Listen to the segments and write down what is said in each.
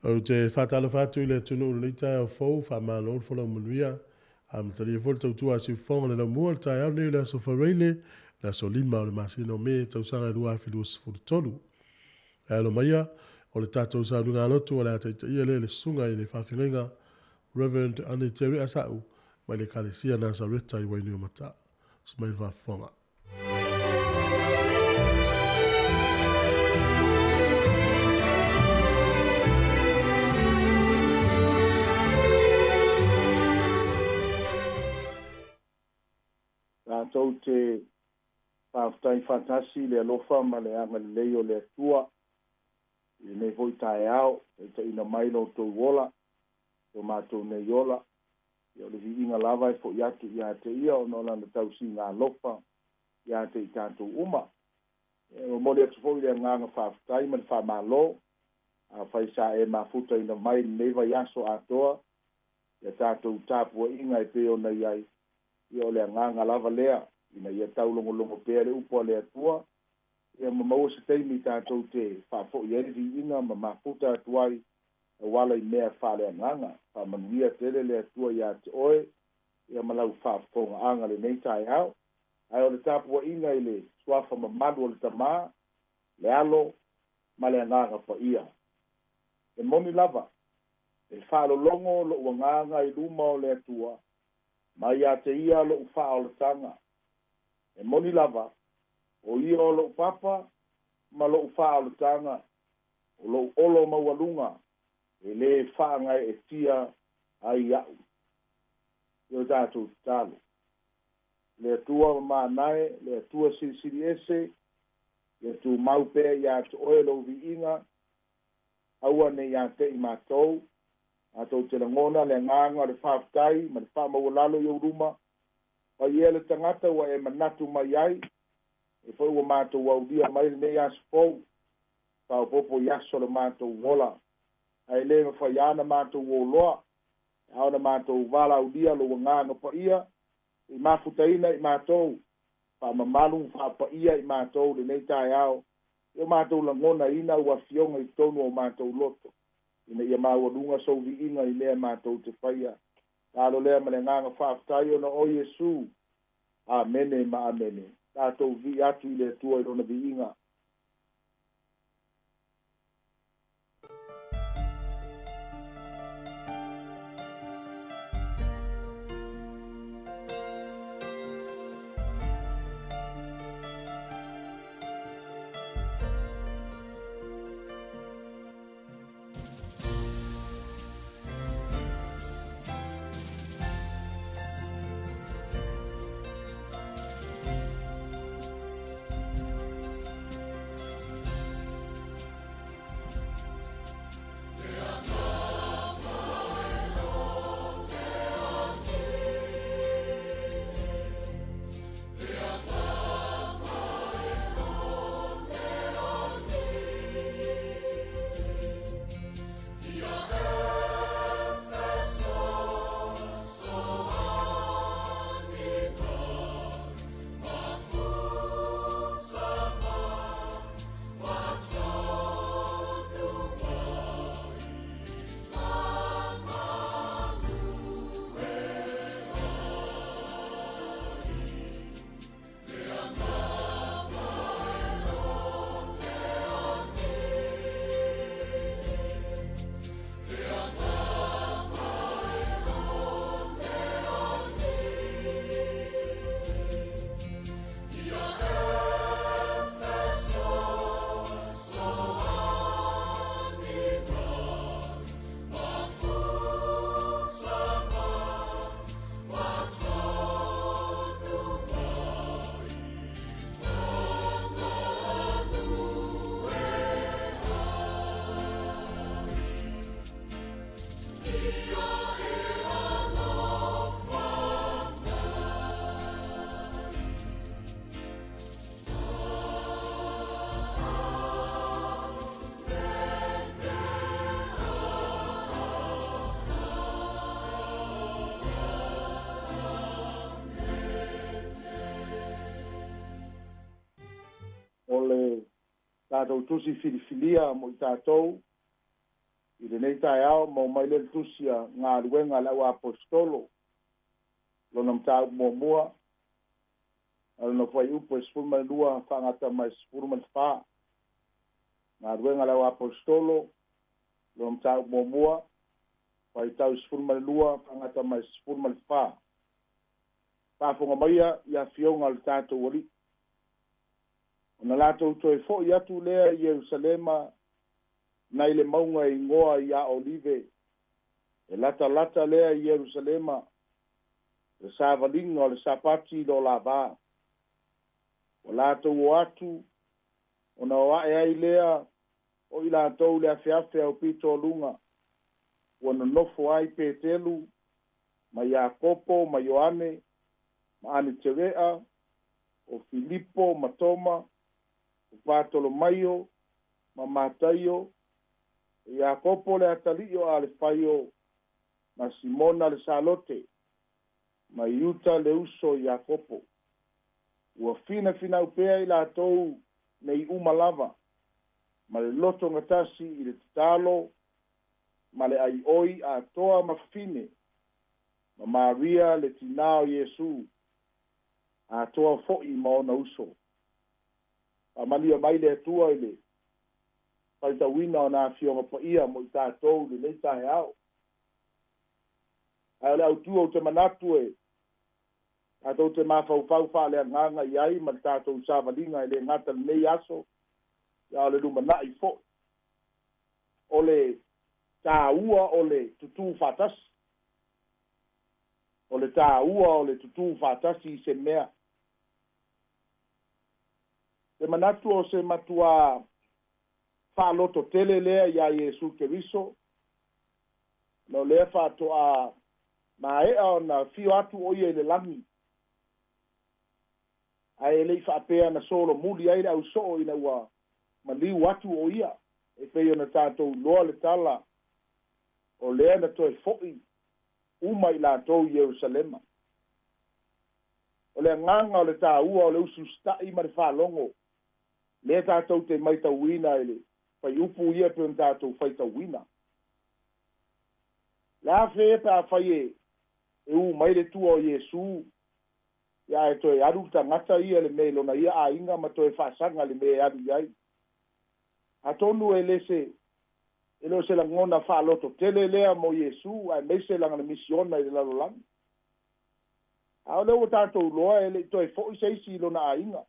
O te whatala whatu i le tunu unu tai au fau, wha malo o whala umunuia. Tari e fwole tautua si whonga le lau mua le tai au neu le aso whareile, le aso lima o le masino me tausanga rua afilu sifuru tolu. Alo maia, o le tatou sa nunga lotu o le ataita ia le sunga i le whawhinga, Reverend Ane Terry Asau, mai le kalesia Nazareta i wainu o mata. Sumai whafonga. Tātou te whaafutai whatasi le alofa ma le anga le leo le atua. I nei hoi tae au, e te ina mailo tō wola, tō mātou nei ola. I o le vi inga lava e fo iatu i a te ia o nona na tau si ngā lofa i a te i tātou uma. O mole atu fo i le nganga whaafutai ma le whaamalo, a whaisa e mafuta ina mai neva yaso atoa, i a tātou tāpua inga e peo nei ai. I o le nganga lava lea, ina ia tau longo pea le upo le atua, ia mamau se teimi tātou te whafo i eri inga ma mafuta atuai, e wala i mea whale nganga, whamanuia tele le atua i a te oe, ia malau whafonga anga le neitai au, ai o le tāpua inga i le swafa mamadu o le tamā, le alo, ma le nganga pa ia. E moni lava, e whalo longo lo ua nganga i luma o le atua, ma ia te ia lo ufa o le tanga. E moni lava, o ia o lo papa, ma lo ufa o le tanga, o lo olo maualunga, e le whaanga e tia ai au. Io tātou talo. Le atua mānae, le atua siri ese, le tu maupea ia te oelo vi inga, aua ne ia te i mātou, atou te langona le nganga le whaafutai, ma le whaamawalalo i uruma, pa ia le tangata wa e manatu mai ai, e whai ua mātou waudia mai le nei asfou, pao popo yaso le mātou wola, ai le ma whai ana mātou woloa, au na mātou wala audia lo nganga pa ia, i mafutaina i mātou, pa mamalu whaapa ia i mātou le nei tai au, e mātou langona ina ua fionga i tonu o mātou loto. Ina ia maua so vi inga i lea mātou te whaia. Tālo lea ma le nganga whaafutai o na o Yesu. Amene ma amene. Tātou vi atu i le tua i rona vi inga. Tātou tusi filifilia mo i tātou, i le nei taeao mo mai le tusia ngā ruenga lau apostolo lona mtau muamua alona fai upo e sefulu ma le lua fa'agata mai sefulu ma le fā ngā ruenga lau apostolo lona mtau muamua fai tau sefulu ma le lua fa'agata mai sefulu ma le fā fa'afoga maia ia fioga le tatou ali ona latou toe fo'i atu lea i ierusalema nai le mauga igoa i a olive e latalata lea i ierusalema le savaliga o le sapati lo lavā o latou o atu ona o a'e ai lea o i latou le afeafe au pitoluga ua nonofo ai petelu ma iakopo ma ioane ma anetere'a o filipo ma toma o patolomaio ma mataio iakopo le atali'i o a le faio ma simona le salote ma iuta le uso iakopo ua finafinau pea i latou nei uma lava ma le loto gatasi i le tatalo ma le ai'oi atoa ma fafine ma maria le tinā o iesu atoa fo'i ma ona uso amalia mai le atua i le faitauina ona afioga pa'ia mo i tatou lelei taeao ae o le autua o te manatu e tatou te mafaufau fa'aleagaga i ai ma le tatou savaliga i le gata lenei aso ia o le lumana'i fo'i o le tāua o le tutū fa'atasi o le tāua o le tutū fa'atasi i se mea te manatu o se matua fa'aloto tele lea iā iesu keriso no lea fa'ato'a mae'a ona fio atu o ia i le lagi ae le'i fa'apea na solomuli ai le ʻauso'o ina ua maliu atu o ia e pei ona tatou loa le tala o lea na toe fo'i uma i latou ierusalema o le agaga o le tāua o le usu sta'i ma le fa'alogo lea tatou te maitauina i le fai upu ia pe ona tatou faitauina le afe e pe afai e umai le tua o iesu ia e toe alu tagata ia le mea lona ia āiga ma toe fa'asaga le mea alu i ai atonu e lese e leo se lagona fa'aloto tele lea mo iesu ae meise laga le misiona i le lalolagi a o lea ua tatou loa e le'i toe fo'i seisi i lona āiga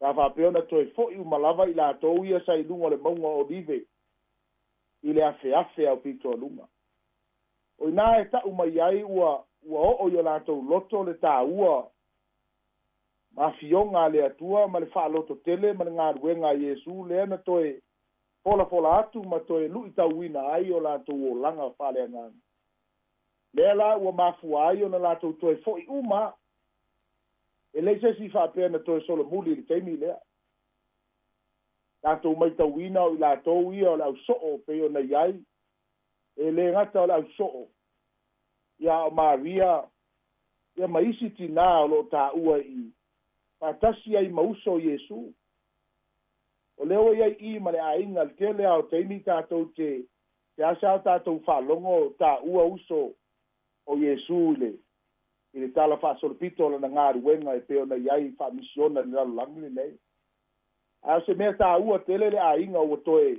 fa'apea ona toe fo'i uma lava i latou ia sailuga o le mauga olive i le afeafe au pitoaluga o inā e ta'u mai ai ua o'o i o latou loto le tāua ma fioga le atua ma le fa'aloto tele ma le galuega a iesu lea na toe folafola atu ma toe lu'i tauina ai o latou olaga fa'aleagaga lea la ua mafua ai ona latou toe fo'i uma e lei sesi fa'apea na toe solomuli i le taimi lea tatou maitauina o i latou ia o le ʻauso'o pei ona i ai e lē gata o le ʻauso'o ia o maria ia ma isi tinā o lo'o tā'ua i fa'atasi ai ma uso o iesu o lea ua iai i ma le āiga le tele a o taimi tatou te asa o tatou fa'alogo tā'ua uso o iesu i le tala fa'asolopito o lana galuega e pe ona i ai fa'amisiona le lalolagi lenei a o se mea tāua tele le āiga ua toe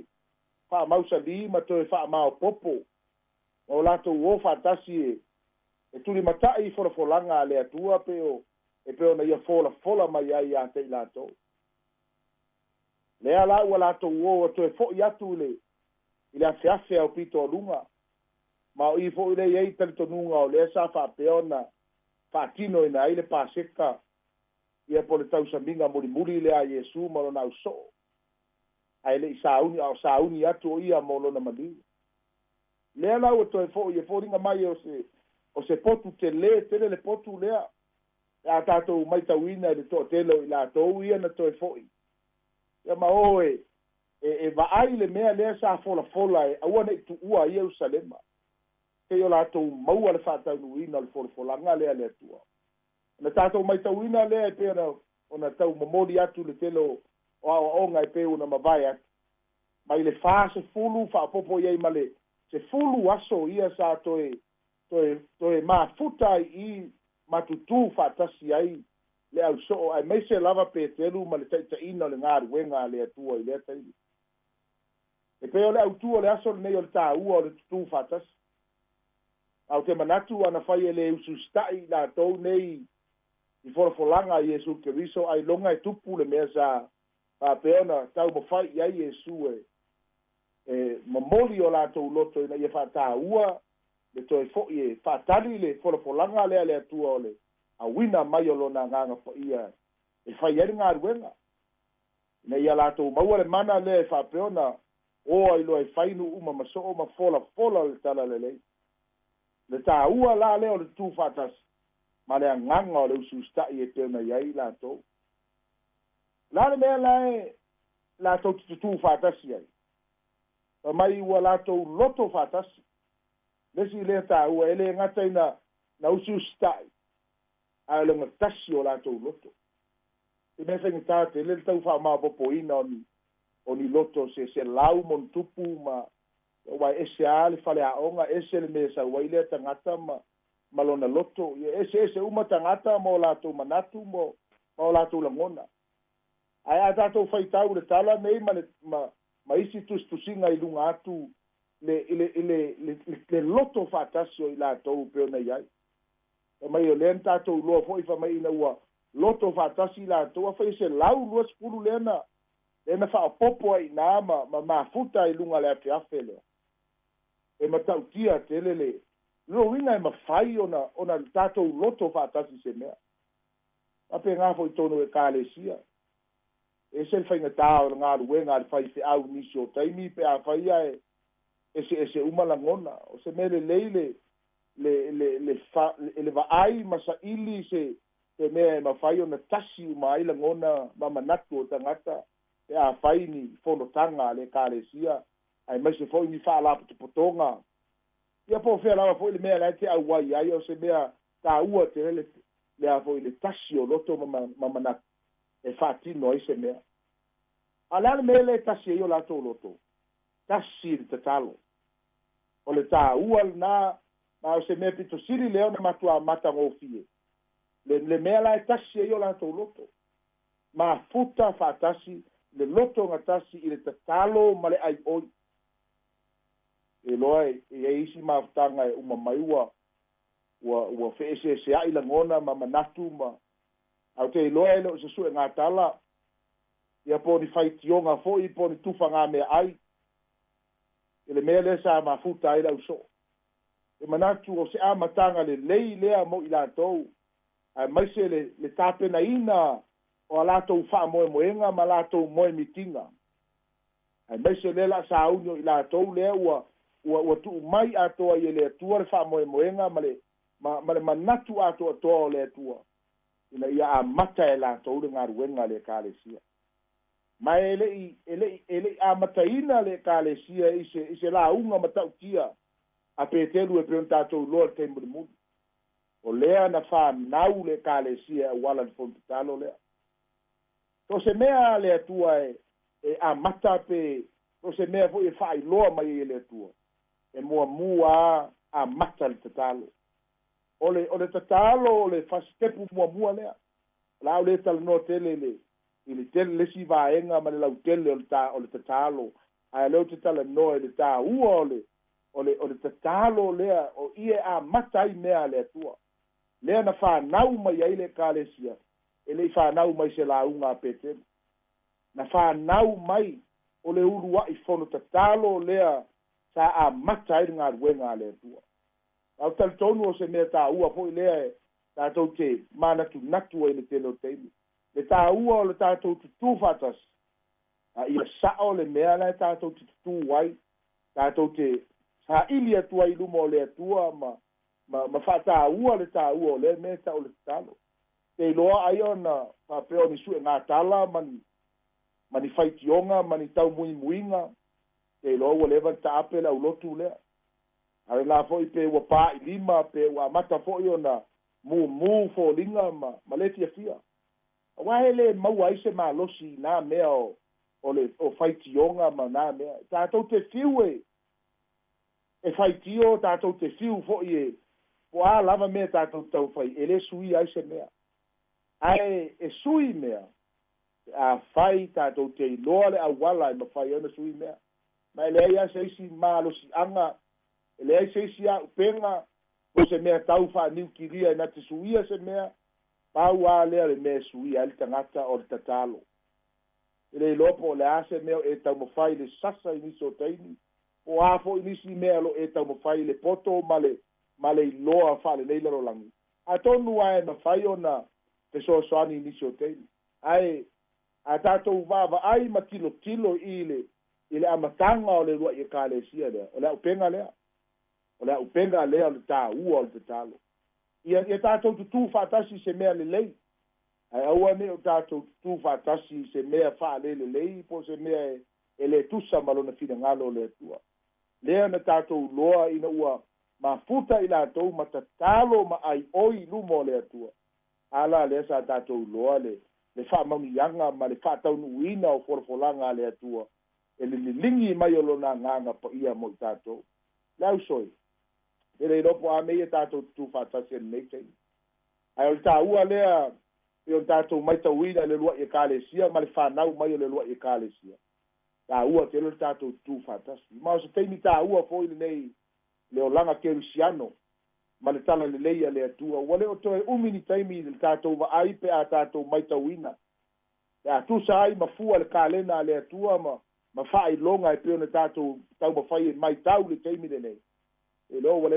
fa'amausali ma toe fa'amaopopo o latou o fa'atasi e tuli mata'i folafolaga a le atua pe ona ia folafola mai ai iā te'i latou lea la ua latou o toe fo'i atu i le afeafe ao pitoluga ma o i fo'i lei ai talitonuga o lea sa fa'apea ona fa'atino ina ai le paseka ia po le tausamiga mulimuli le a iesu ma lona ʻauso'o ae le'i sauni atu o ia mo lona maliu lea la ua toe fo'i e foliga mai o se potu tele le potu lea e a tatou maitauina i le to'atele o i latou ia na toe fo'i ia ma o e va'ai le mea lea sa folafola e aua ne'i tu'ua i ierusalema kei o latou maua le fa'ataunuina o le folafolaga lea le atua na tatou maitauina lea e pe ona tau momoli atu le tele o a'oa'oga e pe ona mavae atu mai le fa se fulu fa popo ye male se fulu aso ia sa toe mafuta I matutu fa tasi ai le au so ai mai se lava petelu ma le taitaina o le galuega le atua I le taimi e pe o le autua o le aso lenei o le tāua o le tutu fa tasi au te manatu ana fai e le ususita'i latou nei I folafolaga Iesu Keriso ai longa e tupu le mea sa faapea tau mafai ai Iesu e mamoli o latou loto ina ia fa'atāua le toe fo'i e fa'atali le folafolaga lea le atua o le auina mai o lona agaga fa'ia e fai ai le galuega ina ia latou maua le mana lea e fa'apea o ai loa e fainu uma maso'o ma folafola le tala lelei le tāua la lea o le tutu fa'atasi ma le agaga o le ususita'i e peona iai latou la le mea lae latou tutu fa'atasi ai mai ua latou loto fa'atasi lesi lea tāua e le gata ina na ususita'i ae le gatasi o latou loto e mea faigatā tele le tau fa'amapopoina o ni loto se lau mon tupu ma wa ese ale fale aonga ese le mesa wa ile tangata ma lona loto ese uma tangata mo lato manatu mo lato langona ai atato faitau le tala nei ma isi tusinga I lunga atu le loto fatasio I lato pe ona ai mai o lenta to lo foi fa mai na wa loto fatasi lato fa ese lau lo spulu lena fa popo ai na ma futa I lunga le afiafele e matautia telele lo winga e mafai ona tatou loto fa'atasi se mea ape ngā foi tono e kālesia e se whaingatā o le galuega le fai fe'au nisi o taimi pe a faia ese uma lagona o se mea lelei le va'ai ma sa'ili se mea e mafai ona tasi uma ai lagona ma manatu o tagata e a fai ni fonotaga le kālesia ai mai se foi ni fa'alapotopotoga ia po fea lava foi le mea lai te auai ai o se mea tāua te le a foi le tasi o loto ma manatu e fa'atino ai se mea a le ale mea le tasi ai o latou loto tasi le tatalo o le tāua na o se mea pitosili lea ona matua matagofie le mea lai tasi ai o latou loto mafuta fa'atasi le loto gatasi I le tatalo ma le ai'oi e loa e isi mafutaga e uma mai ua fe'eseesea'i lagona ma manatu ma au te iloa e le o se su'e gatala ia po ni faitioga fo'i po ni tufagā mea ai e le mea lea sa mafuta ai lau so e manatu o se amataga lelei lea mo I latou ae maise le tapenaina o a latou fa'amoemoega ma latou moe mitiga ae maise lea la'asauni o I latou lea ua tu'u mai atoa I le atua le fa'amoemoega ma le manatu atoatoa o le atua ina ia amata e latou le galuega le ekalesia ma e le'i amataina le ekalesia I se lauga ma ta'utia a petelu e peona tatou loa le taimulimuli o lea na fanau le ekalesia e auala le fontatalo lea so se mea le atua e amata pe so se mea fo'i e fa'ailoa mai I le atua e muamua amata le tatalo o le tatalo o le fasitepu muamua lea la o le talanoa tele I le tele lesi vaenga ma le lautele o le tatalo ae leo te talanoa I le tāua o le tatalo lea o ie amata ai mea le atua lea na whanau mai ai le kālesia e lei whanau mai se launga a petelu na whanau mai o le urua I fono tatalo lea sa amata ai ngā ruenga le atua au talitonu o se mea tāua po I lea tātou te manatu ai le tele o teimi le tāua o le tātou tutu fatas ia sa'o le mea lai tātou tutu ai tātou te sa ili atua I luma o le atua ma whatāua le tāua o le mea ta o le talo te iloa ai ona whapeo ni su'e ngā tala mani whaitionga mani tau muinga te iloa ua lewa ta ape la ulotu lea are la foi pe ua pā I lima pe ua mata foi ona mu fo linga ma leti a fia wa ele mau ai se malosi na mea o faitioga ma nā mea tatou te fiu e faitio tatou te fiu fo'i e po a lava mea tatou tau fai e lē sui ai se mea ae e sui mea a fai tatou te iloa le auala e mafai ona sui mea ma e leai a seisi malosi'aga e leai seisi a'upega o se mea tau fa'aniukilia ina te suia se mea pau a lea le mea suia ai le tagata o le tatalo e le iloa po o le a se mea e taumafai le sasa i nisi o taimi o a fo'i nisi mea lo e taumafai le poto ma le iloa fa'alenei lalolagi a tonu ae mafai ona te soasoani i nisi o taimi ae a tatou va'ava'ai ma kilokilo i le amataga o le lua'i ekalesia lea o le a'upega lea o le a'upega lea o le tāua o le tatalo ia tatou tutū fa'atasi se mea lelei ae aua nei o tatou tutū fa'atasi se mea fa'alelelei po se mea e le tusa ma lona finagalo o le atua lea na tatou loa ina ua mafuta i latou ma tatalo ma ai'oi luma o le atua ala lea sa tatou loa le fa'amauniaga ma le fa'ataunu'uina o folafolaga a le atua e le liligi mai o lona agaga paia mo i tatou le ausoe e le ilopo a meia tatou tutū fa'atasi lenei taimi ae o le tāua lea e o tatou mai tauina le lua'i ekalesia ma le fanau mai o le lua'i ekalesia tāua te lo le tatou tutū fa'atasi ma o se taimi tāua fo'i lenei le olaga kerusiano ma le tala lelei a le atua ua le o toe umini taimi le tatou va'ai pe a tatou mai tauina e atusa ai mafua le kalena a le atua ma fa'ailoga e pe ona tatou taumafai e mai tau le taimi lenei e lo ua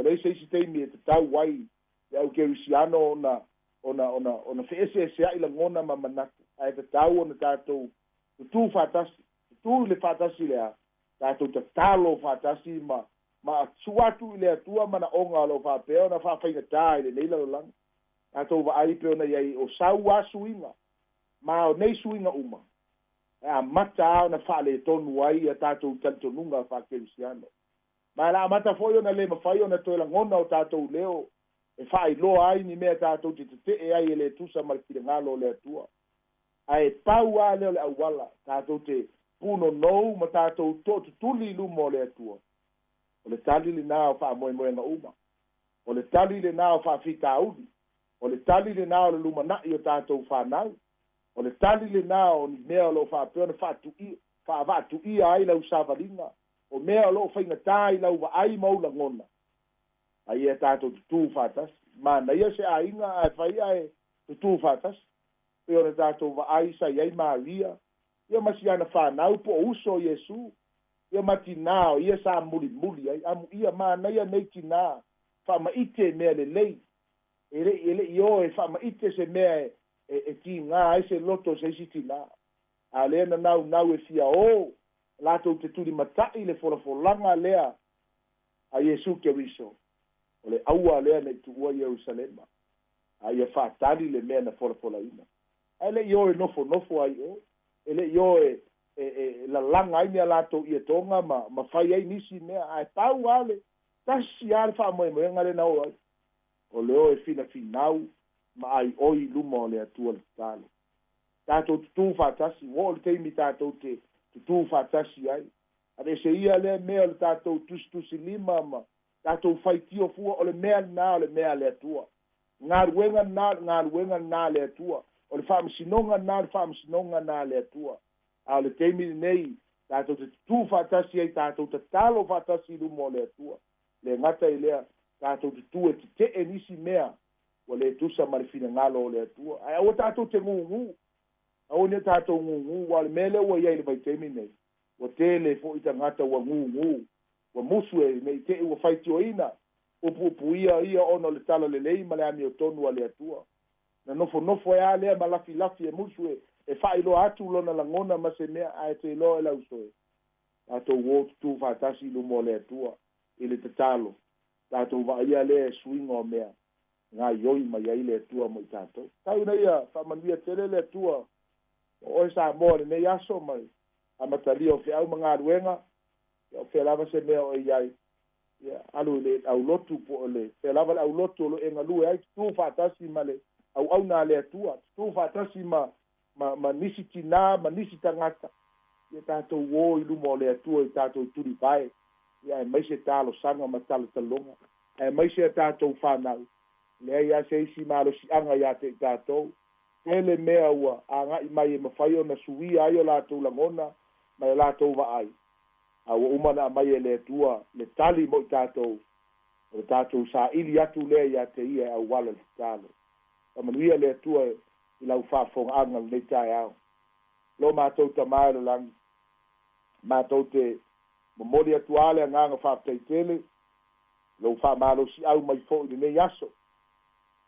le seisi taimi e tatau ai le au kerusiano ona fe'ese'esea'i lagona ma manatu ae tatau ona tatou tutū fa'atasi tutū le fa'atasi lea tatou tatalo fa'atasi ma atu atu i le atua mana oga o lo fa'apea ona fa'afaigatā i lenei lalolagi tatou va'ai pe ona iai o sau asuiga ma o nei suiga uma e amata a ona fa'aletonu ai a tatou talitonuga fa'akelusiano ma la amata fo'i ona lē mafai ona toe lagona o tatou leo e fa'ailoa ai ni mea tatou te tete'e ai e le tusa ma le kilagalo o le atua ae pau a lea o le auala tatou te punonou ma tatou to'atutuli luma o le atua o le tali lenā o fa'amoemoega uma o le tali lenā o fa'afitauli o le tali lenā o le lumana'i o tatou fanau o le tali lenā o ni mea o lo'o fa'apea ona fa'ava'atu'ia ai lau savaliga o mea o lo'o faigatā i lau va'ai ma ou lagona aia tatou tutū fa'atasi manaia se āiga ae faia e tutū fa'atasi pe ona tatou va'ai sai ai malia ia masiana fanau po o uso o iesu ia matinā o ia sa mulimuli ai amu ia manaia nei tinā fa'amaite mea lelei e le'i o e fa'amaite se mea e tigā ai se loto seisi tinā a lea na naunau e fia o latou te tuli mata'i le folafolaga lea a iesu keriso o le aua lea na itu'ua ierusalema a ia fa'atali le mea na folafolaina ae le'i o e nofonofo ai o e le'i o e lalaga ai mea latou ia toga ma fai ai nisi mea ae pau ale tasi a le fa'amoemoega lena o ai o le o e finafinau ma ai'oi luma o le atua le tatalo tatou tutū fa'atasi ua o le taimi tatou te tutū fa'atasi ai a le seia lea mea o le tatou tusitusi lima ma tatou faitio fua o le mea lenā o le mea le atua galuega lenā le atua o le fa'amasinoga lenā le fa'amasinoga lenā le atua a o le taimi lenei tatou te tutū fa'atasi ai tatou tatalo fa'atasi luma o le atua le gata i lea tatou tutū e tete'e nisi mea ua le tusa ma le finagalo o le atua ae aua tatou te gugu aua nia tatou gugu ua le mea lea ua iai le vaitaimi nei ua tele fo'i tagata ua gugu ua musu e nei te'e ua faitioina upuupuia ia ona o le tala lelei ma le amiotonu a le atua na nofonofo e a lea ma lafilafi e musu e fa'ailoa atu lona lagona ma se mea ae te iloa e lausoe tatou ō tutū fa'atasi luma o le atua i le tatalo tatou va'aia lea e suiga o mea gaioi mai ai le atua mo i tatou tauna ia fa'amanuia tele le atua o e sa moa lenei aso mai a matalia o fe'au ma galuega o fea lava se mea o iai ia alu le aulotu po o le fea lava le aulotu o lo e galue ai tutū fa'atasi ma le au'auna a le atua tutū fa'atasi ma ma nisi tina ma nisi tangata ia tātou o i luma o le atua i tātou turi pae ia e maise tālo sanga ma tala talonga e maise tātou whanau lea ia se isi malo si anga ia te tātou tele mea ua a ngai mai e mawhai o na suia ai o lātou langona mai o lātou wa ai a ua umana mai e le atua le tali mo i tātou o tātou sa ili atu lea ia te ia au wala le tālo a manuia le atua i lau whaafonga anga le tai au lo mātou ta mai lo langi mātou te mamori atu ale a nganga whaaftei tele lo whaamalo si au mai fo i nei aso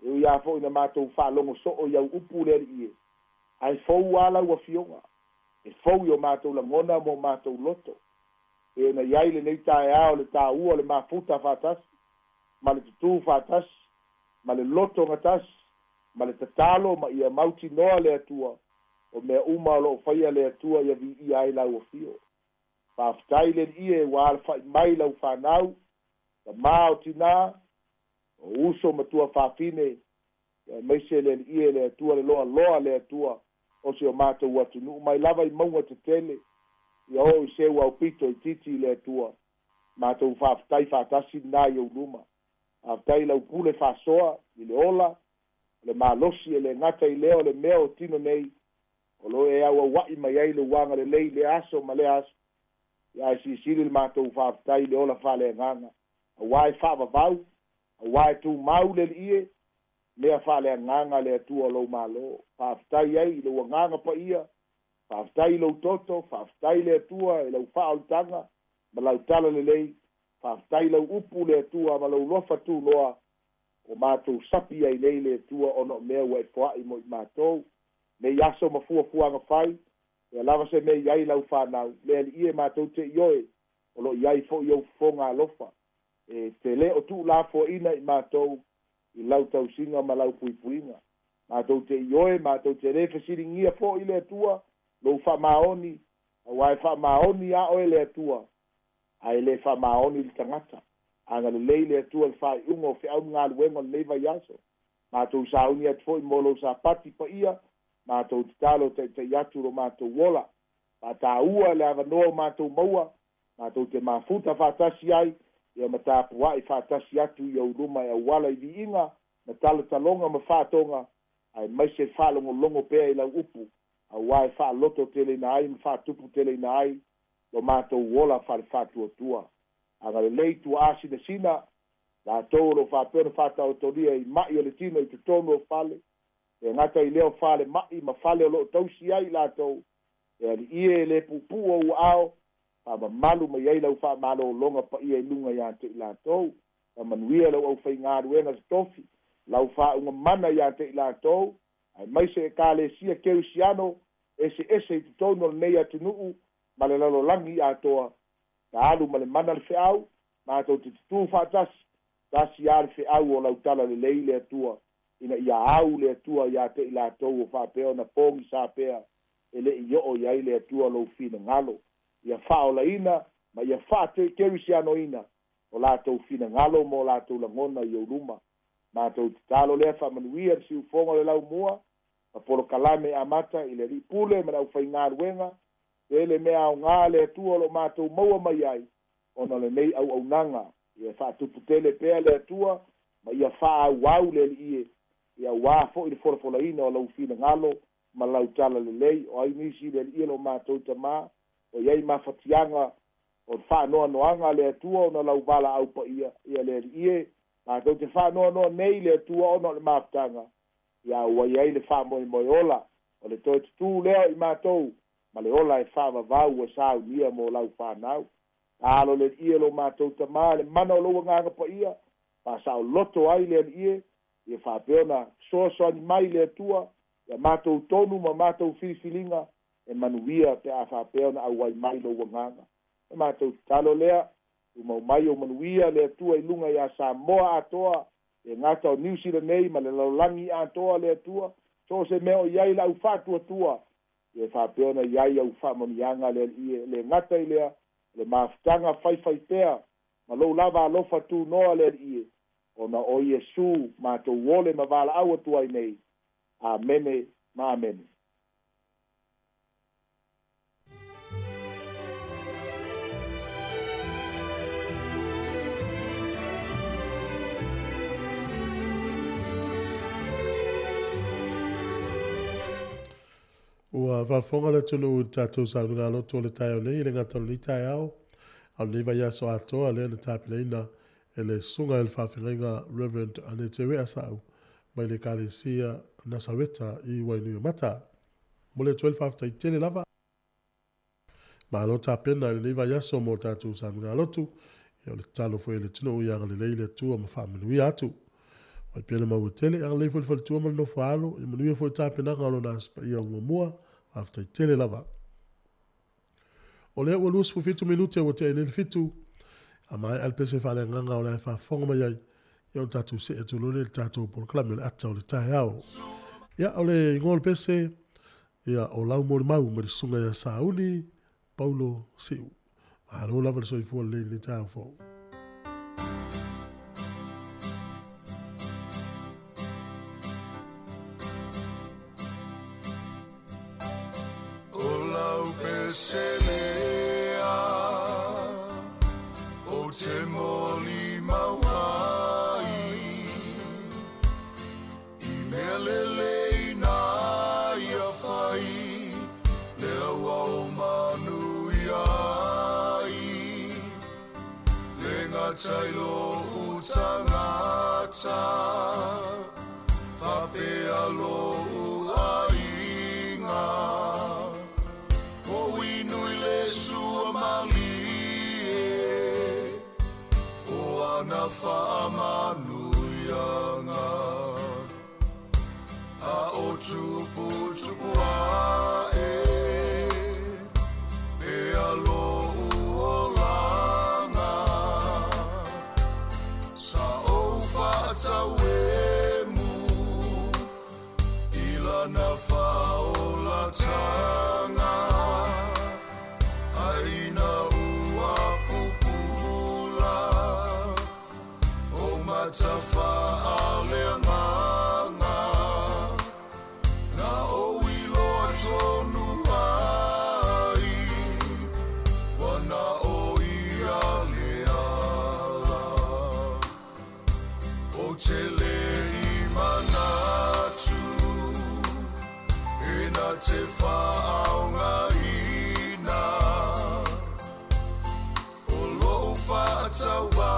e ia fo ina mātou whaalongo so o iau upu le ie ai fou ala ua fionga e fou i o mātou la ngona mo mātou loto e na iai le nei tae ao le tā ua le mafuta whātasi ma le tutu whātasi ma le loto ngatasi ma le tatalo ma ia mauti noa le atua o mea uma lo whaia le atua ia vi ia ai lau o fio whaafitai le ie wa ala whai mai lau whanau ta mao tina o uso matua whaafine meise le ie le atua le loa loa le atua o se o mātou atu nu mai lava i maunga te tele ia o i se wau pito i titi le atua mātou whaafitai whaatasi nā i au luma whaafitai lau pule whaasoa i le ola le malosi e le ngata i leo le mea o tino nei o lo e au wai mai ai le wanga le lei le aso ma le aso ia e sisili le mātou whaafitai le ola whale nganga a wai whaavavau a wai tu mau le ie lea whale nganga le atua lo malo whaafitai ai le wanganga pa ia whaafitai lo toto whaafitai le atua e lau whaautanga ma lau tala le lei whaafitai lau upu le atua ma lau lofa tu loa o mātou sapi ai nei le atua ono mea wa e whaai mo i mātou me yaso ma fuafuanga whai e lava se me iai lau whanau le ali ie mātou te ioe o lo iai fo iau fonga alofa e te le o tu la fo ina i mātou i lau tau singa ma lau pui puinga mātou te ioe mātou te refe siringia fo i le atua lo wha maoni a wai wha maoni a oe le atua ai le wha maoni li tangata anga le leile atua le whai ungo whi au ngā luenga le leiva yaso mātou sa uni at fo i molo sa pati pa ia mātou te talo te iatu ro mātou wola pa tā ua le avanoa mātou maua mātou te mafuta whātasi ai ia mata pua i whātasi atu i au ruma i au wala i vi inga na tala talonga ma whātonga ai maise whālongo longo pēa i lau upu a wai whāloto tele na ai ma whātupu tele na ai lo mātou wola whātua tua anga le lei tua asi na sina la tau lo whāpena whātau toria i mai o le tino i te tono o whale e ngata i leo whale mai ma whale o lo tausi ai la tau e ali ie le pupu o uao ma malu ma iei lau wha malo longa pa ia i lunga ia te i la tau ma manuia lau au whai ngāru e na stofi lau wha unga mana ia te i la tau ai maise e kāle sia keu siano ese i te tono nei atu nuu ma le lalo langi a toa ka alu ma le mana le whiau ma tau te tutu whaatasi tasi a le whiau o lau tala le leile atua ina ia au le atua ia te i la tau o whapea na pongi sa pea e le i o ia le atua lau fina ngalo ia whao la ina ma ia whaate keri siano ina o la tau fina ngalo mo la tau langona i uruma ma tau te talo lea whamanuia si ufonga le lau mua ma polo kalame amata i le ripule ma lau whai ngā ruenga ele mea au ngā le atua lo mātou maua mai ai ona le nei au nanga ia whaatupu tele pea le atua ma ia wha au le ie ia wā fo i le wholafola ina o lau fina ngalo ma lau tala le lei o ai nisi le ie lo mātou tamā o iai mawhatianga o wha noanga le atua ona lau wala au pa ia le ie mātou te wha noa nei le atua ona le mawhatanga ia ua iai le wha moi ola o le toi tutu leo i mātou ma le ola e whaavavau e sāu nia mo lau whanau. Alo le ie lo mātou tamā, le mana o loa nganga pa ia, pa sao loto ai le ie, e whapeona soa ni mai le tua, e mātou tonu ma mātou filifilinga, e manuia pe a whapeona au ai mai loa nganga. E mātou talo lea, u mau mai o manuia le tua i lunga ia Samoa atoa, e ngata o New Zealand nei, ma le laulangi atoa le tua, so se meo iai lau whatua tua, e whapeona iai au whamonianga le ngata i lea, le mafutanga whai pea, ma lou lava alofa tu noa le ie, ona o Iesu mātou wole ma wala awa tuai nei. Amene, ma amene. Ua whafonga le tunu tātou sa ngā loto le tai au nei, le ngata ni tai au. Au nei vai aso atoa le na tāpileina e le sunga e le whawhinga Reverend Anetewe Asau mai le Kalesia Nasareta i Wainui Mata. Mo le 12 whawhitai tele lava. Ma lo tāpena le nei vai aso mo tātou sa ngā lotu. E o le talo fo e le tunu ui anga le leile tua ma whaminui atu. Wai pena mau tele, anga leifo le whalitua ma no whaalo, i manuia fo tāpena ngalo nā spa i au mua, whawhitai tele lava. O lea ua luas fu fitu minute o te ele fitu, a mai alpese whale nganga o lea whafonga mai ai, i on tātou se e tulune le tātou poloklame le ata o le tae au. Ia o le ingol pese, ia o lau mori mau ma le sunga ia Sauni, Paulo Siu. Alo lava le soifua le tae au fo. Selea o te moli mawai I mea lelei na ia whai lea wau manu iai le ngatailo u tangata whapea lo u ainga na whaamanuianga a o tupu tupu a e pe alo o langa sa o whaatawemu ila na whaola tanga aina ua pupula Tafa ale nganga na o ilo atonu ai wana o ia leala o te lei manatu ina te whaonga ina o lo whaatawa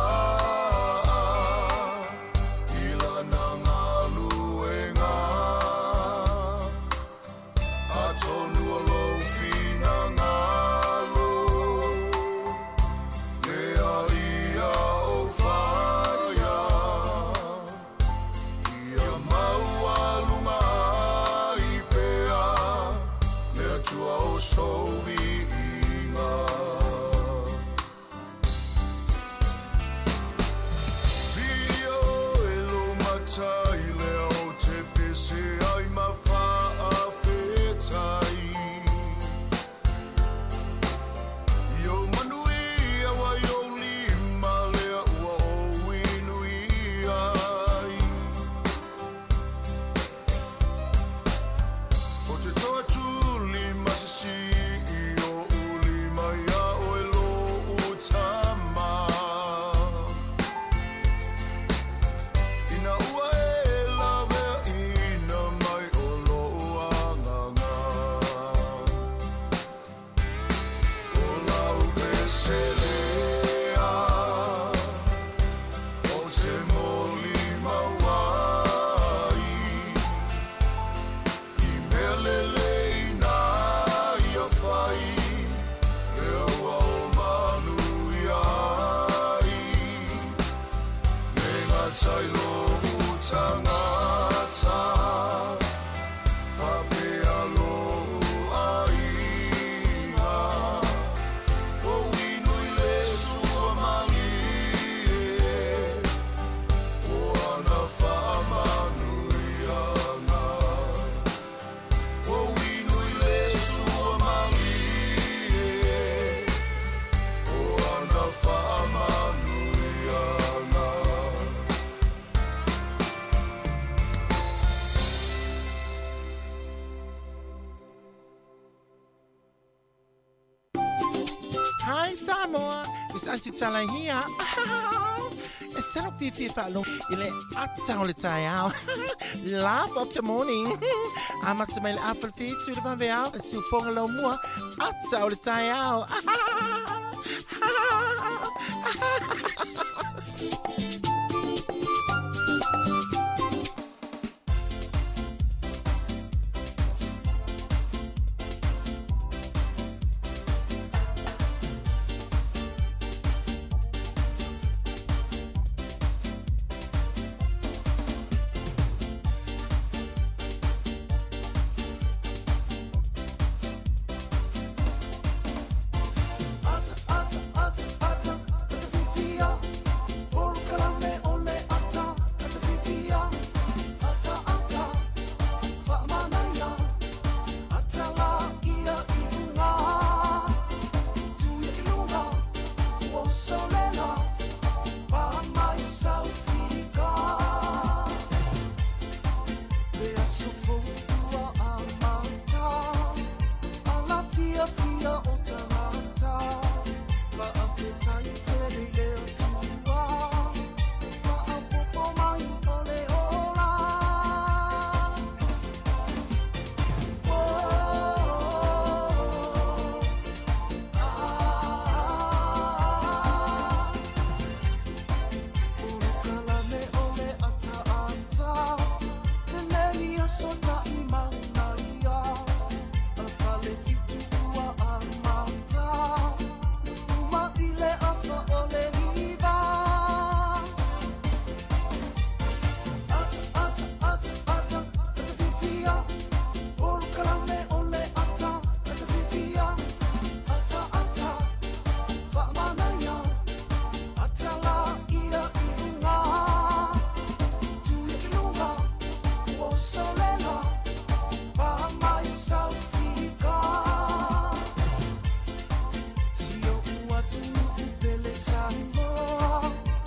Hi Samoa, it's Auntie Tala here. e stano fifalo ile atau le tai au. Laugh of the morning. Amatsamel apple feet to the vanveau, su fongalo mua, atau le tai au.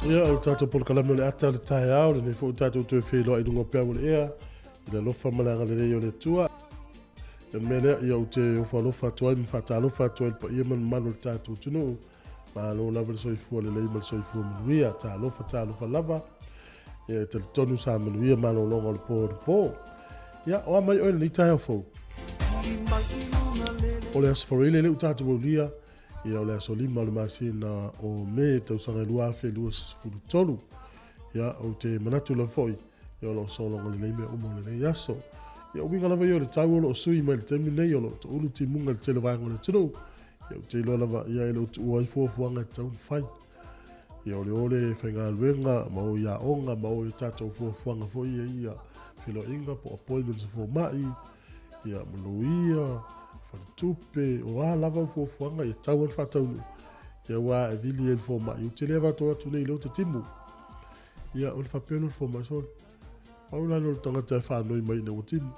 Ia o tātou polokalame o le ata o le tae au, le nei fo o tātou tue whelo i rungo pia o le ea, i le lofa malanga le rei o le tua. Ia me lea ia o te ofa lofa tua, mi whata lofa tua il pa ia man manu le tātou tunu, ma alo lava le soifua le leima le soifua manuia, tā lofa lava, ia te tonu sa manuia ma alo longa le pō. Ia o amai oe le tae au fau. O le asfarile le u tātou o lia, ia o le aso lima o le masina o me tausanga lua afe lua sifuru tolu. Ia o te manatu la foi, ia o lo solonga le leime o mo le nei aso. Ia o winga lava ia o le tau o sui mai le temi nei o lo to ulu ti munga le tele wango le tunu. Ia o te ilo lava ia ilo tu uai fuafuanga tau fai. Ia o le ole whainga luenga, ma o ia onga, ma o i tātou fuafuanga foi ia filo inga po appointments for mai. Ia mulu ia, tupe o a lava fuafuanga ia tau al whataunu. Ia wā e vili e fo mai. Te lewa toa tu nei lo te timu. Ia o le whapelo fo mai sori. Au la no tangata e whanoi mai na o timu.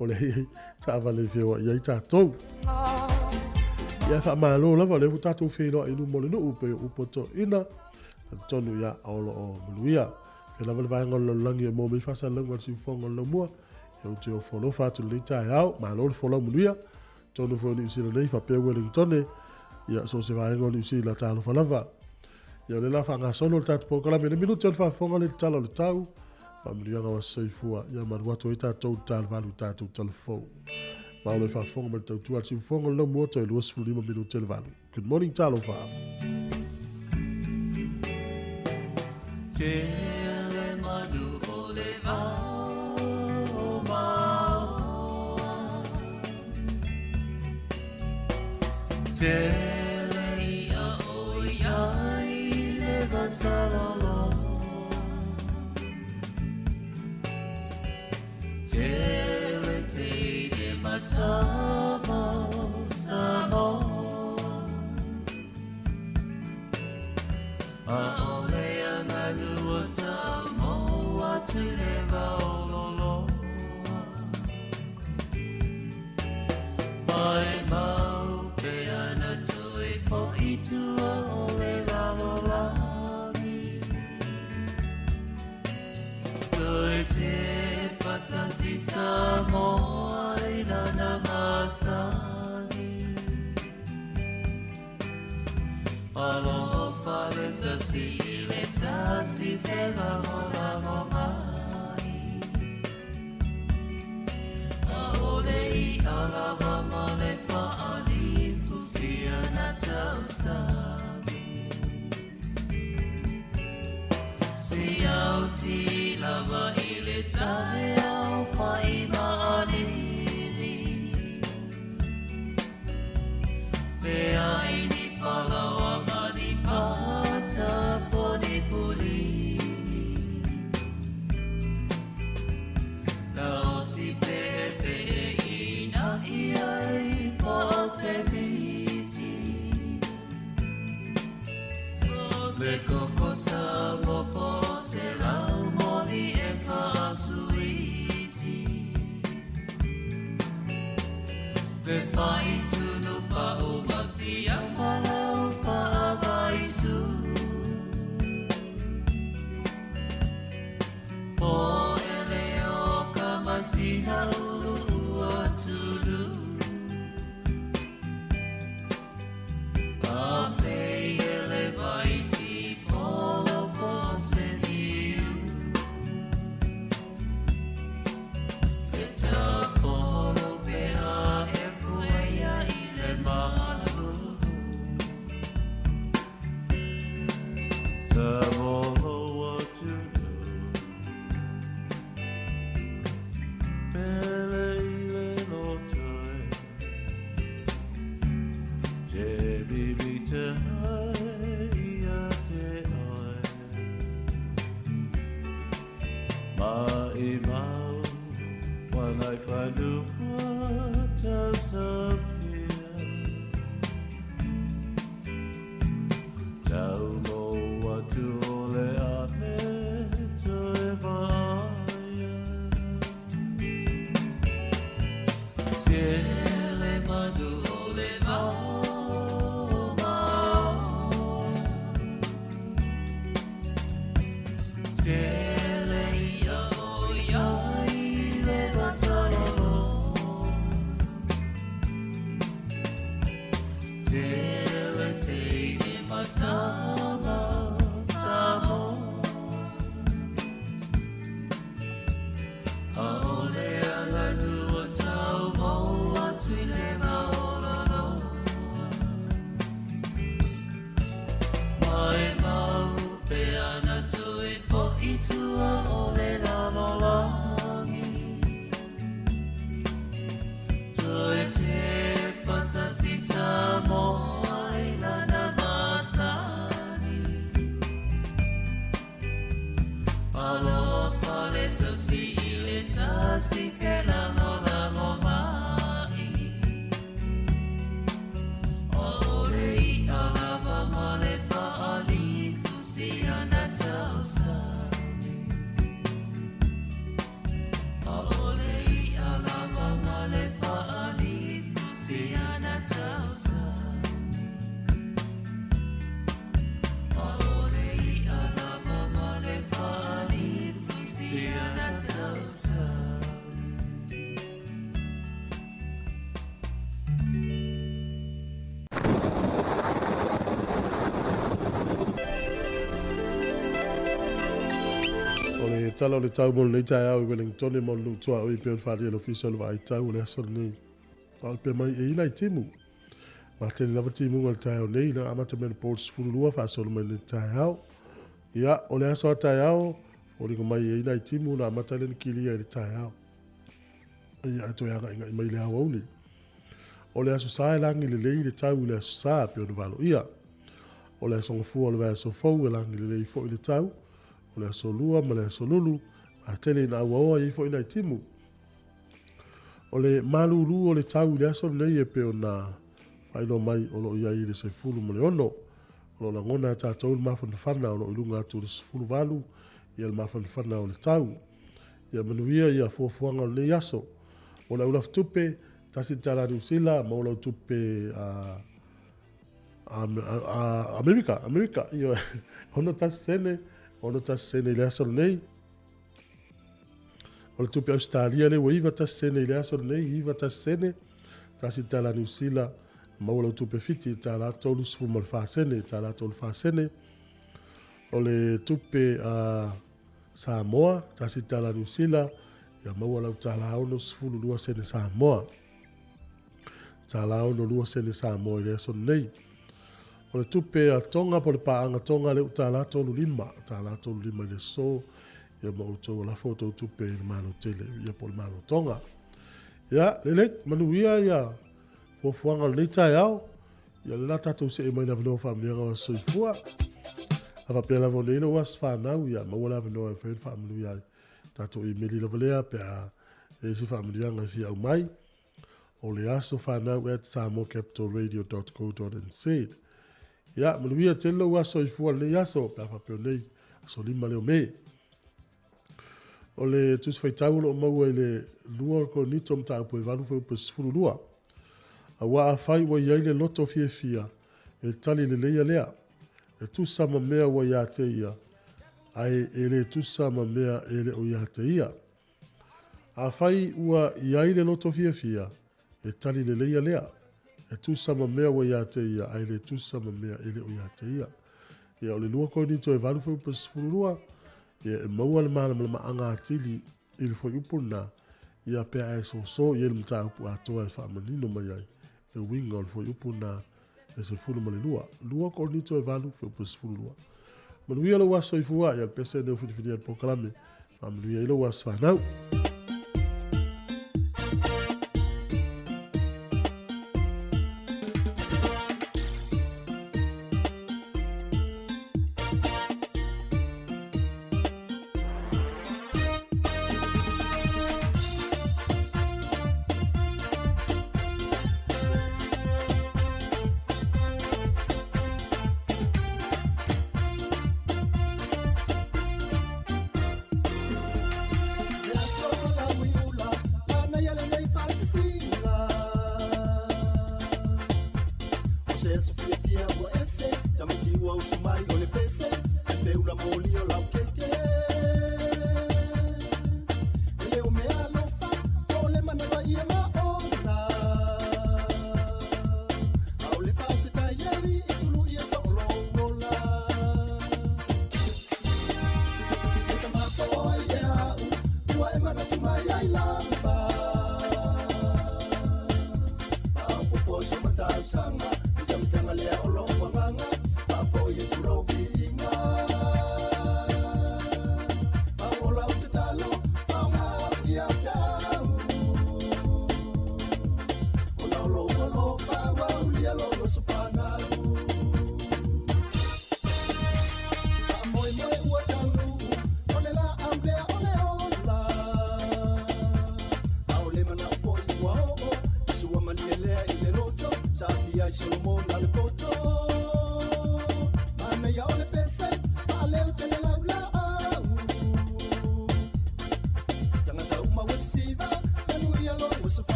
O le hei tāwa le whiwa ia i tātou. Ia wha malo lava le tātou whilo inu mo le no upe o upoto ina. Tonu ia aolo o muluia. Ia lava le vaenga lo langi e mo mei whasa langa si whonga lo mua. Ia o te o whono whatu le tai au. Malo le whola muluia. Tonu fo ni usila nei whapea Wellingtone. Ia so se vaenga ni usila tālo whalava. Ia le la whanga sono le tātou pokalame. Le minuti al whafonga le tala le tau. Whamilianga wa seifua. Ia maruato i tātou tāl valu tātou telefon. Maule whafonga me tau tuat si whafonga lo muoto e luas fulima minuti al valu. Good morning tālo wha. Tele manu o le vau maua. Tele ia o iai le vasalolo. Tele te de matama samo. Aloha, falenta si le Pe whai tunu pa o masi a malau whaavaisu. Po ele o ka masina ulu ua tunu. A whei ele vaiti polo po se niu. Le ta wholo pea e puea i le malu. Sa moho atu pele i le lotai te bibi te hai a te ai ma i mau wanai whanua tau sawhia tau mo atu o le ane toe vaia Tele manu o le mau mau. Tele ia o iai le vasalolo. Tele teine matama samo. Aole ala nua tau mau atu i le maololo. Mai mau pe ana tui fo i tua o le lalolongi. Tui te patasi sa moai lana masani. Aloha whale tasi i le tasi ke lango lango mai. O ole i alama ma le whaali fusi ana tau sami. O ole i alama ma le whaali fusi ana tau sami. O ole i alama ma le whaali fusi ana tau sami. O le tala o le tau molo nei tai au i Wellington e mo lu tua o i peon whare el official vai tau le aso nei. O le pe mai e ina i timu. Ma tele lava timu o le tai au nei na amata mena Paul Sfurulua fa solo mai le tai au. Ia o le aso a tai au o le ko mai e ina i timu na amata le kilia i le tai au. Ia ato ia inga i mai le au au ni. O le aso sa e langi le lei le tau i le aso sa peon valo ia. O le aso ngafua o le vai aso fau e langi le lei fo i le tau. O le aso lua ma le aso lulu a tele na ua oa i fo ina i timu. O le malulu o le tau i le aso nei e peo na whaino mai o lo ia i le sefulu ma le ono. O lo la ngona e tātou le mawhanawhana o lo ilunga atu le sefulu valu i le mawhanawhana o le tau. Ia manuia i a fuafuanga o le nei aso. O la ulaf tupe tasi tala New Zealand ma o la tupe Amerika. Io ono tasi sene ono tasi sene i le aso nei. O le tupe Australia le iwa tasi sene i le aso nei, iwa tasi sene. Tasi tala New Zealand ma o la tupe fiti tala tolu sfu mal fa sene, tala tolu fa sene. O le tupe Samoa, tasi tala New Zealand, ia ma o la tala ono sfu lua sene Samoa. Tala ono lua sene Samoa i le aso nei. O le tupe a tonga po le paanga tonga le tala tolu lima i le so. Ia ma utou la foto tupe i le malo tele, ia po le malo tonga. Ia, lele, manuia ia, fuafuanga le tai au, ia le la tatou se e mai la vanoa whaamilianga wa soifua. Awa pia la vone ina was whanau, ia ma wala vanoa e whaen whaamiluia tatou i meli la valea pia e si whaamilianga i fi au mai. O le aso whanau at samocapitalradio.co.nz. Ia, manuia telo wa soifua le aso, pia whapeo nei, so lima leo me. O le tusi whaitau o maua i le lua ko nito mta apu e walu whau pa sifuru lua. a wa a fai wa iai le loto fia e tali le leia lea e tusa ma mea wa ia te ia ai e le tusa ma mea e le o ia te ia a fai ua iai le loto fia e tali le leia lea e tusa ma mea wa ia te ia ai le tusa ma mea e le o ia te ia ia o le lua koe nito e valu fai upasifurua ia e maua le malama anga atili i le fai upuna ia pea e so ia le mta upu atoa e whaamanino mai ai e winga o le fai upuna e se fulu ma le lua koe nito e valu fai upasifurua manuia lo waso i fua ia le pese neu whiwhiri al pokalame whaamanuia i lo waso whanau.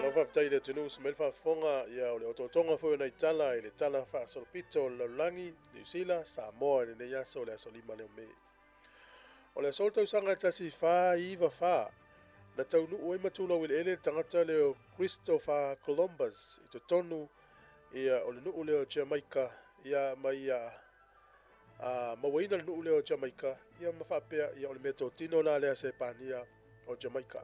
Malo whaftai le tunu smel whafonga ia o le ototonga fo na itala le tala wha solpito le langi New Zealand Samoa le yaso le asolima le me. O le solta usanga tasi wha iwa wha na taunu oi matula wile ele tangata leo Christopher Columbus i to tonu ia o le nuu leo Jamaica ia mai mawaina le nuu leo Jamaica ia mawhapea ia o le meto tino na lea se pania o Jamaica.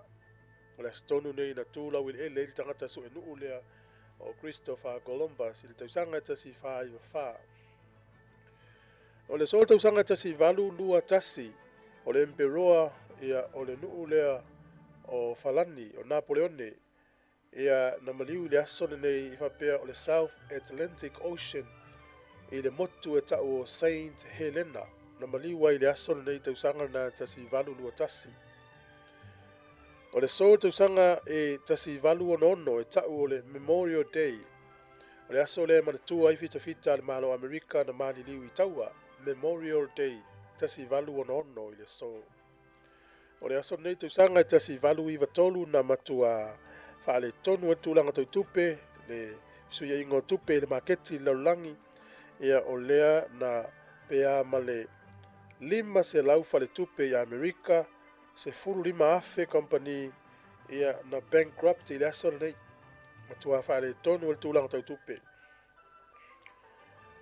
O le stonu nei na tula wile ele ili tangata su e nuu lea o Christopher Columbus i le tausanga tasi wha iwa wha. O le solta usanga tasi valu lua tasi o le emperoa ia o le nuu lea o Falani o Napoleone ia na maliu le aso nei i whapea o le South Atlantic Ocean i le motu e tau o Saint Helena na maliu ai le aso nei tausanga na tasi valu lua tasi. O le so tausanga e tasi valu ono e tau o le Memorial Day o le aso le manatua ai fita le malo Amerika na mali liu i taua Memorial Day tasi valu ono i le so. O le aso nei tausanga tasi valu iwa tolu na matua whaale tonu atu langa tau tupe, le suia ingo tupe le maketi laulangi, ia o lea na pea male 5 se lau whaale tupe i Amerika, se furu 5 afe company, ia na bankrupt i le aso nei, matua whaale tonu atu langa tau tupe.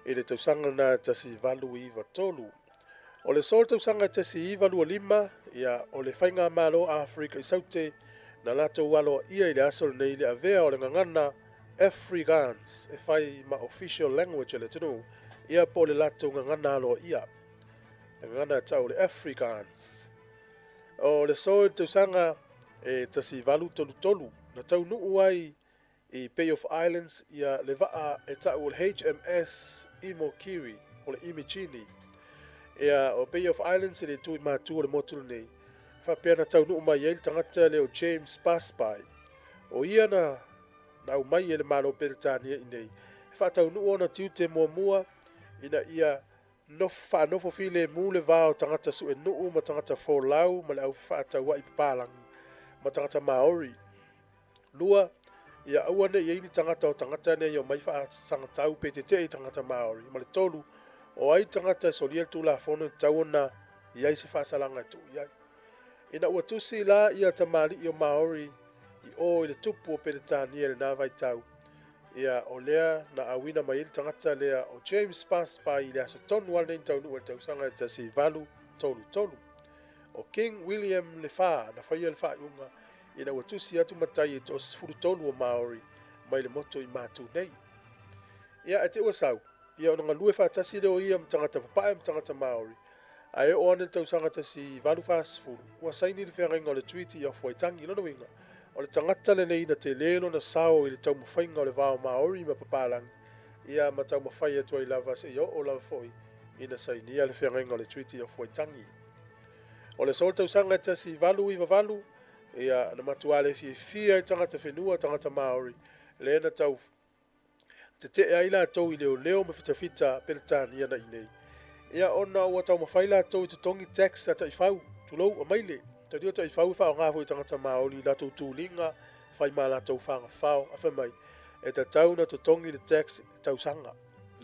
I le tausanga na tasi valu iwa tolu. O le sol tausanga tasi iwa lua 5, ia o le whainga malo Afrika i saute, na lato walo ia i le asol nei le avea o le ngangana Afrikaans, e whai ma official language le tunu, ia po le lato ngangana alo ia. Le ngangana tau le Afrikaans. O le sol tausanga e tasi valu tolu, na tau nuu ai i Bay of Islands, ia le waa e tau le HMS Imokiri, o le Imichini. Ia o Bay of Islands le tui mātua le motulu nei. Whapea na tau nuu mai ele tangata leo James Paspai. O ia na au mai ele malo Peretania i nei. Whatau nuu ona tiute mua ina ia whanofo file mule vao tangata su e nuu ma tangata fōlau ma le au whaatau wa i papalangi ma tangata Maori. Lua ia awane ia ini tangata o tangata nei o mai whaatau PTT i tangata Maori. Ma le tolu o ai tangata solia tula fono tauona iai se whaasalanga tu iai. Ina ua tusi la ia tamali i o Maori i o i le tupu o Peretania le nā vai tau. Ia o lea na awina mai ili tangata lea o James Paspa i le aso tonu wale nei tau nua tausanga tasi valu tolu. O King William le wha na whaia le wha iunga ina ua tusi atu matai e tos furu tolu o Maori mai le moto i mātu nei. Ia e te ua sau, ia o nga lue wha tasi leo ia mtangata papae mtangata Maori. Ai o ane tausanga tasi valu whaasfuru. Ua saini le whenga o le tweeti a Whaitangi lono winga. O le tangata le nei na te lelo na sao i le tau mawhainga o le vao Maori ma papalangi. Ia ma tau mawhai atua i lava se i o lava foi. Ina saini le whenga o le tweeti a Whaitangi. O le sol tausanga tasi valu iwa valu. Ia na matuale fia i tangata whenua tangata Maori. Le na tau te te aila tau i leo ma fita Peretania na inei. Ia ona ua tau mawhaila tau i tutongi tax ata i whau, tulou a maile. Tau dio ta i whau whao ngāwho i tangata Maori, la tau tūlinga, whai mā la tau whanga whao, awha mai. E ta tau na tutongi le tax tau sanga.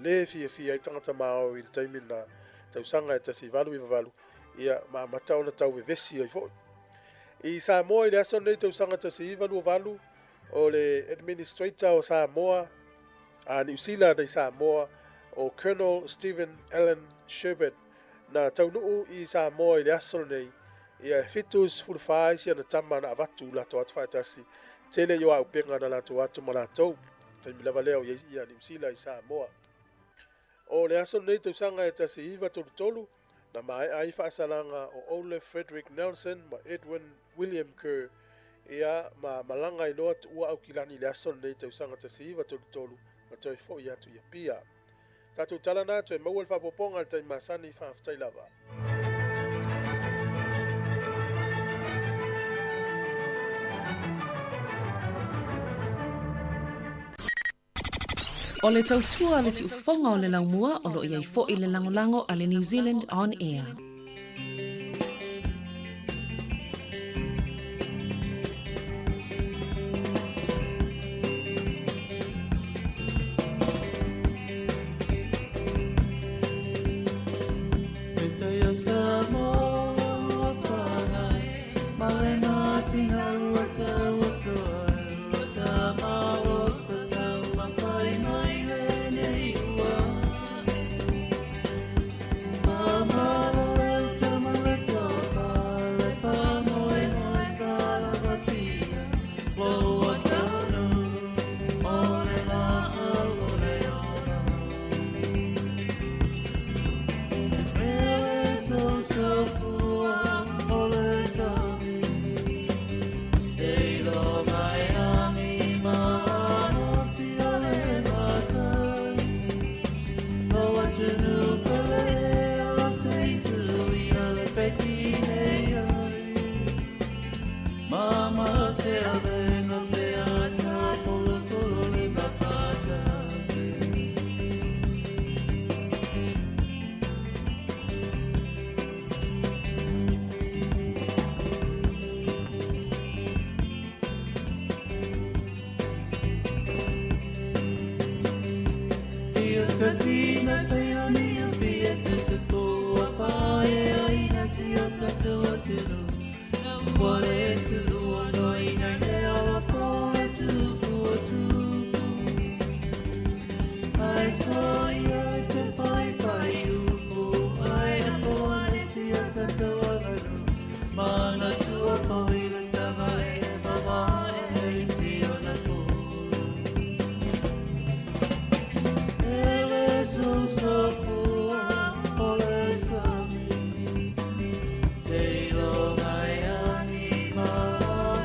Le fia i tangata Maori, le taimina tau sanga e tasi valu i valu. Ia ma matau na tau vevesi ai fo. I Samoa i le aso nei tau sanga tasi i valu o valu, o le administrator o Samoa, a New Zealand i Samoa, o Colonel Stephen Allen Sherbet na tau nuu i Samoa i le asolo nei ia fitus fulfai sia na tama na avatu lato atu whaetasi tele yo au penga na lato atu malatou taimi lava leo ia New Zealand i Samoa. O le asolo nei tausanga e tasi iwa tolu na mai ai whaasalanga o Ole Frederick Nelson ma Edwin William Kerr ia ma malanga i loa ua au kilani le asolo nei tausanga tasi iwa tolu ma toi fo i atu ia pia. Tatu talana tu e mauel whapoponga al tai masani whaaftai lava. O le tautua le si ufonga o le laumua o lo iai fo i le langolango a le New Zealand On Air. katina peoni o fie te pua whae ai na si o tatua te ro. Wale tu ono i nei te awa pole tu pua tupu. Ai soi ai te whai whai upo, ai na poane si o tatua ro. Mana tua whai le tawa e mama e si o na po. Ele so so fua, ole sami. Sei lo mai anima,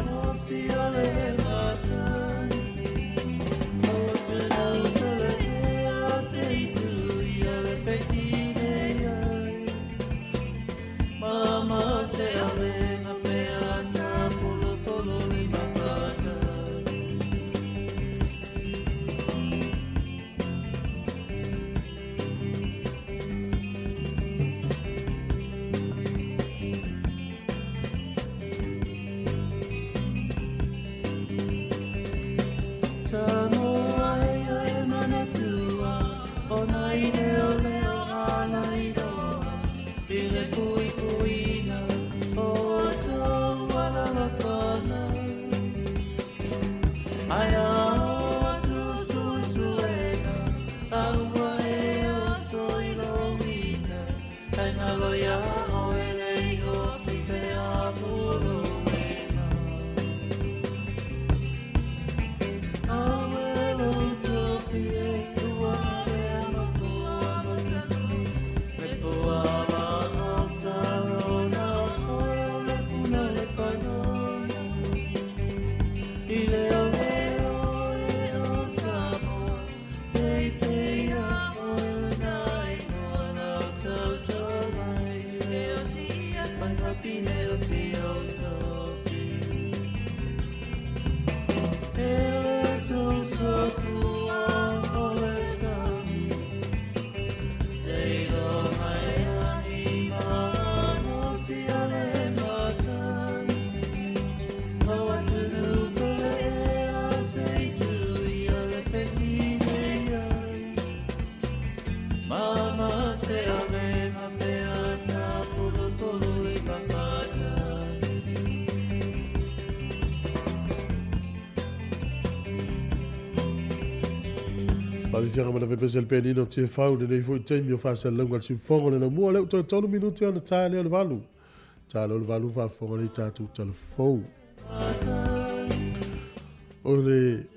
no si ole matani. O te nutele ea sei tu, i ole petine ai. Mama se avena peata, polo polo lima fata. Sano ai ai mana tua, o nai leo leo ala i roa. Ile kui kuina, o tau ala la whana. Ai a tu susuena, aua e o soilo wita. Kai ngalo ia o elei o whipe a muro mena. Awelo tofi e ua e ama fua matanu. Me fua ma o sarona, oe o le puna le panoia. I leo leo e o Samoa, pei pei a o le nai noa nau tau tolai. E o tia whai mapine o si o tofi. Ele so so fua ole sami. Sei lo mai anima, no si ole matani. Maua tunu kole ea sei tu, i ole petine ai. Mama se avena peata, polo polo lima fata. Pali fianga mana vepese le penino te fau de nei foi taimi o fasa longa si fongo le mo le to tonu minuti ona tale o le valu. Tale o le valu fa fongo le tatu telefou. O le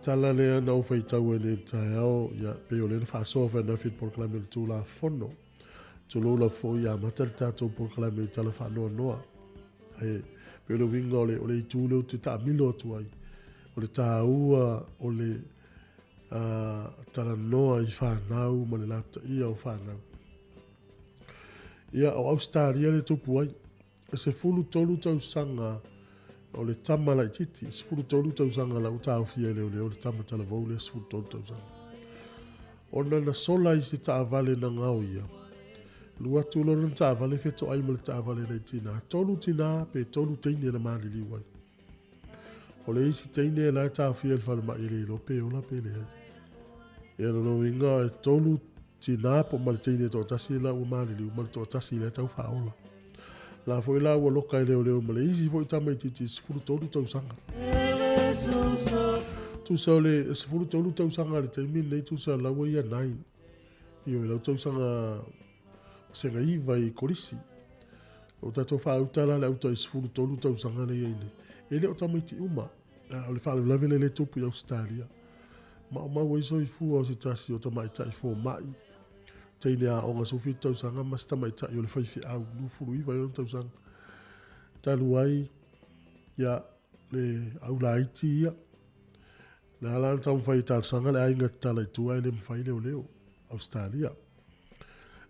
tala le ana o fai tau e le taeao ya pe o le fa so fa na fit por clame tu la fono. Tu lo la fo ya matar tatu por clame tala fa no noa. Ai pe o le winga o le tu le te ta milo tu ai. O le taua o le tala noa i whanau ma le lapta ia o whanau. Ia o Australia le tupu ai, e se fulu tolu tau sanga o le tama lai titi, se fulu tolu tau sanga la utau fia leo leo le tama tala vau le se fulu tolu tau sanga. Ona na sola i se taa vale na ngau ia. Lua tulo na taa vale feto ai ma le taa vale na tina. Tolu tina pe tolu teine na maali liwai. O le isi teine la taa fia le whale ma ile ilo pe o la pe le hai. Ia no inga e tolu tina po ma le teine to tasi la u maali liu ma le to tasi le tau whaola. La foi la ua loka i leo leo ma le isi foi tama i titi sifuru tolu tau sanga. Tu sa le sifuru tolu tau sanga le teimi nei tu sa la ua ia nai. Io e lau tau sanga senga iwa i korisi. O tato wha utala le auta i sifuru tolu tau sanga le iene. E leo tama i ti uma. O le wha levele le tupu i Australia. Ma o maua iso i fua o se tasi o tama i tai fo mai. Teine a onga sofi tau sanga mas tama i tai o le whaifi au nufuru iwa i on tau sanga. Talu ai ia le au la iti ia. Le halan tau mwhai tal sanga le ainga tala i tua i le mwhai leo leo. Australia.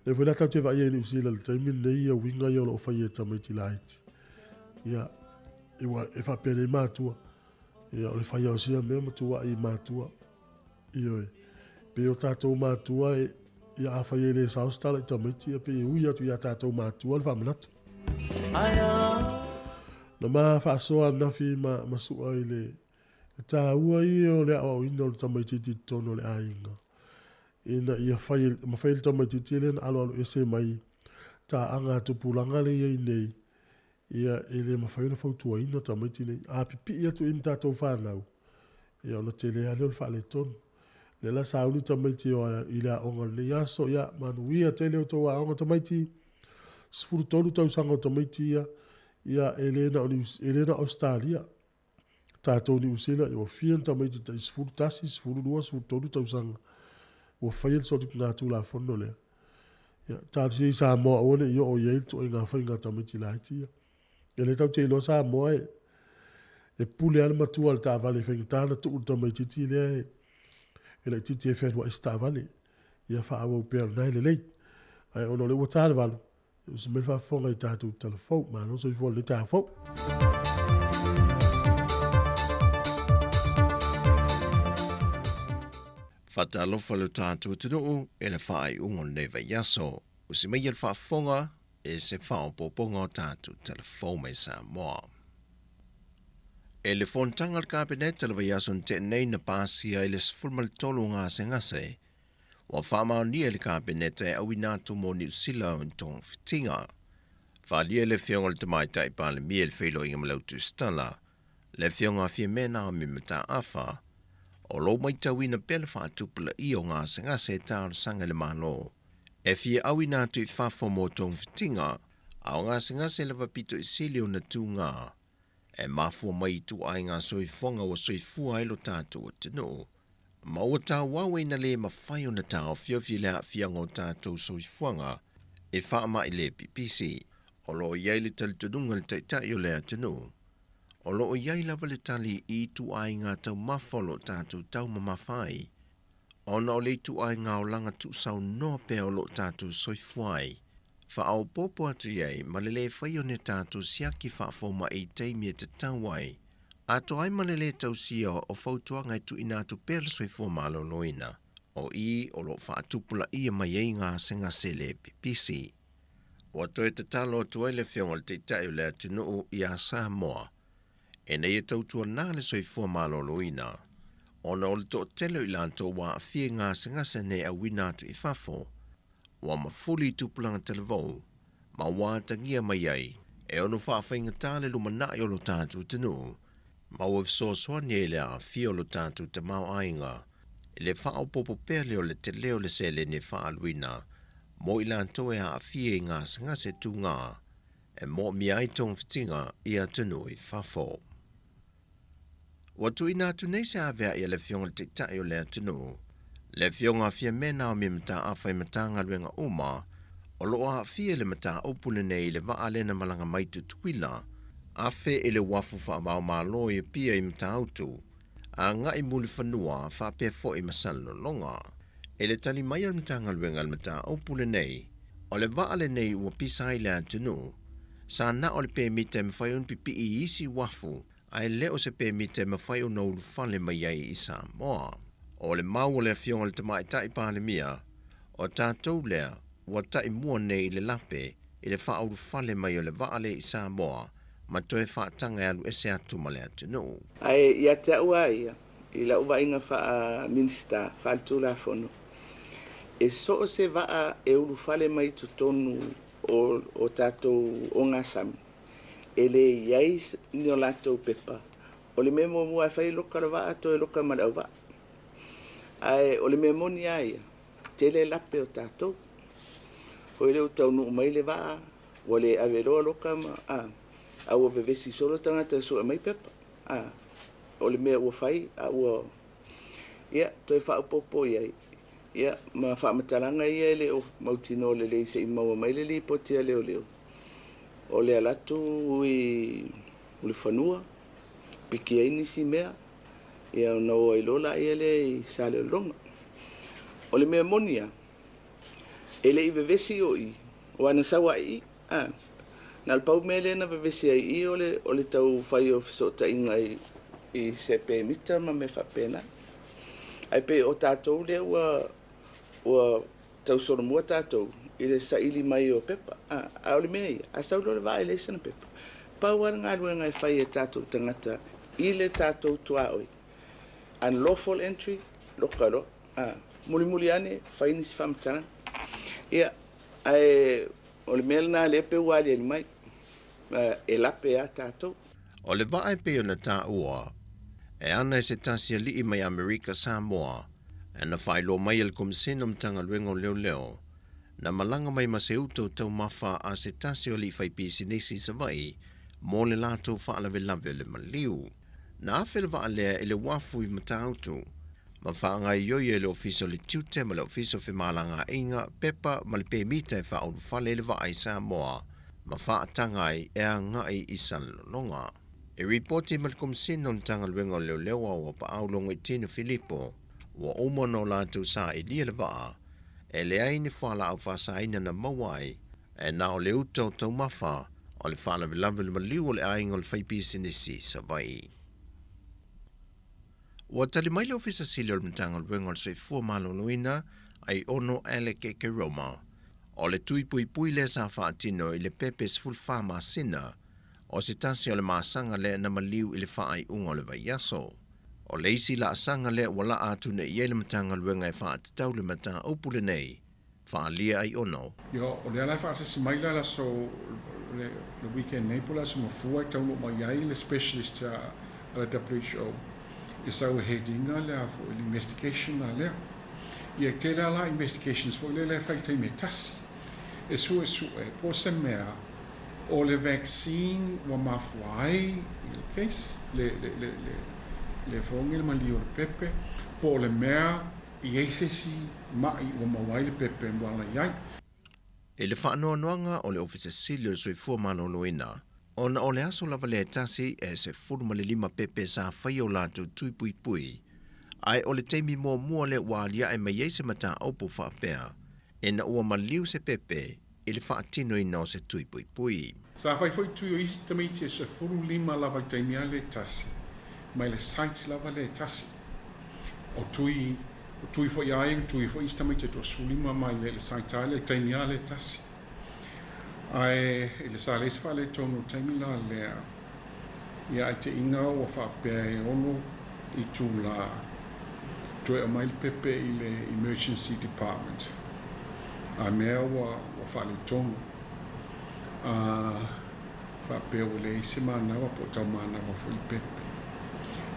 Le whai tau te vai e ni usila le taimin nei a winga i o lo whai e tama i ti la iti. Ia e whapene i mātua. Ia o le whai au sia mea matua i mātua. Ia e. Pe o tātou mātua e ia a whai e le saustala i tamaiti a pe e ui atu ia tātou mātua le whamanatu. Na mā whaasoa nafi masua i le tā ua i o le au ina o le tamaiti ti tono le ainga. ina ia mawhail tamaiti le na alo ese mai ta anga tupulanga le ia nei ia ele mawhail na fautua ina tamaiti nei a pipi ia tu im tātou whanau ia ona te lea leo whale tonu le la sauni tamaiti o i la onga le aso ia manuia te leo tō a onga tamaiti sifuru tonu tausanga o tamaiti ia Elena Australia tātou ni usila i o fian tamaiti ta sifuru tasi sifuru lua sifuru tonu tausanga o whail sotu ngā tū la whono lea ia tātou si sa moa one i o iei to i ngā whainga tamaiti la hiti ia le tau te ilo sa moa e pule ala matua le tā vale whaingitana tu tamaiti ti lea le titi e whenua i tā vale ia wha awa upea nai le lei ai ono le ua tāle walu se me fa fonga i tātou telefou ma no so i fo le tāfou Fatalofa le tātou tunu e le whaai ungon neva yaso o se mei al whaafonga e se whaopoponga o tātou telefou me sa moa. E le fontanga al kabinet le yaso te nei na pāsia e le sfulmal tolu ngā se ngase wa whamao ni e le kabinet e awi nātu mo New Zealand tong fitinga. Whalia le whionga le tamaitai pa le mie le whilo inga malautu stala le whionga fie mena o mi mata awha o lo mai tawina pele whaatupula i o ngā se ngase e tāru sanga le mahalo. E fie awi nātu i whafo mo tong fitinga a o ngā se ngase le wapito i sili o na tū ngā e mafua mai tu ai ngā soifonga o soifua ilo tātu o tino. Ma o tā wawe na le mawhai o na tā o fiofie le fianga o tātou soifuanga e whaama i le PPC. O lo iai le talitununga le taitai o le atino. O lo iai lava le tali i tu ai ngā tau mawholo tātou tau mamawhai. O na o le tu ai ngā o langa tu sau noa pe o lo tātou soifuai. Wha au popo atu iai ma le le whai o ne tātou siaki whaafoma i teimia te tauai. Ato ai malele tau sia o fautua ngai tu ina tu pēr soifua malo noina. O i o lo whaatupula ia mai ei ngā senga sele PPC. O atoe te talo atu ai le whionga le te tai o le atinu i a Samoa. E nei e tautua nā le soifua malo noina. O na o le to telo i lanto wa a fie ngā senga sene a wina atu i fafo. Wa mafuli tupulanga televou. Ma wā tangia mai ai. E onu whaafenga tāle lumana i o lo tātu tinu. Ma ua fisoasoani e le a fio lo tātou te mau ainga, e le whao popo pēle o le te leo le sele ne whaaluina, mo i lanto e a fie ngā sangase tū ngā, e mo mi ai tong fitinga i a tunu i whafo. Watu ina atu nei se avea i le fionga te tai o le atunu, le fionga fia mena o mi mata awhai matanga luenga uma, o lo a fie le mata opule nei le vaale na malanga maitu tuila, a fe ele wafu wha mau malo i pia i mta autu, a nga i muli whanua wha pia fo i masalo longa. Ele tali mai al mtanga luenga al mta opule nei, o le vaale nei ua pisa i le atunu, sa na o le pe mite mawhai un pipi i isi wafu, ai leo se pe mite mawhai un au lufale mai ai i Samoa. O le mau o le fionga le tamai tai pāle mia, o tātou lea, ua tai mua nei le lape, i le wha au lufale mai o le vaale i Samoa, ma toe whaatanga e alu ese atu ma le atu no. Ai ia te ua ia, i la uwa inga wha minista, wha tūla whono. E so o se waa e uru whale mai tu tonu o tātou o ngā sami. E le iai ni o lātou pepa. O le memo mua e whai loka ra waa to e loka marau waa. Ai o le memo ni aia, te le lape o tātou. O le utau nu mai le waa, o le averoa loka ma au ve vesi solo tangata so mai pepa o le mea ua fai ua ia toi fa popo ia ma fa matalanga ia le o mautino le se i mau mai le potia le o le alatu i le fanua piki ai nisi mea ia no i lola ia le sale longa o le mea monia ele i ve vesi o i o ana sawa i Nal pau mele na vevesi ai i o le tau whai o fisota inga i se pe mita ma me whapena. Ai pe o tātou le ua tau soro mua tātou i le sa ili mai o pepa. A o le mea ia, a sau lo le waa i le sana pepa. Pau ar ngā ruenga i whai e tātou tangata i le tātou tua oi. Unlawful entry, lokaro. muli ane faini si famtanga ia o le mel na le pe wali mai e lape a tatou O le vae pe ona tā ua, e ana se tasia li mai Amerika Samoa, e na whailo mai el komisino mtanga luengo leo leo, na malanga mai maseuto tau mawha a se tasio li whaipisi nisi sa vai, mo le lato whaalawe lawe le maliu. Na awhele wa alea ele wafu i matautu, ma whaangai yoi ele ofiso le tiute ma le ofiso whimalanga inga pepa ma le pe mita e whaoru whale ele wa ai Samoa, ma whaatangai e a ngai i sanlonga. E reporti ma le komisino mtanga luengo leo leo wa pa aulongo i tino Filipo, wa umano lātou sa i lia le waa, e le aini whala au whasaina na mawai, e na o le utau tau mawha, o le whala vilawe le maliu o le aingo le whaipisi nisi sa vai. Wa tali mai le ofisa sili o le mtanga luengo le soifua malonuina, ai ono Alec ke Roma, o le tui pui pui le sa whaatino i le pepes fulfa masina, o se tasi o le maasanga le na maliu i le whaai ungo le vaiaso. O leisi la asanga le wala atu ne iele matanga luenga e whaatitau le mata opule nei, whaalia ai ono. Yo, o le ala whaasasi maila la so le weekend nei pula so mafua i tauno mai ai le specialist a le WHO. I sau headinga le a fo investigation a le. I e tele ala investigations fo le whaitei me tasi. E su e po se mea o le vaccine wa mafuai i le case, le fongil mali o le pepe, po le mea i eisesi mai o mawai le pepe mwala iai. E le whaanoanoanga o le ofisa sili o soifua manonoina, ona o le aso lava le tasi e se furu le lima pepe sa whai o lātou tui pui pui, ai o le teimi mua le walia e mai eise mata opo whaapea, e na ua maliu se pepe, i le whaatino ina o se tui pui pui. Sa whai tui o isi tamiti e se furu lima lava teimi a le tasi, mai le site lava le tasi. O tui fo iaieng, tui fo isi tamiti e to sulima mai le site a le teimi a le tasi. Ai, le sa le isfa le tono teimi la lea. Ia ai te inga o whaapea e ono i tū la. Tue o mai pepe i le emergency department. A mea wa whaale tono. Whaapea o le isi manawa po tau manawa fo i pepe.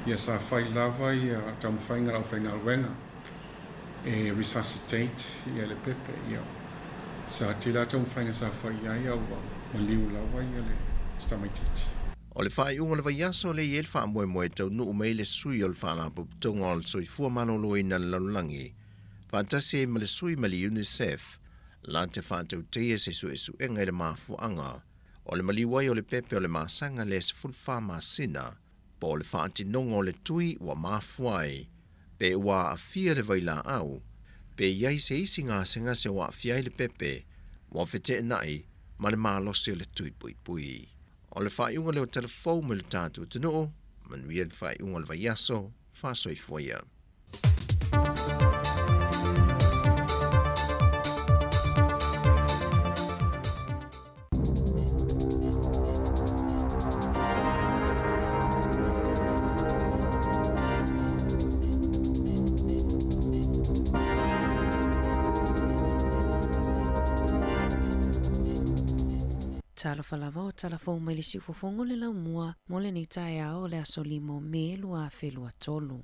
Ia sa whai lava i a tau mwhainga au whainga wenga. E resuscitate i le pepe ia. Sa tila tau mwhainga sa whai ai au maliu lawa i le stamaititi. O le whai unga le vaiaso le iel wha moe tau nuu mei le sui o le whaalapu tonga o le soifua manoloi na lalulangi. Whantasi e ma le sui ma le UNICEF, la te whātau teia se su enga i le maafuanga, o le maliwai o le pepe o le maasanga le se fulfa maasina, po le whaatinonga o le tui wa maafuai, pe ua afia le vaila au, pe iai se isi ngā senga se wa afia le pepe, wa fete nai, ma le maalose o le tui pui pui. O le whaiunga leo telefou me le tātou tino, manuia le whaiunga le vaiaso, whasoi foia. Talo falava o talafou mai le siufofongo le laumua mo le ni tae ao le aso limo me lua whelua tolu.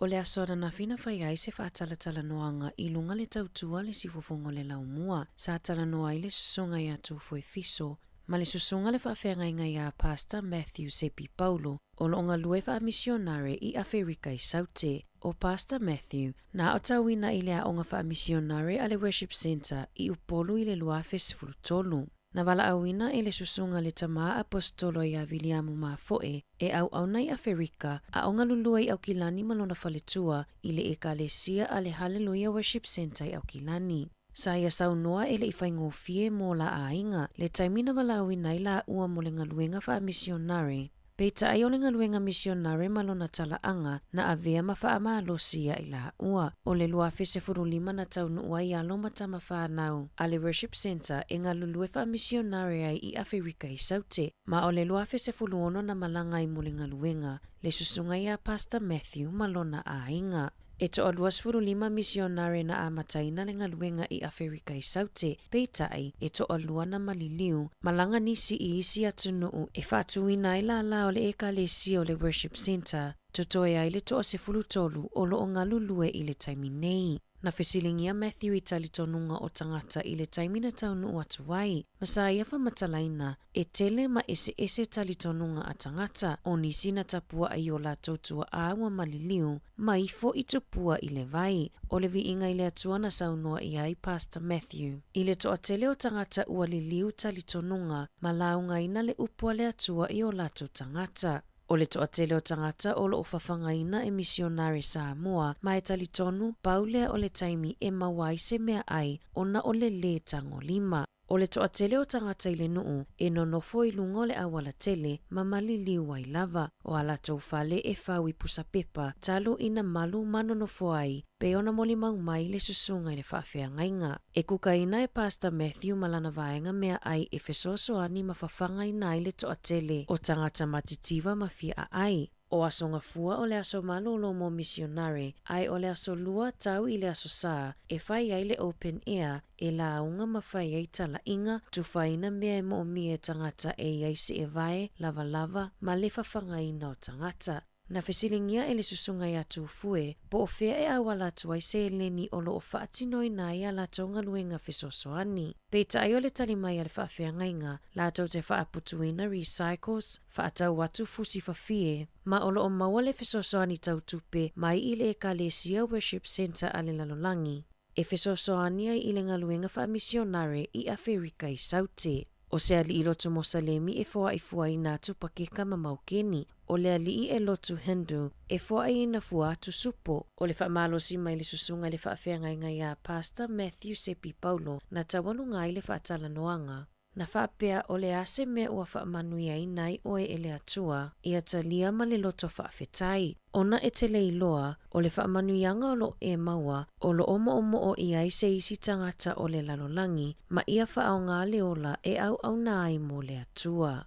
O le aso na fina whai ai se whaatalatala noanga i lunga le tautua le siufofongo le laumua sa tala noa i le susunga i atu fue fiso, ma le susunga le whawhenga inga i a Pastor Matthew Sepi Paulo o longa lue wha misionare i Afrika i Saute. O Pastor Matthew na o tauina i le aonga wha misionare a le Worship Center i upolu i le lua festival tolu. Na wala awina e le susunga le tama apostolo i a Viliamu Mafoe e au nei Afrika a onga lulua i au kilani malona faletua i le ekalesia a le Hallelujah Worship Center i au kilani. Sa ia sau noa e le ifaingo fie mo la ainga le taimina wala awina i la ua mo le ngaluenga wha misionare. Peita ai o le ngaluenga misionare malona talaanga na avea mawha ama alosia i la ua. O le lua fese furulima na taunu ua i alo matama whanau. A le Worship Center e ngā lulue wha misionare ai i Afrika i Saute. Ma o le lua fese fuluono na malanga i mo le ngaluenga. Le susunga i a Pastor Matthew malona a inga. E to o 25 misionare na amataina le ngaluenga I Afrika I Saute, peitai e to o luana maliliu, malanga nisi I isi atunuu e whatuina I la o le ekalesi o le Worship Center, totoe ai le to o se fulutolu o lo o ngalulue I le taimi nei. Na fesilingia Matthew I talitonunga o tangata I le taimina taunu atu wai, masai afa matalaina e tele ma ese talitonunga a tangata o nisi na tapua ai o la tautua awa maliliu, ma ifo I tupua I le vai, o le vi inga I le atua na saunua I ai Pastor Matthew. I le toa tele o tangata ua liliu talitonunga, ma launga ina le upua le atua I o la tangata. O le toa tele o tangata o lo o whawhangaina e misionare Samoa, ma e talitonu paulea o le taimi e mawai se mea ai ona o le tango lima. O le toa tele o tangata I le nuu e nonofo I lunga o le awala tele ma maliliu ai lava o ala taufale e whaui pusa pepa talo ina malu manonofo ai pe ona moli mai le susunga I le whawhiangainga. E kukaina e Pastor Matthew malana vaenga mea ai e fesosoani ma whawhangaina ai le toa tele o tangata matitiva ma fia ai. O aso ngafua o le aso malolo mo misionare, ai o le aso lua tau I le aso saa, e whai ai le open air, e la aunga ma whai ai tala inga, tu whaina mea e mo mie tangata e iaisi e vae, lava, ma le whawhangaina o tangata. Na fesilingia e le susunga I atu fue, po o fea e awala tu ai se leni o lo o whaatino I nai a la tonga luenga fesosoani. Peita ai o le talimai a le whaawhiangainga, la tau te whaaputuina recycles, whaatau watu fusi whawhie, ma o lo o maua le fesosoani tau tupe mai I le Ekalesia Worship Center a le Lalolangi. E fesosoani ai I le ngaluenga whaamisionare I Afrika I Saute. O se ali I lotu Mosalemi e foa I fua I natu pakeka ma maukeni, o le ali e lotu Hindu e foa I na fua atu supo. O le whaamalosi mai le susunga le whaawhiangainga ia Pastor Matthew Sepi Paulo na tawalunga I le whaatala noanga. Na whaapea o le ase mea ua whaamanui ai nai oe e le atua I atalia ma le loto whaafetai. Ona e tele iloa o le whaamanuianga o lo e maua o lo omo o I ai se isi tangata o le Lalolangi ma ia whaaonga le ola e au na ai mo le atua.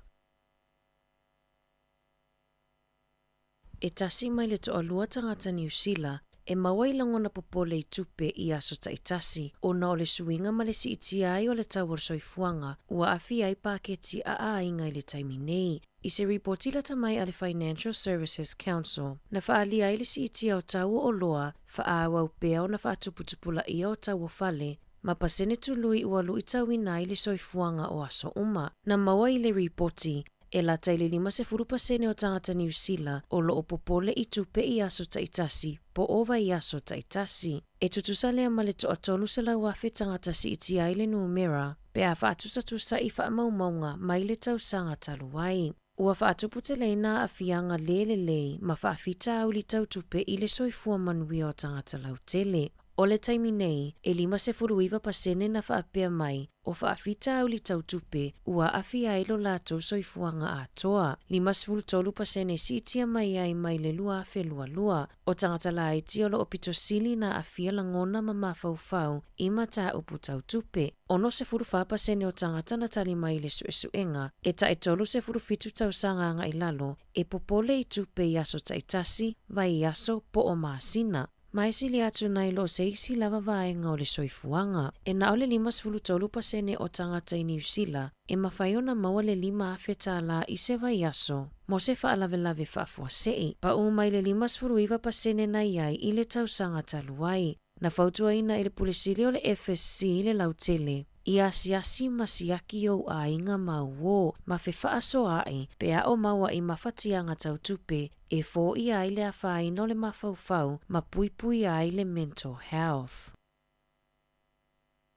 E tasi mai le toa lua tangata New Zealand e maua I langona popole I tupe I aso taitasi o na o le suinga ma le siiti ai o le tawar soifuanga ua afi ai paketi a inga I le taimi nei. I se reporti la tamai a le Financial Services Council na whaali ai le siiti au tau o loa whaawa upea o na whaatuputupula ia o tau o fale ma pasene tului ua lui tauina I le soifuanga o aso uma. Na maua I le reporti e la taile 5% o tangata New Zealand o lo o popole I tupe I aso taitasi po ova I aso taitasi. E tutusale ama le toa tolu se lau afe tangata si iti ai le numera pe a whaatusa I whaamaumaunga mai le tausanga taluai. Ua whaatuputeleina a fianga lelelei ma whaafita au li tau tupe I le soifua manui o tangata lau tele. O le taimi nei, e 5% na whaapea mai o whaafita au li tau tupe ua afi ailo lātou soifuanga a toa. 53% sitia mai ai mai le lua afe lua. O tangata la iti o lo opito sili na afia langona ma mafaufau I mata upu tau tupe. Ono 4% o tangata na tali mai le suesuenga e ta e tolu 4 tau sanganga I lalo e popole I tupe I aso taitasi vai I aso po o maasina. Mai sili atu nai lo se isi lava vaenga o le soifuanga. E na ole 53% o tangata I New Zealand e mawhaiona maua le 5 afeta la I se vai aso. Mo se whaalave whaafua sei. Pa umai le 5% na iai I le tausanga taluai. Na whautua ina I le pulisiri o le FSC I le lautele. I asiasi masiaki o a inga mauo, ma whewha so ai, pe a o maua I mawhatianga tau tupe, e fo I ai le a whaino le mawhauwhau, ma puipui ai le mental health.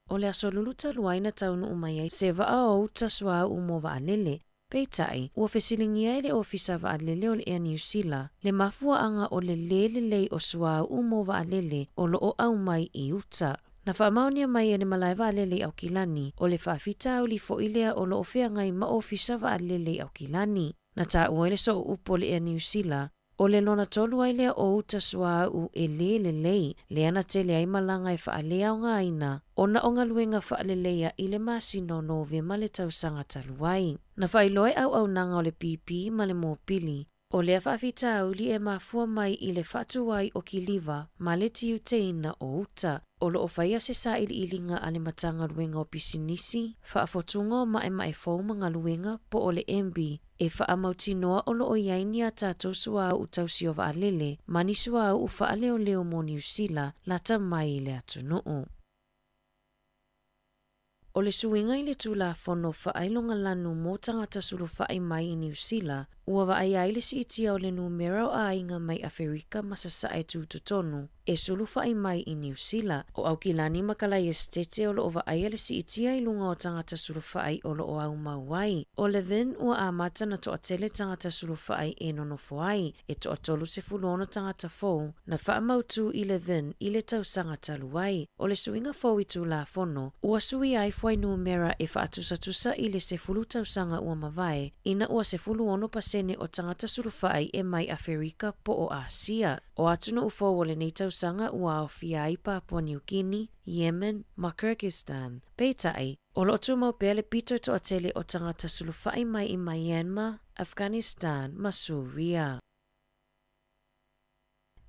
O le aso luluta luaina taunu umai ai se va o uta swa umo va alele, peitai, ua fesilingi ai le ofisa va alele o le Air New Zealand, le mafua anga o le lelelei o swa umo va alele o lo o au mai I uta. Na whaamaunia mai ane malaiva alele au kilani, o le whaafita au li fo ilea o lo ofea ngai ma ofisa va alele au kilani. Na ta uaile so upo le Air New Zealand, o le lona tolu ailea o uta swa u e lelei, le ana tele ai malanga e whaalea o ngā ina, o na onga luenga whaalelea I le masino nove ma le tausanga taluai. Na whailoe au nanga o le PP ma le mōpili, O lea whaafita uli e mafua mai I le whatuai o ki liva ma le tiu teina o uta. O lo o whaia se sa ili ilinga ale matanga luenga o pisinisi, whaafotunga o mae fauma ngā luenga po o le embi, e whaamautinoa o lo o iaini a tātou sua au utausi o waalele, mani sua au u whaaleo leo mo New Zealand, lata mai le atunuu. O le suinga I le tūla whono whaailonga lanu mō tangata sulu whaai mai I New Zealand, ua waai aile si itia o le numero a inga mai Afrika masasa e tūtotonu, e sulu whaai mai I New Zealand, o au kilani makalai estete o lo o waai ale si itia I lunga o tangata sulu whaai o lo o au mauai. O le vin ua amata na toa tele tangata sulu whaai e nono foai, e toa tolu se fulona tangata fōu, na wha mautu I le vin I le tausanga taluai. O le suinga fōu I tūla whono, ua sui ai fwai numera e whaatusa I le se fulu tausanga ua mawai, ina ua se fulu ono pasene o tangata sulu whaai e mai Afrika po o Asia. O atuna ufo wale nei tausanga ua o fiai Papua New Guinea, Yemen, ma Kyrgyzstan. Peitai, o lotu mau pele pito to atele o tangata sulu whaai mai I Myanmar, Afghanistan, ma Suria.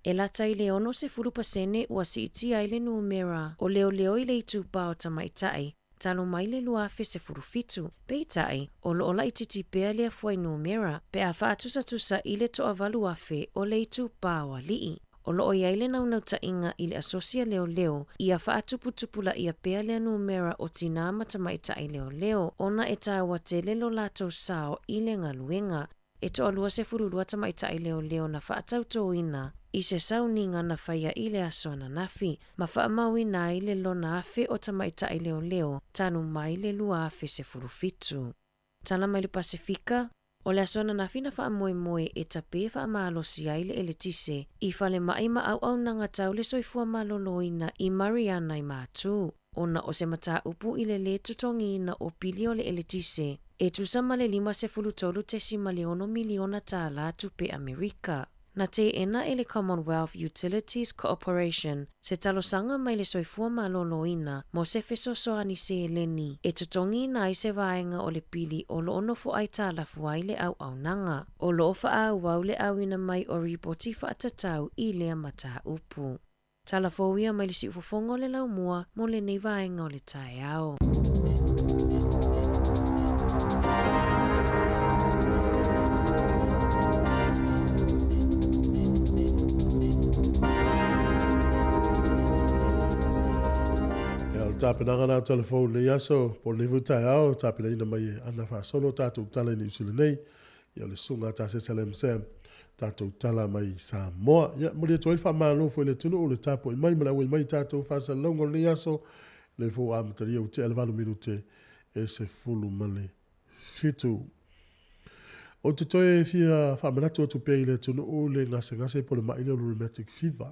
E lata I le ono se fulu pasene ua si iti aile numera o leo I le itupa o tamaitai, talo mai le luafe se furufitu. Peitai, o lo ola ititi pea lea fuai numera, pe a whaatusa I le toa valuafe o le itupa o alii. O lo o iaile naunau ta inga I le asosia leo, ia whaatuputupula ia pea lea numera o tina matamaitai leo, ona e tawa te lelo lato sao I le ngaluenga. E toa lua se furulua tamaitai leo na whaatauto ina, I se sauninga na whaia I le aso na nafi, ma whaamau ina I le lona afe o tamaitai leo, tanu mai le lua afe se furufitu. Tala mai le Pasifika, o le aso na nafi na whaamoe e tape whaamalosi ai le eletise, I whale mai ma au nanga tau le soifua maloloina I Mariana I mātu. Ona o se mata upu I le tutongi o pili o le eletise, e tusama le 5.3 miliona tā latu pe Amerika. Na te ena e le Commonwealth Utilities Corporation, se talosanga mai le soifua maloloina, mo se fesosoani se eleni, e tutongi na I se vaenga o le pili o lo ono fo ai tālafu ai le au nanga. O lo ofa au le awina mai o ripoti whaatatau I lea mata upu. Talafouia mai le si ufofongo le laumua mo le nei vaenga o le tae ao. Tāpenanga nā telefone le yaso, po levu tai ao, tāpena ina mai ana wha solo tātou tala ni usile nei, ia le sunga tā se salem sem, tātou tala mai Samoa. Ia, mori e toi wha mālo fo le tunu o le tāpo I mai mai tātou wha sa longo le yaso, le fo amatari au te 11 minute e se fulu male fitu. O te toi fia wha manatu atu pei le tunu o le ngase po le maile rheumatic fever,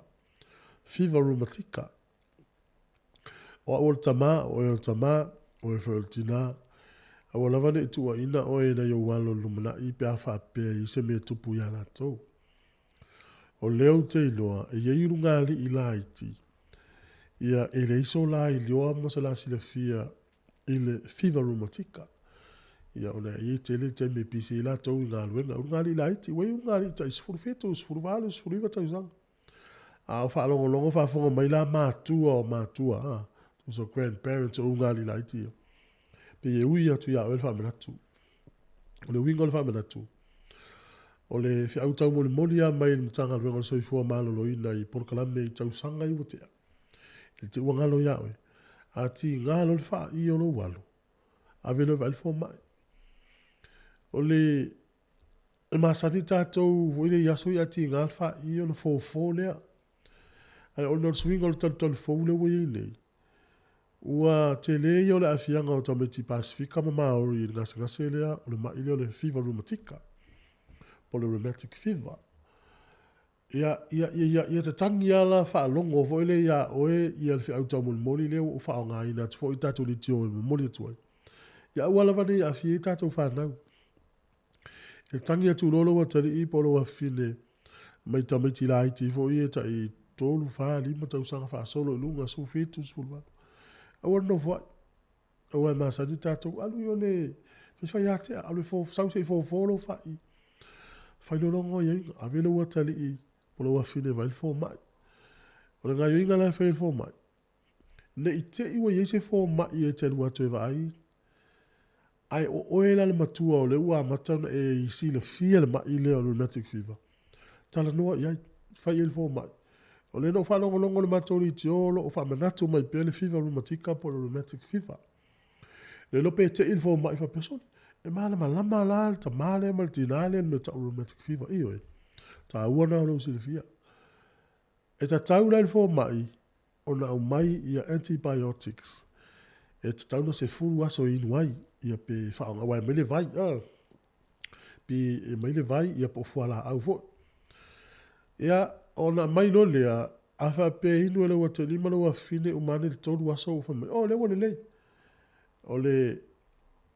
fever rheumatica. O o tama, o e whaeltina, a o lawane e tua ina o e na yo walo lumana I pe a whape I se me tupu ia lato. O leo te iloa, e ye irunga li I la iti. Ia e le iso la I lioa mo se la sila fia I le fever rheumatica. Ia o na e te le te me pisi I lato I ngā luenga. Urunga li la iti, wei urunga li ta isfuru fetu, isfuru valo, isfuru iwa tausanga. A o wha longo wha fonga mai la mātua o mātua, so grandparents o ngali la iti. Pe ye ui atu ia o le whamenatu. O le wingo le whamenatu. O le fi au tau moli mai le mtanga luenga le soifua malolo ina I porkalame I tau sanga I watea. Le te uangalo iawe. A ti ngalo le wha I o lo walo. A velo vali fo mai. O le e masani tātou wile yaso I ati ngalo wha I o le fo lea. Ai o le swingo le talitoli fo ule wei nei. Ua te le I o le afianga o Tameti Pasifika ma Maori I ngase lea o le maile o le fever rheumatica. Po le rheumatic fever. Ia te tangi ala wha longo fo ile ia oe I le fi au tau moli leo o wha o ngā ina tu fo I tātou li tio e moli atuai. Ia ua lavane I afi I tātou whanau. E tangi atu lolo wa tari I polo wa fine mai Tameti la iti fo I e ta I tolu wha lima tau sanga wha solo lunga su fitu sulwa. Awa no foi. Awa masani tātou alu yo le. Fes fai ate alu fo sausi fo lo fai. whailolongo i a vele ua tali i polo wa fine vai fo mai. O le ngai inga lai whail fo mai. Ne i te iwa i se fo mai e te lua tue vai. Ai o oela le matua o le ua matana e i si le fia le mai le o rheumatic fever. Tala noa i ai, whail fo mai. O le no whalongolongo le matori ti olo o whamanatu mai pele fever rheumatica po le rheumatic fever. Le lope te il fo mai fa person. E maana malama la ta male mal tinale me ta rheumatic fever io e. Ta uana o le usi le fia. E ta taula il fo mai o na o mai ia antibiotics. E ta tauna se furu aso inuai ia pe whaonga wai mele vai. Pe e mele vai ia po fuala au fo. Ia ona mai no lea afa pe inu ele wa te lima le wa fine umane le toru aso ufa mai. O le wane lei. O le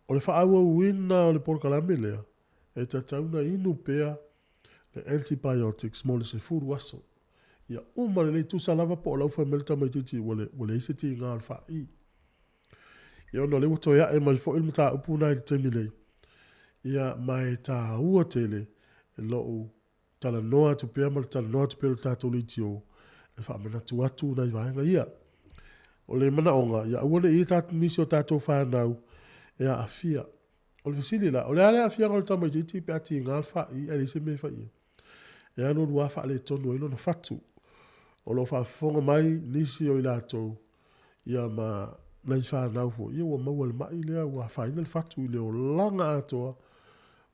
whaaua uina o le porkalame lea. E ta tauna inu pea le antibiotics mo le se furu aso. Ia umane lei tu salava po lau fa melta mai titi wale ise ti ngā al whai. Ia ona le wato ia e mai fo ilmu ta upuna i te milei. Ia mai ta ua tele e loo tala noa tu pea mal tala noa tu pea tatou li tio e wha mana tu atu nai vaenga ia. O le mana onga, ia uane i tatu nisi o tatou whanau e a afia. O le fisili la, o le ale afia ngol tamai titi pe ati ngā whai e lise me whai. E anu rua wha le tonu ilo na fatu. O lo wha mai nisi o i latou ia ma nai whanau fo. Ia ua maua le mai lea ua whaina le fatu i leo langa atoa.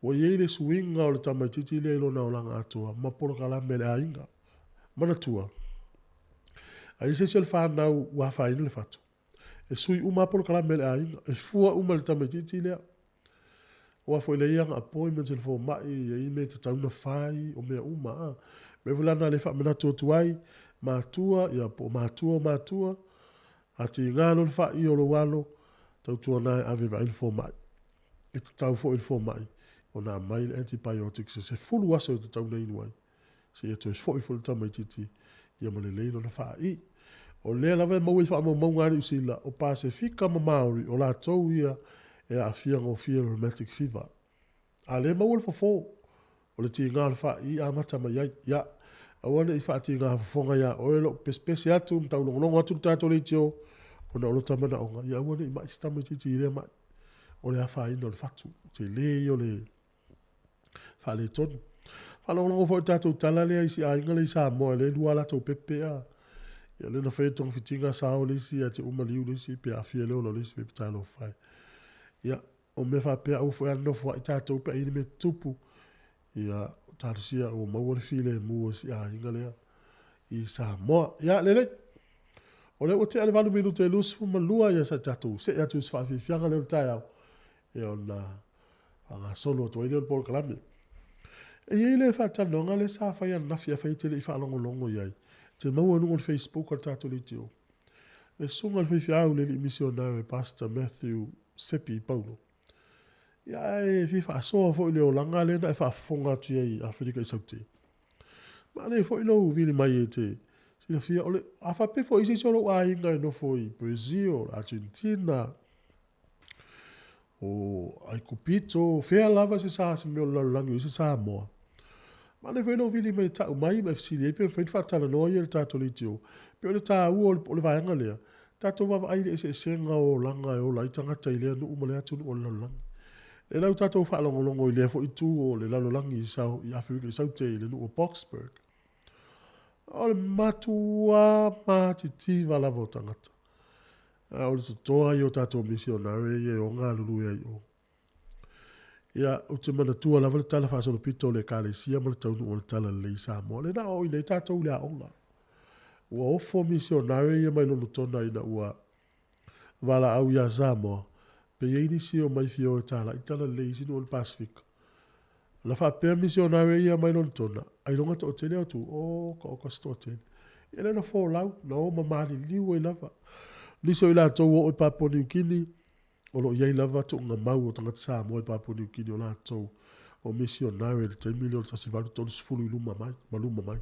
O ye le swinga o le tamai titi le ilo na o langa atoa. Ma polo kalame le ainga. Mana tua. A ise se le whanau ua whaina le fatu. E sui uma polo kalame le ainga. E fua uma le tamai titi lea. Ua fo le ianga appointment le fo mai e ime te tauna whai o mea uma. Me vulana le wha mena tuai. Mātua, ia po mātua. Ati ngālo le whai o lo walo. Tau tua nai ave vai le fo mai. E te tau fo il fo mai. O nā mai antibiotics se fulu aso o te tau nei nuai. Se ia tu e fo i fulu tamai titi. Ia ma le leilo na whai. O lea lawe mau i wha mau ngāri usila. O Pasifika ma Maori. O la tau ia e a fia ngō fia rheumatic fever. A le mau le fo. O le ti ngā le whai a mata mai ai. Ia. Awana i whaati ngā whafonga ia. O e lo pespesi atu. Mtau longonongo atu tato le tio. O na olota mana onga. Ia awana i mai stamai titi i rea mai. O le a whai no le fatu. Te le o le whale tonu. Whalongongo fo i tato tala lea isi a inga le isa moa. Le lua lato pepe a. Ia le na whaetong fitinga sao le isi a te umaliu le isi. Pe a fia leo lo le isi pepe talo whai. Ia. O me wha pea au fo e anofo i tato pe ini me tupu. Ia. Tarusia o maua le file mua si a inga lea i Samoa. Ia lele. O le o te ale valu minu te lusu malua ia sa tatu. Se atu si whaafi fianga leo tai au. E o na anga solo to ile o polo kalame. E i le whaatanonga le sa whai anafi a whaitele i whaalongo longo iai. Te maua nungo le Facebook o tatu li tio. Le sunga le whiwhi au le li misionare Pastor Matthew Sepi Paulo. Ia e fifa soa fo ile o langa le na e fa fonga tu ai Afrika i saute. Ma le fo ile o vili mai e te. Sila fia ole a fa pe fo isi solo a inga no fo i Brazil, Argentina. O ai kupito, fea lava se sa se me langi se sa mo. Ma le fo ile o vili mai ta mai me fsili pe fo fa tala no ye ta to litio. Pe ole ta u o le va ngale. Ta to va ai le se senga o langa o lai tanga tai le no umale atu o langa. Le lau tatou whaalongolongo i lea fo i tū o le lalolangi i Afrika i saute i le nu o Boxburg. O le matua matiti walava o tangata. O le tutoa i o tatou misionare i o ngā lulu i o. Ia o te mana tua lava le tala whaasolo pito le kālesia ma le taunu o le tala le i Samoa. Le na o i le tatou lea onga. Ua ofo misionare i mai lono tona i na ua wala au ia Samoa. Pe ye inisi o mai fio tala i tala le isi no le Pacific. La fa pe misionare ia mai non tona. Ai longa to tele o tu o ka sto tele. Ele na fo lau na o mamali liu e lava. Liso ila to o Papua New Guinea. O lo ye lava to nga mau o tanga sa mo Papua New Guinea o la to o misionare le 10 million sa sivalu to sfulu iluma mai, maluma mai.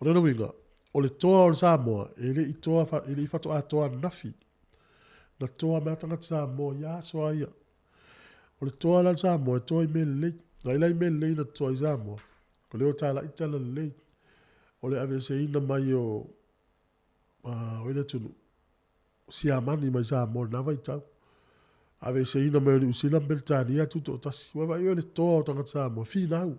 O le winga o le toa o Samoa ele i toa fa ele i fa to a toa nafi. Na toa mea tangata sa mo ia soa ia. O le toa la sa mo e toa i me le Ngai lai me le na toi zamo. Ko leo tala itala le. O le ave se ina mai o wele tunu. Si amani mai zamo na vai tau. Ave se ina mai o usila beltania tuto tasi. Wa vai o le toa o tanga zamo. Fi nau.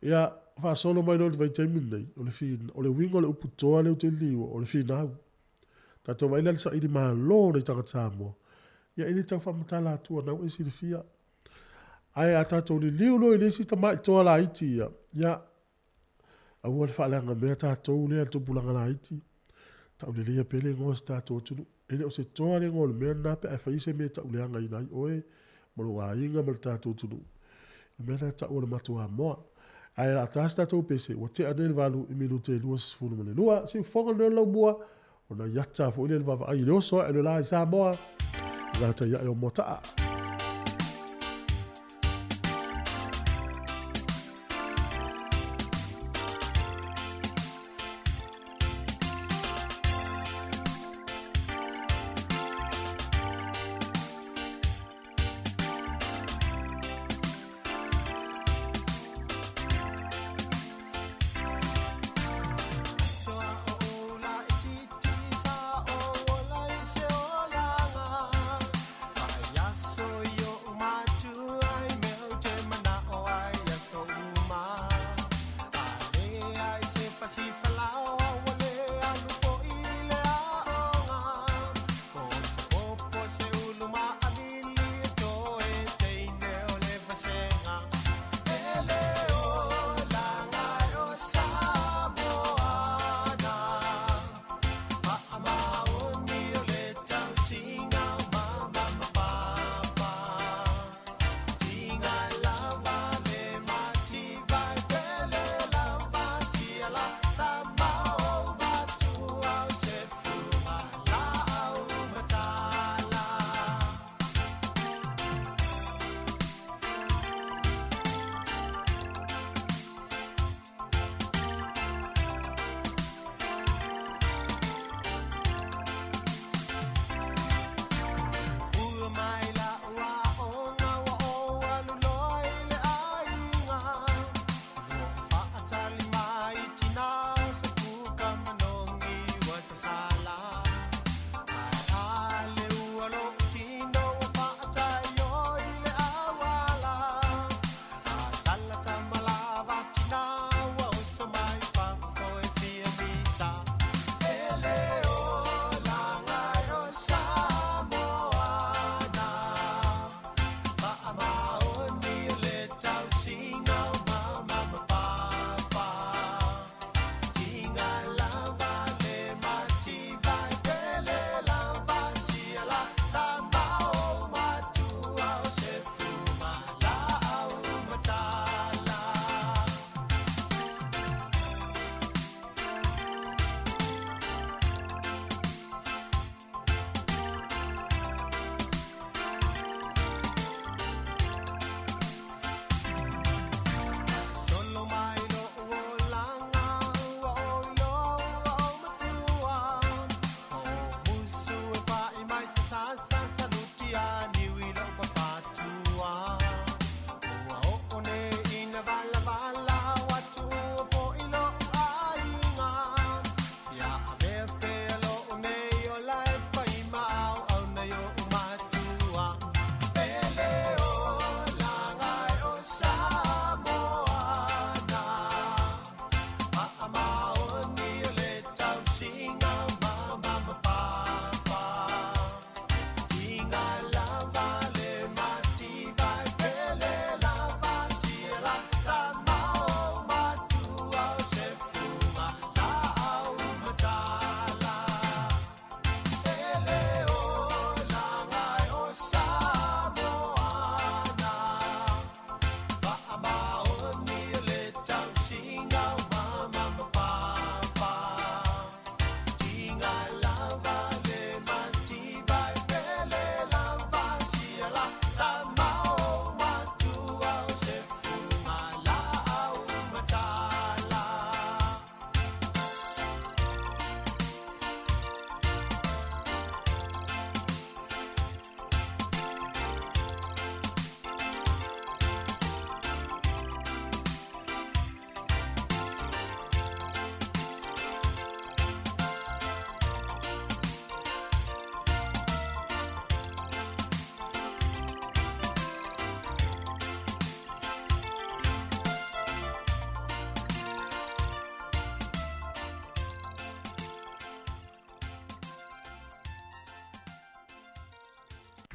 Ia fa solo mai no vai taimin nei. O le fi o le wingo le upu toa le te liu o le fi nau. Tato vai le sa idi ma lo le tanga zamo. Ia ili tau fa matala atua nau esi le fia. Ai a tatou ni liu no ile si tamai toa la iti ia. Ia au le whaalanga mea tatou lea tupulanga la iti. Tau le lea pele ngos tatou tunu. Ele o se toa le ngol mea nape ai whaise mea tau leanga inai oe. Molo wa inga mal tatou tunu. Mea na tau le matua moa. Ai la tas tatou pese. Wa te ane le valu i minute lua sifunu mane lua. Si fonga le lau mua. O na yata fo ile le vava. Ai le oso e le la i sa moa. Zata ia e o motaa. So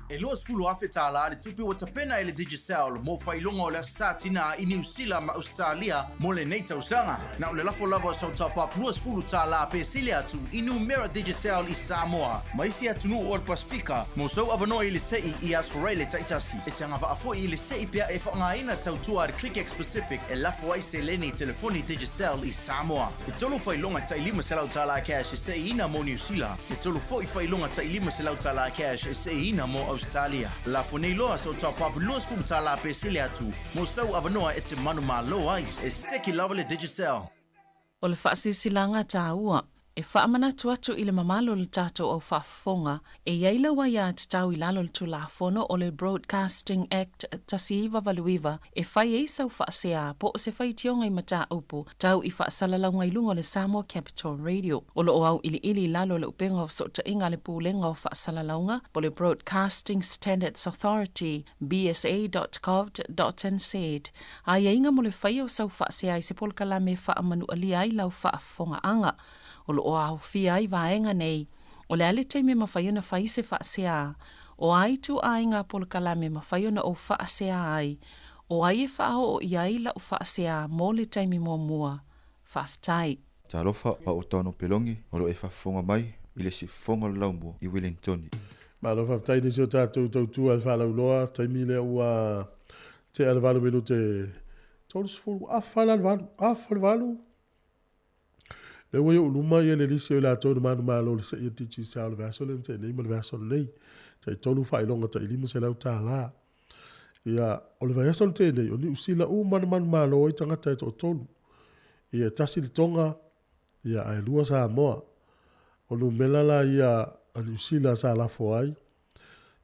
E loa sfulu afe tāla le tupi wa tapena ele Digicel mo whailonga o le satina I New Zealand ma Australia mo le nei tausanga. Na o le lafo lava sau tapap lua sfulu tāla pe sile atu I Numera Digicel I Samoa. Ma isi atunu o le Pasifika mo sau avanoa I le sei I asforai le taitasi. E tanga vaafo I le sei pia e whaangaina tautua le ClickX Pacific e lafo ai se leni telefoni Digicel I Samoa. E tolu whailonga tai lima se lau tāla cash e sei ina mo New Zealand. E tolu foi whailonga tai lima se lau tāla cash e sei ina mo Australia. La fonei loa so top up los fu tala pe sile atu. Mo sau avanoa e te manu malo ai. E seki lava le Digicel. O le whaasisilanga tāua, e whaamana tuatu I le mamalo le tātou au whaafonga, e iaila wa ia te tau I lalo le tulafono o le Broadcasting Act tasiiwa valuiva, e whai e sau whaasea po o se whai tionga I mata upu, tau I whaasalalau lunga le Samoa Capital Radio. O lo au ili lalo le upenga o sota inga le pūlenga o whaasalaunga, po le Broadcasting Standards Authority, bsa.gov.nz. A inga mo le whai o sau whaasea I se polkala me whaamanu alia I lau whaafonga anga. O lo o au fia ai vaenga nei, o le ale te me mawhaiona whaise whaasea, o ai tu ainga polkala me mawhaiona o whaasea ai, o ai e whao o iaila o whaasea mō le taimi mō mua, whaaftai. Ta lofa pa o tono pelongi, o lo e whafonga mai, I le si fonga laumbo I Wellington. Ma lo whaaftai nisi o tātou tautua I whalau loa, taimi le ua te alvalu minu te tōrus fulu, a whalau, le wai o luma ia le lisi o la tonu manu malo le se ia tichi sa o le vaso le te nei ma le vaso nei te tonu whailonga te ilima se lau tā la ia o le vaso te nei o ni usila u manu malo o I tangata e to tonu ia tasi li tonga ia ai lua sa moa o nu melala ia ani usila sa la foai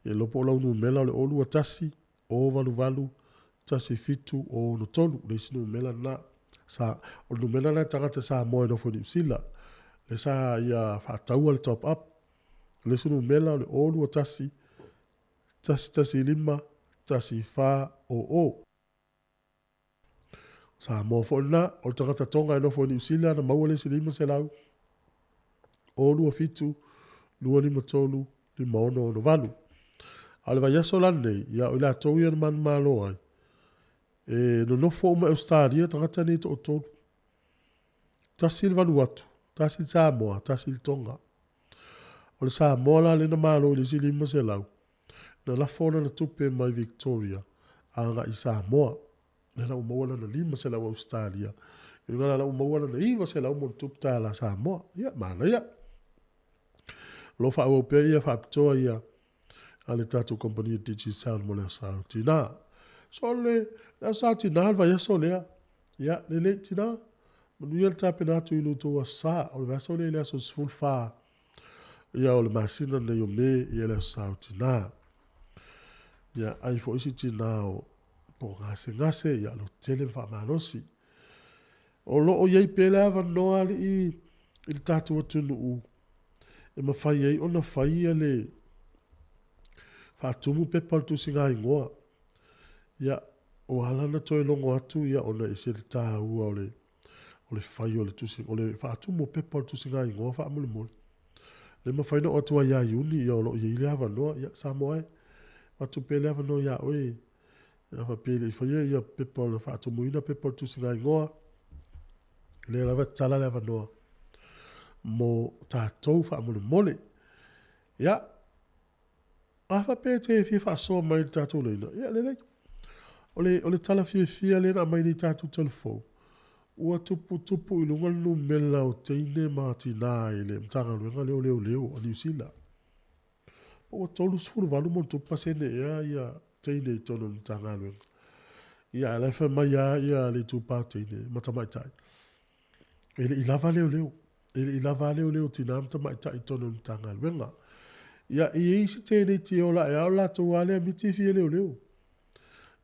ia lopo lau nu mela o le olua tasi o valu tasi fitu o no tonu le sinu mela na sa o numela na tangata sa mo no fo New Zealand le sa ia whaataua le top up le sunu mela le olu o tasi lima tasi wha o sa mo fo na o tangata tonga no fo New Zealand na maua le si lima se lau olu o fitu lua lima tolu lima ono no valu ale vai aso lane ia o la tau ia man malo ai e no fo ma Australia tangata ni to to tasil Vanuatu tasil Samoa tasil Tonga o le Samoa la le na malo le sili mo se lau na la fona na tupe mai Victoria anga I Samoa le la mo na lima se lau Australia e ngala la mo na iwa se lau mo tupta la Samoa ia mana ia lo fa o pe ia fa to ia ale tatu company Digicel mo le Sautina so le la Sautina va ia so le ia le tina manu ia tape na tu ilu to sa o le so le so full fa ia o le masina le yo me ia le Sautina ia ai fo isi tina o po ngase ia lo tele fa manosi o lo o ia pela va no ali il tatu tu u e ma fai ai ona fai ale fa tumu pe pal tu singa ingoa ia o hala na toi longo atu ia ona ese le ta ua o le fai o le tu singa o le fa tumu pe pal tu singa ingoa fa mole mole le ma fai no atu ia iuni ia o lo ia ile ava no ia Samoa fa tu pe le ava no ia oe ia fa pe le fai ia pe pal fa tumu ina pe pal tu singa ingoa le lava tala le ava no mo tātou wha mole mole. Ia, afa pe te fia wha soa mai tātou leina. Ia, lelei. O le tala fia lena mai ni tātou telefou. Ua tupu I lunga nu mela o teine maati nā e le mtanga luenga leo o New Zealand. O tolu sfuru valu mon tupa sene ia teine I tono mtanga luenga. Ia, lefa mai ia le tupa teine matamaitai. Ele I lava leo. Ele I lava leo tina matamaitai tono mtanga luenga. Ia, I isi teine ti ola e aula tuwale miti fia leo.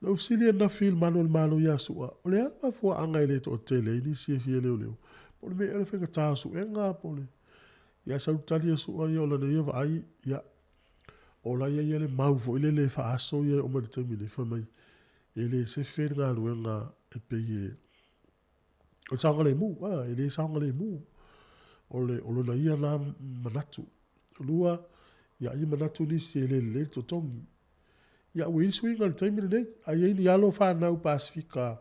Na usilia na fil manu ya sua. Ole alma fua anga ile to tele ini si fia leo. Pole me ele fenga tasu enga pole. Ya sautali ya sua ya ola ne va ai ya. Ola ya ele mau ile le fa aso ya o mate termine fa mai. Ele se fe nga luenga e pe ye. O sanga le mu, ele sanga le mu. Ole na ia na manatu. Lua ia i manatu nisi e le totongi. Ia ui swing al taimi nei, a iei ni alo whanau Pasifika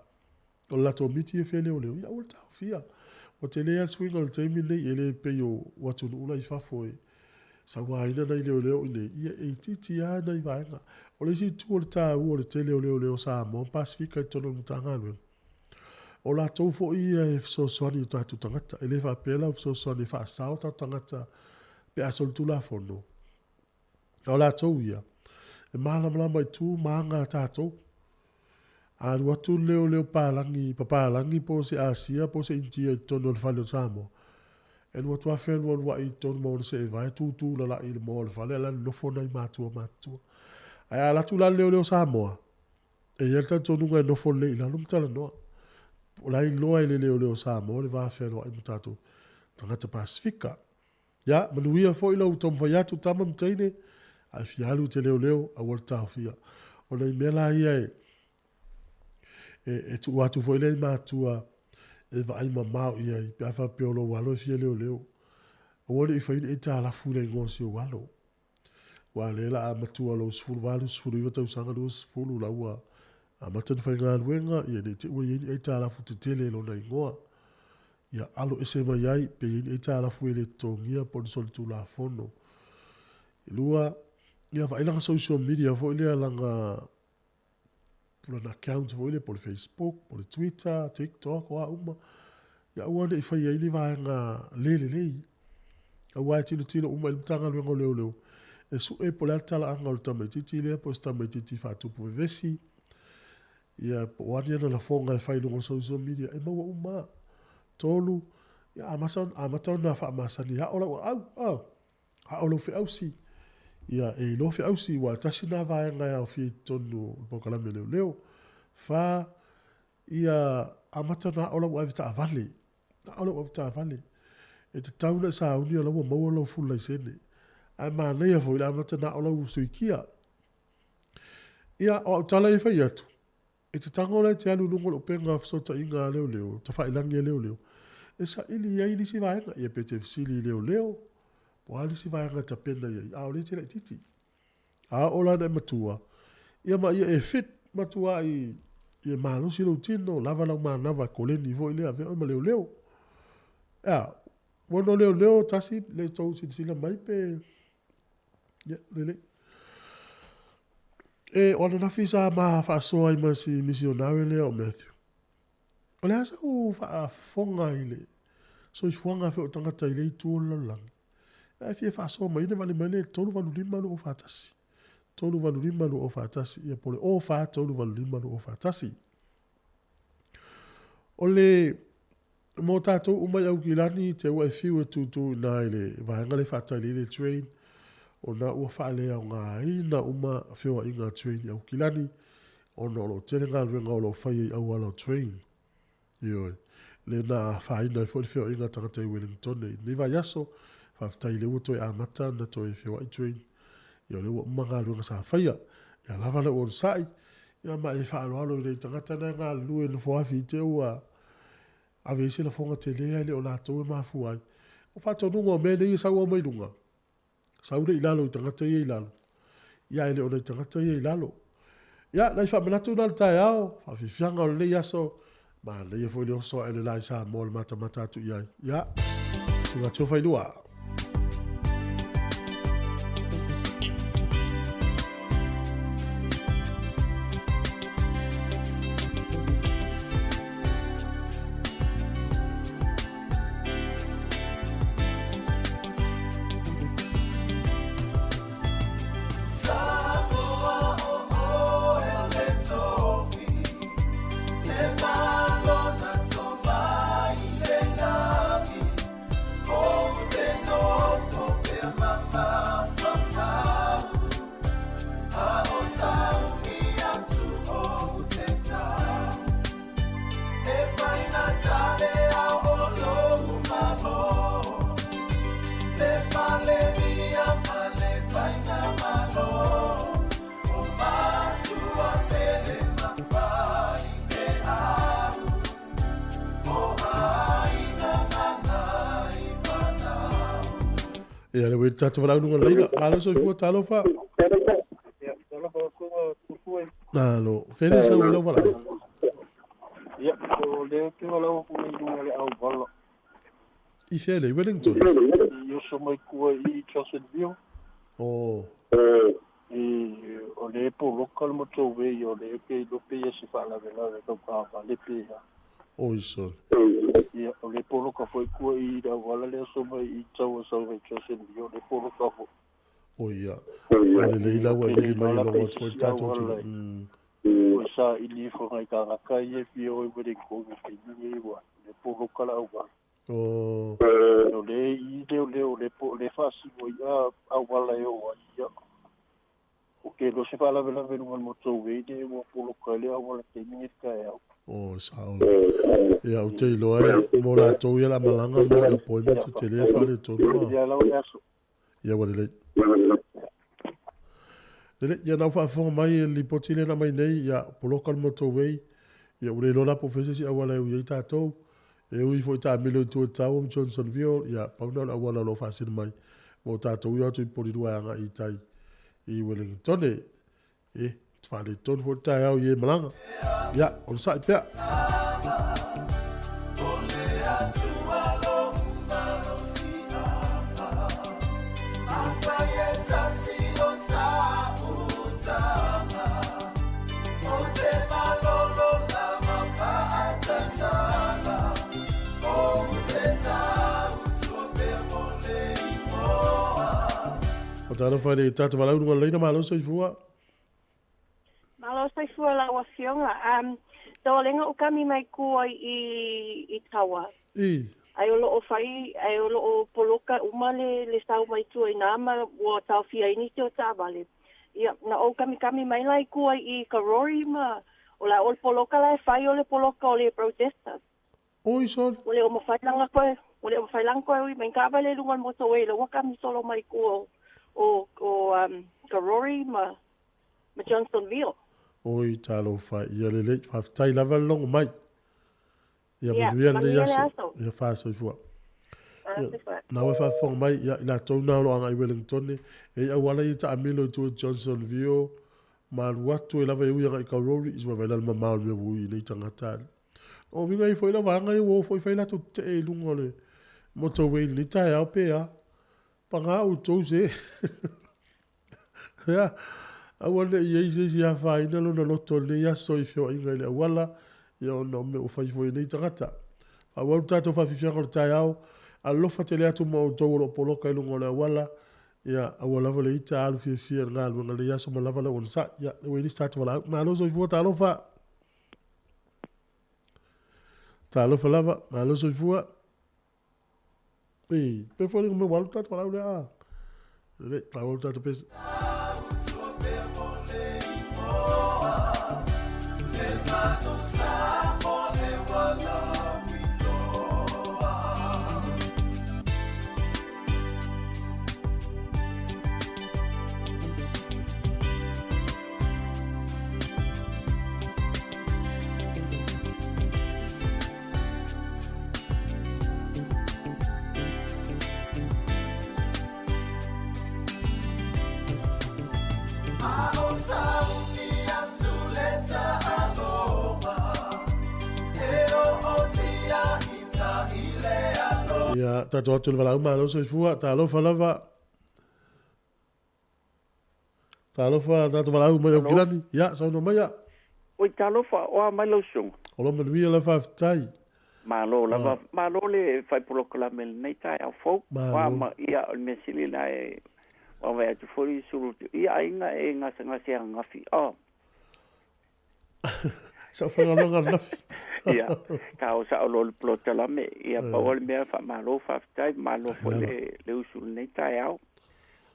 o lato miti e whele o leo. Ia ua tau fia. O te lea swing al taimi nei e le peo watu nuula I whafo e. Sa waina nei leo leo i nei. Ia e titi a nei vaenga. O le si tu o le tāu o le te leo leo sa mo Pasifika I tono mutanga alwe. O la tau fo I e fsoswani o tatu tangata. E le whapela o fsoswani whaasao tatu tangata pe asol tu la fono. O la tau ia. E malama I tu maanga tātou. A watu leo papalangi po se Asia po se India I tono le whale o Samoa. E watu a whenua rua I tono mo se e vai tūtū la I le mo le whale ala nofo nei mātua. Ai ala tu la leo Samoa. E yelta tonu ngai nofo le ila lumtala noa. O lai loa I le leo Samoa le va whenua I mutatu. Tangata Pasifika. Ya, manuia fo ila utom whaiatu tama mtaine. Ai fialu te leo a walta fia. O nei mela ia e tu watu fo ila I mātua e vai mamau ia I piafa peolo walo fia leo. O wale I whaine e tā lafu nei ngosi o walo. Wa lela a matua lo sfulu walu sfulu iwa tau sanga lo sfulu la ua a matan whai ngā ruenga ia ne te ua ieni e tā lafu te tele lo nei ngoa. Ia alo ese mai ai pe ieni e tā lafu e le tongia pon soli tu la fono. Ilua ia vailanga social media fo ilea langa pula account fo ilea po le Facebook, po le Twitter, TikTok, wa uma. Ia ua ne I whai ieni vaenga lei. A wai tino uma ilmtanga luenga leo. E su e po le altala anga o le tamaititi lea po se tamaititi whatupu e vesi. Ia po wani ana la fonga e whailungo social media. E maua uma tolu. Ia amatau na wha amasani. Ha ola au. Ha ola uwhi ausi. Ia e lo fi ausi wa tasi na vaenga ya uwhi tonu pokalame leo. Fa ia amata na ola wa vita avale. Na ola wa vita avale. E te tauna sa unia lawa maua lau fula I sene. Ai mānei a fo ila amata na ola usuikia. Ia o tala I whai atu. E te tango lai te alu nungo lo penga fsota inga leo. Ta whailangia leo. E sa ili iai nisi vaenga. Ia pe te fsili leo. Po ali si vaenga ta pena iai. A o le te lai titi. A ola na matua. Ia ma ia e fit matua I malusi lo tino. Lava lau manava koleni vo ilea vea ma leo. Ia. Wono leo tasi le tau sila mai pe. Ya, lele. E ona na fisa ma whaasoa I masi misionari leo Matthew. O le asa u whaafonga ile. So I fuanga wheo tangata ile I tuola langi. E fie whaasoa ma ine vale mele tolu valulima lu o whaatasi. Tolu valulima lu o whaatasi. Ia pole o wha tolu valulima lu o whaatasi. O le mo tātou umai au kilani te ua e whiu e tūtū nā ile vaenga le whātaili le train o nā ua whaale au ngā ina uma whiua I ngā train au kilani o nā lo tele ngā ruenga o lo whai au ala train. Ioi, le nā whaina I whiua I ngā tangata I Wellington e niwa yaso whaftai le ua toi amata na toi whiua I train. Ioi le ua uma ngā ruenga sa whaia. Ia lava le o sai. Ia ma e whaaloalo le tangata na ngā lue le whafi te ua ave se la fonga te lea le o la tau e mafu ai. O whato nunga o mene I saua mai lunga. Saure I lalo I tangata I lalo. Ia ele o nei tangata I lalo. Ia, lai whamanatu nal tai ao. Whawhiwhianga o le aso. Ma le ia fwile o soa ele lai sa mo le mata atu iai. Ia, tunga tio whailua. Ten Ia le wei tatu wala ununga leila. Alo so ifua talo fa. Alo. Fere sa wila wala. Ia, o le ke wala o kune inunga le au wala. I fele, Wellington. Io so mai kua I Charlesville. Oh. O le po local mo tō wei o le ke lope ia si whala vela le kau kawa le pēha. Oh, iso. Ia, o le po loka foi kua I da wala le so mai I tau a sau wei Charlesville o le po loka fo. Oh, ia. Wale leila wa ili mai longa tui tato tu. O sa I li fo ngai ka ngaka I e pia o I were kongi ke nini wa. Le po loka la au wala. Oh. O le I le po le fasi o ia au wala e o ia. O ke lo se fala vela velu mo tō wei de mo po loka le au wala ke nini ka e au. Oh, sao. Ia, o te ilo ai, mo la tau ia la malanga mo e poi me te tele whare tonu. Ia lau e aso. Ia, wale lei. Lele, ia nau whaafonga mai e li potile na mai nei, ia, polokal mo tau wei, ia, ule lola po fese si awala e ui tātou, e ui fo I tā milo I tua tau am Johnsonville, ia, pauna la awala lo whaasina mai, mo tātou ia atu I porirua anga I tai, I Wellington, whare tonu fo tai au I e malanga. Ia, on sa I pia. O tāna whaere tātou walau runga leina malo so I fua. Malo sai fua la wa fionga. Tō lenga o kami mai kua I tawa. Ai o loo whai, ai o loo poloka umale le sau mai tua I nama o tau fia ini te o tāwale. Ia, na o kami mai lai kua I Karori ma. O la o poloka lai whai o le poloka o le protesters. Oi, son. O le o mawhailanga koe, o le o mawhailanga koe ui, mai kāwale lungan mo tō e, le wakami solo mai kua o Karori ma Johnsonville. Oi, talo whai, ia le leit, whaftai lava longo mai. Ia manuia le aso, ia whaaso I fua. Nā wai whaafonga mai, ia ina tau nao anga I Wellington, e awala I ta amilo I tua Johnsonville, ma ruatu e lava e ui anga I Karori, iswa vailal ma maul mea ui nei tangatari. O minga I foi lava anga I wo, foi whaila tu te e lungo le, moto wei ni tae au pea, panga u tau se. Ia, awane I eise si a whaina lo na loto le aso I fio inga I le awala, ia o na me o whai foi nei tangata. Awaru tato whawhiwhianga le tae au, a lofa te le atu ma o tau lo poloka I lungo le awala, ia awala le ita alu fia ngā luanga le aso ma lava le onsa, ia le wei ni statu wala, ma aloso I fua ta alofa. Ta alofa lava, ma aloso I fua. Pe fo me walu tatu wala le a. Le, ta walu tatu pesa. Ia, tato atu le walau malo so I fua, ta alofa lava. Ta alofa, tato walau mai au kilani. Ia, sauno mai a. Oi, ta alofa, oa mai lau sung. Olo manuia la whaftai. Malo, lava, malo le whai poloka la mele nei tai au fau. Oa ma ia o me sili la e, oa vai atu fori suru. Ia inga e ngasi a ngafi. Sa whangalonga nafi. Ia, ka o sa o lo plota la me, ia pa ole mea wha malo whaftai, malo fo le usuru nei tai au.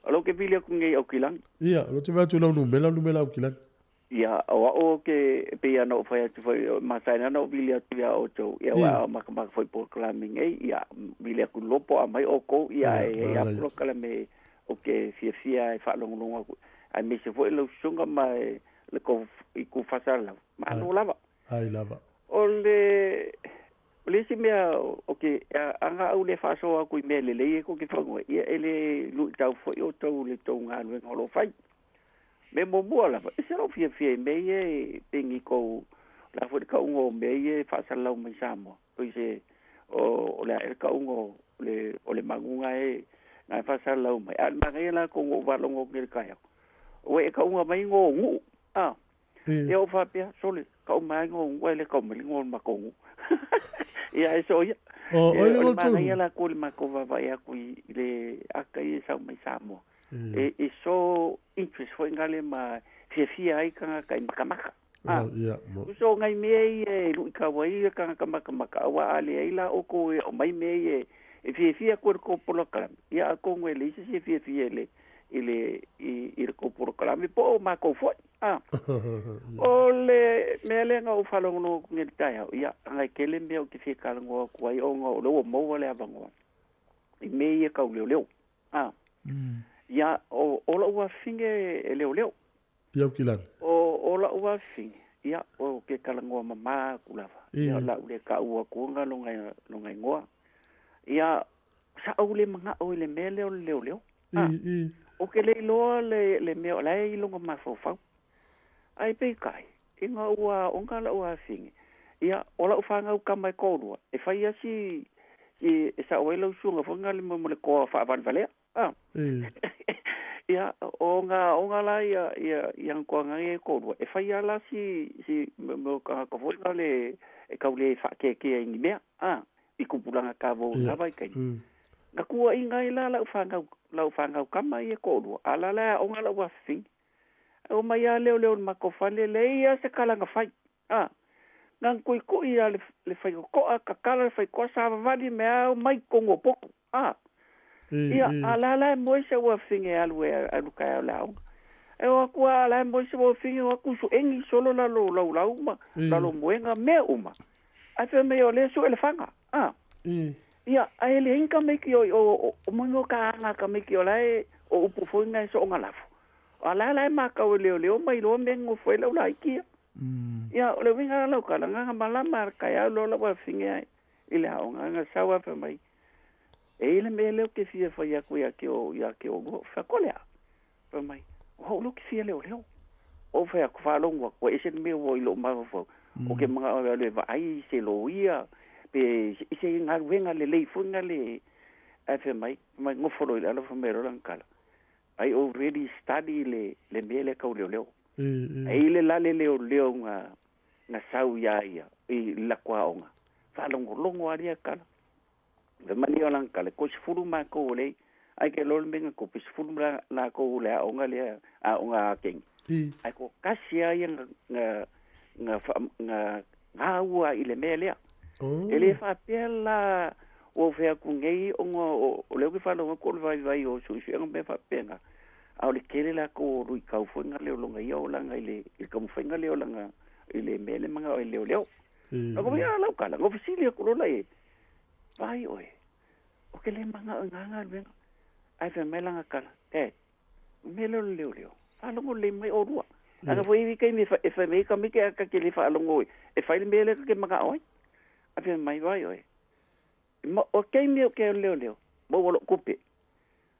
Alo ke pili aku ngei au kilang. Ia, lo te vatu lau numela au kilang. Ia, o ke pe ana o whai atu whai, masaina na o pili atu ia o tau, ia wa makamaka whai proclaiming ei, ia, pili aku lopo a mai oko, ia e apurokala me o ke fia e whaalongolonga aku. Ai me se fo e lau sunga mai le ko I ku fasala. Malo lava. Ai lava. O le le si mea okay anga au le faso a kui mele le ko ki fango ia ele lu tau fo o tau le tau nga no ngolo fai me mo bola se ro fie me ye pengi ko la fo ka ungo me ye fa sa lau me samo ko se o le ka ungo le o le magunga e na fa sa lau me al magela ko ngo va longo ke ka ya o e ka unga mai ngo ngu e o fa pia sole ka mai ngo ngwe ka mo ngo ma ko ia e so ia o magela ko le ma ko va ya ku le akai sa me samo e so interest foi ngale ma fia ai ka maka so ngai me e lu ka wai ka maka wa ale ai la o ko o mai me e fia ko polo kala ia ko ngwe le si fia le ile ko polo kala me po ma ko foi ole me le nga o falo no ngi tai ia ngai kele me o ki fia ka ngo ko ai o ngo lo mo wale abango i me e ka leo ia o la ua finge e leo ia kilan o la ua finge ia o ke kalangoa mama kulava ia la ule ka ua kunga longa ngoa ia sa ule manga o le mele o leo o ke le loa le meo la e longa mafofau ai pe kai inga ua onga la ua finge ia o la ufanga ukama e kodua e fai asi e sa oelo sunga fonga le mo le ko fa van valea ia onga la ia ko ngai ko e fai ala si mo ka foi le e ka le fa ke ngi me i kupulanga ka vo la vai kai na kua inga la ufanga kama e ko ala la onga la wa fi o mai leo ma ko fa le ia se kala nga fai nang ko ia le fai ko ka kala fai ko sa vali me mai ko ngo poko ia ala mo se wa finge alwe aluka la e wa kwa la mo se wa finge wa ku su engi solo la lo ma la lo moenga me uma a fe me ole so ele fanga ia a ele inka me ki o mo ka nga ka me ki ola o po nga so nga lafu ala la ma ka o le mai lo me ngo foi la la ki ia le winga la ka nga mala marka ya lo la wa finge ile a nga sa wa fe mai ele mele ke fia fa ya ku ya ke o go fa kolea pa mai o lo ke fia leo o fa ku fa longo ko ese me wo lo ma fo o ke mga le va ai se lo ia pe ise nga wenga le funga le fa mai ngo fo lo la fa me ro lan kala I already study le mele ka leo ai le la le leo nga sau ya i la kwa onga fa longo aria kala le mani olang kale ko sifuru ma ko le ai ke lol menga ko sifuru la ko le onga le a onga king ai ko kasia yang nga wa ile mele ele fa pela o fe ku ngei onga o le ke fa lo ko vai o su su me fa pena a le kele la ko ru ka fu nga le longa yo la nga ile ka mo fa nga le longa ile mele manga o le no ko ya la kala ngo fisili ko lo le vai oi o ke le manga nganga le ai fe melanga kala melo leo alongo le mai o rua anga foi vi kai me fa e fa me ka me ka ke le fa alongo e fa le mele ke manga oi a fe mai vai oi mo o ke me ke leo mo wo kupe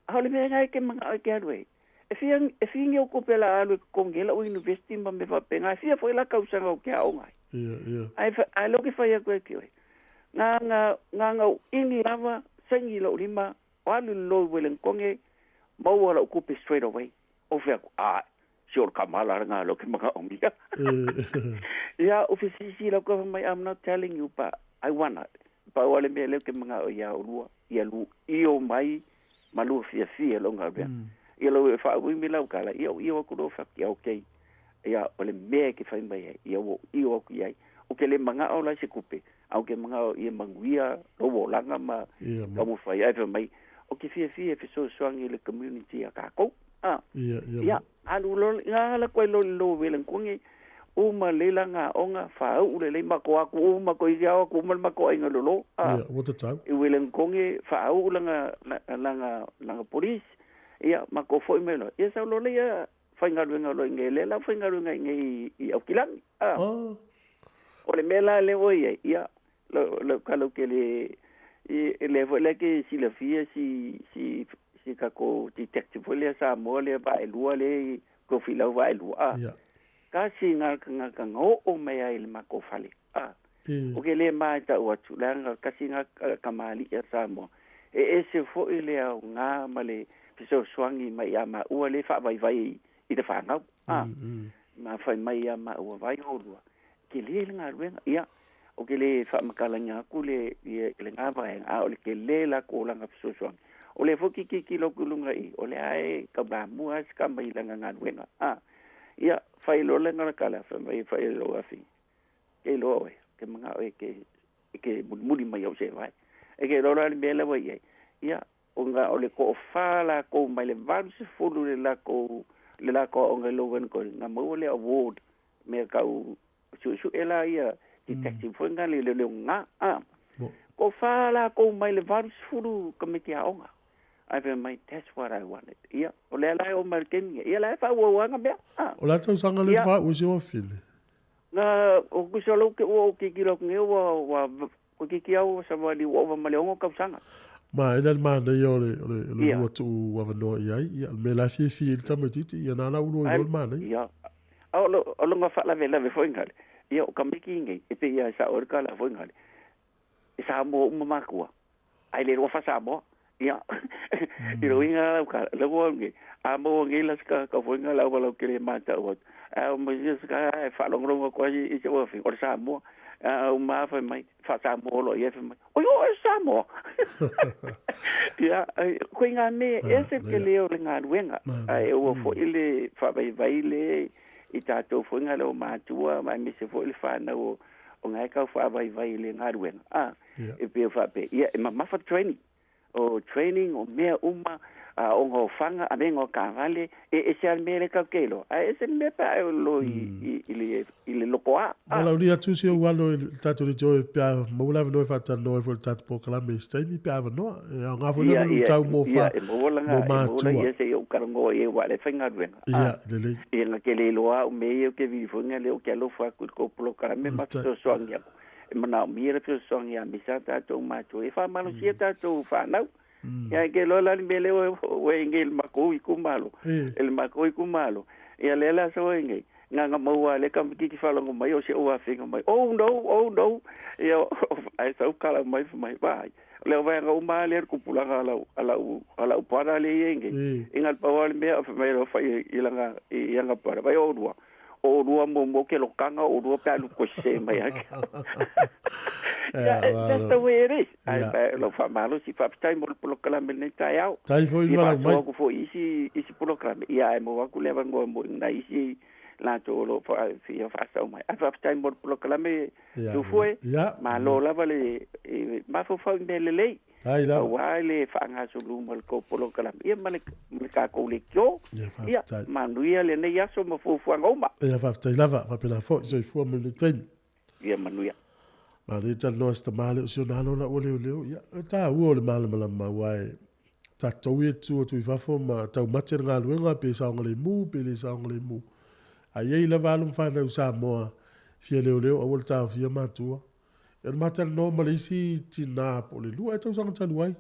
a le me ngai ke manga ke alwe e fi o kupe la alwe kongela o university ma me fa penga fi foi la causa ngo ke a ngai ai lo ke fa ya ko ke oi nga ini lava sengi lo lima walu lo welen konge mo wala okupe straight away ofia sure kamala nga lo ke maka omia ya ofisi lo ko mai I'm not telling you but I wanna pa wale me le ke manga ya lu io mai malu fia lo nga bia lo fa wi mi la kala io ko do fa ya okay ya ole me ke fa mai io ku yai o ke le manga o la se kupe au ke mga i manguia lo volanga ma ka mo fai ai mai o ke fie so ngi le community ka ko ya alu lo nga la ko lo velen kungi o ma le langa onga fa u le ma ko aku ma ko ia ko ma ko inga lo what the time i velen kungi fa u langa police ya ma ko foi melo ya sa lo le ya fa nga lo ngele la fa nga lo ngai i au kilang o le mela le o ia lo kalau ke le le ke si la fia si ka ko detective le sa mo le ba lua le ko fila va lua ka singa ka ngo o me ai le mako fale o ke le mai ta o tu langa ka singa ka mali e sa mo se fo ile au nga male piso swangi mai ya ma o le fa vai vai i te fa nga ma fa mai ya ma o vai o lua ke le nga wen ya o ke le fa makalanga ku le le nga vai o le ke le la ko langa piso swangi o le foki ki lo kulunga i o le ai ka ba mua ska mai langa nga wen ya fai lo lenga kala fa mai fai lo afi ke lo ke manga ke muri mai o se vai ke lo la bela vai ya onga o le ko fala ko mai le vans fulu le la ko onga lo wen ko na mo le award me ka u su ela ya detective fonga le nga ko fala ko mai le vans fulu committee onga I mean, that's what I wanted. Yeah, o le la o marken. Yeah, la fa wo nga be. O la tau sanga le fa o se o file. Na o ku so lo ke o ki ki lo nge wa ko ki ki au sa wa di o wa male o ka sanga. Ma ina ma na yo le o tu wa no ia me la fi tamatiti ia na la ulo o ma na. Yeah. O lo nga fa la ve fo ngal. Ia o ka me ki nge e pe ia sa o ka la fo ngal. Sa mo ma ku. Ai le ro fa sa mo. Ya, iro inga ka lawo nge amo nge las ka fo nga la wala ke le mata o mo ska fa long ro ko i se o fi or sa mo ma fa mai fa sa mo lo ye fa mai o yo sa mo ya ko inga me ese ke le o nga wenga ai o fo ile fa vai le i ta to fo nga lo ma tua ma mi se fo il fa na o nga ka fa vai le nga wenga e pe fa pe ya ma fa training o training o mea uma o ngo fanga a mengo ka vale e se al mele ka kelo a ese me pa lo ile lokoa ala ulia tu se walo tatu le joe pa mo la no fa ta no fo tatu po kala me stai mi pa no nga fo no tau mo fa mo ma tu ya se o karango e wale fanga wen ya le e nga kele lo a me e ke vi fo nga le o ke lo fa ku ko pro kala me ma so so nga mana mira pe song ya misata to ma to e fa malo sieta to fa na ya ke lo la mele we ngel makoi kumalo el makoi kumalo ya le la so nge nga mo wa le kam ki fa lo mai o se o afi mai oh no ya ai sa kala mai mai vai le va nga uma le ku pula ala para le nge ingal pa wa me of mai ro fa ilanga yanga para vai o dua o rua mo ke lo kanga o rua pa lu ko se mai that's the way it is ai lo fa malo si fa time mo kala me ne tai au tai foi mala mai ko fo isi program ia mo wa ku le vango mo na isi la to lo fa fi fa sa mai fa time mo kala me tu foi ma lo la vale ma fo fa le ai la wale fa nga so lu mo ko polo kala ia ma ka ko le kyo ia ma nuia le ne ya so mo fo fa ngoma ia fa tai lava fa pela fo so fo mo le time ia ma nuia ma le tal no sta male so na no la ole ia ta u le male ma wai ta to tu fa fo ma ta mater nga lu nga pe sa ngale mu pe le sa ngale mu ai la va lu fa na sa mo fie le o volta fie ma tu e mater no malisi tina po le lu ai tau sang tan wai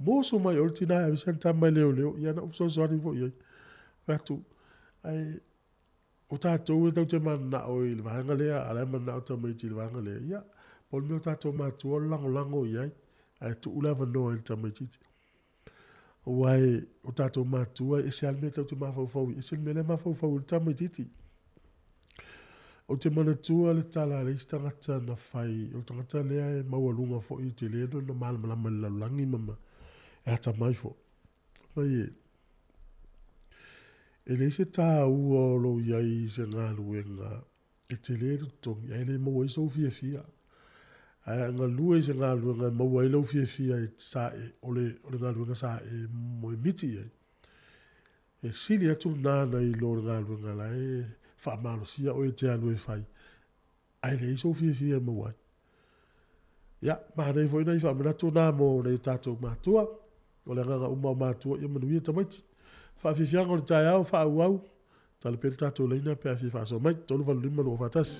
mo so mai o tina ai san tan mai le ia na so so ni fo ia tu ai o ta to te mana o il vanga le ala mana o ta mai ti vanga le ia pol me ta to ma tu lango ia ai tu ula va no il ta mai ti wai o ta to ma tu e se alme ta tu ma fo e se me le ma fo ta mai ti o te mana tu le tala le stanga ta na fai o tanga ta le ma wa lunga fo i te le no mal la langi mama e ta mai fo mai ele se ta u lo ia i se nga luenga e te le tong ia le mo i so fia a nga lue se nga luenga mo i lo fia e sa e ole nga luenga sa e mo miti e sili atu na i lo nga luenga la e fa malo sia o te alu e fai ai le so fia mo wai ya ma re foi nei fa mena tu na mo le tato matua o le nga uma matua e manu ta mai fa fi fiango le tai au fa au tal pe tato le na pe fi fa so mai tolu va lima lo fatas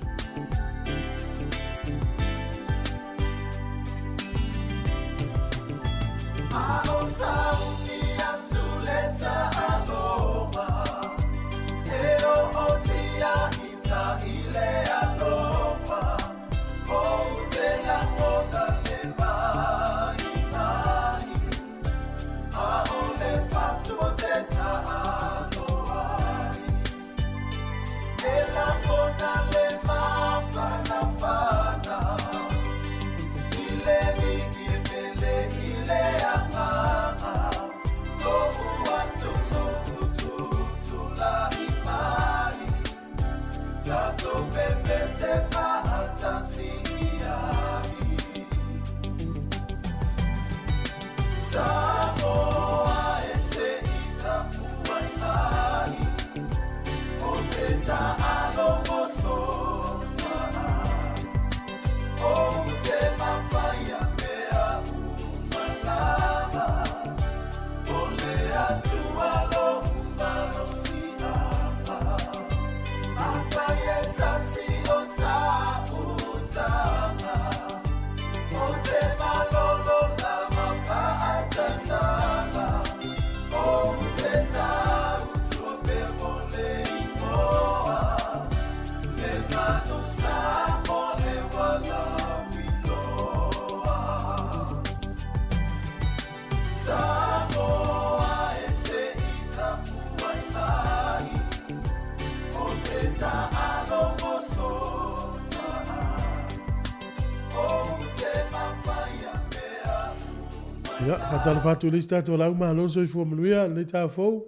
Ya, hatala fatu le sta to la ma lo so fu mnuia le ta fo.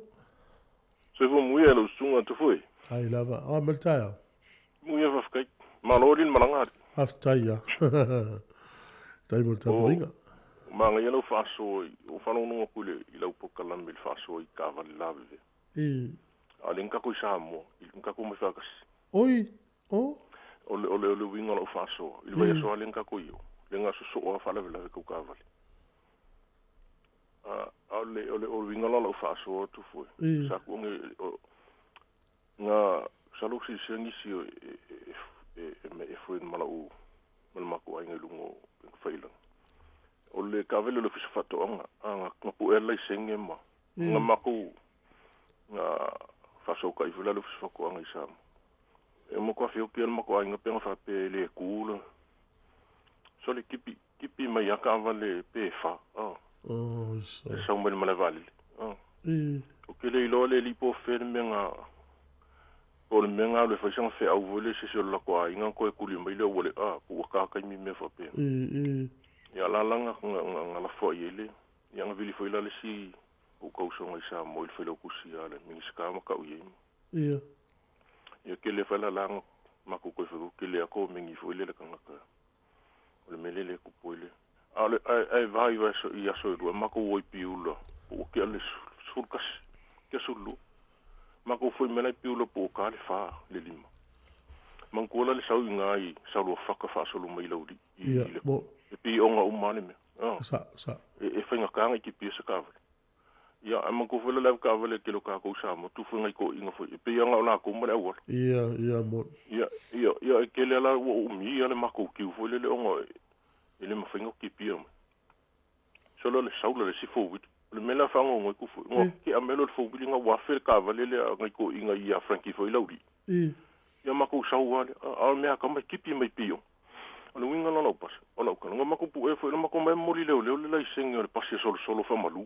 So fu muia lo sunga to foi. Ai lava, a melta. Muia va fkai. Ma lo din malanga. Afta ya. Tai mo ta boinga. Ma nga yelo fa so, o fa no no ku le ila u pokala mil fa so I ka va lave. Ale nka ko sa mo, nka ko mo fa ka. Oi, o. Ole winga lo fa so. Il va so ale nka ko yo. Le nga so o fa la vela ko ka va. Ole winga lo fa so tu fu. Sa ko nga salo si sengi si e fu in mala u. Mal mako ai ngelungo faila. Ole ka vele lo fi fato anga ko ela sengi ma. Nga mako nga fa so ka I vela lo fi fako anga isam. E mo ko fi o ke mo ko ai nga pe fa pe le kula. So le kipi mai ya ka vale pe fa. Oh, so. Sa mo mala vale. O ke le lo le li po fe menga. O le menga le fa sang fe au vole se so la ko ai nga ko e kuli mai le wole ko ka ka mi me fa pe. Ya la langa nga la fo yele. Ya nga vili fo ila le si o ka so ngai sa mo il fe lo kusi ala mi ska ma ka u yemi. Ya ke le fa la langa ma ko ko fe ke le ko mingi fo le ka nga ka. O le mele le ku poile. Ale ai vai vai so ia so do ma ko oi piulo o ke ale sulkas ke sulu ma ko foi mena piulo po ka le fa le lima man ko la le sau ngai sa lo faka fa so lo mai lo di e pi onga umane me sa e fa nga ka ngai ki pi se ka ya man ko foi le ka vale ke lo ka ko sa mo tu foi ngai ko inga foi e pi nga na ko mo le wa mo ya ke le la o mi ya le ma ko ki foi le onga ele ma fingo ki pia solo le saula le sifo wit le mela fango ngo ku fu ngo ki amelo le fu nga wa fer ka vale le ngai ko inga ia franki foi laudi ya ma ko saua a me ka ma ki pi mai pio o winga no pas o lo ka ngo ma ko pu e foi ma ko me mori le le sengo le pasi solo fa malu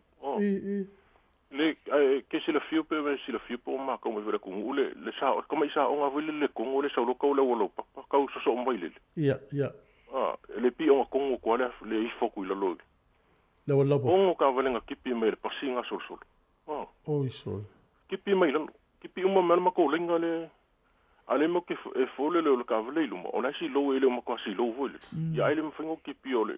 le ke se le fio pe se le fio po ma ko me vera ku le sa ko mai sa o nga vile le ko le sa lo ko le wo pa ka so mai le le pi o kongo ko le ifoku I lo le wala po ongo ka valenga kipi me le pasinga sol so kipi me lo kipi uma mal ma ko lenga le ale mo ke e fole le ka vale lo mo ona si lo ele mo ko si lo vole ya ele mo fingo kipi ole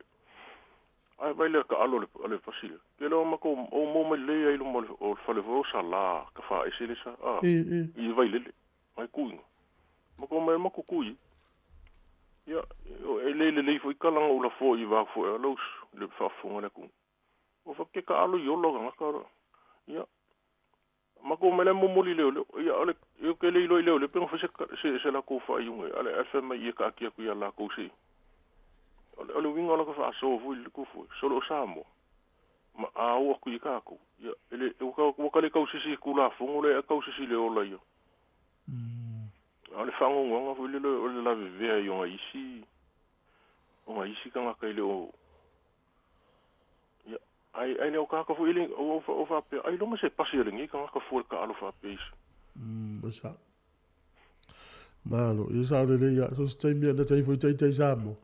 ai vai le ka alo le pasil ke lo ma ko o mo me le ele mo o fale vo sala ka fa ese le sa I vai le mai kuinga mo ko me mo ko kui ya le foi kalanga o la foi va foi los le fa fonga le ku o fa ke ka alo yo lo nga ka ya ma ko mele mo moli le ya ale yo ke le le pe fa se la ko fa yunga ale fa ma ye ka ki ku ya la ko si ale winga la ko fa so fu le ku fu solo samo ma a o ku ka ko ia ele o ka le kausisi kula fongo le kausisi le ola yo ale fango ngo fu le la ve yo isi o isi ka ka ile o ia ai ne o ka fu ile o fa pe ai lo ma se pasi le ngi ka fu ka alo fa pe basa malo isa le ya so stai mi na tai fu tai samo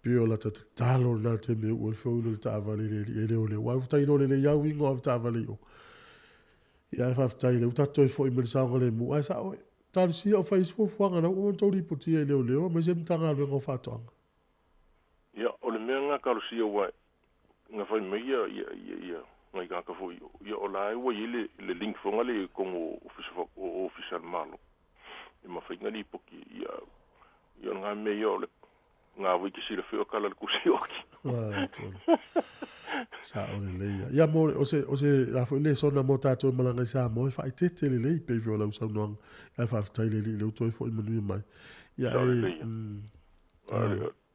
pio la talo na te me o fo le tavali le le wa tai no le ya wingo of tavali o ya fa tai le tato fo i me sa le mu ai sa o tal si o Facebook fo ngana o to ri puti le me se mtanga le ngo fa to ya o le menga ka si o wa nga fa me ya ngai ka fo ya o la o ile le link fo ngale ko official malo e ma fa ngali poki ya nga me yo le nga wiki si le fio kala le kusi oki. Sa o le ya mo o se la fo le sona mo tato malanga sa mo fa tete le pe vio la usa no ya fa tai le to fo menu mai ya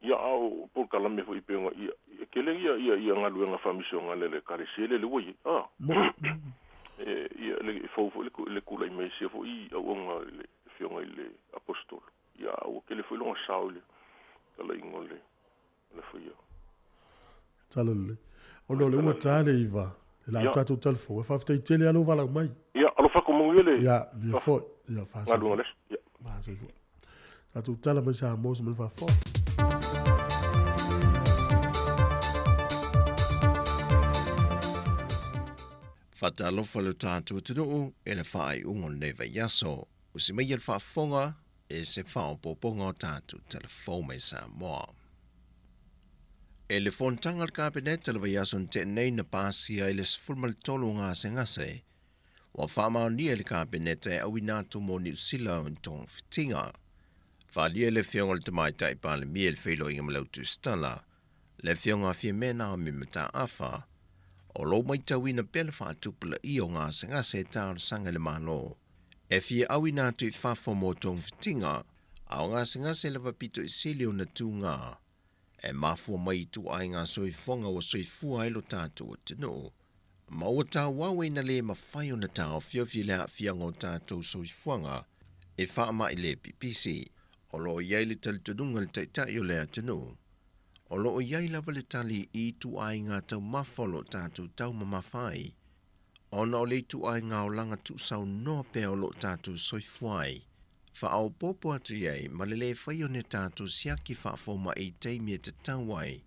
ya au por kala me fo ipe ya kele ya nga lu nga famisi nga le kare sele le wo ya le fo le kula mai se fo i o nga le fio nga le apostol ya o kele fo lo saule la ingole le fuyo talele ono le wa tale iva la tatu telfo fa fa tele alo vala mai ya alo fa ko mungele ya mi fo ya fa sa ngale ya ba so tatu tala ma sa mo so fa fo Fatalo falo tatu tunu ena fai ungon neva yaso usime yel fa fonga e se whao poponga tātu telefone sa moa. E le fontanga al kabinet te lewa yason te nei na pāsia e le sfulmal tolu ngā se ngase, wa whamao nia le kabinet e awi nātu mo New Zealand tong fitinga. Whalia le whionga le tamai tai pāle mia le whilo inga malau tu stala, le whionga whia mena o mi mata awha, o lo mai tawina pele whaatupula i o ngā se ngase tāru sanga le mahalo. E fia awi nātu I whafo mō tōng fitinga, au ngā singa se lewa pito I sili o na tū ngā. E mafua mai tu ai ngā soi fonga o soi fua ilo tātu o tino. Ma o tā wawe na le ma whai o na tā o fiofi lea fianga o tātu soi fuanga, e wha mai le PPC, o lo iai le tali tununga le taitai o lea tino. O lo iai lava le tali I tu ai ngā tau mafolo tātu tau mamawhai. Ona o leitu ai ngā o langa tu sau noa pe o lo tātu soifuai. Wha au popo atu iei, malele whai o ne tātu siaki wha foma I teimia te tauai.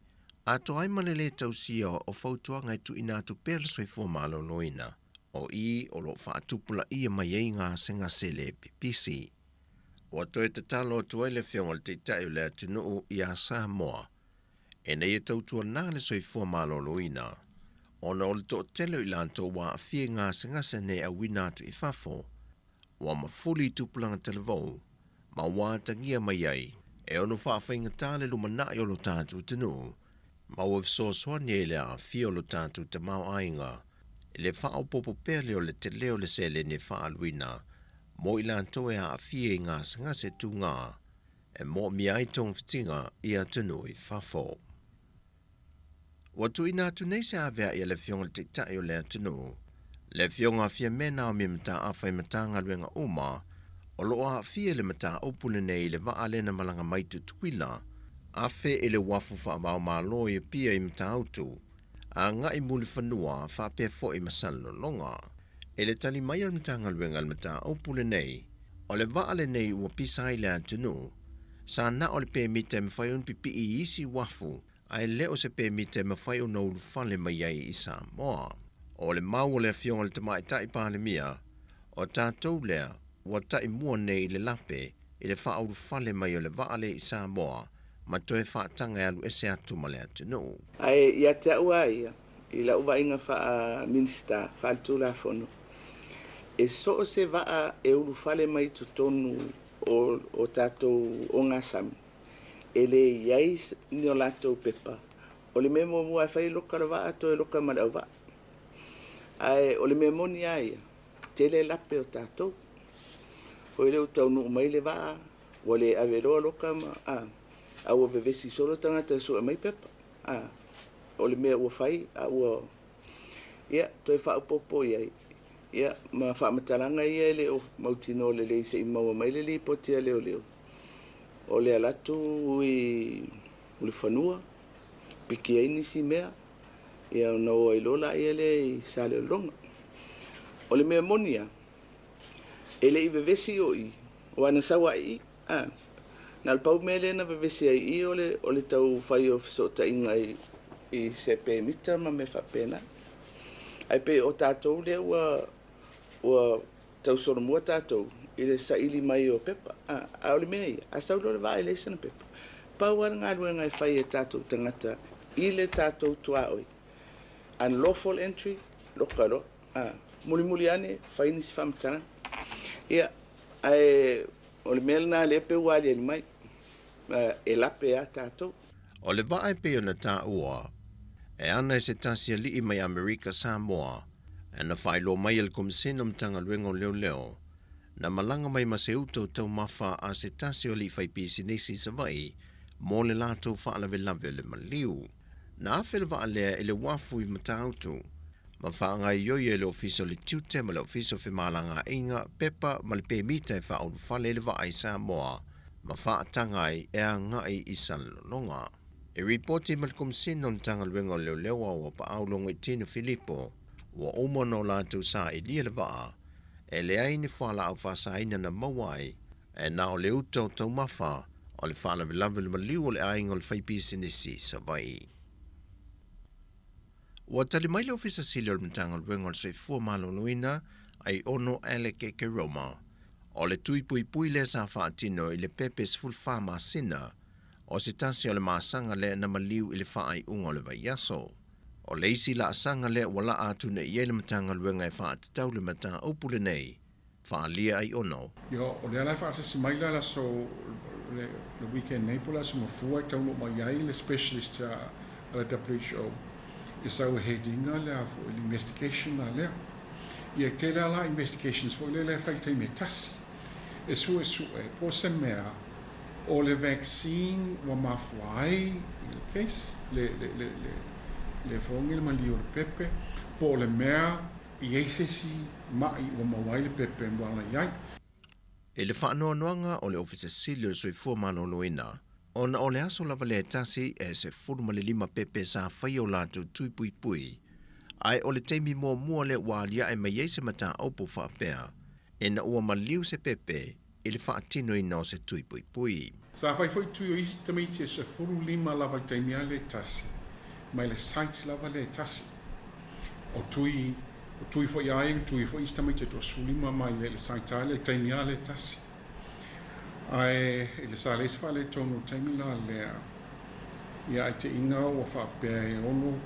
Ato ai malele tau sia o fautua ngai tu inatu pēra soifua malo noina. O I o lo wha atupula ia mai ei ngā senga sele PPC. O atoe te talo atu ai le whionga le te tai o lea tinu I a Samoa. E nei e tautua nā le soifua malo noina. Ona o le to tele I lanto wa a fie ngā sengase ne a winatu I whafo, wa ma fuli tupulanga televou, ma wā tangia mai ai, e ono whaafenga tāle lumana I olo tātu tinu, ma wa visosoa ne le a fie olo tātu te mau ainga, e le whao popo pele o le te leo le sele ne whaaluina, mo I lanto e a fie ngā sengase tu ngā, e mo mi ai tong fitinga I a tinu I whafo. Watu ina tu nei se avea I le whionga te tai o lea tunu. Le whionga fia mena o mi mata awhai matanga luenga uma, o loa fia le mata opule nei le waa lena malanga maitu tuila, a fe ele wafu wha mau malo I pia I mata autu, a nga I muli whanua wha pia fo I masalo longa. Ele tali mai al matanga luenga al mata opule nei, o le waa le nei ua pisa I lea tunu, sa na o le pe mita mwhai un pipi I isi wafu, ai leo se pe mite ma fai o no fale mai ai I Samoa. O le mau le whionga le tamai tai pāle mia, o tātou lea, wa tai mua nei le lape, I le wha au fale mai o le vaale I Samoa, ma toe wha tanga alu ese atu ma le atu no. Ai, ia te ua ia, I la uwa inga wha minista, wha tūla fono. E so o se waa e ulu fale mai tu tonu o tātou o ngā sami. Ele iai ni o lātou pepa. O le memo mua e whai loka ra waa to e loka marau waa. Ai, o le memo ni aia, tele lape o tātou. O ele utau nu mai le waa, o le averoa loka ma, a ua vevesi solo tangata so e mai pepa. O le mea ua whai, a ua Ia, toi whaapopo iai. Ia, ma whamatalanga ia le o mautino le le se imaua mai le li potia leo leo. O le alatu ui whanua, piki ai nisi mea, ia o nao ai lola ia le sa le longa. O le mea monia, e le i vevesi o i, o ana sawa i, na le pau mele na vevesi ai i o le tau whai o fisota inga i se pe mita ma me whapena. Ai pe o tātou le ua tau soro mua tātou i le sa ili mai o pepa. A o le mea i, a sau lo le waa i le sana pepa. Pau ara ngā ruenga i whai e tātou tangata i le tātou tua oi. Unlawful entry, lokaro. Muli ane, whai nisi whamatanga. Ia, ai o le mea na le pe wali ali mai. E lape a tātou. O le vae pe o na tā ua, e ana e se tasia li mai Amerika Samoa, e na whailo mai al komisino mtanga luengo leo, na malanga mai ma se uto tau mawha a se tasio li whai pisi nisi sa vai, mo le lato whaalawe lawe le maliu. Na awhele wa alea ele wafu i matautu, ma whaanga i oi e le ofiso le tiute ma le ofiso whimalanga inga pepa ma le pe mita e whaoru whale le wa ai Samoa, ma whaatangai e a ngai i sanlonga. E reporti mal komisino mtanga luengo leo wa pa aulongo i tino Filipo, wa omono lātou sa i lia le waa, e le aini whala au whasaina na mawai, e na o le uto tau mawha, o le whala vilawe le maliu o le aingo le whaipisi nisi sa vai. Wa tali mai le ofisa sili o le mtanga luengo le soifua malo nuina, ai ono Alec ke Roma, o le tui pui le sa whaatino i le pepes fulfa masina, o se tasi o le maasanga le na maliu i le whaai ungo le vaiaso. O le isi la asanga le wala atu na iele matanga luenga e whaatatau le mata opule nei, whaalia ai ono. Yo, o le alai whaasasi maila la so le weekend nei pola so mafua i tauno mai ai le specialist a le WHO. I sau headinga le a investigation na lea. I e tele ala investigations fo le whaitei me tasi. E su e po se mea o le vaccine wa mafuai i le case, le fongi le mali o le pepe, po le mea i eisesi mai o mawai le pepe mwala iai. E le whaanoanuanga o le ofisa sili o soifua mano noina, ona o le aso lava le tasi e se furuma le 5 pepe sa whai o lātou tui pui, ai o le teimi mua le walia e mai eise mata opo whaapea, e na ua maliu se pepe, i le whaatino i nao se tui pui. Sa whai foi tui o isi tamiti e se furu 5 lava i teimi le tasi, mai le site lava le tasi. O tui foi aing, tui foi isi tamiti e to sulima mai le site ale, teimi le tasi. Ai, le sa le sefa le tono teimi la lea, ia ai te inga o whaapea e ono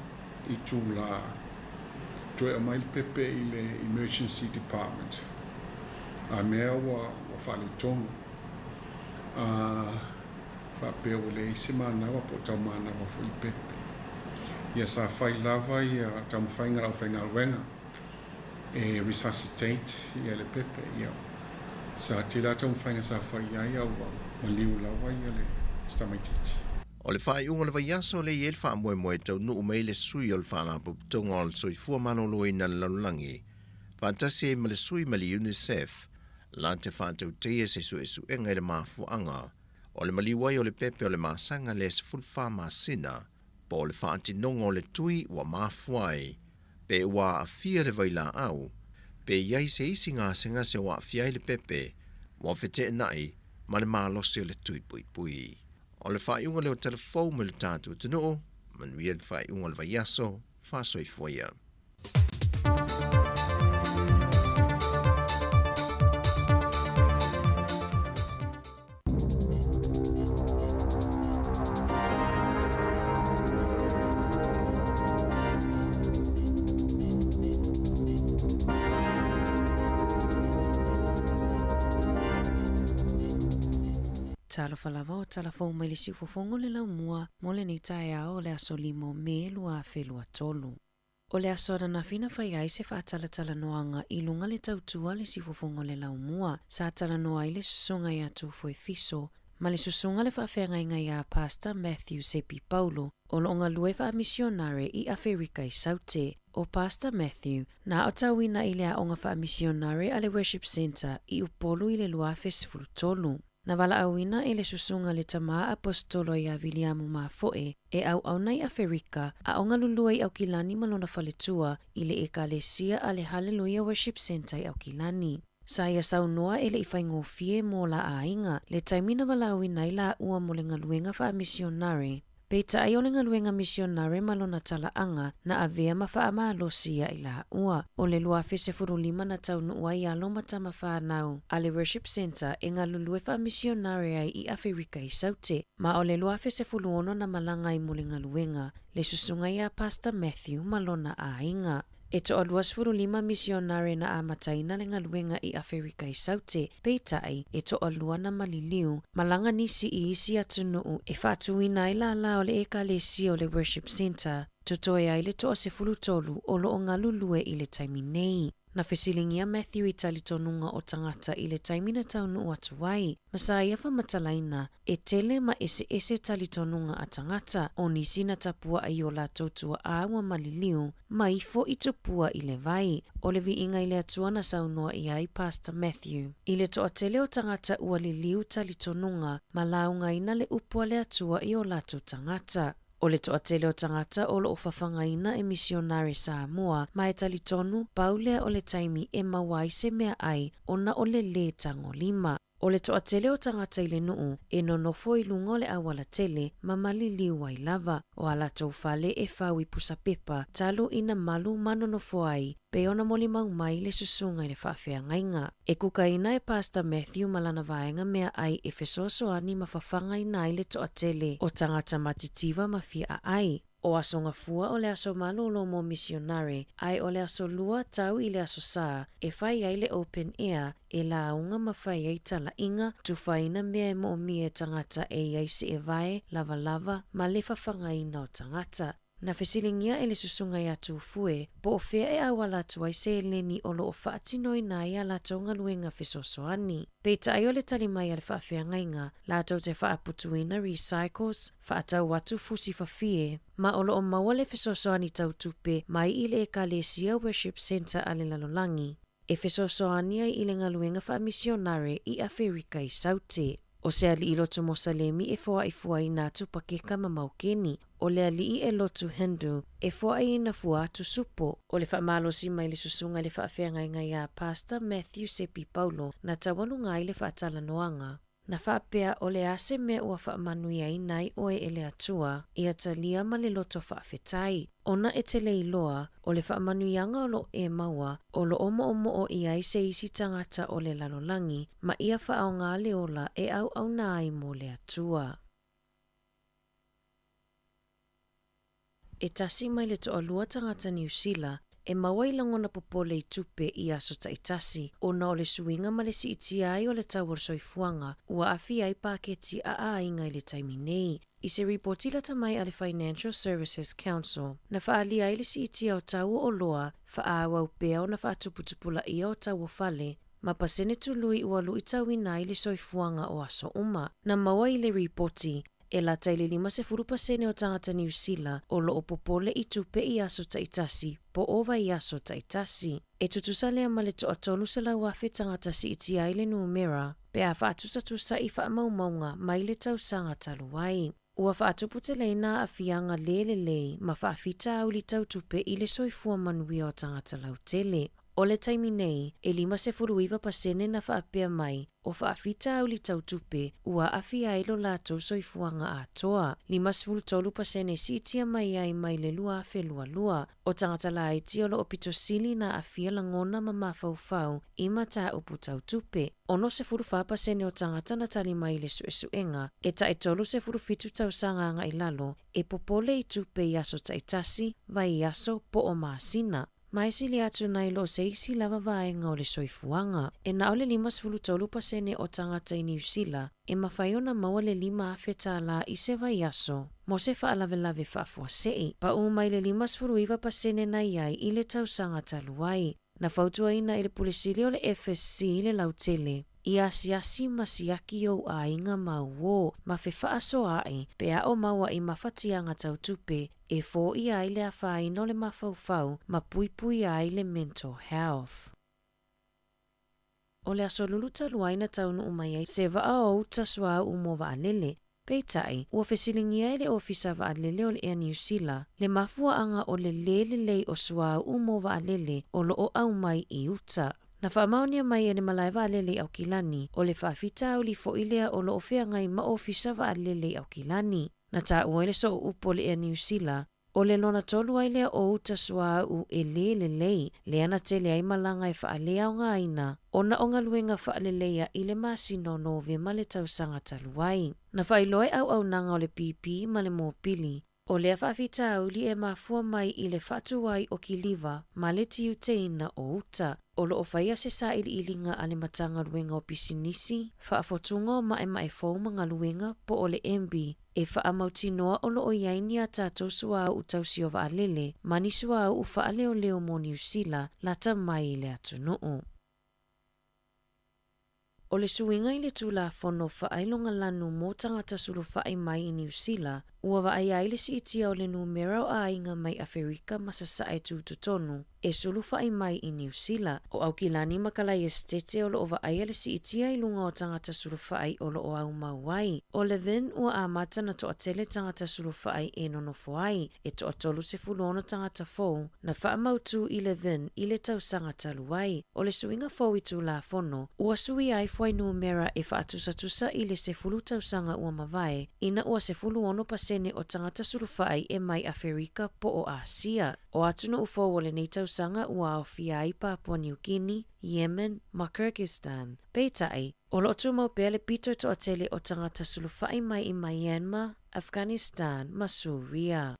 i tū la, tue a mai pepe i le emergency department. A mea wa whaale tono. Whaapea o le isi manawa po tau manawa fo i pepe. Ia sa whai lava i tau mwhainga au whainga wenga e resuscitate i le pepe ia. Sa te la tau mwhainga sa whai ai au maliu lawa i le stamaititi. O le whai unga le vaiaso le iel wha moe tau nuu mei le sui o le whanapa tonga o le soifua manoloi na lalulangi. Fantasi e ma le sui ma le UNICEF, la te whātau teia se su enga le mafuanga, o le maliwai o le pepe o le masanga le se fulfa masina, po le whaatinonga o le tui wa mafuai, pe ua afia le vaila au, pe iai se isi ngā senga se wa afiai le pepe, wa fete nai, ma le maalose o le tui pui. O le whaiunga leo telefou me le tātou tino, manuia le whaiunga le vaiaso, whasoi foia. Talo falava o talafou mai le siufofongo le laumua mo le ni tae ao le aso limo me lua felua tolu. O le aso na fina fai ai se whaatalatala noanga i lunga le tautua le siufofongo le laumua sa tala noa i le sunga i atu foi fiso Ma le susunga le whaafengai a Pastor Matthew Sepi Paulo o loonga lue wha missionare I Afrika I Saute. O Pastor Matthew, na o tauina I lea onga wha missionare a le Worship Center I upolu I le luafe sifurutolu. Na wala awina I le susunga le tamaa apostolo I a Viliamu Mafoe e au nei Afrika a onga lulua I au kilani malona faletua I le ekalesia a le Hallelujah Worship Center I au kilani. Saya saunoa ele ifaingofie mo la ainga le taimina walawina I la ua mo le ngaluenga wha missionare. Peita ai o le ngaluenga missionare malona talaanga na avea mawha maalosia I la ua. O le luafe se furulima na taunu ua I alo matama whanau. A le Worship Center e ngalulue wha missionare ai I Afrika I Saute. Ma o le luafe se fuluono na malanga I mo le ngaluenga le susunga ia Pastor Matthew malona ainga. E to aluas furulima missionare na amataina le ngaluenga I Afrika I Saute, peitai e to alua na maliliu, malanga nisi I isi atunuu e whatuina I la o le ekalesi o le Worship Center, tutoe ai le toa se fulutolu o lo o ngalulue I le taiminei. Na fesilingia Matthew I talitonunga o tangata I le taimina taunu atuai, masaya fa matalaina e tele ma ese talitonunga a tangata o nisi na tapua ai o la totua awa maliliu, ma ifo I tupua I le vai, o le vi inga I le atua na saunoa I ai Pastor Matthew. I le toa tele o tangata ua liliu talitonunga, malaunga ina le upua le atua I o lato tangata. O le toa tele o tangata o lo whafangaina e missionare Samoa, mai talitonu, paulea o le taimi e mawai se mea ai, ona o le tango lima. O le toa tele o tangata I le nuu, e nonofo I lunga o le awala tele, mamali liu I lava, o ala tau fale e whaui pusa pepa, talo ina malu manonofo ai, pe ona moli maumai le susunga I le whaafea ngainga. E kukaina e Pastor Matthew malana vaenga mea ai e fesosoani mawhawhanga ina I le toa tele o tangata matitiva mafia ai. O asonga fua o le aso malolo mo missionare, ai o le aso lua tau I le aso saa, e whai ai le open air, e la aunga mawhai ai tala inga, tu whaina mea mo mie tangata e iaisi e vae, lava, ma le whawhangaina o tangata. Na fesilingia e le susunga ia tufue, po o fea e awala tuai se leni o lo o whaatinoi na ia la taunga luenga fesosoani. Peita ai o le talimai ale whaafea ngainga, la tau te whaaputuina recycles, whaatau watu fusi whafie, ma o lo o maua le fesosoani tau tupe mai I le Ekalesia Worship Center ale lalolangi. E fesosoani ai I le ngaluenga wha missionare I Afrika I Saute. O se ali I lotu Mosalemi e foa I fua I nā tupakeka mamaukeni. O le ali e lotu Hindu e foa I na fua atu supo. O le whaamalosi mai le susunga le whaafeanga ia Pastor Matthew Sepi Paulo na tawanu ngai le whaatala noanga. Na whaapea o le ase mea ua whaamanui ai nai oe ele atua I atalia ma le loto whaafetai. Ona e tele iloa o le whaamanuianga o lo e maua o lo omo o I ai se isi tangata o le lalolangi ma ia whaaonga le ola e au na ai mo le atua. E tasi mai le to alua tangata New Zealand e mawai langona popole I tupe I aso taitasi o na o le suinga ma le si iti ai o le tawar soifuanga ua afi ai paketi a ainga I le taiminei. I se reportila tamai a le Financial Services Council na whaali ai le si iti au tau o loa whaawa upea o na whaatuputupula ia o tau o fale ma pasene tului ua lui tauina I le soifuanga o aso uma. Na mawai le reporti e la taile 5% o tangata New Zealand o lo o popole I tupe I aso taitasi po ova I aso taitasi. E tutusalea ma le toa tolu se la wafe tangata si iti ai le numera pe a whaatusa I whaamaumaunga mai le tausanga taluai. Ua whaatuputeleina a fianga lelelei ma whaafita au li tau tupe I le soifua manuia o tangata lautele. O le taimi nei, e 5% na whaapea mai, o whaafita au li tau tupe, ua awhi ailo lātou soifuanga a toa. 53% si itia mai ai mai le lua lua. O tangata la iti o lo opito sili na awhia langona ma mawhauwhau, ima ta upu tau tupe. Ono 4% o tangata na tali mai le suenga, e ta e tolu 4 tau sanganga I lalo, e popole I tupe I aso taitasi, vai aso po o maasina. Mai sili atu nai lo se isi lava vaenga o le soifuanga. E na ole 53% o tangata I New Zealand, e mawhaiona maua le 5 afeta la I se vai aso. Mo se whaalave whaafua sei, pa mai le 5% na iai I le tausanga taluai. Na whautua ina I le pulisili o le FSC I le lautele, Ia siasi masiaki o ainga mauo, ma fe whaasoa ai, pe a o maua i mawhatianga tautupe, e fo i aile a whaino le mawhauwhau, ma puipui aile mental health. O le aso luluta luaina taunu umai se vaa o uta swa umo vaalele, peitai, ua fesilingia ele ofisa vaalele o le ea New Zealand, le mafua anga o le lelelei o swa umo vaalele o lo o au mai i uta. Na whaamaunia mai ene malai vaalele au kilani, o le whaafita au li fo ilea o lo ofea ngai ma ofisa vaalele au kilani. Na ta uaile so upo le ea New Zealand, o le lona tolu ailea o uta swa u e lelelei, le ana tele ai malanga e whaalea o ngā ina, o na onga luenga whaalelea i le masino no ve ma le tausanga taluai. Na whailoe au nanga o le pipi ma le mōpili, o lea whaafita au li e mafua mai i le whatuai o kiliva ma le tiu teina o uta, o lo o whaia se sa ili ilinga ale matanga luenga o pisinisi, whaafotunga o mae fōma ngā luenga po o le MB, e whaamautinoa o lo o iaini a tātou sua u tausio vaalele, mani sua u whaaleo leo mo New Zealand, lata mai le atunuu. O le suinga i le tula fono whaailonga lanu mō tangata sulu whaai mai i New Zealand, ua waai aile si itia o le numero a inga mai Afrika masasa e tūtutonu, e sulu whaai mai i New Zealand, o au kilani makalai estete o lo o waai ale si itia i lunga o tangata sulu whaai o lo o au mauai. O le ven ua amata na toa tele tangata sulu whaai e nono foai, e toa tolu se fulona tangata fōu, na whaamautu i le ven i le tausanga taluai. O le suinga fōu i tula fono, ua sui ai fwai numera e whaatusa i le se fulu tausanga ua mavae, ina ua se fulu ono pasene o tangata surufai e mai Afrika po o Asia. O atuna ufo o le nei tausanga ua o fia i Papua New Guinea, Yemen, ma Kyrgyzstan. Peitai, o lotu mau pele pito to atele o tangata surufai mai i Myanmar, Afghanistan, ma Suria.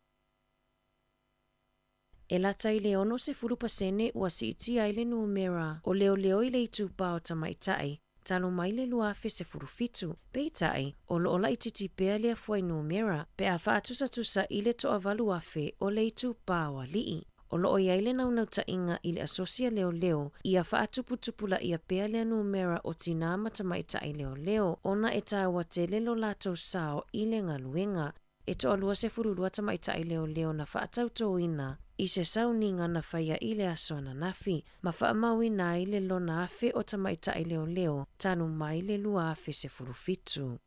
E lata i le ono se fulu pasene ua si iti ai le numera o leo i le itupa o tamaitai, talo mai le luafe se furufitu. Peitai, o lo ola ititi pea le afuai numera, pe a whaatusa i le toa valuafe o le itupa wa lii. O lo o iaile nau ta inga i le asosia leo, ia whaatuputupula ia pea le numera o tina matamaitai leo, ona e tawa tele lo lato sao i le ngaluenga, e toa lua se furulua tamaitai leo na whaatauto ina, i se sauninga na whaia i le aso na nafi, ma whaamau na i le lona afe o tamaitai leo, tanu mai le lua afe se furufitu.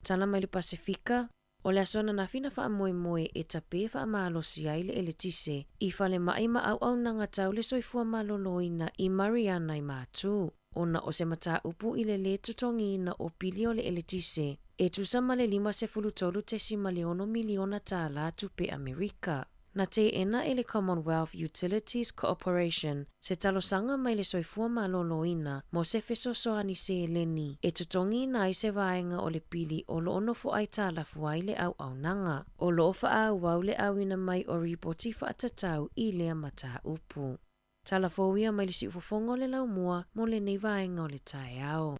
Tala mai le Pasifika, o le aso na nafi na whaamoe e tape whaamalosi ai le eletise, i whale mai ma au nanga tau le soifua maloloina i Mariana i mātu. Ona o se mata upu i le tutongi na o pili o le eletise, e tusama le 5.3 miliona tala tupe Amerika. Na te ena e le Commonwealth Utilities Corporation, se talosanga mai le soifua maloloina, mo se fesosoani se eleni, e tutongi na i se vaenga o le pili o lo ono fo ai tala fuai le au nanga, o lo ofa au le awina mai o ripoti whaatatau i le mata upu. Tala fōia mai le si ufofongo le laumua mo le nei vaenga o le tae ao.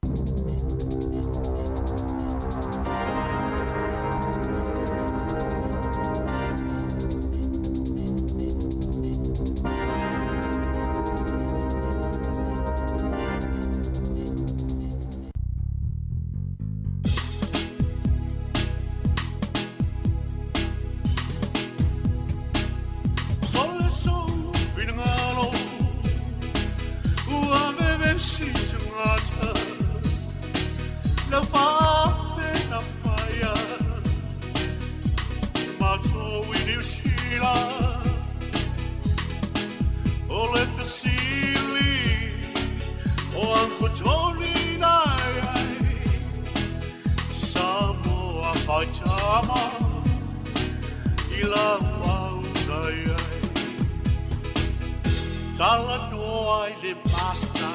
Tala no ai le pasta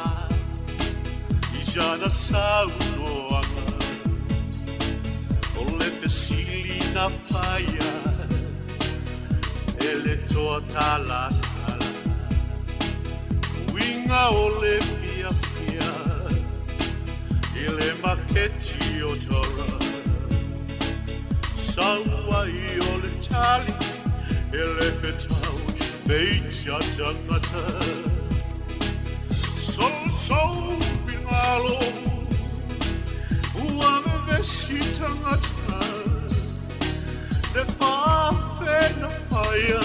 I jana saunoanga O le pesili na faia E le toa tala Winga o le fia fia I le maketi o tora Saua I o le tali E le petau Veitja tangata Sol fingalo vesi tangata le whawhena whaia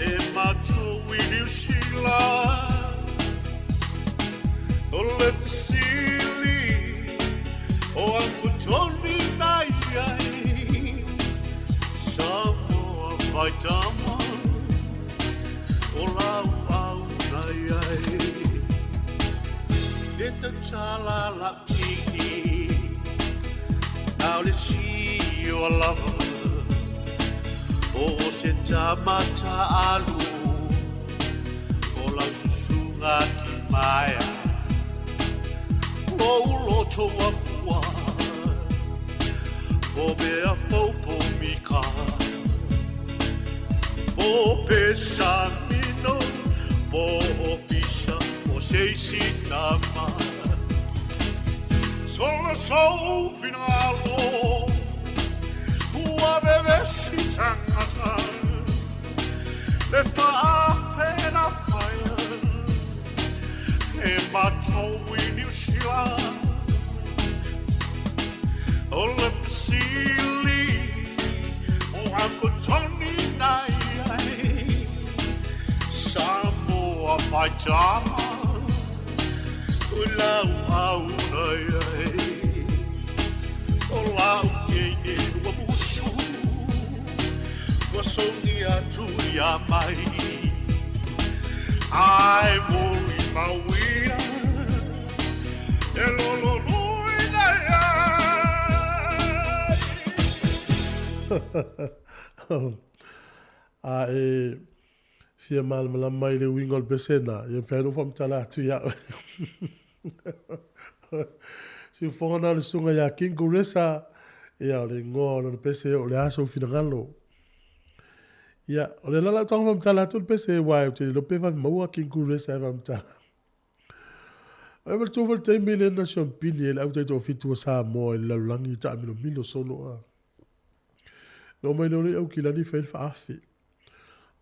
e matou I New Zealand o le fisili o anku toni nai ai Samoa vai tama o lau au nai ai e te chala la kiki now let's see your lover o se tamata alu o lau susunga ti maia o loto a fua o bea faupo mika o pesa mino o ofisa o seisi tama solo sou finalo ua bevesi tangata le whaafena whaia e matou I New Zealand o le fisili o anko toni nai ai Samoa vai tama o lau au nai ai o lau kei ua musu ua songi atu ia mai ai mori mauia e lolo lui nai ai e fia mal mai le wingol besena e fero fam tala tu ya si fona le sunga ya kingu resa e ale ngo le pese o le aso finangalo ya o le la tong fam tala tu pese wa te lo pe va mo kingu resa fam tala e vel tu vol te mile na champini le auto to fitu sa mo le langi ta milo solo a no mai no le au kilani fel fa afi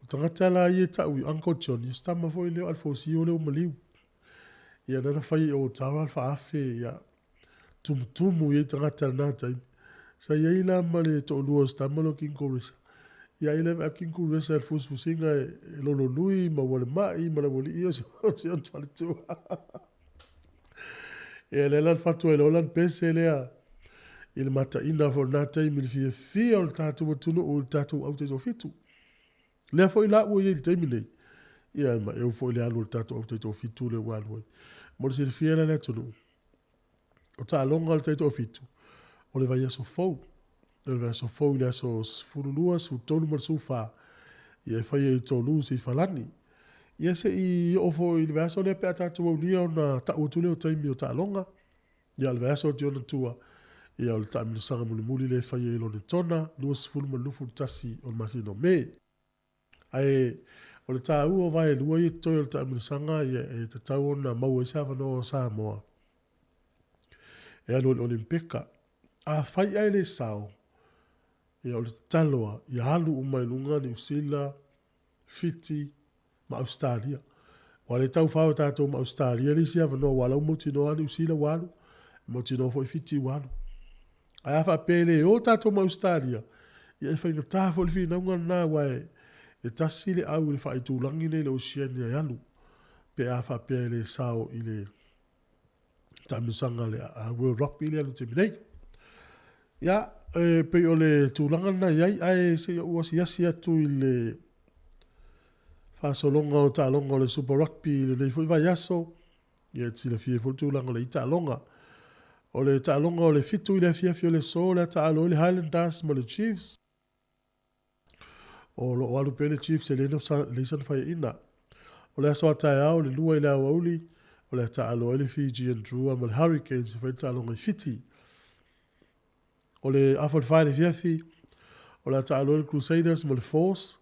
tangata la ia tau I Uncle John ia stama foi leo alfosi o leo maliu ia nana fai o tawa alfa afe ia tumutumu ia tangata na tai sa ia ila male to lua stama lo kinko resa ia ila a kinko resa alfosusinga e lolo nui ma wale mai ma la wali ia si on tuale tua ia lelan fatu e lolan pese lea il mata ina for na tai milfia fia o tatu watunu o tatu au te fitu le foi la o ye termine ia ma eu foi le alu tato o te fitu le walu mo se fia le tonu o ta longa le te fitu o le vai so fo le so furulua su tonu mo su fa ia fai e tonu si falani ia se I o foi le verso le pe tato o lia na ta o tule o taimi o ta longa ia le verso di ona tua ia o ta mi sanga muli le fai e lo le tona lu su fulu mo lufu tasi o masino me ai o le tāu o vai lua I toi o le tāmirisanga e te tau ona mau e sawa no Samoa. E alo le Olimpika. A whai ai le sao. E o le taloa I halu umai lunga New Zealand, Fiti, ma Australia. Wa le tau whao tātou ma Australia li siawa no walau moti no New Zealand walu. Moti no foi Fiti walu. Ai a whapele o tātou ma Australia. Ia e whainga tāwho le whina unga nā wae. E tasi le au le whai tūlangi le Oceania yalu. Pe a whapea le sao I le tamisanga le World Rugby le alu te minei. Ia, pe o le tūlanga na iai, ai se uasi asi atu I le whasolonga o tālonga o le Super Rugby le nei fui vai aso. Ia ti le fie ful tūlanga le I tālonga. O le tālonga o le fitu I le fia fio le so le tālo le Highlanders mo le Chiefs. O lo walu pele Chiefs e leno leisan fai ina. O le aso atai au le lua I le awauli, o le ata alo ele Fiji and Drua ma le Hurricanes fai tālonga I Fiti. O le afon fai le fiafi, o le ata alo ele Crusaders ma le Force,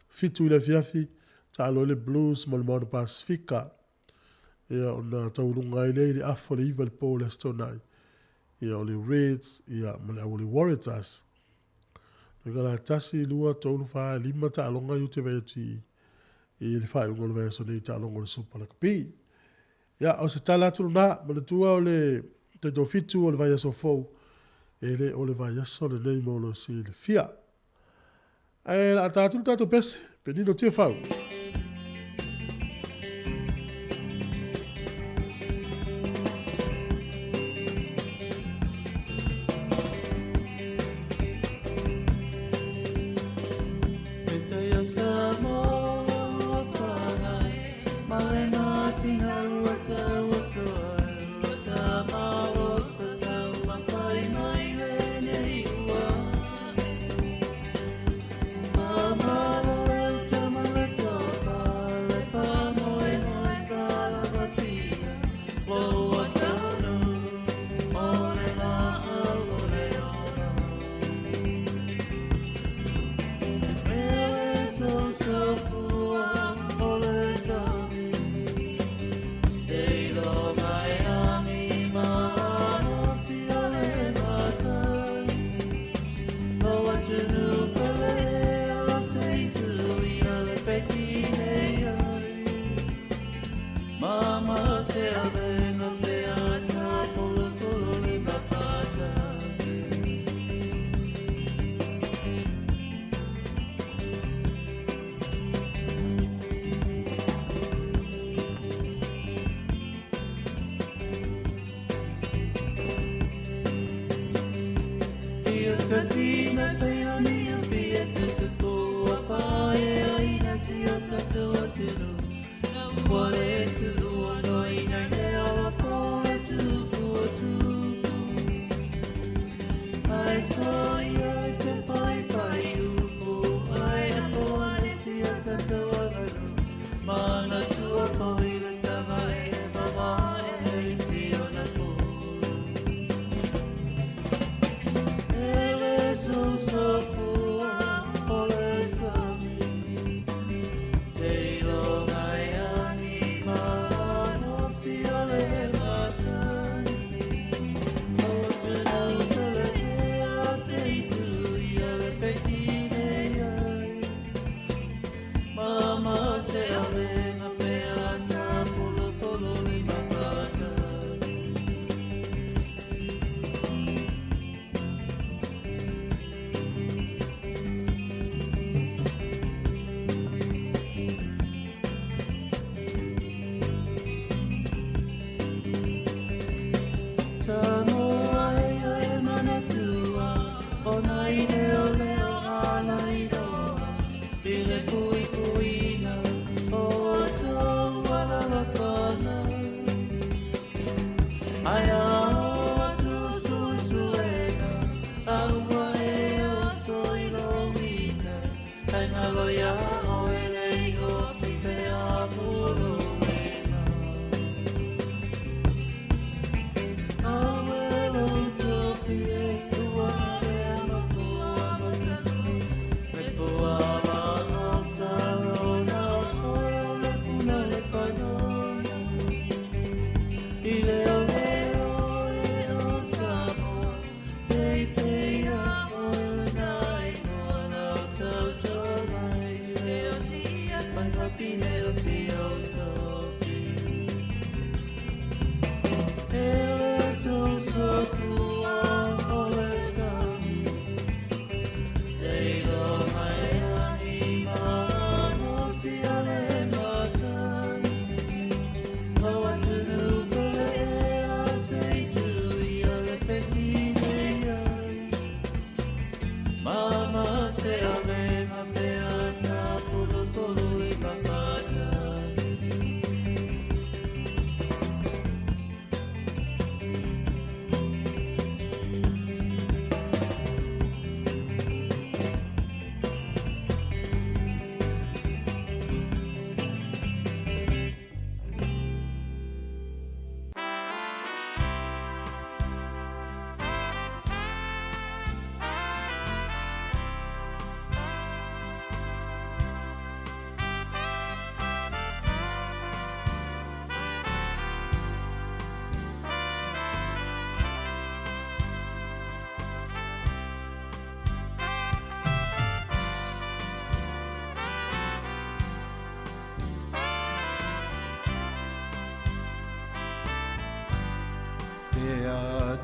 fitu I le fiafi, ta alo ele Blues ma le Moana Pasifika. Ia o na taurunga I le afo le iwa le po le stonai. Ia o le Reds, ia ma le awole Warriors. Nga la tasi lua tolu fa lima ta alonga yu te veti I le fa ungo le veso nei ta alonga le supa la kapi. Ya o se tala tu na ma le tua o le te to fitu o le vai aso fou. E le o le vai aso le nei mono si le fia. E la tātu tātu pese, penino tia whau.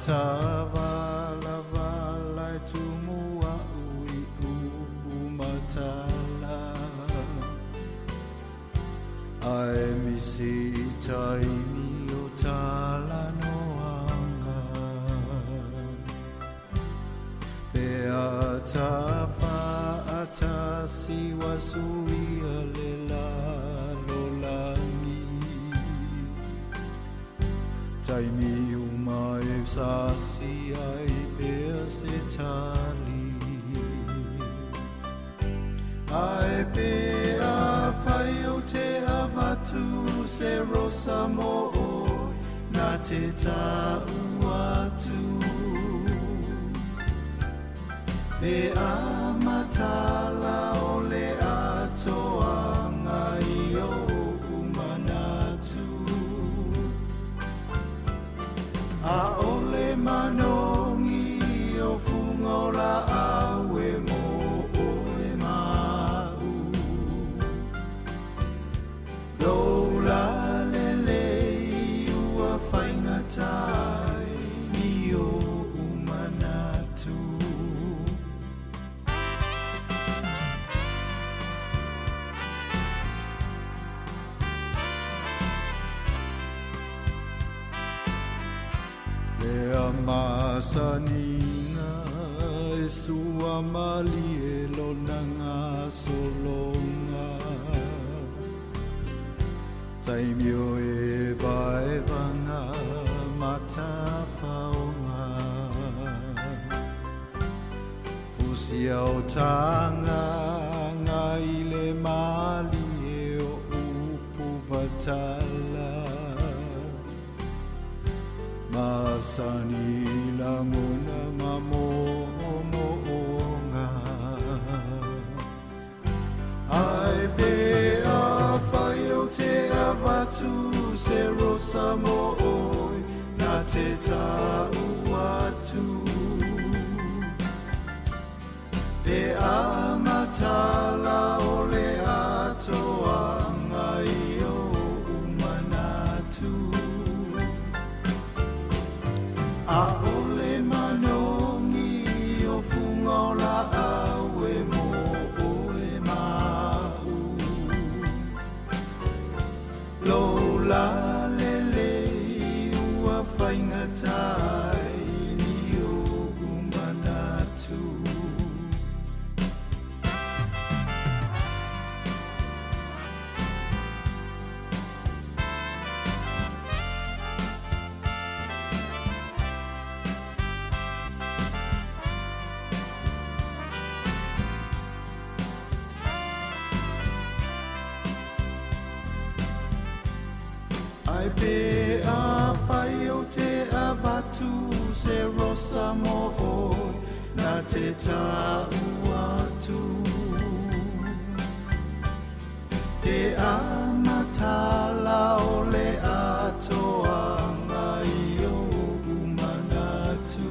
tavala vala tumua ui upu matala Ai misi taimi o tala noanga Pea tafa atasi wasuia lela lolangi Taimi uma e sasi ai pea se tali Ai pea fai o te avatu se rosa mo na te tau atu E amatala o le atoanga I o umanatu A ole manongi o fungola awe mo oe mau Lola lele ua whainga tai ni o umanatu Lea masanina e sua mali e lonanga solonga Taimio e vaevanga mata faonga Fusia o tanga ngai le mali e o upu batala Masani languna mamo moonga Ai pea whai o te avatu se rosa mo oi na te tau atu Pe amatala o le atoanga I o umanatu A ole manongi o fungola awe mo oe mau Lola lele ua whainga tai ni o umanatu Ai pea whai o te avatu se rosa mo oi na te tau atu Te amatala o le atoanga I o umanatu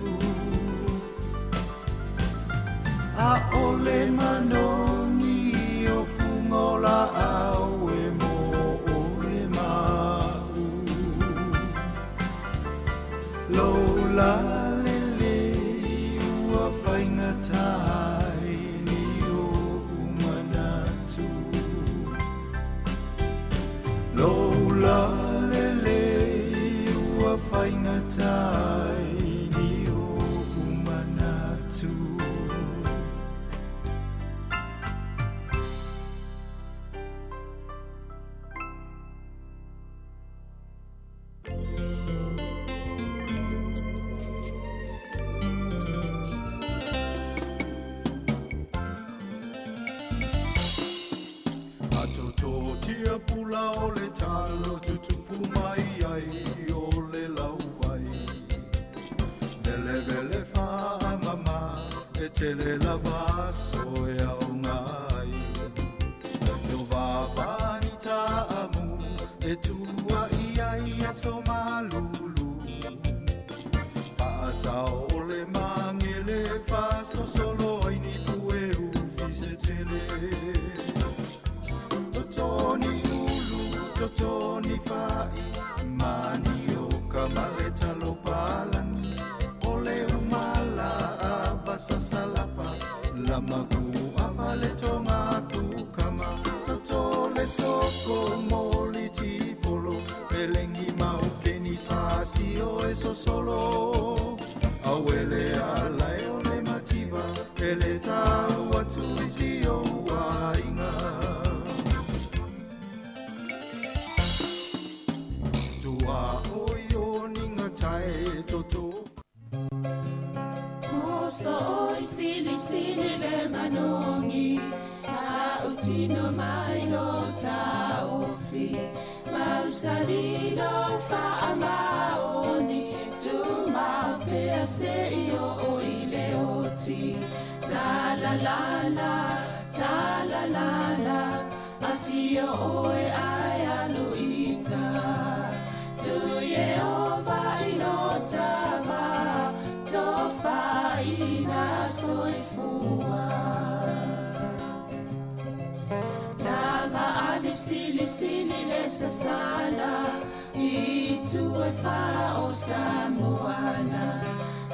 A ole manongi o fungola awe mo oe mau Lola lele ua whainga tai ni o umanatu Lola lele ua whainga tai ni o umanatu Tia pula o le talo tutupu mai ai o le lau vai Vele vele wha mama e tele lava so e au ngai No vavani ta amu e tua iai a so malulu Paasa o le mangele fa so solo ai ni pue ufi se tele Totoni ulu, totoni fai Mani o kamale talo palangi sasalapa lamaku amale tonga kukama tatole soko moli tipolo pelengi maukeni pasio eso solo awele alai ole mativa ele tau watu isio wainga tua oyo ninga tae toto Moso isili sili le manongi ta utino mailo ta ofi mausalilo fa amaoni tu ma pese io o ile oti ta la la afio oe ayalu ita tu ye oba inotama tofa ina soifua Nanga alif sili le sasana itu e fa o samoana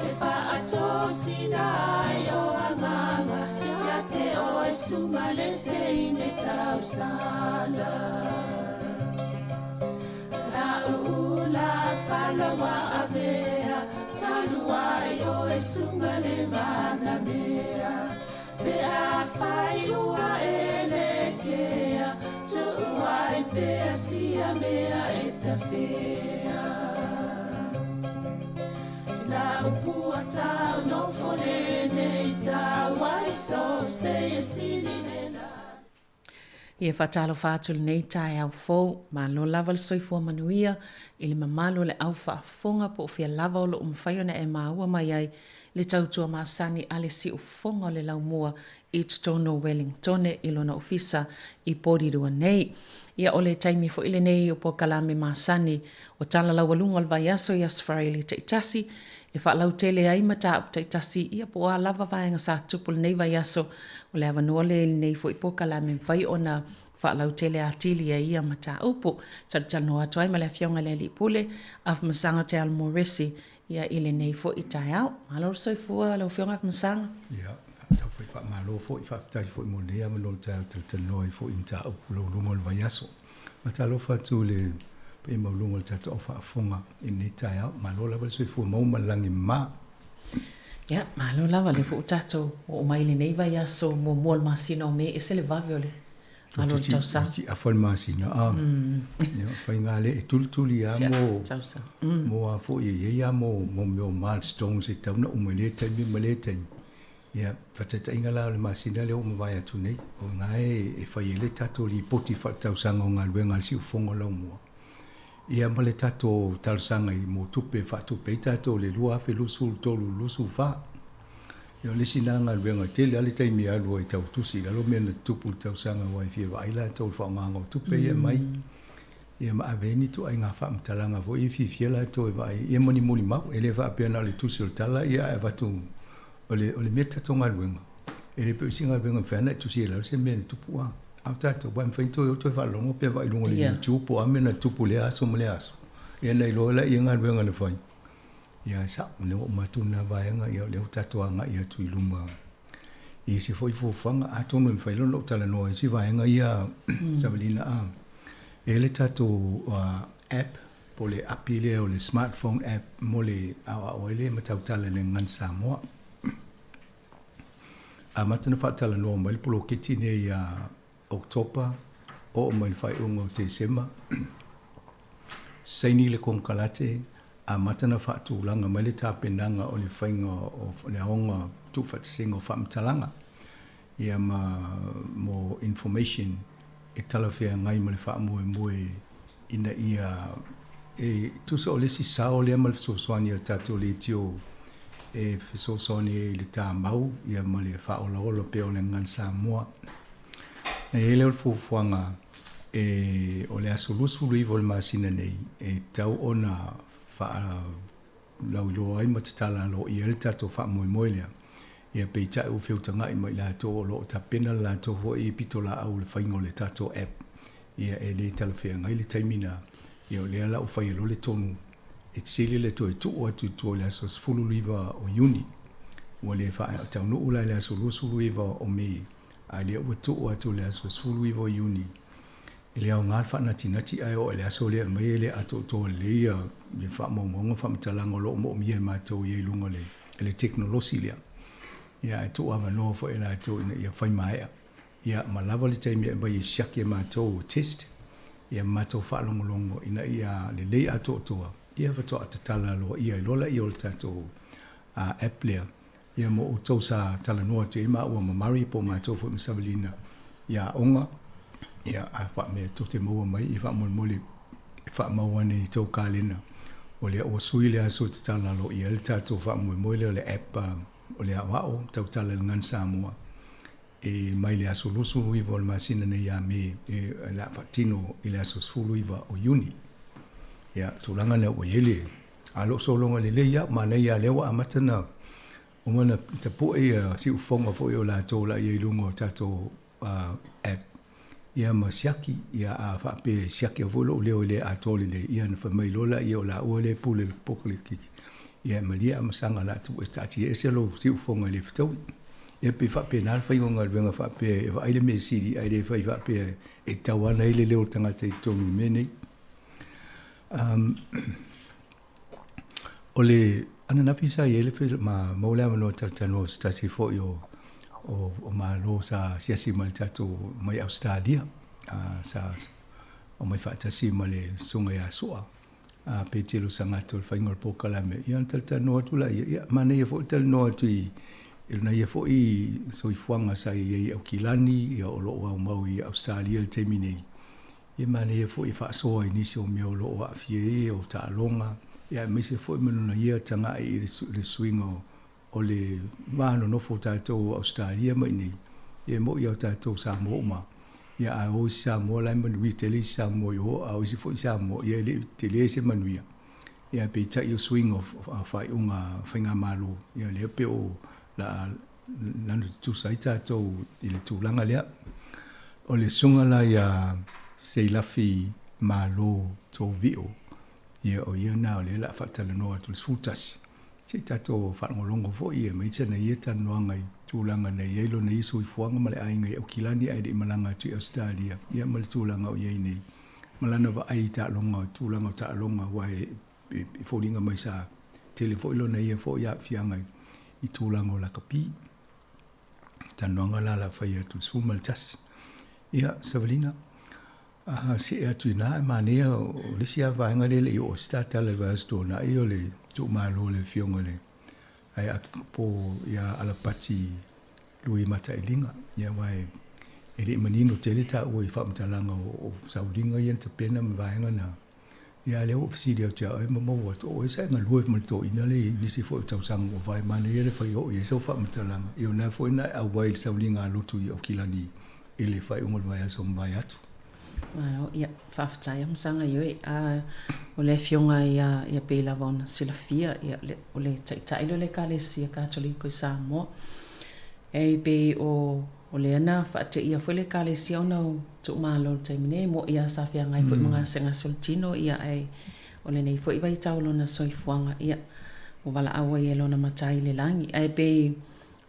e fa atosina yo anganga ya te o e sumalete ine tausala la ula fala wa avea talua yo e sungale mana mea be a fai ua elekea tu ai be sia mea etafea la upuata no forene ita wai so se silile Ia whatalo whātuli nei tae au fōu, ma lo lava le soifua manuia, ili mamalo le au whaafonga po fia lava o lo umwhaiona e maua mai ai, le tautua maasani ale si ufonga le laumua i tutono Wellingtone i lona ofisa i porirua nei. Ia ole taimi fo ile nei o po kalame maasani o tala lau walunga al vaiaso i asfareli te itasi, e whaalau tele ai mata ap te itasi ia po a lava vaenga sa tupul nei vaiaso o le avanua le ili nei fo i po kalame mwhai o na whaalau tele atili ia mata upo sa tano atu ai male fionga le li pule af masanga te almoresi ia ile nei fo i tai au. Malo soifua lau fionga af masanga? Ia, tau fai wha malo fo i whaftai fo i molea ma lo tano i fo i mta upo lo lungo le vaiaso. Mata lo fatu le pe maulungo le tata o whaafonga i nei tai au. Malo lava le soifua maumalangi ma. Ia, malo lava le fo utato o maile nei vaiaso mo mual masina o me e se le vave ole. Malo tausa. A fal masina a. Ia, fai ngale e tuli a mo. Tausa. Mo a fo ia mo meo milestones e tauna umele taimi mele taimi. Ia, fatata inga la le masina le o mawai atu nei. O ngai e fai ele tato li poti tausanga o ngā luenga si ufonga lau mua. Ia male tato tausanga i mo tupe fatupe tato le lua afe lusu tolu lusu fa. Ia le sinanga luenga tele ale taimi alua i tau tusi. Lalo mena tupu tausanga wai fie wa aila tau whaonganga o tupe ia mai. Ia ma aveni tu ai ngā whaamtalanga vo i fie la to e vai. Ia mani muli mau. Ele wa apena le tusi o tala ia e vatu ole mea tato ngā luenga. Ele pe usi ngā luenga whana tusi e lau se mea tupu a. Au tato, wai mwhaito e o toi whalongo pe vai lungo le YouTube o amena tupu le aso mo le aso. Ia nei loa la ia ngā luenga le whai. Ia sa, ne o matuna vaenga ia leo tato anga ia tui luma. I se foi fofanga atono i whailono o tala noa. I si vaenga ia Sabalina a. E le tato app po le api le o le smartphone app mo le awa oele matau tala le ngan Samoa. A matana whaatala noa mai polo keti ne ia Oktopa o mai whai unga o te sema. Saini le kongkalate a matana whaatulanga mai le tāpenanga o le whainga o le aonga tūwhatasenga o whaamtalanga. Ia mo information e talawhea ngai ma le whaamue ina ia e tusa o lesi sao lea ma le fisosoani al tātou le tio e fisosoani le tā mau ia ma le whaolaolo pe o le ngan Samoa. Na ele o fufuanga e o le asulusu luivo le masina nei e tau ona wha laulo ai matatala lo i el tato wha moelea. Ia peita u whiutanga i mai lato o lo tapena lato ho e pitola au le whaingo le tato app. Ia e le talawhea ngai le taimina ia o lea la u whaialo le tonu e tsili le to e tu o atu tu o le asos fulu luiva o Juni. ua le fa taunuu la le aso lusulu iva o me a le ua tuu atu le aso sulu iva o iuni i le au ngā whanatinati ai o le aso le mai le ato to le ia le whamaumonga whamatalaga o loo mo mia mātou i lunga le teknolosi lea ia e tu ama no fo ina tu ina ia fai mai ia malava le taimi e mai siaki e mātou test ia mātou whaalongolongo ina ia le lei ato toa ia vato atatala lo ia lola i ol tatou app lea ia mo o tau sa tala noa tu ima ua mamari po mātou fo misabalina ia onga ia a wha me to te maua mai i wha mole wha mawane i tau kālena o lea o sui lea so te tala lo ia le tatou wha mole le app o le awao tau tala le ngan Samoa e mai le aso lusu iwa o le masina nei a me e la fatino i le aso sfulu iwa o Iuni ia tulanga na o yele alo solonga le le ia ma nei a lewa amatana o mana te po e si ufonga fo i o la tola i lungo tato app ia ma siaki ia a whape siaki a volo o leo le a tole le ia na whamai lola i o la o le pule le pokole kiti ia malia masanga la tu estati e selo si ufonga le fitau ia pe fa pe na fa yonga venga fa pe va ile me siri ai fa va pe e tawana ile le tanga te tonu mene ole ana na pisa ile fe ma mola no tatano stasi fo yo o ma lo sa siasi maltato mai Australia sa o mai fa tasi male sunga ya soa a petelo sangato il faingol pokala me ia tata no tu la ia mane ia fo tel no tu il na ia fo i so i fuanga sa ia o kilani ia o lo wa mau i Australia il temine ia mane ia fo i fa so inisio me o lo wa fie o ta longa ia me se fo meno na ia tanga i le swingo o le mano no fo tato Australia mai ni ia mo ia tato sa mo ma ia a o sa mo la man wi tele sa mo yo a o si fo sa mo ia le tele se manuia ia pe ta yo swing of fa unga finga malo ia le pe o la nando tu sai tato i le tu langa le o le sunga la ia se la fi malo to vio ia o ia na le la fa tala no tu futas se tato fa ngolongo fo ia mai tsena ia tano ngai tulanga nei yelo nei so i fuanga male ai ngai o kilani ai de malanga tu Australia ia male tulanga o ia nei malana va ai ta longa tulanga ta longa wa e folinga mai sa telefoni nei fo ia fianga i tulanga la kapi tanonga la fa ia tu sumal tas ia Savelina si atu na mane o le sia va ngale le o sta tale va sto na io le tu malo le fiongole ai po ia ala pati lui mata ilinga ia wai ele manino teleta o i famtalanga o saudinga ia te pena mvaenga na ia le ofisidio tia ai mo o esa nga lui mo ina le lisi fo tau sang o vai mane ia le fai o ia so famtalanga io na fo ina a wai saudinga lutu i o kilani ele fai ungol vai so vai atu Well, ia whawhatai am sanga ioi o le fionga ia pēla wauna sila fia ia o le tailo le kālesi a kātoliko i Samoa e pe o le ana whaate ia fo le kālesi au nau tu mālo taimine mo ia sa fia ngai fo mga senga soltino ia ai o le nei fo i vai taulo na soifuanga ia o wala awa ia lona matai le langi ai pe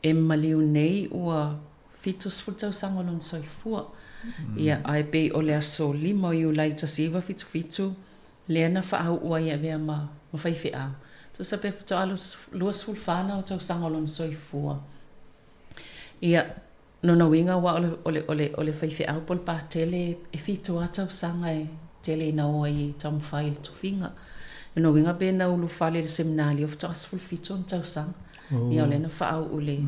e maliu nei ua fitus futau sangolon soifua ia ai pe o le aso limo i ulai tasiva fitu le ana whaau ua ia vea ma whaife au. So sa pe to alus luas fulfana o tau sangolon soifua. Ia nona winga wa ole whaife au pol pa tele e fitu a tau sanga e tele na oa i tau mwhaile tu finga. Nona winga pe na ulu whale le seminali of to as fulfitu on tau sanga. Ia ole na whaau ule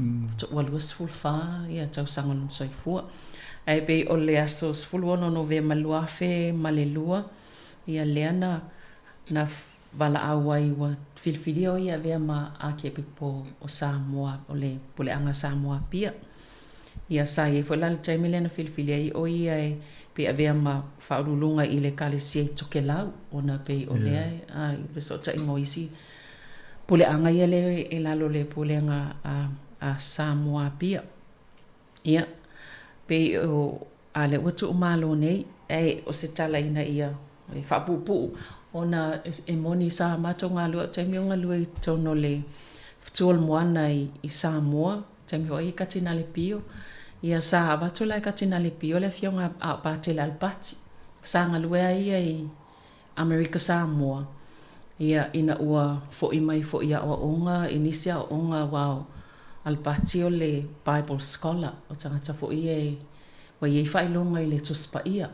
waluas fulfa ia tau sangolon soifua. Ai pe o le aso sfuluono no ve maluafe malelua ia leana na vala awai wa filfilio ia ve ma ake pipo o Samoa o le pole anga Samoa pia ia sai fo la taimile na filfilia i o ia pe ve ma faululunga i le kalesi tokelau ona pe o le ai pe so ta ingoisi pole anga ia le e lalo le pole anga a Samoa pia ia pe o ale watu malo nei ai o se tala ina ia e fapupu ona e moni sa matonga lu te mionga lu tono le ftuol moana I Samoa, taimi hoi katina le pio. Ia sa watu lai katina le pio le fionga a pātele alpati. Sa ngaluea ia I Amerika Samoa. Ia ina ua fo'i mai fo'i a onga, inisia onga wao alpati o le Bible Scholar. O tangata fo'i e wa iei whailonga I le tuspa ia.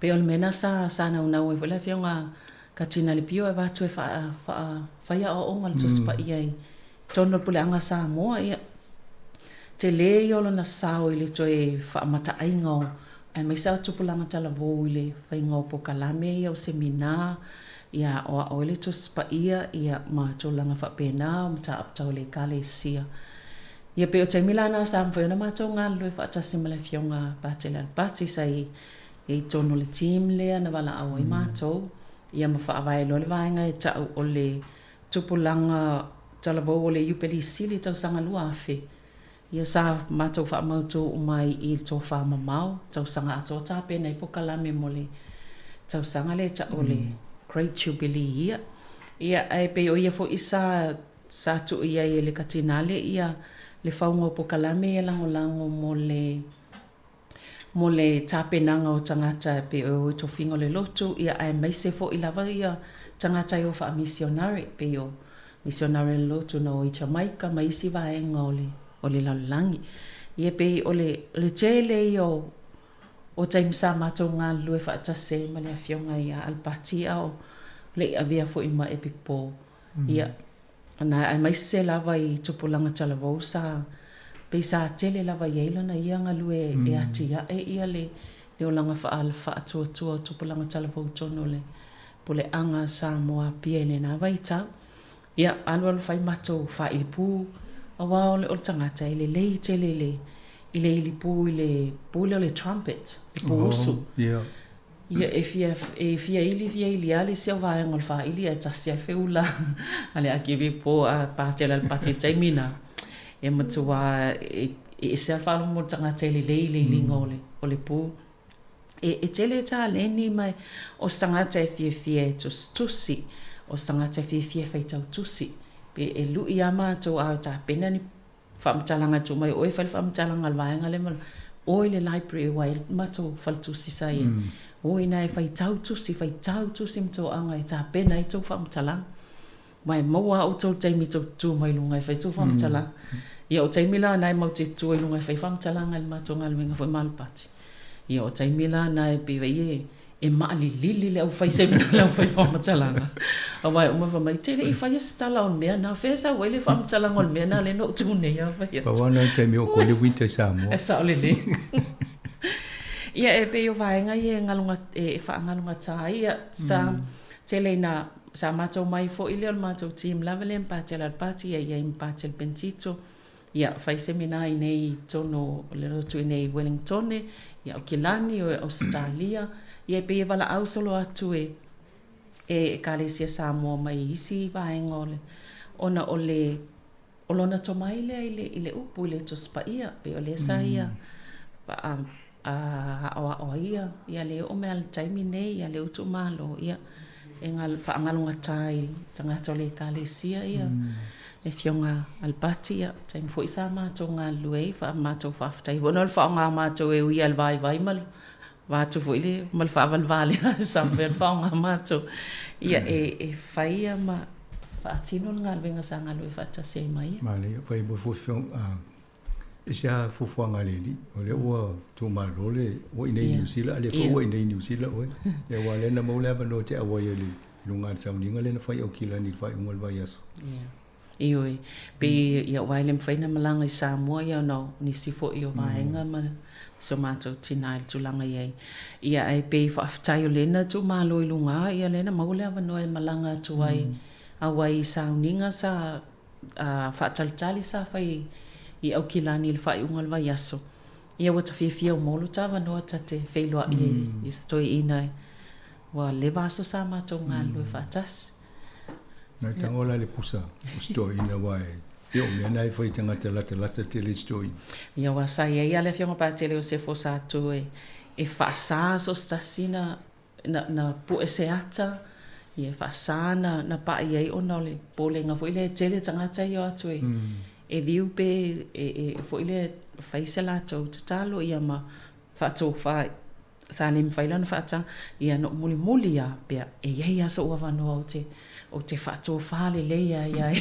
Pe o le mena sa naunau e wale fionga katina le pio e watu e whaia o onga le tuspa ia I tono pule anga Samoa ia. Te le I olo na sao I le toe whaamata aingo. E mai sao tupulanga tala vō I le whaingo po kalame ia o seminar. Ia o le tuspa ia ma tolanga whapena o mta aptau le kale sia. Ia pe o te milana sa mwhena mātou ngā lue whaatasi male fionga pātele alpati sa I tono le team lea na wala au I mātou. Ia ma whaawai lo le vaenga e tau o le tupulanga tala vō o le UPLC le tau sanga lua afe. Ia sa mātou whaamautou o mai I tō whaamamau. Tau sanga ato tāpena I pokalame mo le tau sanga le tau le Great Jubilee ia. Ia ai pe o ia fo isa sa tu ia I le katinale ia le whaunga o pokalame ia lango mo le tāpenanga o tangata pe o to fingo le lotu ia ai mai se fo I lava ia tangata I o wha misionari pe o misionari le lotu na o I Jamaica mai si vaenga o le lalangi. Ia pe o le tele I o taimsa mātou ngā lue whaatase ma le awhionga ia alpati au le avea fo I ma epic po. Ia, ana ai mai se lava I tupulanga talavou sa pe sa tele lava yeilo na ia ngā lue e atia e ia le o langa whaatua tupulanga talavou tono le po le anga Samoa pia ne nā vai tau. Ia, alu whai mātou wha ilipu awa o le tangata I le lei tele I le ilipu I le pule o le trumpet, I po usu. Ia e fia ili ale se vai ngol fa ili e tasi ai feula. Ale aki vi po a pātela le pati taimina. E matua e se alfa mo tangata le lingo o le pu. E tele ta leni mai o tangata e fia tusi. O tangata e fia feitau tusi. Pe e lu I ama to a ta pena ni whaamtalanga tu mai oi whai whaamtalanga alwaenga le mal oi le library wai mato whaltusi sai oi nai whai tau tusi mto anga I ta pena I tau whaamtalanga mai maua o tau taimi tau tu mai lungai whai tau whaamtalanga ia o taimi la nai mau te tu ai lungai whai whaamtalanga le mato ngā luenga whai malpati ia o taimi la nai piwa e maali lili le au whai semina le au whai whaamatalanga. Awai o mawa mai, tere I whai stala on mea, nā whesa wai le whaamatalanga on mea, nā le no tūne ia whai. Pawana taimi o koe le winter Samoa. E sao lele. Ia e pe o vaenga I e ngalunga, e whaangalunga tā ia, sa tele na sa mātou mai fo I leo mātou team lava le mpātela alpati, ia mpātela pentito, ia whai semina I nei tono le rotu I nei Wellington, ia o Kilani o Australia, ia pe e wala au solo atu e Kalesia Samoa mai isi vaenga ole. Ona ole olona tomai le I le upu I le tospa ia. Pe ole sa ia a ia. Ia le o mea le taimi nei. Ia le utu malo ia. E whaangalunga tai tangata o le Kalesia ia. E fionga alpati ia. Taimi fo isa mātou ngā luei. Wha mātou whaftai. Wano le whaonga mātou e ui al vai malu. Watu fo ile mal faval vale sa ver faunga mato ia e faia ma fatino ngal venga sanga lo fatta se mai male fai bo fo fion e sia fo fo ngaleli ole o tu malole o ine New Zealand ale fo o ine New Zealand o e wale na mo le ba no te awa yeli lunga sa uninga le na fai o kila ni fai ngol ba yaso ioi pe ia wale fai na malanga I Samoa ia no ni sifo io vaenga ma so mātou tina il tulanga iei. Ia ai pei whaaftai o lena tu mālo I lunga, ia lena maulea wanoa e malanga tu ai awai sa uninga sa whaatalitali sa whai I au kilani il whai ungal wa yaso. Ia wata whiawhia o molo ta wanoa ta te whailoa I stoi ina wa lewa aso sa mātou ngā lue whaatas. Nai tangola le pusa, o stoi ina wai. Yo me nai foi tangata lata tele story. Ia wa sa ia le fionga pa tele o se fosa tu e fa sa so stasina na pu ese ata Ia whaasana na pa iai ona le pōlenga fo ile tele tangata i o atu e viu pe fo ile whaise lātou te talo ia ma whātou whai sa lim whailana whātang ia no muli a pia e iei aso ua wanoa o te whātou whale leia ia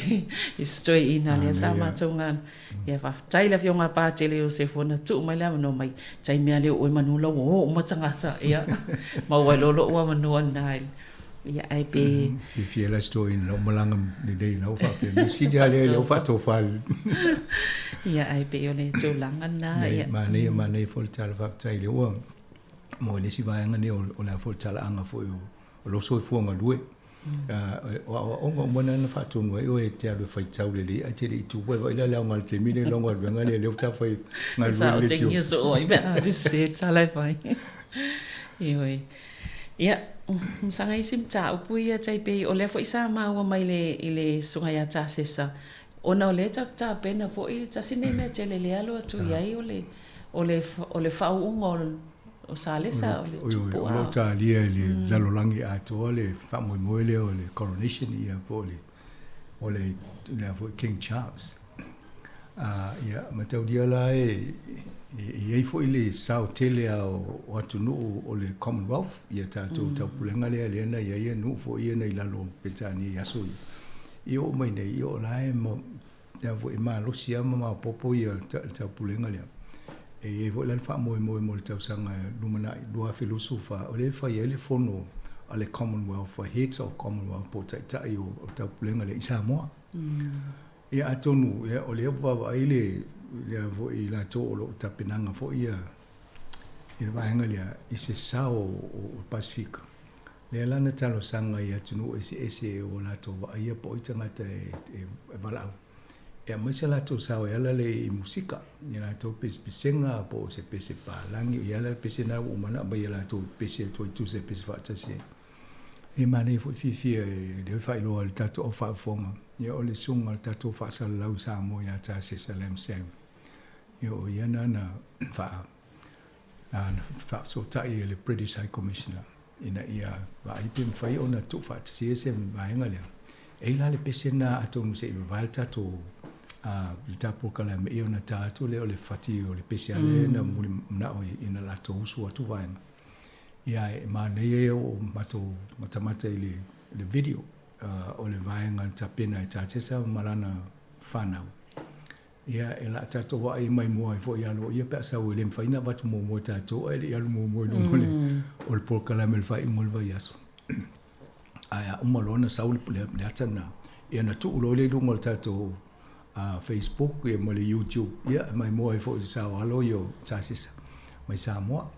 i stoi ina lea sa mātou ngāna ia whataila whionga pātele o se whona tu mai lea mano mai tai mea leo oi manula o matangata ia maua lolo ua manoa nai ia ai pe i fiela stoi in lo malanga ni dei no fa pe mi si dia le fa to fal ia ai pe ole to langa na ia ma nei fol tal fa tai le o mo le si va ngani o la fol tal anga fo o lo so fo nga lue o mona na fa tu no e te alo fa tau le a te le tu wa ila la ngal te mi le lo ngal nga le ta fa nga lu le tu sa o i ba se tala fai ioi ia msanga isim ta upuia tai pe o le fo isa ma o mai le ile sunga ya ta sesa ona o le ta pena fo i ta sinene te le alo tu iai o le fa ungol o sale sa o le tupu o lo ta lia le lalolangi a to le fa mo le o le coronation ia po le o le fo King Charles ia matau dia la e fo ile sao tele o atu no o le Commonwealth ia tātou tau pulenga lea na ia nu fo ia nei lalo petani ia so i o mai nei o lai mo ia fo i ma losia ma popo ia tau pulenga lea e fo le fa mo tau sanga lumana dua filosofa o le fa ia le fono a le Commonwealth for heads of Commonwealth po tai o tau pulenga le isa mo ia atonu ia o le va ile ia vo i la to o tapinanga fo ia i vaenga ia i se sao o Pacific le lana talo sanga ia tunu ese o la to va ia po itanga te balau e mese la to sao ia le i musika ia la to pesenga po se pese pa langi ia la pese na o mana ba ia la to pese to tu se pese fa tase e mane fo fifi le fa lo al tato o fa fonga ia o le sunga al tato fa sa lau sa mo ia ta se salem sem yo yana na fa so tai le British High Commissioner ina ia va ipim fai ona tu fa CSM va ngale e la le pesena ato se valta to il tapo kala me ona ta to le ole fati ole speciale na muli na o ina la to usu atu va ia ma nei o mato matamata le video ole va ngal tapena ta tesa malana fanau ia ela tato wa i mai mo fo ia lo ia pesa o le faina va tu mo tato ele ia mo no le o por kala mel fa i mo va yaso aya o malona saul le atana ia na tu lo le ngol tato Facebook e mo le YouTube ia mai mo fo sa alo yo chasis mai sa mo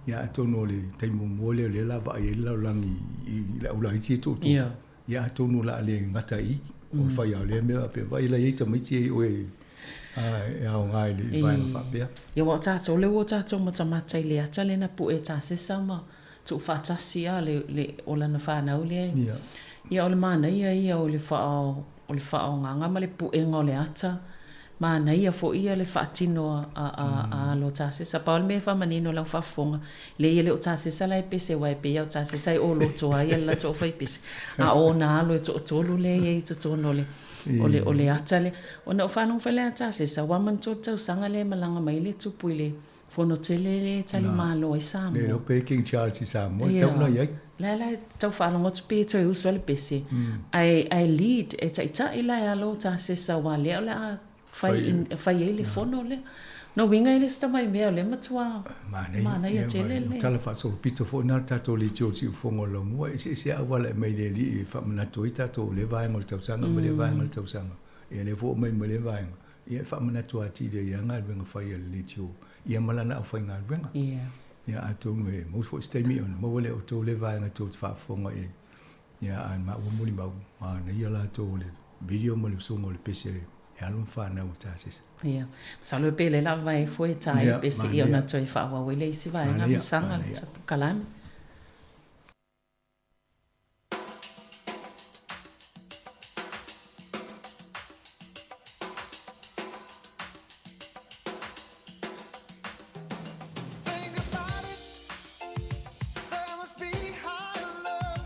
ia to no le tai mo le la va i la langi i la ula ti tu ia to no la le ngata i o fa ia le me pe va i la i mai ti o au ngai li vai fa pia ia wa tato le wa tato matamata i le ata le na pu e ta se sama tu fa tasia le ola na fa na ule ia o le mana ia o le fa o nganga ma le pu e ngole ata mana ia fo ia le fa tino a lo ta se sa paul me fa manino la fa fonga le ia le o ta se sa la pese wa pe ia o ta se sa o lo to ia la to fa pese a o na lo to lo le ia to no le ole atale ona fanu fele ata se sa wa man to sanga le malanga mai le tupu le fono tele le tali malo e sa mo le pe King Charles sa mo tau na ia la tau fa no to pe to uso le pese ai lead e ta ila ya lo ta se sa wa le la fai ele fono le no winga ele sta mai me le matua mana ia tele le tala fa so pito fo na tato le tio si fongo lo mo se wala mai le li fa na to ita to le vai ngol tau sanga me le vai ngol tau sanga e le fo mai me le vai ia fa na to ati de ia ngal venga fa le tio ia mala na fa ngal venga ia ato no e mo fo stay me on mo le to le vai ngol to fa fongo e ia an ma mo li ma na ia la to le video mo le so ngol pese e alun fa na utasis ia salo pele la vai foi tai pese ia na toi fa wa wele si vai na sanga kalam There must be higher love.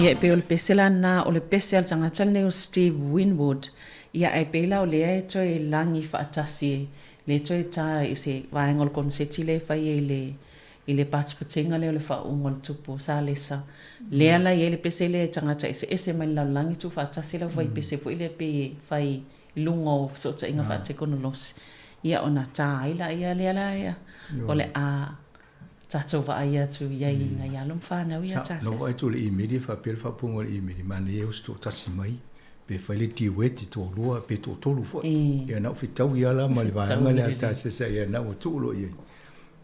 Ia pe o le pesela na o le pesel tangata le o Steve Winwood. Ia e pela o lea e toi langi whaatasi le toi tā i se vaenga o le konseti le whai i le pātipatenga le o le whaunga le tupu sa lesa. Lea la i e le pesele tangata i se ese mai lau langi tu whaatasi lau whai pese fo i le pe whai lunga o sota inga whaatekonolosi. Ia ona tā ila ia lea la ia o le a tatou vaia tu iai na ia lom whanau ia tasi. No ai tu le imedi whapel whapungo le imedi mani e usto tasi mai. Pe whaile ti weti tō lua pe tō tolu fo. Ia nau whitau i ala ma le vaanga le ata se sa ia nau tūlo i.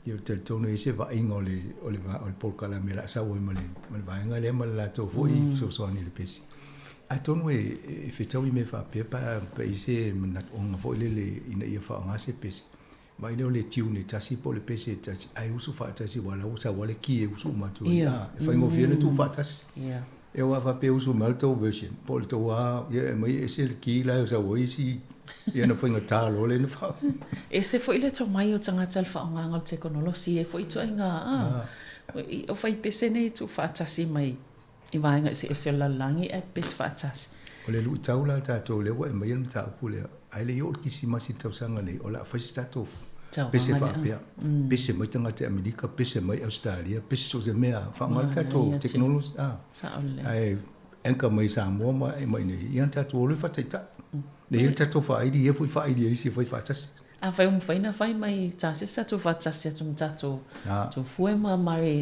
Ia te tono i se va inga o le polkala me la sa oi ma le vaanga le ma la tō fo i so soani le pesi. Ai tono e whitau i me whapea pa i se manat onga fo ile le ina ia whaanga se pesi. Ma ile o le tiu ne tasi po le pesi tasi ai usu whaatasi wala usa wale ki e usu matu. Ia. E whaingo whiana tu whaatasi. Ia. E wa fa pe uso malto version pol to wa ye mai ese ki la sa wo isi ye no foi ngata lo le no fa ese foi le to mai o tanga tal fa nga nga teknolosi e foi to nga o fai pese nei tu fa tasi mai I vai nga ese la langi e pes fa tasi o le lu tau la ta to le wa mai en ta pule ai le yo ki si ma si tau sanga nei o la fa sta to pese fa pia pese mai tanga te Amerika pese mai Australia pese so ze mea fa mal ta to teknolosi ai enka mai sa mo mai nei yan ta to le fa ta ne yan ta to fa ai di fa ai di si fa tas a fai faina fai mai ta se sa to fa tas ya tum ta to fue ma mare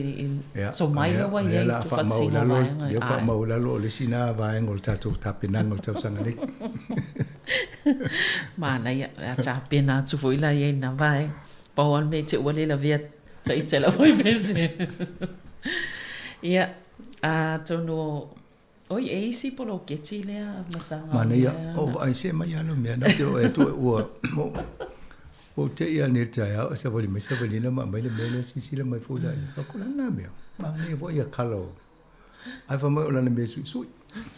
so mai wa ye to fa si ma ya fa ma la lo le sina va ngol ta to ta penang ta sanga nei mana ya ta pena tu foi la ye na vai paul me te wale la via ta itela foi pese ya a tono oi e si polo ke chile a masanga mana ya o ai se mai ano me na te o tu o te ia ne ta ya sa voli me sa voli na mai le me si si le mai fo da fa ko na me ma ne vo ya kalo ai fa mai o la me su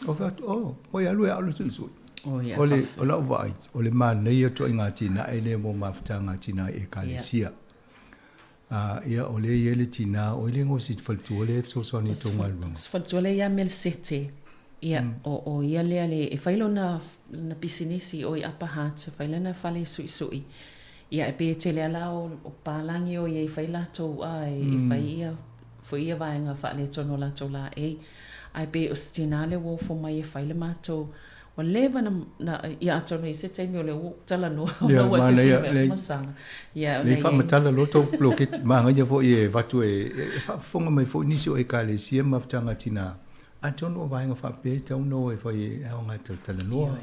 o fa o ya lu ya lu su ole ola vai ole man nei to inga tina ele mo maftanga tina e kalesia ia ole ele tina ole ngo sit faltuole so so ni to malbang faltuole ya mel sete ia o ia le e failo na pisinisi o apa hat failo na fale sui ia e pe tele ala o palangi o ia faila to ai e faia foi ia vai nga fale to no la to la e ai pe ostinale wo fo mai faile mato o leva na ia atone se te mi o le tala no wa se masanga ia le fa matala loto bloket ma nga fo e vatu e fa fonga mai fo nisi o e kale si ma tanga tina antono va nga fa pe te no e fo e nga tala no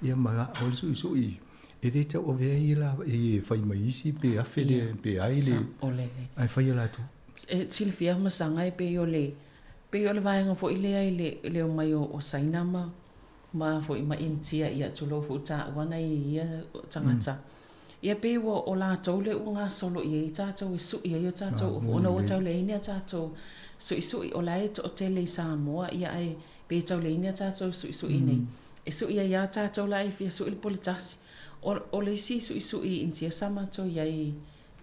ia ma o su i e te o ve ila e fa mai si pe a fele pe ai le ai fa ia la to e silvia masanga e pe o le va nga fo ile ai le o mai o sainama ma fo ima intia ia tulo fo ta wana ia tangata ia pe o la tole unga solo ia ta to su ia ta to ona o tole ina ta to su o la to tele sa mo ia ai pe tole ina ta to su ine e su ia ta to la i su il politas o le si su intia sama to ia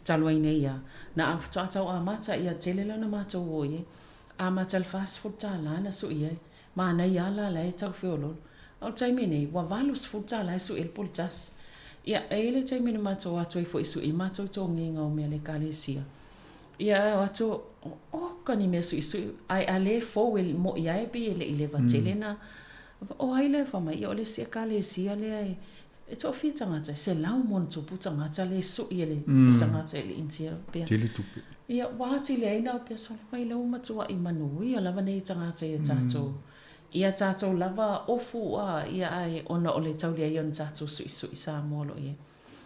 talo ine ia na af ta to amata ia tele la na mato o ia amata fast food ta la na su ia ma na ia la ta fiolo au taimene wa valus futa la su el politas ia ele taimene mato atu fo isu I mato to nginga o mele kalesia ia atu o kani mesu isu ai ale fo el mo ia e bi ele ile vatelena o ai le fa mai o le sia kalesia le ai e to fitanga ta se lau mon to putanga ta le su ele putanga ta le intia pe tele tupe ia wa ti le ina pe so mai le mato I manu ia lava nei tanga ta ia tato ia tatou lava ofu ia ai ona o le taulia ion tatou sui sa molo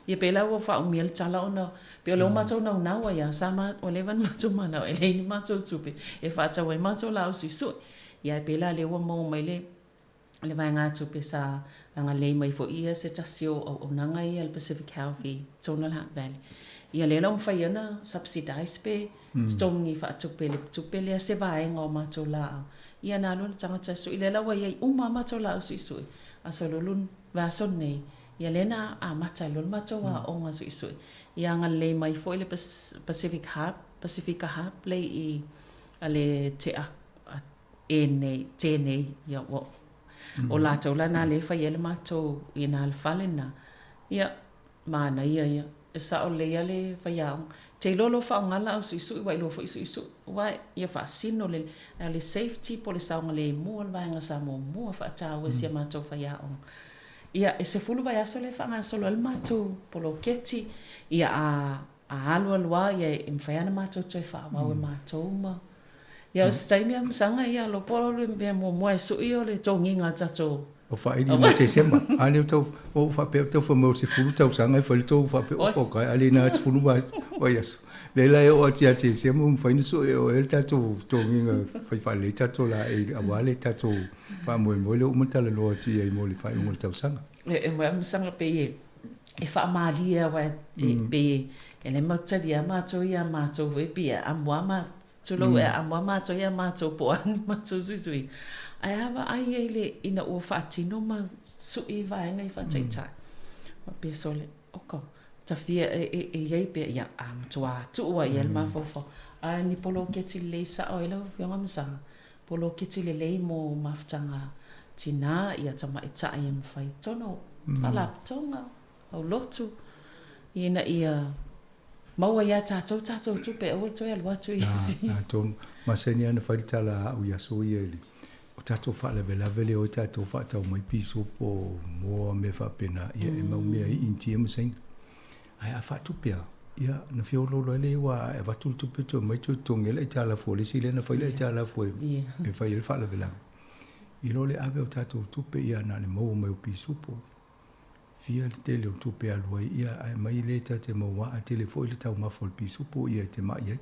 ia pe la wa fa o miel tala ona pe lo matou na ia sa ma o le van matou mana e le matou tupe e fa ta wai matou la sui ia pe la le wa mo mai le vai nga tupe sa nga le mai fo ia se tasio o nanga ia le Pacific Healthy Tonal Hat Valley ia le long fa ia subsidize pe stongi fa tupe le se vai nga matou la ia na lo tanga su ile la wa ia mama to la su asolun va sonne ia lena a mata lo mato wa o nga su ia nga le mai fo ile Pacifica Hub play I ale te e nei tēnei ia o lātou lana le whai ele mātou i nā le whale na. Ia, mana ia, e sa o lea le whai au. Te lolo whaongala au isu i wai lofo isu. Wai, ia whaasino le safety po le saunga le mua le vaenga sa mua whaatau e sia mātou whai au. Ia, e se fulu vai aso le whanga solo le mātou polo keti. Ia a alua ia e mwhaiana mātou toi whaawau e mātou ma. Ia o staimi am sanga ia lo polo le mea mua e sui o le tonginga tato. O whaeri mo te sema. Ale tau o whapea tau whamau se fulu tau sanga e whali tau whapea o pokai. Ale nā te fulu wa yasu. Leila e o atia te sema mwhaini sui o el tato tonginga whaiwhale tato la e awale tato whamoe le umatala loa tia i mo le whai mo le tau sanga. E mo am sanga pe e whaamalia wa pe e le mautari a mātou ia mātou e pia a mua mātou. Tulo e a mua mātou ia mātou poani mātou sui. Ai hawa ai e le ina ua whaatino ma sui vaenga i whaataitai. Ma pia sole, oko. Ta fia e iei pia ia am tua tua i elma fofo. Ai ni polo keti le sa o ilo fionga masanga. Polo keti le lei mo maftanga tina ia tama ita i mwhai tono. Whalap tonga au lotu. Ina ia maua ia tātou tupe o toi alua tu isi. Nā tōnu. Maseni ana wharitala au yaso i eli. O tātou whaalawelawele o tātou whaatau mai piso po moa me whapena. Ia e mau mea i inti e masainga. Ai a whaatupea. Ia na whiololo ele wa e watu tupe to mai tu tongela i tāla fo. Le sile na whaila i tāla fo e whai ele whaalawelawe. I lo le awe o tātou tupe ia na le mau mai o piso po. Fia le tele o tupe alua ia ai mai le te maua a tele fo le tau mafol piso po ia te mai ai.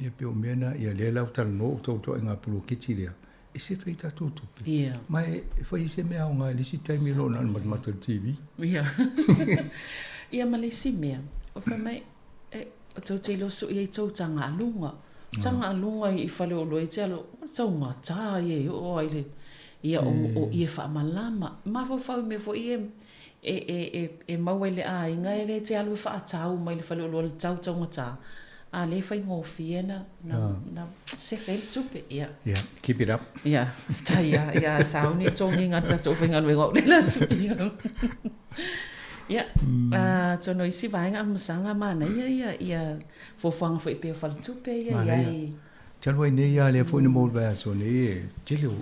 Ia pe o mena ia le lau tala no o tau ngā pulu kiti lea. E se whai tātou tupe. Mai e whai se mea o ngā lisi taimi lo nana matamata TV. Ia ma le si mea. O whai mai o tau te lo su ia i tau tanga alunga. Tanga alunga i whale o loe te alo. Tau ngā tā ia o aile. Ia o ia wha malama. Ma whau me fo ia e maua le a inga e le te alu wha atau mai le whale o le tau ngata. A le whai ngofi na se whai tupe, ia. Yeah, keep it up. Ia, tai ia, sauni tongi ngata tō whinga nui ngau le lasu ia. Ia, tono isi vaenga amasanga mana ia fofuanga fo i peo whale tupe ia. Talua nei ia le fo ina mōl vea so nei tele o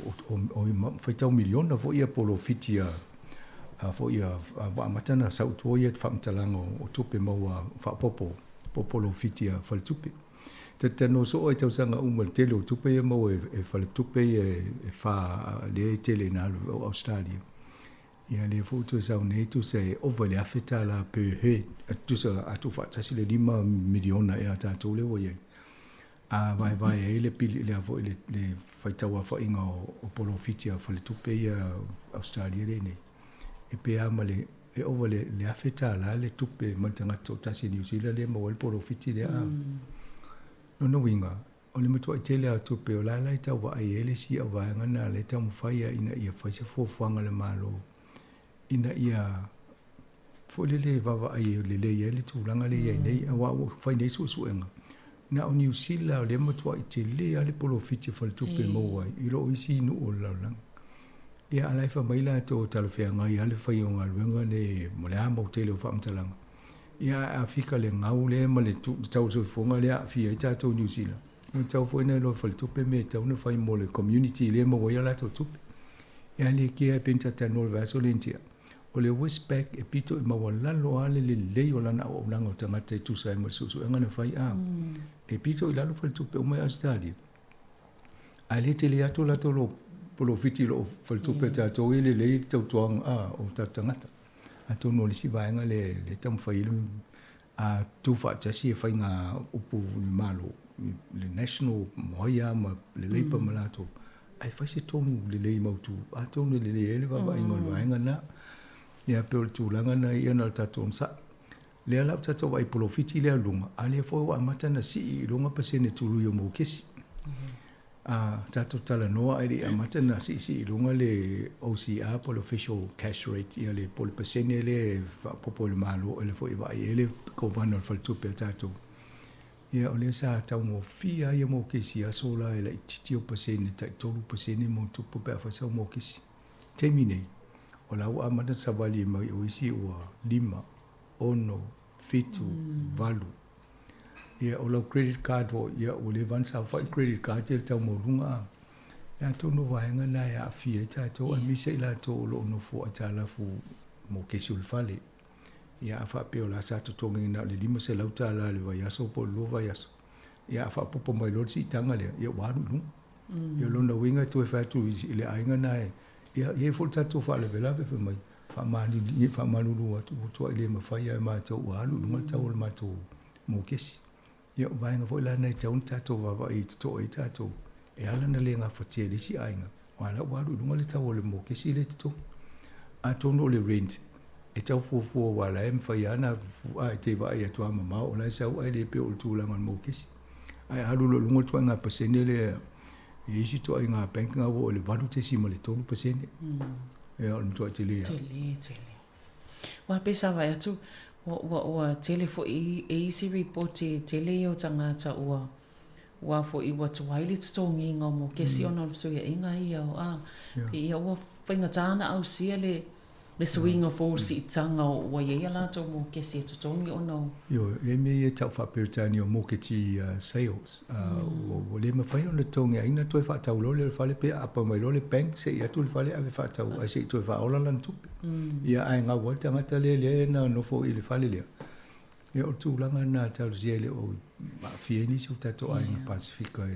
whai tau miliona fo ia polo fitia fo ia matana sa utua ia whamtalango o tupe maua whapopo popolo fitia whale tupe. Te no so o tau sanga umal tele o tupe ia maua e whale tupe e wha le tele na o Australia. Ia le fo tu sa nei tu se over le afeta la pe he tu sa atu whatasi le 5 miliona e ata tole o ia. A vai e le pili le avo le whaitaua whainga o polo fitia whale tupe ia Australia le nei. E pe amale e over le afeta la le tupe matanga to tasi New Zealand le mo el polo fiti le a. No winga. O le matua i tele a tupe o la tau wa ai ele si a vaenga na le tau mwhaia ina ia whaise fuafuanga le malo. Ina ia fualele wawa ai le le tūranga le iei nei a wa whai nei suenga. Na o New Zealand le matua i tele a le polo fiti whale tupe mo ai. I lo isi inu o laulang. Ia alai wha maila tō talawhianga i ale whai o ngā luenga ne mo le ama o tele o whaamtalanga. Ia a whika le ngau le ma le tau so whonga le a whia i tātou New Zealand. Nō tau whaina lo whale tupe me tau na whai mo le community le ma wai ala tō tupe. Ia le kia e penta tano le vaso le ntia. O le Westpac e pito e mawa lalo ale le lei o lana o nanga o tangata e tusa e masusu. E ngana whai a. E pito i lalo whale tupe o mai Australia. A le tele ato lato lo polo fiti lo whale tupe tātou e le lei tau tuanga o tatangata. A tono le si vaenga le tamu whailu a tu whaatasi e whai ngā upu malo. Le national moia ma le leipa malato. Ai whai se tonu le lei mautu. A tonu le lei ele wawa ingo le vaenga na. Ia peo le tūlanga na ia na le tātou nsa. Le ala tātou ai polo fiti le alunga. A le fo wa matana si i lunga pasene tulu yo mo kesi. Tātou tala noa ai a matana si i lunga le OCR polo official cash rate ia le polo pasene le popo le malo ele fo i vai ele ko vana le faltupe tātou. Ia o le sa tau mo fia ia mo kesi a sola e la ititi o pasene tai tolu pasene mo tupu pe afasa mo kesi. Temi nei, o la ua amata savali mai o isi ua 5, 6, 7, 8. Ia o lau credit card ho, ia o le vansa fai credit card ia tau mo runga. Ia tono vaenga na ia fia ta to a misa ila to lo no fo ata la fu mo kesi ul fale. Ia fa pe o la sa to tonga na le 5 se lauta la le vai aso po lo vai aso. Ia fa popo mai lo si tanga le ia waru lu. Ia lo na winga to fa tu ile ainga na ia fo ta to fa le vela fe mai. Fa mali ia fa malu lu to ile ma fa ia ma to walu lu ta ul ma to mo kesi. Ia vaenga fo la na ta un ta to va vai to e ta to. E ala na le nga fatia le si ainga. Wala waru lu le ta ul mo kesi le to. A tono le rent. E tau fuafua wala e mwhai ana ai te vai atua mama o lai sau ai le pe o tūlanga mo kesi. Ai haru lo lungo tua ngā pasene le e isi tua i ngā penka ngā o le valu te sima le tolu pasene. E o mtua te lea. Te le. Wa pesa vai atu wa tele fo e isi report te le o tangata ua fo i watu waili tutongi ngā mo kesi ona so ia inga ia o ia ua whainga tāna au sia le swing of all si tanga o wa ia la to mo ke si to tongi ono yo e me e tau fa pertani o mo ke ti sales o le ma fai ona tongi aina to fa tau lo le fa le pe apa mai lo le bank se ia tu le fa le ave fa tau a se to fa ola lan tu ia ai nga wa tanga tale le na no fo ile fa le le e o tu langa na tau si le o ma fieni su tato ai na pacifica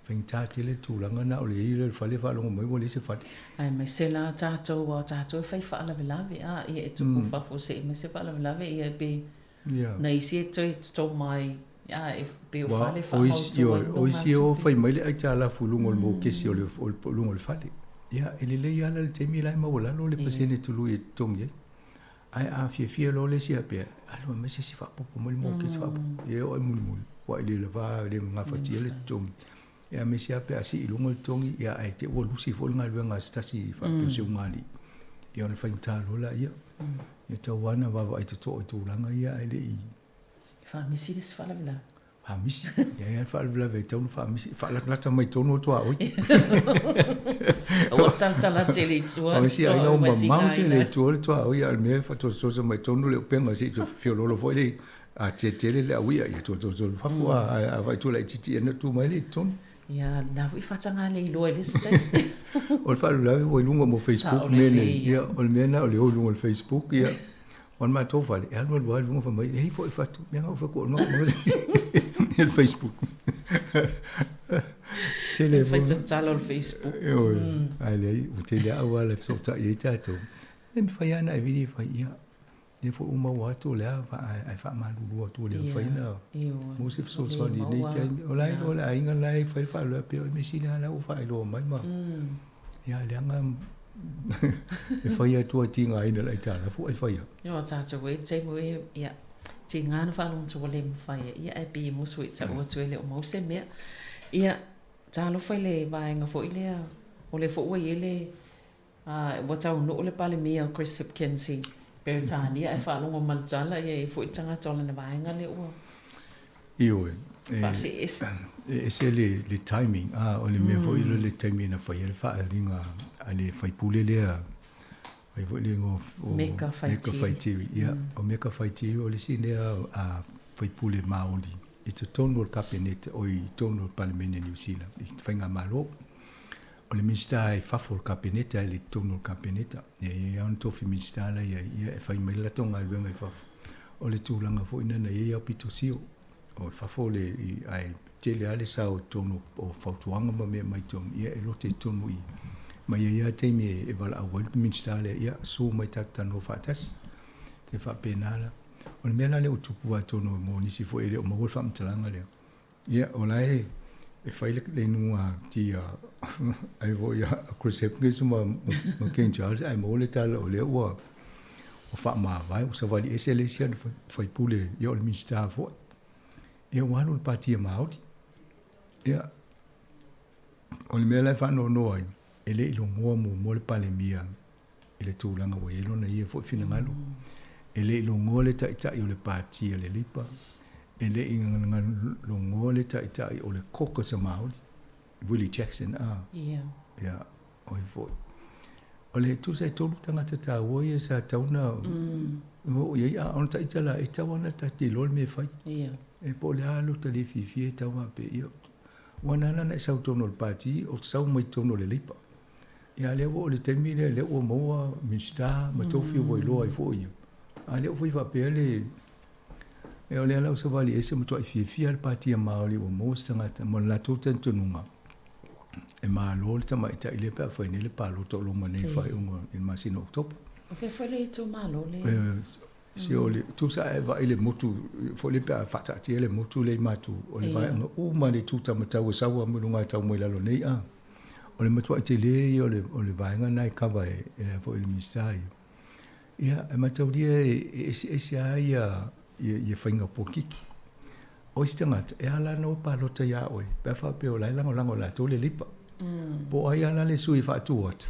Fengtati le tūlanga na o le i le whale whalonga mai wale se whate. Ai mai se la tātou whai whaalawe lawe ia e tuku whafo se mai se whaalawe lawe ia be na isi e toi tō mai e be o whale whahau o isi o whai mai le ai tāla fulungo le mo kesi o le lungo le whale. Ia e le le ala le teimi lai ma wala lo le pasene tulu e tongi ai a fia lo le si apea alo mai se si whapopo mo le mo kesi whapopo e o ai muli muli wa i le wha le ngawhatia le tongi. Ia me sia pe asi i lungo le tongi ia ai te o lusi fo ngā luenga stasi whapio se ungali. Ia ona whainta lola ia. Ia tau wana wawa ai te toa i tūlanga ia ai le i. Whamisi des whalawila. Whamisi. Ia whalawila vei taunu whamisi. Whalaklata mai tonu o toa oi. O sansala te le tua. Whamisi ai ngau mamau te le tua le toa oi. Al mea whatososa mai tonu le upenga si to whiololo fo le. A te tele le awia ia to whafua a vai tula i titi ena tu mai le tonu. Ia na wi fatanga le loe le ste. O le falu lawe o lunga mo Facebook mene. Ia o le mena o le o lunga le Facebook ia. On ma to fale. Ia no le lunga fa mai. Hei fo i fatu. Mea ngau fa ko no. Le Facebook. Tele fo talo le Facebook. Ai le o tele awa le so ta i tato. E mi fa yana e vidi fa ia. Ne fo uma watu le ai fa malu tu le fa ina mo se so so di le tai o lai lo la inga lai fa lo pe me sina la o fa lo mai ma ya le nga e fa ia tu tinga ina lai ta la fu ai fa ia yo ta ta we te mo ia tinga na fa lo tu le fa ia e bi mo so ta o tu le mo se me ia ta lo fa le va nga fo ile o le fo o ile wa ta no le pale me Chris Hipkins Beritania e whalongo maltala e fo itanga tola na vaenga le ua. Io e se le timing o le mea fo ilo le timing na whai ele wha alinga a le whai pule lea whai fo lingo o Meka Whaitiri. O Meka Whaitiri o le sinea a whai pule Māori. I te tonu o kapeneta o i tonu o Palemene New Zealand. I whainga malo. O le minsta e whafo kapeneta e le tono kapeneta. E an tofi minsta la ia e whai mai la tonga luenga e whafo. O le tūlanga fo ina na ia pito sio. O whafo le ai tele ale sa o tono o whautuanga ma mea mai tono. Ia e lote tono i. Mai ia teimi e wala awal minsta le ia so mai tatano whatas. Te whapenala. O le mea le o tupu a tono mo nisi fo ele o mawol whamtalanga leo. Ia o lai e whaile le nunga ti ai vo ia Chris Hipkins ma King Charles ai mo le tala o le ua o wha maa vai o sa wali esele sia na whai pule ia o le minsta fo ia wano le patia Māori ia o le mea lai whano no ai e le ilo ngoa mo le pale mia e le tūlanga wa ilo na ia fo fina ngalo e le ilo ngoa le tai o le patia le lipa ele inga longo le tai o le koko sa mau Willie Jackson ya oi foi o le tu sai tolu tangata ta woia sa tauna o ia on tai tala e tawana ta ti lol me fai e po le alu ta le fifi e tawa pe io wana na sa tono le parti o sa mai tono le lipa ia le o le temile le o moa mista ma tofi o lo ai foi ale o foi va pe le e o le ala o sa vali ese mo to fifi al parti a maoli o mo stangata mo la tota tonunga e ma lo le tama ita ile pa foi ne le palo to lo mo nei fai un in masino top okay foi le to malo le si o le tu sa va ile motu foi le pa fata ti le motu le matu o le vai o ma le tu tama ta o sa wa mo nga ta mo la lo nei a o le matu te le o le vai nga nai ka vai e foi le mistai ia e matu dia e sia ia whainga pōkiki. O isi tangata, e ala no palo ta ia oe, pe wha peo lai lango la tō le lipa. Po ai ala le sui wha atu atu,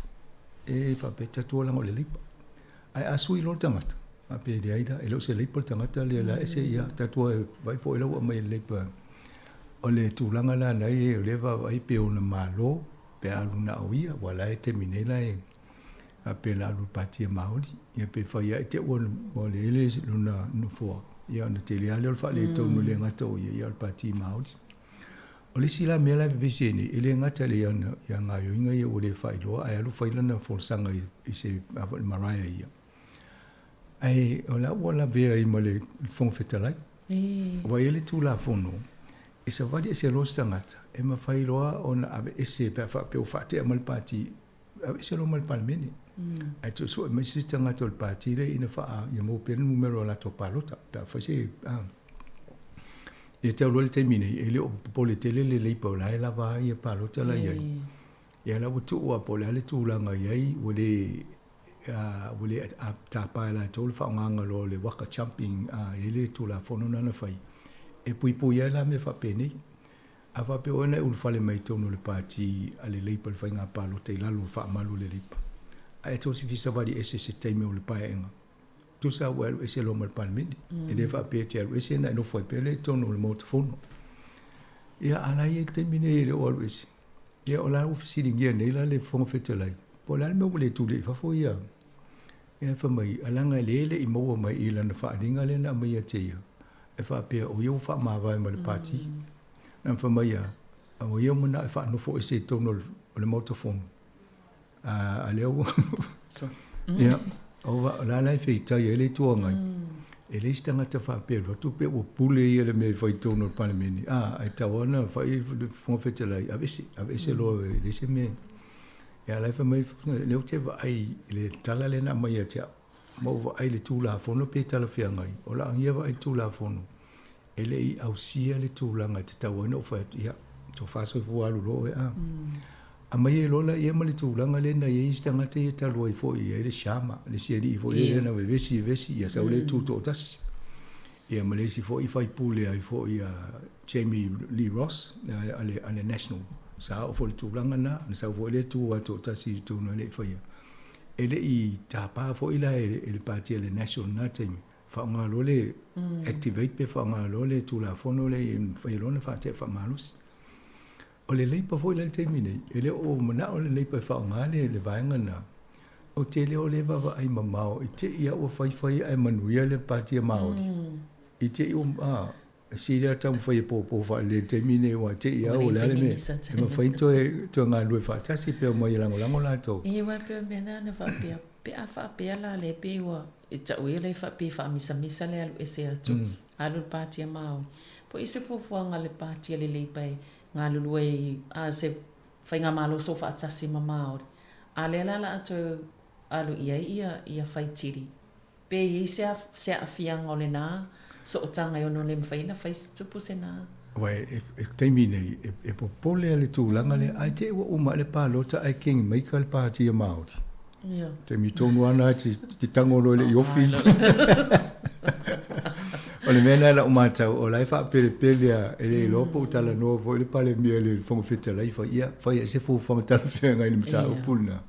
e wha pe tatua lango le lipa. Ai a sui lo tangata, a pe de aida, e lo se lipa tangata le la ese ia tatua vai po e lau a mai lipa. O le tūlanga la nei e lewa vai peo na malo, pe alu na oia, wala e te minela e a pe la alu patia maori, ia pe whaia e te ua mo le ele luna nufua. Ia na te lea leo whale tonu le ngata o ia al pati maori. O le sila mea lai vese ni, ele ngata le ia ngā yoinga ia o le whailoa, ai alu whailana fōsanga i se maraya ia. Ai o la ua la vea i ma le whongwhetalai. Wa ele tū la whono, e sa wadi e se losta ngata, e ma whailoa o na ave ese pe whapeo whate a malpati, ave se lo malpalmeni. Ai tu so mai sista ngata o parti le ina fa ia mo pe numero la to palota pa fa se e te lo le termine e le po le tele le po la va ia palota la ia ia la tu o po le tu la nga ia o le a ta pa la to fa nga lo le waka jumping e le tu la fono na fai e pui ia la me fa peni a fa pe ona u fa le mai to no le parti ale le po fa nga palota la lo fa malu le lipa e to si fisa vadi ese se teime o le paenga. Tu sa welu ese lo mal palmini. E le fa pe te alu ese na no foi pe le tono le motofono. Ia ala ye termine le o ese. Ia o la ofisi dingia nei la le fonga fetelai. Po la me le tu le fa fo ia. Ia fa mai alanga lele i mo mai ila na fa dinga le na mai te ia. E fa pe o yo fa ma vai ma le party. Na fa mai ia. O yo mo na fa no fo ese tono le motofono. A leo ia o la la fe tai ele tu ngai ele stanga te fa pe tu pe o pule ele me foi tu no palmeni ai ta ona fa i fo fetelai avese lo le se me ia la fa mai le te va ai le tala le na mai te mo va ai le tu la fono pe tala fe ngai o la ia va ai tu la fono ele i au sia le tu la ngai te ta ona fa ia to fa so fu alu lo a mai lola ia mali tūlanga le na ia istanga te ta loi fo ia le shama le siari fo ia na vesi ia sa le tu to tas ia mali si fo i fai pule ai fo ia Jamie Lee Ross ale national sa fo le tūlanga na sa fo le tu to tas i tu no le fo ia ele i ta pa fo ila ele parti le national na te fa nga lo le activate pe fa nga lo le tu la fo no le fa lo na fa te fa malus o le leipa foi le termine ele o mana o le leipa fa ngale le vainga na o te le o le va ai mamao i te ia o fai ai manuia le parti maori i te o si le tam foi po fa le termine o te ia o le me ma fai to nga lu fa ta si pe mo ia lango la to i wa pe me na fa pe la le pe o i ta o le fa pe fa misa le alu ese atu alu parti maori po ise po nga le parti le leipa ngā luluei a se whainga malo so wha atasi ma Māori. A lela la atu alu ia whai tiri. Pe i se a whianga o le nā, so o tanga ono le mwhaina whai tupu se nā. Wai, e teimi nei, e popole ale tūlanga le, ai te ua uma le pālota ai king maika le pātia Māori. Te mi tonu ana te tangolo le iofi. O le mena la umatau o lai fa pele ele lopo tala no vo le pale mi le fonga fita lai fa ia se fu fonga tala fe ngai ni mata upuna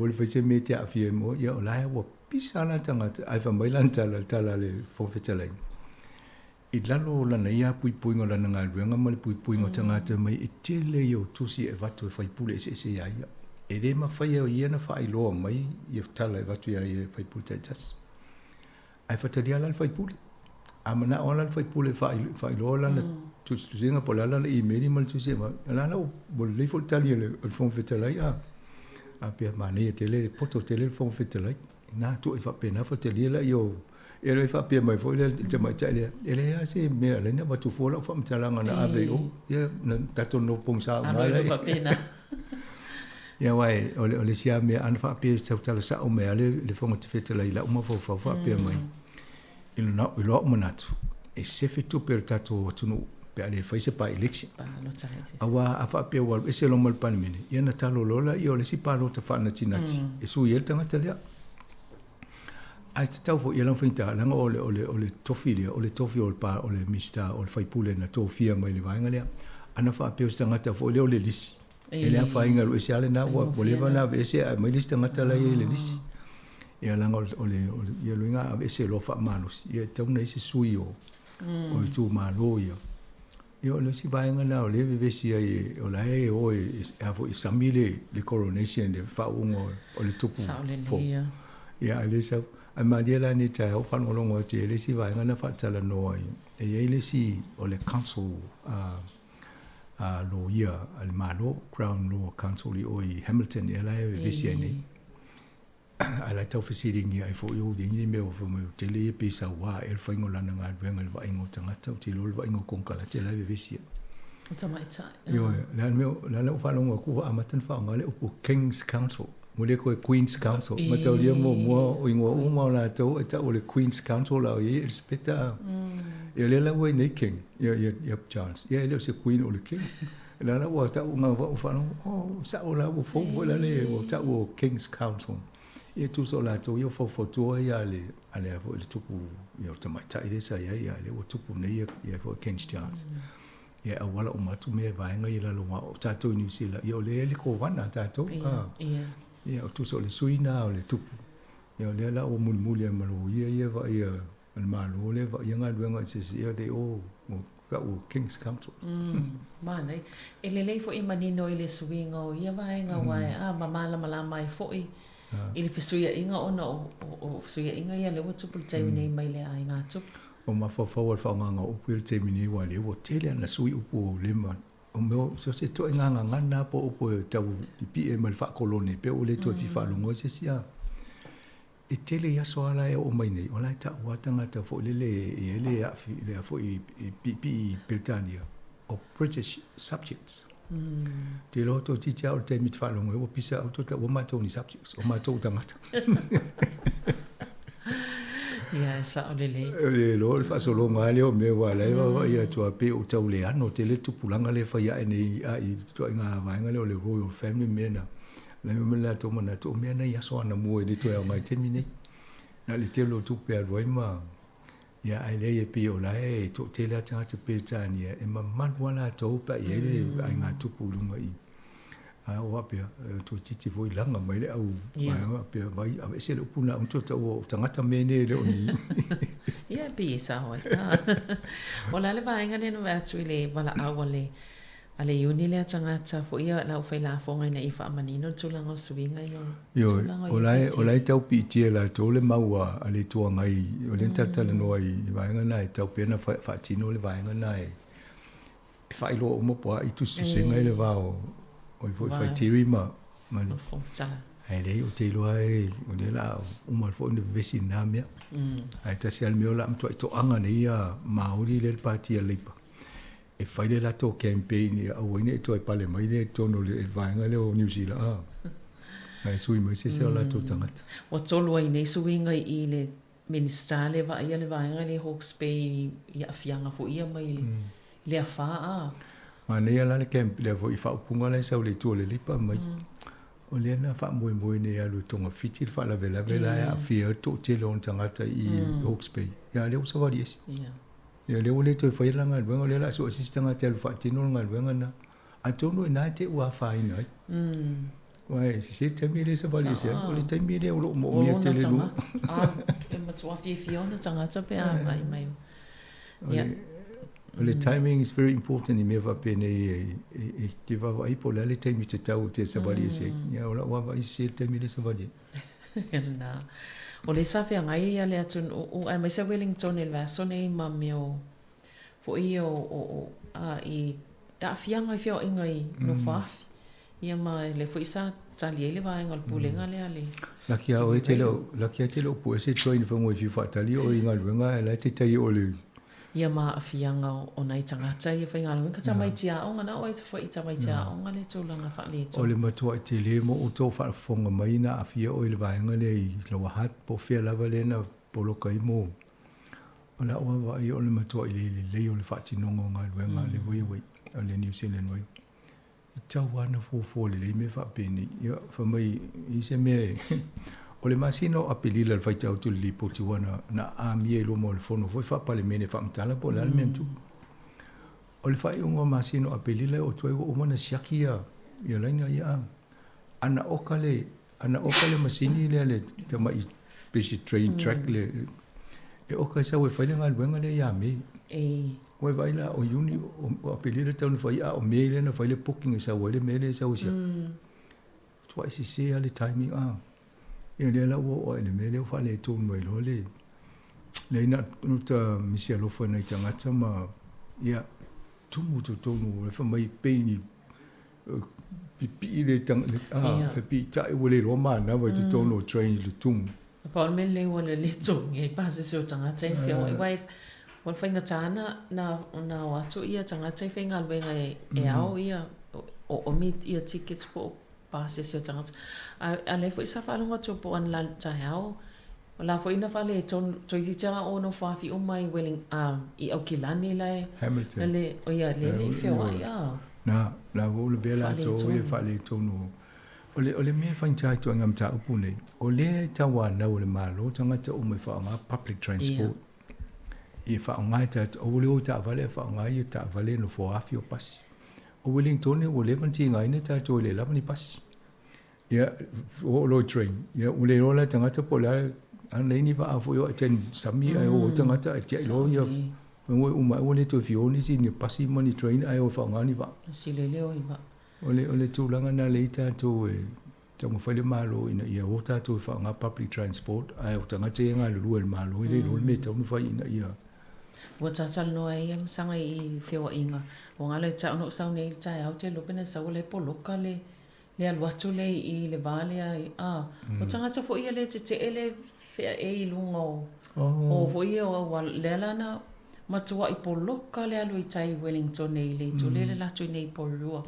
o le fa se mete a fie mo ia o lai wo pisana tanga ai fa mai lan tala le fonga fita lai I lalo lana ia pui ngo lana ngā ruenga mali pui ngo tangata mai I tele i o tusi e watu e whaipule se ia ia. E re ma whai o ia na whai loa mai I e tala e watu ia e whaipule tai tas. Ai whataria lana whaipule. A mana o lana whaipule whai loa lana tusinga po lana I meri mali tusi e ma. Lana o bole leifo tali le whong whetalai a. A pia mane e tele poto tele whong whetalai. Nā tu e whapena whataria la I o e rei whapia mai fo le te mai tai le e rei a se mea le na watu fola wha mtalanga na ave o ia na tato no pong sa mai le ia wai ole sia mea an whapia tau tala sa o mea le whonga te whetala I la uma fo whapia mai I lo manatu e se whetu per tato watunu pe ale whaise pa election awa a whapia wal e se lo mal panimene ia na talo lola I ole si palo ta whana tinati e sui el tangata lea ai te tau fo ia lang whainta langa ole tofi lea, ole tofi ole pa, ole mista, ole whaipule na tofia mai le vainga lea. Ana wha apeo stangata fo leo le lisi. E lea whainga lu ese ale na ua, boleva na ese mai lisi tangata la le lisi. Ia langa ia luinga a ese lo wha manus. Ia tauna ese sui o tu malo ia. Ia ole si vainga na ole vivesi ai o la e o e hafo I sami le coronation le wha ungo ole tupu. Saule ia. Ia ale sau. Ai mariela ni tai au whanolongo te ele si vai ngana whatala noa I. E ele si o le council law ia al malo, Crown Law Council I o I Hamilton e la e visi nei. Ai la tau whasiringi ai fo iu dingi meo fo meo te le e pisa wā e whaingo lana ngā ruenga le waingo tangata o te lo le waingo kongkala te la e visi. O tamai tai. Io, la leo whanonga kuwa amatan whaonga le upo King's Council. Mule ko Queen's Council. Ma tau lia mo o ingoa uma o la tau e tau o le Queen's Council la o i Elspeta. Ia le la wai nei King. Ia Charles. Ia leo se Queen o le King. La la wa tau ngā wa whanau. O sa o la o fōfo la le o tau o King's Council. Ia tu so la tau ia fōfotua ia le ale a le tupu. Ia o tamai tai le sa ia le o tupu nei ia fo King's Charles. Ia a wala o matu mea vaenga I la longa o tātou New Zealand. Ia o le ele ko wana tātou. Ia. Ia o tu so le suina o le tupu. Ia o le la o mulmuli a malo. Ia va ia al malo le va ia ngā luenga se ia de o ka o King's Council. Mana e le leifo I manino I le suinga o ia vaenga wai a mamala malama I fo I le fesuia inga ona o fesuia inga ia le o tupu le taimine mai le a ngā tupu. O mawhawhau al whaonganga upu il te mini wa le o tele ana sui upu o lema. O meo, so se to nganga ngana po upu e tau I pie mal whakolone, pe o le to fi whalongo se sia. E tele yaso ala e o mai nei, o lai ta watanga ta fo lele e ele a fo I pipi Britannia, o British subjects. Te lo to titia o te mit whalongo, o pisa o to ta o mato ni subjects, o mato tangata. Ia sa o le le lo le fa solo ngale o me wa le wa ia to pe o tau le ano te le tupulanga le fa ia nei a I to nga va ngale o le royal family mena le me la to mana to mena ia so ana mo ni to e ngai te mini na le te lo tu pe roi ma ia ai le e pe o la e to te le ta te pe tania e ma man wala to pa ia le ai nga tupulunga I a o pia to titi voi langa mai le au vai pia vai a se le puna un to o tangata mene le oni ia pi sa ho o la le vai ngane no actually wala awale ale uni le tangata fo ia la o faila fo ngai nei fa manino tulanga suinga yo o lai tau pi tie la to le maua ale to ngai o le tata le no ai vai ngana e tau pena fa tino le vai ngana e fa ilo mo po I tu su singa le va o foi fai tiri ma ai lei o te loa e o le la o mal fo ni vesi na mea ai ta sial meo la mto to anga nei a maori le parti a leipa e fai le la to campaign a o ine to e pale mai le to no le vainga le o New Zealand ai sui mai se la to tangata o tolu ai nei suinga I le minister le va ia le vainga le Hawke's Bay ia fianga fo ia mai le afa a Nei ala le camp le vo I fa punga le sa le to le lipa mai o le na fa moi ne alu tonga fitil fa la vela a fia to te lo tangata I Hawke's Bay ya le usa vari esi ya le ole to fa ilanga le le la so sistema te fa tino ngal wenga na a tono na te wa fa ina wai se te mire sa vari esi o le te mire o mo mi te le lu e ma tu afi fiona tangata pe a mai The timing is very important in me va pene ke va vai po le time te tau te sabali se ya ola wa vai se te mi le sabali na o le safi ngai ya le atun o ai mai se Wellington el va so nei mamio fo o a i a fianga fio ingai no faf ia mai le fo isa tali ele va ngal pulenga le ale la kia o te lo po se join fo mo fi fa tali o ingal wenga la te tai o le ia ma afianga o nei tangata ia whainga alawin ka tamai tia o ngana o i te whai tamai tia o ngale tūlanga whale tō. O le matua i te le mo o tō whafonga mai na awhia o i le vaenga le i lawa hat po whia lava le na poloka i mo. O la oa wa i o le matua i le o le whatinonga o ngā luenga le wei o le New Zealand wei. I tau wana fō le me whapeni. Ia whamai i se mea o le masino apelila le faitau tu li poti wana na amie lo mo le fono foi fa pale mene fa mtala po la mentu o le fai ungo masino apelila o tu o mana siakia ia laina ia ana okale masini le tama i bisi train track le e oka sa we fai nga luenga le ia me we vai la o uni o apelila tau fai a o mele na fai le booking sa we le mele sa o sia tu ai si ale timing ia le la o ele mele o fale tu no lo le ina nuta misia lo fa nei tangata ma ia tumu tu no le fa mai peini pipi le tang pipi ta e le lo ma na vai tu no train le tum pa me le o le tu ngai pa se so tangata e fio e vai o fa ngatana na wa tu ia tangata e finga le ngai e au ia o mit ia tickets po pase se tangata a le foi sa falonga to po an lan tau la foi na fale ton to i tanga o no fa fi o mai welling I o kilani lai Hamilton le o ia le fe wa ia na wo le bela to e fale to no o le me fa ntai to ngam ta upune o le tawa na o le malo tangata o mai fa nga public transport I fa nga ta o le o ta vale fa nga I ta vale no fo afi o pas o Wellington o le vanti ngai ne ta to le la ni pas ia o lo train ia o le rola tangata po la an le ni va a fo yo ten sami ai o tangata te lo ia mo o le to fioni si ni pasi mani train ai o fa ngani va si le o iba o le tu langa na le ta to e tamo fa le malo ina ia o ta to fa nga public transport ai o tangata nga lu el malo ile lo me to no fa ina ia o ta no ai am sanga I feo inga o ngale ta no sa nei ta au te lo pena sa o le poloka le aluatu le I le vale ai o tangata fo ia le te ele fea e lungo o fo ia o le lana matua I poloka le alu I tai Wellington nei le tu le latu nei porua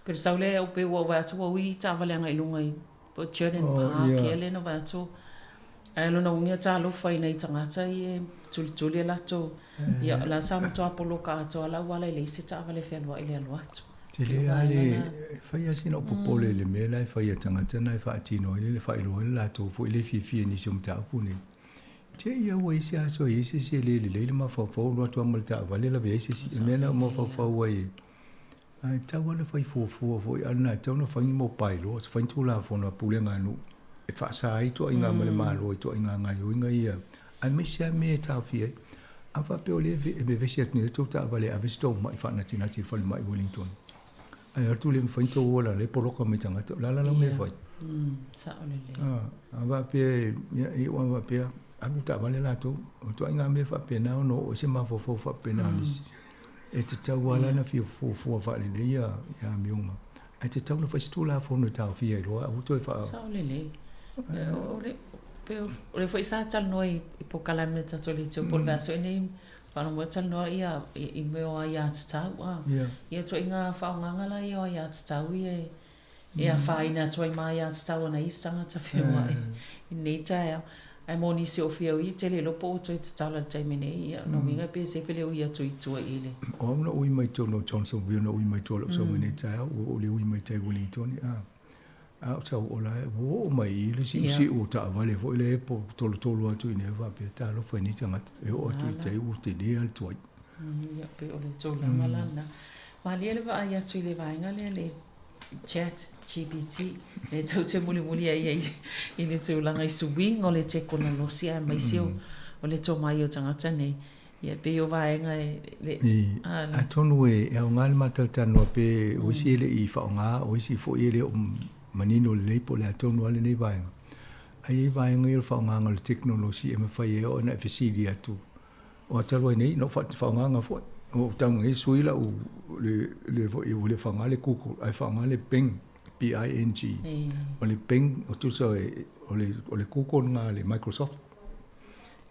pero sa le o pe o va tu o I ta vale ngai lunga I po Jordan Park ele no va tu ai lo no ngia ta lo fai nei tangata I tu le latu ia la sa matua poloka to la wala le se ta vale fea lo ile aluatu te le ale fai asina o popole le me lai fai tangata nai fa tino le fai lo la to fo le fi ni sum ta pune te ia wa isi so isi se le ma fa lo to mal ta vale la ve isi me na mo fa wa ai ta wala fai fo ana ta no fai mo pai lo fai tu la fo no pule nganu e fa sa ai to inga male malo to inga nga yo inga ia ai me sia me ta fi ava pe ole be ve sia ni to ta vale ave sto mai fa na tina si fa mai Wellington ai tu le fai to wala le poloka me tanga la me fai sa ole le ava pe I wa pe anu ta vale la to inga me fa pe na no o se ma fo fa pe na ni e te tau wala na fi fo fa le ia ya miuma ai te tau na fa stu la fo no ta fi lo a to fa sa ole le ole foi sa tal noi I po kalame ta to le to po verso nei para mo tal no ia I me o ia ta ia to inga fa nganga la ia ta ia fa ina to mai ia ta ona isanga ta fe mai nei ta ai mo ni se o fio I te le lo po to ta la ta me nei ia no minga pe se pe le ia to ile o no ui mai to no Johnson vi no ui mai to lo so me nei ta o le ui mai ta Wellington a sa o la o mai le si o ta vale vo le po tolo atu ine va pe ta lo foi ni tanga e o tu te u te le al toi ia pe o le tola malana ma le va ia tu le va le chat GPT le tau te muli ai I le tu langa I suwing o le te kona losia mai sio o le to mai o tangata nei Ia pe o vaenga le. A tonu e au ngā le mataltano pe oisi ele I whaonga, oisi fo ele o manino le leipo le a tonu ale nei vaenga. Ai vaenga i le whaonga ngā le teknolosi e mawhai e o na e fesiri atu. O atalua nei, no whaonga ngā fo. O taunga e suila o le whaonga le Google, ai whaonga le Bing, B-I-N-G. O le Bing, o tusa o le Google ngā le Microsoft.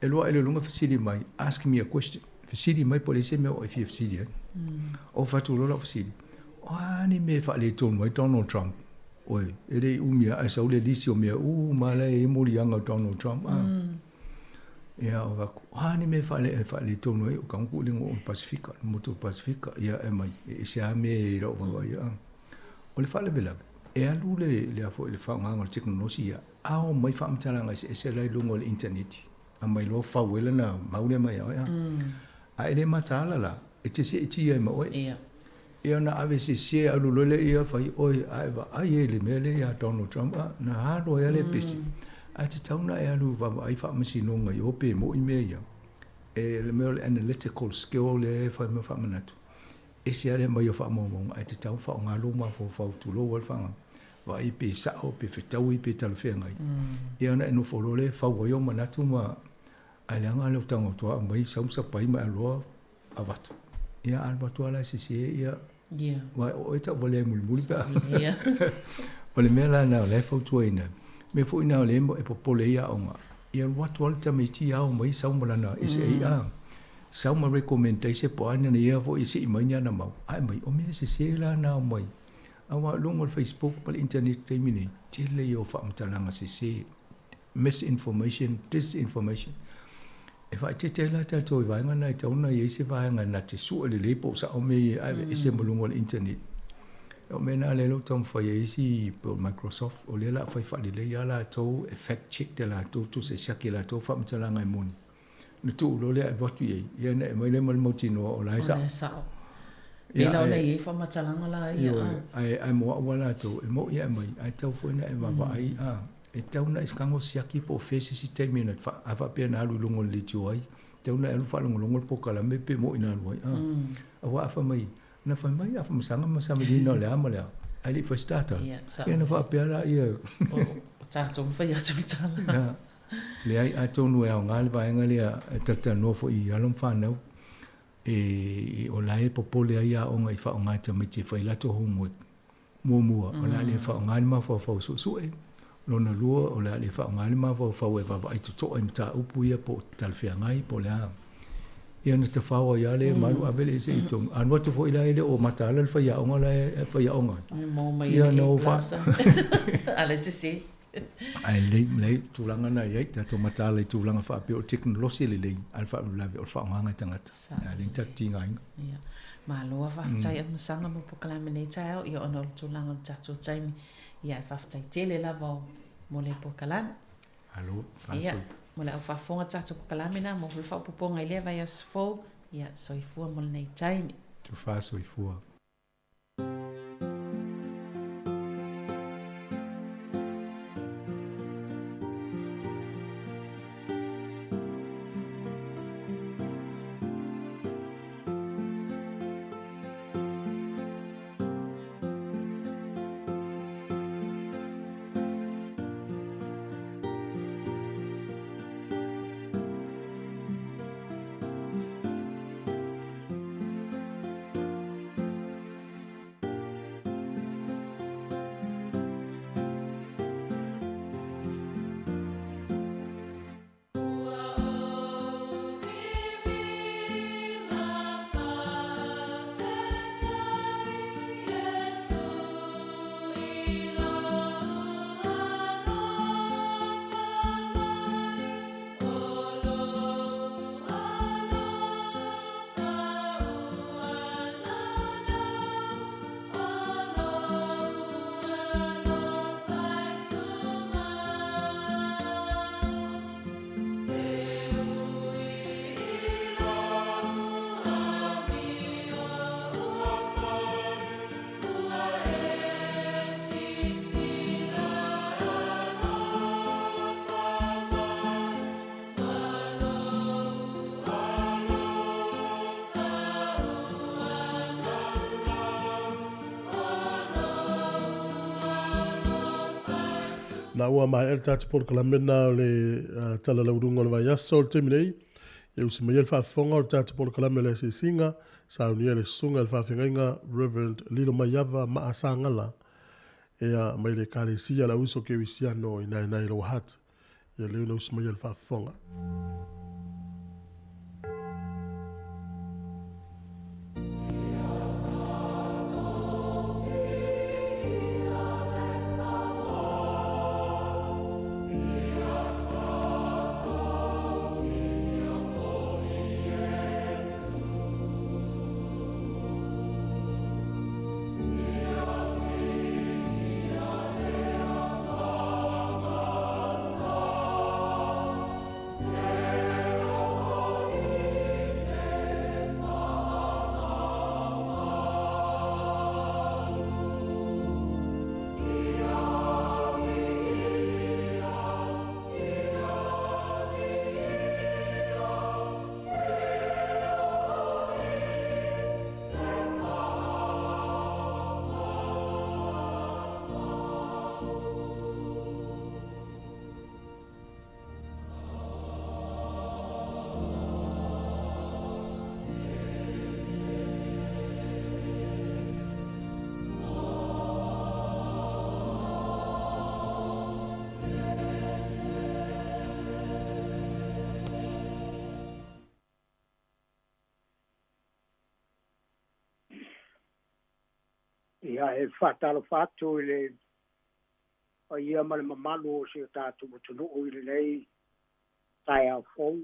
E loa ele lunga fasiri mai, ask me a question. Fasiri mai po le se mea o e fia fasiri. O fatu lola fasiri. O ani me whaale tonu mai Donald Trump. Oi, ere umia, a saule lisi o mea, mala e mori anga Donald Trump. Ia o waku, ani me whaale tonu e o kanku lingo o Pasifika, moto Pasifika. Ia e mai, e se a me e rau wawa ia. O le whaale vela. E alu le afo le whaonganga o teknolosi ia. Ao mai whaamtalanga e se lai lungo le interneti. A mai lo whauela na maule mai au ia. A ere matala la, e te se iti ai ma oe. Ia na ave se alu lole ia whai oe aiwa ai e le mele ia Donald Trump na haro ia le pesi. A te tauna e alu wawa ai whaamasi nonga I ope mo I mea ia. E le mele analytical skill le whai me whaamanatu. E se are mai o whaamomong, a te tau whaonga loma fo whautu lo wal whanga. Wa I pe sao, pe whetau I pe talawhea ngai. Ia na eno wholole whau o manatu ma ai leanga leo tanga toa mai sausa pai mai aloa avatu. Ia albatu ala se ia. Wa o eta vole muli pa. O le mela na le fo tuina. Me fo ina le mo e popole ia onga. Ia watu ala tamiti au mai saumala na ia. Sauma recommendation po ana ia fo isi imanya na mau. Ai mai o me se la na mai. Awa lungo Facebook pal internet temini. Tele yo fa mtalanga se misinformation, disinformation. E whai te te la tato I vaenga nei tauna I se vaenga na te sua le lepo sa o me ai se mulungo le internet. O me na le lo tom whai isi po Microsoft o le la whai whai le ia la tau e fact check de la tau tu se shaki la tau wha mtalanga I moni. Na tu lo le adwatu iei. Ia na e mai le malmauti noa o la isa. O la sao. E lau le iei wha matalanga la ia. Ai moa wala tau. E mo ia mai. Ai tau whaina e mawa ai e tauna is kango siaki po fese si te minute fa ava pe na lu longo le tuai tauna e lu fa longo po kala me pe mo ina lu awa fa mai na fa mai afa masanga masama dino le amale ai li fa starter e na fa pe ala ia o tato fa ia tu tala le ai a tonu e ngal va ngale a tata no fo I alom fa no e o lai popole ia o ngai fa ngai te me te fa ila to homework mo o la le fa ngai ma fo su e lona lua o le whaongani ma whau e wawa ai tuto ai mta upu ia po talwhia ngai po lea. Ia na te whaua ia le maru awele se I tong. Anua tu fo ila ele o mata ala le whaiaonga le whaiaonga. Mō mai e plasa. Ale se se. Ai lei tūlanga na iei, tato mata ala I tūlanga whaape o teknolosi le lei, al whaau lawe o whaonganga tangata. Ling tati ngā inga. Ma loa whaatai a masanga mo po kalame nei tai au, ia ono tūlanga tato taimi. Ia e whawhatai tele lava mo le po kalame. Alo, ia, mo le au whawhonga tato po kalame na, mo le whaupoponga I lea vai as fōu, ia soifua mo le nei taimi. Tu wha soifua. na ua mai el tatu por kalamena le tala laurunga le vai aso le teminei. E usi mai el whaafonga o tatu por kalamena se singa, sa unia le sunga le whaafengainga Reverend Lilo Maiava Maasangala. E a mai le kare sia la uso ke wisiano i nai lo hat. E leo na usi mai el whaafonga. Ia e whatalo whatu i le o ia ma le mamalu o se tātu mutunu o i le nei tai au fou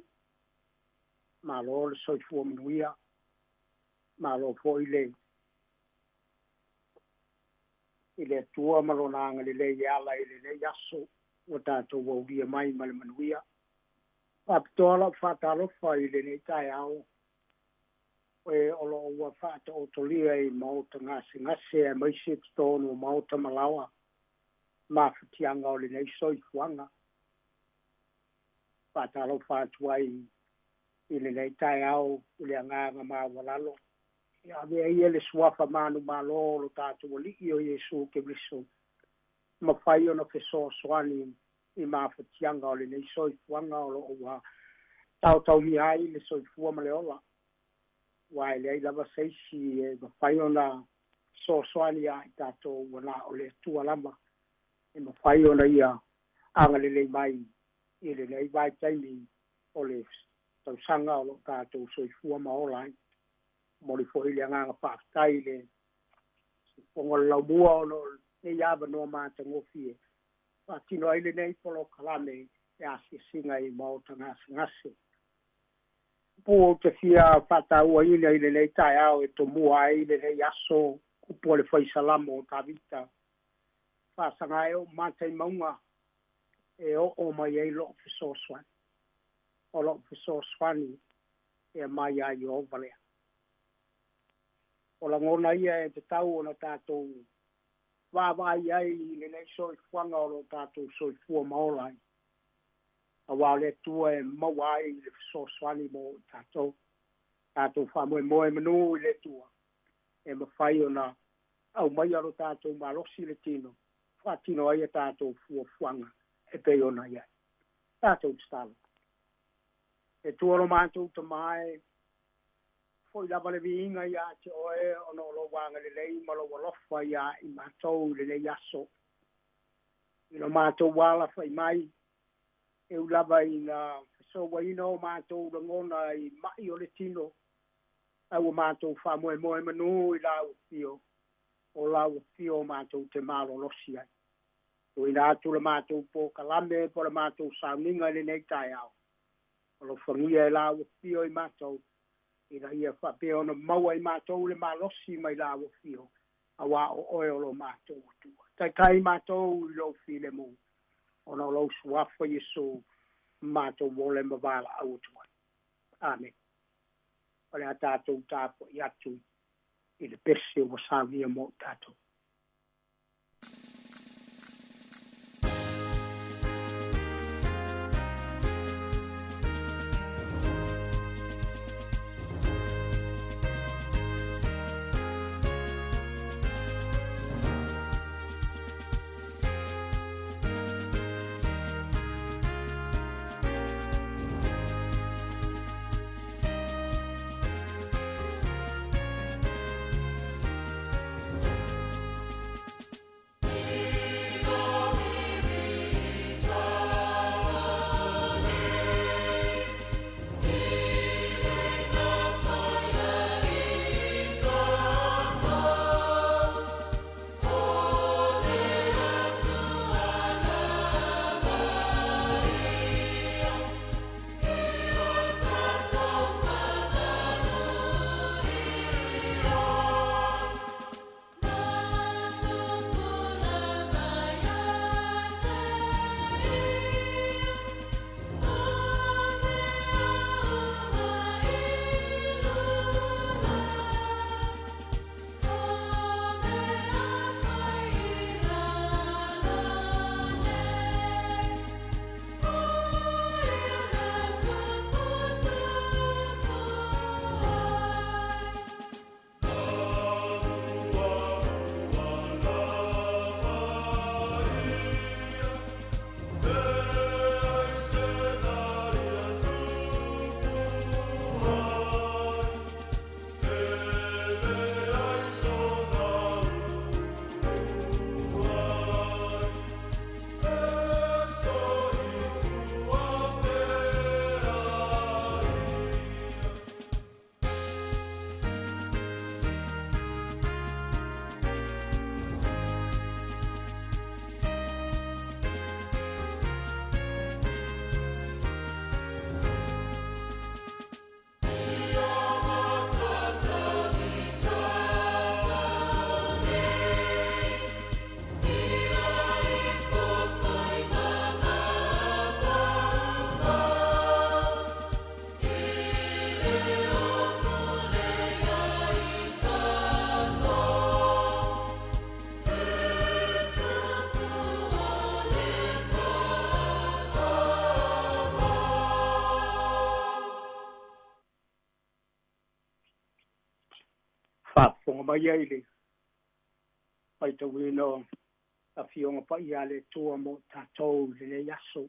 ma lo le soifua manuia ma lo fo i le tua ma lo nanga le lei ala i le lei aso o tātu o uria mai ma le manuia whapitoala whatalo wha i le nei tai au e o lo ua whaata o tolia i mauta ngase e maisi e tonu o mauta malawa ma whitianga o le nei soifuanga. Whaata alo whaatua i le nei tai au i le anganga ma walalo. Ia mea ia le suafa manu ma lo tātu o liki o Jesu ke briso. Ma whai ona wheso soani i ma whitianga o le nei soifuanga o lo ua tau mi ai le soifua ma le ola. Wai le ai lava seisi e mawhai ona soani a i tātou wana o le tua lama. E mawhai ona ia anga le mai i le nei vai taimi o le tausanga o lo tātou soifua ma olai. Mori fo ili anga whaatai le pongo lau mua o no ne iaba no māta ngofie. Whatino ai le nei polo kalame e asi singa i mauta ngase. Po te fia fata ua ile ile nei tai au e to mua ile nei aso kupo le fai salamo o tavita fa sanga e o matai maunga e o mai e lo fiso swan o lo fiso swani e mai ai o vale o la ngona ia e te tau o na tātou vai ai le nei so i fuanga o lo tātou so i fua maolai a wale tua e mawai le so swani mo tātou whamoe moe manu i le tua e mawhai o na au mai aro tātou malosi le tino whatino ai a tātou fua fuanga e pe o na iai tātou stalo e tuaro mātou ta mai foi lava le viinga ia te oe ono lo wanga le lei malo walofa ia i mātou le lei aso i lo mātou wala fai mai e ulava i na so waina o mātou rangona i mai o le tino au mātou whamoe moe manu i lau fio o lau fio mātou te malo losi ai o i nātu le mātou po kalame po le mātou sauninga le nei tai au o lo whangia i lau fio i mātou i na ia whape ona maua i mātou le malosi mai lau fio a wā o oe o lo mātou tua tai kai mātou i lo file mo ona lo suafa Yesu mātou wole mavala au tua. Amen. Ole a tātou tāpo i atu i le pese o savia mo tātou. whaafonga mai ai le. Pai te wino a fionga pa ia le tua mo tātou le le yaso.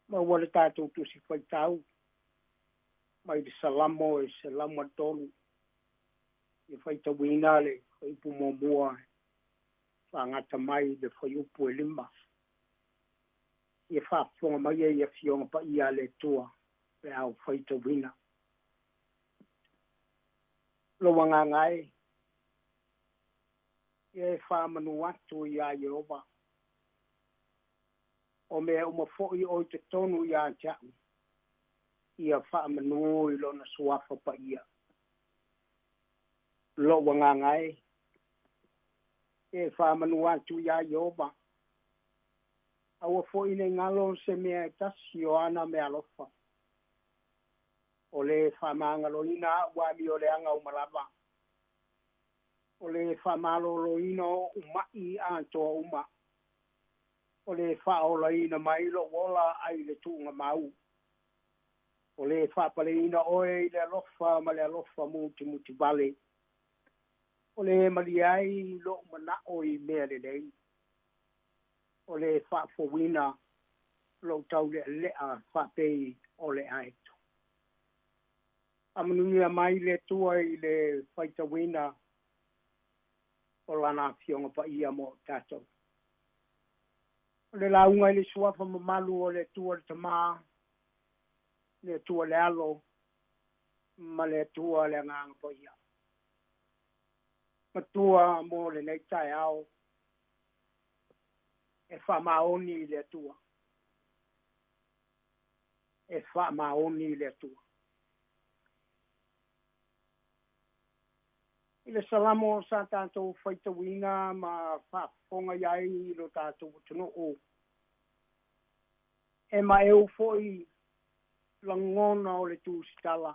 Ma wale tātou tusi pai tau. Mai le salamo e salamo tolu. I whai te wina le whai pu mo mua. Whangata mai le whai upu e lima. I whaafonga mai ai a fionga pa ia le tua. Le au whai te wina. Lo wanga ngai. E whamanu atu i a Yehova. O mea umafoi o te tonu i a jau. Ia whamanu i lona suafa pa ia. Lo wanga ngai. E whamanu atu i a Yehova. Awa foi nei ngalo se mea tasi o ana mea lofa. O le whamangalo ina wami o le anga umalava. O le whamalolo ina umai a toa uma. O le whaola ina mailo wola ai le tunga mau. O le whapale ina oe i le alofa ma le alofa muti vale. O le maliai lo mana oi mea le lei. O le whafowina lo tau le lea whapei o le aeto. Amanuia mai le tua i le whaitawina o lana fionga pa ia mo tātou. O le launga i le suafa mamalu o le tua le tamā, le tua le alo, ma le tua le nganga pa ia. Ma tua mo le nei tai au, e whamaoni le tua. E whamaoni le tua. I le salamo sa tātou whaitawina ma whaafonga iai i lo tātou tunu o. E ma eo foi langona o le tūstala.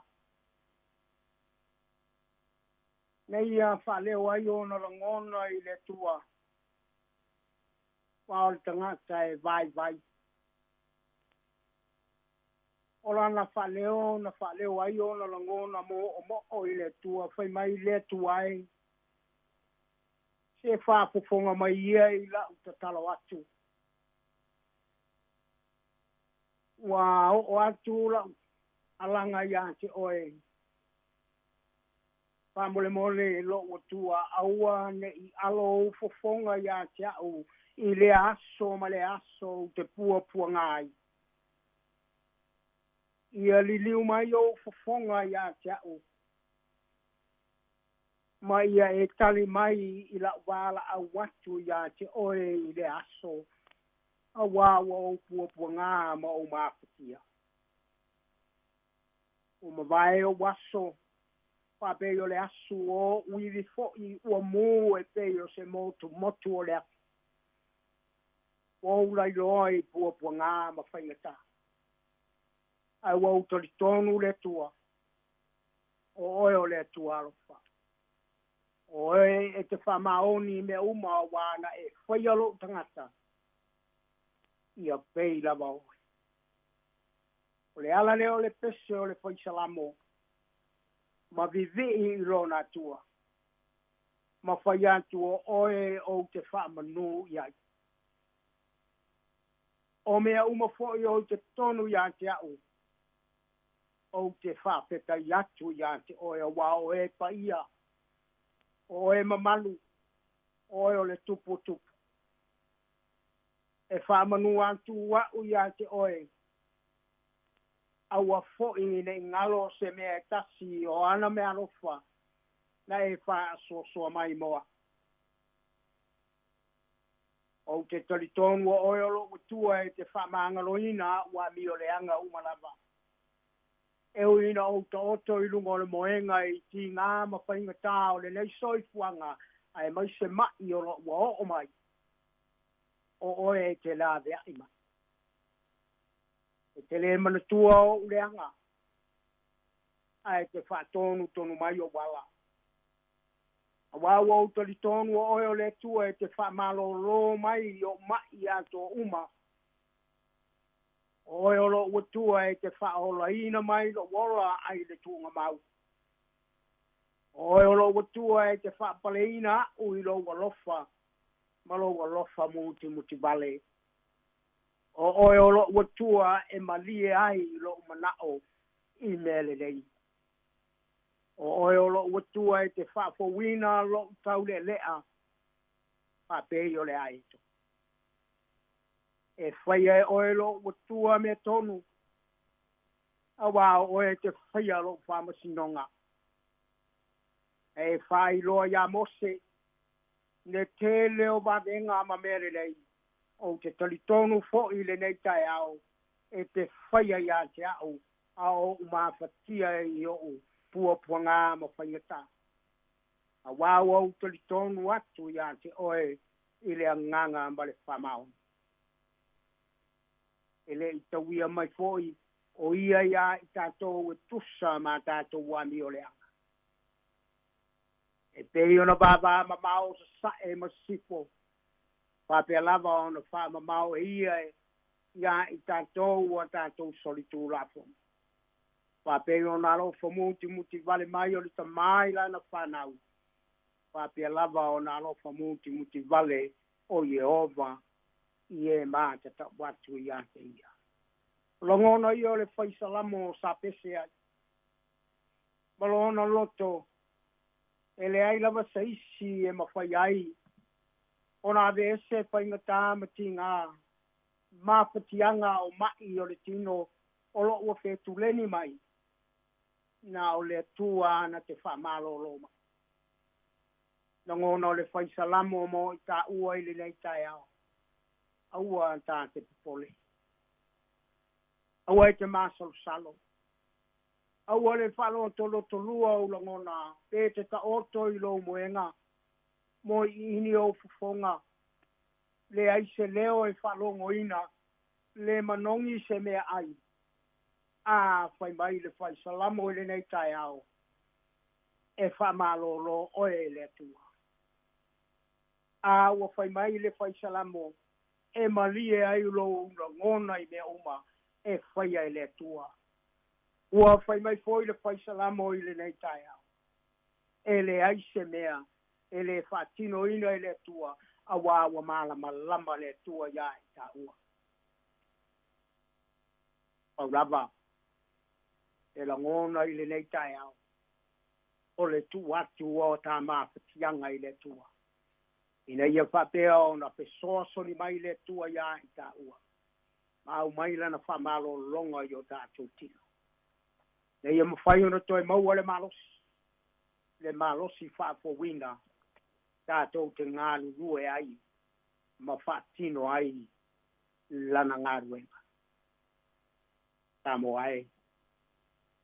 Nei a whaleo ai o na langona i le tua. Wao le tangata e vai. O lana whaleo ai o na langona mo o i le tua, whai mai le tua ai. Se whaafofonga mai ia i la uta talo atu. Wa o atu la alanga ia te oe. Whamole lo o tua aua ne i alo fofonga ia te au i le aso ma le aso te pua ngai. Ia liliu mai o fofonga ia te au. Ma ia e tali mai i la wala a watu ia te oe i le aso. A wawa o pua ngā ma o mafutia. O mawai o waso. Pa peo le asu o uivi fo i ua mū e peo se motu o le asu. O ulai loi pua ngā ma whaingata. Ai wau tori tonu le tua. O oe o le tua alofa. O e te whamaoni me uma o wana e whaialo tangata. Ia pei lava oe. O le ala leo le pese o le whaisalamo. Ma vivi i rona tua. Ma whaiantu o oe o te whamanu iai. O mea uma foi o te tonu ia te au. O te whapeta i atu ia te oe a wao e pa ia. O e mamalu. O e o le tupu. E whamanu antu wau ia te oe. Aua foi ne ngalo se mea tasi o ana mea rofa. Na e wha so mai moa. O te talitonu o oeolo o tua e te whamangaloina wa mi o leanga umalava. E uina o ta oto i lungo le moenga i ti ngā mawhainga tā o le nei soifuanga ai mai se mai o lo wa o mai. O oe e te la vea ima. E te le manatua o uleanga. Ai te whatonu tonu mai o wala. A wau au talitonu o oe o le tua e te whamalolo mai o mai ato uma. O oe o lo ua tua e te whaola ina mai lo wala ai le tunga mau. O e lo watua e te whaapaleina u i lo walofa. Ma lo walofa muti vale. O e lo watua e malie ai i lo manao i mele nei. O e lo watua e te whaapowina lo taule lea. Whapei o le aito. E whaia e oe lo watua me tonu. Awa oe te whaia lo whamasinonga. E whai loa ia mose. Ne te leo wadenga ma mere nei. O te talitonu fo i le nei tai au. E te whaia ia te au. Ao umawhatia i o puapuanga ma whaiata. A wau au talitonu atu ia te oe i le anganga ma le whamau. E le i tauia mai foi o ia ia i tātou e tusa ma tātou wami o le anga. E pei ona baba mamao sa e masifo. Whapea lava ona wha mamao e ia ia i tātou o tātou solitu lafo. Whapea ona alo muti vale mai o li ta mai lana whanau. Whapea lava ona alo muti vale o Yehova i e māta ta watu i ate ia. Longona i o le whaisalamo sa pese ai. Malona loto e le ai lava sa isi e mawhai ai. Ona ave ese whaingata mati ngā mawhatianga o mai o le tino o lo ua whetuleni mai. Na o le tua na te whamalo loma. Longona o le whaisalamo mo i tā ua i le nei tai au. Aua tā te pipole. Aua e te māsalo salo. Aua le whalo tolo tolua o langona. Pe te ta oto i lo moenga. Mo i ini o fufonga. Le aise leo e whalo ngoina. Le manongi se mea ai. A whai mai le whai salamo i le nei tai au. E whamalo lo oe le tua. A ua whai mai le whai salamo. E malie ai lo ngona i mea uma. E whaia i le tua. Ua whai mai foi le whai salamo i le nei tai au. E le aise mea. E le whatino ina i le tua. A wa malama lama le tua ia i ta ua. O rava. E la ngona i le nei tai au. O le tua atu o ta mawhatianga i le tua. Ina ia whapea o na pesoso ni mai le tua ia i ta ua. Mau mai lana whamalo longa i o tātou tino. Ne ia mawhai ona toi maua le malosi. Le malosi whaafo wina. Tātou te ngāru rue ai. Ma whaatino ai. Lana ngāru enga. Tāmo ai.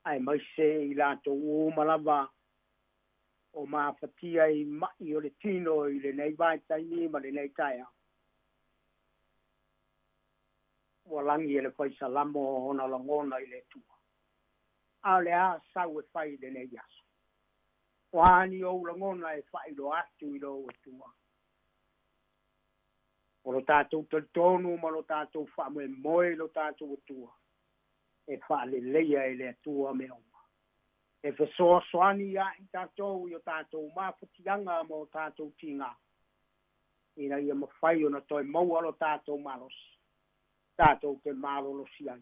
Ai mai se i lātou o malava. O mawhatia i mai o le tino i le nei vaitai ni ma le nei taia. Walangi e le whaisa lamo ona langona i le tua. A le a sau e whai le nei aso. Wani o langona e whai lo atu i lo e tua. O lo tātou tonu ma lo tātou whamu e moe lo tātou e tua. E wha le leia e le tua me oma. E whesoa soani ia i tātou i o tātou mawhatianga mo tātou tinga. Ina ia mawhai ona toi maua lo tātou malos. Tātou te mālolo siai.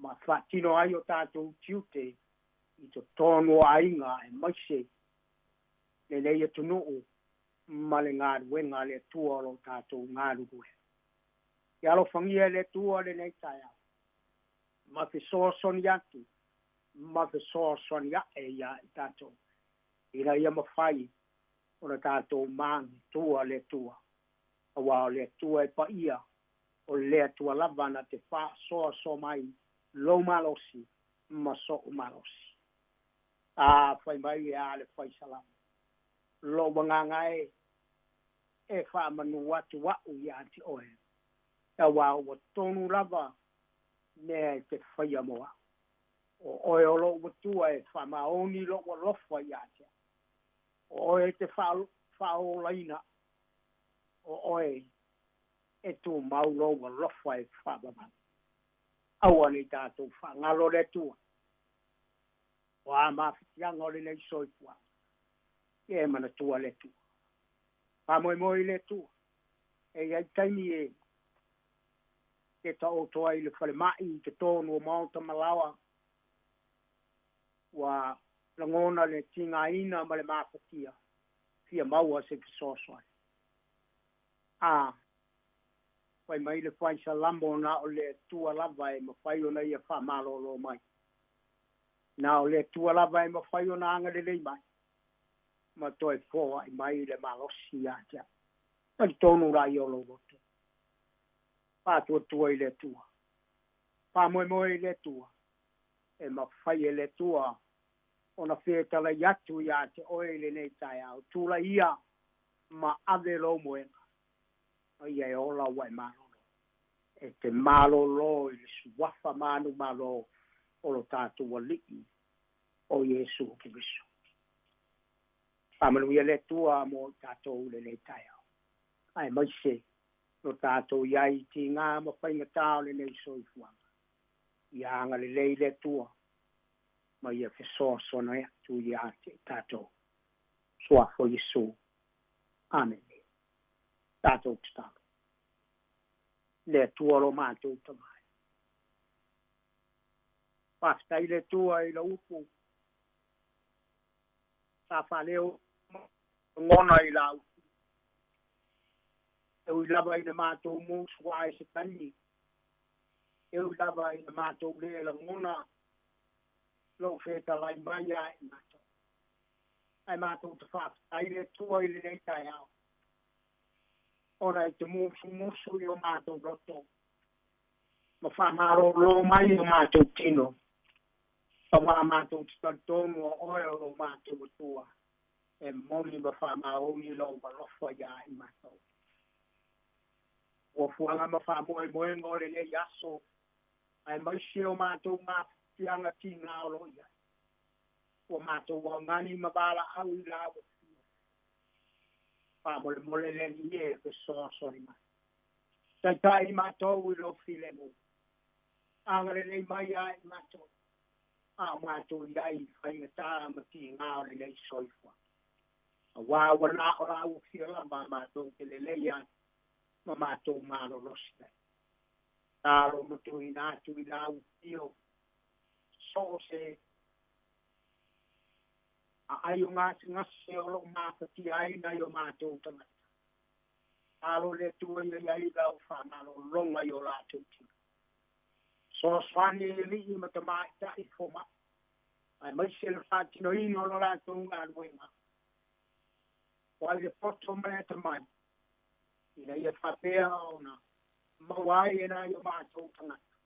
Ma whatino ai o tātou tiute i to tono ainga e maise. Le nei e tunuu ma le ngāru wenga le tua lo tātou ngāru rue. Ke alo whangia le tua le nei taia. Ma whesoa soni atu. Ma whesoa soni ae ia i tātou. Ina ia mawhai o na tātou māngi tua le tua. Awa le tua e pa ia. O lea tua lava na te wha soa so mai lo malosi ma so malosi. A whai mai e a le whai salam. Lo wanganga e wha manu watu wau i ati oe. E wau wa tonu lava me te whai amoa. O oe o lo watua e wha maoni lo wa lofa i ati. O oe te wha o laina. O oe e tu maulo wa lofa e whabama. Aua ni tātou whangalo le tua. O a mawhitianga le nei soifua. e mana tua le tu pa moi le tu e ai taimi e ta o toa i le whare mai te tōnu o Maota Malawa wa langona le tinga ina ma le mafatia fia maua se kisoswai wai mai le whai sa lambo na o le tua lava e ma whai o na ia wha malolo mai na o le tua lava e ma whai o na anga le lei mai ma toi fōa i mai le malosi a tia ma tōnu rai o lo voto pa tua i le tua pa moe i le tua e ma whai e le tua o na whetala yatu ia te oe le nei tai au tula ia ma ave lo moenga o ia e ola wai malolo e te malolo i le suwafa manu malo o lo tātu waliki o Yesu ki bisu pamanu ia le tua mo tātou le nei tai au ai mai se no tātou iai ti ngā ma whainga tāo le nei soifuanga ia anga le lei le tua ma ia fe so na ia tu ia te tātou soa fo Yesu amen tātou tātou le tua lo mātou tamai pastai le tua i la upu sa whaleo ngona i la upu e ui lava i le mātou mūs wae se tani e ui lava i le mātou le la ngona lo feta lai mai ai mātou ai mātou te whāp ai le tua i le nei tai au ora i te musu i o mātou roto ma whamaro lo mai o mātou tino pa wā mātou tonu o oe o mātou tua e moni ma whamaro i lo ma lofa i ai mātou o fuanga ma whamoe moe ngore le yaso ai maisi o mātou mātou tianga tina o lo ia o mātou o ngani mabala au i lawa pa mole le nie ke so ma tai mātou i lo file mo angare le mai ai mātou mātou iai whainga tā ma ti ngā o le soifua wā wana o rau fila ma mātou ke le leia ma mātou mālo losile tāro mātou i nātu i lau fio so se ai o ngase o lo mafati ai na yo mātou tangata. Alo le tua i lau whanalo longa i o lātou tina. So swani li i matamai ta i foma. Ai mai se le whātino ino lo lātou ngā ruenga. Wai le poto mai tamai. Ina ia whapea o na mawai e na yo mātou tangata.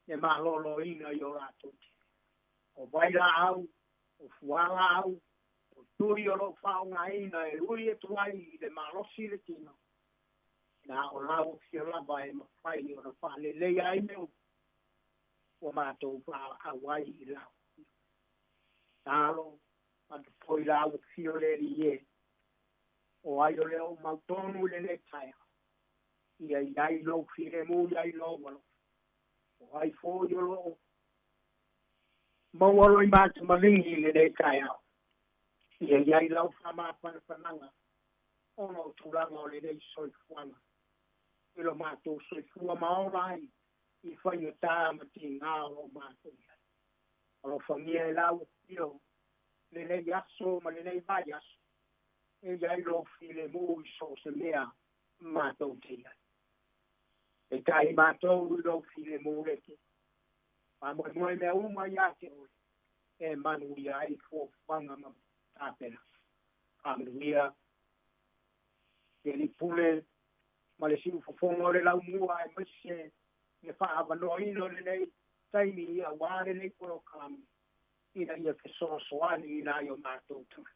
E malolo ina i o lātou tina. O vai la au o fuala au, o tui o lo whaunga ina e rui e tuai i le malosi le tino. Nā o lau fio lava e mawhai o na whale lei ai meu, o mātou whala awai i lau. Tālo, matu poi lau fio le li e, o ai o leo mautonu le le taia. Ia iai lo fire mu iai lo walo. O ai fo i o lo mawalo i mātu malingi le nei kai au. Ia iai lau whama pananga. Ono tūranga o le nei soifuanga. Ilo mātu soifua maorai. I whainga tā mati ngā o mātu iai. Alo whangia e lau io. Le nei aso ma le nei vai aso. E iai lo file mu i so se mea mātu te iai. E tai mātu i lo file mu reke. Ma moe mea uma ia te oi. E manu ia ai fo whanga ma tāpena. Manu ia. E li pule. Ma le siu fofonga o le lau mua e mese. E whaavano ino le nei. Taimi ia wāre nei koro kami. Ina ia ke soani ina i o mātou tama.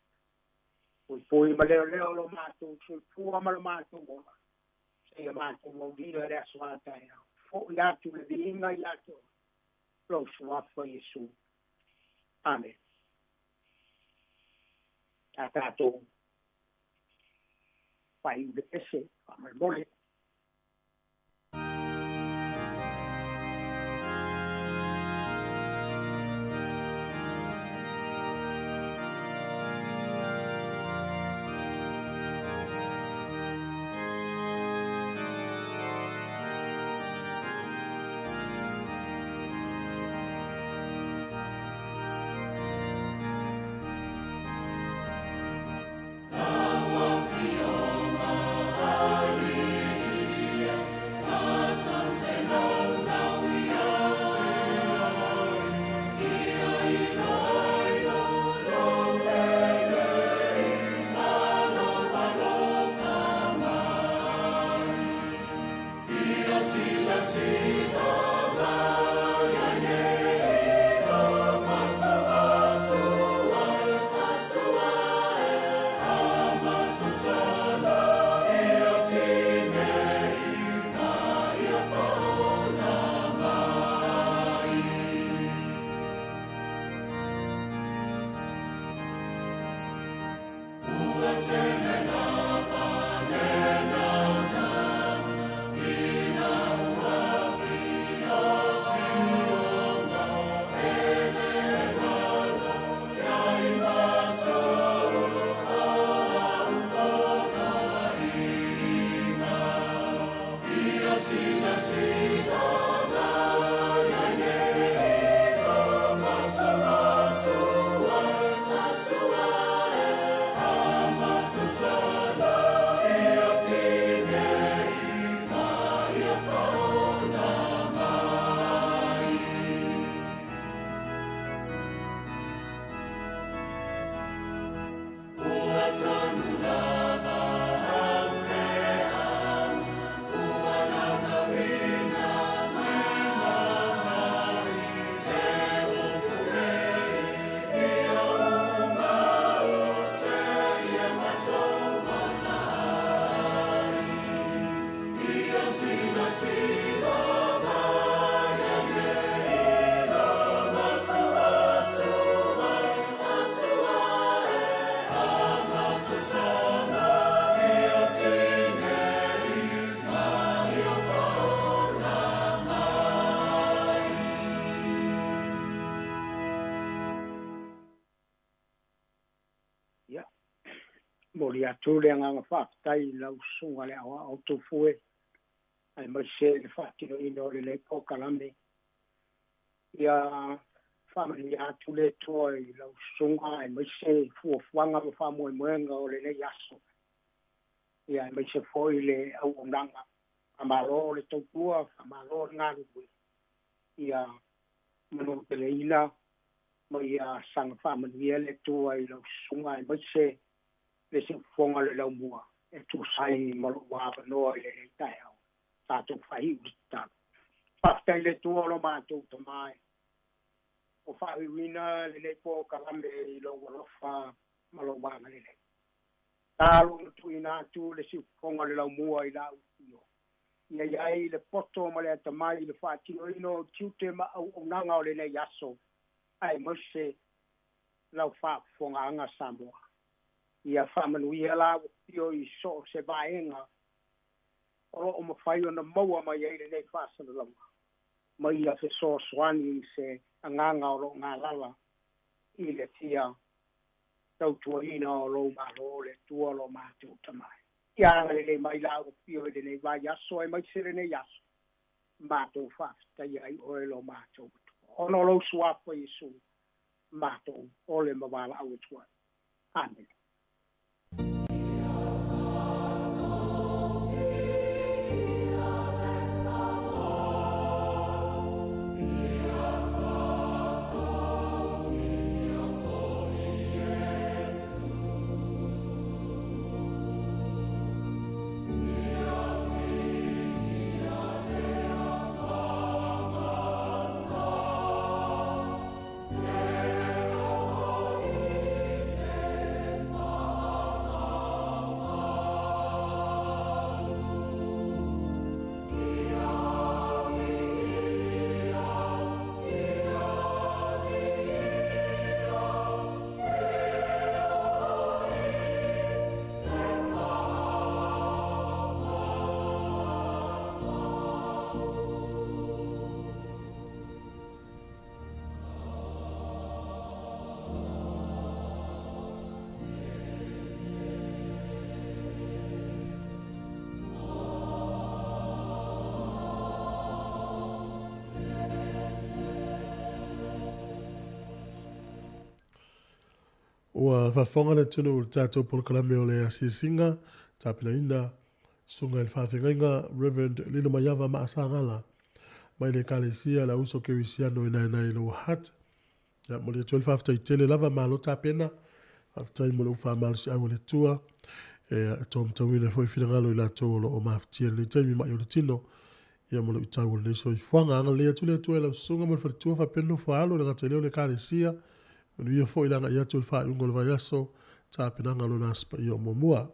Poi ma leo lo mātou. Sui pua ma lo mātou ola. Se ia mātou mo vina rea suatai. Fo ia tu le vinga ia te ola. Lo suafa Yesu. Amen. Tātou. Pai de pese. Amen. Mole. mo li atu le nga whaatai lau sunga le awa au tofue. Ai mai se le whaatino ino le po kalame. Ia whamani atu le toa i lau sunga ai mai se fuafuanga mo whamoe moenga o le nei aso. Ia mai se foi le au onanga. Amaro le tokua, amaro ngā rupui. Ia manu te le ina, mai a sanga whamania le toa i lau sunga ai mai se le se fonga le lau mua. E tu sai malu wāpa noa i le nei tai au. Tātou whahi urita. Whaftai le toa lo mātou ta mai. O whahi wina le nei po karame i lau walofa malu wāma le nei. Tālo tu ina tu le se fonga le lau mua i lau ino. Ia iai le poto ma le atamai le whaatino ino tiute ma au nanga o le nei aso. Ai mose lau whaafonga anga Samoa. Ia whamanuia la pio i so se vaenga. Oro o mawhai o na maua mai ei le nei whaasana lama. Mai ia se so swani se anganga o lo ngā lala. I le tia tau tuaina o lo malo le tua lo mātou tamai. Ia le mai lau pio le nei vai aso ai mai se le nei aso. Mātou whaafta iai oe lo mātou. Ono lo suapa Yesu. Mātou ole mawala au tua. Amen. Ua whawhonga le tunu o tātou polokalame o le asisinga, tāpina ina, sunga il whawhengainga, Reverend Lilo Maiava Maasangala, mai le kalesia la uso kerisiano ina ina ilo hat, ya mo le 12 haftai tele lava malo tāpena, haftai mo le uwha malo si awa le tua, e tom tawina foi finangalo ila tōlo o maftia le taimi mai o le tino, ia mo le utau le so i fuanga anga lea tu le tua la sunga mo le whatua whapeno whaalo le ngata leo le kalesia, Manu ia fo ilanga ia tu fa ungo le vaiaso ta penanga lo naspa ia momua.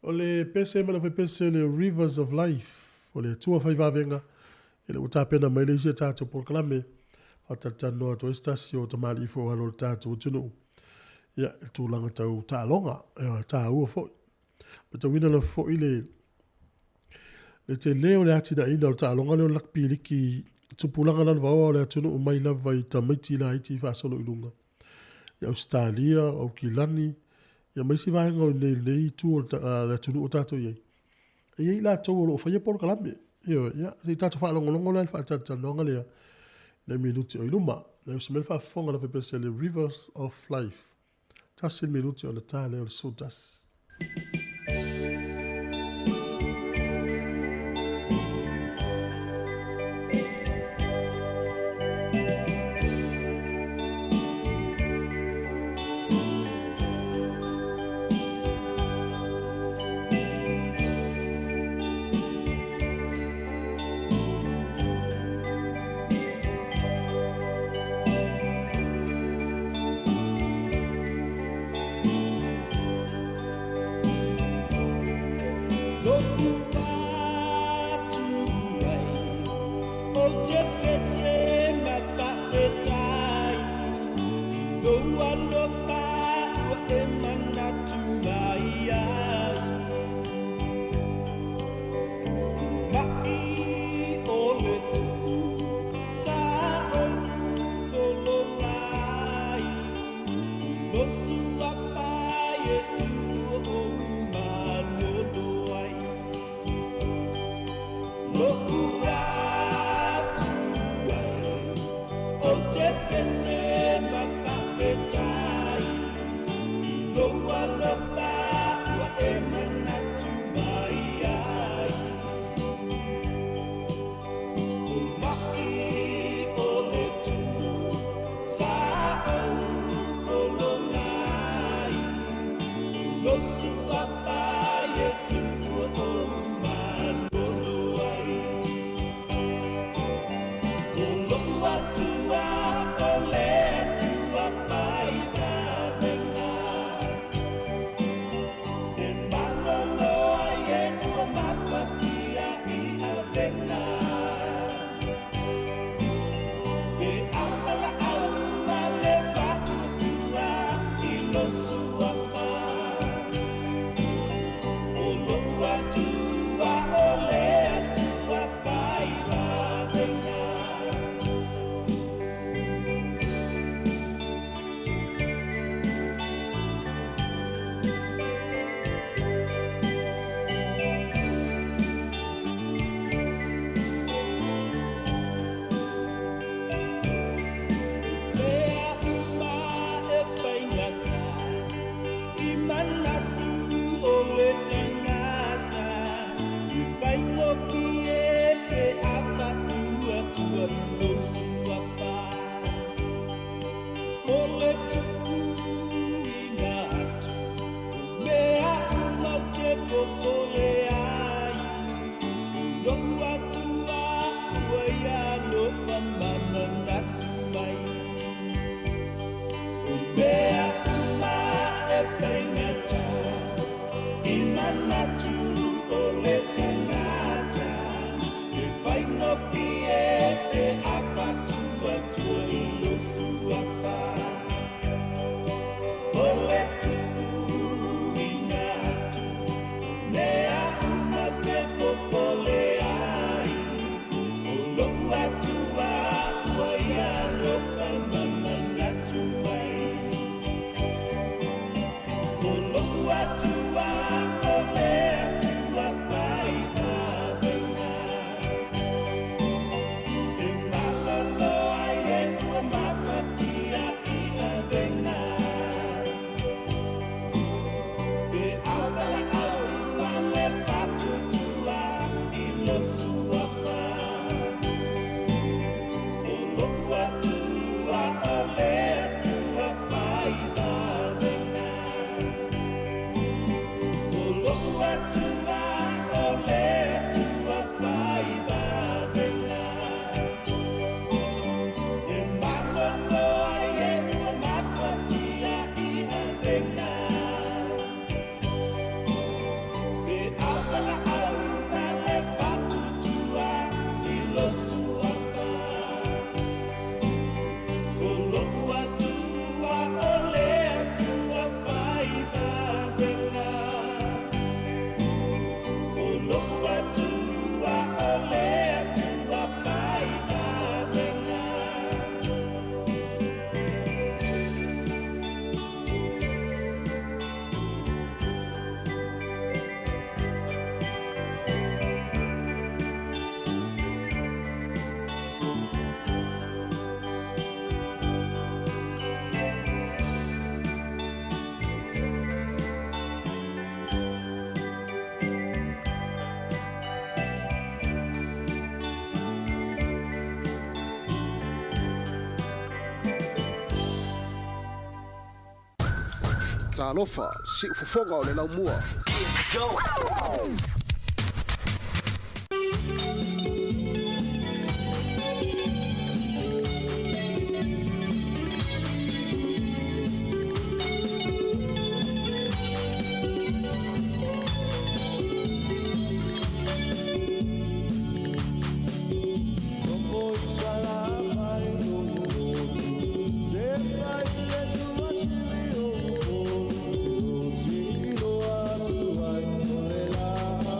O le pese mana foi pese le Rivers of Life, o le tua fai vavenga, ele uta pena mai le isia tato por kalame, hatata noa to estasio ta mali fo alo tato utunu. Ia tu langa tau ta longa, ta ua fo. But wina la fo ile le te leo le ati da ina ta longa le lakpi liki tupulanga lan vawa le atunu mai la vai tamaiti la iti fa solo ilunga. Ya Australia au Kilani ya mai si vai ngol nei tu le atunu tato ye. E la to lo fa ye por kalame. Yo ya si tato fa longo le fa tata longa le. Le minuti o iluma. Le smel fa fonga la fa le Rivers of Life. Tas minuti o le tale o sotas. Yes. Talofa, si ufofonga o le lau mua. Tilo atu ai o le la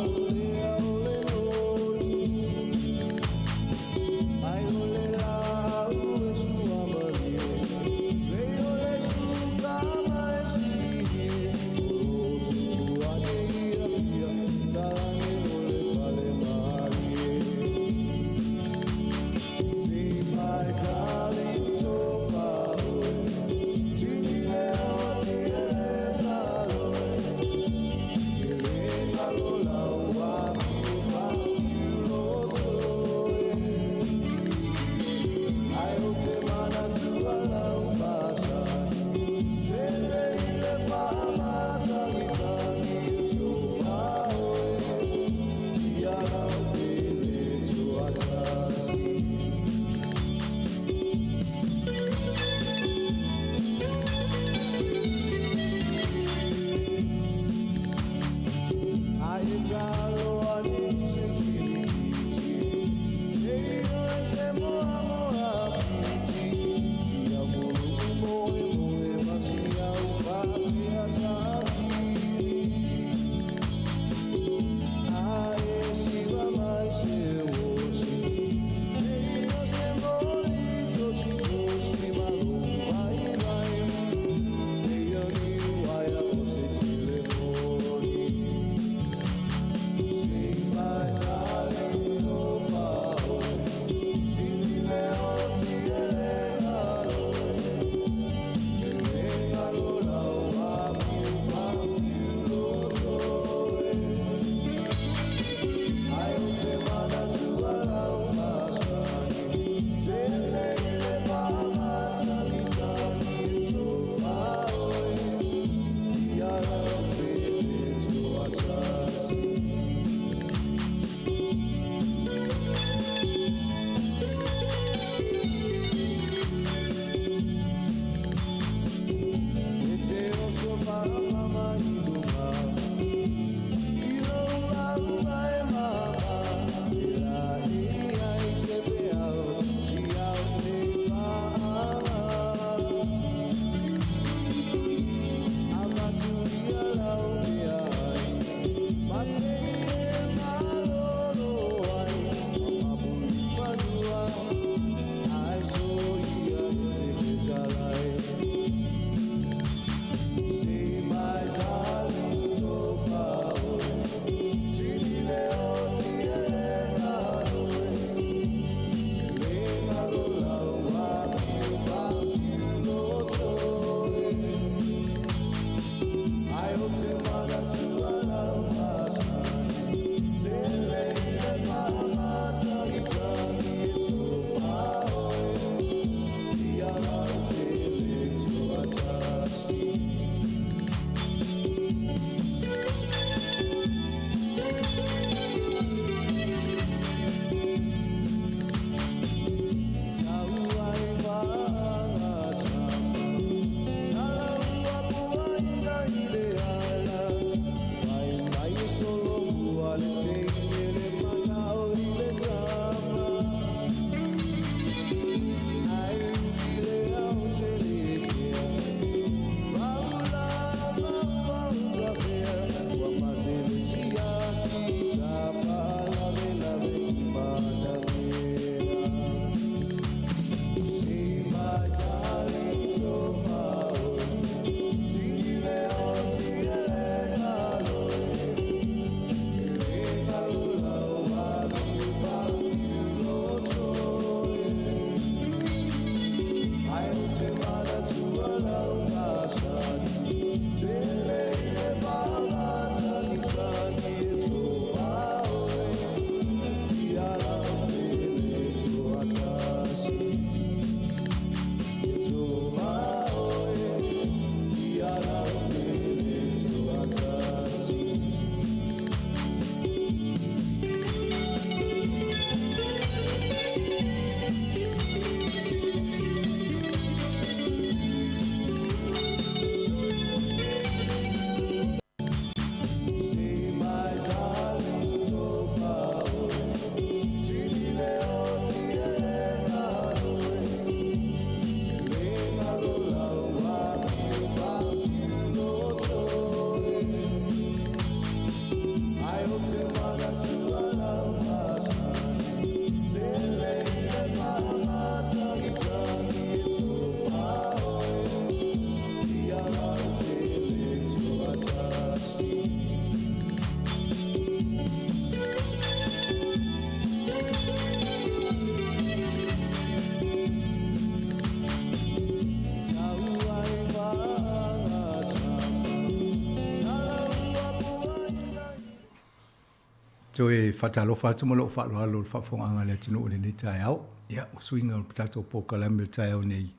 Joe fatalo fatu mo lo falo lo fa fo anga le tinu le ni tai au. Ya swing on tato po kala me tai au nei.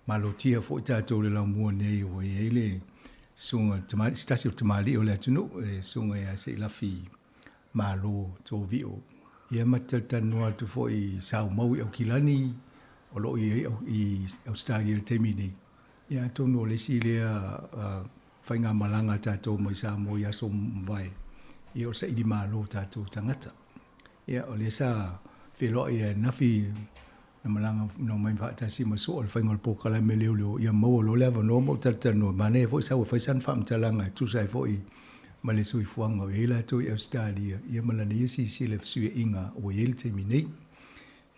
Malo tia fo tato le la mo nei o ele sunga tamali stasio tamali o le tinu sunga ya se la fi malo to vio. Ia matata no tu fo I sao mau o kilani o lo I Australia te mini. Ia to no le silia fainga malanga tato mo sa mo ya so vai. Ia o sa I malo tato tangata. Ia o le sa felo ia nafi na malanga no mai fa tasi mo so o fainga po kala me leo ia mo lo leva no mo tata no mane fo sa fo san fam talanga tu sai fo I ma le sui fuanga o ela to I Australia ia malani si le sui inga o ele te minei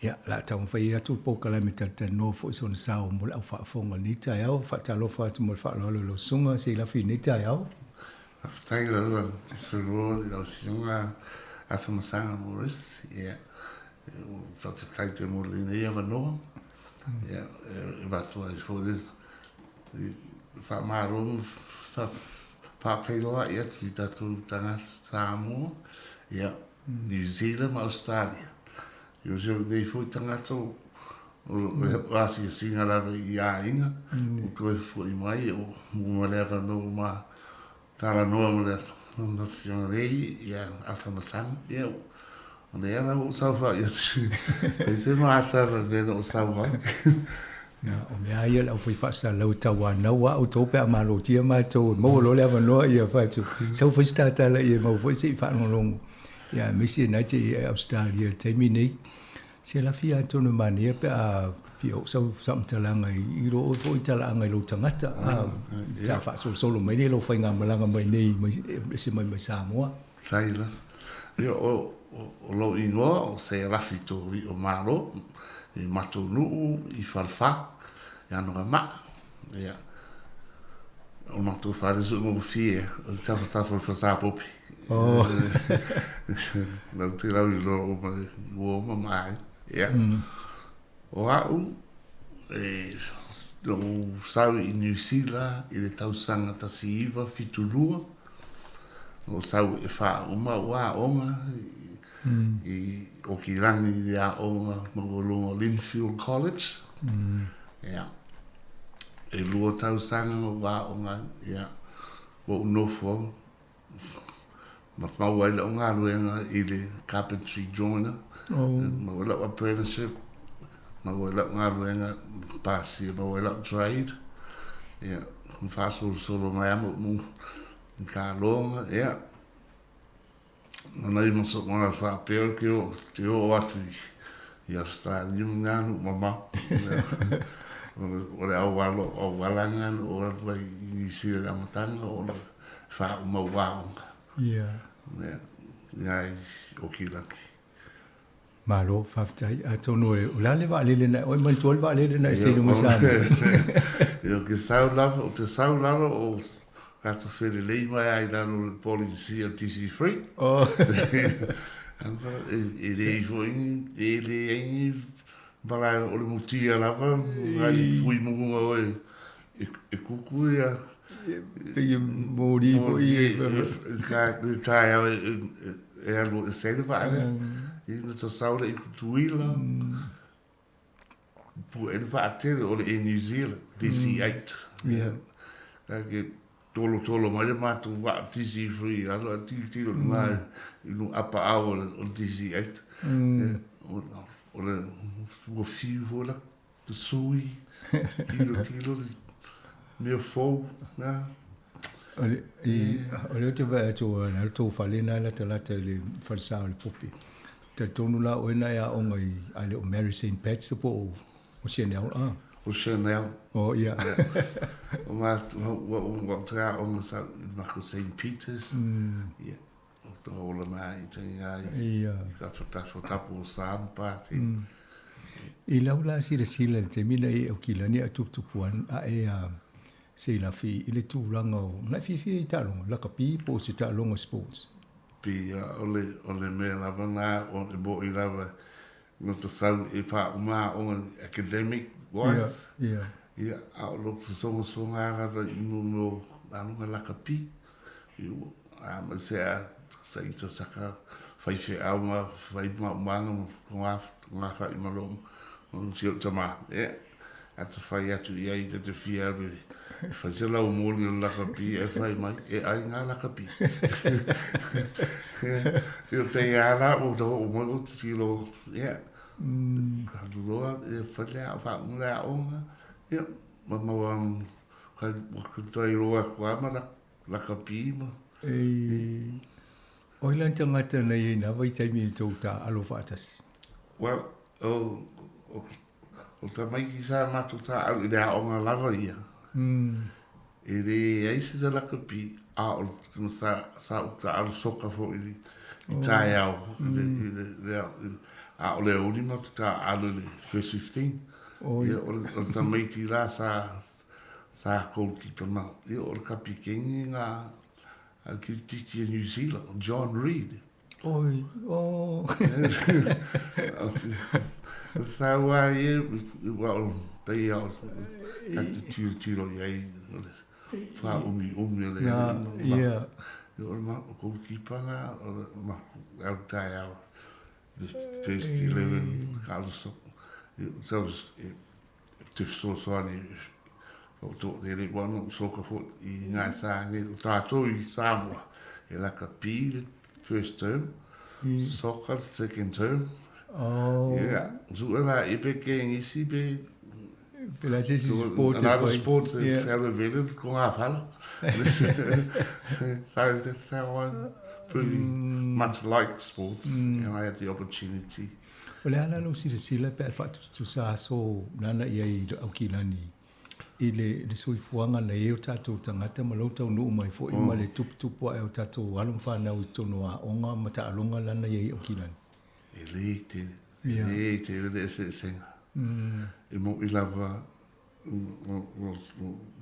ia la tau fai atu po kala me tata no fo son sao mo la fa fonga ni tai au fa talo fa mo fa lo sunga se la fi ni tai au Aftai la so lo la sunga a fa masanga moris ia fa tai te mo le ia va no ia va to ai fo this fa marum fa Papeloa ia tu tatu tanga Samoa ia New Zealand Australia. Yo se nei foi tanga to o asi singa la ia inga ko foi mai o mo leva no ma tala no mo le no fiore ia afamasan ia onde ela o salva ia se mata le no salva Ya, o mea ia lau fai whasa lau tawa naua o tōpe a malo tia mai tō mau lo le avanoa ia whai tū. Sau fai statala ia mau fai sei whanongongo. Ia, mesi nai te Australia teimi nei. Se la fia tonu mania pe a fia o sau samtalanga I ro o fai talanga I lo tangata. Ta wha solo mai nei lo fai ngā malanga mai nei se mai Samoa. Taila. Ia o lo ingoa o se rafi tō o malo. I matou nuu, I farfa, I anonga ma. Ia. O matou whare su ngu fie, o tafa whasa popi. Oh. Nau te rau I lo o mai uoma mai. Ia. O au, o sau I New Zealand, I le tausanga tasi iwa, fitulua. O sau e wha uma ua onga, I o ki rangi ia o Magolonga Linfield College. Ia. E lua tausanga o wā o ngā, ia, o unofo. Ma whau ai o ngā ruenga I le carpentry joiner. Ma wala apprenticeship. Ma wala ngā ruenga pasi, ma wala trade. Ia, mwhaso solo mai amo mu ka longa, ia. Nai mo so mona fa pero que o te o atu I Australia nganu mama o le au walo o walangan o vai New Zealand matanga o fa uma wao ia ngai o kilaki malo faftai a tonu e la le va le na o man tol va le na se no sa yo que sau lava o te sau lava o Kato fere lei mai ai dano policia TC free. Oh. Amba e le foi e le ai bara o le mutia lava ai fui munga o e kuku ia e mori foi ka le tai e algo e se va e no to saule e kutuila pu e va atere o le New Zealand DC8. Yeah. Ka tolo mai le matu wa TC free alo tilo mai no apa ao o TC8 o le o fiu vola to sui tilo meu fo na ole te va to falena la te le falsa le popi te tonu la o na ya o ngai ale o Mary St. Pat po o Chanel o Chanel. Oh, yeah. Wat tra on sa Marco St. Peters. Ja. Ook de hele maai ja. Ja. Dat voor tapo sampa. I laula si le sila te mina e o kilani a tupuan a e a se la fi i le tūranga na fi talonga la kapi po se talonga sports. Pi ole me lava na o e bo I lava no te sau e wha uma on academic wise. Yeah. Ia au lo songa ara no la kapi. A ma se a ita saka fai fe au ma fai ma manga ngā whai malong on siot tama atu fai atu iai te fia fai se lau mōli o lakapi fai mai ai ngā lakapi io pei ala o tau o mo o tilo ka duloa fai lea wha unga onga ma kai tai roa kwa ma lakapi ma o ilan tangata nei na vai taimi tau ta alo whaatas. Well, o ta mai ki sa matu ta au i rea o ngā lava ia. E re eisi sa lakapi a o sa o ta alu soka fo i tae au. A o le uri matu ta alu le first 15. O ta mai ti la sa goalkeeper ma. O le kapi kengi ngā ki tiki New Zealand, John Reid. Oi, oh. Sa wa ye, well, pei au, at te tiro iei, wha umi le. Yeah. O ma, o goalkeeper ngā, ma, au tai au, the first 11, Carlos. So, te whsoani, o tō re wano soka fo I ngā sāngi o tātou I Samoa e laka pi first term soccer second term zuela I pe ke ngisi pe pela se sport another sport fairly available ko ngā pala so that's one pretty much like sports and I had the opportunity ole ana no sila pe fa tu sa so nana I au kilani le soifuanga na e o tātou tangata ma lau tau nuu mai fo I ma le tupu ai o tātou alum whanau I tono a onga ma ta alonga lana I o kilani. E le te se senga. E mo I lava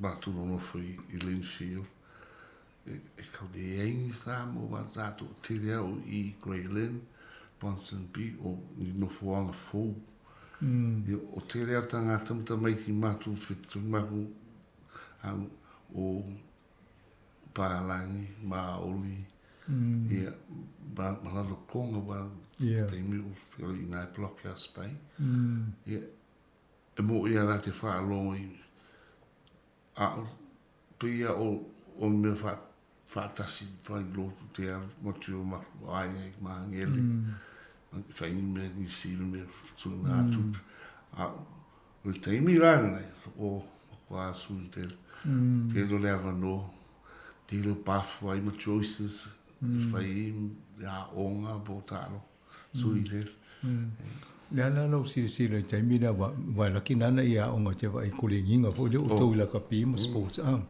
batu no fui I Linfield. E kau de eingi sa mo wa tātou te reo I Grey Lynn, Ponsonby o I nofuanga fōu. O te rea tangata mta mai ki matu whitu mahu o Pālangi, Māoli, Malalo Konga wa teimi o whio I ngai Blockhouse Bay. E mo ia rā te whaalongo I pia o mea whaatasi whai lotu te au motu o mahu ai maangele. Whai me ni sīru me tu ngā tup. O teimi rāna o kua sui te lo lea wano, te lo pafu ai ma choices, whai ia onga po tālo, sui te. Nana no sira teimi na wai laki nana ia onga te wai kule nginga fo le o tau la kapi ma sports ang.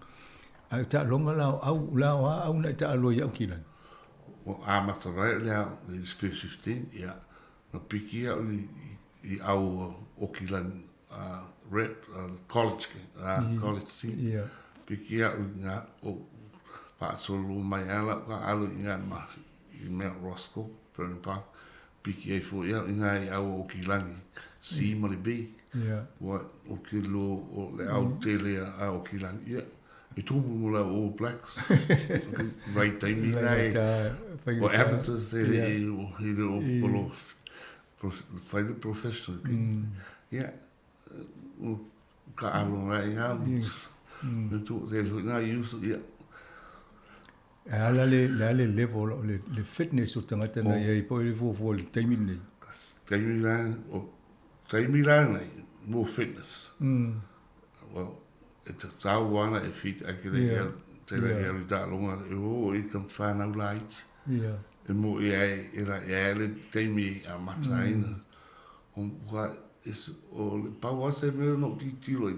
Ai ta longa lao au na ta alo ia ukilan. O amata rai lea, I Space 15, ia, na piki au I au okilan rep, college team. Piki au ngā o Pāsolo mai ala, ka alu I ngā ma I Mount Roscoe, Fern Park, piki ai fo ia, I ngā I au okilangi, si Malibi. Wa okilo o le au tele a okilangi, ia. I tōmu mula All Blacks. Right time I nai. What happened to say he o polo fight professional. Yeah. Ka alo ngai ha. Tu te na use yeah. Ala le level le fitness o tangata na ia I po le fo le time nei. Time nei more fitness. Well, it's a tauana e fit akere te la da longa o I kan whanau light. E mo I le teimi a mataina. Wa is o le paua se me no titilo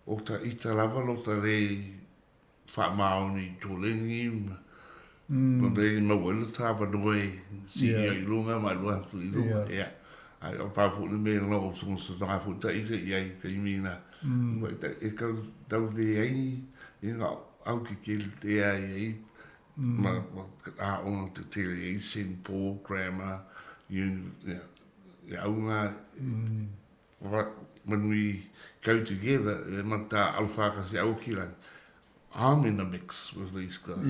o ta ita lava lo ta le wha maoni tōlengi ma le mawela tāwa noe si I lunga ma lua tu I lunga ia. Ai o papu le me no so so ta fu ta ise ia teimi na. Wa e ka tau le ai I ngā au ki ke te ai ma a on te te ai St. Paul Grammar au ngā when we go together ma ta alwhaka se au ki rang I'm in the mix with these guys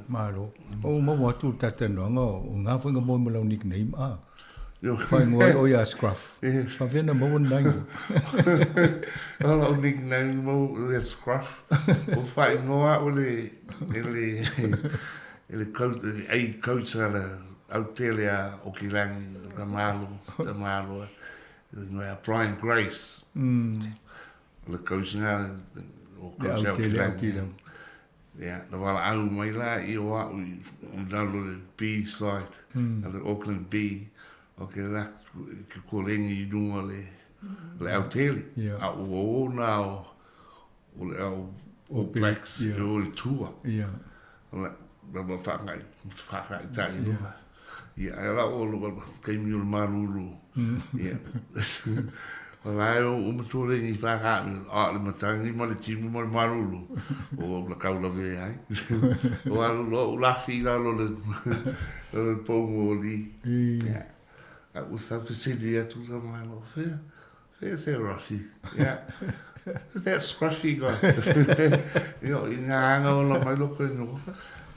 Malo. O mo tu tatano ngo nga fa mo mo nickname Yo. Fai mo o ya scruff. Fa vena mo nai. O nickname mo le scruff. O fai ngoa o ele coach ala Autelia o Kilangi Tamalo Brian Grace. Le coach nga o coach Autelia. Yeah, the wala au mai la I wa u dalo B side, the Auckland B. Okay, la ko lengi dunga le Auteli. A o now o Blacks o tour. Yeah. La fa tai no. Yeah, la o lo kai mi marulu. Yeah. Wala o mutore ni fa ka le matangi mo le timu mo marulu o la kaula ve ai o lo la fila lo le pomo li yeah I was have to see the to the malo fair say Rafi yeah that scruffy guy yo ina ngo lo mai lo ko no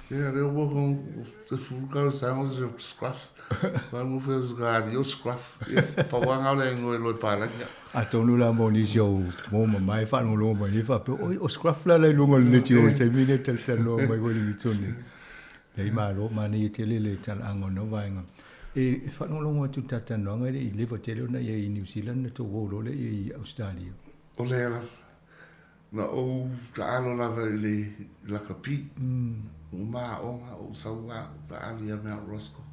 yeah they were on the full goes sounds of scruff Vamos ver os gari, os scruff. Pa wanga le ngoi lo pala. A tonu la mo ni show, mo mai fa no lo mai fa pe o scruff la le lungo le tio te mine tel no mai go ni toni. Le ma lo ma ni te le tal ango no vai nga. E fa no lo tu tata no nga i le tele na i New Zealand to go lo le i Australia. O le la. Na o ta alo la le la kapi. Ma o nga o sawa ta ali a Mount Roscoe.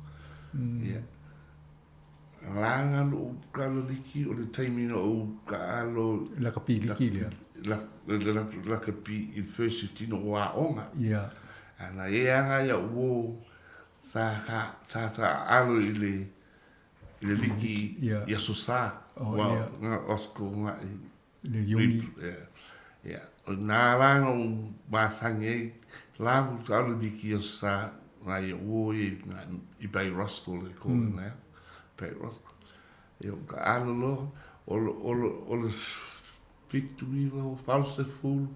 Yeah. Langa o kalo liki o le taimina o kalo la kapi liki la kapi in first 15 o a onga. Yeah. Ana e anga ya wo sa ka ta alo ile liki ya sosa. Wow, nga osko nga le yoni. Yeah. Na langa o basange langu kalo liki ya sosa. Nai o I Bay Roscoe le ko na Bay Roscoe eu ka alo o victory o falseful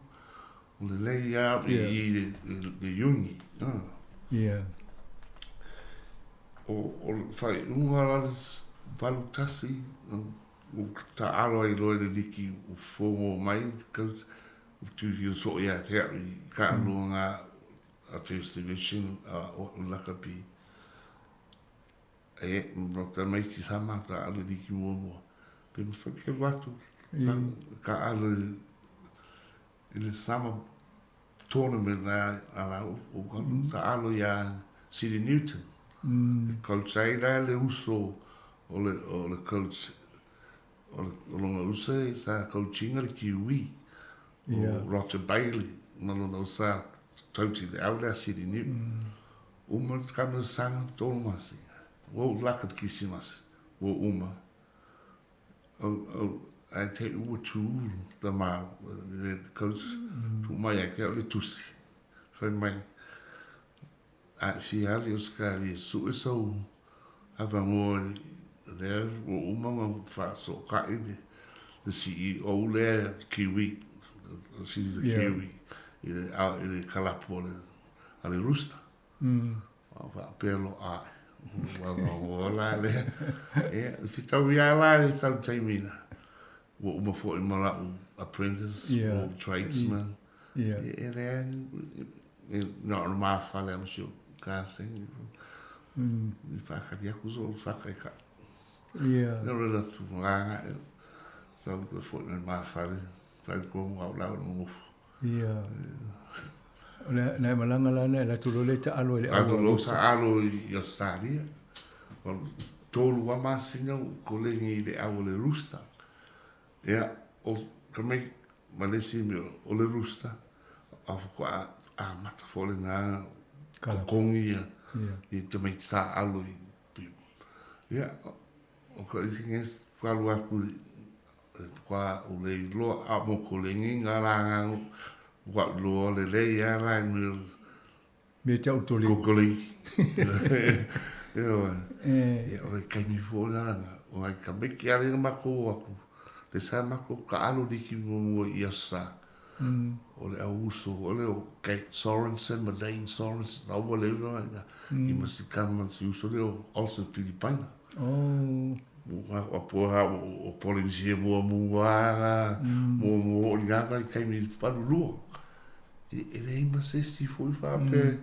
o le leia I le yungi yeah o fai unga valutasi o ta alo I lo le liki o fomo mai ka tu so ya te ka alo nga a first division o Lakapi e mbota mai ki sama ta alo diki mo pe mo fa ke watu ka alo ile sama tournament na ala o ka alo ya City Newton coach ai la le uso o le coach o lo uso sa coaching le kiwi o Roger Bailey no lo sa tauti le au la City Newton. Uma kama sang tonu masi. Wo lakat kisi masi. Wo uma. I take u tu the ma the coach tu mai ke le tusi. Foi mai. A si ali os cari su so ava mo there wo uma ma fa so ka ide. The CEO le Kiwi. She's the Kiwi. Ele kalapo ale rusta. Va pelo a. Wala le. Si tau ia la sa taimina. Wo uma fo in mala apprentice or tradesman. Yeah. Then no ma fa le am sure ka sing. Fa ka dia kuzo fa ka. Yeah. No la tu nga. So go fo in ma fa le. Fa ko ngau la no. Yeah. Na malanga la na tu le ta alo le alo sa alo yo saria. Tolu wa masinga ko le ni le alo le rusta. Ja, o kamei malesi mi o le rusta. Af ko a mata fole na kongi I te mai sa alo I. Ja, o ko isinges kwalu aku kwa o le lo a mo ko le nga la wa lo le le ya la mi me te autoli ko le yo o kai mi fo la o ka be ki ale ma ko aku le sa ma ko ka alo di ki mo ia sa O le auso, o le o Kate Sorensen, Madeleine Sorensen, au o le nga. I masikama si uso le o Olsen Filipina. O poha o polinsia mua o nganga i kaimi whalulua. E le ima se si fui whape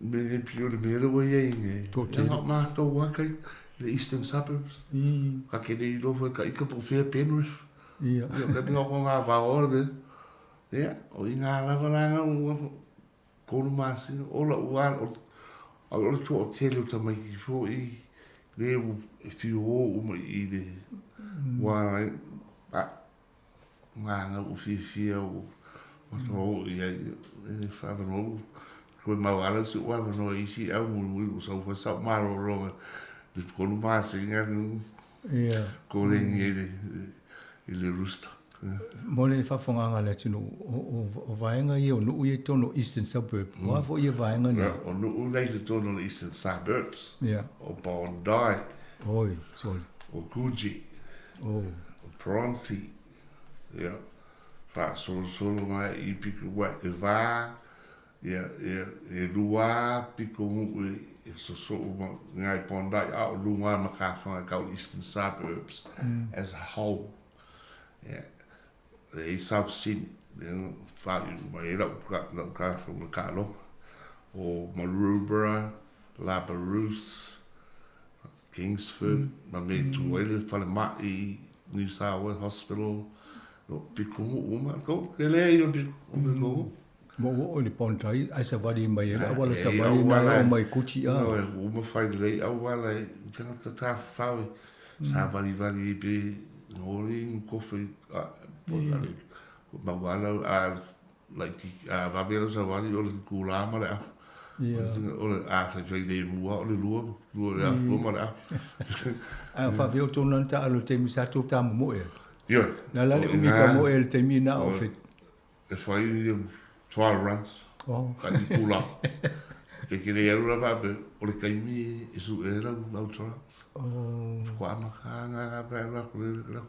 me le pio le mele wa iei nge. Nga mātou wakai le Eastern Suburbs. Ka kene i lofa ka ika po Fair Penrith. Ia ka pinga ko ngā whaore me. Ia, o i ngā lawaranga o kono māsi, o la uan, o le tō o tele o tamai ki fō i le u whio o mai i le wana, ngā u whia o tō i e whāwano, koe mawala si o wano i si au mui o sau whasau maro ronga, le kono māsi ngā ko rengi i le rooster. Mole whawhonganga le tino o vaenga i o nuu i tono Eastern Suburb. Wa fo i vaenga ni? O nuu nei te tono Eastern Suburbs. O Bondi. Oi, sorry. O Coogee. O Bronte. Ia. Wha solo mai i piko wa e vā. Ia, e lua piko mu e so ngai Bondi a o lunga makawhanga kau Eastern Suburbs as a whole. Ia. E South Sydney, whāiu mai e lau ka whunga kālo, o Maroubra, La Perouse, Kingsford, ma me tuele whale mai New South Wales Hospital, no piko uma, ko ke lea i o piko uma. Mo o ni pontai, ai sa wari mai e wala sa wari mai o mai kuchi a. No, e uma whai lei, au wala e tanga tata whawe, sa wari i pe ngori, kofi, ma wala a like a vavela sa wali o le kulama le o le a fai de mua o le lua le lua le a fa veo tonu ta alo te mi sa tu ta mo e yo la la le mi ta mo e te mi na o fe e fai ni trial runs ka ni kula e ke le era va o le kaimi e su era la trials kwa ma nga ba la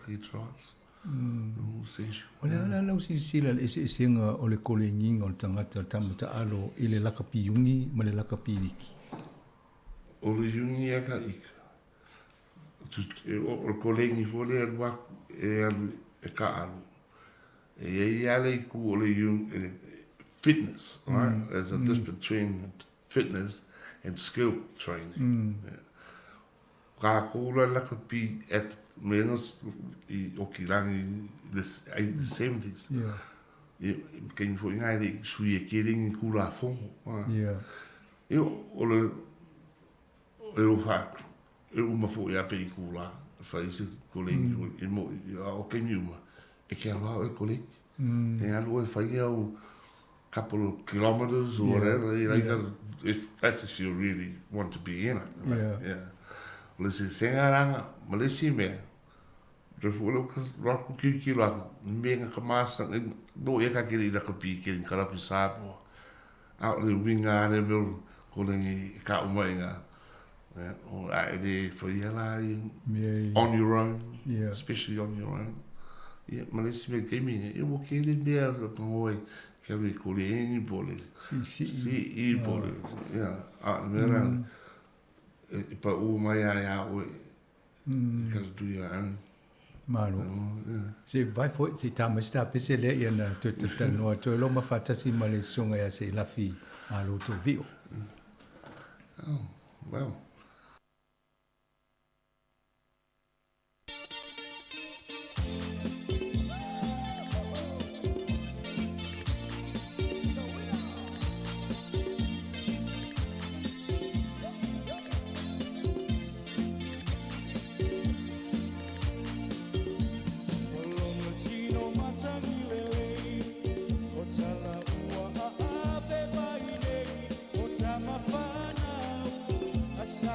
ki trials o le ala lau sila e se senga o le kole nginga o le tangata tamata alo i le laka piungi ma le laka piriki. O le yungi aka ika. O le kole ngi fole alwa e ka alu. E e ale i ku o le yungi fitness, right? There's a difference between fitness and skill training. Ka kula laka pi at menos i o kilangi the 70s. Kan for ngai de sui e kering i kula fongo. O le o fa e uma fo ia pe kula fa isi kolengi e mo o kenyuma e ke ala e kolengi. E alu e fa ia o couple of kilometers or whatever. If that's if you really want to be in it. Yeah. Lesi sengaranga malesi me refolo rock ki la menga kamasa no e ka ki la kapi ki kala pisapo out the winga ne mo kolengi ka umainga o ai de for yala on your own, especially on your own. Malesi me kemi e wo ke le bia ko ke ri kolengi bole si bole mera pa u mai ai o ka tu ya an malo se vai foi se tama sta pese le ia na to no to lo ma fata si male sunga ya se la fi alo to viu well I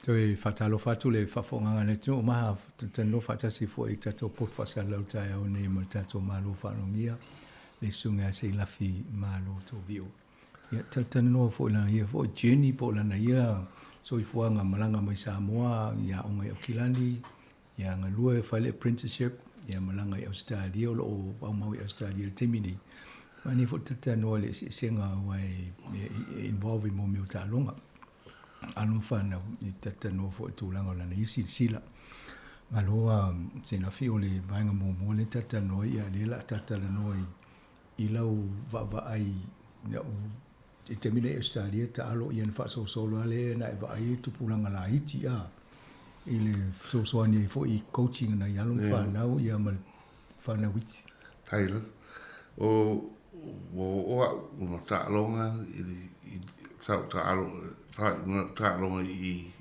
Toi whatalo whatu le whawhonganga le tū, maha tano whatasi fo i tato pot whasalau tai au nei mo tato malo whanongia, le sunga se lafi malo to vio. Ia tatana noa fo ila ia fo Jenny po lana ia, so i fuanga malanga mai Samoa, ia onga i Okilani, ia ngalua e whale apprenticeship, ia malanga i Australia, o lo au mau i Australia le timini. Mani fo tatana noa le senga wai involve mo meo ta longa. Anu whana i tatano fo i tūlanga lana isi sila. Maloa sena fio le vaenga mō le tatano i a lela tatala no i lau va ai i te mine Australia ta alo i an whaso solo ale na e va ai tupulanga la iti a i le soani fo i coaching na i alo whanau i a mal whana witi. Taila. O ta alonga i ta alo Tāronga i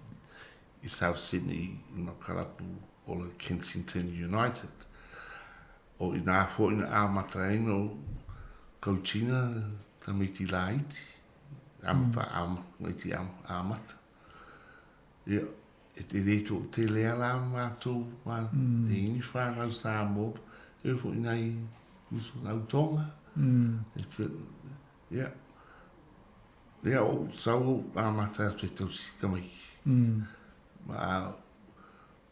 South Sydney i Makarapu o le Kensington United. O i nā fo i na āmataeng o Kautinga ta miti la iti. Miti āmata. Ia, e te reto te lea la mātou e ini whānau Samoa. E fo i nai usu ngau tonga. Ia. Ia o sau amata te tausi kamai. Ma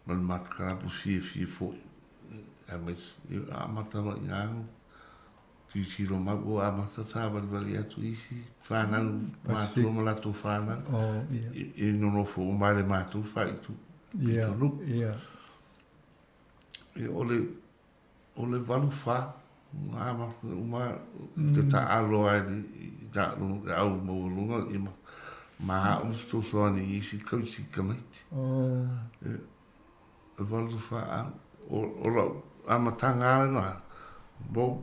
matkarapu fie fo. Ames amata wa inang. Tiro mago amata tawal vali atu isi. Whanau mātua malato whanau. I nono fo umare mātua whaitu. Ia. E ole valu wha. Uma te ta aloa da au mo lunga i ma so so ani isi coach kamait valu fa o amatanga na bo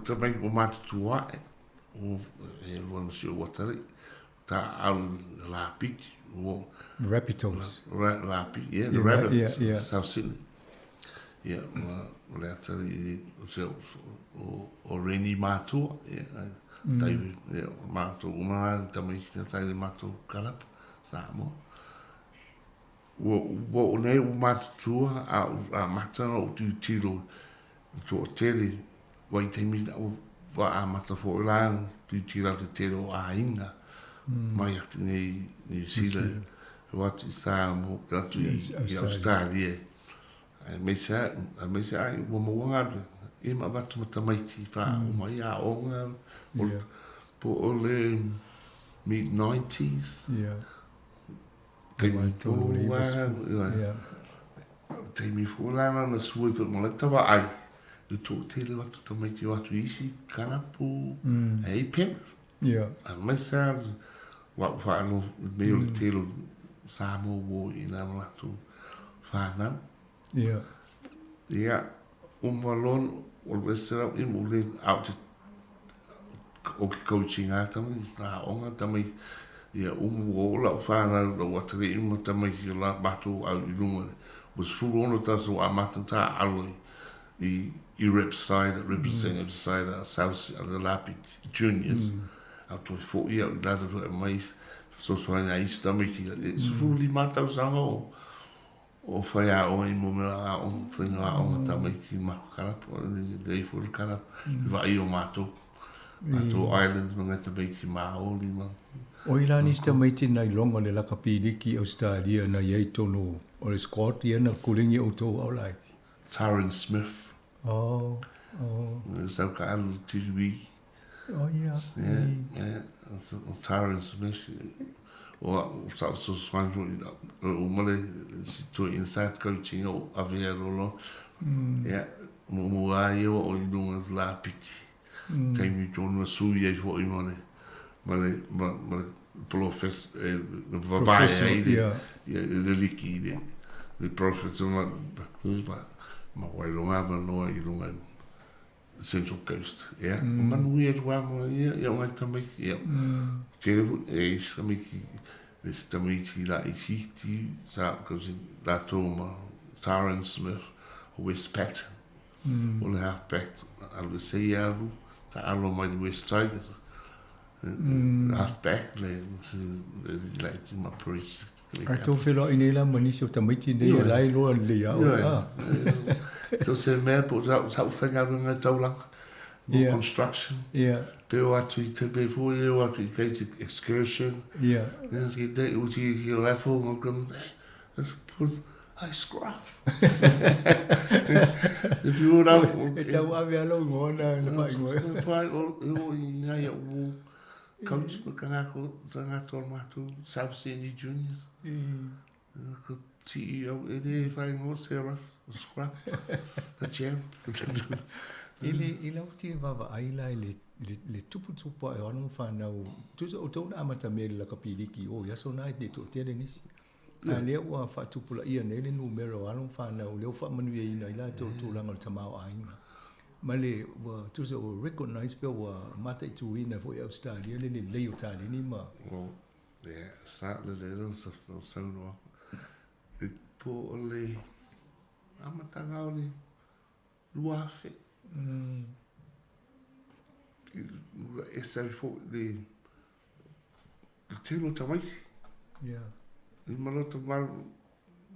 te mai o matua o e lo no se watari ta au la pitch o Rapitos la pitch the rabbits South Sydney le atari o reni matua David, mātou umana, tamai hina tai le mātou karapu, Samoa. Wo nei o mātou tua, a matana o tu tiro, to tere, wai teimi o wa a mata fo ilang, tu tira te tere o a inga, mai atu nei New Zealand, watu i Samoa, atu i Australia. Me se ai, wo mawangadu, e ma watu matamaiti, wha o mai a onga, po o le mid-90s. Teimi teimi fulana na sui pe mo le tawa ai. Le tō tele watu tamaiti watu isi, karapu, e pen. A mesa, whaano meo le telo Samoa wo i nā malatu whanau. Ia, umalon, o le sera i mo le out o ki coaching ātami, nā onga tamai, ia o la whānau la watare ima tamai ki la mātou au i runga. Was full ono taso a matata aloi i rep side, representative side, South the Lapi juniors. Au toi fo ia o lada to e mais, so soanga i stamai ki, it's fully mātou sanga o whai a o i mo mea a o whainga a o tamai ki mako karapu, dei fo le karapu, wa i o mātou. Mātou islands mga tabaiti Māori ma. O ilani sta maiti nai longa le lakapi ki Australia na iei tono o le squad ia na kulingi o tō au laiti. Taron Smith. Sau ka alu tiri. Taron Smith. O sau so swanjo o male si to inside coaching o avea rolo. Mo ai o i lunga la piti. Taimi tōna sui ei fo i mane professor le liki le professor ma wailonga noa i lunga Central Coast manu e rua mo ia o mai tamai ia kere e samiki le stamiti la i hiti sa kosi la toma Taron Smith o West Patton o le halfback alu se iaru ta alo mai West Tigers half back le ma priest ai tō whelo i nei la manisi o tamaiti nei e lai loa le au tō se mea po tau whenga runga taulanga more construction pero atu i te pe fo e o atu i kei te excursion ki te uti ki lefo ngokam I scruff. If you would have... It's a wabi alo ngona na whai ngoe. Pai o i ngai a u coach no kangako tanga tō mātu South Sydney Juniors. Ko CEO e te whai ngō Sarah scruff. The champ. Ile o te wawa aila le tupu tupu e ono whanau. Tusa o tōna amata mele la kapiriki o yaso nai te tō tere nisi. A lea ua whaatupula ia nei le numero along whanau leo whaamanuia ina ila tō langa o tamau ainga. Ma le ua tusa o recognize pia ua mata i tuina fo i Australia le leo tāli ni ma. Well, yeah, start le leo no saunua. I po o le amatanga o le luafe. E sai fo le telo tamaiti. Yeah. I malota mal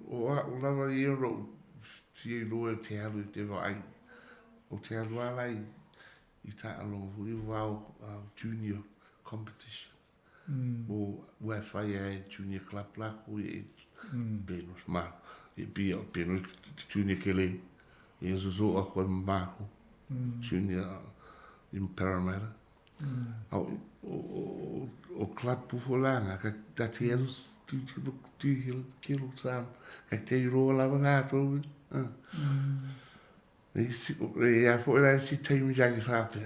o lava i ero si loe te alu i te vai o te alu ala i ta along fu i wau junior competitions o ua whai e junior club lako i Benus ma i bia Benus junior kele i nzuzo a koe mako junior in Parramatta o club pufolanga ka te alu tu kilo sam ka te ro la va to e a fo la si te mi ja ki fa pe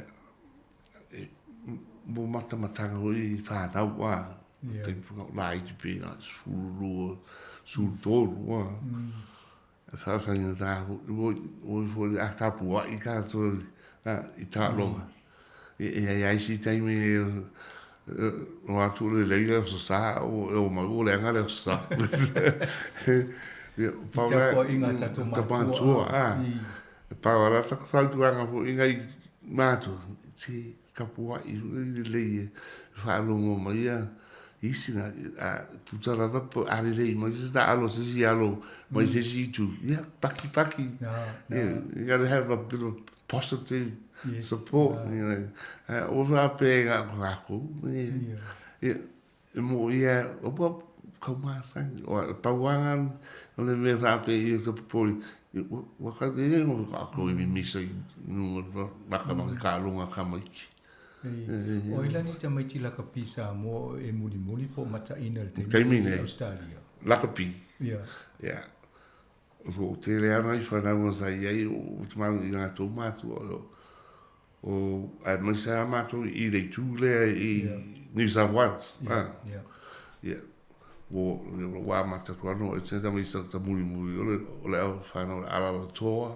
mo mata matanga o i fa na wa te la i pe na su ro su to wa fa fa ni da o fo a ta pu i ka to i ta lo e ai si te mi o atu le leia so sa o mago le ngale sa Paula ko inga tatu matua Paula ta fa tu anga po inga matu ti kapua i le fa lo mo maia isina a puta la va po ale le mo sta alo si alo mo si tu ya paki you gotta have a bit of positive support, you know. Over pega rako. Mo ia opo koma sang o pawangan le me va pe i to poli. Wa ka de no ko mi misa no ba ka ka lunga ka mai. O ila ni te mai la ka pisa mo e muli po mata ina le te Australia. La ka pi. Yeah. O te le ana I whanau o sai ai o te mau I ngā tō mātu o a mai sa mātu I le tūle I New South Wales. O le wā mata tuano e tēnā mai sa ta muri o le au whanau le ala la toa.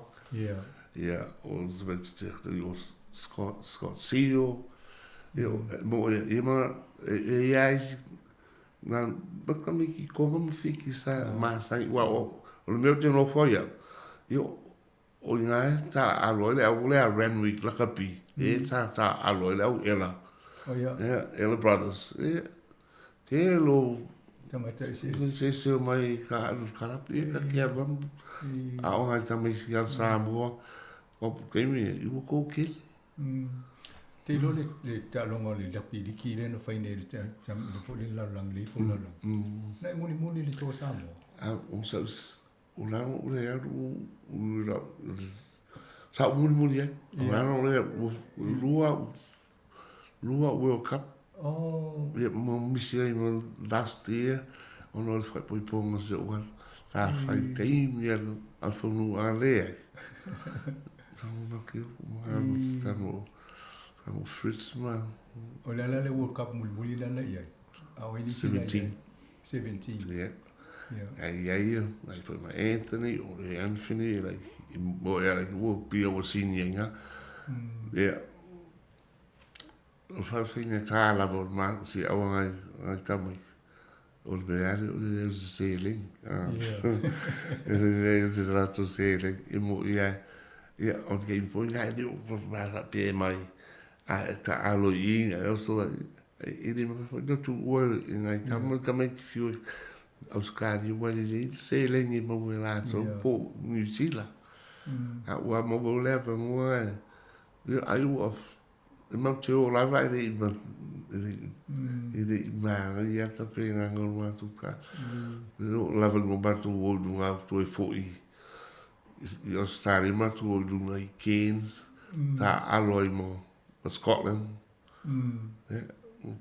O te o Scott Seal. Mo e ma e ai na baka mi ki koma mawhiki sa māsai wa o le meu te no foi o ngai ta aloe le au le a Renwick la kapi e ta aloe le au ela Ella Brothers te lo tamata se mai ka alu karapi ka kia bam a o ngai tamai si al Samoa o kemi I wo ko ke te lo le talonga le lapi ki le no faine le tam le fo le la lang le po la na muni le to Samoa o sa o la o le aru o la sa muli e o la o le lua World Cup mo misi ai mo last year o no le fai po mo se o sa fai team ya al fonu a le no que estamos Fritz ma o la le World Cup muli la na ia a o 17 ai foi ma Anthony o Anthony like mo era que o pia o sinha o fa fina tala por ma si au ai tamai o le beare o le sailing le rato sailing e mo ia o que impõe ai o pa pe mai a ta alo inga eu sou Ele no tu wol ngai kamai fiu Australia wale se lengi mo la to po New Zealand. A wa mo go leva mo ai of mo tu la vai de ele ma ia ta pe ngol ma tu ka. La va go ba tu wo du nga tu fo i Australia ma tu wo du ngai Cairns ta aloi mo Scotland.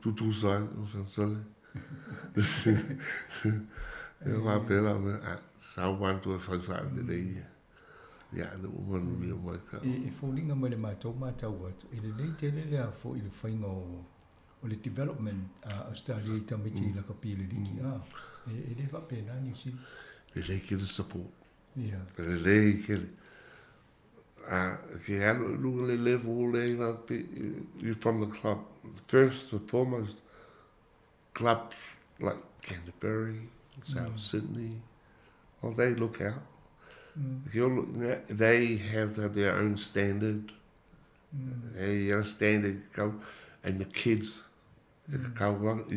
Tu sai, o sai. Eu vou apelar, só quanto faz de daí. Já não vou me marcar. E folinga mo le matou atu. Ele dei tele le fo ele foi no o le development Australia tamiti la kapile diki. Ele va pena ni si. Ele que le support. Yeah. Ele que que had le level you from the club. First and foremost, clubs like Canterbury, South Sydney, well, they look out. They have their own standard. They have a standard go, and the kids, you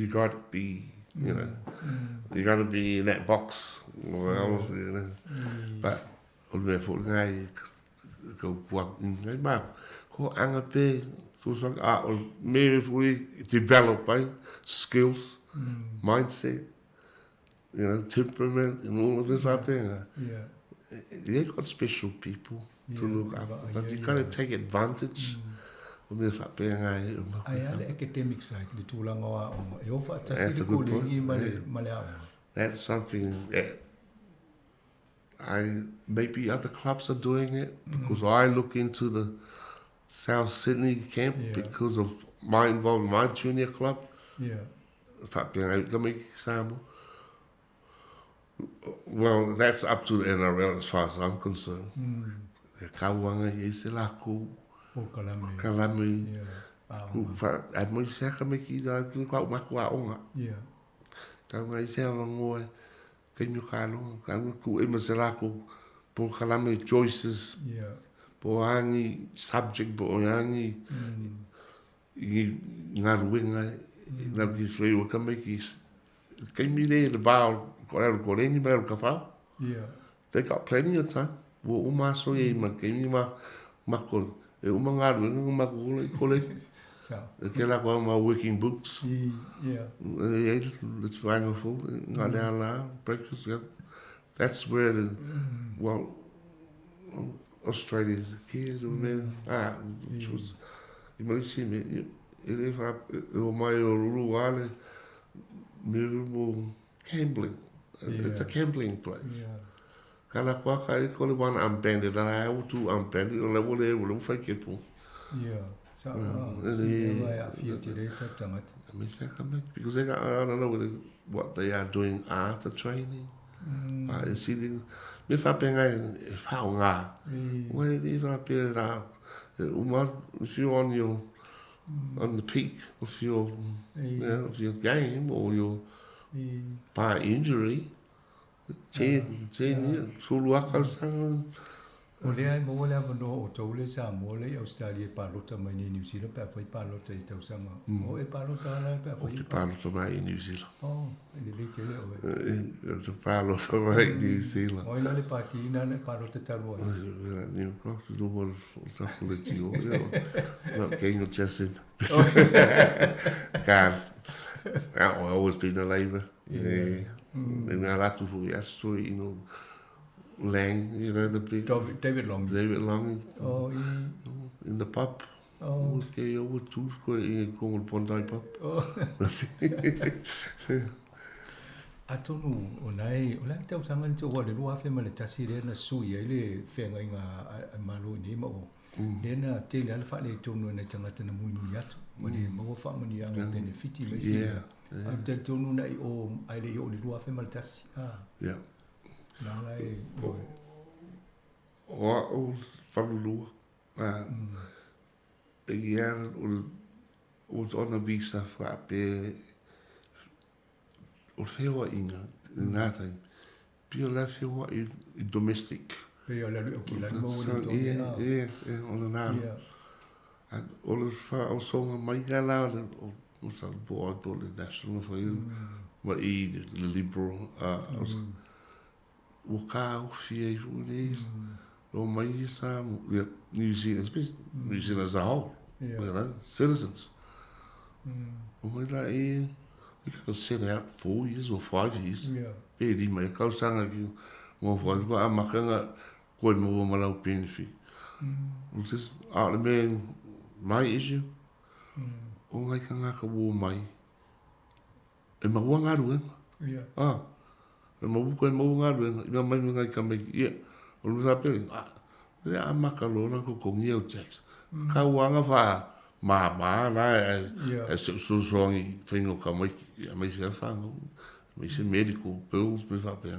got to be, you know, you got to be in that box. Well, you know, but go walk in my mouth. Go angape, so we develop skills, mindset, you know, temperament, and all of this up there. Yeah, they got special people to look after, but you gotta take advantage of this up there. I had the academic side, the tulanga o That's a good point. That's something that maybe other clubs are doing it, because I look into the South Sydney camp because of my involvement in my junior club. Yeah. Well, that's up to the NRL as far as I'm concerned. Kawanga Yeselako, Kalami, at my Sakamiki, quite Makwa. Yeah. Kawanga Yeselako, can you call Kamuku Imaselako, Pokalami choices. Yeah. Boangi subject boangi ngaruinga na kiswe o kamekis kemile the ball ko any ball kafa. Yeah, they got plenty of time. Wo umaso e makemi makol e umangaruinga makole so kela ko ma working books. Yeah, it's wonderful. Ngala breakfast. That's where the Australia is a kid, which was, you might see me, if I, my Uruguay, gambling. It's a gambling place. Kalakwaka, I call it one unbanded, and I have two unbanded, and I will fake it for. Yeah, so, because they got, I don't know what they are doing after training. I see the. If I bring a foul, if you're on the peak of your game or your by injury, 10 years, o le ai mo le avano o tau le sa mo le Australia palota mai ni New Zealand pa foi palota I tau sama o e palota la pa foi palota mai New Zealand ele le tele o e palota mai New Zealand o le patina le palota talo ni ko tu mo ta le tio no que no chesse can I always been a labor and I like to for Lang, you know, the big David Long. Oh, in the pub. Oh, okay, over two square in Congo Bondi pub. Oh, atonu onai ola tau sanga nto wa le lua fe male tasi le na sui ele fe nga inga malu ni mo dena te le alfa le tonu na tanga tana mulu yatu mo le mo fa mo ni anga benefiti me si ante tonu na o ai le o le lua fe male tasi yeah. Nalai o famulu ia o ona visa fa pe o feo inga nata pio la feo I domestic pe la lu ki la mo ona na o fa o so mai gala o sa po to le national for you ma I le liberal o ka o fie o ni o mai sa New Zealand New Zealand as a whole you know citizens o mai la you can sit out 4 years or 5 years e di mai ka sanga ki mo fo ko a makanga ko mo ma la benefit just out the my issue o ngai ka nga ka wo mai e ma wanga ru e ma bu ko ma wanga ru e ma ngai ka me o lu sa pe e a ma ka lo na ko ko ngi o tax ka wanga fa ma na e so ngi fingo ka mai mai se fa mai se medical bills me fa pe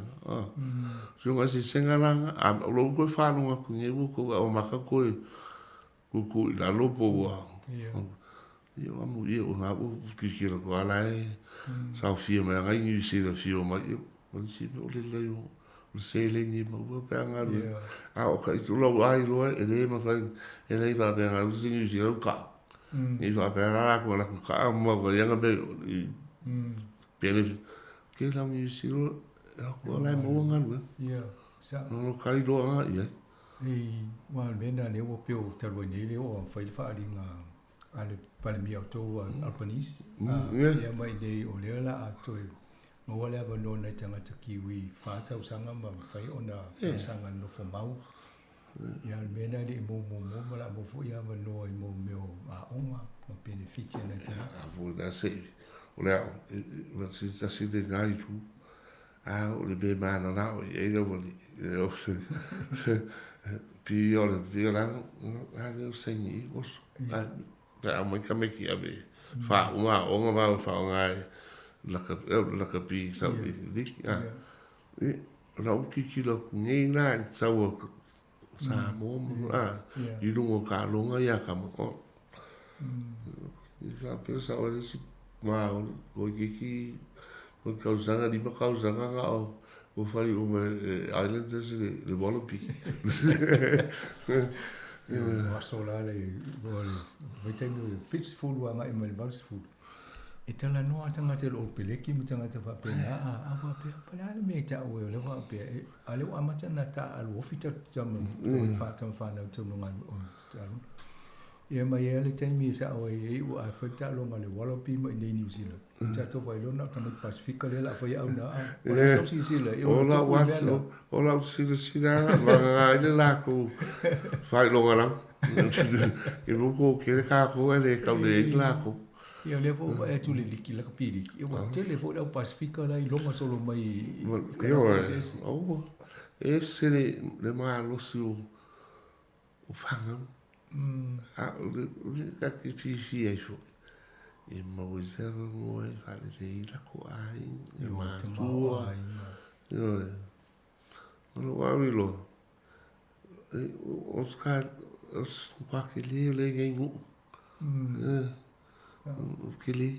so ngai se senga langa a lo ko fa no ko ngi ko o ma ka ko la lo po io amo io nga o ki ko ala sa fia me nga ngi se da fio ma io on si no le le o se le ni mo pe nga o ka tu lo ai lo e le ma fa e le va be nga o si ni si o ka ni va be nga ko la ka mo ko ya nga be bene ke la ni si lo ko la mo nga lo sa no ka I lo nga wa benda le o pe o ta lo ni le o fa fa ringa ale pale mi auto Albanese ya mai dei o le la ato mo wala ba no na tanga kiwi fa ta usanga ma fai ona usanga no fo mau ya mena le mo mala mo fo ya no mo meo a oma ma beneficia na tanga vo da se o le o se ta se de ngai tu o le be ma na o e le vo o pi o le la le segni os a mo ka me ki ave fa uma o nga ba fa nga la ka pi sa dik e la o ki lo ni na sa wo sa mo I lungo ka lunga ya ka mo I fa pensa o le si ma o ki o kausanga di ma kausanga nga o fai uma islanders le wallaby Masola le vai tenu fits food wa ngai mai vals food e tala no tanga te lo peleki mi tanga te fa pe a fa pe pala me ta o le fa pe ale wa mata na ta al ofita jam fa tam fa na tu no ngal o talu e mai ele te mi sa o e u a fa ta lo ngal wallaby mai nei New Zealand ta to vai lo na tama Pacifica le la fa ya na o so si le ola waso ola si na ma ile la ko fai lo ngala e bu ko ke ka ko ele ka le la ko io le vo e tu le liki la pili io va te le vo da Pacifica la I longa solo mai io se le ma lo su o fanga le ka ki fi ai fo e ma o zero mo e fa le la ko ai e ma tu io no wa mi lo Oscar os qualche le ngu che lì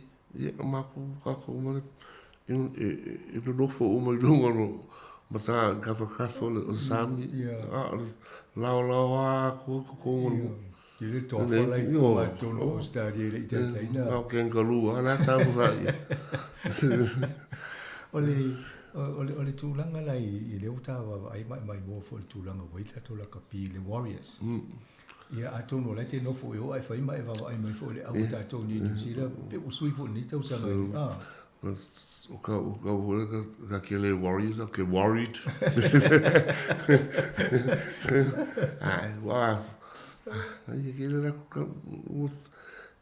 ma come il lo fo o mai lungo no ma ta ka fa o sami la ko il to fa la io ma tu no stadi le te sai na no che ngalu ala sa fa ole tūlanga lai I leo tāwa ai mai mo fo le tūlanga waita to la kapi le Warriors. Ia atono lai te nofo e o ai whai mai wawa ai mai fo le au tātou ni New Zealand pe usui fo ni tau sanga o ka ka ke le Warriors o ke worried. Ai wa ai ke le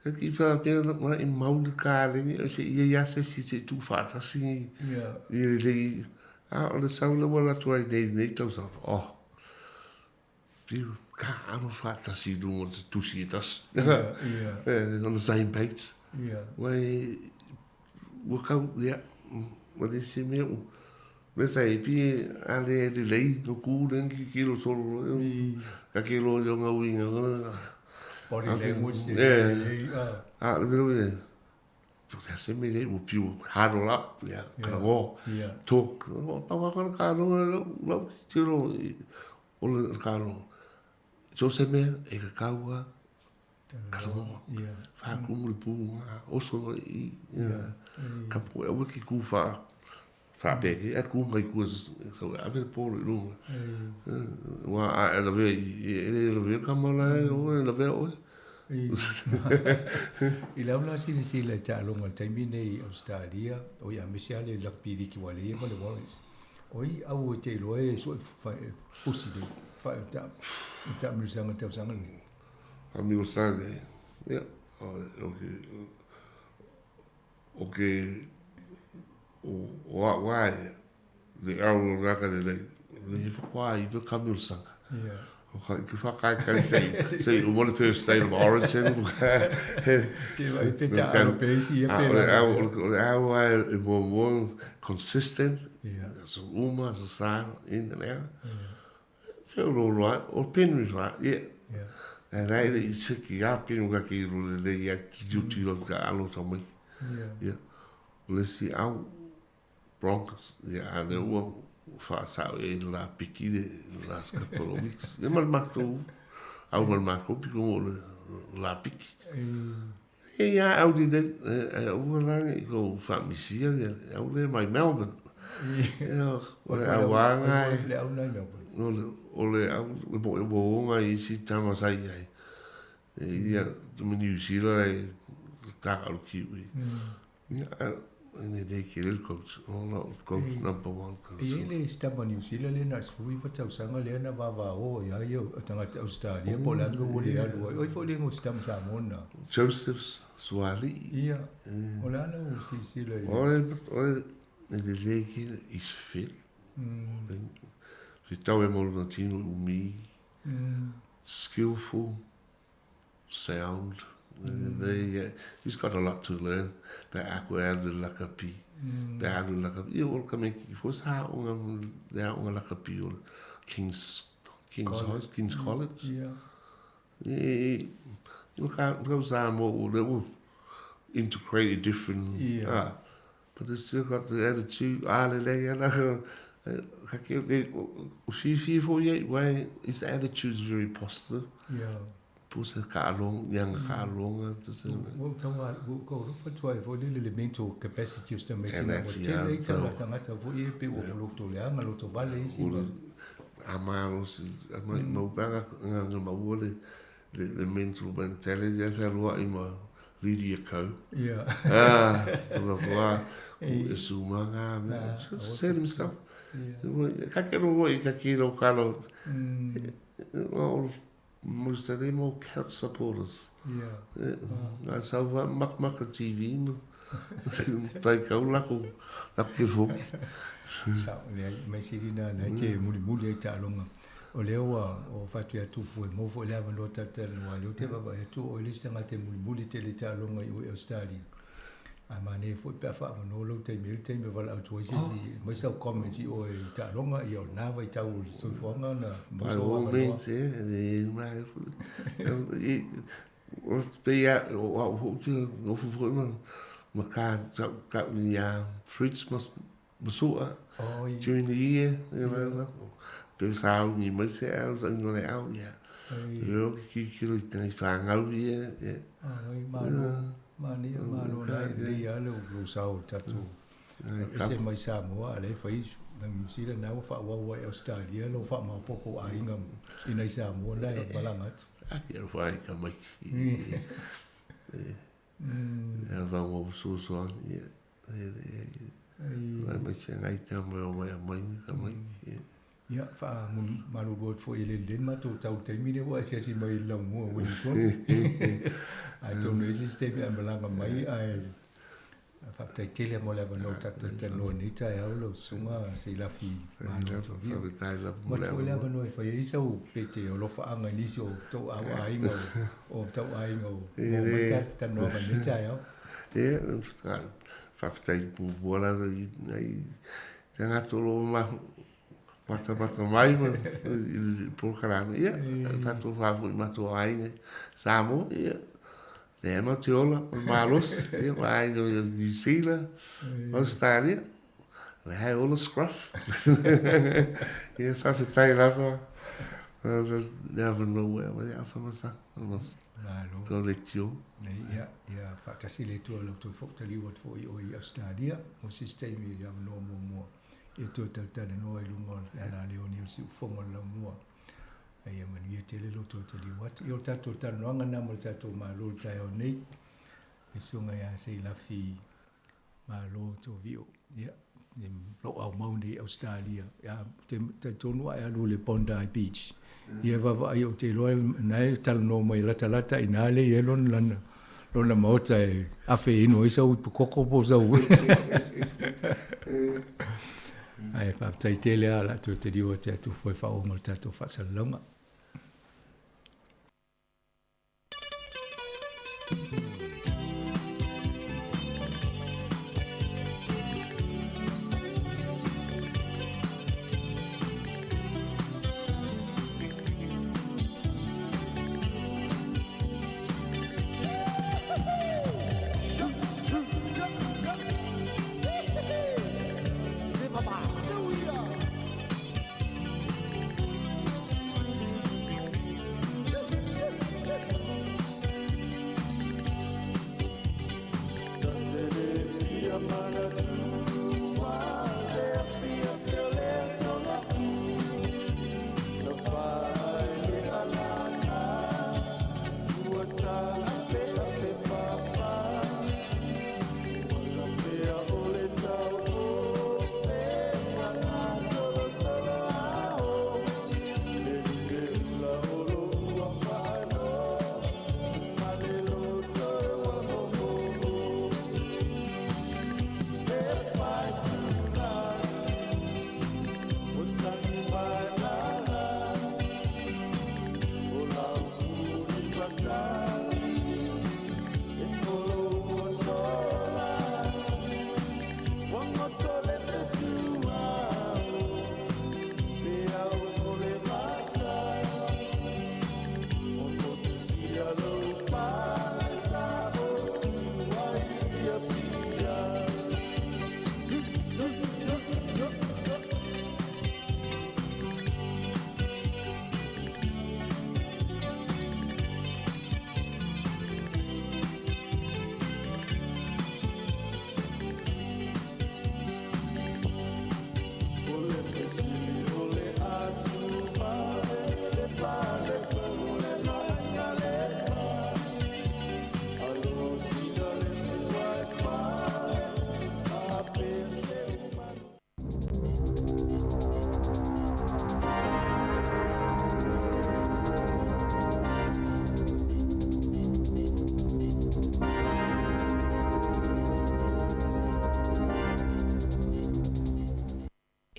ki fa pe ma I mau de ka le se ia se si tu fa ta si le o le sa le wala tu ai nei tau sa più ka no fa ta si du tu si tas on the same page wai wo ka ya wo de si me le sai pi ale de lei no ku den ki lo solo ka ki lo yo nga winga body language le vero tu se me le più hard up ya cavo talk pa va ka lo tiro o le ka so se me e ka kaua Kalo. Ia. Fa kumu le pu oso I kapu e wiki ku fa be e ku mai ku so ave po lu. Wa a la ve kamala o la ve o. I launa sila talonga taimi nei Australia o ia mesiale la pili ki wale ma le Wallace. Oi au te loe so pusi de fa ta mrisanga te usanga ni. Amigo sale. Ja. Okay. Why the arrow raka le why you come to sanga. Ja. Ik ga say what the first state of origin. More consistent. So so sign in and out. Feel all right. Or pin is right. Yeah. En hij is ja pin ga ki le ya duty lo ga alo to Ja. Let's see out Broncos. Ja, de wo fa sa la piki de las capologics. E mal mato au mal mato pico la piki. E ja au di de o la go fa misia au le mai Melbourne. Ja, o wa ngai. Le au nai Melbourne. Ole au bo ngai si tama sai ai. Ja, de New Zealand ta al kiwi. Ja, en de kele coach, coach number 1 coach. Ele está ma New Zealand le na sfui fa tau sanga le na va o ya yo tanga Australia po la go le ya lo. Oi fo le ngo sta sa mona. Joseph Swali. Ja. Ola no si le. Oi de leke is fit. Vi tau e mo na tino umi. Skillful, sound. He's got a lot to learn. The aqua de la capi. The adu la capi. You all come for sa la capi King's College. Yeah. You can't go some more they will integrate a different but they still got the attitude. Why his attitude is very positive. Yeah. Pusa kalong yang kalong wo tonga wo ko fa twai fo le mental capacity just to make it what tanga tanga fo e pe wo lo to le anga lo to vale si amaros mo banga nga ma wo le mental intelligence fa lo ima Lydia Co. Lo wa o sumanga se himself. Ka kero wo ka kero kalo. Most of them all couch supporters. That's how mak TV. Like how lucky folk. Sa me sirina na te muli ta longa. O lewa o fatu ya tu fu mo fo leva no tatel no ali te baba tu o lista ngate muli te le ta longa i Australia. Amane fo pe fa no lo te me vala auto si mai sa comments o ta longa i o na vai ta o so fo nga na by all means mai o pe ya o no fo ma ka ya fridge must during the year pe sa ni mai se au no le au ya yo ki le tai fa ngau ya Mani mano lai dia lo sao tatu. Se mai sa mo ale fai na misira na fa wa Australia lo fa ma popo a ingam ina sa mo lai balangat. Aki fai ka mai. Va mo so ya. Mai se ngai ta mo mai ka mai. Ya fa mun malu bot fo ele den ma to tau te mi wa se si mai la mo wo ni ko. Ai to no si ste bi ambalanga mai ai fa te tele mo la no ta te no ni ta ya lo sunga se la fi ma no to vi. Mo la no fa ye so pete o lo fa anga ni so to a ai ngo o to ai ngo. Mo ka ta no ba ni ta ya. Fa te bu bola ai tanga to lo ma mata mai por caramba tanto favo mato ai samo le ma tiola malos vai do New Zealand Australia le hai all scruff fa fetai lava Never know where we are from us. To let you. Ia whaatasi le tua lau tui whautali wat fo i o i Australia. Mo sistemi i am no mua. I tui tautana no i lunga ala leo ni o si ufonga lau mua. Ia manu ia tele lo tui tali wat. I o tato tano anga nama o tato maa lo tai o nei. I sunga ia se lafi maa lo to vio. Ia. Lo au mauni Australia. Ia te tonua e alu le Bondi Beach. Ia vava ai o te loe nai tala no mai lata i nale i elon lana. Lona maota e awhi ino i sau pukoko po sau. Ai whaftai tele ala tu te riwa te atu foi whaonga tato whasalonga.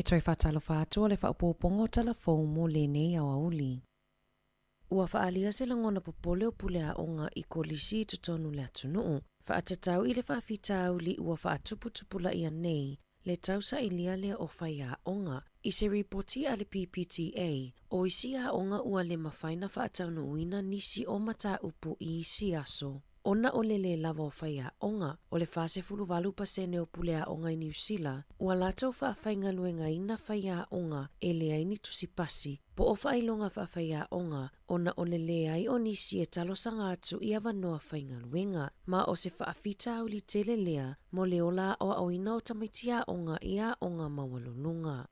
Toi whatalo whātua le whaupopongo telefon mo le nei au auli. Ua whaalia se langona popole o pule a onga I kolisi tutonu le atunuu. Whaatatau I le whaafitau li ua whaatuputupula ia nei le tausa I lia lea o whai a onga. I se ripoti a le PPTA o isi a onga ua le mawhaina whaatau uina nisi o mata upu I isi aso. Ona o le lava o whai a onga, o le whase fuluwalu pasene o pule a onga I New Zealand, ua lato whaaffainga luenga ina whai a onga e le aini tusipasi, po o whailonga whaafai a onga, ona o le ai o nisi e talosanga atu I awanoa whainga luenga, ma o se whaafita au li tele lea, mo le ola o auina o tamaitia onga I a onga mawalununga.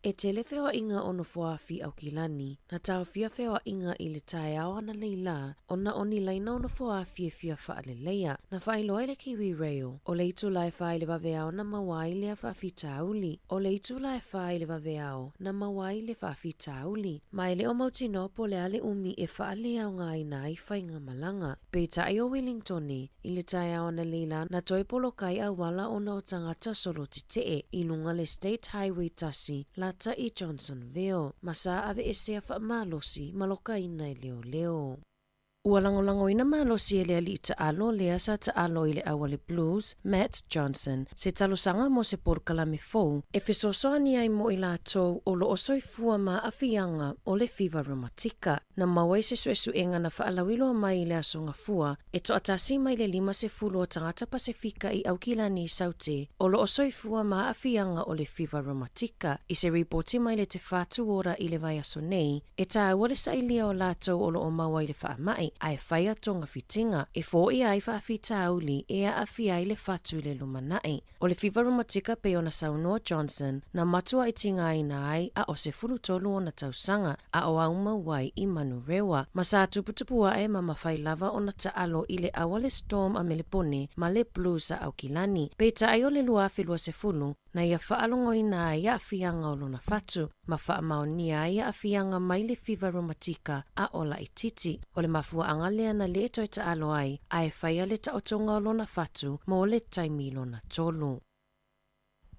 E tele whewa inga ono foafi au kilani, na tau fia whewa inga I le tae awa na leila, ona oni laina ono foafi e fia wha le leia, na whailoa le Kiwi Rail, o le itu lai whai le waweao na mawai le whaafi tauli, o le itu lai whai le waweao na mawai le whaafi tauli, mai le o mautinopo le ale umi e wha le au ngai na I whainga malanga, pe tai o Wellingtoni, I le tae awa na leila na toi polo kai a wala ona o tangata solo titee, I lunga le State Highway tasi, ta I Johnsonville, masa ave esea wha malosi maloka ina I leo leo. Ua langolango ina malosi e le ali taalo le asa taalo i le awale Blues, Matt Johnson, se talosanga mo se porkalame fou, e fesosoani ai mo i lātou o lo osoifua ma afianga o le fiva rheumatica, na mawai se suesuenga na whaalawilo mai i le asonga fua, e to atasi mai le 50 o tangata Pasifika i Aukilani i Saute, o lo osoifua ma afianga o le fiva rheumatica, i se reporti mai le te whātu ora i le vai aso nei, e tā wale sa ilia o lātou o lo o mawai le whaamai, ai whaia tonga fitinga, e fō i ai whaafita auli e a awhia i le whatu le lumanai. O le fiva rheumatica pe ona Saunoa Johnson, na matua i tinga ai na ai a o se fulutolu o na tausanga, a o auma wai i manu rewa. Ma sa tuputupua e ma mawhai lava o na taalo i le awale Storm a Melepone, ma le Blues a Aukilani. Pe ta ai o le luafilua se fulu, na ia whaalongo i na ia awhianga o lona whatu, ma whaamaonia ia awhianga mai le fiva rheumatica a ola i titi. O le mafua angalea na le toi ta alo ai, ai whaia le ta otonga o lona whatu, mo le taimi lona tolu.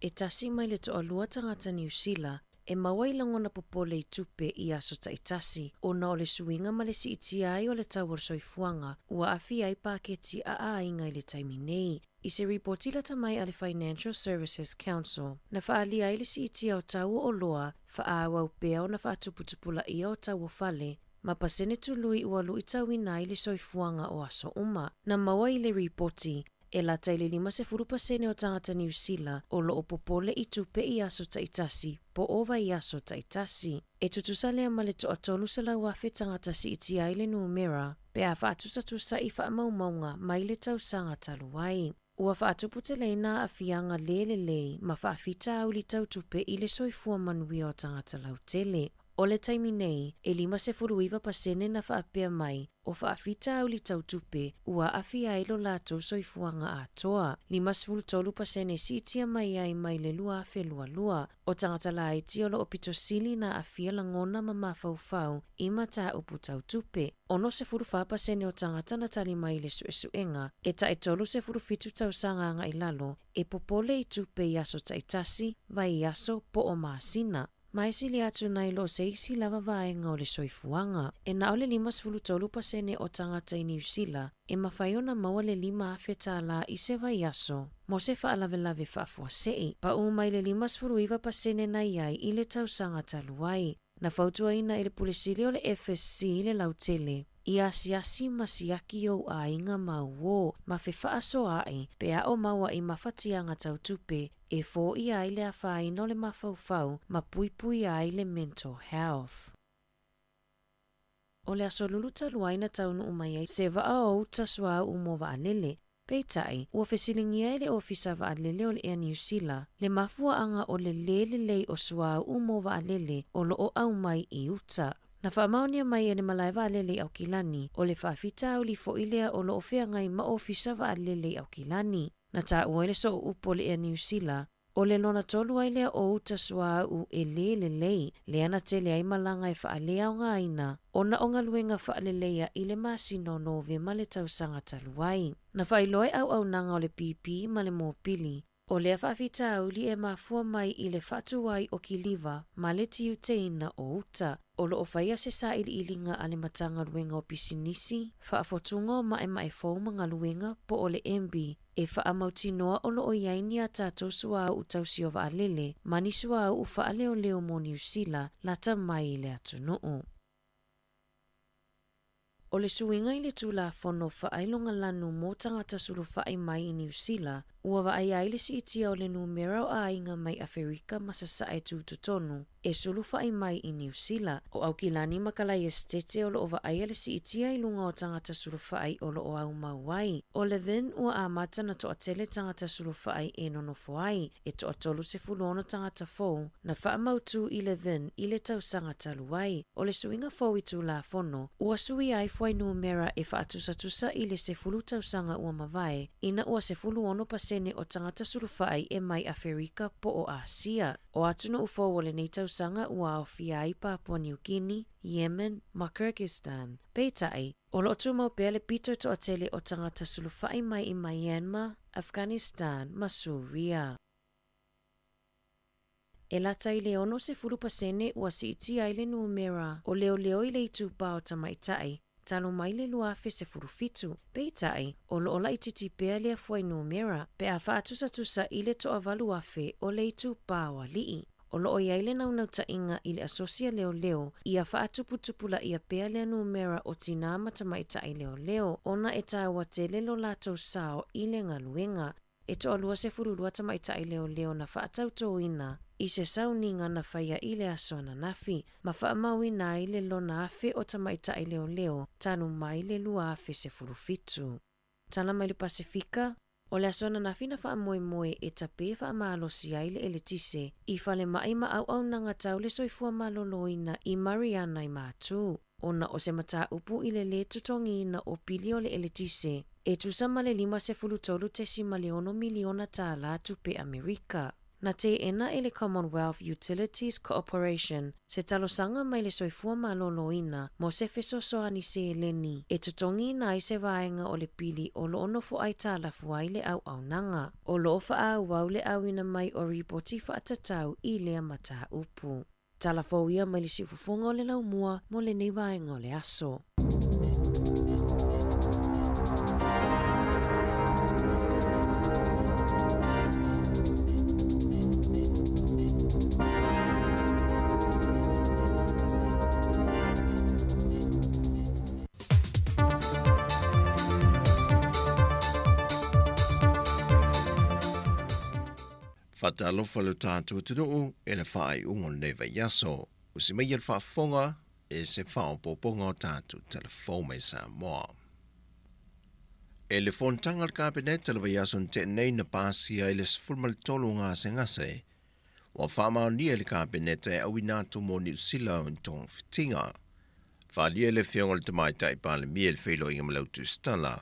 E tasi mai le to alua tangata New Zealand, e mawai langona popole i tupe i aso ta itasi, o na o le suinga ma le si iti ai o le tawar soifuanga, ua awhi ai paketi a ainga i le taimi nei. I se reportila tamai a le Financial Services Council, na whaali ai le si iti au tau o loa, whaawau pea o na whaatuputupula i au tau o fale, ma pasene tului ua lui tau ina i le soifuanga o aso uma. Na mawai le reporti, e la taile 50% o tangata New Zealand o lo o popole i tupe i aso ta itasi, po ova i aso ta itasi. E tutusalea ma le to atolu sa la wafe tangata si iti ai le numera, pe a whaatusa i whaamaumaunga mai le tausanga taluai. Ua whaatuputeleina a fianga lelelei ma whaafita au li tau tupe i le soifua manui o tangata lautele. O le taimi nei, e 50% na whaapea mai, o whaafita au li tau tupe, ua awhia ilo lātou soifuanga a toa. 53% si itia mai ai mai le lua whelua lua. O tangata la iti o lo opito sili na awhia langona ma mawhauwhau, ima tā upu tau tupe. Ono se 4% o tangata na tali mai le suesuenga, e ta e tolu se 4 tau sanganga i lalo, e popole i tupe i aso ta itasi, vai i aso po o maasina. Mai sili atu nai lo se isi lava vaenga o le soifuanga. E na ole 53% o tangata i New Zealand, e mawhaiona maua le 5 awheta la i se vai aso. Mo se whaalavelave whaafua sei, pa umai le 5% na iai i le tausanga taluai. Na whautua ina i le pulisili o le FSC i le lautele. I asiasi masiaki o a inga mauo, ma fe whaaso ai, pe a o maua i mawhatianga tau tupe, e fō i ai le a whaino le mawhauwhau, ma puipui ai le mental health. O le aso lulu taluaina taunu umai se vaa o utasua umo vaalele, peitai, ua fesilingia le ofisa vaalele o le Air New Zealand, le mafua anga o le lelelei o sua umo vaalele o lo o au mai i uta. Na whaamaonia mai e ne malai vaalele au kilani, o le whaafita au li fo ilea o lo ofea ngai ma ofisa vaalele au kilani. Na ta uaile so upo le Air New Zealand, o le lona tolu ailea o utasua u e lelelei, le ana tele ai malanga e whaalea o ngā ina, o na onga luenga whaalelea i le masino no ve ma le tausanga taluai. Na whailoe au nanga o le PP ma le mōpili, o le whaafita au li e mafua mai i le whatuai o ki liva ma le tiu teina o uta. O lo o whaia se sa ili ilinga ale matanga luenga o pisinisi, whaafotunga o mae mae fōma ngā luenga po o le MB, e whaamautinoa o lo o iainia tātou sua au utausi o vaalele, mani sua au u whaaleo leo mo New Zealand, lata mai le atunuu. O le suinga i le tūla whono whaailonga lanu mō tangata suru whaai mai i New Zealand, ua waai aile si itia o le numero a inga mai Afrika masasa e tūtutonu, e sulu whaai mai i New Zealand. O au kilani makalai estete o lo o waai ale si itia i lunga o tangata suru whaai o lo o au mauai. O le vin ua amata na toa tele tangata suru whaai e nono whaai, e toa tolu se fulono tangata fōu, na wha mautu i le vin i le tausanga taluai. O le suinga fōu i tūla whono, ua sui ai fwai numera e whaatusa i le se fulu tausanga ua mawai, ina ua se fulu ono pasene o tangata surufai e mai Afrika po o Asia. O atuna ufo o le nei tausanga ua o fia i Papua New Guinea, Yemen, ma Kyrgyzstan. Peitai, o lotu mau pele pito to atele o tangata surufai mai i Myanmar, Afghanistan, ma Suria. E lata i le ono se fulu pasene ua si iti ai le numera o leo i le itupa o tamaitai, talo mai le lua fe se furufitu. Pe itai, o lo ola ititi pea le afuai numera, pe a whaatusa i le toa valu afe o le itu pāwa lii. O lo o iaile nau ta inga i le asosia leo i a whaatuputupula i a pea le numera o tina matamaita i leo ona e tāua te lelo lātou sao i le ngaluenga. E toa lua se fururua tamaita i leo na whaatautoina i se sauninga na whaia i le asona nafi, ma whaamauina i le lona afe o tamaita i leo tanu mai le lua afe se furufitu. Tala mai le Pasifika, o le asona nafi na whaamoemoe e tape whaamalosi ai le eletise i whale mai au nanga tau le soifua maloloina i Mariana i mātū. Ona o se mata upu i le tutongina o pili o le eletise, e tusama le 5.3 miliona tāla tupe Amerika. Na te ena e le Commonwealth Utilities Corporation, se talosanga mai le soifua maloloina mo se fesosoani se eleni, e tutongina i se vaenga o le pili o lo ono fo ai tāla fuai le au nanga. O lo ofa au le awina mai o ripoti whaatatau i le mata upu. Tala fauia mai le sifufunga o le laumua mo le nei vaenga o le aso. Whatalofa le tātou tunuu e na whaai ungo neva yaso. Usi mai al whaafonga e se whaopoponga o tātou telefone sa moa. E le fontanga al kabinet te lewa yaso te nei na pāsia e le sfulmal tolu ngā se ngase. Wa whamao ni e le kabinet e awi nātu mo New Zealand tong fitinga. Whalia le fionga le tamai tai pāle mi e le whilo inga malautu stala.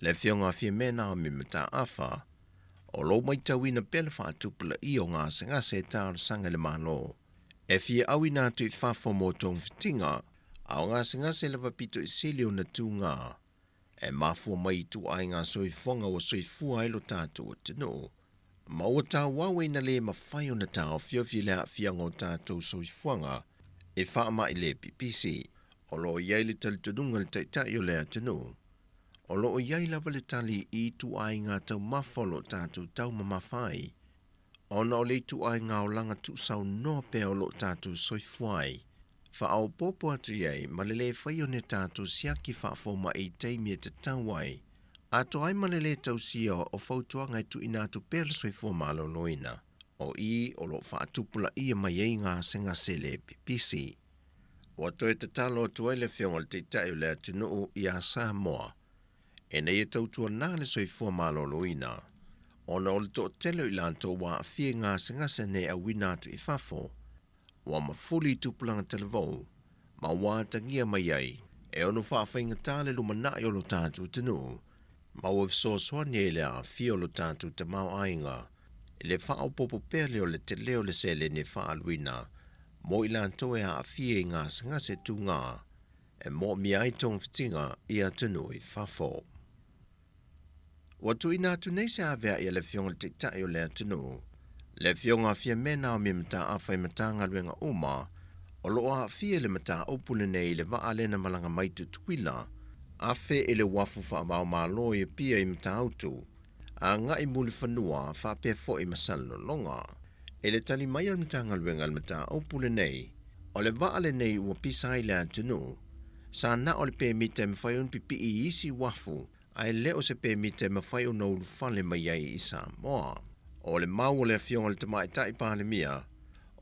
Le fionga fia mena o mi mata awha. O lo mai tawina pele whaatupula i o ngā se ngase tāru sanga le malo. E fia awi nātu I whafo mo tong fitinga, a o ngā se ngase le wapito I sili o na tū ngā. E mafua mai tu ai ngā soifonga o soifua ilo tātu o tino. Ma o tā wawe na le mawhai o na tā o fiofi le fianga o tātu soifuanga, e whaama I le PPC. O lo iai le talitununga le taitai o le tino. O lo iai lava le tali I tu ai ngā tau mawholo tātou tau mamawhai. Ona o le tu ai ngā o langa tu sau noa pe o lo tātou soifuai. Wha au popo atu iai ma le le whai o ne tātou siaki whaafoma I teimia te tauai. Ato ai ma le le tau sia o fautua ngai tu inatu pēr soifua malo loina. O I o lo whaatupula ia mai ei ngā senga sele PPC. O atoe te talo atu ai le whiongol te tai o le atinu I a Samoa. E nei e tautua nā le soifua maloloina. Ona o le to tele I lanto wa a fie ngā sengase ne a winatu I fafo. Wa mafuli tupulanga televou. Ma wa tangia mai ai. E ono whaafenga tāle lumana I olo tātu tinu. Ma wa viso swani e le a fie olo tātu te mau ainga. E le whao popo pele o le te leo le sele ne whaaluina. Mo I lanto e a fie ngā sengase tu ngā. E mo mi ai tong fitinga I a tinu I fafo. Watu ina tu nei se avea I le fionga te tai o le atinu. Le fionga fia mena o mi mata awhai matanga luenga uma, o loa fia le mata opune nei le waa le na malanga maitu tuila, afe e le wafu wha mau malo I pia I mata autu, a nga I muli whanua wha pia fo I masalo longa. E le tali mai al matanga luenga al mata opune nei, o le waa le nei ua pisa I le atinu, sa na o le pe mita mwhai un pipi I isi wafu, ai leo se pe mite mawhai o nau fale mai ai I Samoa. O le mau le fionga le tamai tai pāle mia,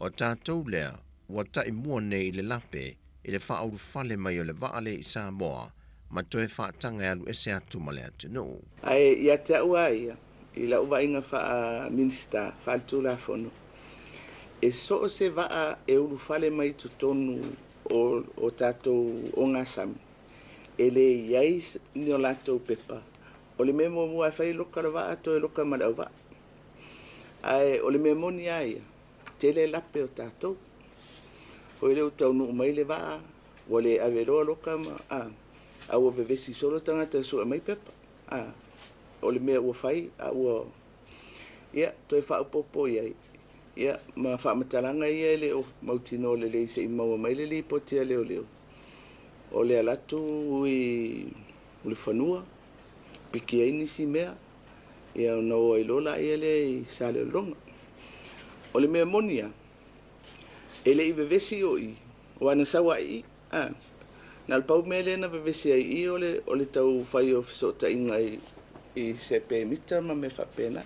o tātou lea, wa tai mua nei le lape, I le wha au fale mai o le vaale I Samoa, ma toe whaatanga e alu ese atu ma le atu no. Ai, ia te ua ia, I la uwa inga wha minista, wha tūla fono. E so se waa e ulu fale mai tu tonu o tātou o ngā sami. Ele iai ni o lātou pepa. O le memo mua whai loka rawa ato e loka marau wa. Ai, o le memo ni aia, tele lape o tātou. O ele utau nu mai le waa, o le averoa loka ma, a ua vevesi solo tangata su mai pepa. O le mea ua whai, a ua, ia, toi wha upopo iai. Ia, ma wha mataranga ia le o mautino le le se I maua mai le li potia leo leo. o le alatu i le whanua, piki ai nisi mea, ia no ai lola ia le i sale longa. O le mea monia, e le i vevesi o i, o ana sawa i, na le pau mea le na vevesi ai i o le tau whai o fiso ta inga i se pe mita ma me whapena.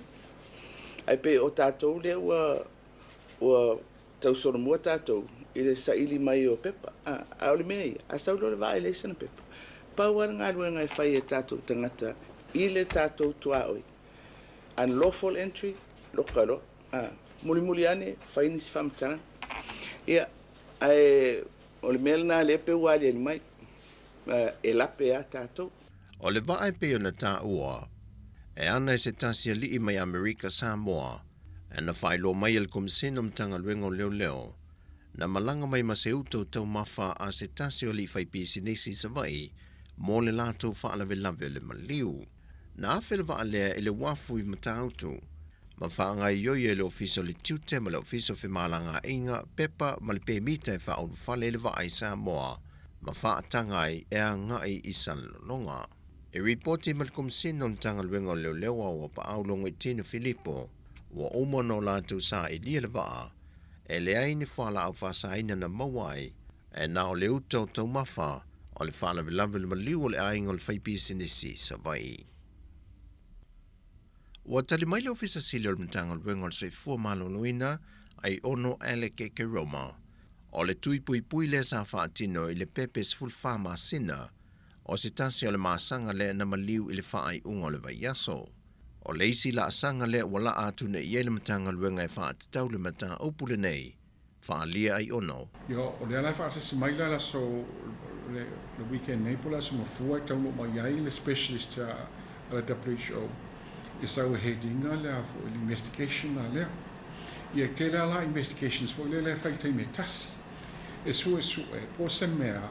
Ai pe o tātou le ua tau soro mua tātou, i le sa ili mai o pepa, a o le mea i, a sau lo le waa i le sana pepa. Pau ara ngā rua ngai whai e tātou tangata, i le tātou tua oi. Unlawful entry, lokalo, muli ane, whai nisi whamatanga. Ia, o le mea na le pe wali ali mai, e lape a tātou. O le vae pe o na tā ua, e ana se tasia li mai Amerika Samoa, e na whailo mai al komisino mtanga luengo leo, na malanga mai maseuto tau mawha a se tasio li whai pisi nisi sa vai, mō le lātou whaalawe lawe le maliu. Na awhele wa alea ele wafu i matautu, ma whaanga i oi ele ofiso le tiute ma le ofiso whimalanga inga pepa ma le pēmita e whaonu whale le wa ai Samoa, ma whaatanga i ea ngai i sanlonga. E reporti ma le komisino mtanga luengo leo wa pa aulongo i Tina Filippo, wa omono lātou sa i lia le waa, e le aini whala au whasaina na mawai, e na o le utau tau mawha, o le whala vilawe le maliu o le aingo le whaipisi nisi sa vai. Wa tali mai le ofisa sili o le mtanga luengo le soifua malonuina, ai ono Alec Keroma, o le tui pui le sa whaatino i le pepe sful whama sina, o se tasi o le maasanga le na maliu i le whaai ungo le vaiaso. O le isi la asanga le wala atu na i ele matanga luenga e whaatitau le mata opule nei, whaalia ai ono. Yo, o le ala whaasasi maila la so le weekend Napola so mafua i tauno mai ai le specialist a la WHO. I sau headinga le a investigation a lea. I e tele ala investigations fo le whaitei me tasi. E su e po se mea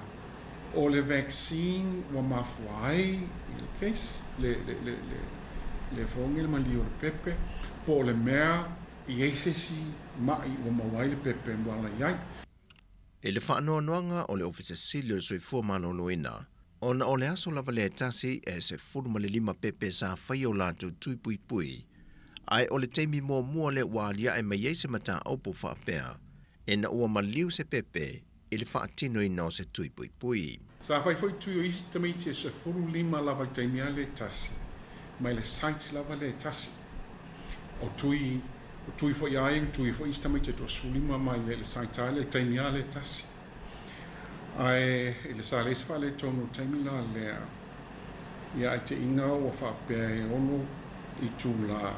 o le vaccine wa mafuai i le case, le fongi le malio le pepe, po le mea i eisesi mai o mawai le pepe mwala iai. E le whaanoanuanga o le ofisa sili o soifua manonuina, ona o le aso lava le tasi e se furu ma le 5 pepe sa whai o lātou tui pui, ai o le teimi mua le wālia e mai eise mata opo whaapea, e na ua maliu se pepe, i le whaatino i nao se tui pui. Sa whai tui o isi tamaiti e se furu 5 lava teimi a le tasi, mai le site lava le tasi. O tui fo iaieng, tui fo isi tamaiti e to sulima mai le site a le teimi a le tasi. Ai, le sa le ispa le tono teimi la lea, ia ai te inga o whaapea e ono i tū la,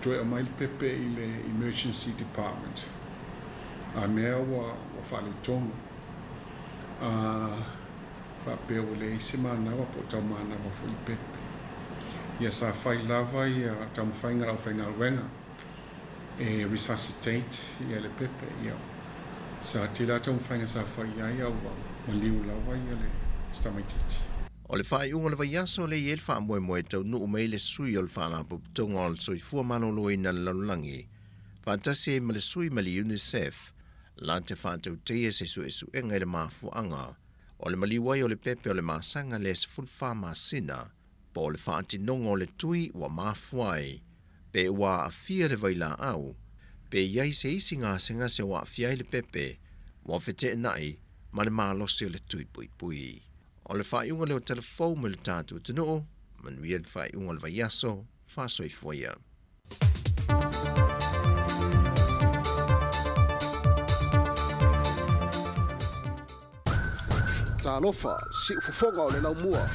tue o mai le pepe i le emergency department. A mea wa whaale tono. Whaapea o le isi manawa po tau manawa fo i pepe. Ia sa whai lava i tau mwhainga au whainga wenga. E resuscitate ia le pepe ia. Sa tila tau mwhainga sa whai ai au maliu lawa ia le stamaititi. O le whai unga le vaiaso le iel wha moe tau nuu mei le sui o le whaalapu tonga o le soifua manoloi na lalulangi. Fantasi ma le sui ma le UNICEF, la te whātau teia se su enga le mafuanga, o le maliwai o le pepe o le masanga le se fulwha masina, po le whaatinonga o le tui wa mafuai, pe ua afia le vaila au, pe iai se isi ngā senga se wa afia le pepe, wa fete nai, ma le maalose o le tui pui. O le whaiunga leo telefou me le tātou tino, manuia le whaiunga le vaiaso, whasoi foia. Talofa, si ufofonga o le lau mua.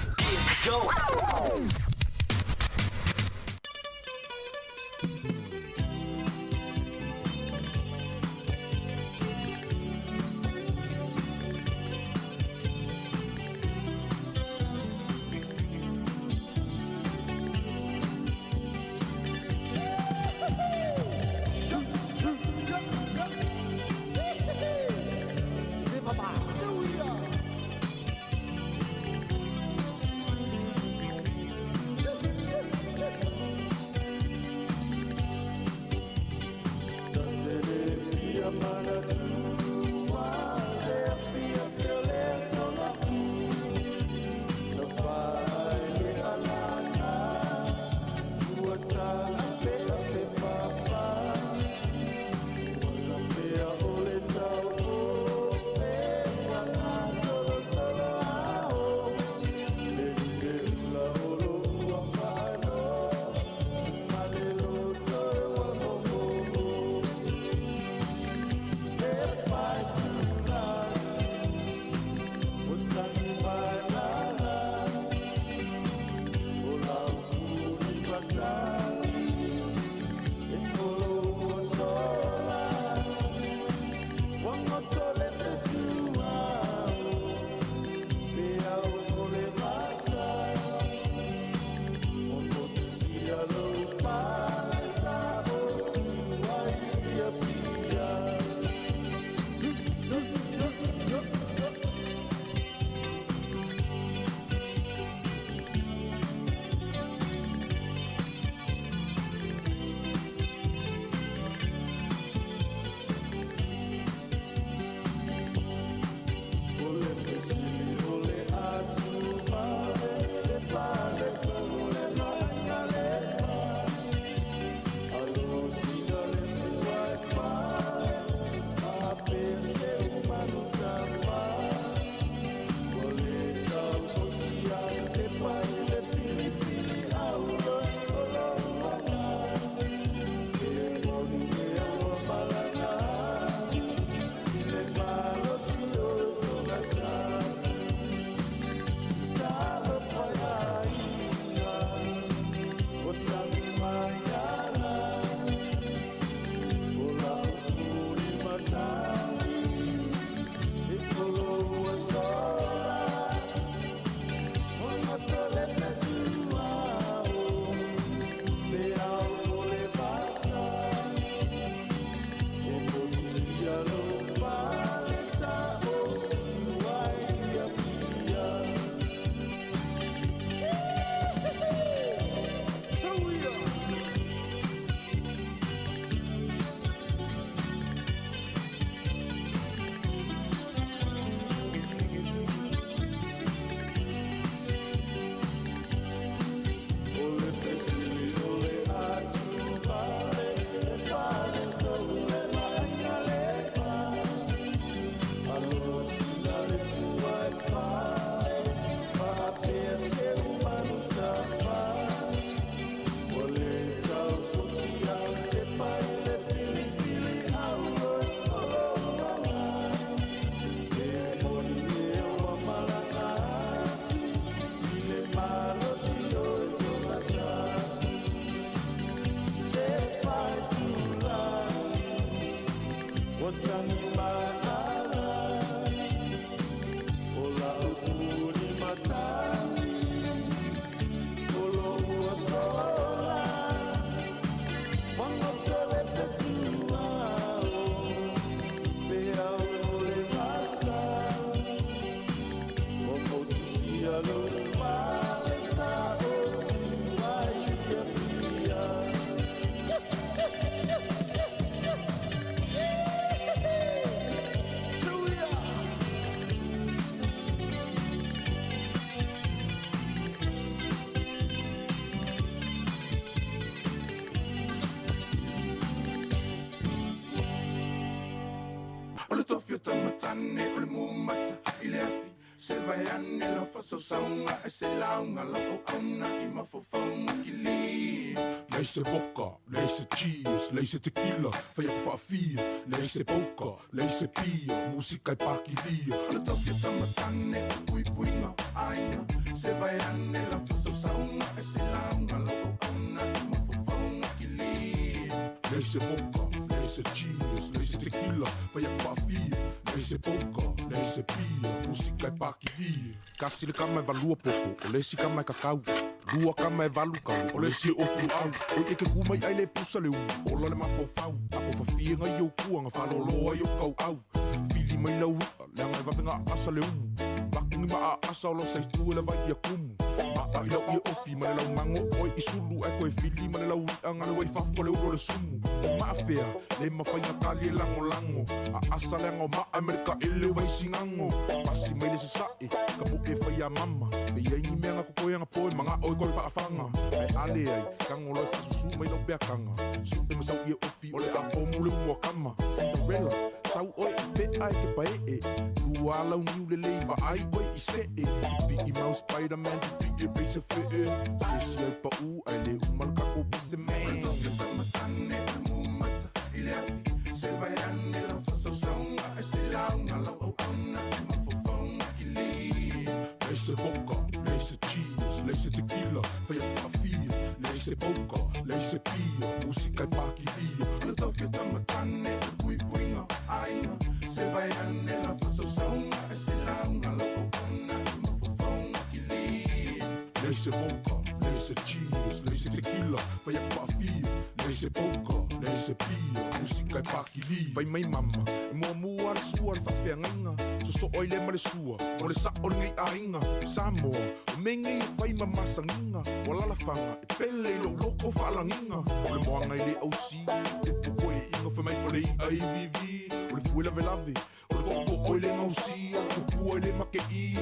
Leise vodka, leise cheese, leise tequila, fai aku whaafia. Leise poka, leise pia, musika I pakilia. Ala tawhia tamatane, pui puinga, ainga. Se vai ane la whasaunga, e se launga loko auna, I mafofaunga ki li. Leise vodka, leise cheese, leise tequila, fai aku whaafia. Leise poka, leise pia, musika I pakilia. Kasi le kama valua popo, o lesi kama kakau. Rua kama e valu kau, o le si ofu au. O eke kumai ai le pusa le ola le mafofau. Ako fafia ngai au kuanga, whaloloa i o kau au. Fili mai lau ua, le angai wapenga asa le Makungi maa asa o lo saitu le vai i a kumu. Maa i lau i e ofi, ma le lau mango oi i sulu. E koe fili ma le lau ria ngale wai fafo le uro le sumu. O maa fea, le mawhainga kali e lango lango. A asa le anga maa Amerika e le vai singango. Pasi mai le se sae, ka buke whai a mama. Me iengi mea nga kukoianga poe, mga oi koe whaafanga. Ai ale ai, kango loi whasusu mai lau bea kanga. Su e masau i e ofi, o le a omu le mua kama. Cinderella, sau oi e pe ai ke pae e. Lua lau niu le lei wa ai oi i se e. Pi i mau Spider-Man, pi i reise fe e. Se si ai pa u, ai le umal kako bise man. Toke tamatane, mumata, i le afi. Se vai ane la whasaunga, e se launga lau au auna, e mafofaunga ki li. Leise vodka, leise cheese, leise tequila, fai a whaafia. Leise poka, leise pia, musika I pakilia. Le tawhia tamatane, pui puinga, ainga. Se vai ane la whasaunga, e se launga lau au auna, e mafofaunga ki li. Leise vodka, leise cheese, leise tequila, fai a whaafia. Leise poka, leise pia, musika I pakilia. Fai mai mama, e mua mua le sua le whawhiangainga. So oi le mare sua, o le sa o ngai ainga. Samoa, o mengi I fai mamasanginga. O lalafanga, e pele I lo loko whaalanginga. O le moanga I le ausi, e poko e inga whai mai o le IVV. O le fuela velave, o le koko o le ngausia. O kua I le make ia,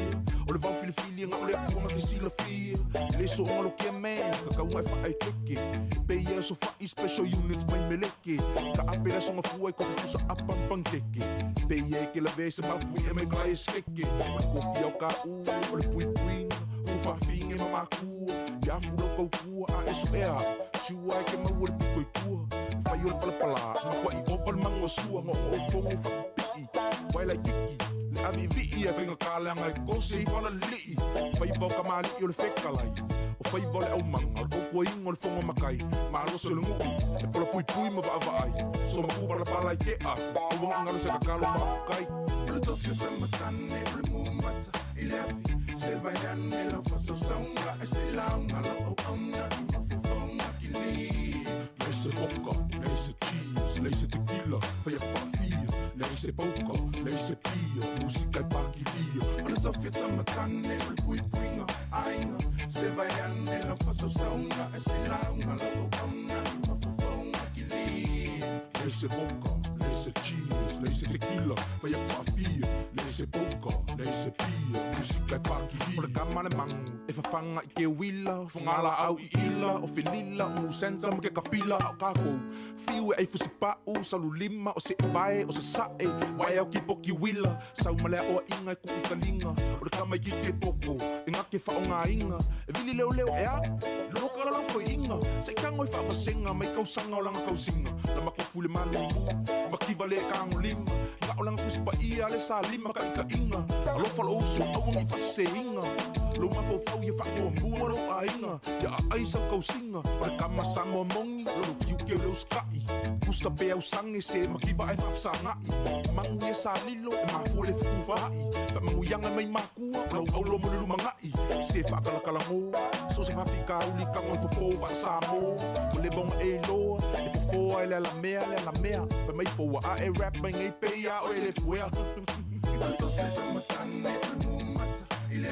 o le vau filifili nga o le akuanga ke sila fia. Le so ngalo kia mea, kakaunga e whaai keke. Pe ia so whai special units mai meleke. Ka apera songa fuai koko kusa apampang keke. Pe ia ke la vese mafui e me kai skeke. Kofi au ka u, o le pui puinga. U whawhinge mamakua, ia fula kau kua a eso ea. Shua e ke mau o le piko I kua. Whai o le palapala, makua I opa le mango sua. Ngo o fongo whakapii, wai lai kiki. Le avi vii e venga kāleanga e kose I wala lii. Whai vau ka maali I o le whekalai. O whai vau le au manga, o le kokua ingo le fongo makai. Maaloso le ngu, e pola pui pui ma vaavai. So maku palapala I te a, o wanga ngalo se kakalo whaafukai. O le tofio tamatane, o le mumata, I le afi. Se vai ane la whasaunga, e se launga la au auna, I mafofaunga ki li. Leise vodka, leise cheese, leise tequila, fai a whaafia. Leise poka, leise pia, musika I pakilia. O le tofia tamatane, o le pui puinga, ainga. Se vai ane la whasaunga, e se launga la au auna, I mafofaunga ki li. Leise vodka, leise cheese, leise tequila, fai a whaafia. Leise poka, leise pia, musika I pakilia. O le kama le mangu, e whawhanga I ke wila. Whangala au I ila, o whenila, o senta ma ke kapila au kako. Fiu e fusi pau, salu lima, o se vai, o se sae. Wai au ki poki wila, sau malea o inga e kuku kalinga. O le kama I ke poko, e ngake whaonga inga. E vili leo leo e a, loka la lauko inga. Se kango I whawasenga, mai kausanga o langa kausinga. La makofu le malu, makiva le kango lima. Nga o langa kuspa ia, le sa lima ka ika inga. Alofa lo uso, awangi whase inga. Lo mafofau ia whakoa mua lo a inga. Ia a aisa kausinga, o le kama samo mongi, lo kiu ke leo skai. pusa pe au sange se makiva e fafsanga mangu e sa lilo e mafole fufai fa mangu yanga mai makua au lo mo lu mangai se fa kala kala mo so se fa fika uli ka mo fofo va samo o le bon e lo e fofo e la mea fa mai fo a e rap bang e pe ya o e le fuea il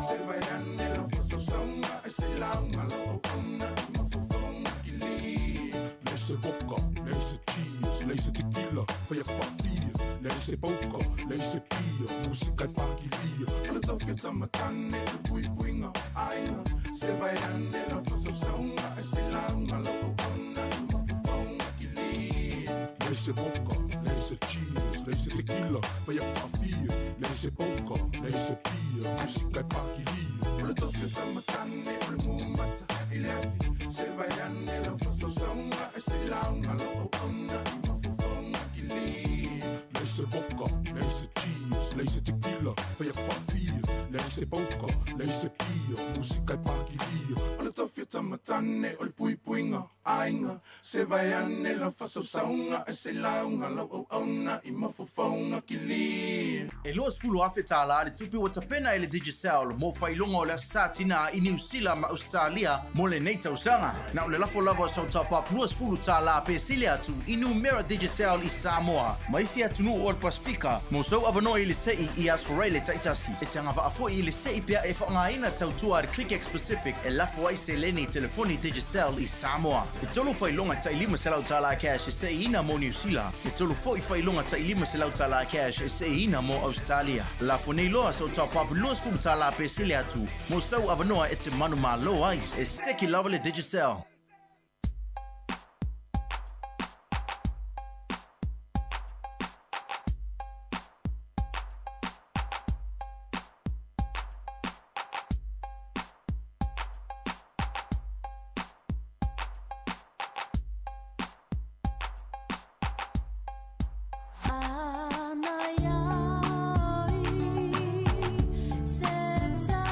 se vai anne lo fosso sanga e se la malo onna ma fofo kili Laisse vodka, laisse cheese, laisse tequila, fa jak fafia, laisse boca, laisse pia, música e paquilia. Alle tofje tamatane, de bui buinga, aina, se vai ande la fosso sanga e se la malo onna ma fofo kili Laisse vodka, laisse cheese, laisse tequila, fa jak fafia, laisse boca, laisse pia, música e paquilia. Alle tofje tamatane, de mumata, ilafi, se vai ande la fosso sanga e se la malo onna ma fofo kili Laisse vodka, laisse cheese, laisse tequila, fa jak fafia, laisse boca, laisse pia, música e paquilia. Alle tofje tamatane, ole pui puinga, ainga, se vai ane la fosso sanga e se la malo onna ma fofo kili E loas fulu afe tāla de tupi o tapena ele Digicel mo whailonga o le satina i New Zealand ma Australia mo le nei tausanga. Na o le lafo lava sau tapap luas fulu tāla pe sile atu i Numera Digicel i Samoa. Ma isi atu nu o le Pasifika mo sau avano i le sei i asforai le taitasi. E te angava afo i le sei pia e whaangaina tautua de ClickX Pacific e lafo ai se leni telefoni Digicel i Samoa. E tolo whailonga ta ilima se lau tāla cash e se ina mo New Zealand. E tolo fo i whailonga ta ilima se lau tāla cash e se ina mo Australia. La fonei loa so top up loas fu tala pe sile atu. Mo sau avanoa e te manu malo ai. E seki lava le Digicel. Senta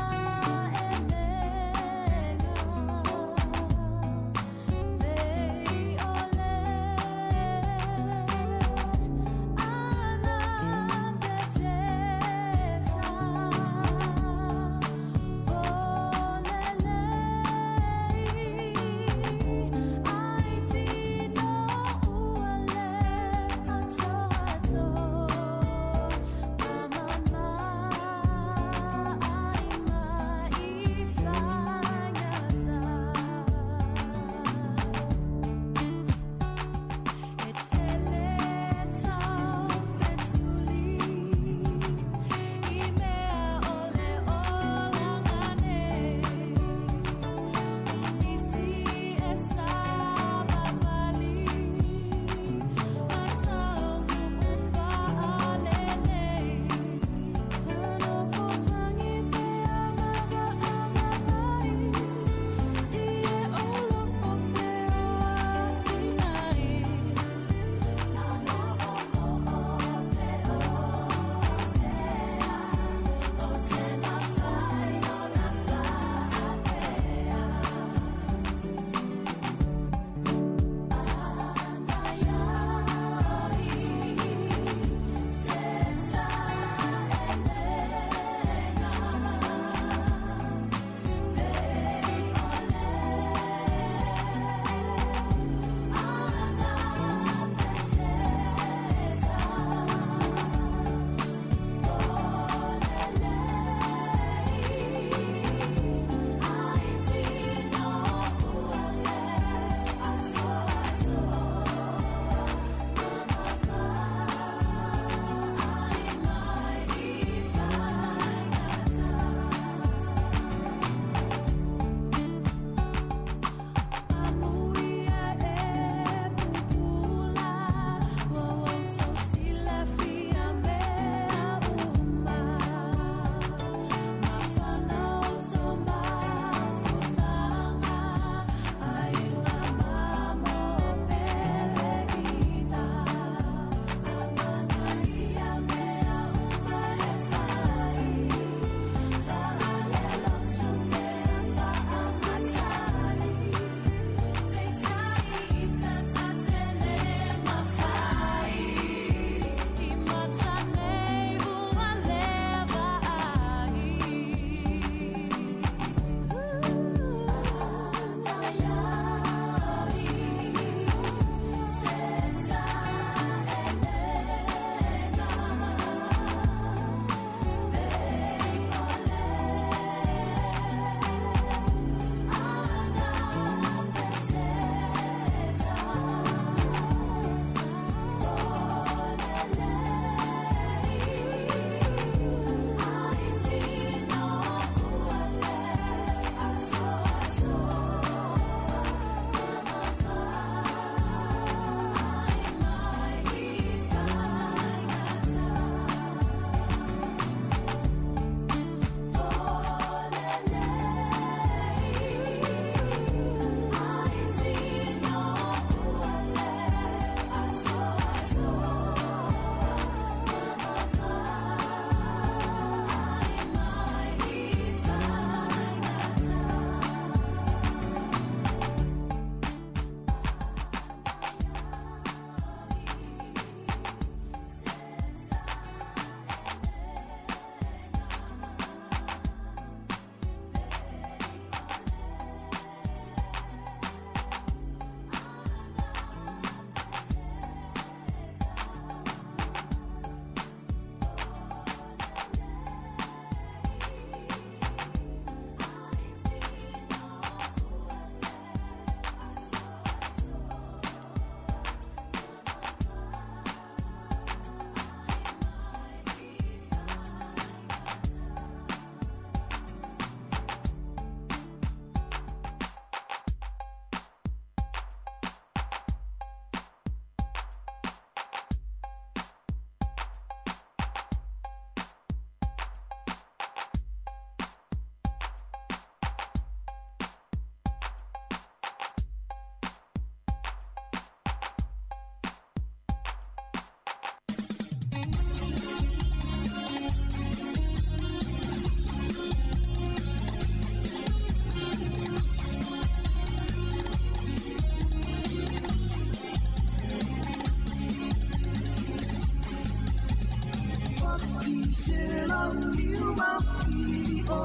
se la liu ma fi o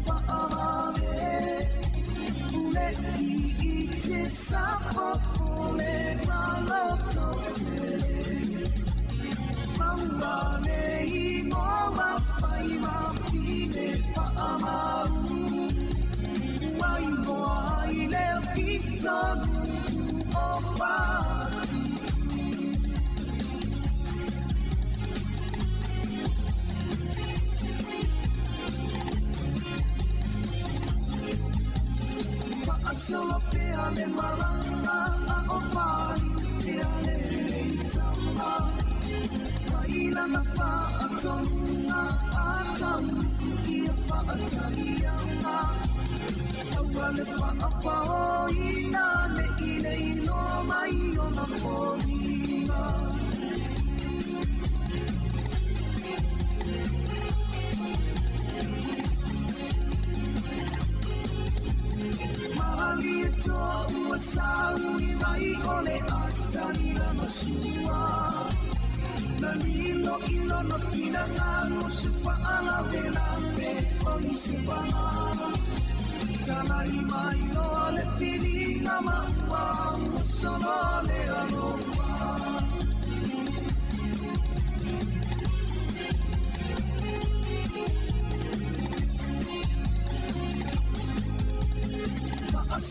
fa amare ule I te sa o le malo to te maua le I mo ma fai ma pine fa amaru wai mo ai le pizza o fati solo pe ale maranga a o fai pe ale tama kaila na fa atona atam I fa atalia ma awale fa fa ina ne ile no mai o na folina Malito umasawi mai ole atani la masua Nalilo ilo no pinangano se faala velame o isipana Tanai mai no le filina maua sono le alofa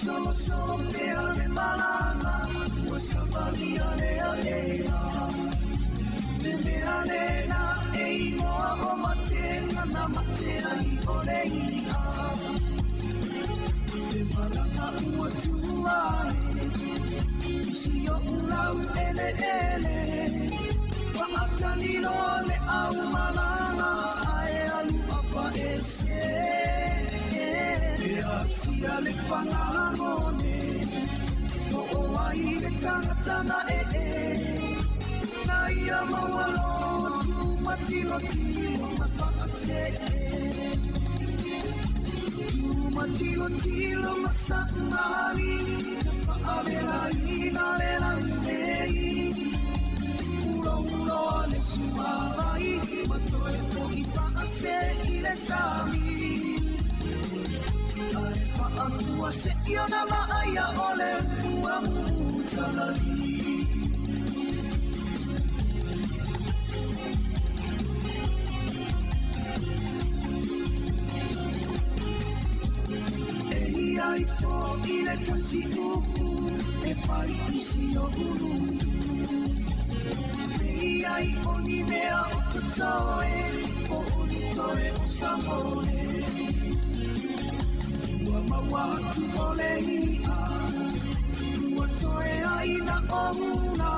Solo per le malana Wasavalia le alena Le me alena E moa o matena Na matea I oleia Le malana ua tua Isi o ulau ele ele Wa atalino le au malana Ae alu apa ese Sia le whangarone O ai le tangatana Na ia mawalo Tu matilo tilo mawhakase Tu matilo tilo masakmari Whaavela ina le langei Uro uro le sumarai Matoe po I whakase I le sami Atua se io na maaya ole ua mutalali E ai fo I le tasi upu E fai isi o uru E ai oni mea o tutoe O oni toe o samone Mawatu ole ia Watoe aina omuna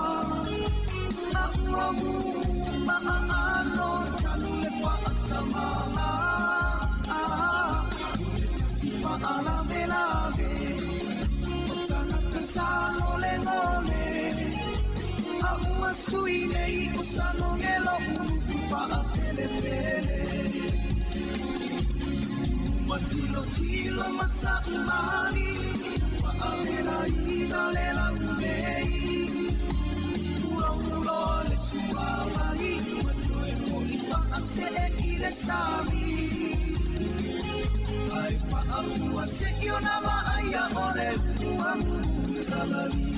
Na uamu Maano tanu le whaatamana Sifa ala velave O tangata sano le ngole A ua sui nei o sano ngelo Unu whaapele pele Tilo tilo masaumani Wa'avela ina le langei Ura ura le suawai Matoe hoi wa'ase I le sami Ai wa'afua se io na ma'aya ole Ua mutalari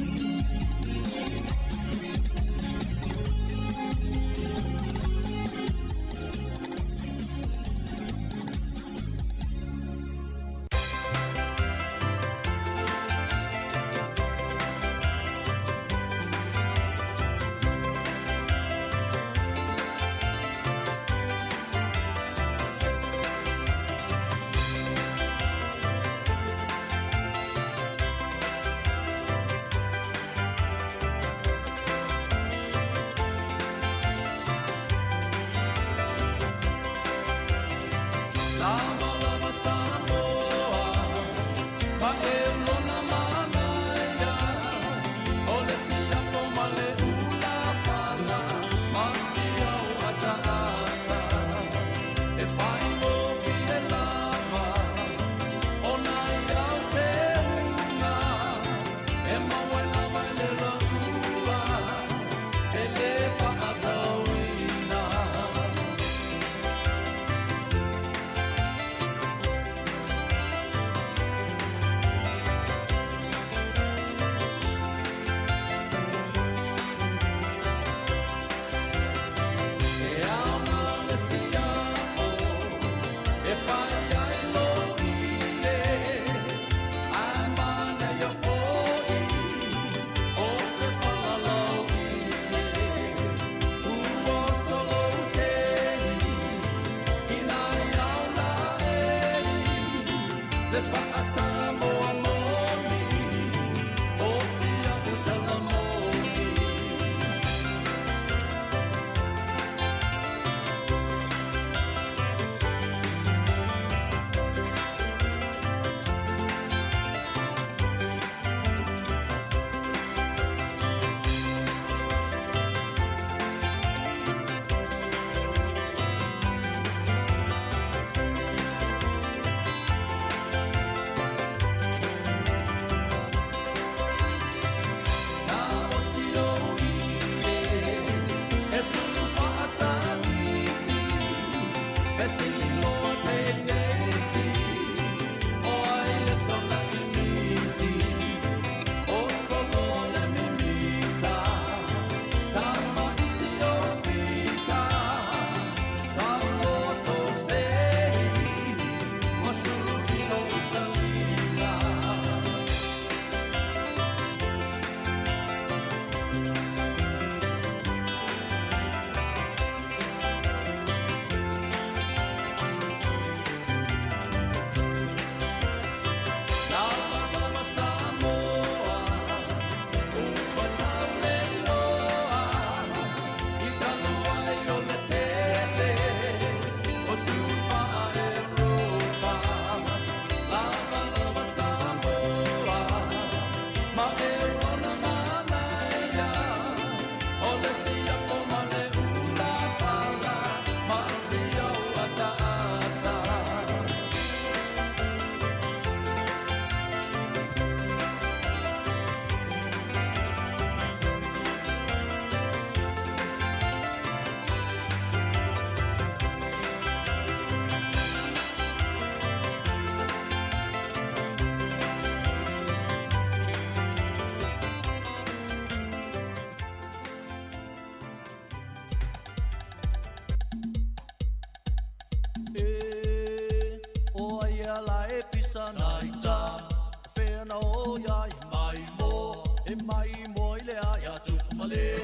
mai moi le a tu male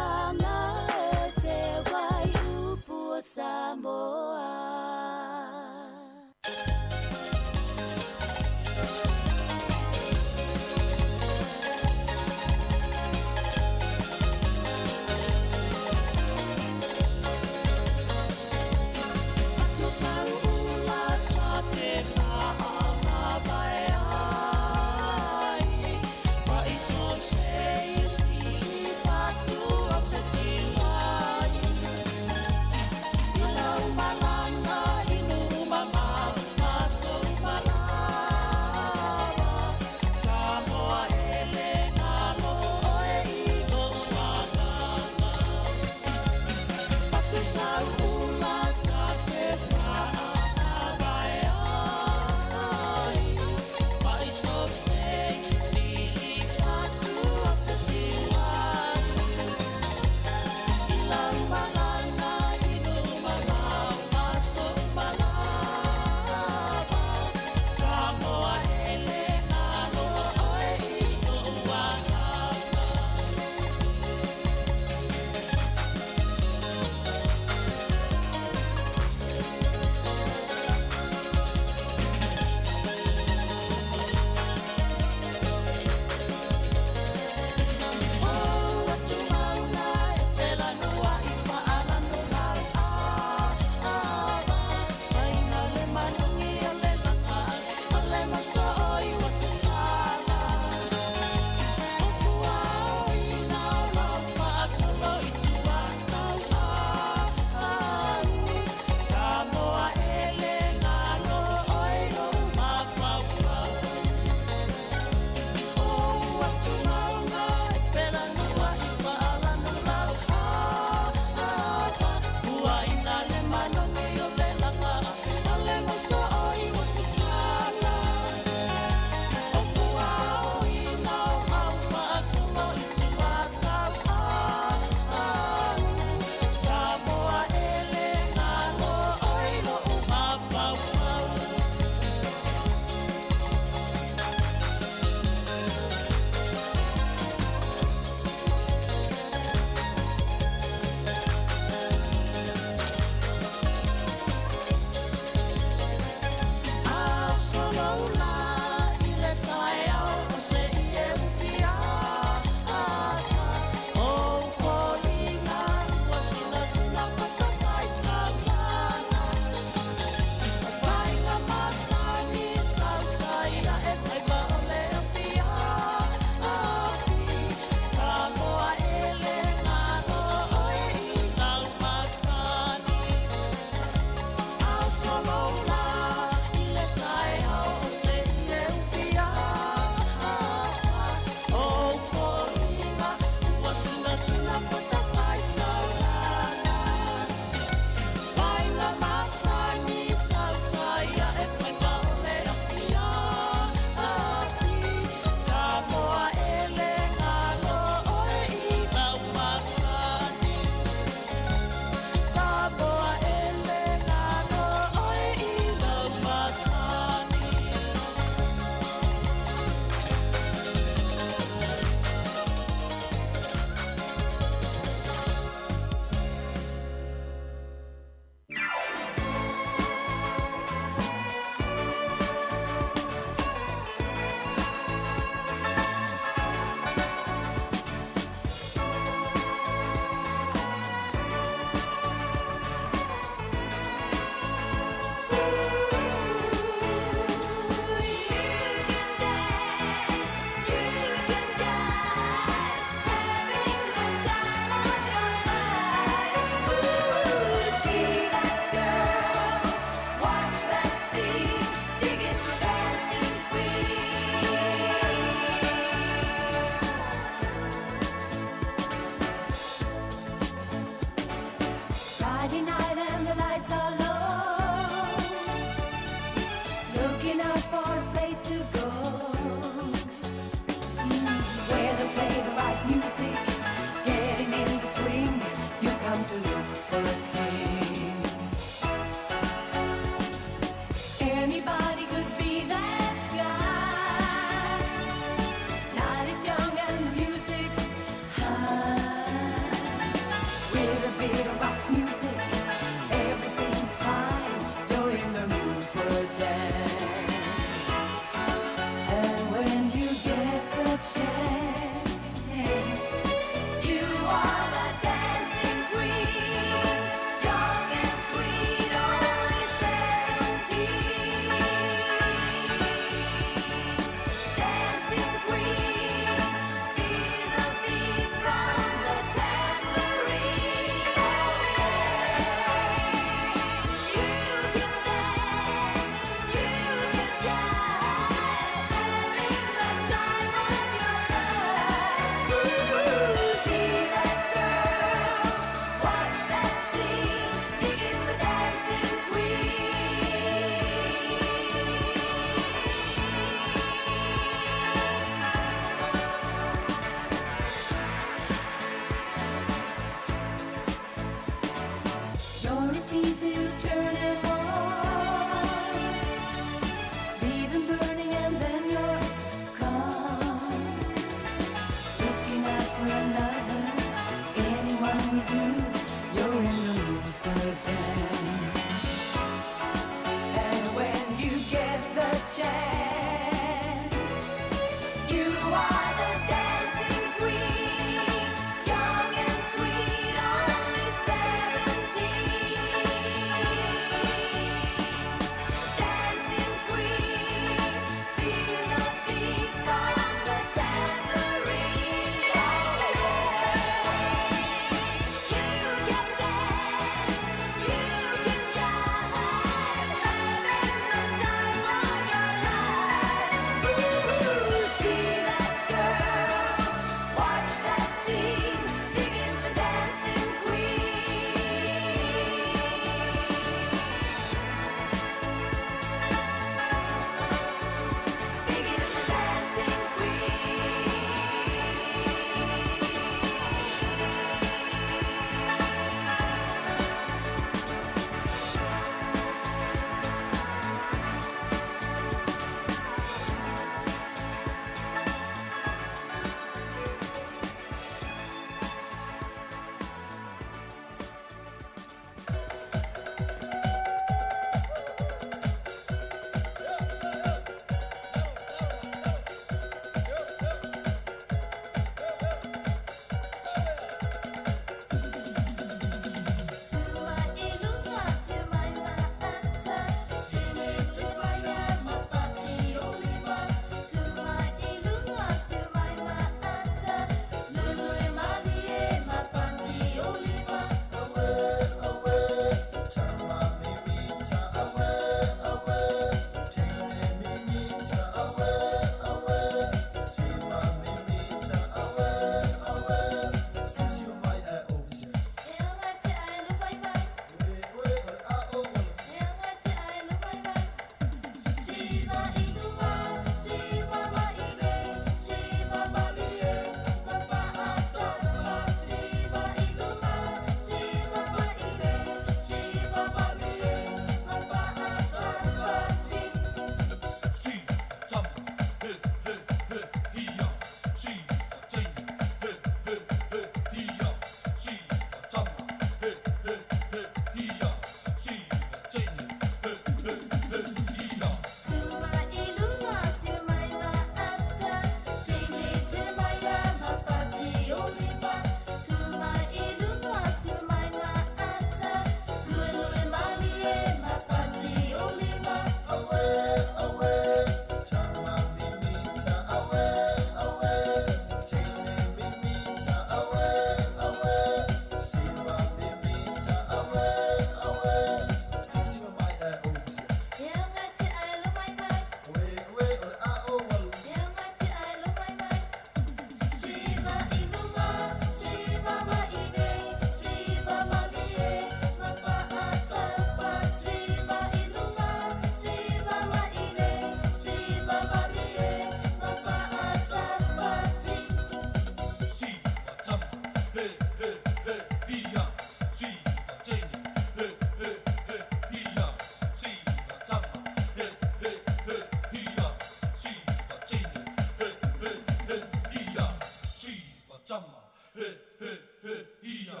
tama. He, he, he, ia.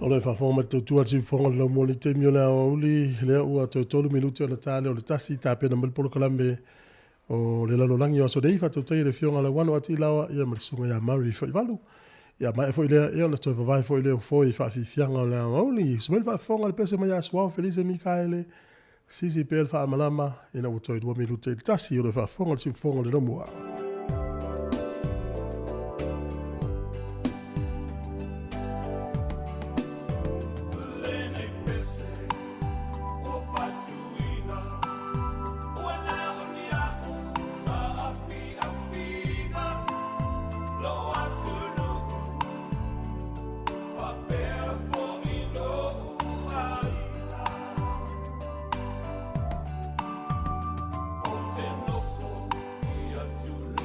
O le whawhonga te tua si whonga lau mo le te mio lea o uli lea ua te tolu minuti o le tāle o le tasi tā pena malpolo kalambe o le lalolangi o aso dei whatau tei le fionga le wano ati lawa ia marisunga ia mauri whai walu ia mai foi lea ia le toi whawai foi lea foi whaafi fianga o lea o uli sumel whawhonga le pese mai aswao Felice Mikaele sisi pel wha amalama ina utoi 2 minuti le tasi o le whawhonga le si whonga le lomua. To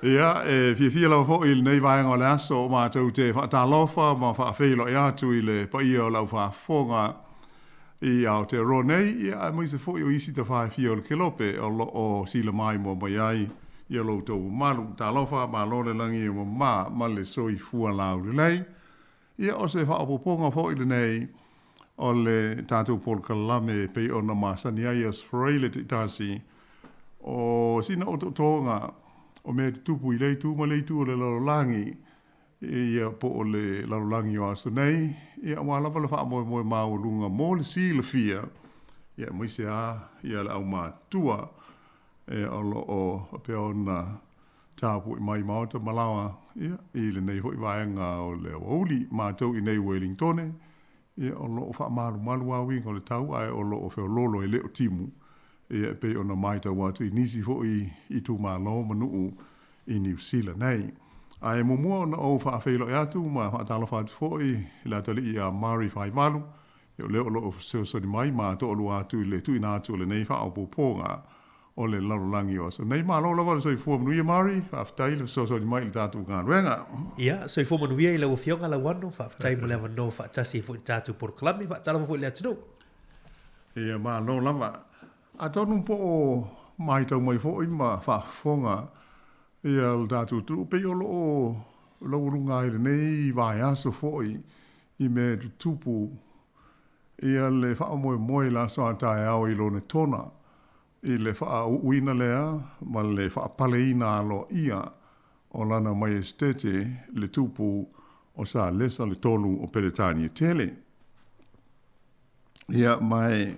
Ia, fia lau fo il nei vai ngā le aso ma tau te whaatalofa ma whaafeilo i atu i le pa ia o lau whaafonga i au te ro nei, ia mai se fo i o isi te whae fia o le kelope o sila mai mo mai ai i alo tau malu talofa ma lole langi mo ma le soi fua lau le lei. Ia o se whaapoponga fo i le nei o le tātou Paul Kalame pe o na masani ai as freile te tasi o sina o tonga o me tupu i leitu ma leitu o le lalolangi ia po o le lalolangi o aso nei ia wa lava le wha moe moe maa o lunga mo le si le fia ia moise a ia le au maa tua o lo o pe o na tāpu i mai maota malawa ia i le nei hoi vaenga o le wauli maa tau i nei Wellingtone ia o lo o wha malu malu awing o le tau ai o lo o feo lolo e leo timu ia pe ona mai tau watu i nisi fo i tu malo manu i New Zealand nei. Ai mumua ona o whaafeilo e atu ma whaatalo whaatu fo i la tali i a Mari Whai Malu i o leo lo o seo soni mai ma to olu atu i le tu ina atu le nei wha o poponga o le lalolangi o so nei ma lo lawa le soi fua manu i a Mari whaafitai le seo soni mai le tatu ngā ruenga. Ia, soi fua manu i la ufionga la wano whaafitai mo lewa no whaatasi fo i tatu por klami whaatalo fo i le atu. Ia ma lo lawa. A tonu po o mai tau mai fo i ma whaafonga ia le tatu tu pe o lo runga i nei vai aso fo i me tupu ia le wha moe moe la so atai au i lo ne tona i le wha uina lea ma le wha paleina alo ia o lana mai estete le tupu o sa lesa le tolu o Peretani tele ia mai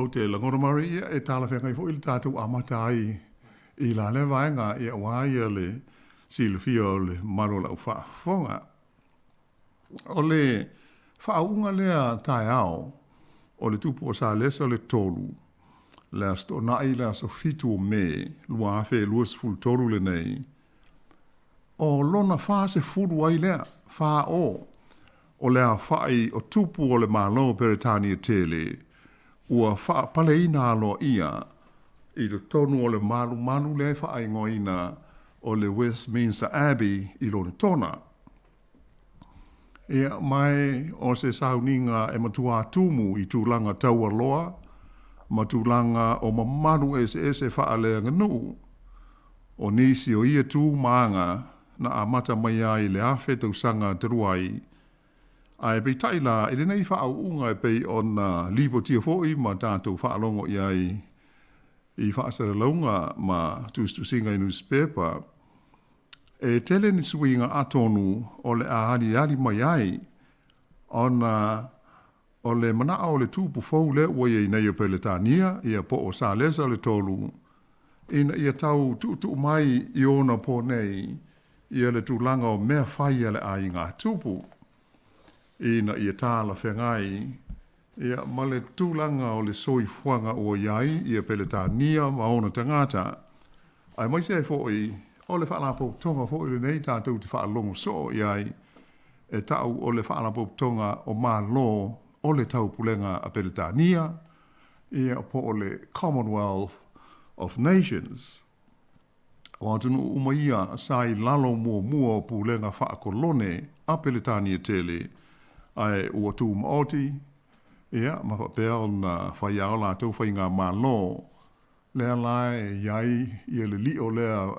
o te langoromari ia e tala whengai fo i le tātou amata ai i la le vaenga ia waia le silfia o le maro lau whaafonga. O le whaunga lea tai ao o le tupu o sa lesa le tolu le asto nai le aso fitu o me lua awhe luas fulu tolu le nei o lona wha se fulu ai lea wha o lea whai o tupu o le malo Peretani tele ua wha paleina alo ia i le tonu o le malu le wha ingoina o le Westminster Abbey i lone tona. Ia mai o se sauninga e matua tumu i tūlanga taua loa, matulanga o mamaru ese wha le nganu. O nisi o ia tū maanga na amata mai ai le awhe tausanga teruai. Ai pei taila, ele nei wha au unga e pei o na lipo tia fōi ma tātou wha alongo iai i wha asara launga ma tūstu singa i newspaper. E tele ni suinga atonu o le ahari mai ai o le manaa o le tūpu fōu le ua i nei o Peletania ia po o sa lesa le tolu. Ina ia tau tu mai i ona po nei ia le tūlanga o mea whai le ai ngā tūpu. Ina ia tāla whengai, ia ma le tūlanga o le soi fuanga o iai, ia Peletania ma ona tangata. Ai mai se fōi, o le whaalapo tonga fōi le nei tātou te whaalongo so iai, e tau o le whaalapo tonga o mā lo o le tau pulenga a Peletania, ia po o le Commonwealth of Nations. O atunu umaia sai lalo mua o pulenga whaakolone a Peletania tele, ai ua tū maoti, ia, ma whapea o na whaiao la tau whai ngā mālo, lea lai iai, ia le li o lea,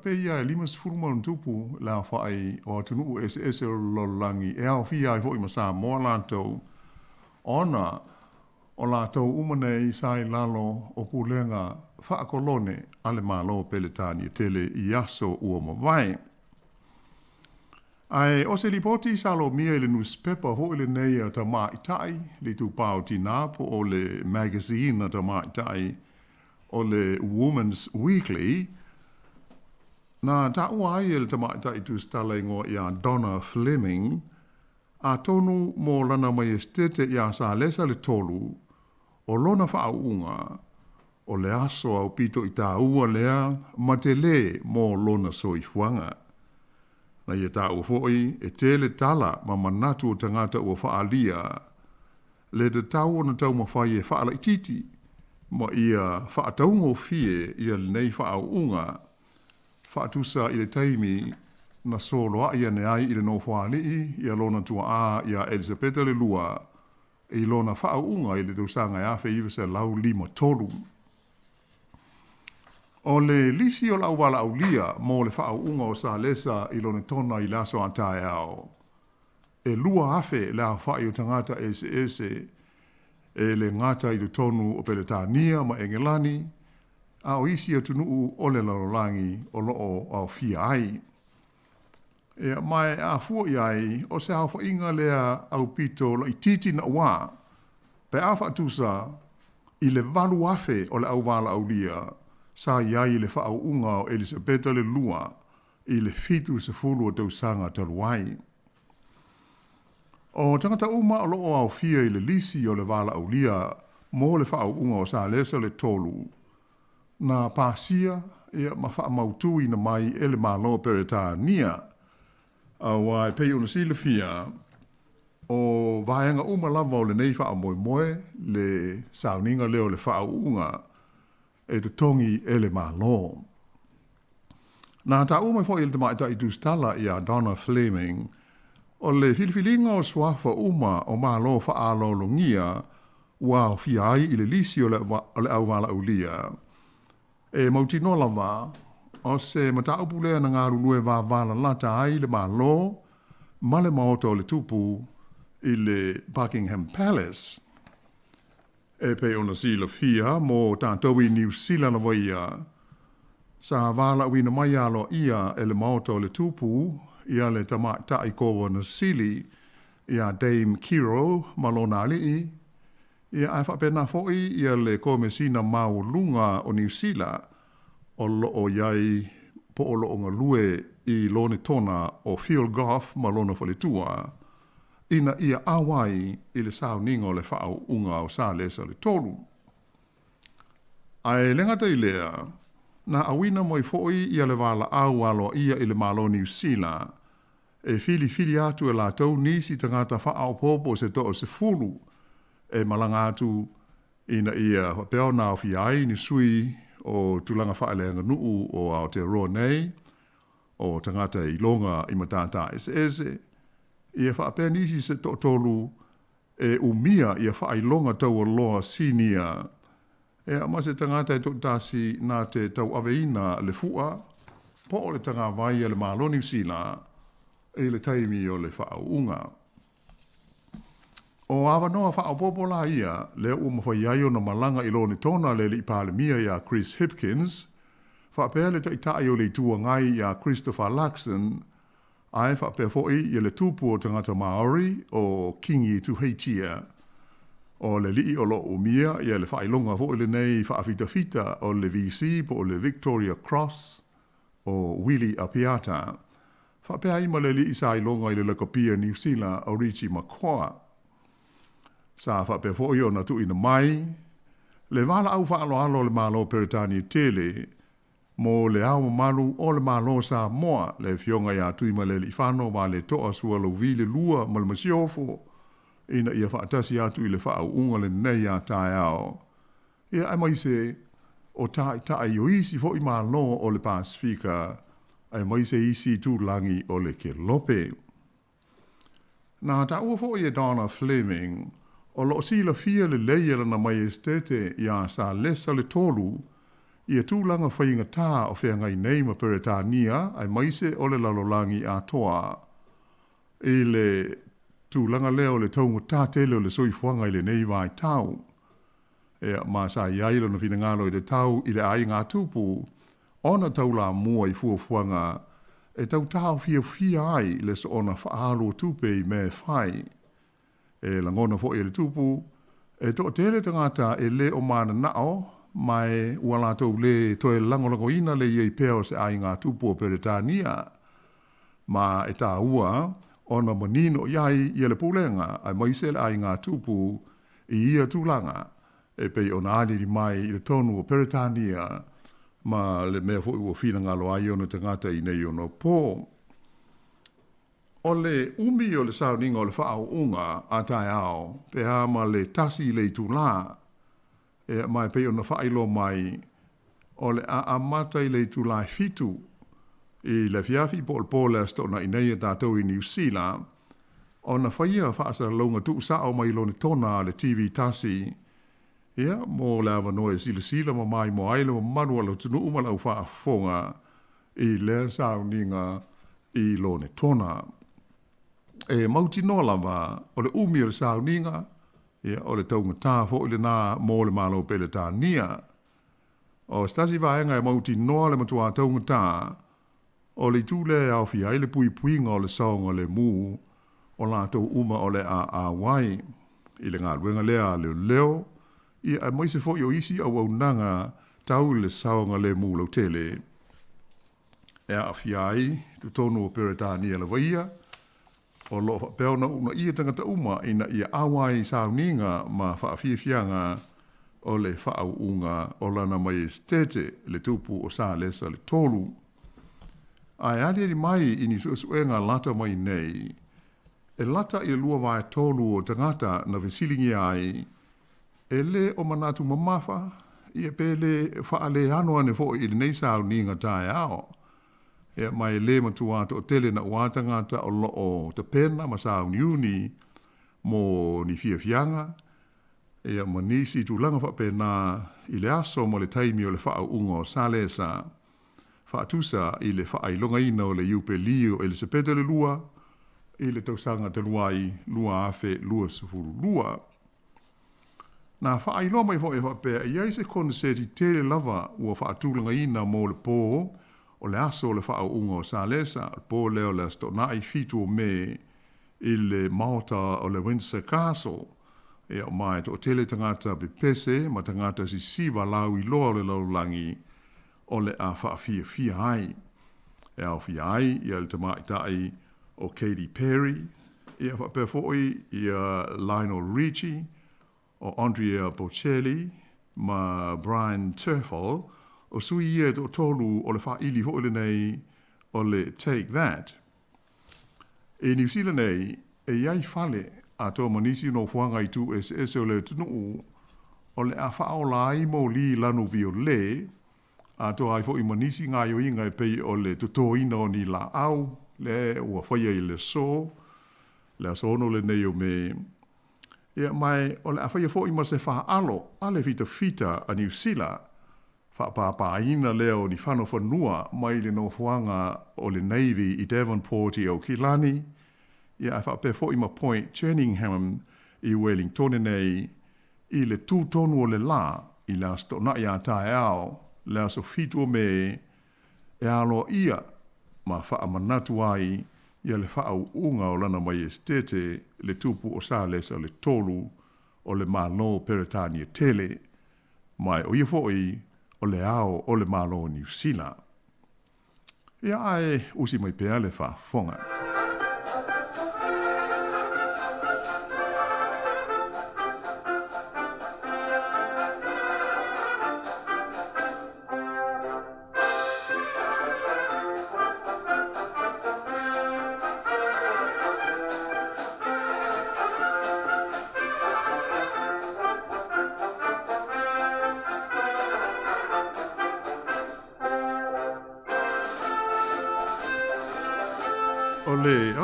pe ia limas furuma tupu, lea whai o atunu ese lolangi, e au fi ai hoi masa moa lātou, ona o lātou umanei sai lalo o pulenga whaakolone ale mālo Peletania tele i aso ua mawai. Ai o se lipoti salo mia le newspaper ho le nei ta mai tai le tu pau tina po o le magazine ta mai tai o le Women's Weekly na ta uai le ta mai tai tu stalengo ia Donna Fleming a tonu mo lana mai estete ia sa lesa le tolu o lona whaunga o le aso au pito i ta ua lea matele mo lona soifuanga. Na ia tāu hoi e tele tala ma manatu o tangata ua whaalia. Le te tau o na tau mawhai e whaala i titi, ma ia whaataungo fie ia nei whaau whaatusa i le taimi na soloa ia ne ai i le no whaali ia lona tua a ia Elizabeth le lua i lona whaau i le tausanga ia whaiva se lau 5 O le lisi o lau wala au lia mo le whaau o sa lesa i lona tona i laso antai au. E lua afe la whai o tangata ese e le ngata i le tonu o Peletania ma Engelani, a o isi o tunuu o le lalolangi o loo au fia ai. E mai a fua iai o se hau whainga lea au pito lo i titi na ua, pe a whaatusa i le valu afe o le au wala au lia, sa iai le whaau o Elisabeta le lua i le fitu se fulu o tausanga taluai. O tangata uma o loo au fia i le lisi o le wala au lia mo le whaau o sa lesa le tolu. Na pasia ia ma wha mautu i na mai ele malo Peretania a wai pei una sila fia o vaenga uma lava o le nei wha moe le sauninga leo le whaau e te tongi ele malo. Nā ta uma fo il te mai ta i tustala i a Donna Fleming o le filifilinga o swafa uma o malo whaalo longia ua o fiai i le lisi o le au wala ulia. E mautino lava o se mataupu lea na ngā runue wā wala lata ai le malo ma le maoto o le tupu i le Buckingham Palace. E pe ona sila fia mo tātou i New Zealand wa ia. Sa wala uina mai alo ia e le maoto o le tupu ia le tamata i kowa na sili ia Dame Kiro malona alii. Ia ai whapena foi ia le komesina mau lunga o New Zealand o loo iai po o loo ngalue i lone tona o Field Golf malona whaletua. Ina ia awai i le sao ningo le whaau o sa lesa le tolu. Ai lengata i lea, na awina moi foi ia le wala au alo ia i le malo New Zealand, e fili atu e la tau nisi tangata whaau popo se to o se fulu, e malanga atu ina ia peo na o fiai ni sui o tulanga whaelenga nuu o Aotearoa nei, o tangata i longa i matata ese, ia whaapea nisi se tolu e umia ia whaelonga tau o loa sinia, e ama se tangata e tasi nā te tau aveina le fua, po o le tanga vai le malo New Zealand, e le taimi o le whaunga. O awa noa whaapopola ia, leo umawhaiaio na malanga i loni tona le li palemia ia Chris Hipkins, whaapea le taitai o le tua ngai ia Christopher Luxon, ai whaapea foi i le tupu o tangata Maori o Kingi Tuheitia, o le lii o lo umia ia le whailonga foi le nei whaafitafita o le VC po o le Victoria Cross o Willie Apiata. Whapea ima le lii sa ilonga i le lakapia New Zealand o Richie Makoa. Sa whapea foi o na tu ina mai, le wala au whaalo le malo Peretania tele, mo le au malu o le malo sa moa le fionga ia tuima le li whano ma le toa sua lo vile lua ma le masiofo, ina ia whaatasi atu i le whaau le nei a tae ao. Ia ai mai se o tae o isi fo i malo o le Pasifika, ai mai se isi tu langi o le ke lope. Nā ta ua fo i Donna Fleming, o lo sila fia le leia na mai estete ia sa lesa le tolu, ia tūlanga whainga tā o whea ngai nei ma Peretania, ai maise o le lalolangi a toa. I le tūlanga leo le taunga tā tele o le soi fuanga i le nei vai tau. Ea ma sa iailo na whina ngalo i le tau i le ai ngā tupu, ona tau la mua i fuanga, e tau tau fia ai le so ona whaalo tupe i me whai. E langona fo i le tupu, e to tele tangata e le o mana nao, mai wala tau le toe lango ina le iei peo se ai ngā tupu o Peretania. Ma e tā ua, ona manino iai i le pulenga, ai maise le ai ngā tupu i ia tūlanga, e pei ona aliri mai i le tonu o Peretania, ma le mea fo i ua whina ngalo ai ona tangata i nei ono pō. O le umi o le sauninga o le whaau unga a tae ao, pe ma le tasi le tūlanga, e mai pe ona whailo mai o le a mata i le tu lai fitu i le fiafi po le sto na inei e tātou i New Zealand ona whaia whaasa launga tu sa o mai lo ni tona le TV tasi ia mo le awa noe sila ma mai mo aile mo manua lo tunu umala u wha fonga i le sauninga i lo ni tona e mauti noa lava o le umi o le sauninga ia o le taunga tāfo i le nā mo le malo pele tā nia o stasi vaenga e mauti noa le matua taunga tā o le tūle au fia i le pui ngā o le saonga le mū o la tau uma o le a wai i le ngā luenga lea leo i a moise fo i o isi au nanga tau le saonga le mū lau tele e a fiai tu tonu o peretania la vaia o lo peo na una ia tangata uma ina ia awai sauninga ma whaafiafianga o le whaau unga o lana mai stete le tupu o sa lesa le tolu. Ai ali mai ini suenga lata mai nei e lata i lua vai tolu o tangata na visilingi ai e le o manatu mamafa i e pele whaale anoa ne fo i le nei sauninga tae ao. E mai le matuata o tele na uatangata o lo o te pena ma sauniuni mo ni fiafianga e manisi tu langa fa pena i le aso mo le taimi o le whaau ungo salesa whaatusa i le whaailonga ina o le iupe liu e le sepete le lua i le tausanga te luai lua afe lua sufuru lua na whaailonga mai fo e whapea i aise kone se ti tele lava ua whaatulanga ina mo le pō o le aso le whaau ungo salesa pō leo le sto nai fitu o me i le maota o le Windsor Castle e o mai to tele tangata be pese ma tangata si siva lau i loa le laulangi o le a whaafia ai e au fia ai i al tamai tai o Katy Perry e a whapefoi i a Lionel Richie o Andrea Bocelli ma Brian Turfel o sui ia o tolu o le whaili hoile nei o le Take That. E New Zealand nei, e iai fale a tō manisi no whanga i tu SS o le tunu o le a whaola ai mo li lanu vi o le, a tō ai fo i manisi ngā yo inga e pei o le tuto ina o ni la au, le ua whaia i le so, le a sono le nei o me. Ia mai o le a whaia fo i ma se wha alo, ale fita a New Zealand, whapāpāina leo ni whano whanua mai le no whanga o le Navy i Devonport i Aukilani. Ia whapefo i ma Point Cherningham i Wellington nei i le tūtonu o le la i la stona i a tae ao le aso fitu me e alo ia ma whaamanatu ai ia le whaau unga o lana mai estete le tupu o sālesa le tolu o le malo Peretania tele mai o ia foi o le ao o le malo New Zealand. Ia ai usi mai pea le whafonga.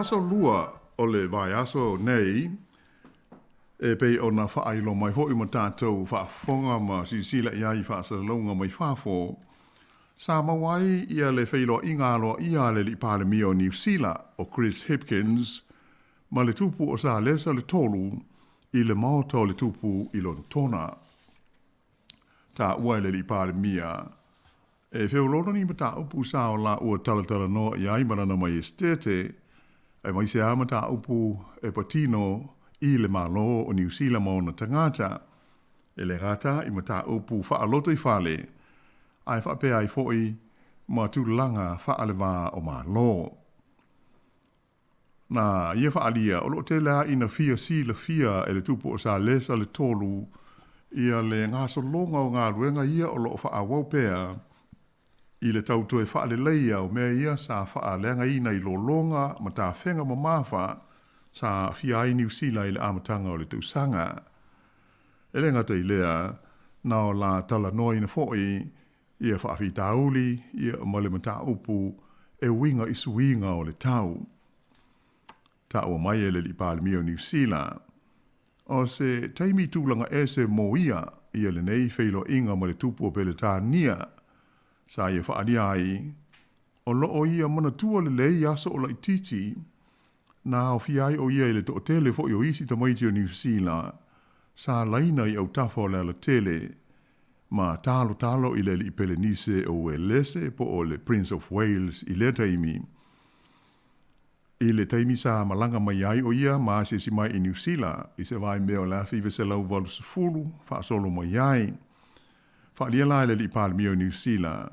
Aso lua o le vai aso nei e pei ona whaailo mai hoi ma tātou whaafonga ma sisila iai whaasalaunga mai whaafo. Sa mawai ia le whailo ingalo ia le li pālemi o New Zealand o Chris Hipkins ma le tupu o sa lesa le tolu i le maoto le tupu i lon tona. Tā ua le li pālemia e whiolona ni ma tā upu sa o la ua talatala no iai marana mai estete e mai se amata upu e patino i le malo o New Zealand mo na tangata. E le rata i mata upu whaaloto i whale. Ai whape ai foi ma tūlanga whaalewa o malo. Na ia whaalia o lo te lea ina fia si le fia e le tupu o sa lesa le tolu ia le ngaso longa o ngā ruenga ia o lo whaawau i le tautoe whaale leia o mea ia sa whaalenga ina i lo longa ma tā whenga ma mawha sa fia ai New Zealand i le amatanga o le tausanga. E le ngata i lea, na o la tala noi na fo'i ia whaafi tauli, ia male mata upu e winga isuinga o le tau. Ta o mai ele li Palemio New Zealand. O se taimi tūlanga e se moia ia le nei feilo inga ma le tupu o pele tā nia. Sa ia whaadia ai, o loo ia mana tua le lei aso o la ititi, na o fiai o ia ele to tele fo i o isi ta maiti o New Zealand, sa laina i au tafo le ala tele, ma talo i le li pele nise o e lese po o le Prince of Wales i le taimi. I le taimi sa malanga mai ai o ia ma se si mai i New Zealand, i se vai meo la five se lau valu se fulu, fa solo mai ai. Fa lia la le li Palemio New Zealand,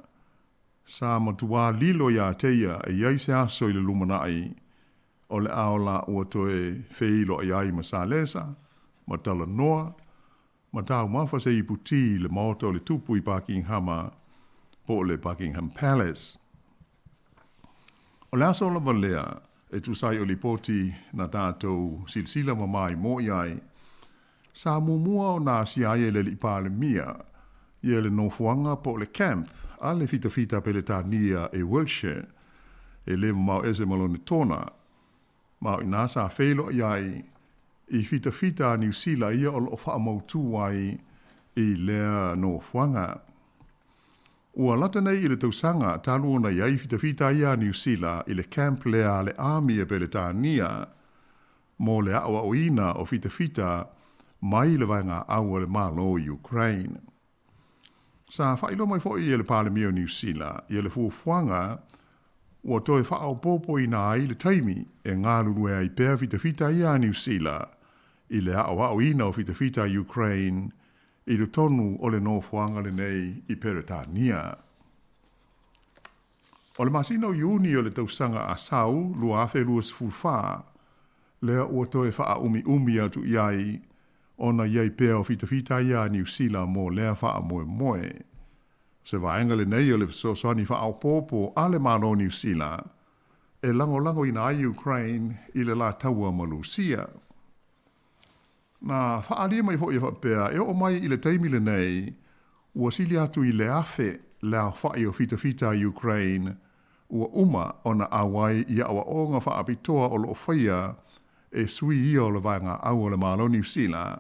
sa matua lilo ya teia e iai se aso i le lumanai, o le aola ua toe feilo ai ai ma sa lesa, ma tala noa, ma tau mafa se i puti le maoto le tupu i Buckingham, po le Buckingham Palace. O le aso la valea, e tu sai o li poti na tātou silsila mamai mo iai, sa mumua o nā si ai le li Palemia, ia le nofuanga po le camp, a le fita pe le tānia e Wiltshire, e le mau ese malone tona, mau i nasa feilo iai, i fita a New Zealand ia o lo wha mautu ai i lea nofuanga. Ua lata nei i le tausanga talu na iai fita ia New Zealand i le camp lea le army e pe le tānia, mo le awa o ina o fita mai le vanga awa le malo Ukraine. Sa whailo mai fo i le Palemio New Zealand, i le fuafuanga, ua toe whaau popo i nā i le taimi e ngā lulu e ai pēr fita ia New Zealand, i le awa o ina o fita Ukraine, i le tonu o le nofuanga le nei i Peretania. O le masino iuni o le tausanga a sau, lua afe lua sifurfa, lea ua toe wha umi atu iai, ona iai pēr o fita ia New Zealand mo lea wha moe. Se vaenga le nei o le soani wha au popo a le mano New Zealand, e lango ina ai Ukraine i le la taua Malusia. Na whaalia mai fo i whapea, e o mai i le taimi le nei, ua sili atu i le afe lea whai o fita Ukraine, ua uma ona awai i awa onga whaapitoa o lo whaia e sui ia o le vaenga au o le malo New Zealand,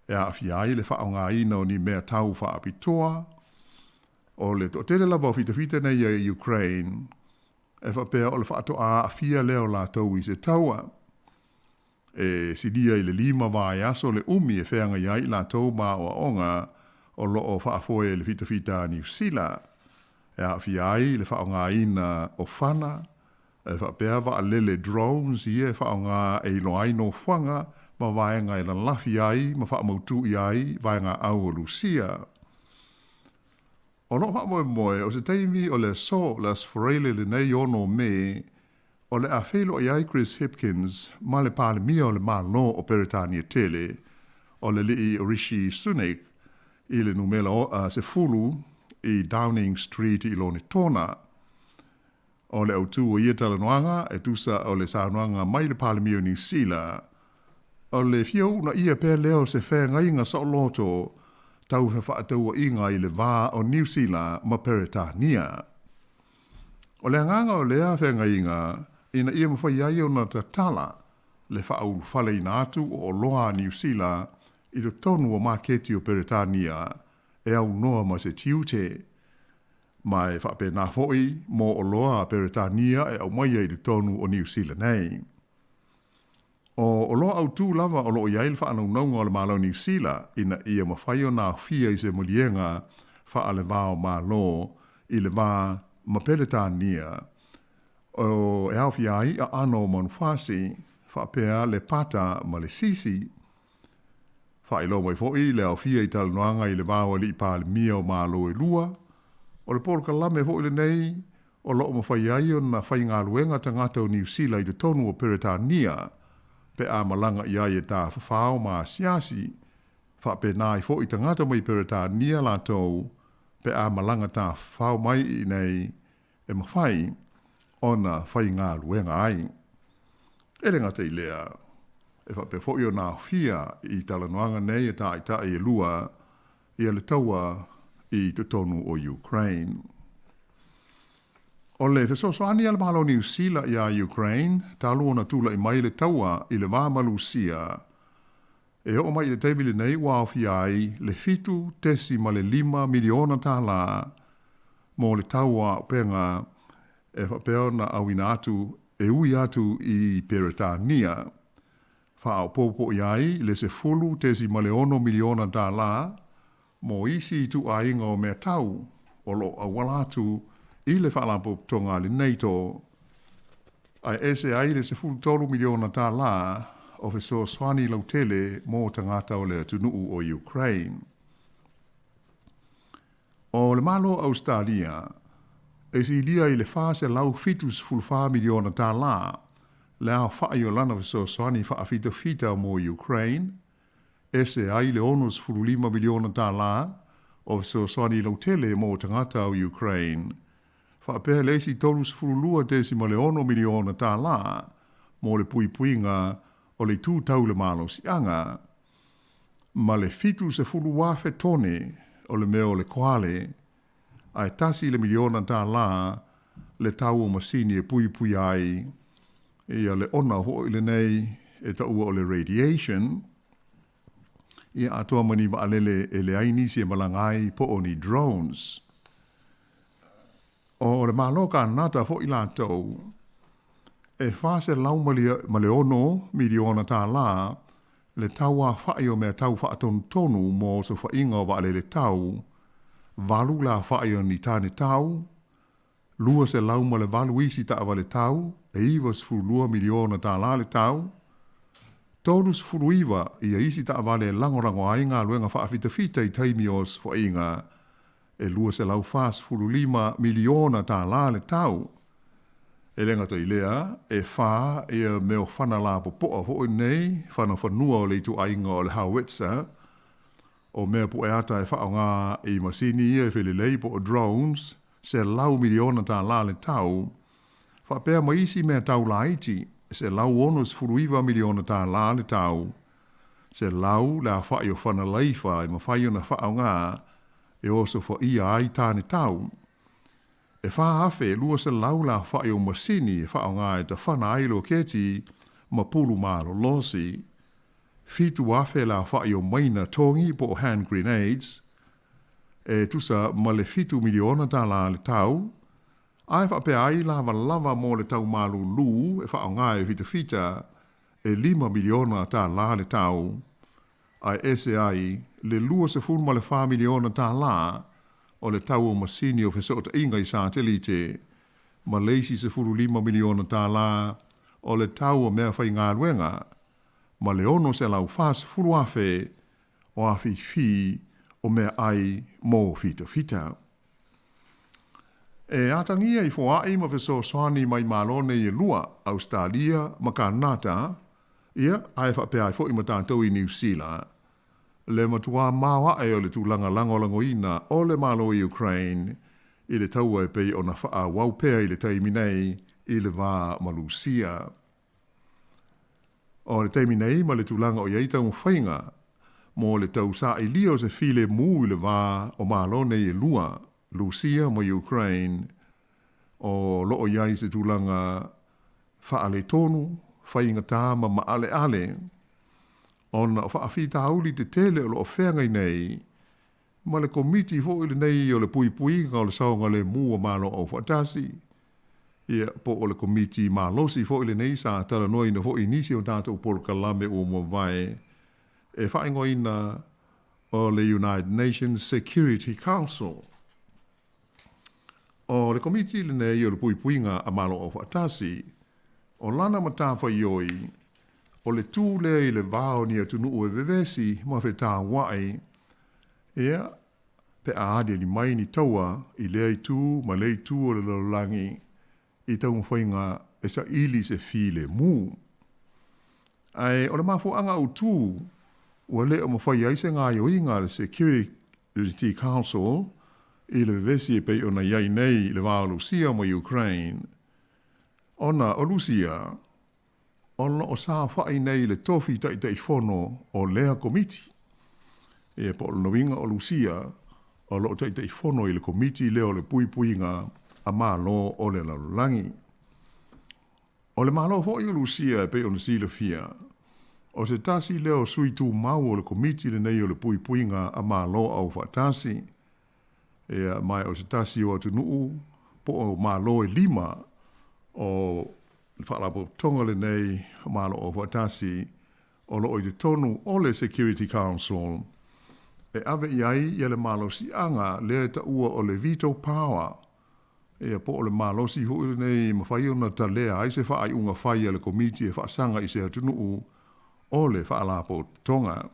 e a fiai le whaonga ina o ni mea tau whaapitoa, o le to tele lava o fita nei i Ukraine, e whapea o le whaatoa a fia leo la tau i se taua, e sidia i le lima vai aso le umi e wheanga iai la tau ma o onga o loo whaafoe le fita New Zealand. E a fiai le whaonga ina o whana, e whapea wa lele drones i e whaonga e loai no whanga ma vaenga e la lafi ai ma whaamautu i ai vaenga au o Lucia. O no moe o se teimi o le so las forele le nei ono me o le a whelo i ai Chris Hipkins ma le Palemia o le malo o Peretania tele o le lii o Rishi Sunak i le numela o se fulu i Downing Street i Lone Tona. O le autu o ia talanoanga e tusa o le saunoanga mai le Palemia o New Zealand. O le fiau na ia pe leo se whenga inga sa loto tau he whaatau inga i le vā o New Zealand ma Peretania. O le anganga o lea whenga inga ina ia mawhai ai o na tatala le whaau whale ina atu o loa New Zealand i le tonu o maketi o Peretania e au noa ma se tiute. Mai whape nā foi mo o loa Peretania e au mai i le tonu o New Zealand nei. O loa au tū lava o loo iail wha anau naunga o le malo New Zealand ina ia mawhai o nā fia i se mulienga wha ale vāo malo i le vā ma Peretania. O e au fia ai a ano manufasi wha pēa le pata ma le sisi. Wha ilo mai foi le au fia i talanoanga i le vāo li Palemia o malo e lua. O le polo kalame foi le nei o loo mawhai ai o na whai ngā luenga tangata o New Zealand i le tonu o Peretania. Pe a malanga ia e tā whawhao ma siasi, wha pe nai fo i tangata mai Peretania la tau, pe a malanga tā whao mai i nei e mawhai, ona whai ngā luenga ai. E le ngata i lea, e wha pe fo i o nā whia i talanoanga nei e tā i ta e lua, ia le taua i te tonu o Ukraine. O le fesoasoani ala malo New Zealand ia Ukraine, talu ona tula i mai le taua i le wā Malusia. E o mai le teibili nei wā ofi ai le fitu tesi ma le 5 miliona tala mo le taua penga e whapeo na awina atu e ui atu i Peretania. Wha popo iai le se fulu tesi ma le 1 miliona tala mo isi tu a inga o mea tau o lo awala atu i le whaalapo tonga le NATO. Ai ese ai le se fulu 3 miliona tala o feso swani lau tele mo tangata o le atunuu o Ukraine. O le malo Australia, e si lia i le fase lau fitus fulfa miliona tala, le au whaai o lana feso swani wha fita fita mo Ukraine, ese ai le onus fulu 5 miliona tala, o feso swani lau tele mo tangata o Ukraine. Wha pēr le si tolus fulu lua tesi ma le 1 miliona tala, mo le pui puinga o le tū tau le malo si anga, ma le fitu se fulu wafe tone o le meo le koale, ai tasi le miliona tā la le tau o masini e pui pui ai, ia le ona ho i le nei e tau o le radiation, ia atua mani wa alele e le ainisi e malangai po o ni drones. O le malo ka nata ho i la tau, e fase lau ma le 1 miliona tā la, le taua whae o mea tau whaatonu tonu mo so whainga wa le tau, valu la whae o ni tāne tau, lua se lau ma le valu isi ta awa le tau, e iwa sfuru 2 miliona tā la le tau, tolu sfuru iwa ia isi ta awa le langorango ainga luenga whaafita fita i taimi o whainga, e lua se lau fas furu 5 miliona tā la le tau, e lenga tai lea, e wha e meo whana la popoa ho nei, whana whanua o le tu ainga o le howitzer, o mea po e ata e whao ngā i masini e whele leipo o drones, se lau miliona tā la le tau, wha pēr maisi mea tau la iti, se lau onus furuiwa miliona tā la le tau, se lau la whai o whana leifa e mawhai o na whao ngā, e oso wha ia ai tāne tau, e wha afe lua se lau la whae o masini e whao ngā e ta whana ailo keti ma pulu maro losi. Fitu afe la whae o maina tongi po hand grenades e tusa ma le fitu miliona tā la le tau. Ai wha pe ai lava mo le tau malu lu e whao ngā e fita e 5 miliona tā la le tau. Ai ese ai le lua se fun ma le 4 miliona tā la o le tau o masini o fesota inga i satelite, ma leisi se furu 5 miliona tā la, o le tau o mea whai ngā ruenga, ma le ono se lau fās furu afe, o afi fi, o mea ai mō fita. E atangia i fōai ma feso soani mai malone i lua, Australia, ma ka nata, ia, ai whape ai fo i matātou i New Zealand, le matua mawa e o le tūlanga langolango ina o le malo i Ukraine i le taua e pei o na wha waupea i le taimi nei i le wā Malusia. O le taimi nei ma le tūlanga o iei tau whainga mo le tau sa i lio se file mū i le wā o malo nei i lua, Lucia mo Ukraine, o loo iei se tūlanga wha ale tonu, whainga tāma ma ale, ona o whaafita hauli te tele o lo whengai nei, ma le komiti fo ili nei o le pui nga o le saonga le mua malo o whatasi. Ia po o le komiti malosi fo ili nei sa tala noi na fo inisi o tata o polo kalame o mua vai. E whaingo ina o le United Nations Security Council. O le komiti ili nei o le pui nga a malo o whatasi, o lana matafa ioi, o le tū lea i le vāo ni atunu o e vevesi ma whe tā wae, ea pe aadia ni mai ni taua i lea i tū ma lei tū o le lalolangi i tau mwhainga e sa ili se file mū. Ai o le mafu anga u tū ua le o mwhai aise ngā yoinga le Security Council i le vevesi e pei o na iai nei le vāo Lucia mo Ukraine. Ona o Lucia, ono o sa whai nei le tofi tai fono o lea komiti. e po lo winga o Lucia o lo te fono i le komiti leo le puipuinga a malo o le lalulangi. O le malo ho i o Lucia e pe o sile fia. O se tasi leo sui tu mau o le komiti le nei o le puipuinga a malo au fatasi. E mai o se tasi o atu nuu po o malo e 5 o whaalapo tonga le nei malo o fatasi o lo o te tonu o le Security Council. E ave iai i le malo si anga le ta ua o le veto power. E po o le malo si hui nei mawhai o na talea ai se whaai unga whai le komiti e whaasanga i se atunu o le whaalapo tonga.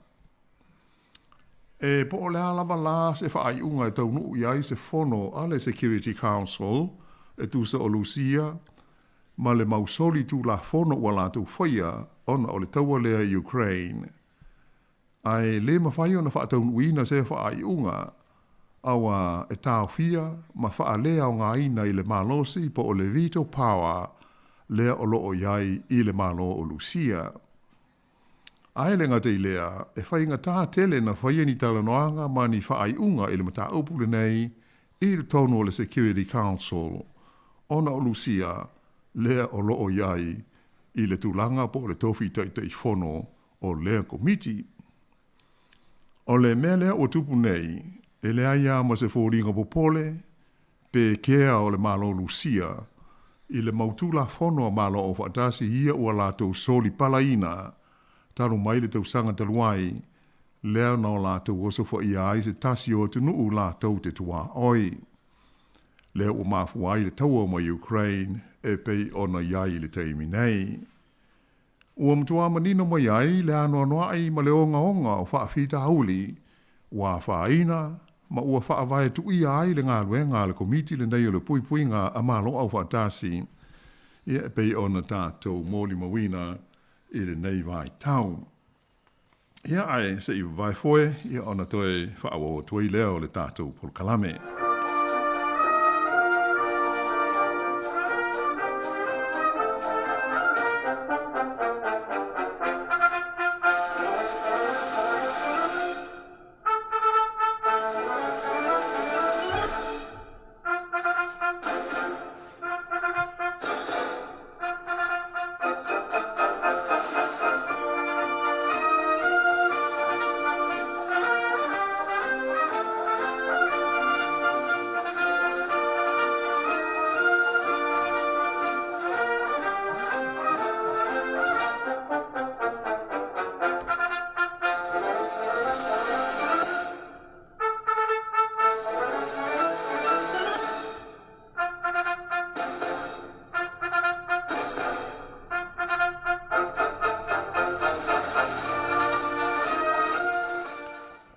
E po o le alama la se whaai unga e taunu iai se fono a le Security Council e tu sa o Lucia ma le mausoli tu la fono ua la tu whaia ona o le taua lea Ukraine. Ai le mawhai o na whaataunu ina se whaai unga awa e tau fia ma wha lea o ngā ina i le malosi po o le veto power lea o loo iai i le malo o Lucia. Ai le ngate i lea e whai ngā tā tele na whai ni tala noanga ma ni whaai unga i le mata upule nei i le tonu o le Security Council ona o Lucia lea o loo iai i le tūlanga po le tofi tai fono o lea komiti. O le mea lea o tupu nei, e lea ia ma se fōringa popole, pe kea o le malo Lucia, i le mautula fono a malo o whaatasi ia ua lātou soli palaina, taru mai le tau sanga taluai, lea na o lātou osofo ia ai se tasi o tunuu lātou te tua oi. Lea ua mafu ai le taua ma Ukraine, e pei ona iai le teimi nei. Ua mtua manino mai ai le anoa noai ma le onga o whaafita hauli, ua whaaina, ma ua whaavae tu ia ai le ngā luenga le komiti le nei o le puipuinga a malo au whaatasi, ia e pei ona tātou mōli mawina i le nei vai tau. Ia ai se i vai foe, ia ona toe whaawo tui leo le tātou polkalame.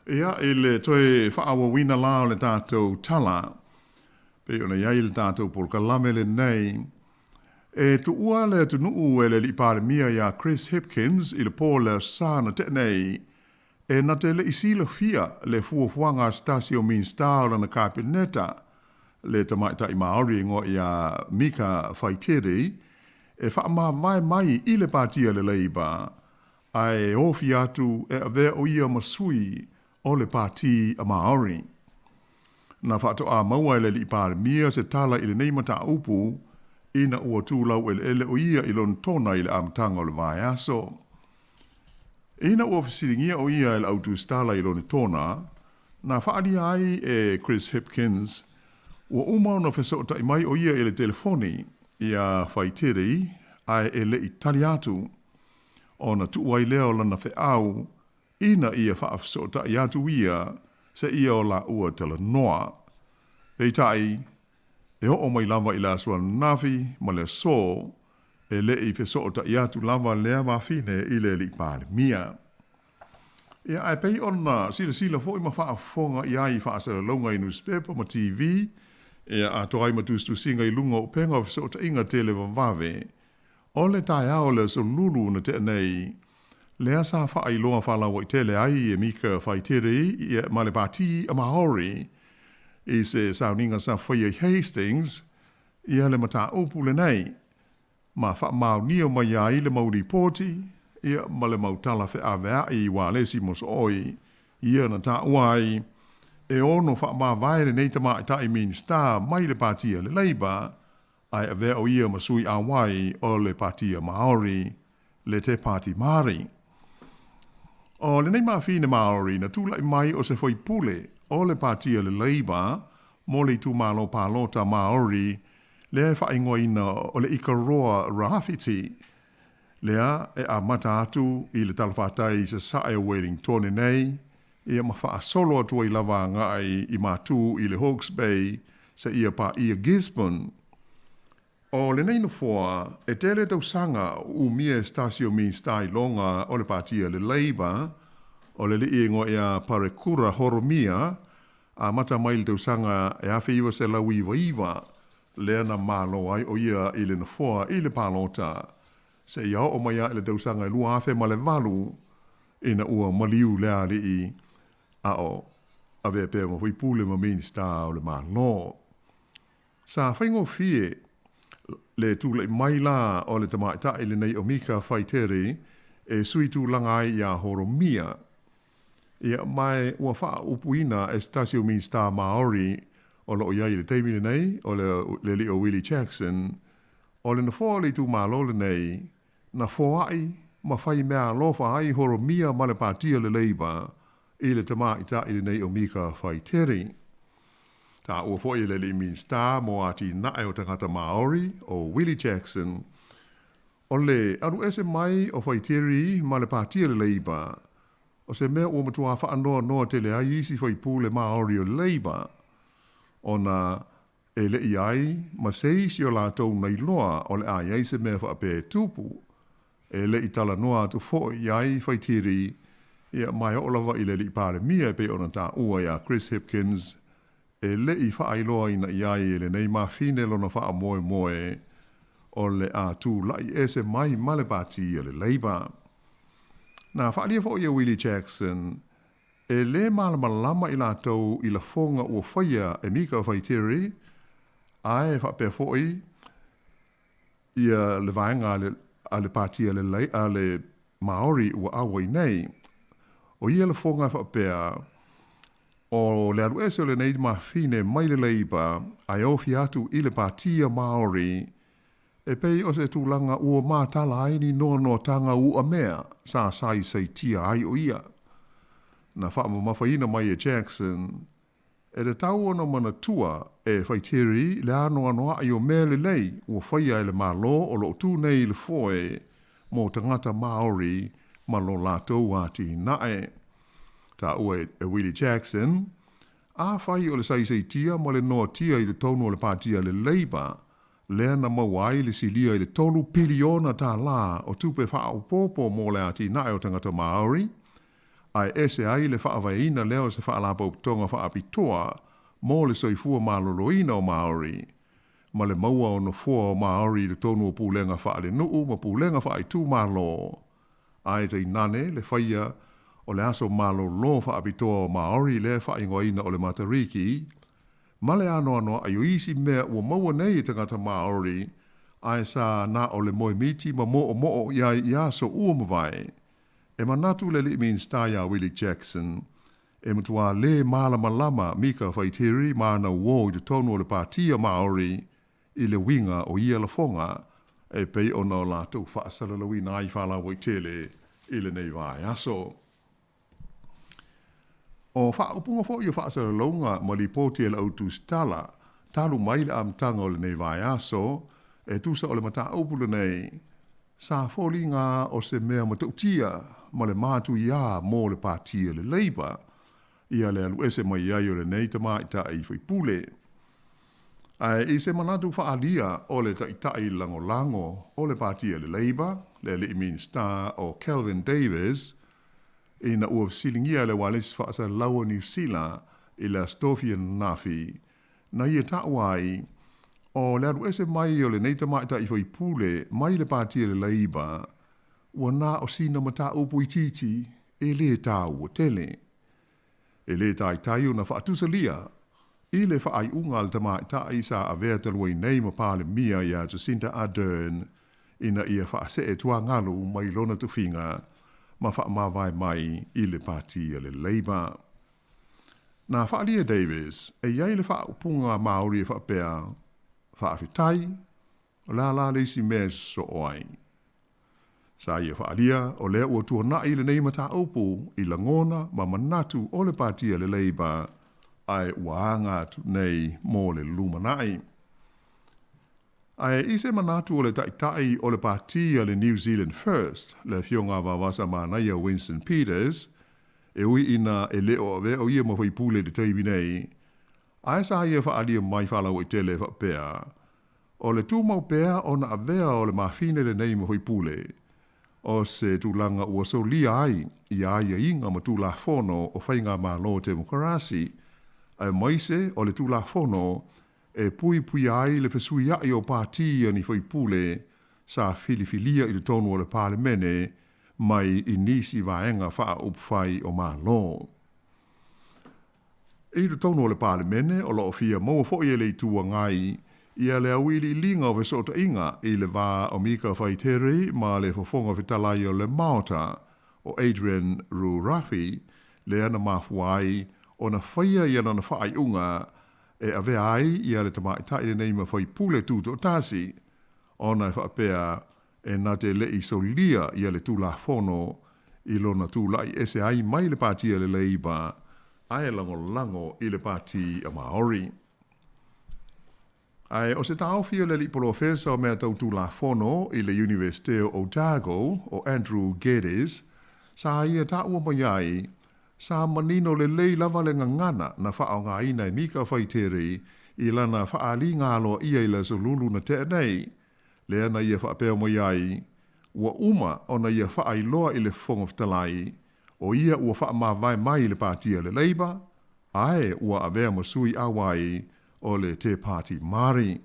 Ia e le toe whaawa wina la o le tātou tala, pe o le iai le tātou polkalame le nei, e tu ua le tu nuu e le li pāre mia ia Chris Hipkins i le pō le sāna te nei, e na te le isila fia le fuafuanga stasio min stāra na kāpineta, le tamaitai Māori ngo ia Mika Whaitiri, e wha mai i le pātia le leiba, ai ofi atu e ave o ia masui, o le pāti a Māori. Na whaato a maua ele li pāre mia se tala i le neimata upu, ina ua tūlau ele o ia i lon tona i le amtanga o le vai aso. Ina ua fisiringia o ia i le autu stala i lon tona, na whaari ai e Chris Hipkins, ua umau na whesota i mai o ia i le telefoni, ia Whaitiri, ai e le i tali atu, o na tuai leo lana whe au, ina ia whaafsota i atu ia se ia o la ua tala noa. Pei tai, e ho o mai lava i la sua nafi ma le so, e le i whesota i atu lava lea mawhine i le li pāre mia. Ia ai pei ona sila fo i ma whaafonga i ai whaasara longa i newspaper ma TV, ia atoai ma tustu singa i lunga o penga whesota inga tele wawave, o le tai ao le so lulu na te nei, lea sa whaai loa whalawa i tele ai e Mika Whaitiri i ma le pāti a Māori i se sauninga sa whaia Hastings i le mata upu le nei ma wha mau nio mai ai le Māori pōti i ma le mautala wha awea i wālesi mos oi Ia na ta uai e ono wha ma vai le nei tama ta i minsta mai le patia le Labour ai ave o ia masui a wai o le patia Maori le te pati Māori. O le nei mawhine Maori na tūlai mai o se foi pule o le patia le Labour mo le tu malo palota Maori le whaingoina o le ikaroa Rafiti. Lea e a mata atu i le talawhatai sa sae Wellington nei, ia mawha solo atua i lava ngai i matu i le Hawke's Bay sa ia pa ia Gisborne. O le nei no foa, e tele tau sanga u mia stasio min stai longa o le patia le Labour, o le li ingo ia parekura horomia, a mata mai le tau sanga e awhi iwa se lau iwa, lea na malo ai o ia i le no foa i le palota, se ia o mai a le tau sanga i lua awhi ma le valu, ina ua maliu lea li i, a o, a vea pēr ma hui pule ma min sta o le malo. Sa whaingo fie, le tūlai mai la o le tamaita i le nei o Mika Whaiteri e sui tū langai i a horomia. Ia mai ua wha upuina e stasio min star Maori o lo iai le teimile nei o le li o Willie Jackson o le na fōa le tū malo le nei na fōai ma whai mea lofa ai horomia ma le patia le Labour i le tamaita i le nei o Mika Whaiteri. Ta ua fo i le li min star mo ati nae o tangata Maori o Willie Jackson. O le aru ese mai o Whaiteri ma le patia le Labour. O se mea ua matua wha anoa noa te le ai isi whai pūle Maori o Labour. O na e le i ai ma sei si o lātou nei loa o le ai se mea wha ape tupu. E le i tala noa atu fo i ai Whaiteri ia mai o lava i le li pāre mia pe o na ta ua ia Chris Hipkins e le i whaailoa ina iai e le nei mawhine lona wha moe moe o le a tū lai ese mai male pati le Labour. Nā whaalia fo ia Willie Jackson e le malamalama i lātou i la fonga ua whaia e Mika Whaiteri ae whapea foi ia le vaenga a le pati a le Maori ua awai nei. O ia le fonga whapea o le aru ese o le nei mawhine mai le Labour ai ofi atu i le patia Maori e pei o se tūlanga ua mātala aini no tanga ua mea sa sai tia ai o ia. Na whaama mawhaina mai e Jackson e le tau ona mana tua e Whaiteri le ano anoa ai o mea le lei ua whaia e le malo o lo tū nei le foe mo tangata Maori ma lo lātou ati nae. Ta ua e Willie Jackson, a whai o le sai tia ma le noa tia i le tonu o le patia le Labour, lea na mawai le silia i le tolu piliona ta la o tupe whao popo mo le ati nae o tangata Maori, ai ese ai le whaavaina leo se whaalapo tonga whaapitoa mo le soifua maloloina o Maori, ma le maua o no fua o Maori le tonu o pūlenga whaale nuu ma pūlenga whaaitu malo, ai te nane le whaia o le aso malo lo whaapitoa o Maori le whaingoina o le Matariki, ma le ano ayo isi mea ua maua nei tangata Maori, ai sa na o le moe miti ma mo o iai i aso ua mawai. E manatu le li min staya Willie Jackson, e matua le malama Mika Whaiteri ma na uo i te tonu o le patia Maori i le winga o ia la fonga, e pei o na o lātou whaasalalawi na i whala waitele i le nei vai aso. O whaupunga fo i o whaasalalaunga ma li poti e la autu stala, talu mai le amtanga o le nei vai aso, e tusa o le mata upule nei, sa foli ngā o se mea matautia ma le mātu ia mō le patia le Labour, ia le alu ese mai ai o le nei tama i ta i whaipule. I se manatu whaalia o le taitai lango o le patia le Labour, le li minister o Kelvin Davis, ina ua silingia le walis whaasa laua New Zealand i le Stofian Nafi, na ia tauai o le alu ese mai o le nei tama i ta i whaipule mai le patia le Labour, ua nā o sina mata upu i titi e le tau o tele. E le tai na whaatusalia, i le whaai unga le tama i ta isa a vea talua i nei ma pāle mia ia Jacinda Ardern, ina ia whaase e tua ngalu mai lona tuwhinga, ma wha mawai mai i le pāti a le Labour. Nā Whaalia Davis, e iai le wha upunga Māori e wha pēa wha awhitai, o la leisi mea so oai. Sa ia Whaalia, o lea ua tua na i le nei mata upu i la ngona ma manatu o le pāti a le Labour ai waanga tu nei mō le lumanai. Ai ise manatu o le taitai o le pāti a le New Zealand First, le fionga wawasa mānaia Winston Peters, e ui ina e leo ave o ia mawhai pule de teibi nei, ai sa ia Whaalia mai whalau i tele whapea, o le tū mau pēa o na avea o le mawhine le nei mawhai pule, o se tūlanga ua so lia ai, i aia inga ma tūla whono o whainga mālo demokrasi, ai maise o le tūla whono, e pui ai le fesui ai o pāti ni whai pule, sa filifilia i le tonu o le parlemene, mai i nisi vaenga wha upwhai o mālo. I le tonu o le parlemene, o loo fia maua fwoi e le tua ngai, ia le awili linga o vesota inga i le wā o Mika Whaiteri ma le whafonga vitalai o le Maota o Adrian Rurafi, le ana mafuai o na whaia i ana na whaai unga e ave ai ia le tamaitai le neima whai pule tūto o tasi, o na whaapea e nā te le i so lia ia le tūla whono i lona tūla i ese ai mai le pātia le Labour, ai lango i le pāti a Māori. Ai o se tau fia le li profesa o mea tau tūla whono i le University of Otago o Andrew Geddes, sa ia ta ua mai ai, sa manino le lei lava le ngangana na whao ngā ina i Mika Whaiteri i lana whaali ngālo ia i la solulu na te nei, le ana ia whaapea mai ai, ua uma o na ia whaai loa i le whongoftalai, o ia ua wha mawai mai le pātia le Labour, ae ua avea masui awai o le te pāti Māori.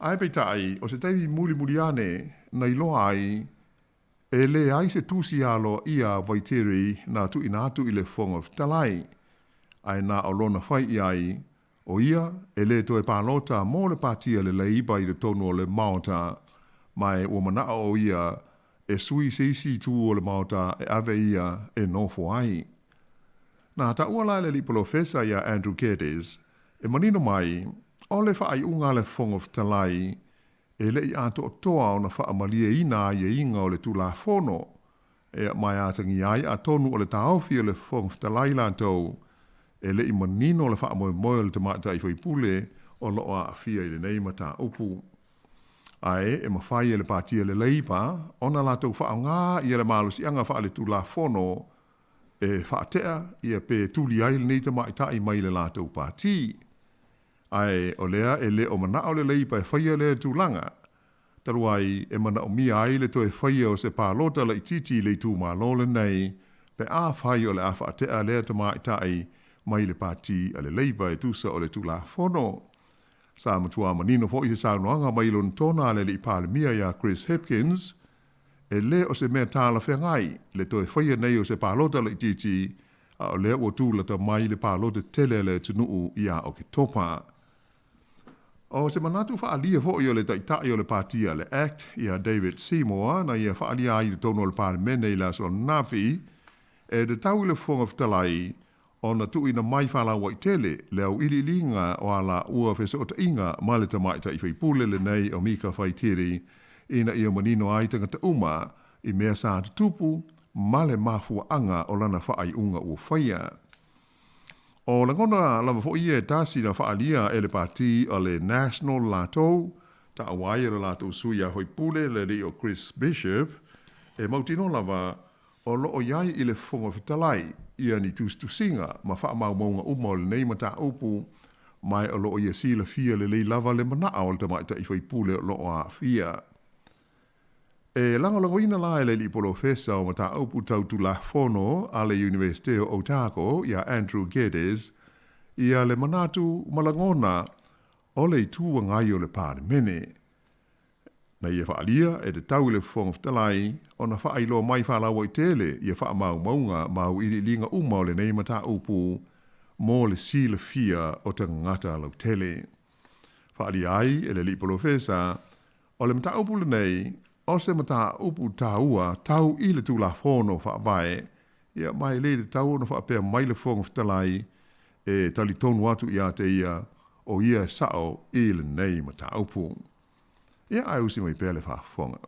Ai peitai, o se teivi muli ane, na i loa ai, e le ai se tusi alo ia Waiteri na tu inatu i le whongoftalai, ai na o lona whai i ai, o ia, e le toe pālota mō le pātia le Labour i le tonu o le Maota, mai o mana o ia, e sui se isi tū o le Maota e ave ia e nofo ai. Nā ta ua lai le li profesa ia Andrew Geddes, e manino mai, o le whaai unga le whongoftalai, e le i ato o toa o na whaamalia ina ia inga o le tūla whono, e mai atangi ai a tonu o le taofi o le whongoftalai lantou, e le i manino le wha moe le tamata i whai pule o loa a fia i le neimata upu. Ai, e mawhai e le pātia le Labour, ona lātou wha ngā i le malusi anga wha le tūla whono, e wha tea i a pē tūli ai le neita maita i mai le lātou pāti. Ai, o lea e le o mana o le Labour e whaia le tūlanga, taru ai e mana o mia ai le toe whaia o se pālota la i titi le tū mālole nei, pe a whai o le a wha tea le tamaita i mai le pāti a le Labour e tūsa o le tūla whono. Sa matua manino fo i se saunoanga mai lon tona le li pālemia ia Chris Hipkins, e le o se mea tāla whengai, le toe whaia nei o se pālota la i titi, a o lea ua tūlata mai le pālota tele le tunuu ia o ke topa. O se manatu whaalia fo i o le taitai o le pātia le Act ia David Seymour, na ia whaalia ai le tono le pālemene i la son nafi, e de tau le whongoftalai, o na tu ina mai whala wa i tele, leo ililinga o ala ua whesota inga ma le tamaita i whaipule le nei o Mika Whaiteri, ina ia manino ai tangata uma, i mea sa tupu, ma le mafua anga o lana whaai unga ua whaia. O langona lama fo ia tasi na whaalia e le pāti o le National Lātou, ta awai e le Lātou suia hoipule le li o Chris Bishop, e mautino lava o loo iai i le whonga whitalai, ia ni tusinga ma wha mau maunga uma o le nei mata upu, mai o loo ia sila fia le lei lava le mana o le tamaita i whaipule o loo a fia. E lango ina la e le li profesa o mata upu tautu la whono a le University of Otago, ia Andrew Geddes, ia le manatu malangona o le tua ngai o le pāremene. Na ia whaalia e te tau le whongoftalai o na whaailoa mai whaalawa i tele ia wha mau maunga mau iri linga uma o le nei mata upu mō le sila fia o te ngata lau tele. Whaalia ai e le li profesa o le mata upu le nei o se mata upu taua tau i le tula fono fa vai ia mai le tau no fa pe mai le fonga ftalai e tali tonu atu ia te ia o ia sao i le nei mata upu ia ai usi mai pele fa fonga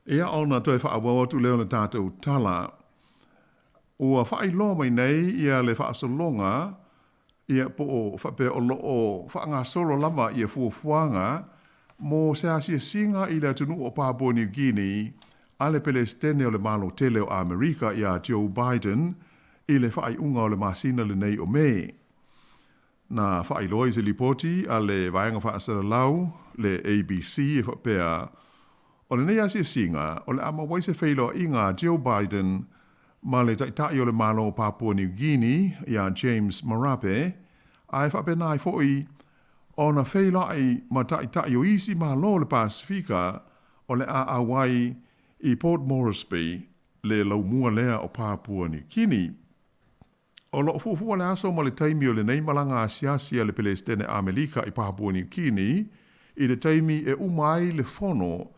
Ia ona toi whaawawa tu leo na tātou tala. Ua whai loa mai nei ia le whaasolonga, ia po o whape o loo whaanga solo lava ia fuafuanga, mo se asia singa i le tunu o Papua New Guinea, a le Palestine o le malo tele o Amerika ia Joe Biden, i le whai unga o le masina le nei o mei. Na whai loa i se lipoti a le vaenga whaasara lau, le ABC e whapea, o le nei asia singa, o le ama waise whailo inga Joe Biden, ma le taitai o le malo o Papua New Guinea, ia James Marape, ai whape nai foi, o na whailo ai ma taitai o isi malo le Pasifika, o le a awai i Port Moresby, le laumua lea o Papua New Guinea. O lo fuafua le aso ma le taimi o le nei malanga asiasia le Palestine Amerika i Papua New Guinea, i le taimi e umai le fono,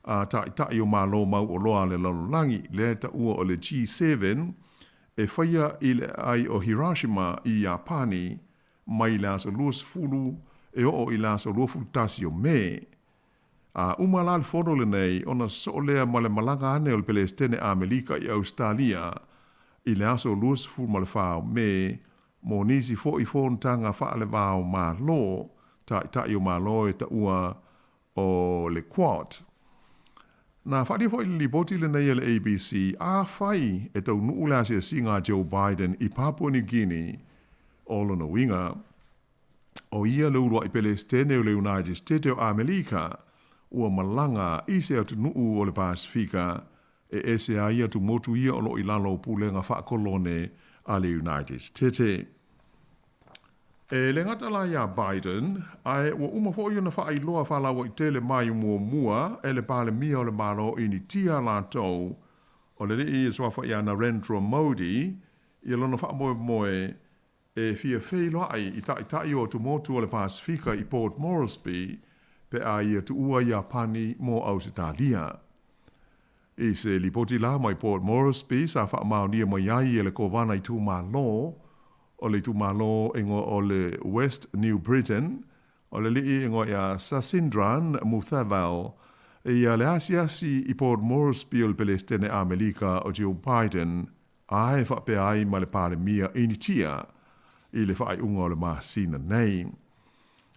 a tai o malo mau o loa le lalolangi le ta ua o le G7 e whaia i le ai o Hiroshima i Japani mai le aso luas fulu e o i le aso lua fulu tasi o me. A umala le fono le nei ona so lea ma le malanga ane o le Palestine Amerika i Australia i le aso luas fulu ma le whao me mo nisi fo i fon tanga wha le wao ma lo tai o malo e ta ua o le Quad. Na whadia fo i li boti le nei le ABC, a whai e tau nuu la se singa Joe Biden i Papua New Guinea, o lona winga, o ia leurua i Palestine o le United States o Amerika, ua malanga i se atu nuu o le Pasifika, e ese a ia tu motu ia o lo i lalo pulenga whaakolone a le United States. E le ngata la ia Biden, ai ua umafo i ona wha iloa whalawa i tele mai mua e le pale mia o le malo i ni tia la tau, o le i e swafa i Narendra Modi, i lona wha moe e fia wheilo ai i tai o tu motu o le Pasifika i Port Moresby, pe a ia tu ua ia pani mo Ausitalia. I se lipoti la mai Port Moresby sa wha maonia mai ai e le kovana i tu malo, o le tu malo ingo o le West New Britain, o le li ingo ia Sasindran Muthaval, ia le asiasi i Port Moresby o le Palestine Amerika o Joe Biden, ai whape ai ma le pare mia initia, i le whaai unga o le masina nei.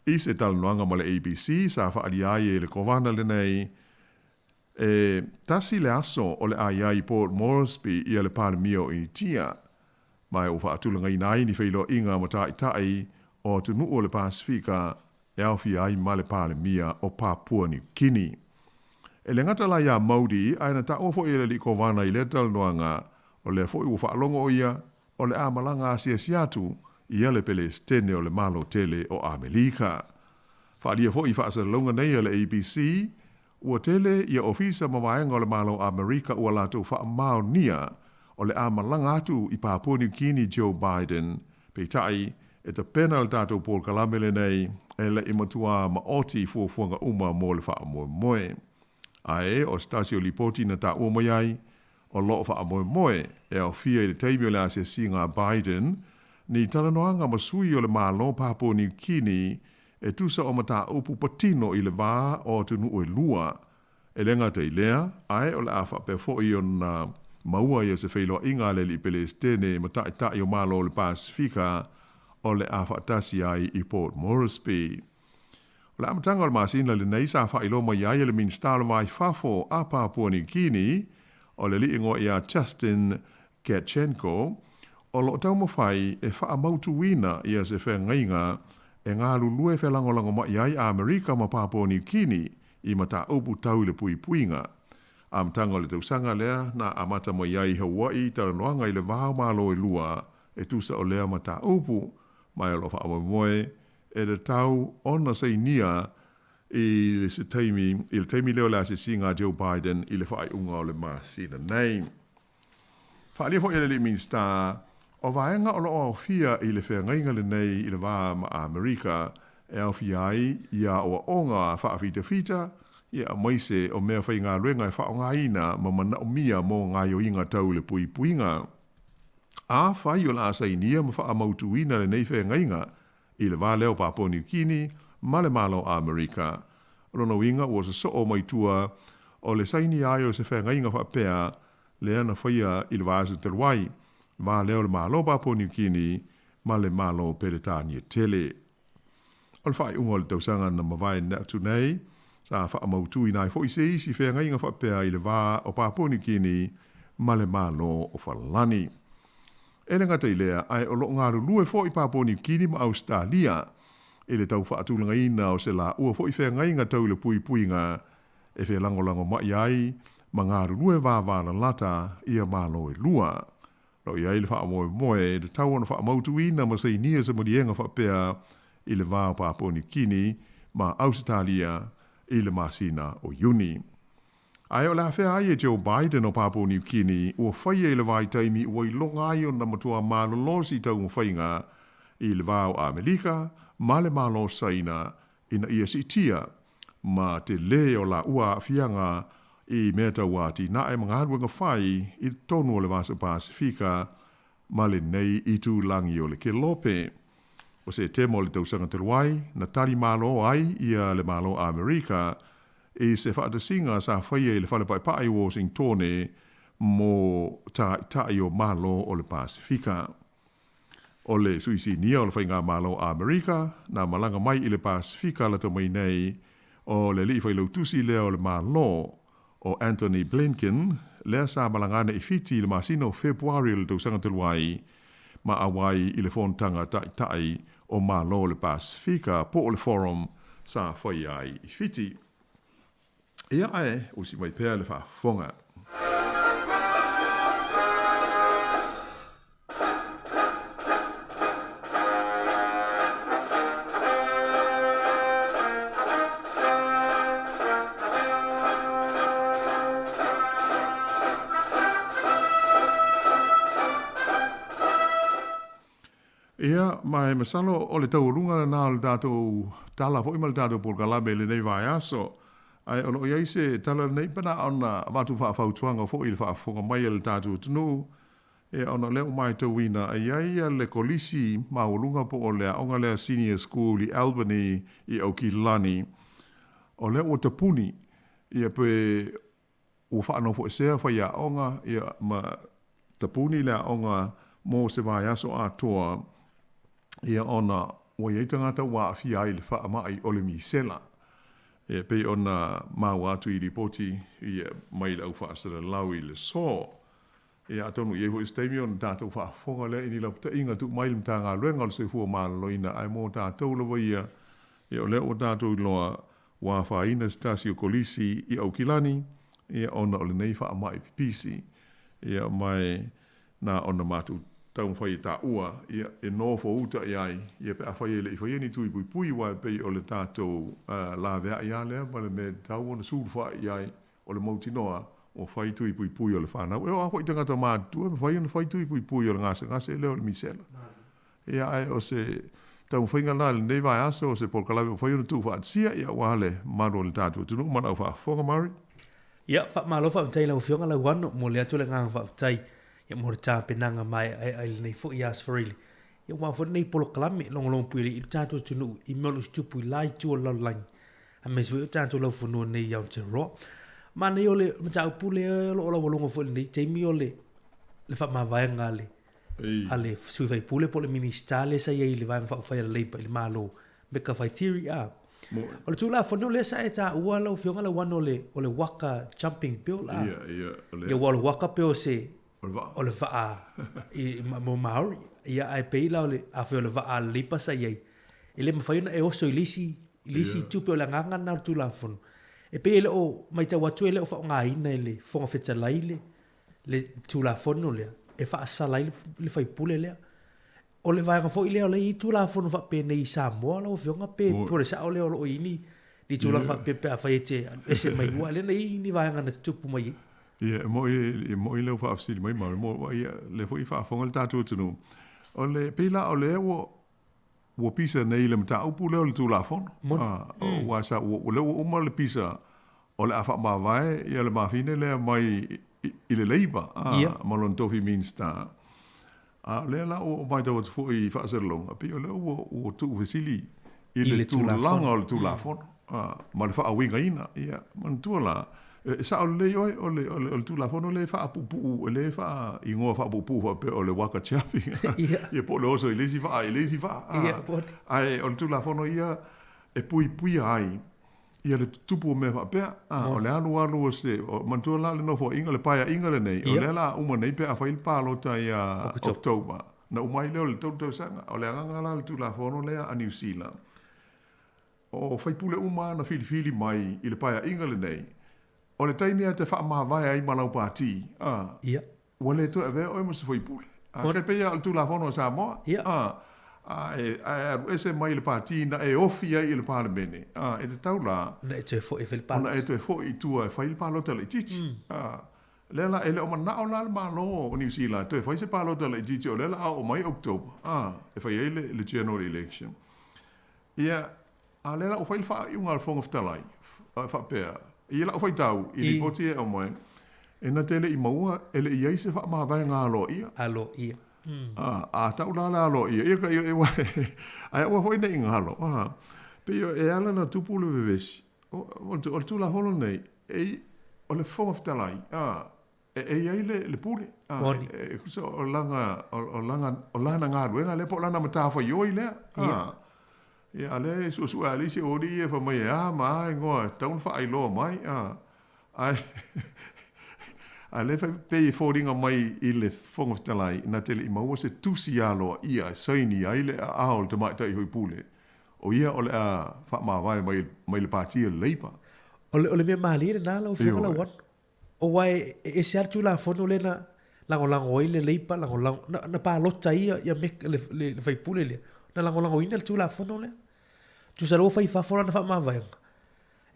I se talanoanga ma le ABC, sa whaari ai e le kovana le nei, e tasi le aso o le ai ai Port Moresby i le pare mia o initia, mai o whaatulanga i nai ni whailo inga tai o tunu o le Pasifika e au fi ai ma le pale mia o Papua New Guinea. E le ngata la ia Maudi, aina ta ofo i le liko wana i le talanoanga o le fo i o whaalongo o ia o le amalanga asia siatu i le Palestine o le malo tele o Amerika. Whaalia fo i whaasalonga nei le ABC, ua tele ia ofisa mawaenga o le malo Amerika ua lato whaamao nia o le amalanga atu i Papua New Guinea Joe Biden, pe tai e ta penal tātou Paul Kalamele nei, e le imatua ma oti fuafuanga uma mo le wha amoe moe. Ae, o stasio lipoti na ta uma iai, o loo wha amoe moe, e au fia i le teimio le asia singa Biden, ni talanoanga masui o le malo Papua New Guinea, e tusa o mata upu patino i le vā o tunu o lua, E lenga te lea, ai o le a whape fo i ona maua ia se whailo inga le li Palestine ma tai o malo le Pasifika o le a whaatasi ai i Port Moresby. O le amatanga o le masina le nei sa whailo mai ai le minstalo mai fafo a Papua New Guinea o le li ingo ia Justin Gatchenko o lo tau mawhai e wha mautu wina ia se wha ngainga e ngā lulue wha langolango mai ai a Amerika ma Papua New Guinea i mata upu tau le pui puinga. Amatanga o le tausanga lea na amata mai ai Hawaii taranoanga i le vahau malo i lua e tusa o lea mata upu mai o lo wha awamoe e le tau ona seinia i le se taimi, i le taimi leo la se singa Joe Biden i le whaai unga o le masina nei. Whaalia fo ele li minsta o vaenga o lo o fia i le whea ngainga le nei i le waa ma Amerika e au fia ai ia o onga whaafita fita ia maise o mea whai ngā ruenga e whao ngā ina ma mana o mia mō ngā yo inga tau le pui puinga. A whai o la asainia ma wha mautu ina le nei whea ngainga i le waa leo Papua New Guinea ma le malo Amerika. Rono winga o se so o mai tua o le saini ai o se whea ngainga wha pea le ana whaia i le waasu te ruai ma leo le malo Papua New Guinea ma le malo Peretania tele. O le whai ungo le tausanga na mawai na tu nei sa wha mautu ina i fo i se isi whea ngainga wha pea i le waa o Papua New Guinea ma le malo o Whalani. Ele ngata i lea ai o lo ngaru lue fo i Papua New Guinea ma Australia e le tau whaatulanga ina o se la ua fo i whea ngainga tau le pui puinga e whea langolango mai ai ma ngaru lue vāvāna lata ia malo e lua. Lo i ai le wha moe moe le tau ana wha mautu ina ma sei nia se modienga wha pea i le vā Papua New Guinea ma Australia i le masina o Juni. Ai o la whea ai e Joe Biden o Papua New Guinea ua whaia i le vai taimi ua i longa ai o na matua malolosi tau mwhainga i le vā o Amerika ma le malo saina ina ia sitia ma te le o la ua fianga i mea tau ati na e mga haruanga whai i tonu o le vasa Pasifika ma le nei i tū langi o le ke lope. O se temo le tausanga te ruai na tari malo ai ia le malo Amerika e se whaatasinga sa whaia i le whalepai pai Washingtone mo tai o malo o le Pasifika. O le suisi nia o le whainga malo Amerika na malanga mai i le Pasifika la mai nei o le li whailau tusi lea o le malo o Anthony Blinken lea sa malangana i fiti le masino Februari le tausanga te ruai ma awai i le whontanga tai o malo le Pasifika po o le forum sa whaiai i fiti. Ia ai, usi mai pēr le whaafonga. Ia, mai masalo o le taurunga na le tātou tala po ima le tātou polkalabe le nei vai aso. Ai ono ia se tala nei pana ona watu whaafautuanga fo i le whaafonga mai le tātou tunu. E ono leo mai tau wina ai le kolisi maulunga po o lea onga lea senior school i Albany i Aukilani. O leo o tapuni ia pe o whaano fo esea whaia onga ia ma tapuni lea onga mo se vai aso a toa ia ona o iei tangata wa awhia ai le wha mai o le misela. E pe ona mau atu i ripoti i mai lau whaasara lau i le so. E atonu iei hoi steimi o na tātou whaafonga le ini lau ta inga tu mai limta ngā luenga le soifua māloina ai mō tātou lawa ia. E o leo o tātou loa wa whaina stasi o kolisi i Aukilani. E ona o le nei wha mai pipisi. E mai na ona mātou tau whai tā ua, ia e nōwha uta i ai, ia pe a whai ele i whai ni tui pui pui wai pei o le tātou la vea i alea, ma le me tau ona sūru whai i ai o le mauti noa o whai tui pui pui o le whanau. E o a whai tangata mātua, me whai ona whai tui pui pui o le ngase leo le misela. Ia ai o se tau whai ngana le nei vai aso o se polkalawe o whai ona tū wha atsia, ia wale maro le tātou tunu, mana au wha whonga mari. Ia, wha malo wha mtai lau whionga lau wano, mo le atu le ngā wha mtai, ia mo ta penanga mai ai nei fo ia sfarili ia wa fo nei polo klami long puili i tato tunu i molo stupu lai tu la lang a mes vo tato lo fo no nei yau te ro Mana yo le mta pule lo la wolongo fo ni Jamie le fa ma vai ngale. Ale sui vai pule po le ministale sa ye le vai fa fa le pa le malo be ka fa tiri a. O le tula fo no le sa eta ua lo fionga le wano o le waka jumping bill la. Ia wala waka bill se o le va I mo Maori ia ai pe la le a fe le va le pa sa ye. Ele ma fa e oso ilisi tupe o la nganga na tula fo. E pe ele o mai ta watu ele o fa nga ina ele fonga feta laile le tula fono le e fa sala le fai pule le o le vai fo ile o le tula fono fa pe nei Samoa lo fionga pe por sa o le o ini di tula fa pe pe fa ete ese mai wa le nei ni vai nga tupu mai mo ile fa afsi mai mo le fo fa fonga tatu tunu o le pila o le wo pisa nei le mta upu le tula fono wa sa wo le o mo le pisa o le afa ma vai ia le mafine le mai ile leiba malon tofi minsta le la o mai do fo I fa serlong pe le o tu vesili ile tu langa o tu la fon ma le fa winga ina ia man tu la sa o le o tu la fon le fa pu le fa ingo fa pu fa pe o le waka chapi ia po lo so ile si fa ai o tu la fon ia e pui ai ia le tupu me fa pe o le alu se o mantua la le no fo inga le paia inga le nei o le la uma nei pe a fa il palo ta ia October na umai le tau sanga o le anga la tu la fono le a New Zealand o fai pule uma na fili mai I le paia inga le nei o le taimi te fa ma vai ai malau pati ia o le to ave o mo se foi pule a ke pe ia tu la fono sa mo ese mai le pati na e ofia I le parlamene e te taula na e te fo e fel palo na e te fo I tua fai il palo tele titi lela ele o mana o la malo o New Zealand te fai se palo tele titi o lela o mai October e fai le general election ia a lela o fai fa I unga fonga ftalai fa pe ia la o fai tau I li poti e o mai e na tele I maua ele ia se fa ma vai ngalo ia ta ula lo ia ka ai o foi nei ngalo pe e ala na tupu le veves o tu la holo nei e o le fonga ftalai e ai le pule so o langa nga ruenga le po lana mata fo yo ile ia ale su ali si odi e fa mai ma ngo taun fa ai lo mai ai ale fa pe fodinga mai I le fonga talai na tele I maua se tusi alo ia saini ai le aol te mai tai hoi pule o ia o le a fa ma vai mai le partia leipa o le me mali na la o fonga la wan o wai e se artu la fono le na lango ile leipa lango na pa lota ia me le fai pule le na lango ina tu la fono le tu sa lo fai fa fora na fa ma vai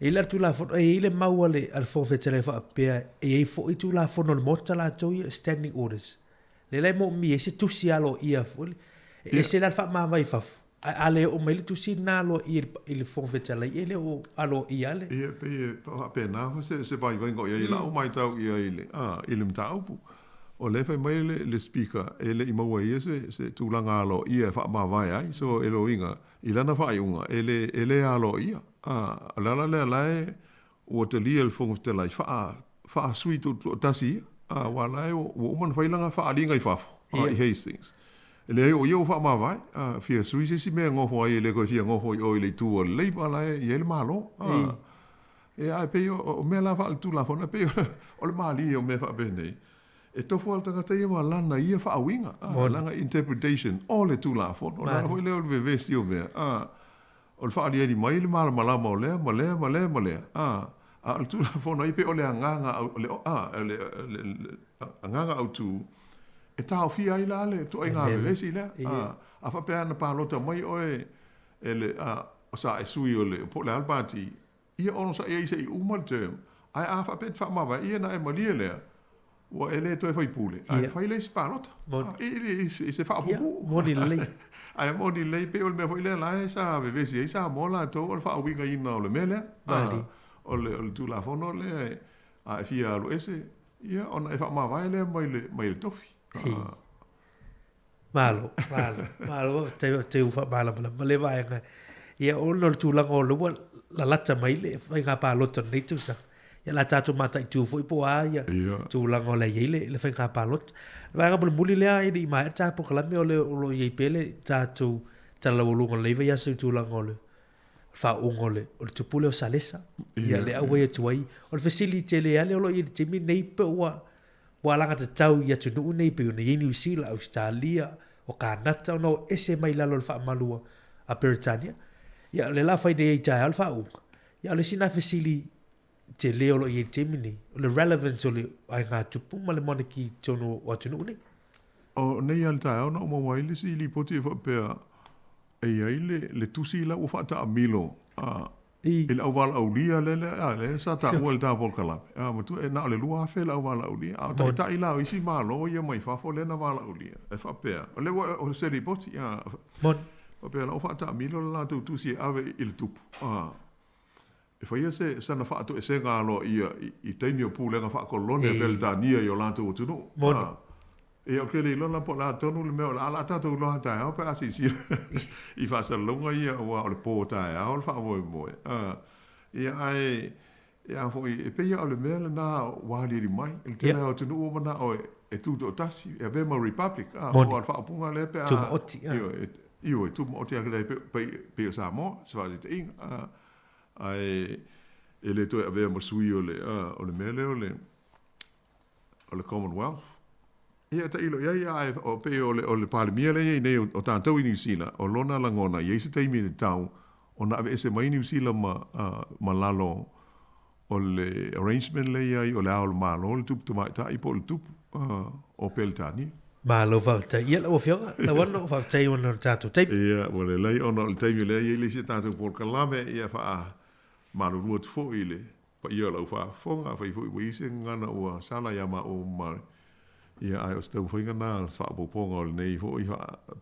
Ele tu la fono ele mau al fo fetele fa pe e fo tu la fono mota la to standing orders. Le mo mi ese tu si alo ia fo. E se la fa ma vai fa. Ale o mele tu si na lo il fo fetele ele o alo ia le. Ia pe na se vai vengo ia la o mai tau ia ile. Ile mtau pu. O le fa mai le speaker ele I mau ia se tu langa alo ia fa ma vai ai so elo inga. Ilana fa iunga ele alo ia. La o te lia le fonga te lai fa sui tu tasi wala o man fa ilanga fa alinga I fafo I Hastings ele o yo fa ma vai fia sui si me ngofo ai le ko fia ngofo o ile tu o le bala e le malo e ai pe o me la fa tu la fona pe o le mali o me fa bene e to fo alta ka ia lana ia fa winga langa interpretation o le tu la fona o la ho le o ve vesti o me o le whaari eri mai le mara malama o lea, ma lea. Al tu la whona ipe o le anganga au tu. E tau fia i la le, tu ai ngā vevesi lea. A whapea na pālota mai oe, o sa e sui o le, po le albati. Ia ono sa e i umal term. Ai a whapet whamawa, ia na e malia lea. Wa ele to e fai pule. Ai fai le spalota. Se fa popu. Moni le. Ai moni le pe o me foi le la sa ve vesi sa mola to o fa winga ina o le mele. O le tu la fono le a fia lo ese. Ia ona e fa ma vai le mai le tofi. Malo. Te u fa bala le vai nga. Ia o no tu la o lo la lata mai le fai nga pa lota nei tu sa. ia la tātou mataʻitu foʻi po a ia tulaga o le iai le faigapalota vaega mulimuli lea i mae tapokalame o lo iai pe le tatou talaualuga leiva ia sau tulaga o le faauga o le tupu le o salesa ia le aua ia tuai o le fasilite le ale o lo ia le taimi nei pe ua alaga tatau ia tunuu nei pe ona iai niusila australia o kanata ona o ese mai lalo le faamalua a Peritania ia le la fai nei tae al faauga ia le sina fasili te leo lo i te mini o le relevance o le ai ngā tupu ma le mana ki tono o atunu nei o nei al tae ona o mawaile si li poti e whapea e ai le tusi la ua whata a milo il au wala au lia le sa ta ua le ta por kalape ma tu e na le lua fe la au wala au lia a ta i la isi malo ia mai fafo le na wala au lia e whapea o le o se li poti whapea la o whata a milo la tu tusi ave il tupu e whaia se sana whaatu e se ngā lo i teimi o pūlenga whaakolone a Beltania i o lātou o tunu. E o kele i lona po la tonu le meo la ala tātou loha tae au pe asi si i whaasalunga ia o le pō tae au le whaamoe moe. Ia ai e peia o le mea le nā wāliri mai. Il tena o tunu o mana o e tūto o tasi e Weimar Republic. O al whaapunga le pe a... Tuma oti. Io e tuma oti a kele pe o Samoa. Se whaati te inga. Ai e le toi avea masui o le mele o le Commonwealth. Ia ta ilo ia ai o pe o le palemia le ia nei o tātou i New Zealand o lona langona ia se teimi ni tau o na ave ese mai New Zealand ma lalo o le arrangement le ia o le ao le malo le tupu tamai ta i po le tupu o Peltani. Malo whautai. Ia la o whionga, la wano whautai o na tātou teimi. Ia, o le lei o na le teimi le ia le se tātou por kalame ia wha maru rua tu fo ile pa ia lau fa fonga fa fo i se ngana o sala ya ma o mar ia ai o sto finga na fa bo ponga o nei fo i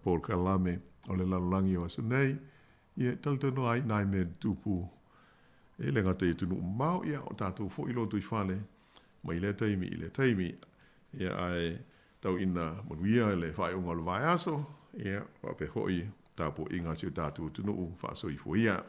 por kalame o le langi o se nei ia talto no ai nai me tupu e le ngata i tunu mau ia o tatu fo i lo tu fale mai le taimi ia ai tau ina monuia le fa o ngol vai aso ia pa pe fo i tapo inga si tatu tunu fa so i fo ia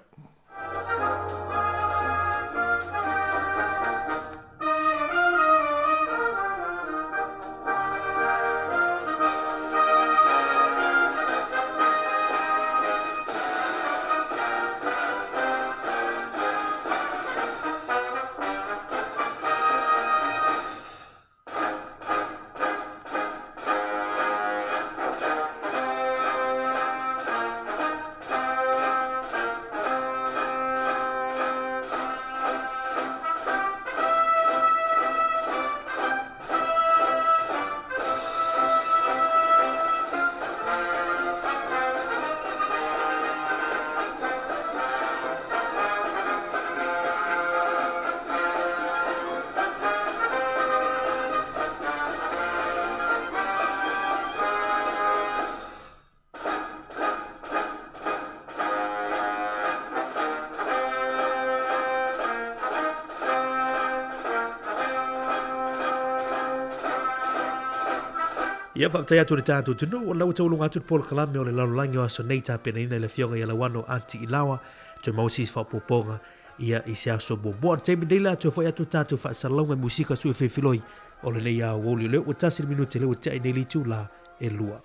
Ia whaktai atu le tātou tunu, o lau taulunga atu Paul Kalame o le lalulangi o aso nei tāpena ina le fionga i ala wano anti ilawa, tui mausis whapoponga ia i se aso boboa. Teimi neila atu whai atu tātou whaasalaunga musika sui whewhiloi o le nei a woli leo, o tāsiri minute leo te ai neili tū la e lua.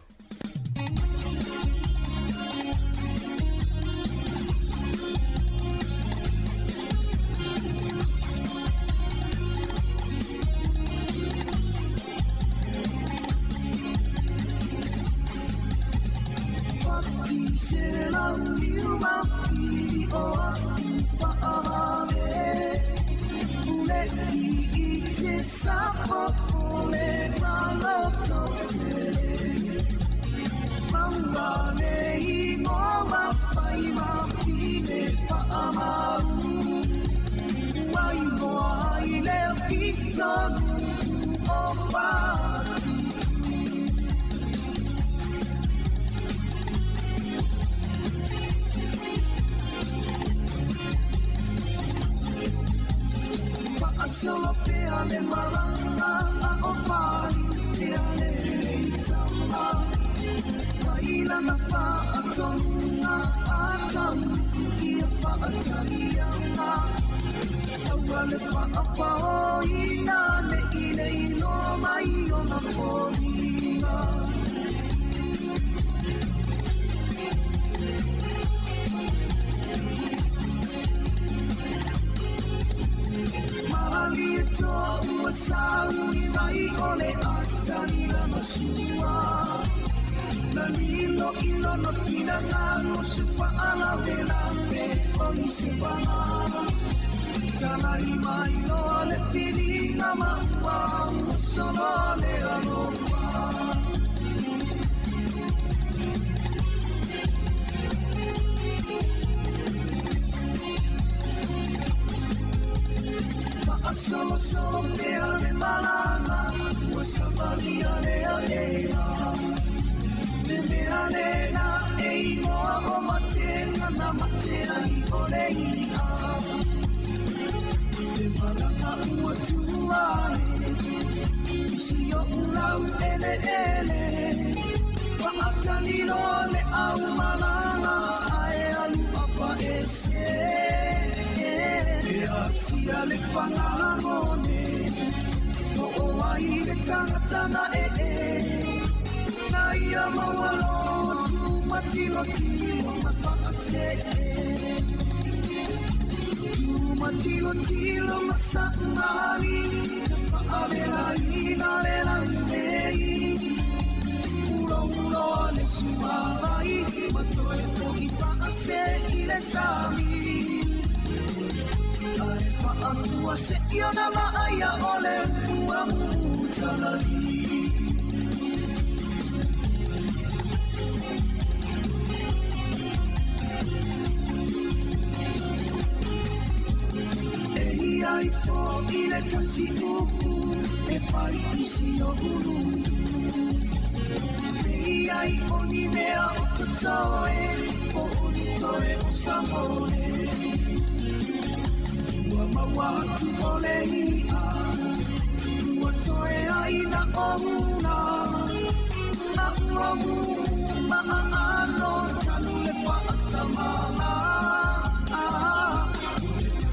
le whaawhaoina le ile ino mai o na wholina. Mahali e toa ua saui mai o le atani la masua. Na lilo ilo no tina ngano se whaala vela me o i se wala. Talai mai no le pili na maua o sono le alofa. Solo solo mea le malanga, ua savalia le aena. Le mea lena e inoa o matenga na matea i o le ia. Le malanga ua tuae, isi o ulau ele ele. Wa atanilo le au malanga ae alu apa ese. Asia le whangarone o ai le tangatana na ia mawalo tu matilo tilo mapakase tu matilo tilo masakari paavela ina le langei ulo ulo le suarai matoe fo i pakase i le sami. Whaakua se iona maaya ole ua mutalari. E iai fo i le tasi upu e whai isi o uru. E iai o ni mea o tatoe o unitoe o samole. Mawatu ole ia, ua toe aina o una, na ua mu maa ano tanu le whaatamala.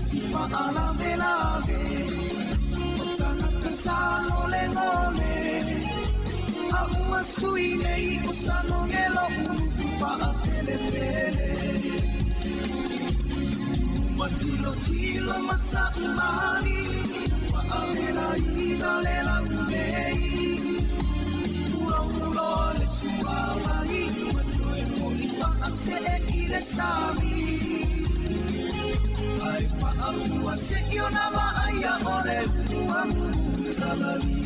Si whaalave lave, o tangata sano le ngole, a ua sui nei o sano ngelo unu whaatele pele. Matilo tilo masaumani wa avela ina le langei ura ura le suamani matoe foli wa ase e le sami ai fa alua se iona va aia ole ua mutalari.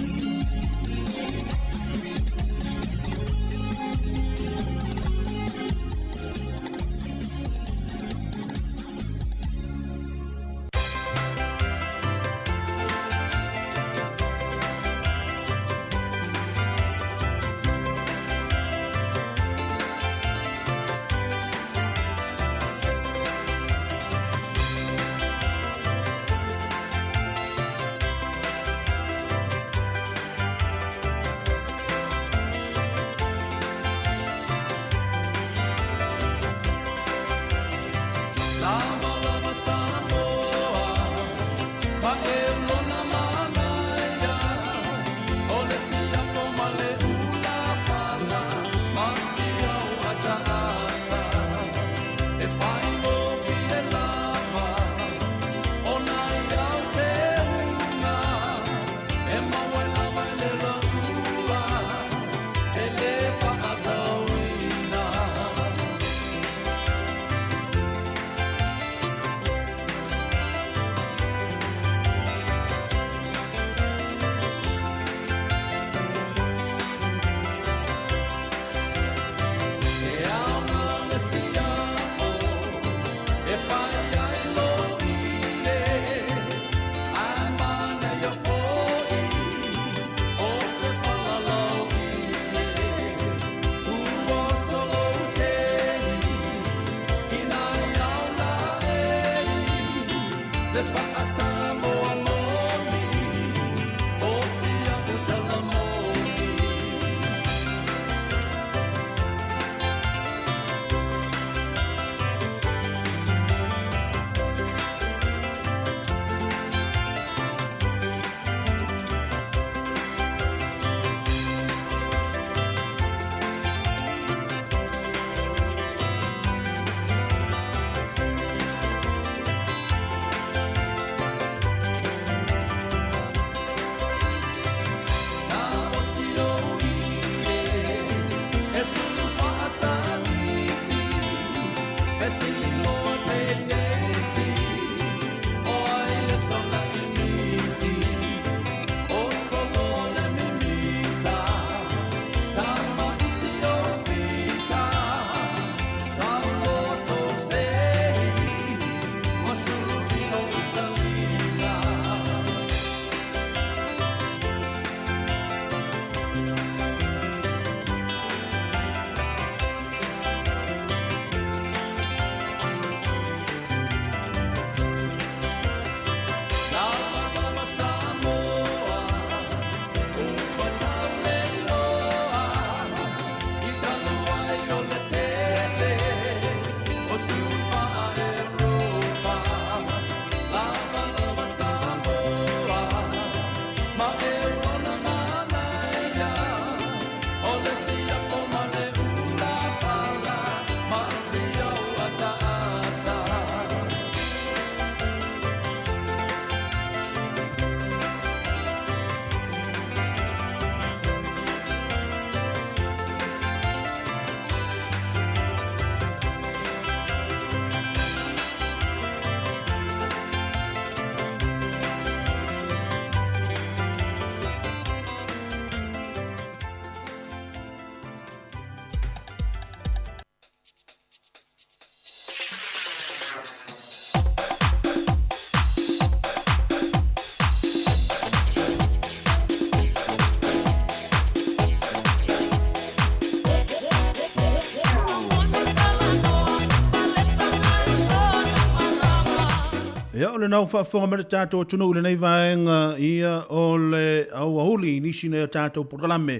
Ia o le nau whaafonga mera tātou tunu le nei vaenga ia o le au ahuli nisi nei tātou porkalame.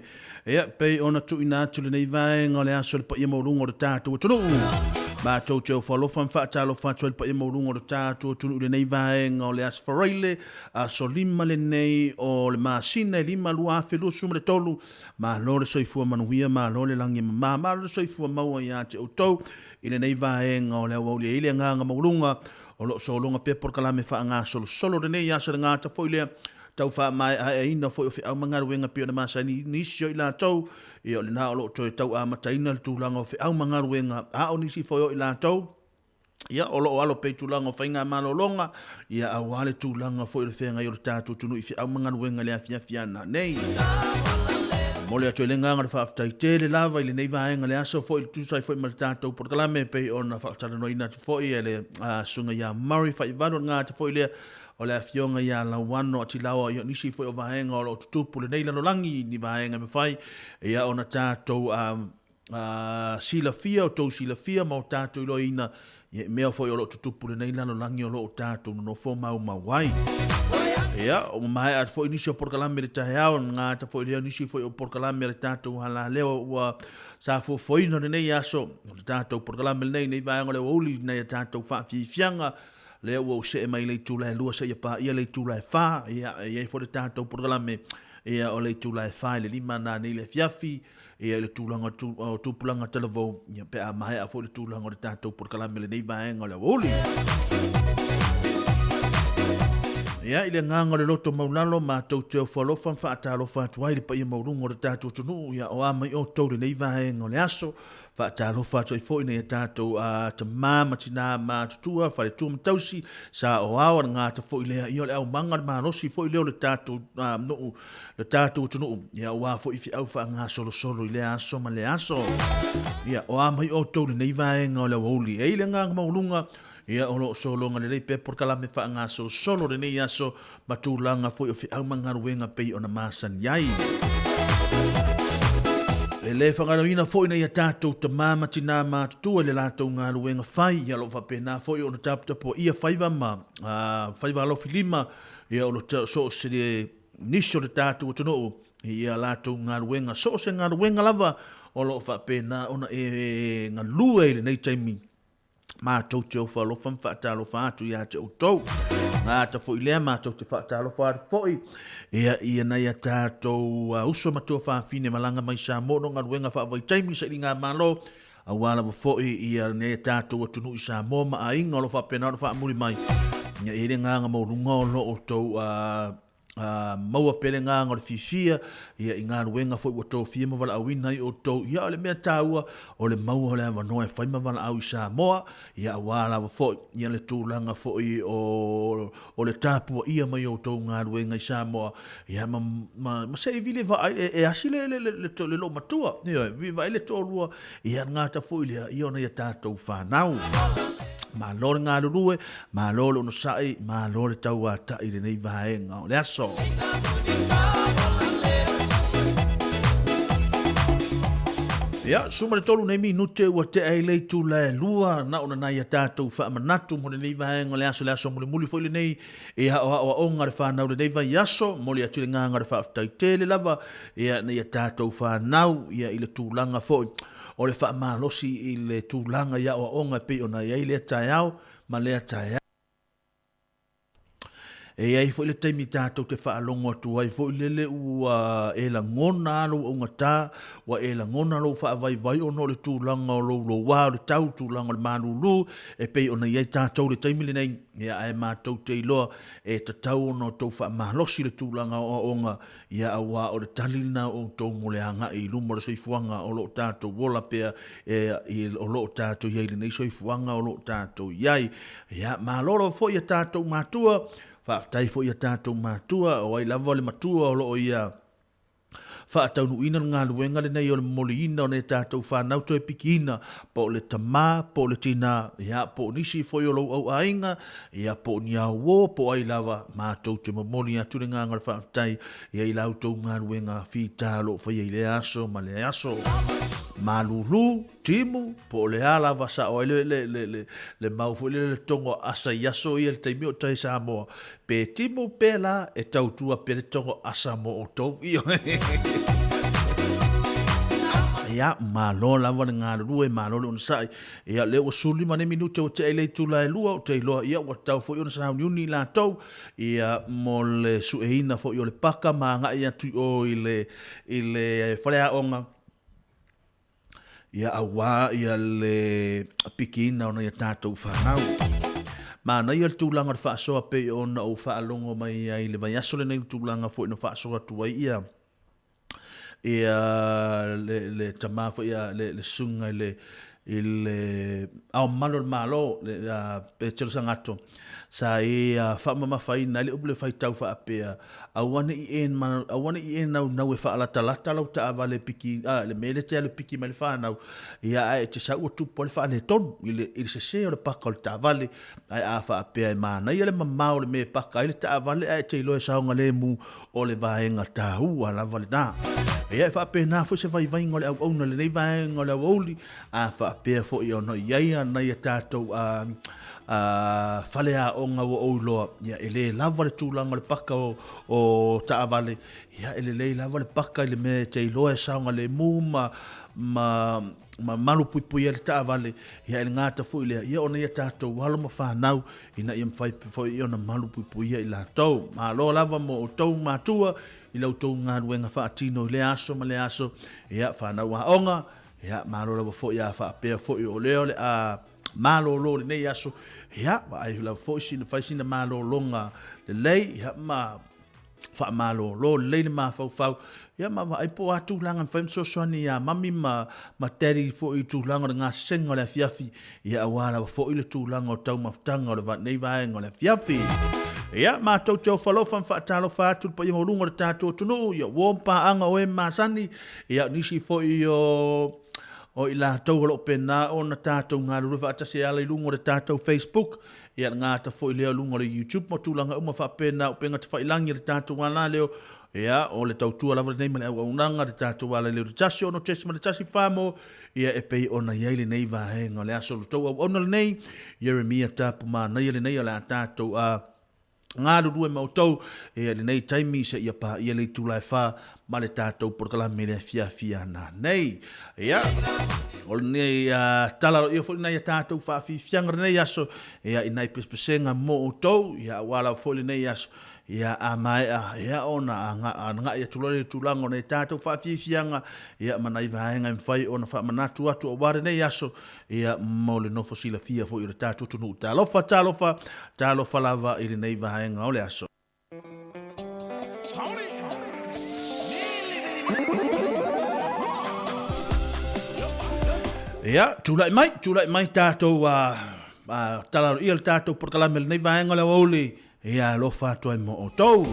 Ia pei ona tu ina atu le nei vaenga o le aso le pa ia maurunga o le tātou tunu. Ma tau teo whalofan whaatalo whaatua le pa ia maurunga o le tātou tunu le nei vaenga o le aso whareile. Aso lima le nei o le maasina lima lua awhilu suma le tolu. Ma lo le soifua manuhia, ma lo le langi ma le soifua maua ia te utau. I le nei vaenga o le au le ile nganga maurunga. O lo solonga pe por kala me fa nga solo de nei asa nga ta foi le tau fa mai ai ina foi au manga ruenga pe na masa ni sio ila tau e o le na o lo toi tau a mata ina tu langa fe au manga ruenga a o ni si foi ila tau ia o lo alo pe tu langa fa nga malo longa ia au ale tu langa foi le fe nga yo tatu tu no fi au manga ruenga le afia fiana nei Mole atu le nganga fa aftai tele lava ile nei vaenga le aso foi tu sai foi maltato por kala me pe ona fa tala no ina foi ele sunga ya Murray fa ivano nga foi le o le afionga ya la wano ati lawa yo nisi foi o vaenga o tupu le nei lano langi ni vaenga me fai ia ona tato sila fia o to sila fia ma tato lo ina me foi o tupu le nei lano langi o lo tato no fo mau mawai Ia, o mai at foi inisio por kalame le taheao nga ta foi leo nisi foi o por kalame le tatou hala leo ua sa foi no nei aso le tatou por kalame nei vai ngole uli nei tatou fa fianga leo o se mai le tula lua se pa ia le tula fa ia foi le tatou por kalame ia o le tula fa le lima na nei le fiafi ia le tulanga tu pulanga televo ia pe a mai a foi le tulanga le tatou por kalame le nei vai ngole uli Ia ile nganga le loto maunalo ma tau teo whalofan whaatalo whaatuai le pa ia maurungo le tātou tunu ia o amai o tau le nei vahenga le aso whaatalo whaatuai fōi nei tātou ta māma tina mā tutua whare tūma tausi sa o awa ngā ta fōi lea ia le au manga le mānosi fōi leo le tātou nuu le tātou tunu ia o a fōi fi au wha ngā solo i le aso ma le aso ia o amai o tau le nei vahenga le wauli e ile nganga maurunga Ia o lo solonga le pe por kala me fa nga solo de nei aso matulanga foi o fi au mangaruenga pe ona masan yai. Le whangarawina foi nei tātou ta mama tina ma tu le latou ngā ruenga fai ia lo whapena foi ona tapta po ia faiva ma faiva lo filima ia o lo so se nisho le tātou tono ia latou ngā ruenga so se ngā ruenga lava o lo whapena ona ngā lue le nei taimi ma tau te o whalo whan whaatalo whaatu ia te o tau. Ngā ta fo ilea ma tau te whaatalo whaatu fhoi. Ia nei a tātou uso matua whaafine malanga mai sa mono ngā ruenga whaavai taimi sa ili ngā malo. A wala wa fhoi ia nei a tātou atunu i sa moma a inga lo whaapena o whaamuri mai. Ia ere ngā ngā maurunga o lo o tau maua pele ngā ngā fifia ia i ngā ruenga foi o tau fia mawala au ina i o tau ia o le mea tāua o le maua o le awanoa e whai mawala au i Samoa ia wala wa foi ia le tūlanga foi o le tāpua ia mai o tau ngā ruenga i Samoa ia ma se i vile va e asi le lo matua ia va le tōrua ia ngā ta foi ia i ona ia tātou whanau ma lore ngā rurue, ma lore ono sai, ma lore tau a tai le nei vahenga o le aso. Ia, suma le tolu nei minute ua te ai lei tu le lua, na ona nai a tātou wha manatu mo le nei vahenga o le aso muli muli foi le nei, e ha o onga le whanau le nei vai aso, mo le atu le nganga le whaaftai te le lava, ia nei a tātou whanau, ia i le tūlanga foi. O le whaamalosi i le tūlanga ia o onga pe o na iei lea tai au, ma lea tai au. E ai fo le taimi tātou te whaalongo atu ai fo lele ua e la ngona alo o ngata, wa e la ngona alo whaavai vai ono le tūlanga o lo wā, le tau tūlanga le manulu, e pe o na iei tātou le taimi le nei, ia ai mātou te iloa, e ta tau ono tau whaamalosi le tūlanga o onga, ia awa o le talina o tau moleanga i lumo le soifuanga o lo tātou wola pea, o lo tātou iei le nei soifuanga o lo tātou iei, ia maaloro fo ia tātou mātua, whaaftai fo ia tātou mātua, o ai lava le matua o lo ia whaatau nuina ngā luenga le nei o le moliina o le tātou whanau toi pikina, po le tamā, po le tina, ia po nisi foi o lo au ainga, ia po ni au o, po ai lava mātou te mamoni atu le ngā ngā whaaftai, ia i lautou ngā luenga fi tālo whai le aso, ma le aso. malulu timu po le ala vasa o le mau fu le tongo asa yaso i le taimi o tai Samoa pe timu pela e tautua pe le tongo asa mo o tau i ia malo lava nga lue malo on sai ia le o suli mane minute o te le tula e lua o te loa ia o tau fo i ona sa uni la tau ia mo le sueina fo i o le paka ma nga ia tu o i le farea onga ia awa ia le pikina ona ia tātou whanau. Ma na ia tūlanga le whaasoa pe ona o whaalongo mai ai le vai aso le nei tūlanga fo ina whaasoa tuai ia. Ia le tamafo ia le sunga i le au malo le malo pe telo sangato. Sa ia whaamama whaina le uple whai tau wha apea. Awane i en nau e whaalata lau ta awa le piki, le mele te le piki mai le whanau. Ia ai te sa ua tupo le wha le tonu, i se se o le paka o le ta avale, ai a wha apea e mana. Ia le mamau le me paka, ai le ta avale ai te iloe saonga le mu o le vaenga ta hua la vale na. Ia e wha apea na fo se vai vainga le au auna le nei vaenga le au auli, a wha apea fo i ono iaia na ia tātou falea o nga o loa ia ele lava le tūlanga le paka o taavale ia ele lava le paka le me te iloa saunga le mu ma malu pui le taavale ia ele ngata fu ile ia ona ia tātou walo ma whanau ina ia mwhai fo i ona malu pui ia i la tau ma lo lava mo o tau mātua i lau tau ngā ruenga whaatino le aso ma le aso ia whanau a onga ia ma lo lava fo ia whaapea fo i o leo le a malo lo le nei aso ia wa ai la foisi le faisi na malo longa le lei ia ma fa malo lo le ma fau ia ma ai po atu langa fam so soni ia mami ma teri fo i tu langa nga senga le fiafi ia wala fo i le tu langa tau maftanga le va nei va nga le fiafi ia ma tau tau falo fa talo fa tu pa i mo lunga tato tunu ia wompa anga o e masani ia nisi fo i o i la tau lo pena o na tātou ngā ruru whaatase ala i lungo le tātou Facebook ia ngā ta fo i leo lungo le YouTube mo tūlanga uma whaapena o penga te whailangi le tātou ngā leo ia o le tautua lava le neima le au unanga le tātou ala leo le tasi o no tesima le tasi whamo ia e pei o na iei le nei vahenga le aso lo tau au ona le nei Jeremia tāpu mā nei le nei ala tātou ngā ruru e mautau e le nei taimi se ia pa ia le tūlai wha ma le tātou porkalame le fia na nei ia o nei talaro ia fo nei tātou wha fianga nei aso ia i nei pespesenga mo o tau ia wala fo nei aso ia a mai ia ona nga ia tulore tulango nei tātou wha fianga ia manai vahenga mwhai ona wha manatu atu o ware nei aso ia mo le nofo sila fia fo i le tātou tunu talofa lava i le nei vahenga o le aso ia tulai mai tātou talaro ia le tātou porkalame le nei vahenga le wauli ia lo fato ai mo o tou.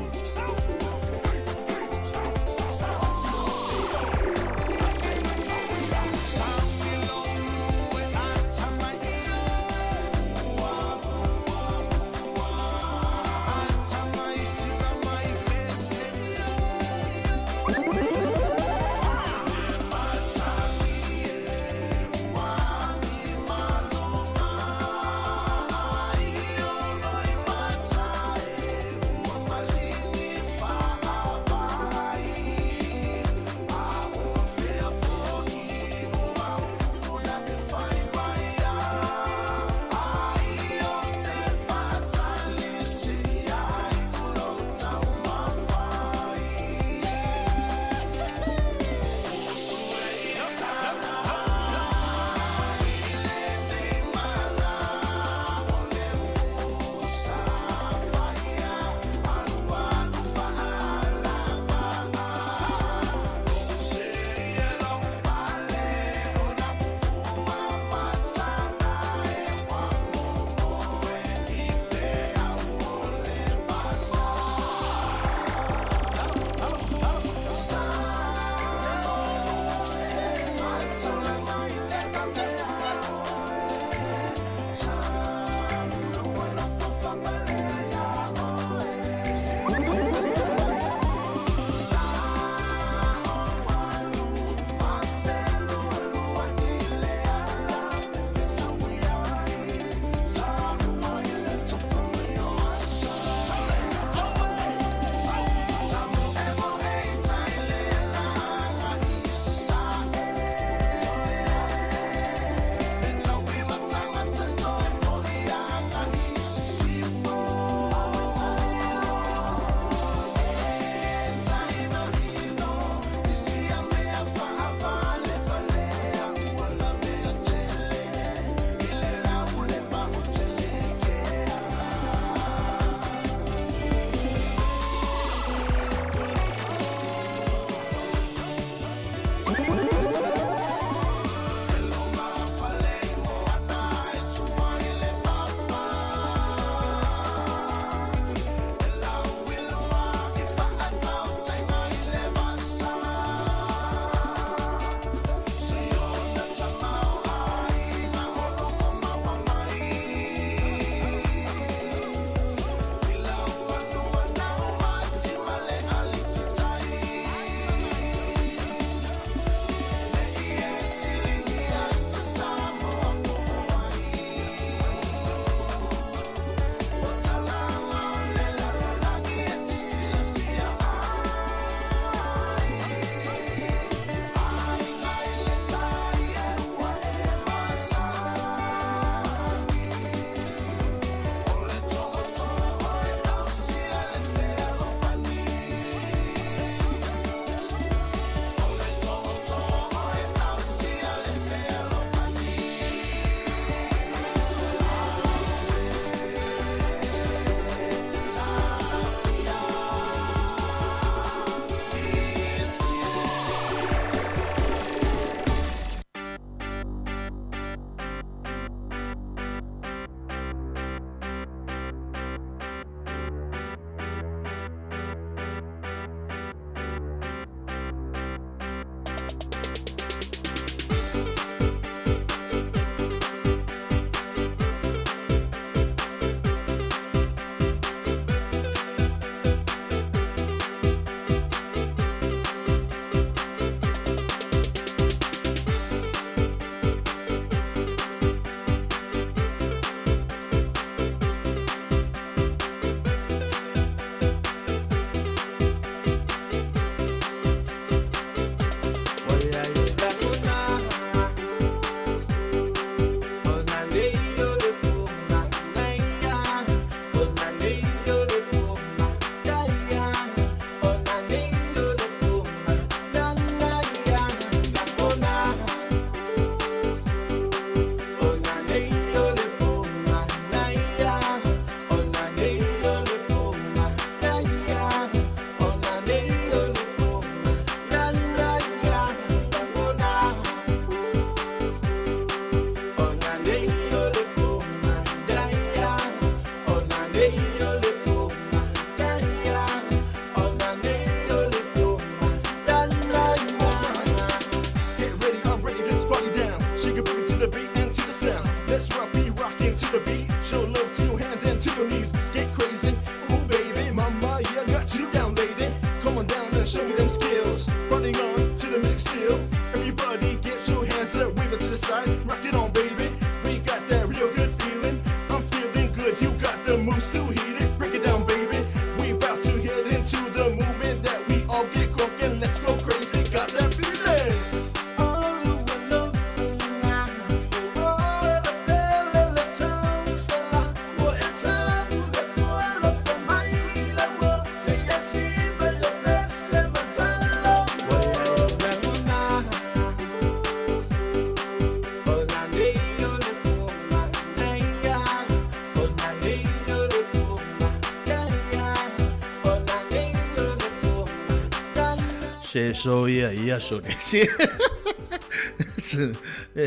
Se soia ia so se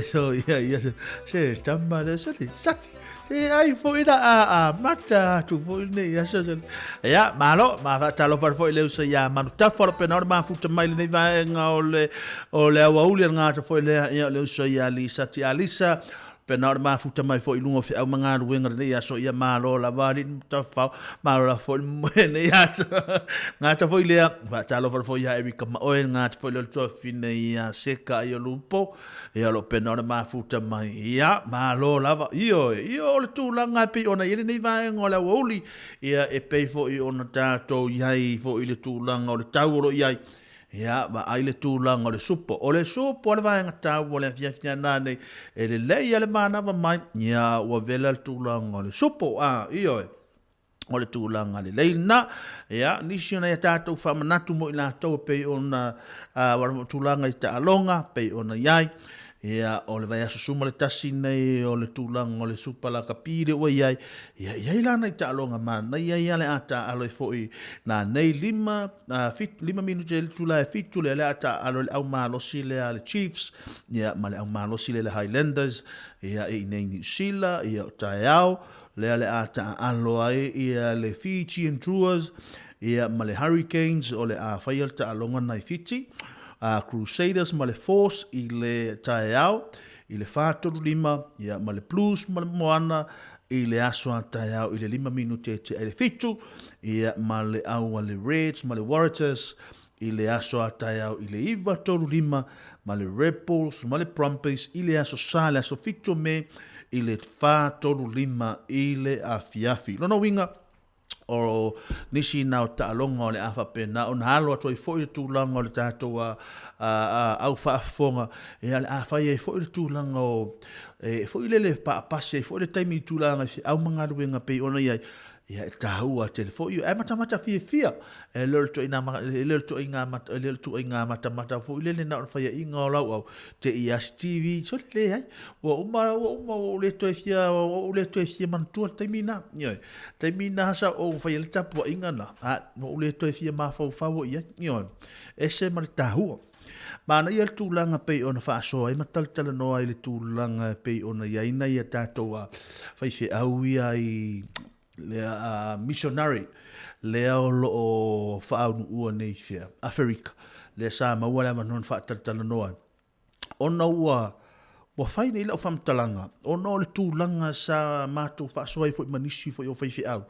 soia se tamara se se ai foi a mata tu foi ne ia se ya malo ma talo far foi leu se ya manu ta for penor ma futa mai ne vai nga ole wa uli nga foi le leu se ya lisa ti alisa penor ma futa mai foi lungo fi au manga ruenga ne ya so ya malo la vali ta fa malo la foi ne ya so nga ta foi le va talo for foi ya Erika ma o nga ta foi le to fine ya seka yo lupo ya lo penor ma futa mai ya malo la va io le tu langa pe ona ile ne va ngola woli ya e pe foi ona ta to yai foi le tu langa o le taulo yai ya va ai le tūlanga o le supo. O le supo o le vaenga tau o le fiafia nane e le lei ale mana va mai ya ua vela le tūlanga o le supo. Io e o le tūlanga le lei na ya nisi ona ya tātou whamanatu mo i lātou pei ona waramo tūlanga i ta alonga pei ona iai. Ia o le vai aso suma le tasi nei o le tūlanga o le supa la kapire ua iai. Ia iai lana i ta alonga mana. Ia ale ata alo e foi na nei lima minuti le tula e fitu le ale ata alo le au malosi le ale Chiefs. Ia ma le au malosi le Highlanders. Ia e nei New Zealand. Ia o tae au. Le ale ata alo ai ia le Fijian Druas. Ia ma le Hurricanes o le a whaialta alonga nai Fiji. Crusaders ma le Force i le taeao, i le whātoru lima, ia ma le Blues ma le Moana, i le asoa taeao, i le 5 minute te e le fitu, ia ma le aua le Reds, ma le Warriors, i le asoa taeao, i le iwa toru lima, ma le Red Bulls, ma le Brumbies, i le aso sa, le aso fitu me, i le whātoru lima, i le afiafi. Lono winga, o nisi na o taalonga o le awha pena, o na halo ato i fwoi le tūlanga o le tātou au whaafonga, e ale awhai e fwoi le tūlanga o, e fwoi le paapase, e fwoi le taimi i tūlanga, e au mga ruenga pei ona iai, ia e tahua te le fwoi, e matamata fia, e lel to i ngā matamata, fwoi le na o whai i ngā lau au, te IAS TV, so le ai, wa umara o le to e fia mantua taimi na, ioi, taimi na hasa o whai le tapua inga na, o le to e fia mawhau ia, ioi, e se mara tahua. Mana ia le tūlanga pei ona whaasoa, e mataltala noa i le tūlanga pei ona iaina ia tātou a whaife au ia i le missionary, le o loo whaau ua nei fia, Afrika, le sa maua le manon whaataltala noa. Ona ua whai nei lau whamtalanga, ona o le tūlanga sa mātou whaasoa i fwoi manisi fwoi o whaife au.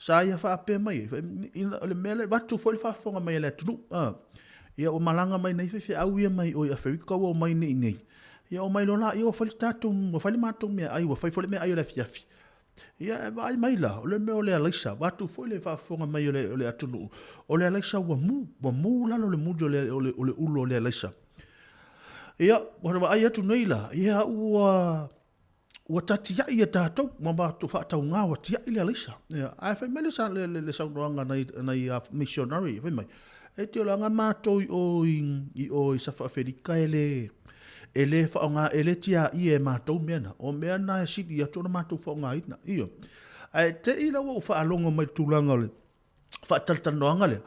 Sa ia whaapea mai, le mele, watu fwoi whaafonga mai le tunu, ia o malanga mai nei whaife au ia mai o Afrika o mai nei nei. Ia o mai lona, ia o whai tātou, o whai mātou mea ai, o whai fwoi mea ai o le fiafi. Ia e vai mai la, o le mea o le alaisa, watu fwoi le whaafonga mai o le atunu. O le alaisa ua mu lalo le mudu o le ulo o le alaisa. Ia, wana ai atu nei la, ia ua tatia ia tātou, mama tu whaatau ngā wa tia i le alaisa. Ia, ai whai mele sa le saunoanga nei missionary, whai mai. E te o langa mātou i sa whaaferika e le whaonga, e le tia i e mātou meana. O meana e siti atu na mātou whaonga ina. Iyo. Ai te ila wa whaalonga mai tūlanga le. Whaataltanoanga le.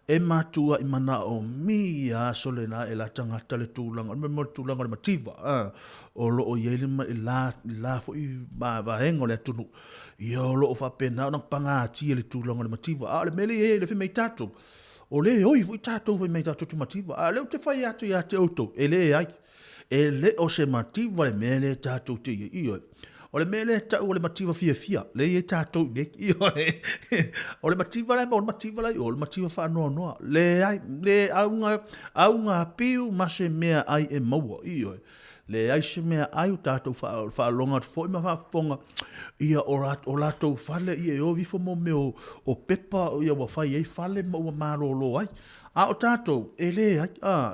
e matua i mana o mia sole na e la tangata le tūlanga, me mo tūlanga le mativa, o lo o iele ma i la fo i ma hengo le tunu, i o lo o whapena o nang pangati le tūlanga le mativa, a le mele e le whi tatou, o le oi fo i tatou whi mei tatou te mativa, a leo te whai atu i te auto, e le ai, e le o se mativa le mele tatou te i oi, o le mele ta o le mativa fia le e tatou ne i oi, o le mativa le o le mativa le o le mativa fa no le ai le aunga piu ma se mea ai e maua i oi, le ai se mea ai o tatou fa longa fo ma fa fonga ia o latou fale ia o vifo mo me o pepa ia wa fai ai fale mo malo lo ai a o tatou ele ai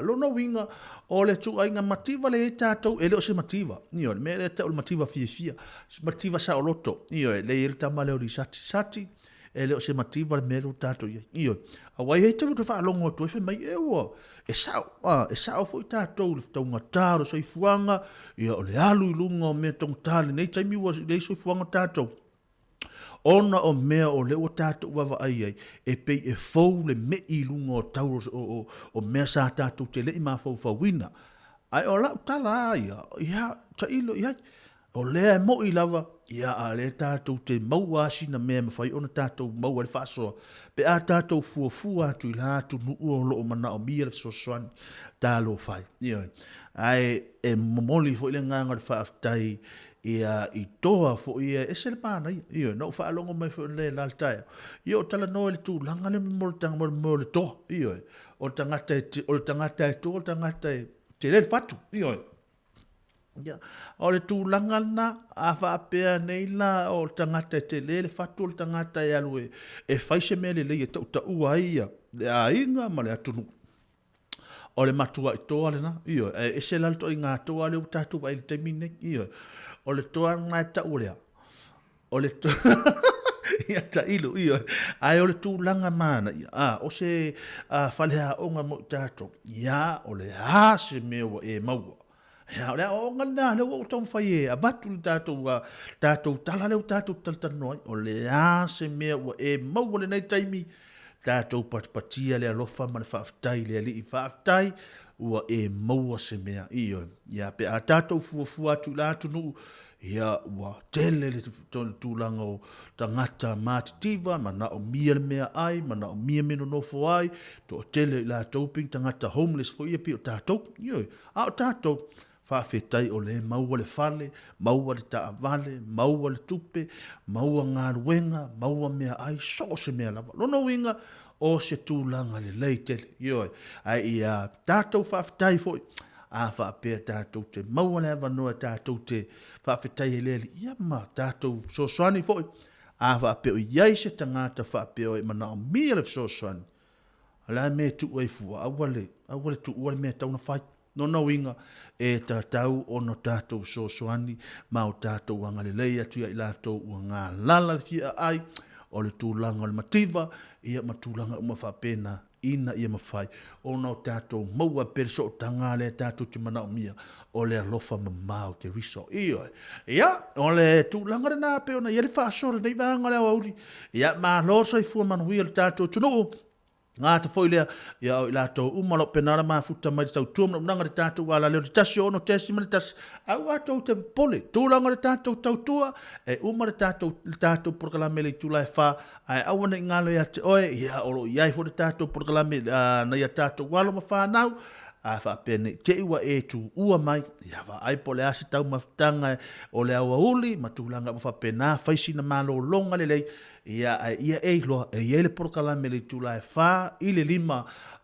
lo no winga o le tu ai nga mativa le tatou ele o se mativa io me le ta o mativa fia mativa sa o loto io le il tamale o di sati ele o se mativa le mero tatou io a wai e tu fa longo tu fe mai e o e sa fo tatou le tonga taro so i fuanga ia o le alu lunga o me tong tali nei taimi wa le so fuanga tatou ona o mea o le o tātou wawa ai e pei e fau le me i lunga o tauro o mea sa tātou te le i maa fau wina. Ai o lau tala ia ta ilo ia, o lea mo i lava, ia a le tātou te maua asina mea mawhai ona tātou maua le whaasoa, pe a tātou fua atu i lātu nuu o loo mana o mia le sosoani tālo whai. Ai e momoli fo i le nganga le whaaftai, ia i toa fo ia e sele mana ia no fa longo mai fo le laltai io tala no le tu langa le moltang mo le to ia o tangata to tangata te le fatu ia ia o le tu langa na a fa pe nei la o tangata te le fatu o tangata ia lu e faise me le to ta ua ia a inga ma le atunu o le matua i toa le na ia e sele alto inga toa le tatu vai le temine ia o le toa ngai ta ulea. O le toa... ia ta ilu, ia. Ai o le tu langa mana, ia. O se whalea onga mo tātou. Ia, o le hase mewa e maua. Ia, o le onga nā, le o tong whai e. A vatu le tātou tala leo tātou taltanoi. O le hase mewa e maua le nei taimi. Tātou patipatia le alofa ma le whaaftai, le ali i whaaftai. Ua e maua se mea iyo. Ia pe a tātou fuafua tu lātu nuu. Ia ua tele le tūlanga o tangata mātitiva, mana o mia le mea ai, mana o mia meno nofo ai, to tele la toping tangata homeless fo ia pi o tātou. Iyo, a o tātou whaafetai o le maua le fale, maua le taavale, maua le tupe, maua ngā ruenga, maua mea ai, so se mea lava. Lono winga, o se tūlanga le leitele. Ioi, ai ia tātou whaafetai fo, a whaapea tātou te maua le avanoa tātou te whaafetai he lele. Ia ma tātou sosoani fo, a whaapea o iai se tangata whaapea o e mana o mia le sosoani. Ala me tu ai fua, awale tu uale mea tauna whai. No winga e tātou o no tātou sosoani, ma o tātou wanga le leia tuia i lātou ua ngā lala fia ai, o le tūlanga le mativa, ia matūlanga uma whapena, ina ia mawhai, o no tātou maua perso o tanga le tātou te mana o mia, o le alofa mamau te riso. Ia, o le tūlanga le nā peona, ia le whaasore, nei vanga le auri, ia ma losa i fua manuia le tātou tunuu, ngā te whoilea, ia o i lātou umalo penara maa futa mai te tau tuamna unanga le tātou wala leo le tasi ono tesi ma le tasi au atou te pole, tūlanga le tātou tau tua e uma le tātou porkalame le tūlai wha ai awana i ngalo ia te oe ia oro iai fo le tātou porkalame na ia tātou walo ma whanau a whapene te iwa e tu ua mai ia wa ai po le ase tau mawhtanga o le aua uli ma tūlanga ma whapena whaisi na malo longa le lei ia e loa e ia le porkalame le tūlai wha i le lima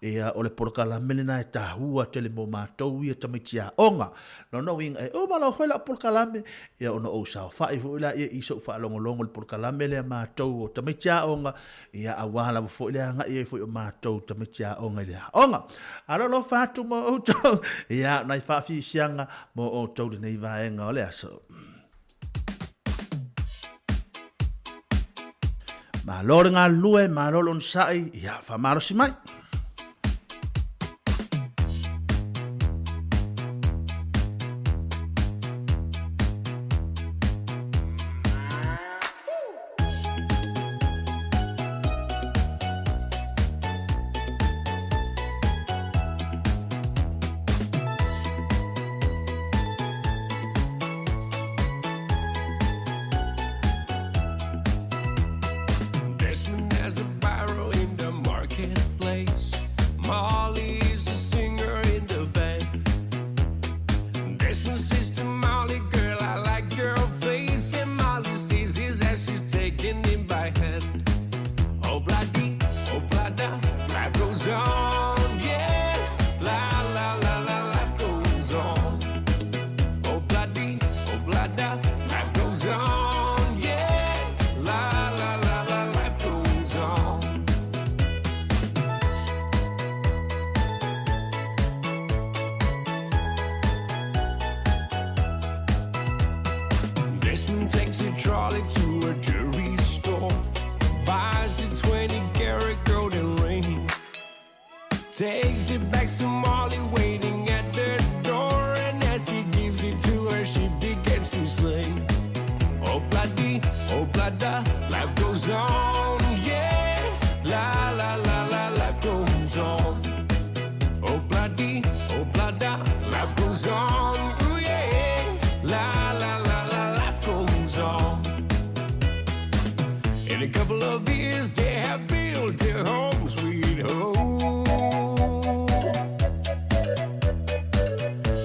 ia o le porkalame le na e tahua tele mo mātou ia tamitia onga no inga e o malo whela porkalame ia ono o sao wha i fuila ia iso wha longo le porkalame le mātou o tamitia onga ia awala wafo ile anga ia fo o mātou tamitia onga ile onga alo lo fatu mo o tau ia nai wha fi sianga mo o tau le nei vaenga o le aso ma lore ngā lue, ma lolo nsai, ia whamaro si mai. hand. Oh, bloody, oh, blada, life goes on, yeah. La, la, la, la, life goes on. Oh, bloody, oh, blada, life goes on, yeah. La, la, la, la, life goes on. Desmond takes a trolley to a jewelry store, buys a 20-karat golden ring, takes it back to Molly waiting at the door, and as he gives it to her, she begins to sing. Oh, bloody, oh, blada, life goes on, yeah. La, la, la, la, life goes on. Oh, bloody, oh, blada, life goes on, ooh, yeah. La, la, la, la, life goes on. In a couple of years, they have built their home, sweet home.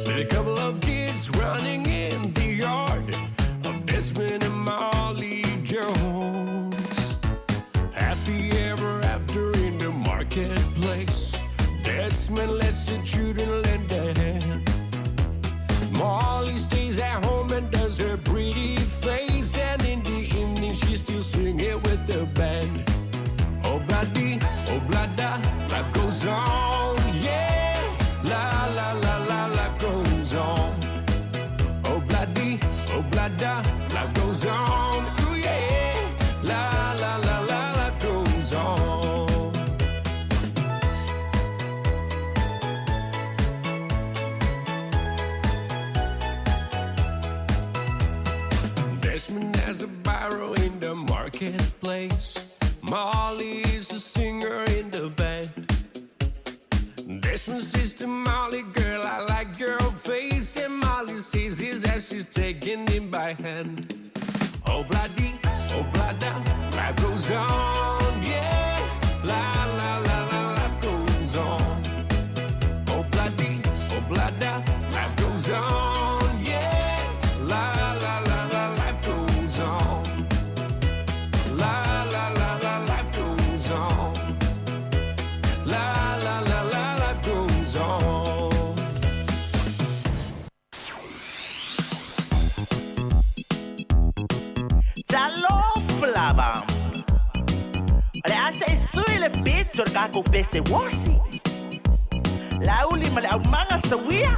With a couple of kids running in the yard of Desmond and Molly Jones. Happy ever after in the marketplace. Desmond lets the children lend a hand. Molly stays at home and does her pretty face, and in the evening she still singing with the band. Oh, bloody, oh, blada, life goes on, yeah. La, la, la, la, life goes on. Oh, bloody, oh, blada, life goes on, ooh, yeah. La, la, la, la, life goes on. Desmond has a barrow in the marketplace. Molly is a singer in the band. Desmond says to Molly, girl, I like your face. And Molly says his as she's taking him by hand. Oh, bloody, oh, blada, life goes on, yeah. La, la, la, la, life goes on. Oh, bloody, oh, blada, life goes on, yeah. La, la, la, la, life goes on. La, la, la, la, life goes on. La, la, la, la, life goes on. Taloflabam. Le hace sui le pizzo kako peste wasi. La ulima le manga sawia.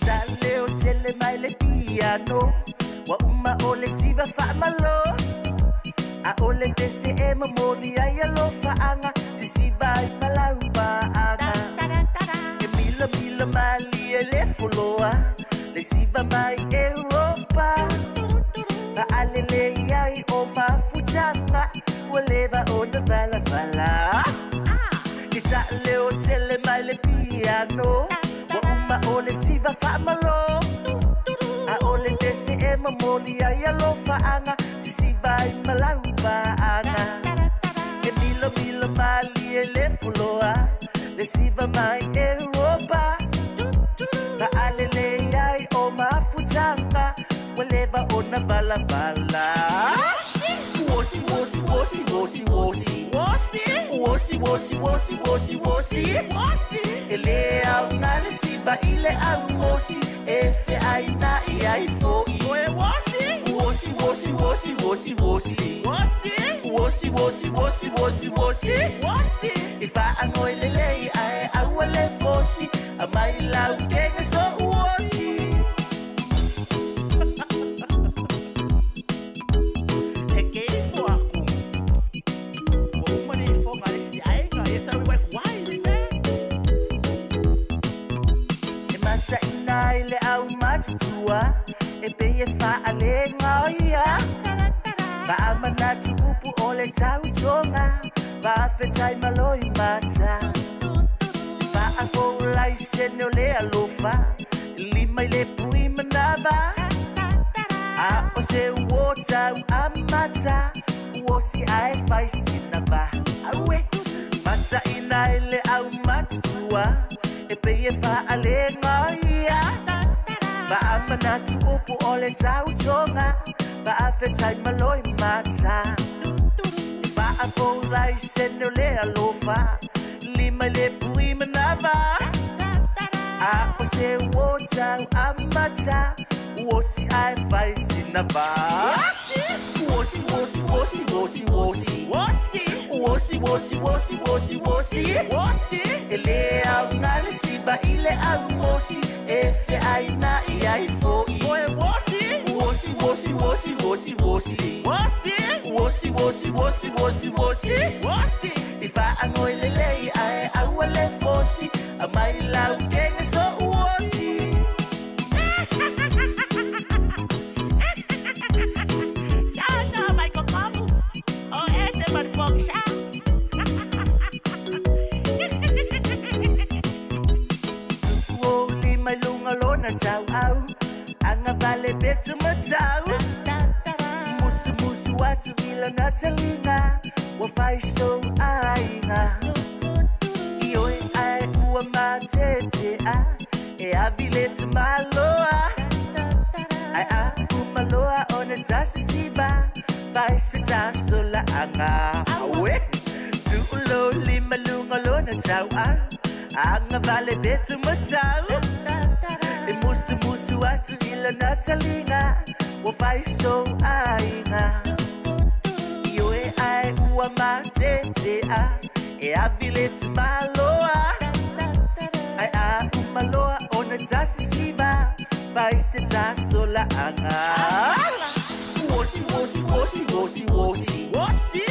Daleo tele mai le piano. Wa uma ole siva fa malo. A ole tese e mamoli ai alo fa anga. Si siva i malau ba anga. E mila mila mali e le foloa. Le siva mai Europa. Ba alele ai o mafutanga. Waleva o na vala vala. Kita leo tele mai le piano. Wa uma ole siva fa malo. A ole desi e mamoli ai alo fa anga. Si siva i malau ba anga. E mila mila mali e le fuloa. Le siva mai Europa. Ba alele ai o mafutanga. Waleva o na vala vala. Wosi wosi wosi wosi wosi wosi wosi wosi wosi wosi ele au nale siba ile au wosi efe ai na I ai fo I wosi wosi wosi wosi wosi wosi wosi wosi wosi wosi wosi ifa anoi lele ai au le fosi amai lau kenge so wosi. Le au matutua e pe fa ale ngoia ba amana tupu ole tau tonga ba fetai maloi mata ba afo lai sene ole alofa lima le pui manava a o se wota amata o si ai fai sinava awe mata ina le au matutua e pe fa ale ngoia ba amana tupu ole tau tonga ba afetai maloi mata a po lai sene le alofa lima le pui manava a o se wota amata wosi ai fai sinava wosi wosi wosi wosi wosi wosi wosi wosi wosi wosi wosi ele au ngale siba ile au wosi efe ai na ai fo wosi wosi wosi wosi wosi wosi wosi wosi wosi wosi wosi wosi ifa anoilele ai awale fosi amai lau kenga so wosi ya mai kokamu o ese barboxa wo lima lunga lona tau au anga vale betu matau musu musu watu vila natalinga wa fai so ainga ioi ai ua matete a e a vile tu maloa ai a umaloa ona tasi siba vai se taso la anga awe tu lo lima lunga lona tau a anga vale betu matau e musu musu watu vila natalinga wa fai so ainga ioi ai ua matete a e a vile tu maloa ai a umaloa ona tasi siba vai se taso la anga wosi wosi wosi wosi wosi wosi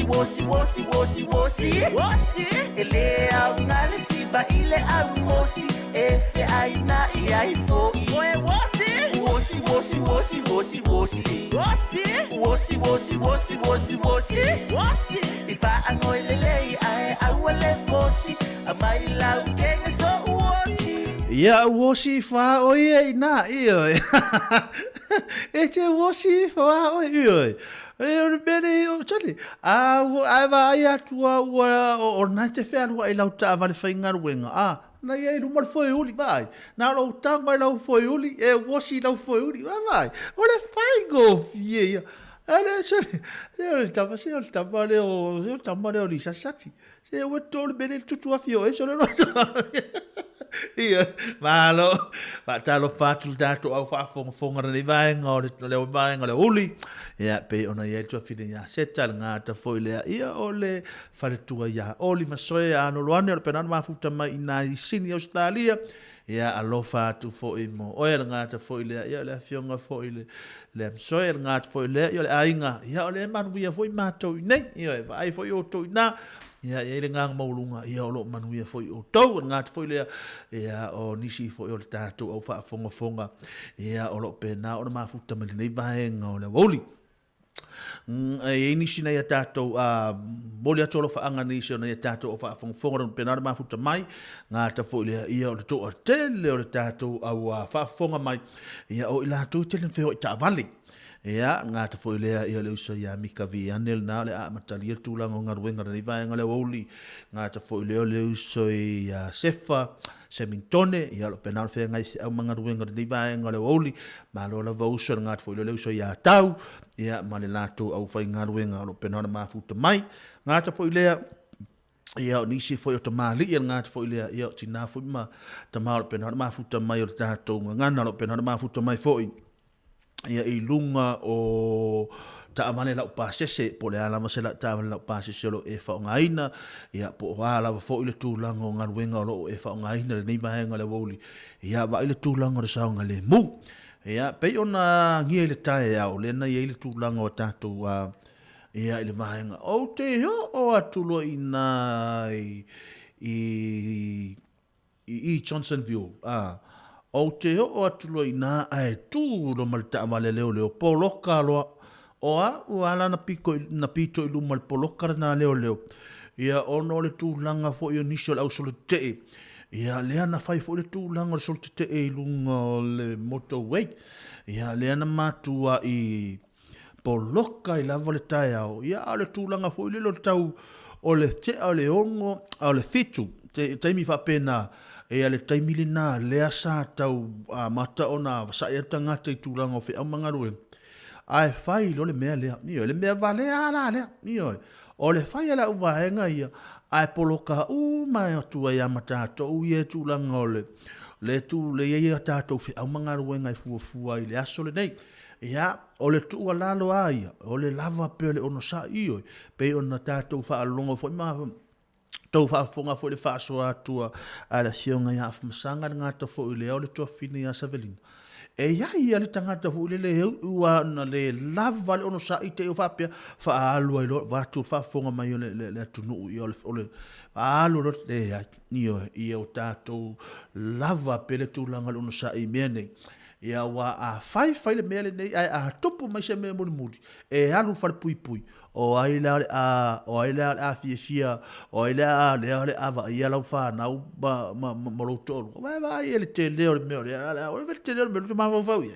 wosi wosi wosi wosi wosi ele au ngale siba ile au wosi efe ai na ai fo wosi wosi wosi wosi wosi wosi wosi wosi wosi wosi wosi wosi ifa anoilele ai awale fosi amai lau kenga so wosi ya wosi fa oye na iyo e te wosi fa oye e bene o chali a va ia tua o na te fe alwa ila ta va le fainga ruenga na ia lu mal foi uli vai na lo tanga lo foi uli e wosi lo foi uli vai o le faingo ye ale se tava le o lisa sati se o tol bene tutu afio e solo ia malo va talo fatu dato au fa fonga le vai ngore le vai ngole uli ia pe ona ia tu fide ia setal ngata foi le ia ole fale tua ia oli masoe ano loane o penan ma futa mai ina sini Australia ia alofa tu foi mo o ia ngata foi le ia le fionga foi le masoe ngata foi le ia le ainga ia ole manu ia foi mato nei ia vai foi o to na ia ele ngang maulunga ia o lo manu ia foi o to ngata foi le ia o nisi foi o tato au fa fonga ia o lo pena o ma futa mai nei vai ngole woli e nisi na ia tato moli atolo fa anga nisi na ia tato o fa fonga pena ma futa mai ngata foi le ia o to tele o tato au fa fonga mai ia o ila to tele fe o ta vale ia ngata foi le ia le usa ia mika vi anel na le a matalia tulang o ngaruenga nei vai ngale woli ngata foi le usa ia sefa semintone ia lo penal fe ngai au mangaruenga nei vai ngale woli ma lo la vausa ngata foi le usa ia tau ia male lato au fai ngaruenga lo penal ma futa mai ngata foi le ia nisi foi o tamali ia ngata foi le ia tina foi ma tamalo penal ma futa mai o tato ngana lo penal ma futa mai foi ia i lunga o ta amane la pasese po le ala masela ta amane la pasese lo e fa ngaina ia po wala fo ile tu lango ngaruenga lo e fa ngaina le nei vai ngale woli ia va ile tu lango re sa ngale mu ia pe ona ngie le tae au le na ile tu lango tatu ia ile mai nga o te ho o atulo ina i Johnsonville o te o atulo ina ai tu lo malta male leo poloka lo o ala na pito i lumal poloka na leo ia ono le tu langa fo yo nisol au solo te ia le ana fai fo le tu langa solo te e lunga le motorway ia le ana matua i poloka i lava le tai au ia le tu langa fo le lo tau o le te o le ongo o le fitu te taimi fa pena e ale taimili na le asa tau mata ona sa ia tangata i tūranga o whi au mangarue. Ai whai lo le mea lea, ni le mea vale ala lea, ni o le whai ala uwahenga ia, ai poloka mai atua ia matato, ia tūlanga o le tu le ia tātou whi au mangaruenga i fuafua i le aso le nei. Ia, o le tua lalo aia, o le lava pe le ono sa ioi, pe ona tātou wha alongo fo ima tau whaafonga fo le whaaso atua a la sionga ia afumasanga ngata fo i le au le tuafini a Savelina. E ia le tangata fo le heu ua na le lava le ono sa i te o whapea whaalua i lo watu whaafonga mai o le atunu i o le alu ro le i o tātou lava pe le tūlanga le ono sa i mea nei. Ia wa a fai le mea le nei a topu mai se mea mori muri. E alu whare pui pui. O ai le a fia o ai le a va ia lau whanau ma rotoru. Vai ele te leo le mea o le te leo le mea ma vau ia.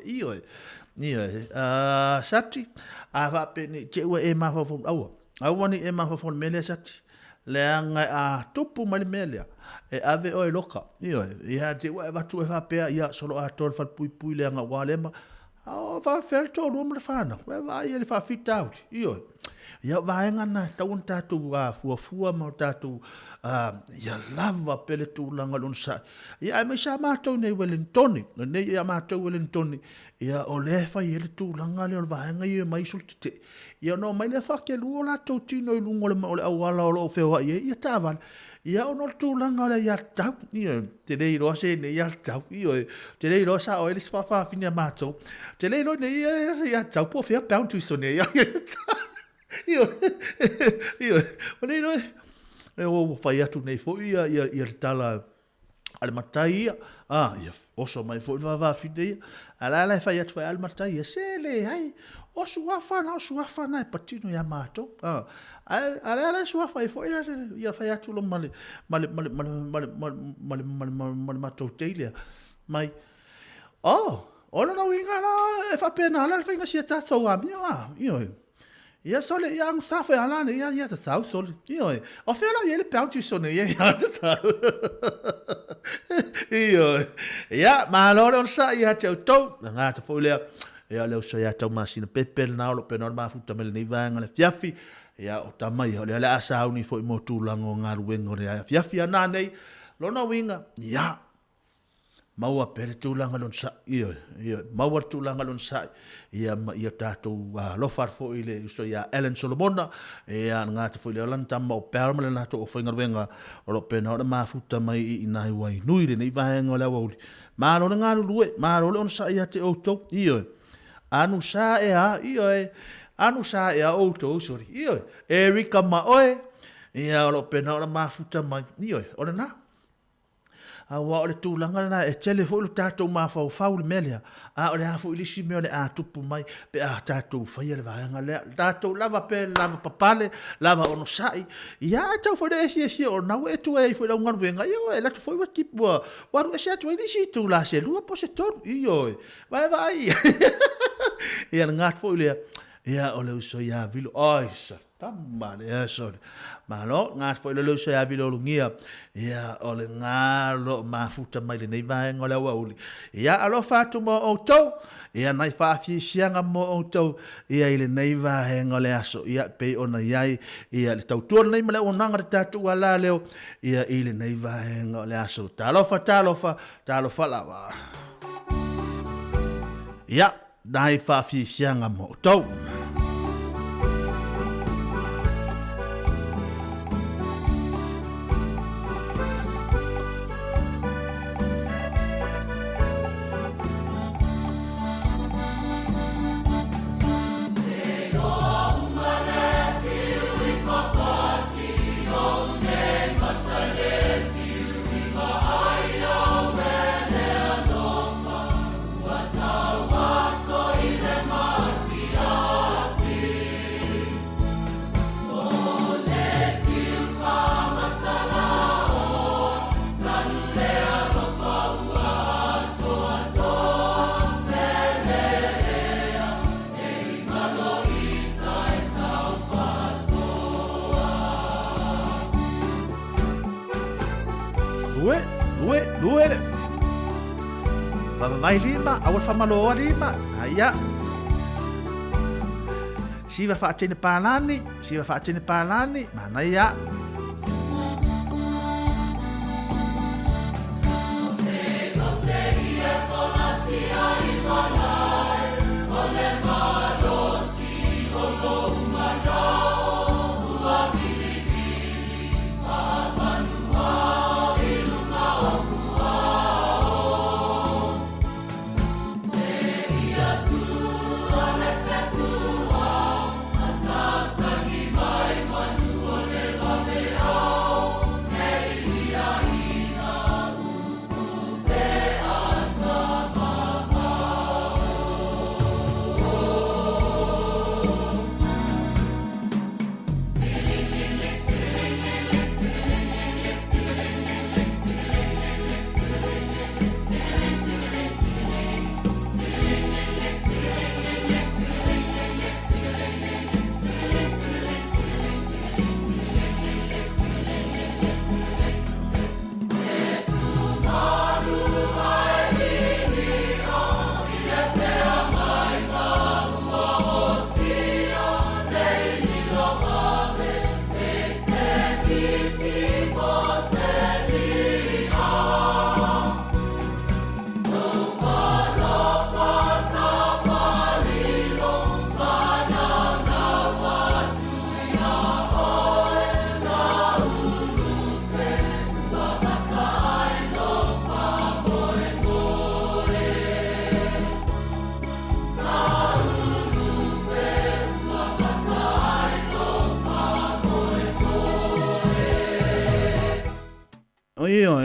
Ia. Sati a va pene ke ua e ma vau aua. Aua ni e ma vau mele sati. Le anga a topu mai le mea lea. E ave o e loka. Ia te ua e watu e whapea ia solo a tōre whare pui pui le anga wālema. O wha whare tōru o mre whana. Vai ele wha fit out. Ia vaenga na tau tātou fuafua ma tātou ia lava pele tūlanga lon sa. Ia ai mai sa mātou nei Wellingtoni. Nei ia mātou Wellingtoni. Ia o le whai ele tūlanga le o vaenga i e mai sultite. Ia no mai le whake luo la tau tino i lungo le awala o lo whewa ia tāwan. Ia o no tūlanga le ia tau. Ia te rei roa se ne ia tau. Ia te rei roa sa o elis whawha whinia mātou. Te rei roa ne ia tau po whea pound so ne ia tau. Io, ma nei noi, o fai atu nei fo ia tala ale matai ia, ia oso mai fo va fide ia, ala fai atu ale matai ia, se le hai, osu afana e patino ia mato, ala su afai fo ia fai atu lo male mato teile, mai, ona no inga na e fa pena ala fai ngasia tato ami, ia sole ia ang safa ala ne ia ta sau sole io o fela ele pauti sone ia ta sau ia ma lo on sa ia tau to nga ta folia ia le so ia tau masina pepel na lo penor ma futa mel ni vanga le fiafi ia o tamai o le asa uni fo mo tu lango nga ruengo ia fiafi ana nei lo na winga ia maua pere tūlanga lon sa maua tūlanga lon sa ia tātou lo farfo i le so ia Ellen Solomona ia ngā te fo i le lantama o pērama le nato o whaingaruenga o lo pena o le mafuta mai i nai wai nui le nei vahenga o le awauli māro le ngā lulue māro le on sa ia te outou anu sa anu sa e a outou sorry Erika Maoe ia o lo pena o le mafuta mai o le nā awa o le tūlanga na e tele fo le tātou mawhau le melea o le hafo ilisi mea le a tupu mai pe a tātou whaia le vahanga lea tātou lava pe lava papale lava ono sai ia tau fo le esi o nau e tu e fo le ungaru wenga e latu fo i watipua waru e se atu e nisi tu la se lua po se toru vai ia le ngat fo i lea ia o le uso ia vilo oisa tamale e sore malo ngat fo le uso ia vilo lungia ia o le ngalo mafuta mai le nei vaenga le wauli ia alo fatu mo o tau ia nai fa fisianga mo o tau ia ile nei vaenga le aso ia pe ona iai ia le tau tuor nei male onanga tatu ala leo ia ile nei vaenga le aso talofa lava ia nai fa fisianga mo tau Lue. Vai lima, awal famalo lima. Ia. siva whaatene pālani, mana ia.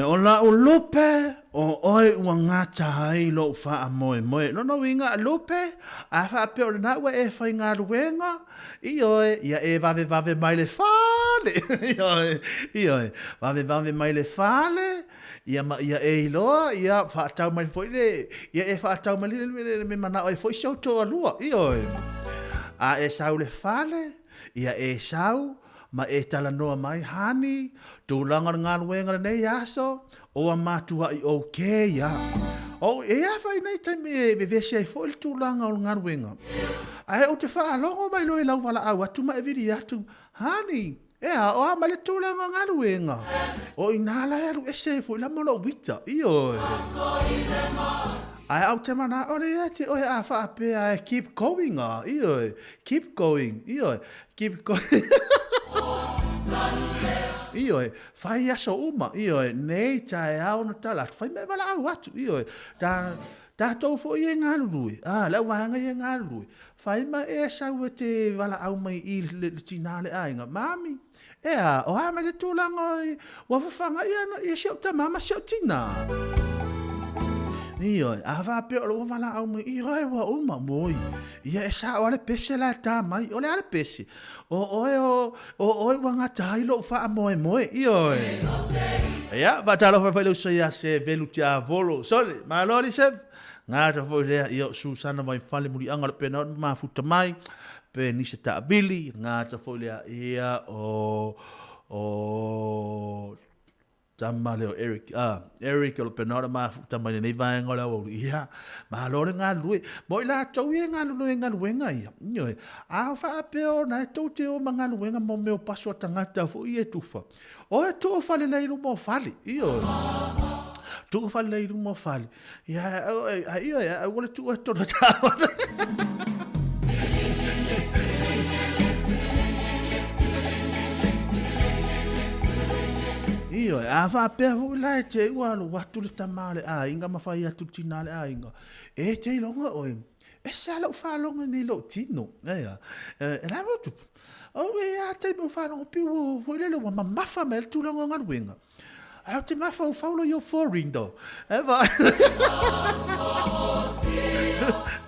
O la o lupe o oi ua ngata ai lo wha moe. No inga lupe a wha pe o na ua e whai ngā ruenga i oi ia e vave mai le whale. I oi vave mai le whale ia e iloa ia whaatau mai fwoi le ia e whaatau mai le me mana oi fwoi sau toa lua. I oi a e sau le whale ia e sau ma e tala noa mai hani, tūlanga ngā ruenga nei aso, o a mātua i o ke ia. O e a whai nei taimi e vevese ai fo il tūlanga o ngā ruenga. A he o te whaalongo mai loe lau wala au atu ma e viri atu, hani, e a o a ma le tūlanga ngā ruenga. O i nāla e aru ese fo ila mola wita, i oi. Ai au te mana ore e te oe a whaapea e keep going a, i oi, keep going, i oi, keep going. I oi, whai aso uma, i oi, nei tae au na talat, whai me wala au atu, i oi, tā tau fo i e ngā rurui, lau wahanga i e ngā rurui, whai ma e sau e te wala au mai i le tinale ainga, mami, ea, o ha mai le tūlanga i wawawhanga i ana, i e siau ta mama siau tina. I oi, a whape o wala au mai, i oi wa uma moi, i e sa o le pese la tā mai, o le ale pese, o oi wanga tai lo wha moe, i oi. Ia, batalo whai lau sa ia se velu te a volo, sole, ma lori se, ngā ta fo lea i o Susana mai whale muri anga le pena ma futa mai, pe nisa ta abili, ngā ta fo lea ia o tama leo Eric o penora ma tama nei vai ngola o ia ma lore nga lui mo ila tau ia nga luenga ia noi a fa peo na to te o manga luenga mo meu paso tangata fo ia tufa o to fa le leiru mo fali io tu fa le leiru mo fali ia ia wala tu to ta Io, a fa pe fu la te ua lo watu le tamale a inga ma fai atu tinale a inga. E te longa oi. E sa lo fa longa ni lo tino. Ia. E la mo tu. O e a te mo fa longa piu fu le lo ma mafa mel tu longa ngar winga. A te mafa o fa lo yo foreign do. E va.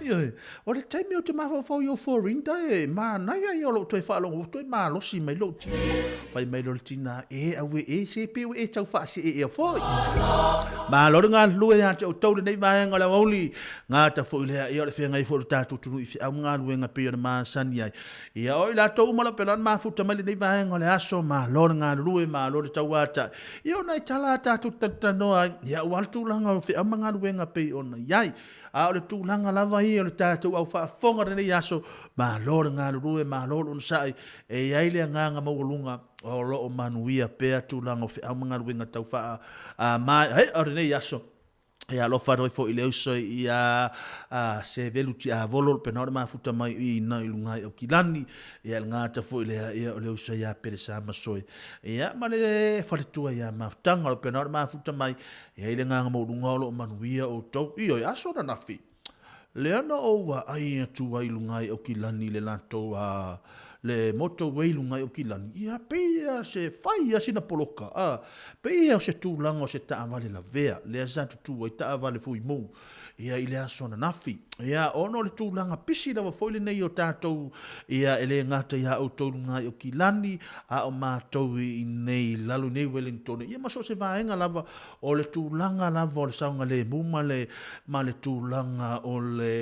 Io, o le te me o te mafa o fa yo foreign do e ma na ia yo lo te fa longa to ma lo si mai lo tino. Fai mai lo tina e awe e se pe e tau fa se e foi ma lo nga lu e ate o tau nei vai nga la oli nga ta fo le e o le fenga i fo ta tu tu i au nga lu nga pe ma sani ai e o la to ma lo pe ma fu ta mai nei vai nga le aso ma lo nga lu e ma lo tau ata i o nei tala ta tu ta no ya wal tu langa o fe au nga lu nga pe ona yai a o le tu langa lava i nei o le tātou au whaafonga nei aso, ma lore ngā lurue, ma lore unsai, e aile nganga maurunga, o lo o manuia pea tūlanga o whia mga ruenga tau wha mai, hei, o nei aso, e alo wharoi fo i leo so i se velu ti a volo pe nore mafuta mai i na ilungai o kilani e al ngata fo i leo so i a pere sa masoi e a male wharetua i a mafutanga pe nore mafuta mai e ile nganga mo lunga o manuia o tau i oi aso na nafi le ana o wa ai atu wa ilungai o kilani le lanto le moto weilunga o kilani ia peia se fai asina poloka peia se tūlanga o se taavale la vea le azatu tu o taavale fui mo ia ile asona nafi ia ono le tūlanga pisi lava foile nei o tātou ia ele ngata ia o tōlunga o kilani a o mātou i nei lalu nei Wellington ia maso se vaenga lava o le tūlanga lava o le saunga le muma ma le tūlanga o le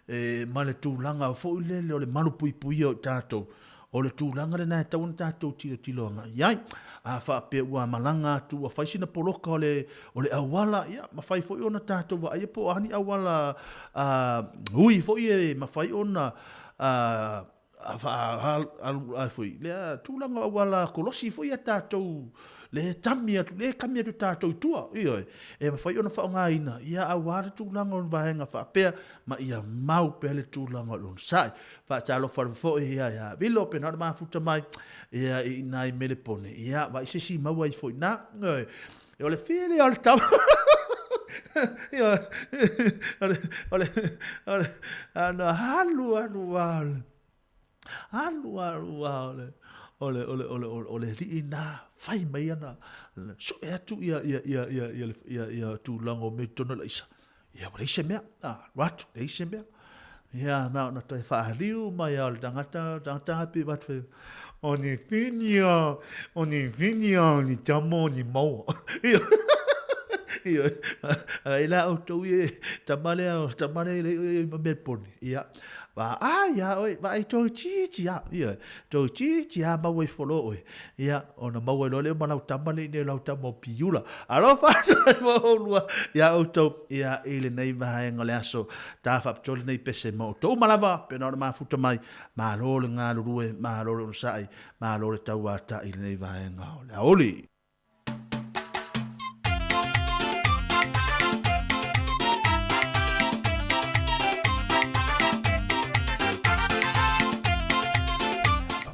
ma le tūlanga fo le le malu pui pui o tātou o le tūlanga le nai tau tātou tilo anga iai a wha pe ua malanga tu a whaisina poloka o le awala ia ma whai fo i ona tātou wa aia po ahani awala hui fo i ma whai ona a fui le tūlanga awala kolosi fo i a tātou le tamia le kamia tu tātou tua io e ma whai ona whaonga ina ia awara tūlanga on vahenga wha pea ma ia mau pe le tūlanga on sai wha talo wharfo ia vilo pe nara mafuta mai ia i nai mele pone ia wa ise si maua i fo ina e ole whiri ole tau ole ana halu ole ri na fai mai ana so e atu ia tu lango me tona laisa ia wale se mea watu le se mea ia na te whaariu mai au tangata hapi watu oni finia ni tamo ni mau ia au tau tamale le Melbourne ia va ia oi va to chichi ia to chichi ma we follow oi ia ona ma we le ma tamale ne lau tamo piula alo fa lua ia auto ia ele nei va ngale aso ta fa tole nei pese mo to malava pe no ma futa mai ma lo le nga rue ma lo sai ma lo le taua ta ele nei va ngale oli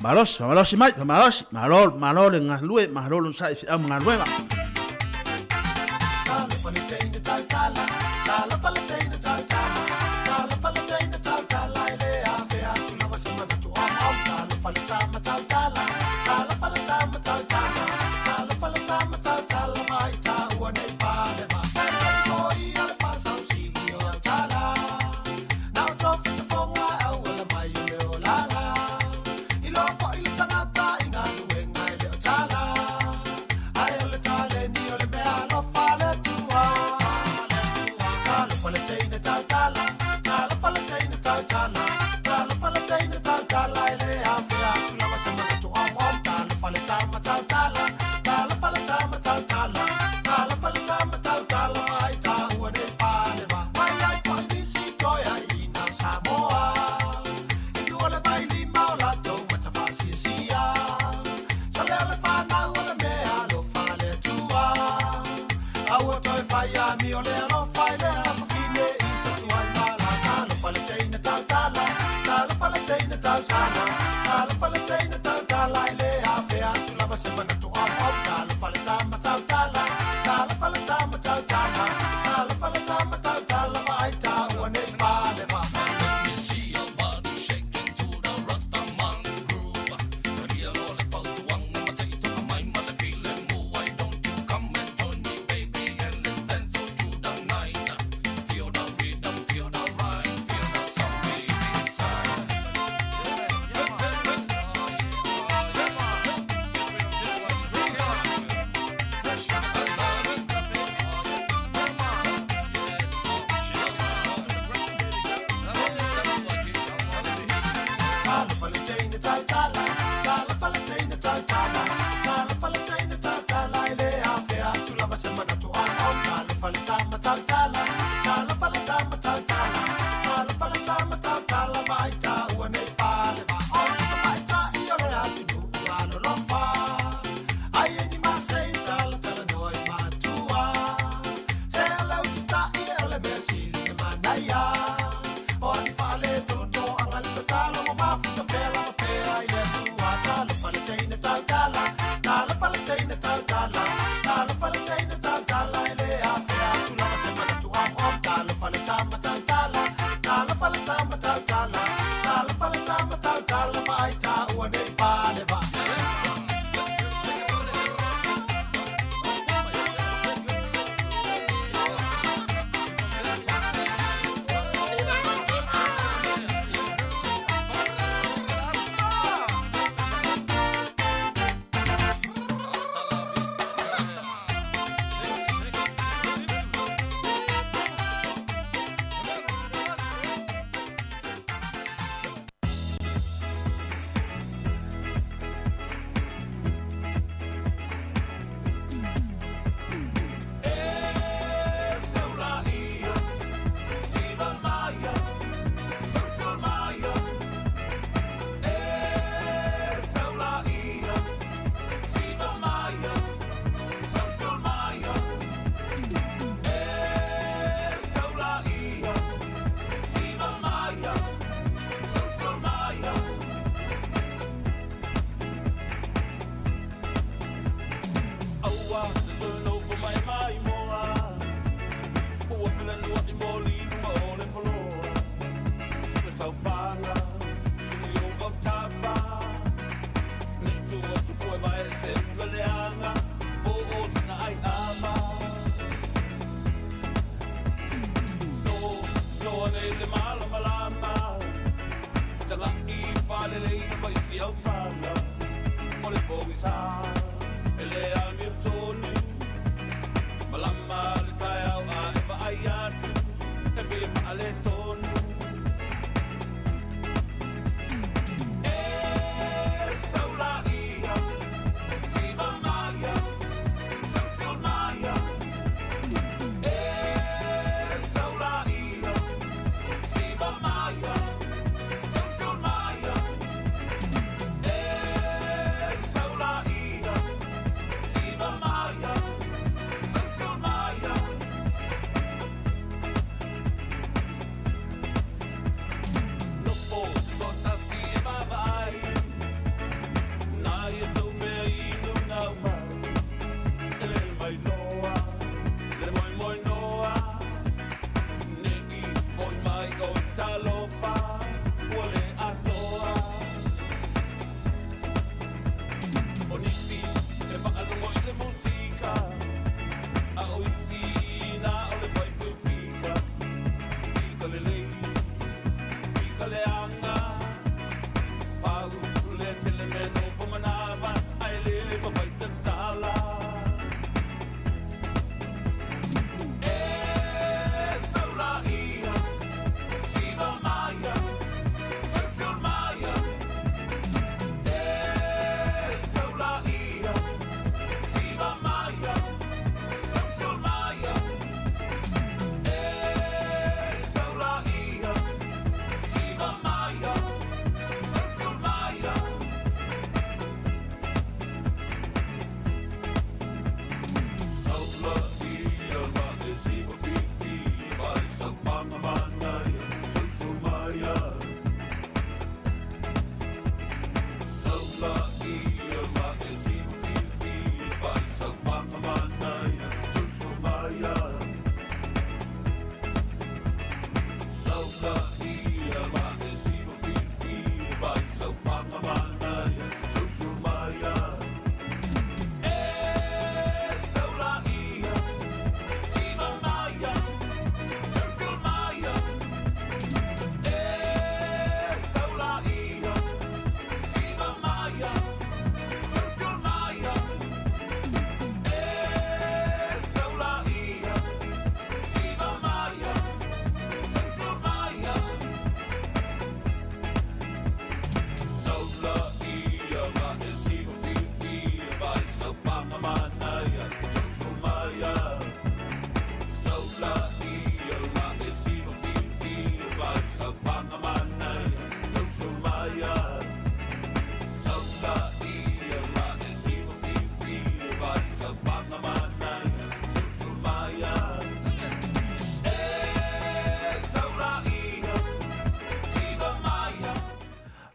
Malos mai, malol ngas lue, malol sai si am ngas luenga.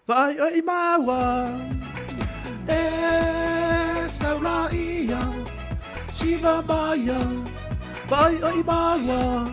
Vai o imawa e saula ia siva maya vai o imawa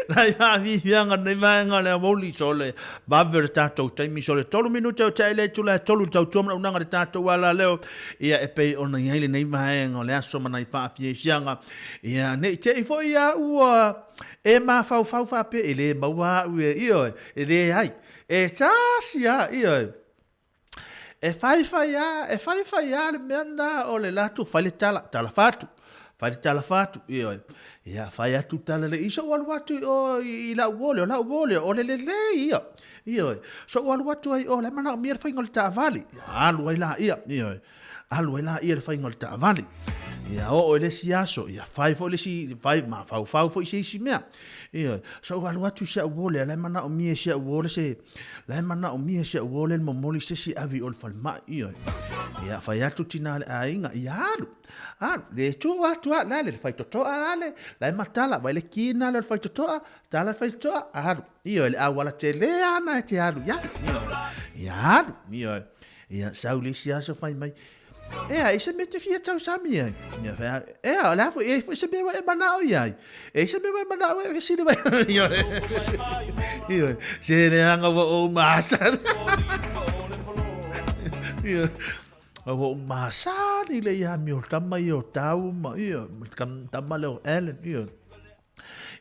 Nai hawi hianga nei vaenga le moli sole ba ver tato taimi sole tolu minuto o tele tula tolu tau toma unanga de tato wala leo ia e pe ona ile nei vaenga le aso mana i fa fie hianga ia nei te ifo ia ua e ma fau fau fa pe ele maua ue io ele ai e tasia io e fai ya le mena o le latu fale tala fatu io ia fai atu tala le iso walu watu o i la wole o le io so walu watu ai o le mana o mir fai ngol ta vali alu ai la ia le fai ngol ta vali ia o le siaso ia fai fo le si fai ma fau fo si mea ia so walu watu se wole le mana o mi se wole se le mana o mi se wole mo moli se si avi ol fal ma ia fai atu tina ainga ia le tu atu la le fai to ale la matala vai le kina le fai to tala fai to io le awala te le ana te alu ia sauli siaso fai mai se mette fia tau sami ia la fo se me vai manao ia se me vai manao e si vai io se ne anga o masa O masani le ia mi o tama i o tau ma ia tama le o Ellen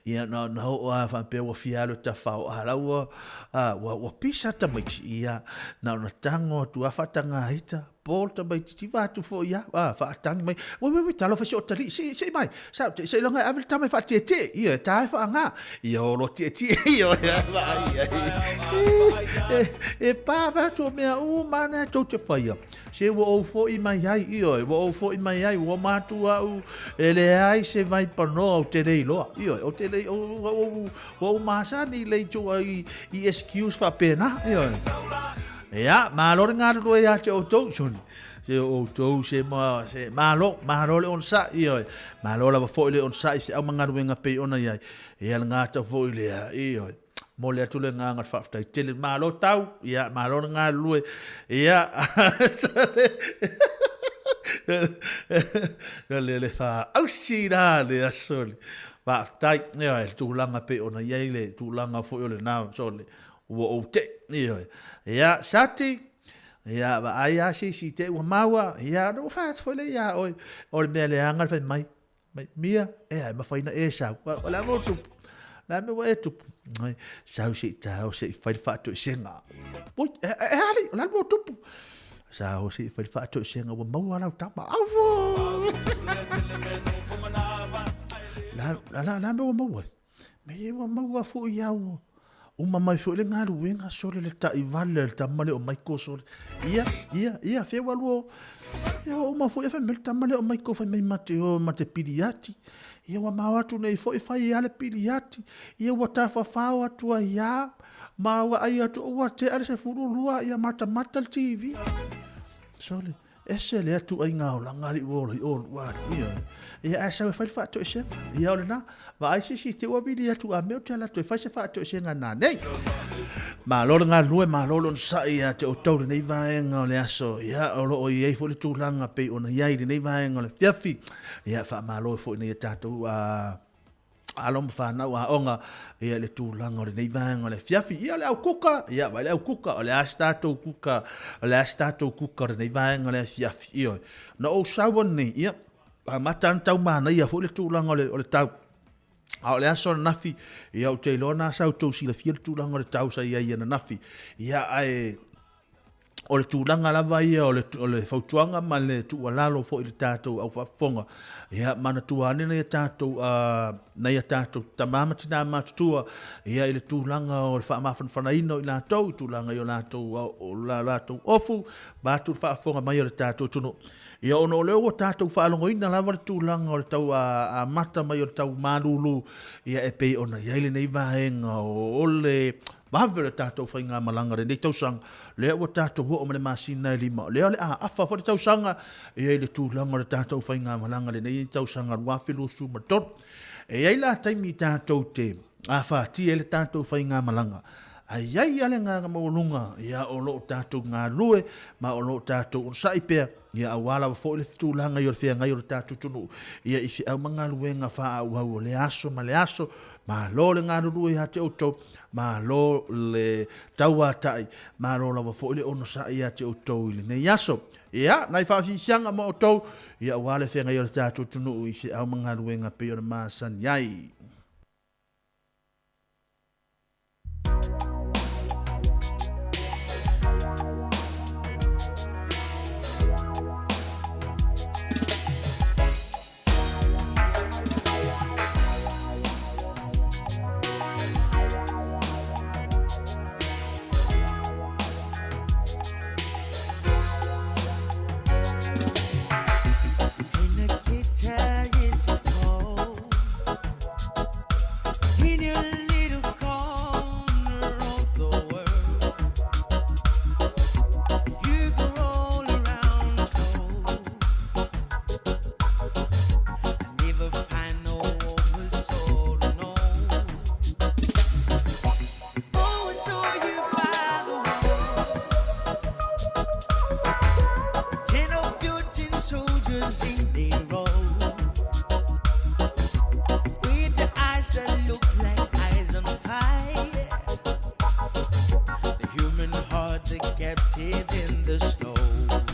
ia na o a fa pe o fialo ta fa o haraua wa pisa ta mai ia na tango tu afatanga hita porta mai ti va tu fo ia fa tang mai we talo fa so tali si mai sa se longa avel ta mai fa te ia ta fa nga ia o lo te ia e pa va tu me o mana to te fa ia se wo fo i mai ai ia wo fo i mai ai wo ma tu au ele ai se vai pa no te rei lo ia o te rei o ma sa ni le tu ai excuse fa pena ia ma lo nga do ia te o to se o to se ma lo le on sa ia ma lo la fo le on sa se au manga ruenga pe ona ia ia nga ta fo le ia mo le tu le nga nga fa ta tele ma lo tau ia ma lo nga lu ia le fa au sira le asol va tai ia tu langa pe ona ia le tu langa fo le na sole o te ia sati ia va ai si te wa maua ia no fa fo le ia o le mele anga fa mai mia ma fa ina sa la mo tu la me wa tu sa si ta o se fa tu senga poi ali la mo tu sa o se fa tu senga wa maua la ta ma la me wa maua me wa maua fo ia o mamai fo le ngaru wenga sole le ta ivale le tamale o maiko sole ia fe walu ia o ma fo fa mel tamale o maiko fa mai mate piliati ia wa mawatu nei fo fa ia le piliati ia wa ta fa atu ia ma wa ai atu wa te ale se furu lua ia mata TV sole ese le atu ai ngau la ngari wo wa ia asa fa to ese ia ona va ai si te wa bili atu a meu te la to fa se fa to ese ngana nei ma lo nga lue ma lo sa ia te o tau nei va nga le aso ia o lo ia fo le tu langa pe ona ia nei va nga le fiafi ia fa ma lo fo nei tatu a alom fa na wa onga ia le tu langa le nei va nga le fiafi ia le au kuka ia va le au kuka le astato kuka le nei va nga le fiafi ia no o sa woni ia matan tau mana ia fo le tu langa le tau a le aso na nafi ia o te lona sa to si le fiel tu langa le tau sa ia na nafi ia ai o le tu langa lava ia o le fautuanga ma le tu alalo fo i tatou au fafonga ia mana tu ane na tatou na ia tatou tamama tina matutua ia i le tu langa o le faamafan fanaino i latou tu langa i o latou ofu ba tu fafonga mai o le tatou tunu ia ono leo o tatou whaalongoina lava le tūlanga o le tau a mata mai o le tau malulu ia e pei ona ia ile nei vahenga o le mawe le tatou whainga malanga re nei tausanga lea o tatou ho o mene masina e lima lea le afa fo le tausanga ia ile tūlanga le tatou whainga malanga re nei tausanga ruafilo sumaton ia ila taimi tatou te a whaatia le tatou whainga malanga ai ai ale nga maulunga ia o lo tatou ngā lue ma o lo tatou saipea ia awala fo le tūlanga i o le ngai o le tatou tunu ia i au manga luenga wha au le aso ma lo le ngā lue ha te autou ma lo le taua tai ma lo lava fo le ono sa ia te autou i le nei aso ia nai whaafisianga ma autou ia awala le ngai o le tatou tunu i au manga luenga pe o le masan iai. Captive in the snow.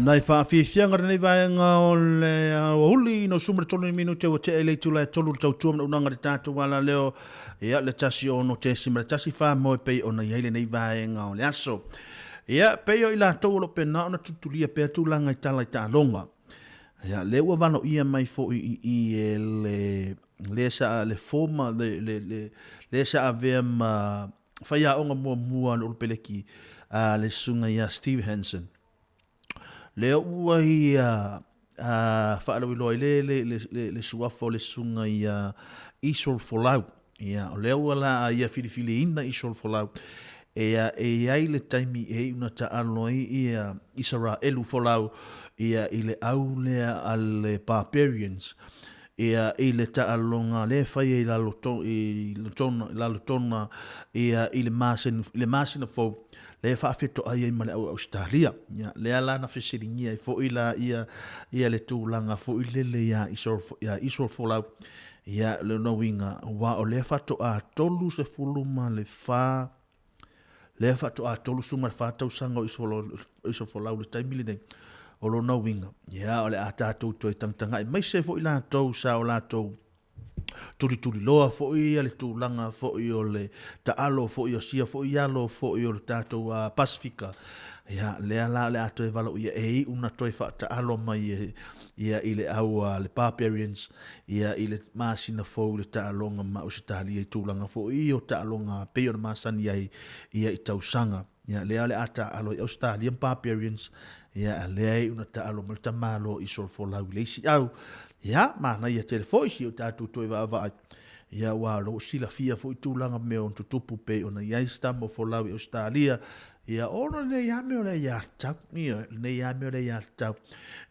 Nai whaafianga nei vaenga o le huli no sumra tonu minute o te ele tula tolu tau tuam unanga de tatu wala leo ia le tasi o no te simra tasi wha moe pei o na yeile nei vaenga o le aso. Ia pei o ila tau lo pena ona tutulia pea tūlanga i tala i ta longa. Ia le ua vano ia mai fo i le sa le forma le sa avea ma whaia onga mua le ulpeleki le sunga ia Steve Hansen. Le ua i whaalawi loa le suafo le sunga i Isol Folau. Ia, o le ua la ia whiriwhiri ina Isol Folau. E ai le taimi e una ta aloi i Isara Elu Folau ia i le au lea ale Barbarians. Ia i le ta alonga le whai i la lotona ia i le masina fau. Le whaafeto ai ma le au Australia. Le ala na whesiringia i fo ila ia le tūlanga fo i lele ia Isol Folau. Ia le nawinga wa o le whato a tolu se fuluma le wha. Le whato a tolu suma le whatau sanga o Isol Folau le taimili nei. O lo nawinga. Ia o le a tātou toi tangtanga. I mai se fo ila tau sa o la tau. Turi loa fo i le tūlanga fo i o le taalo fo i o sia fo i alo fo i o le tātou Pasifika. Ia lea la le ato e wala ia e una toi wha taalo mai ia i le au le Barbarians ia i le masina fo le taalonga ma usitali e tūlanga fo i o taalonga peo na masani ia i tausanga. Ia lea le ata alo i Australian Barbarians ia lea i una taalo ma le tamalo i Isol Folau le isi au. Ia, mana ia telefoi si o tātou toi wa ia wa ro sila fia fo i tūlanga me o tutupu pe o na iai stamo Folau i Australia. Ia ono ne ia me o le ia tau.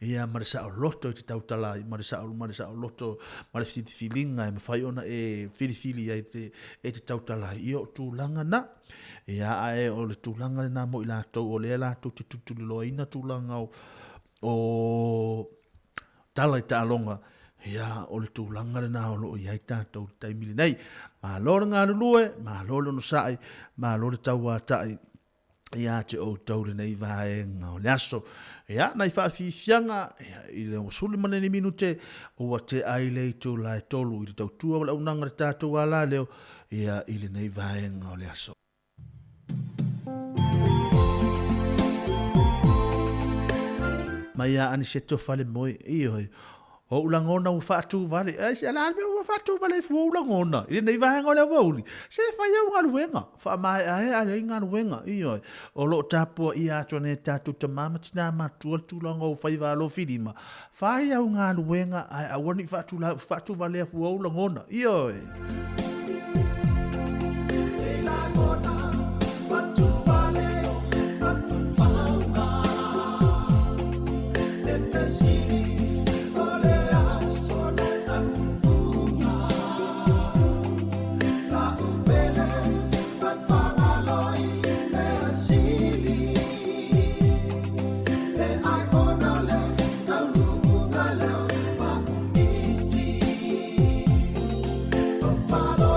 Ia marisa o loto i te tautala, marisa o loto, marisa filinga, e mawhai ona e fili e te tautala i o tūlanga na. Ia ae o le tūlanga na mo i lātou, o le lātou te tutuli loa ina tūlanga o tala i tālonga. Ia o le tūlanga na o lo i ai tātou taimili nei. Ma lore ngā lulue, ma lore no sae, ma lore tau a tae. Ia te o taure nei vae ngā o le aso. Ia, nai whaafianga, i le suli mana ni minute, o te aile i tō lai tolu, i te tau tua wala unanga le tātou ala leo, ia i le nei vae ngā o le aso. Mai a ani seto fale moe, i hoi, o ulangona u whaatu vale, se ala me u whaatu vale fu ulangona, i nei vahe ngā lea wauli, se whai au ngā luenga, wha mai ahe ale i ngā luenga, i hoi, o lo tāpua i atua ne tātou ta mama tina matua tūlanga o whai valo whirima, whai au ngā luenga, ai awani whaatu vale fu ulangona, i hoi. Follow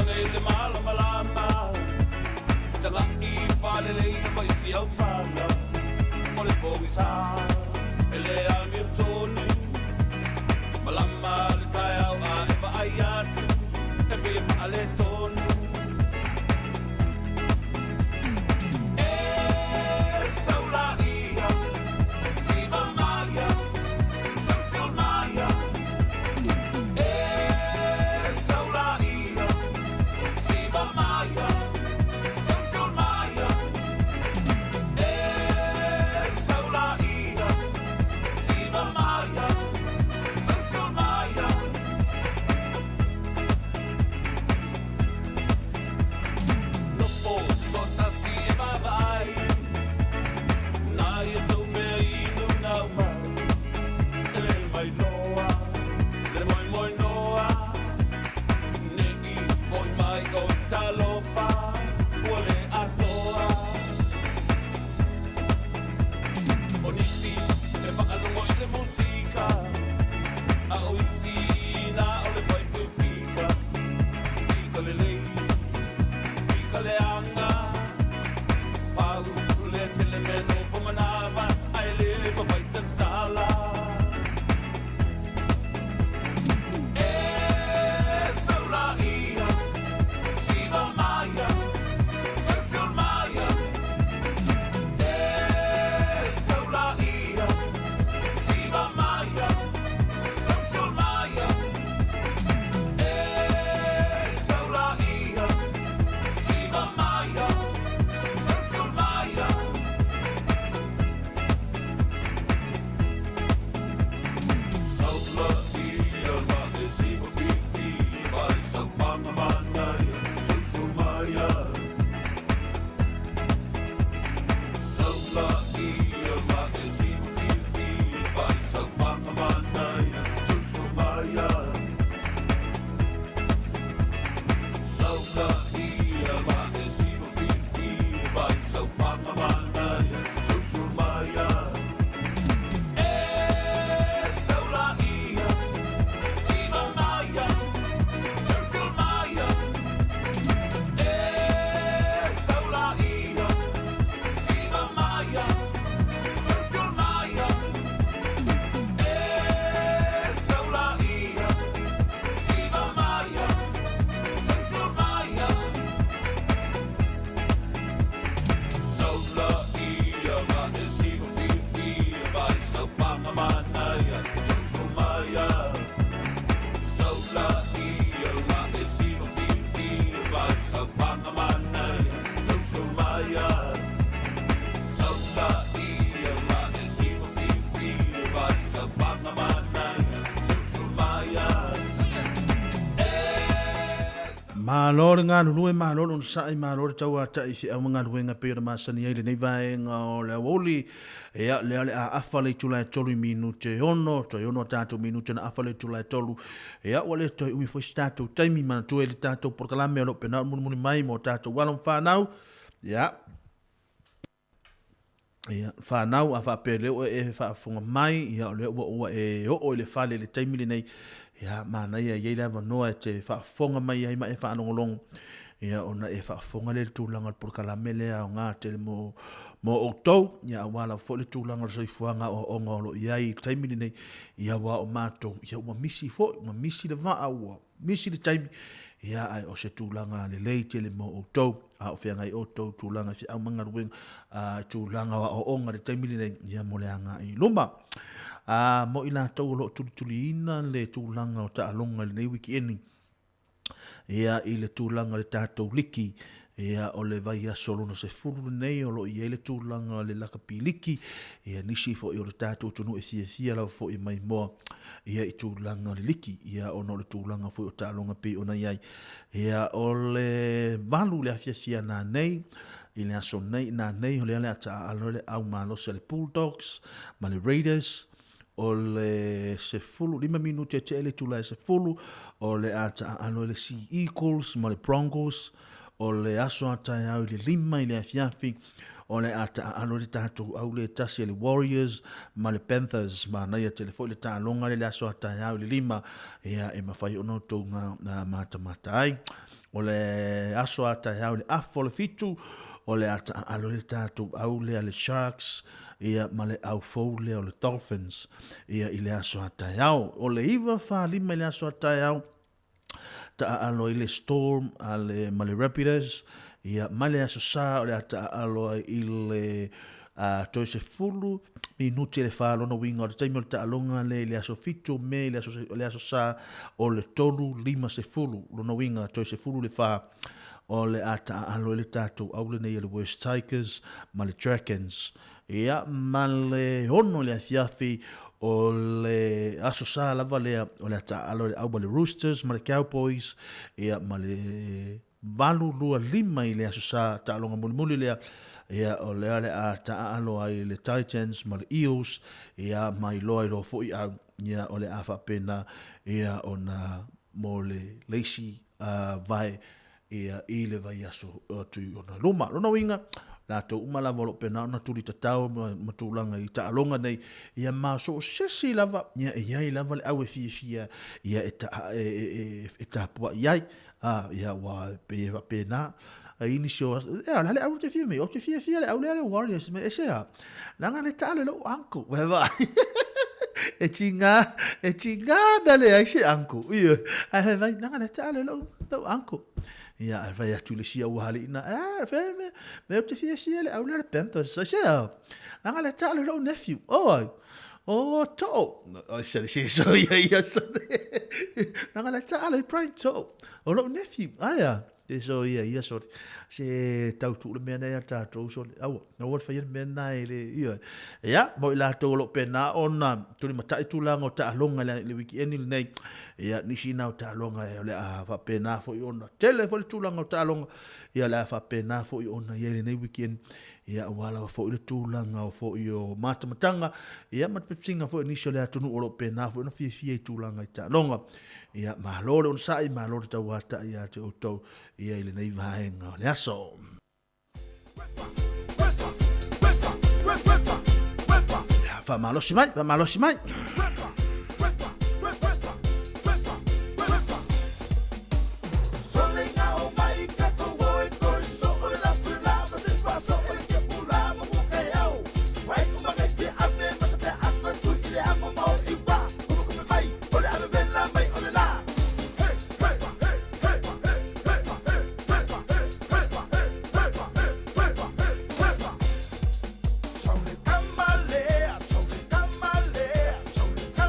Mange le mala malama Tala I whale le ina mai si au whala O le pongi sa Ele a mir tonu Malama le tai au a e wa ai atu E pe pa le tonu Malor ngā nunue malor on sai malor tau ata I se au ngā ruenga pera masani ai le nei vaenga o le awoli e a le a afale tula e tolu minute ono to ono tato minute na afale tula e tolu e a wale to umi foi stato taimi mana tu e le tato porkalame o lo pena muni mai mo tato walon whanau ya ia whanau a whapere o e whaafunga mai ia o le ua e o le whale le taimi le nei ia mana ia ia lava noa te whaafonga mai ai ma e whaanongolong ia ona e whaafonga le tūlanga porkalame le a o ngā te mo o tau ia wala fo le tūlanga soifuanga o ngolo ia I taimi nei ia wa o mātou ia ua misi fo ma misi le vaa ua misi le taimi ia ai o se tūlanga le leite le mo o tau a o whiangai o tau tūlanga fi au manga rueng tūlanga o onga le taimi nei ia mo le anga I luma mo ina tau lo tuli ina le tūlanga o ta alonga le nei wiki eni ia I le tūlanga le tātou liki ia o le vai a solo no se furu nei o lo I le tūlanga le laka piliki ia nisi fo I o le tātou tunu e fia lau fo I mai moa ia I tūlanga le liki ia ono le tūlanga fo I o ta alonga pi o na iai ia o le valu le afia na nei I le aso nei na nei o le ale ata alo le au malo se le Bulldogs ma le Raiders o le se fulu 5 minuti te ele tula se fulu o le ata alo le Sea Eagles ma le Broncos o le aso ata au le 5 I le afiafi o le ata alo le tatu au le tasi le Warriors ma le Panthers ma na ia telefo le ta longa le aso ata au le 5 ia e mafai ono tonga na mata ai o le aso ata hau le afo le fitu, o le ata alo le tātou au le ale Sharks, ia ma le au fou le o le Dolphins, ia i le aso ata hau. O le iwa whaalima i le aso ata hau, ta alo i le Storm, ma le Rapids, ia ma le aso sa, o le ata alo i le toi se fulu, minuti le whaalona winga, o le taimi o le taalonga le aso fitu, me le aso sa, o le tolu lima se fulu, lona winga, toi se fulu le wha, o le ata alo le tātou au le nei le West Tigers, ma le Dragons. Ia, ma le hono le afiafi o le aso sa lava lea, o le ata alo le au ma le Roosters, ma le Cowboys, ia, ma le valu lua lima i le aso sa, ta alonga muli muli lea, ia, o le ale ata alo ai le Titans, ma le Eels, ia, mai loa i lo fo i au, ia, o le afa pena, ia, o na mo le Lacey vai, ia i le vai aso tu ona luma lona winga la to umala volo pena ona tuli tatau matulanga i taalonga nei ia ma so sesi lava ia i lava le au e fia ia eta po ia ia wa pena ini so la le au te fia me o te fia le au le Warriors me esa langa le tale lo anko va e tinga dale ai se anko ia ai vai langa le tale lo anko ia vai atu le sia wahali ina feme me te fia le au le Panthers sa langa le tale lo nephew to I said so ia langa le tale prime to lo nephew aya so ia so se tau tu le mena ia tātou so au na wat fai mena ile ia mo la to lo pena ona tu le matai tu lango ta longa le weekend nei ia nisi na ta longa le a fa pena fo ona telefon tu lango ta longa ia la fa pena fo ona ia nei weekend ia wala fo le tu langa fo io matamatanga ia matpinga fo nisi le atu no lo pena fo no fie tu langa ta longa ia malolo on sai malolo ta wata ia te auto ia ile nei vaenga le aso fa malosi mai Come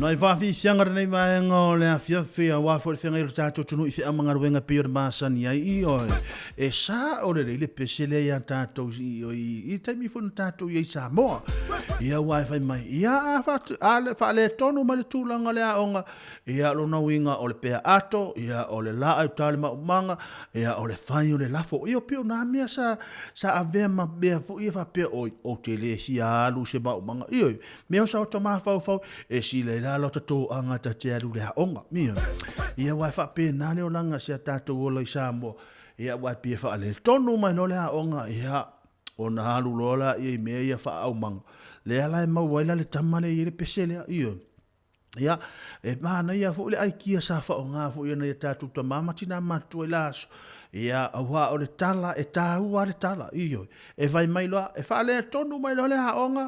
Noi fa fi sianga nei vaenga le afia fia wa fo fenga i tato tunu i fe amanga wenga pio masani ai i o e sa o le pesele ya tato i taimi fo tato i sa mo ia wifi mai ia fa le tonu ma le tulanga le aonga ia lo na winga o le pe ato ia o le la ai tale ma manga ia o le fai o le lafo io pio na mia sa ave ma be fo ia fa pe o tele sia lu se ba manga io me o sa o toma fa e si le la lo to anga ta te alu le aonga mia ia wa fa pe na le olanga sia tato o le sa mo ia wa pe fa le tonu mai no le aonga ia o na alu lola i me ia fa au manga le ala ma waila le tamale i le pesele io ia e mana ia fo le ai kia sa fa o nga fo ia na tatu ta mama tina matu elas ia wa o le tala e tahu wa le tala io e vai mai lo e fa le tonu mai lo le aonga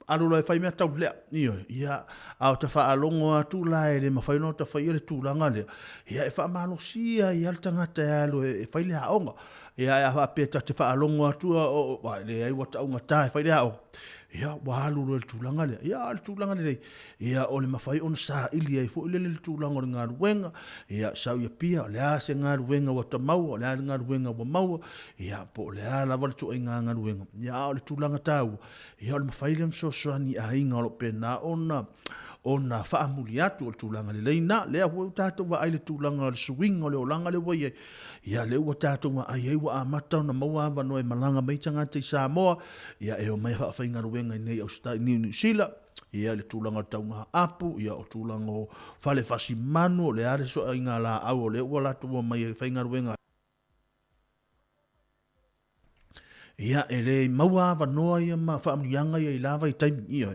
alu lo e fai mea tau lea io ia au ta fa alongo atu la e le mawhai no ta fai le tūlanga lea ia e fa malo sia ia le tangata e alu e fai le haonga ia e a pe ta te fa alongo atu o le ai wata unga ta e fai le haonga ia wa alu lo le tūlanga lea ia le tūlanga lea ia o le mawhai on sa ili e fo ile le tūlanga o le ngā ruenga ia sau ia pia o le a se ngā ruenga wata mau o le a ngā ruenga wa mau ia po le a lava le tu e ngā ruenga ia o le tūlanga tau ia o le mawhai le msosoani a inga o lo pena ona whaamuli atu o le tūlanga le leina lea hua tātou wa ai le tūlanga le suwinga o le olanga le wai ia le ua tātou wa ai wa amatau na maua awa no e malanga meitanga te Samoa ia e o mai whaafai ruenga nei au stai New Zealand ia le tūlanga taunga apu ia o tūlanga o whale whasi manu o le are so ai ngā la au o le ua latu wa mai e whainga ruenga ia e le maua awa noa ia ma whaamlianga ia i lava i taimi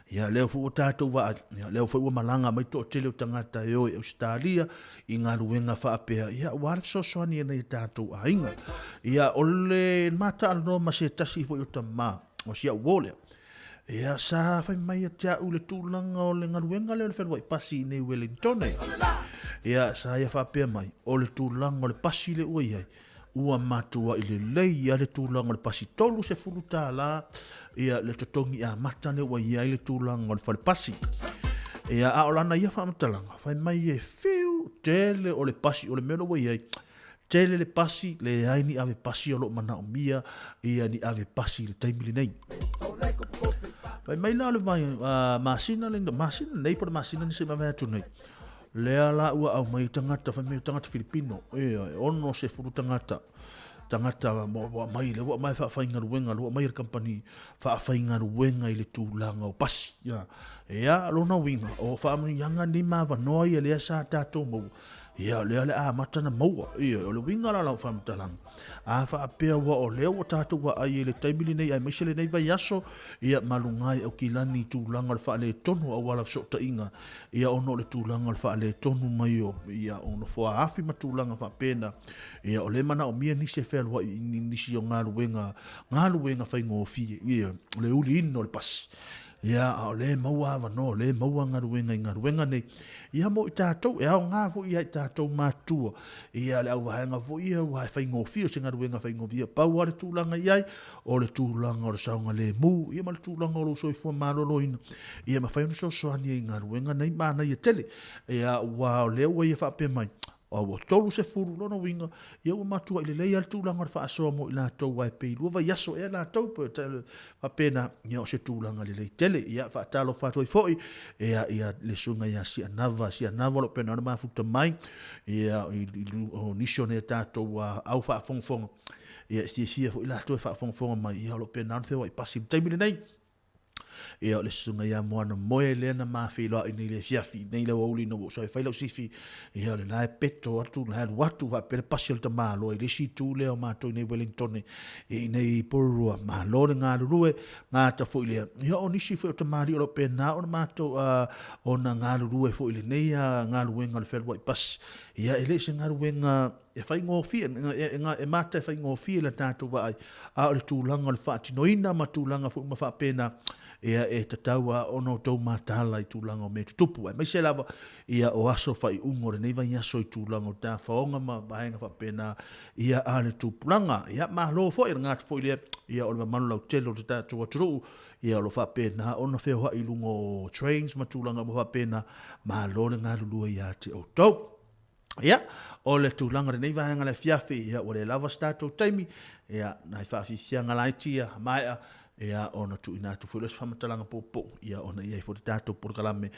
ia leo fu tātou wa ia leo fu malanga mai to tele o tangata e o Australia i ngā ruenga whaapea ia wale sosoani e nei tātou ainga ia o le mata alo ma se tasi fu i o tamā o sia uolea ia sa fai mai a tia ule tūlanga o le ngaruenga leo le whenua i pasi nei Wellington ia sa ia whaapea mai o le tūlanga o le pasi le ua iai ua matua i le lei ia le tūlanga o le pasi tolu se furu tā la ia le totongi a matane wa ia le tūlanga o le whale pasi. Ia a olana ia whamatalanga, whai mai e whiu tele o le pasi o le mero wa ia, tele le pasi le ai ave pasi o lo mana o mia, ia ni ave pasi le taimili nei. Whai mai na le vai, masina nei por masina ni se mawea tu nei. Lea la ua au mai tangata, whai mai tangata Filipino, ono se furu tangata mo mai le mai fa fainga ruenga lo mai company fa fainga ruenga ile tūlanga o pasi ya lo na winga o fa mi yanga ni ma va no ia le sa tato mo ia le a matana mo ia o le winga la fa mtalang a fa pe o le o tato wa ai le taibili nei ai mesele nei va yaso ia malungai o kilani tūlanga fa le tonu o wala so ta inga ia ono le tūlanga fa le tonu mai o ia ono fo afi matulanga fa pena ia o le mana o mia ni se fel wa ni si o ngā luenga fai ngofi ia le uli ino le pas ia o le maua no le maua ngā ruenga nei ia mo i tātou e au ngā fu ia i tātou mātua ia le au wahenga fu ia wa fai ngofi o se ngā ruenga fai ngofi ia pau le tūlanga iai o le tūlanga o le saunga le mu ia ma le tūlanga o lo soifua malolo ina ia ma fai ono so soani i ngā ruenga nei mana ia tele ia wa o le ua ia whape mai o tolu se furu lona winga ia ua matua i le lei al tūlanga le whaasoa mo i la tau wai pei lua vai aso e la tau po pa pena ia o se tūlanga le lei tele ia whaatalo whaatoi foi ia le sunga ia si anava lo pena ana mafuta mai ia o nisio ne tātou au whaafongfonga ia si foi i la tau whaafongfonga mai ia lo pena ana whewai pasi taimile nei ia le sunga ia moana moe le na mawhilo i nei le fiafi, nei le wauli no so e whailau sifi, ia le nae peto atu, na hea watu wa pere pasi al ta malo, i le si tu leo mātou nei Wellington, i nei porua, malo le ngā rurue, ngā ta fo i lea, ia o nisi fo i ta mari o lo pena, o na mātou o na ngā rurue fo i le nei, ngā ruenga le whelua i pasi, ia ele se ngā ruenga, e fai ngofia e mata fai ngofia la tātou vai a o le tūlanga le whaatinoina ma tūlanga fu ma whaapena e tataua ono tau mātala i tūlanga o me tupu ai mai se lava ia o aso fai ungore nei vai aso i tūlanga o tā whaonga ma vahenga whaapena ia a le tūpulanga ia mahalo fo i ngātu fo i lea ia o le manu lau telo te tātou aturu ia o lo whaapena ona wheo ha i lungo trains ma tūlanga ma whaapena mahalo le ngā lulua ia te o tau. Ia, o le tūlanga re nei vahanga le fiafi, ia, o le lava stato taimi, ia, nai whaafisia ngalaitia, maia, ia, ona tu inatu fules whamatalanga popo, ia, ona ia i fo te tātou porkalame,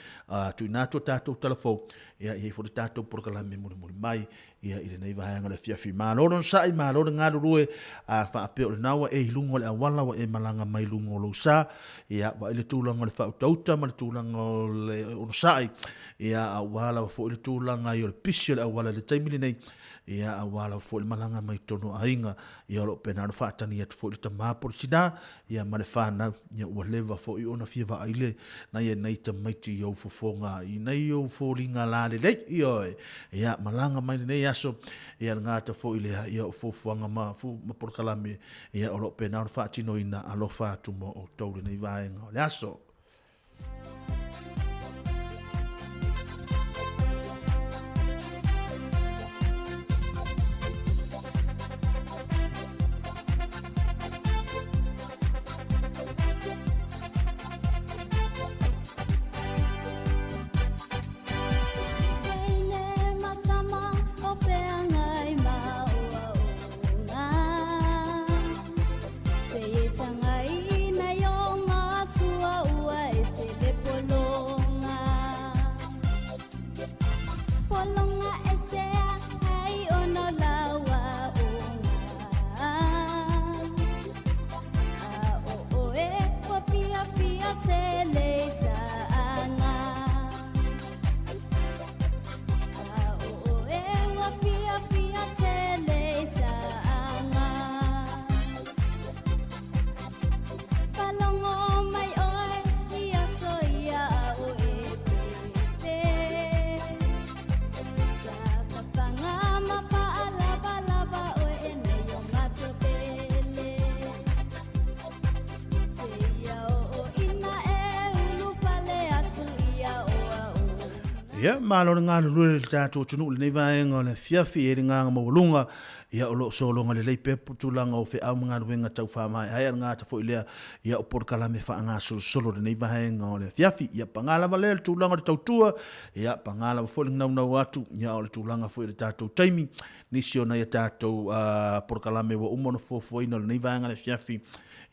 tu inatu tātou talafou, ia, i fo te tātou porkalame muri mai, ia, i le nei vahanga le fiafi. Māloron sai, māloron ngāru rue, whaapeo le nawa e hilungo le awala wa e malanga mai lungo lo sa, ia, wa ile tūlanga le whautauta, ma le tūlanga le ono sai, ia, a wala wa fo ile tūlanga i o le pisi le awala le taimili nei, ia a wala fo le malanga mai tono ainga ia lo pena no fatani at fo le tamapo sida ia male fana ia o leva fo i ona fiva aile na ia nei tamaiti yo fo fonga i nei yo fo linga la le ia malanga mai nei aso ia ngata fo ile ia fo fonga ma por kalame ia o lo pena no fatino ina alo fatu mo o tole nei vaenga le aso. Ia, malo ngā lulu le tātou tunu le nei vaenga le fiafi e ngā mawalunga ia o lo solonga le leipe putulanga o fe au ngā ruenga tau whamai ai ngā ta fo ilea ia o porkalame wha ngā solo le nei vaenga o le fiafi ia pangalawa le tūlanga le tautua ia pangalawa fo le nau atu ia o le tūlanga fo le tātou taimi nisi o na ia tātou porkalame wa umono fo ina le nei vaenga le fiafi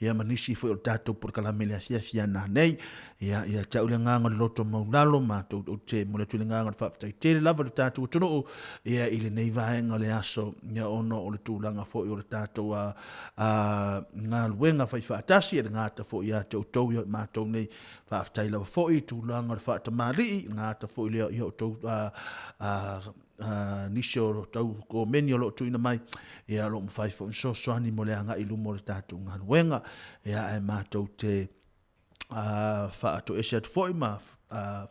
ia manisi fo o tātou porkalame le fiafia nā nei ia tau le nganga le loto maunalo ma tau o te mo le tui le nganga le whaafitai tere lava le tātou tono ia i le nei vaenga le aso ia ono o le tūlanga fo i o le tātou ngā luenga whai whaatasi e le ngāta fo i a tau tau i mātou nei whaafitai lava fo i tūlanga le whaatamari ngāta fo i lea i o tau nisi o tau ko meni o lo tuina mai ia lo mwhai fo nso soani mo le anga ilu mo le tātou ngā luenga ia e mātou te whaato ese atu fo i ma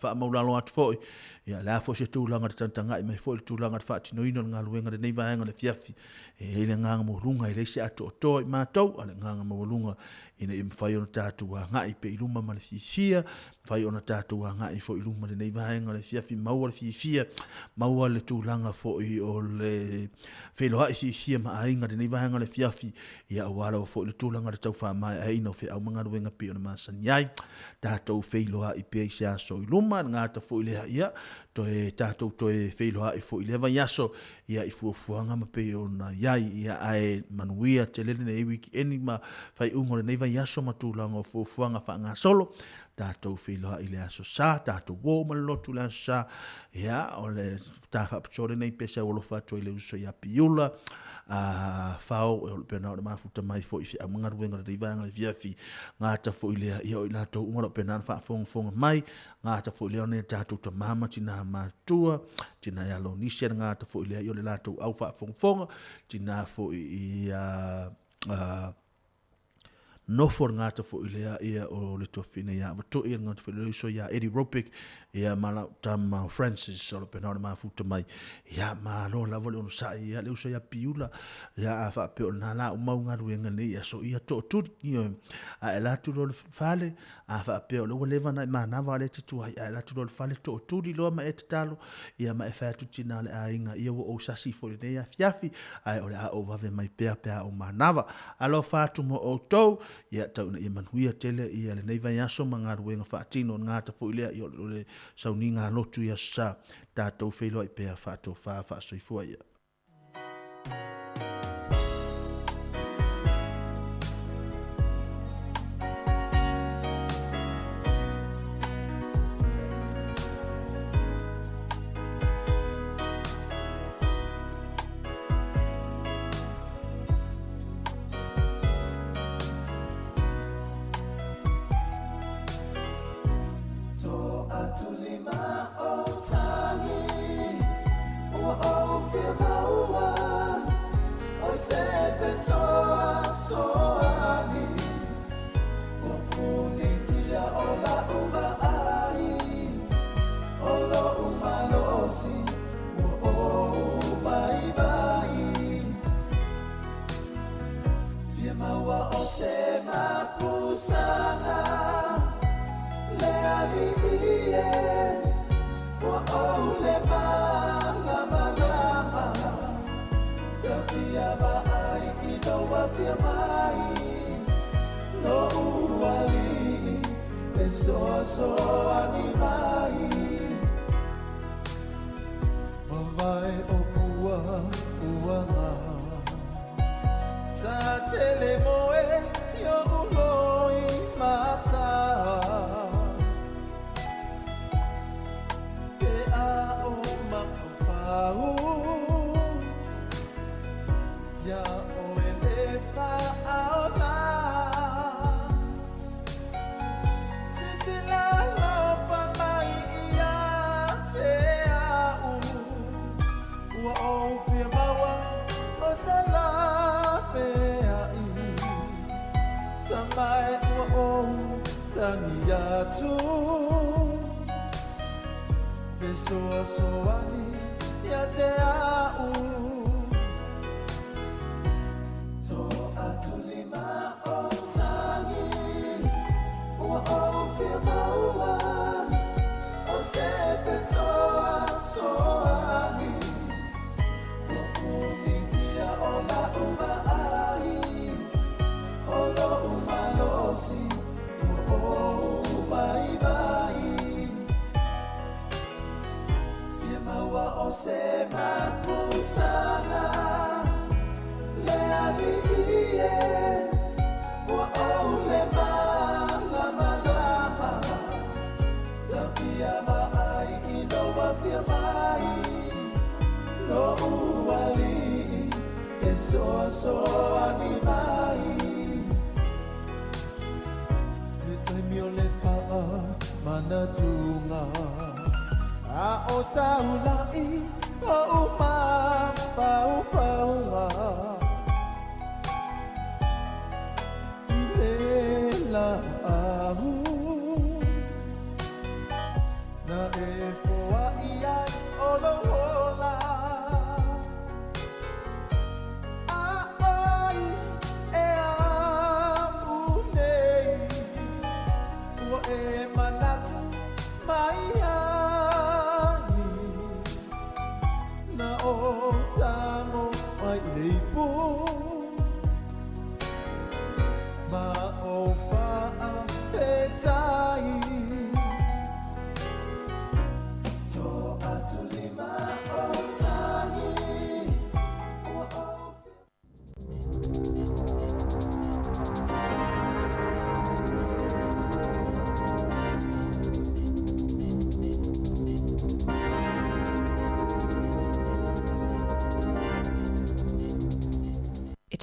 wha maulalo atu fo i ia le afo se tūlanga te tantanga i mai fo i tūlanga te whaatino ino ngā luenga le nei vaenga le fiafi e le nganga mawalunga i leise atu o tō i mātou a le nganga mawalunga ina i mwhai ona tātou a ngai pe iluma ma le fifia whai ona tātou a ngai fo iluma le nei vaenga le fiafi maua le fifia maua le tūlanga fo i o le wheloha i fifia ma ainga le nei vaenga le fiafi ia awala o fo i le tūlanga le tau whamai a ina o whi au mga ruenga pe ona masani ai tātou wheloha i pe i se aso iluma ngāta fo i lea ia to e tātou to e wheloha i fo i lewa yaso ia i fuafuanga ma pe ona iai ia ae manuia te lele ne wiki eni ma whai ungore nei vai yaso ma tūlanga o fuafuanga wha ngā solo tātou wheloha i le aso sa tātou wō ma lotu le aso sa ia o le tāwha pachore nei pese o lofa to i le uso ia piula whao e ole pena o le mafuta mai fo i whia mga ruenga rei vanga le viafi ngāta fo i lea ia o i lato ungara pena wha fonga mai ngāta fo i lea o ne tātou ta mama tina mātua tina ia lo nisia ngāta fo i lea i o le lato au wha fonga tina fo i no for ngata fo ile ia o le tofina ia to ia ngata fo le so ia Eddie Ropic ia mala tam Francis so le pena ma futa mai ia ma lo la vole on sa ia le so ia piula ia fa pe na la o maunga ruenga ni ia so ia to ia a la tu lo fale a fa pe o le vana ma na vale tu a la tu lo fale to di lo ma et talo ia ma fa tu tina le a inga ia o sa si fo le ia fiafi ai o le a o va ve mai pe o manava alo fa tu mo o to ia tau na ia manuia tele ia le nei vai aso manga ruenga fa tino ngata fo ile ia le sauninga lotu ia sa tatou felo ai pe fa to fa so ifo ia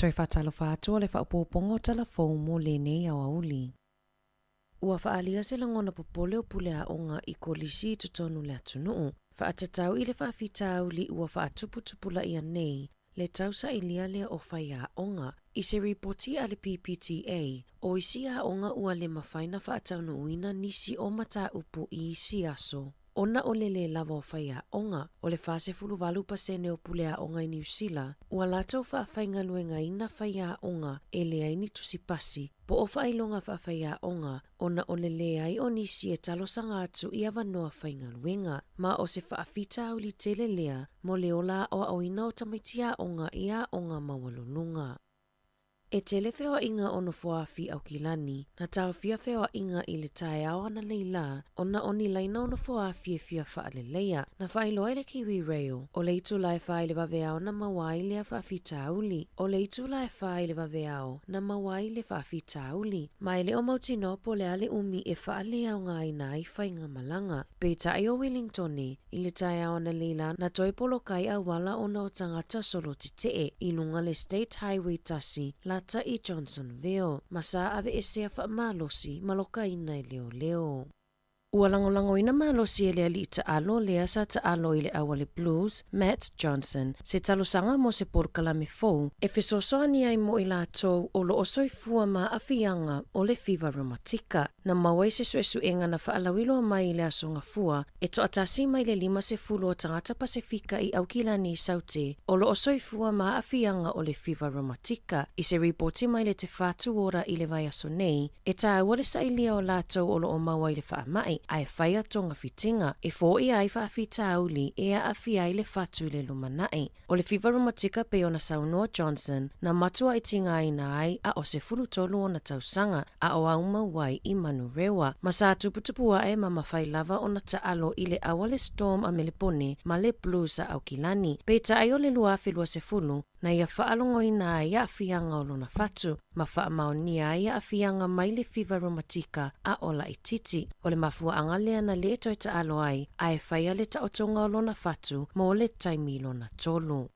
Toi whatalo whātua le whaupopongo telefon mo le nei au auli. Ua whaalia se langona popole o pule a onga I kolisi tutonu le atunuu. Whaatatau I le whaafitau li ua whaatuputupula ia nei le tausa ilia le o whaia onga I se ripoti a le PPTA, o isia onga ua le mawhaina whaataunu uina nisi o mata upu I isi aso. Ona o le lava o whaia onga, o le whase fuluwalu pasene o pulea onga I New Zealand, ua lātou whaawhainga luenga ina whaia onga e lea ini tusipasi, po o whailonga whaawhaia onga, ona o le lea I o nisi e talosanga atu I awanoa whainga luenga, ma o se whaafita au li tele lea, mo le ola o aoina o tamaitia onga ia onga mawalununga. E tele whewa inga ono whaafi au kilani, na tau fia whewa inga I le tae au ana leila, ona oni laina ono whaafi e fia whaale leia, na whailo ele Kiwi Rail, o le itu lai whae le waweao na mawai lea whaafi tauli, o le itu lai whae le waweao na mawai le whaafi tauli, ma ele o mautinopo le ale umi e whaale au ngai na I whainga malanga, pe tae o Wellingtoni, I le tae au ana leila na toi polo kai a wala ona o tangata solo titee, I lunga le State Highway tasi, la I Johnsonville, masa ave esea whaamalosi maloka ina I leo leo. Ua langolango ina malosi ele ali ta alo lea sa ta alo ile awale Blues, Matt Johnson, se talosanga mo se porkalame fou, e fesosoani ai mo I lātou o lo osoi fua ma awhianga o le fiva rheumatica, na mawai se suesu enga na whaalawilo mai le asonga fua, e to atasi mai le 50 o tangata Pasifika I Aukilani Saute, o lo osoi fua ma awhianga o le fiva rheumatica, I se reporti mai le te whātu ora I le vai aso nei, e tā wale sa ilia o lātou o lo o mawai le whaamai, ai whaia tonga fitinga, e fō I ai whaafita auli e a awhi ai le whatu le lumanai. O le fiva rheumatica pe ona Saunoa Johnson, na matua I tinga aina ai a o se fulutolu o na tausanga, a o auma wai I Manurewa. Ma sa tuputupua e mama whai lava o na taalo I le awale Storm a Melepone ma le Blues a Aukilani. Pe ta ai o le luafi lua se fulu, na ia whaalongo ina ai a whianga o lona whatu, ma whaamaonia ai a whianga mai le fiva rheumatica a ola I titi. O le mafua angalea na le toi ta alo ai, a e whaia le taotonga o lona whatu, mo le taimi lona tolu.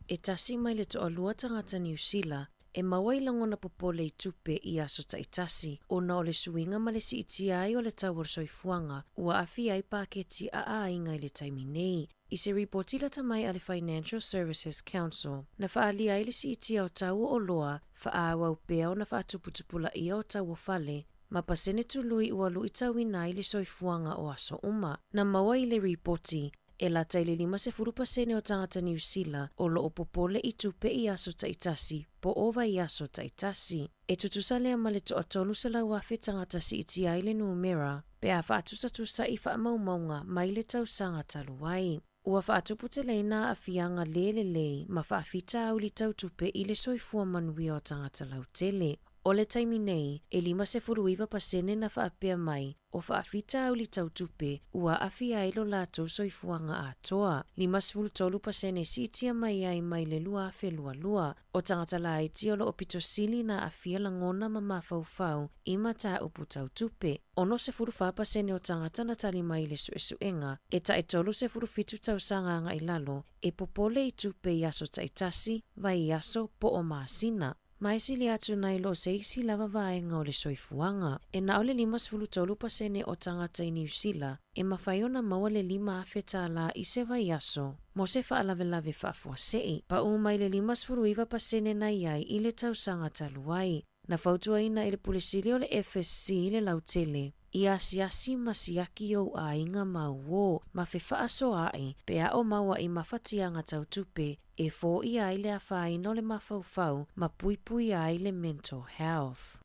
E tasi mai le toa lua tangata New Zealand, e mawailango na popole I tupe I aso ta itasi, o na o le suinga ma le si iti ai o le tawar soifuanga, ua awhi ai paketi a inga I le taimi nei. I se reporti la tamai a le Financial Services Council, na whaali ai le si iti au tau o loa, whaawa upea o na whaatuputupula I o tau o fale, ma pasene tului ua lu I tau inai le soifuanga o aso uma, na maua I le reporti, e la taile 50% o tangata New Zealand o lo o popole I tupe I aso ta itasi, po ova I aso ta itasi. E tutusalea ma le toa tolu sa lau afe tangata si iti ai le numera, pe a whaatusa I whaamaumaunga mai le tau sanga taluai. Ua whaatuputeleina a whianga lelelei ma whaafita au li tau tupe I le soifua manui o tangata lau tele. O le taimi nei, e 50% na whaapea mai, o whaafita au li tau tupe, ua awhi ai lo lātou soifuanga a toa. 53% sitia mai ai mai le lua awhi lua. O tangata la iti o lo opito sili na awhia langona ma mawhauwhau, ima tā upu tau tupe. Ono 45% o tangata na tali mai le suesuenga, e ta e tolu 45 tau sanganga I lalo, e popole I tupe I aso ta itasi, vai I aso po o maasina. Mai sili atu nai lo se isi lava vaenga o le soifuanga. E na o le 53% o tangata I New Zealand, e mawhaiona maua le 5 awheta la I se vai aso. Mo se whaalawelawe whaafuasei, pa mai le 50% na iai I le tausanga taluai. Na whautua ina I le pulisili o le FSC I le lautele. I asiasi masiaki o a inga mauo, ma fe whaaso ai, pe a o maua I mawhatianga tau tupe, e fō I ai le a whaino le mawhauwhau, ma puipui ai le mental health.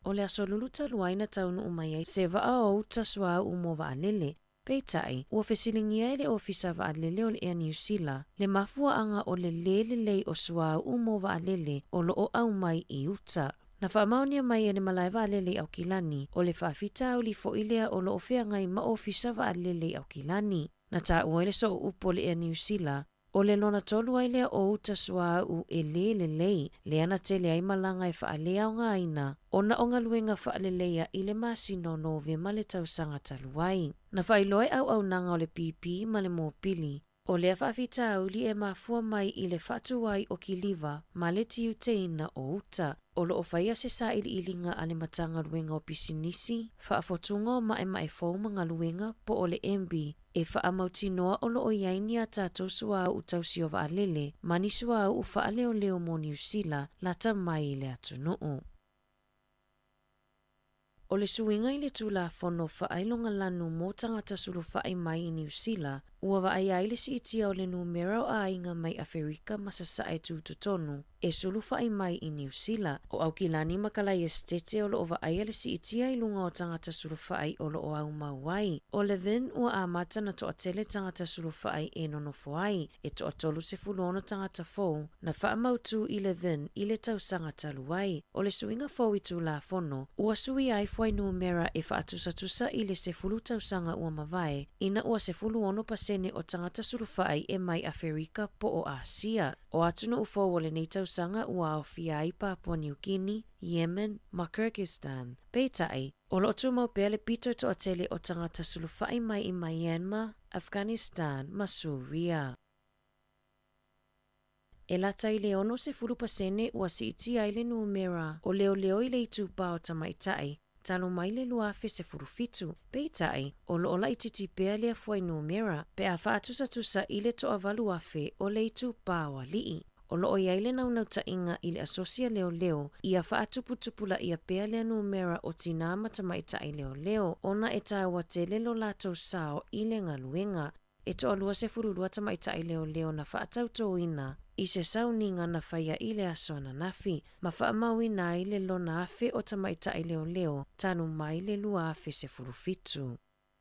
O le aso luluta luaina taunu umai se vaa o uta swa umo vaalele, peitai, ua fesilingia I le ofisa vaalele o le Air New Zealand, le mafua anga o le lelelei o swa umo vaalele o lo o au mai I uta. Na whaamaunia mai ene malai vaalele au kilani, o le whaafita o li fo ilea o lo ofea ngai ma ofisa vaalele au kilani. Na ta uaile so upo le Air New Zealand, o le lona tolu ailea o uta swa u e lelelei, le ana tele ai malanga e whaalea o ngā ina, ona o ngā luenga whaalelea I le masino no ve ma le tausanga taluai. Na whailoe au nanga o le PP ma le mōpili, O lea whaafitau li e mafua mai I le whatuai o ki liva ma le tiu teina o uta. O lo o whaia se sa ili ilinga ale matanga luenga o pisinisi, whaafotunga o mae fōma ngā luenga po o le embi, e whaamautinoa o lo o iaini a tātou sua au utausi o waalele, mani sua au u whaaleo leo mo New Zealand, lata mai le atunuu. O le suinga I le tula whono whaailonga lanu mō tangata sulu whaai mai I New Zealand, ua waai aile si itia o le numera o ainga mai Afrika masasa e tūtotonu, e sulu whaai mai I New Zealand, o au kilani makalai estete o lo o waai ale si itia I lunga o tangata sulu whaai o lo o au mauai. O le vin ua amata na toa tele tangata sulu whaai e nono foai, e toa tolu se fulono tangata fōu, na wha mautu I le vin I le tausanga taluai. O le suinga fōu I tula whono, ua sui ai fuai numera e wha atusa I le se fulu tausanga ua mawai, ina ua se fulu ono pasene o tangata surufai e mai Afrika po o Asia. O atuna ufo wale nei tausanga ua o fiai Papua New Guinea, Yemen, ma Kyrgyzstan. Peitai, o lo tu mau pele pito to atele o tangata surufai mai I Myanmar, Afghanistan, ma Suria. E lata I le ono se fulu pasene ua si iti aile numera o leo I le itu pao tamaitai, talo mai le luafe se furufitu. Peitai, o lo ola ititi pea le afuai numera, pe a whaatusa I le toa valuafe o le itu pawa lii. O lo o iaile nau tainga I le asosia leo, ia whaatuputupula ia pea le numera o tina matamaitai leo, ona e tawa tele lo lato sao I le ngaluenga. E toa lua se furulua tamaitai leo na whaatautoina, I se sauninga na whaia I le asona nafi, ma whaamauina I le lona afe o tamaitai leo, tanu mai le lua afe se furufitu.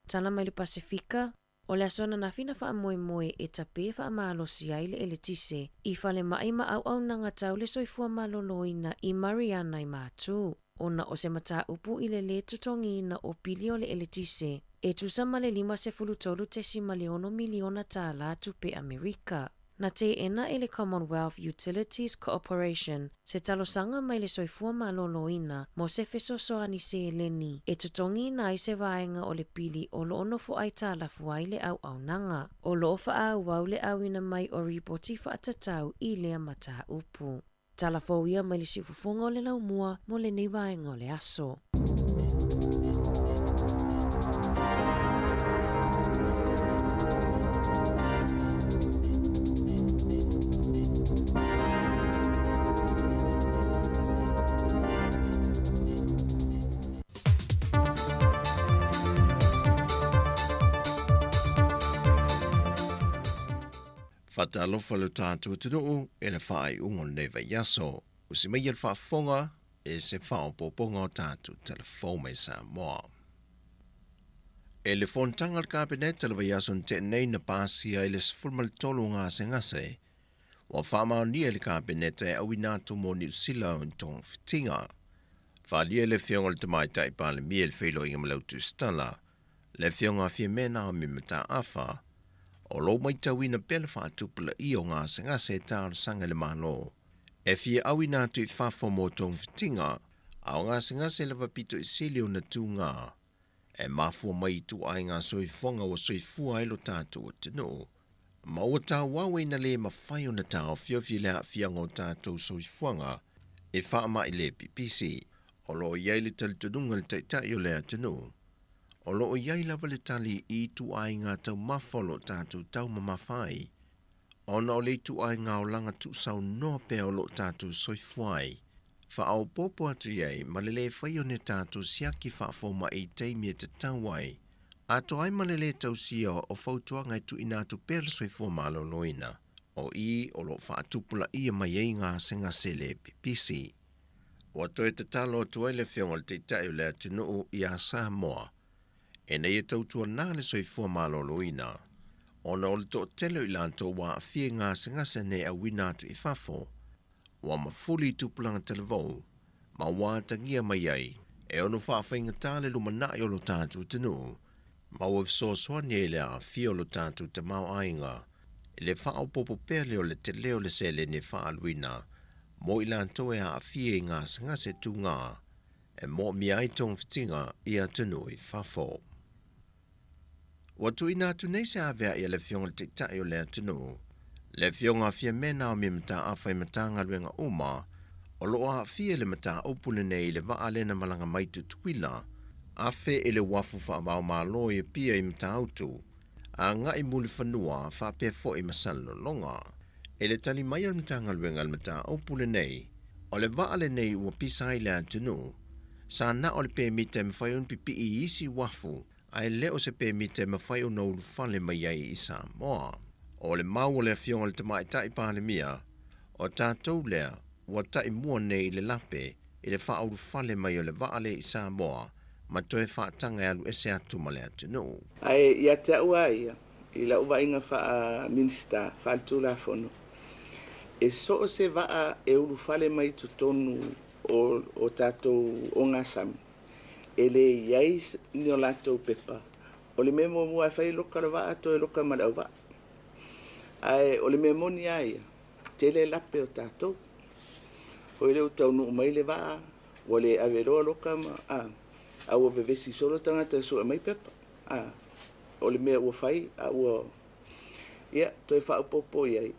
Tala mai le Pasifika, o le asona nafi na whaamoemoe e tape whaamalosi ai le eletise, I whale mai ma au nanga tau le soifua maloloina I Mariana I mātū. Ona o se mata upu I le tutongina o pili o le eletise, e tusa ma le 5.3 miliona tāla tupe Amerika. Na te ena e le Commonwealth Utilities Corporation, se talosanga mai le soifua maloloina, mo se fesosoani se eleni, e tutongi na I se vaenga o le pili o lo ono fo ai tāla fuai le au nanga. O lo ofa au wau le awina mai o ripoti whaatatau I lea mata upu. Tala fauia mai le sifufunga o le laumua mo le nei vaenga o le aso. Whatalofa le tātua tunuu e le whaai ungo neva yaso. Usi mai al whaafonga e se whaopoponga o tātua telefone sa moa. E le fontanga al kabinet televa yaso te nei na pāsia i le sfulmal tolu ngase. Wa whaamau ni e le kabinet e awinatu mo New Zealand tong fitinga. Whaalia le fionga le tamaitai pāle mie le whilo inga malautu stala. Le fionga fia mena o mimata afa. O lo mai tawina pele whaatupula I o ngase tāra sanga le malo. E fia awina tu I whafo mo tong fitinga, au ngase le wapito I silio na tu ngā. E mafua mai tu ai ngā soifonga o soifua ilo tātou o tino. Ma ua tā wawe na le mawhai o na tāo fiofi lea fiango tātou soifuanga, e whaama I le PPC, o lo iai le talitununga le taitai o lea tino. O lo iai lava le tali I tu ai ngā tau mafolo tātou tau mamawhai. Ona o le tu ai ngā o langa tu sau noa pēo lo tātou soifuai. Wha au popo atu iai malele whai o ne tātou siaki whaafoma I teimia te tauai. Ato ai malele tau sia o whautuanga I tu inatu pēle soifua malo loina. O I o lo whaatupula ia mai ei ngā senga sele PPC. O atoe te talo atu ai le whiongol te tai o lea tinu I a Samoa. E nei e tautua nā le soifua malo loina. Ona o le to telo I lanto wa fie ngā sengase ne a winatu I fafo. Wa mafuli tupulanga televou. Ma wa tangia mai ai. E ono whaafenga tāle lumanai o lo tātu tinu. Ma wa fsoswani e lea fie o lo tātu te mau ainga. E le whao popo pele o le te leo le sele ne whaaluina. Mo I lanto e a fie ngā sengase tu ngā. E mo mi ai tong fitinga I a tinu I fafo. Watu ina tunei se avea ia le fionga le tiktai o lea tunu. Le fionga fia mena o mi mata awhai matanga luenga uma, o loa fia le mata opule nei le vaale na malanga maitu tukwila, afe ele wafu wha amau malo i pia i mata autu, a ngai muli whanua wha pia fo i masalo longa. Ele tali mai al matanga luenga le mata opule nei, o le vaale nei ua pisai lea tunu, sa na o le pe mita mwhaiun pipi i isi wafu, ai leo se pe mite mawhai o nau fale mai ai i Samoa. O le mau o le fionga le tamai tai pāle mia, o tātou lea, ua tai mua nei le lape, i le wha au fale mai o le vaale i Samoa, ma toe whaatanga alu ese atu ma le atu no. Ai, ia te aua ia, i la uwa inga wha minista, wha altu la fono. E so se vaa e uru fale mai tu tonu o tātou o ngā sami. Ele iai ni o lātou pepa. O le memo mua whai loka rawa ato e loka marau wa. Ai, o le memo ni aia, tele lape o tātou. O ele utau nuu mai le waa, o le averoa loka ma, au o vevesi solo tangata so e mai pepa. O le mea ua whai, ua, ia, toi wha upopo iai.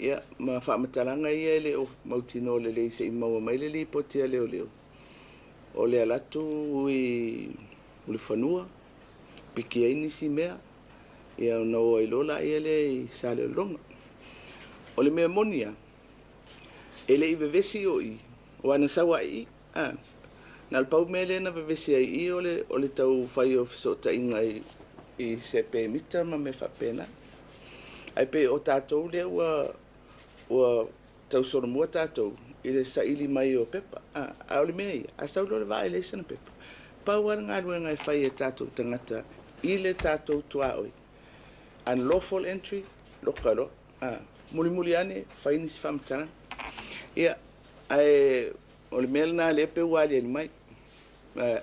Ia, ma wha matalanga ia le o mautino le leise i maua mai le li potia leo leo. O le alatu i ule whanua, piki ai nisi mea, ia o nao ai lola ia le i sale o longa. O le mea monia, ele i vevesi o i, o ana sawa i, na le pau mea le na vevesi ai i o le tau whai o fisota inga i se pe mita ma me whapena. Ai pe o tātou le ua tau soro mua tātou, i le saili mai o pepa. A ole mea ia, a saulo le vae le sana pepa. Pau ara ngā ruenga e whai e tātou tangata i le tātou tua oi. Unlawful entry, lokaro. Muli muli ane, whai nisi whamatana. Ia, ole mea lana le pe wali ani mai,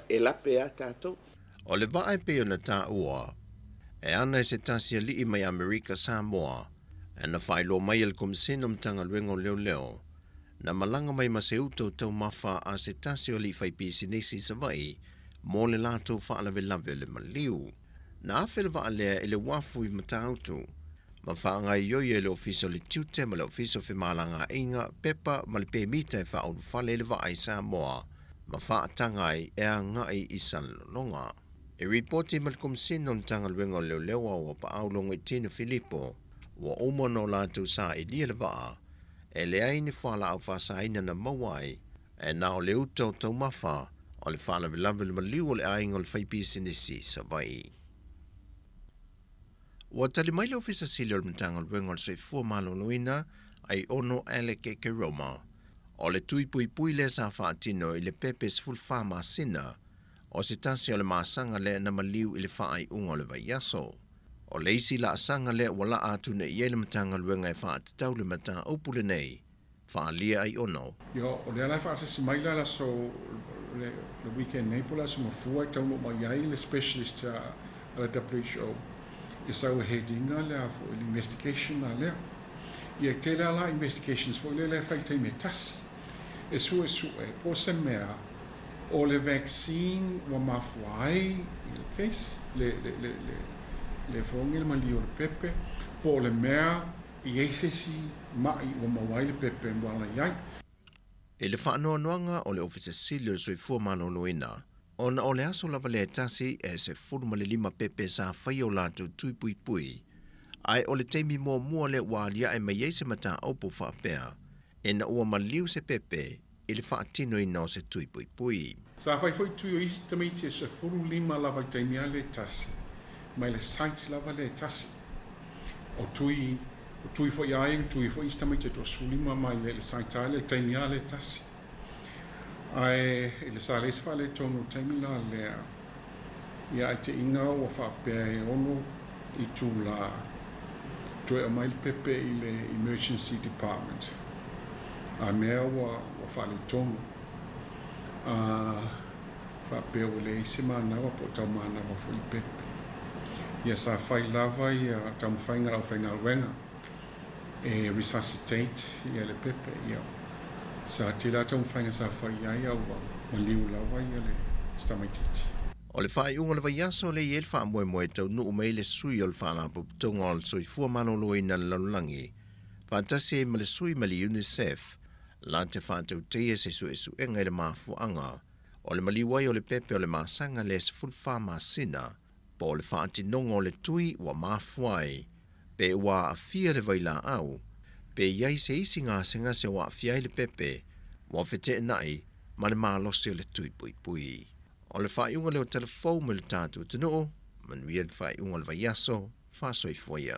e lape a tātou. O le vae pe o na tā ua, e ana e se tasia li i mai Amerika Samoa, e na whailo mai al komisena mtanga luengo leo leo, na malanga mai maseuto tau mawha a se tasi o li whaipisi nesi sa vai, mō le lātou whaalawe lawe le maliu. Na awhele wa alea ele wafu i matautu, ma whaangai ioi e le ofiso le tiute ma le ofiso whimalanga inga pepa ma le pēmita e whaoru whale le wa ai Samoa, ma whaatangai e a ngai i sanlonga. E reporti ma le komisena o mtanga luengo leo leo o pa aulongo i Tina Filippo, wa umono lātou sa i lia le waa, e le ai ni whala au whasaina na mawai, e na o le utau tau mawha, o le whala vilawe le maliu o le ainga o le whaipisi nisi sa vai. Wa tali mai le ofisa sili o le mtanga luengo le soifua maloloina, ai ono Alec ke Roma, o le tui pui pui le sa whaatino i le pepes fulfa masina, o se tasi o le maasanga le na maliu i le whaai unga le vai yaso. O leisi la asanga le wala atu na iele matanga luenga e wha atatau le mata opule nei, wha alia ai ono. Yo, o le alai wha asasi maila la so le weekend Napola so mafua i tauno mai ai le specialist a la WHO. I sau headinga le a fo investigation a lea. I e tele ala investigations fo le whaitei me tasi. E su e po se mea o le vaccine wa mafua ai i le case, le fongi le mali o le pepe, po le mea i eisesi mai o mawai le pepe mwala iai. E le whaanoa noanga o le ofisa sili o le soifua maloloina, ona o le aso lava le tasi e se furu ma le 5 pepe sa whai o lātou tui pui pui, ai o le teimi mua le wālia e mai eise mata opo whaapea, e na ua maliu se pepe i le whaatino i nao se tui pui pui. Sa whai fwoi tui o isi tamaiti e se furu 5 lava i teimi a le tasi, mai le site lava le tasi. O tui fo iai, tui fo istama te to sulima mai le site ale taimi ale tasi. Ai le sa le sfa le tono taimi la le ia te inga o fa pe ono i tu la to e mai pepe i le emergency department. A mea wa fa le tono. Fa pe o le semana wa po tau mana wa fo i pepe. Ia sa fai lava ia tamu whainga au whainga wenga e resuscitate ia le pepe ia. Sa tila tamu whainga sa fai ia ia ua maliu lawa ia le stamaititi. O le whai unga le vai aso le i el wha moe tau nuu mei le sui o le wha la puputonga o le soi fua manolo ina le laulangi. Fantasi e ma le sui ma le UNICEF, la te whātau teia se su esu enga i le mafuanga, o le maliwai o le pepe o le masanga le se fulwha masina, po o le whaati nongo o le tui wa mafuai, pe ua a fia le vaila au, pe iai se isi ngā senga se wa a fia le pepe, wa fete nai, ma le maalose o le tui pui pui. O le whaiunga leo telefou me le tātou tino, manuia le whaiunga le vaiaso, whasoi foia.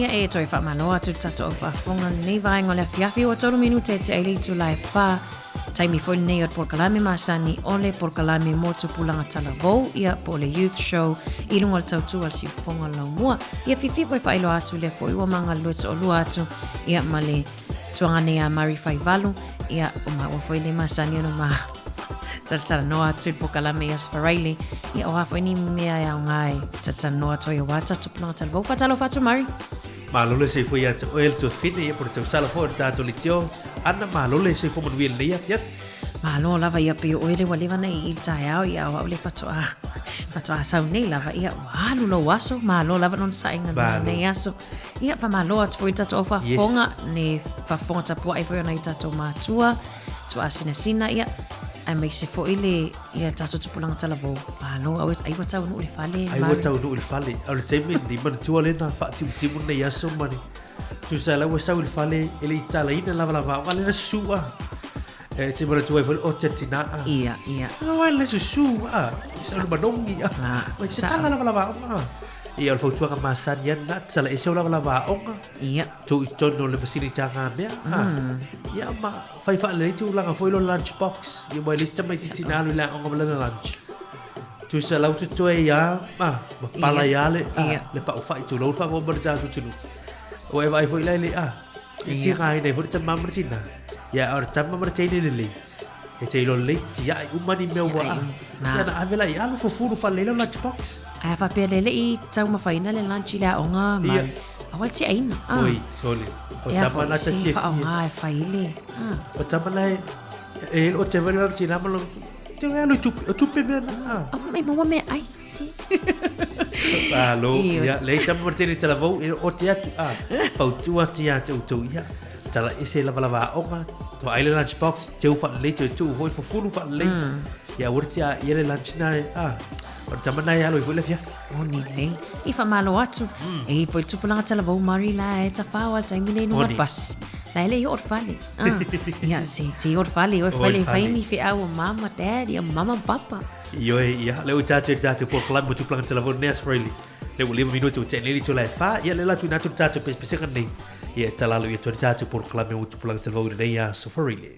Ia e toi whamanoa tu tato o whafonga nei vaenga le fiafi o tolu minute te eili tu lai wha. Taimi foi nei o Porkalame Masani ole Porkalame mo tupulanga tala vou ia po le youth show i lunga le tautu al si whafonga lau mua. Ia fifi foi whailo atu le foi ua manga lueto o lua atu ia ma le tuangane a Mari Whaivalu ia o ma ua foi le Masani ono ma tala noa atu Porkalame ia Sfaraili ia o hafo ni mea ia o ngai tala noa toi o wata tupulanga tala vou fatalo fatu Mari. Malole se foi atu o el tu fine ia por tau sala fo tato litio ana malole se fo manuia le ia fiat. Malo lava ia pe o ele wale wana i il tai au ia o le fatoa sau nei lava ia walu lo waso malo lava non sainga nei aso ia fa malo at foi tato fa fonga ne fa fonga tapu ai foi na tato matua tu asina sina ia ai mai se foi le ia tato tupulanga talavo malo ai wa tau no le fale ai wa tau no le fale au le teme ni man tu le na fa timu nei aso mani tu sa la wa sau le fale ele itala ina lava wale na sua te mara tu ai foi o tetina ia wale su sua sa badongi ma tala lava ia le fautua ka masani ana tsala e se lava onga ia tu tono le basini tanga mea ia ma fai fa le tu langa foi lo lunch box ia mai lista mai titina lu la onga la lunch tu se lau tu ia ma pala ia le pa fai tu lo fa go berja tu tu o e vai foi le ti gai nei foi tama martina ia or tama martina le e te lo le ti ai umani me wa ia na avela ia lo fufuru fa le lunch box ai fa pe le I tau ma faina le lunch la onga mai awal ti aina oi sole o tama na te si fa onga e faile o tama la e o te vela ti na malo te lo tu pe me mai mo me ai si alo ia le tama martina te lavo o te atu pau tu ati tu ia tala ese lava onga to ai le lunch box te ufa le tu voi fufuru fa le ia urtia ia le lunch na o tamana ia lo I le fiaf o ni le I fa malo atu e foi tupulanga tala vou Mari la e ta fa wa taimi le no pas la ele or fale ia si or fale o fale faini fi au mama daddy mama papa ia le utatu por clamo tupulanga tala vou nes freely le ua 5 minutu te nili tu lai fa ia le latu natu tatu pese kan nei ia talalu ia tu tatu por klame u tu pulang te vau nei ya Sofarile.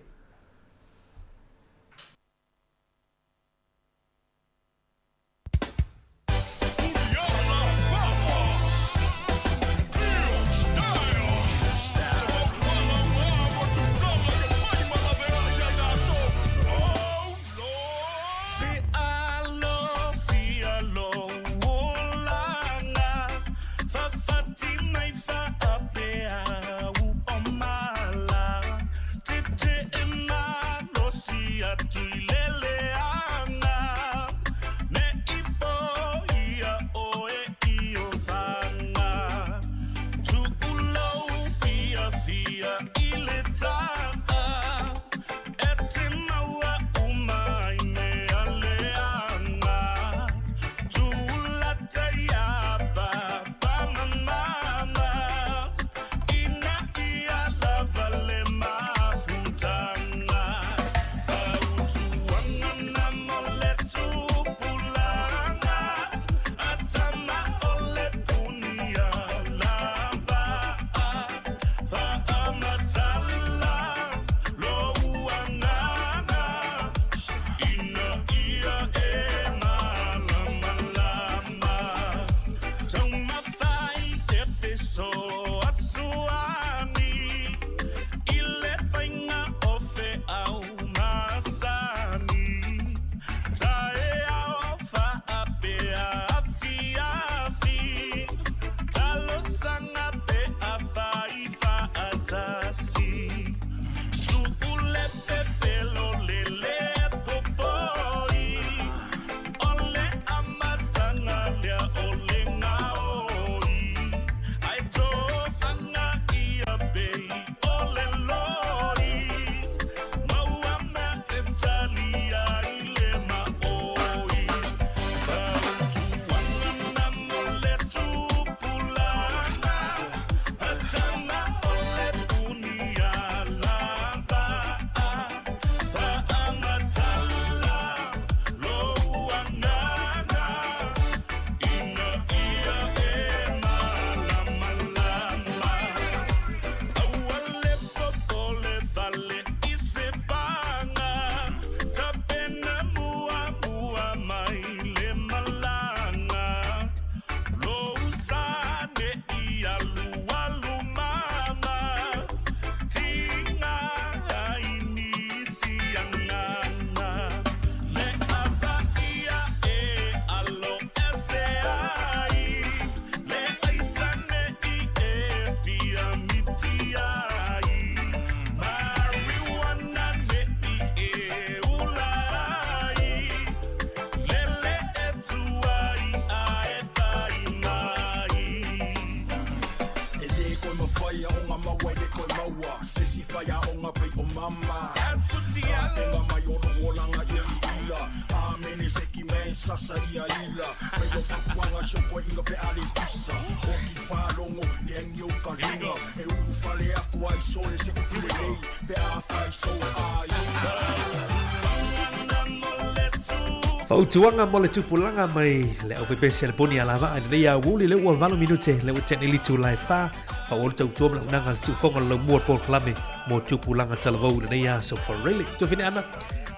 Fautuanga mo le tupulanga mai le au fepese le poni ala va le ia wuli le ua valo minute le ua tene litu lai fa fa o tau tuam le unanga su fonga le mua por klame mo tupulanga talavou le ia Sofarile to fine ana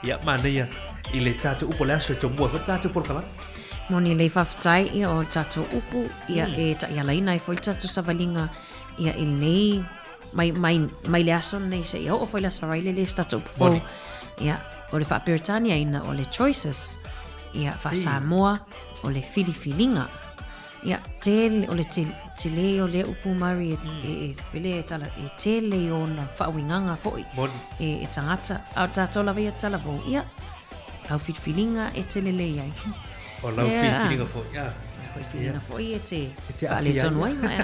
ia mania i le tatu upo le aso to mua fa tatu por klame Moni le fafatai ia o tatu upu ia e ta ia laina i foi tatu savalinga ia il nei mai le aso nei se ia o foi la Sofarile le tatu upu ia o le Whaperitania ina o le Choices ia fa Samoa o le Filifilinga ia tele o le tele o le upu mari e file tala e tele o na whawinganga foi e tangata au tatola via talavo ia au Filifilinga e tele le iai o lau Filifilinga foi ia Filifilinga foi e te whaale tonu ai mai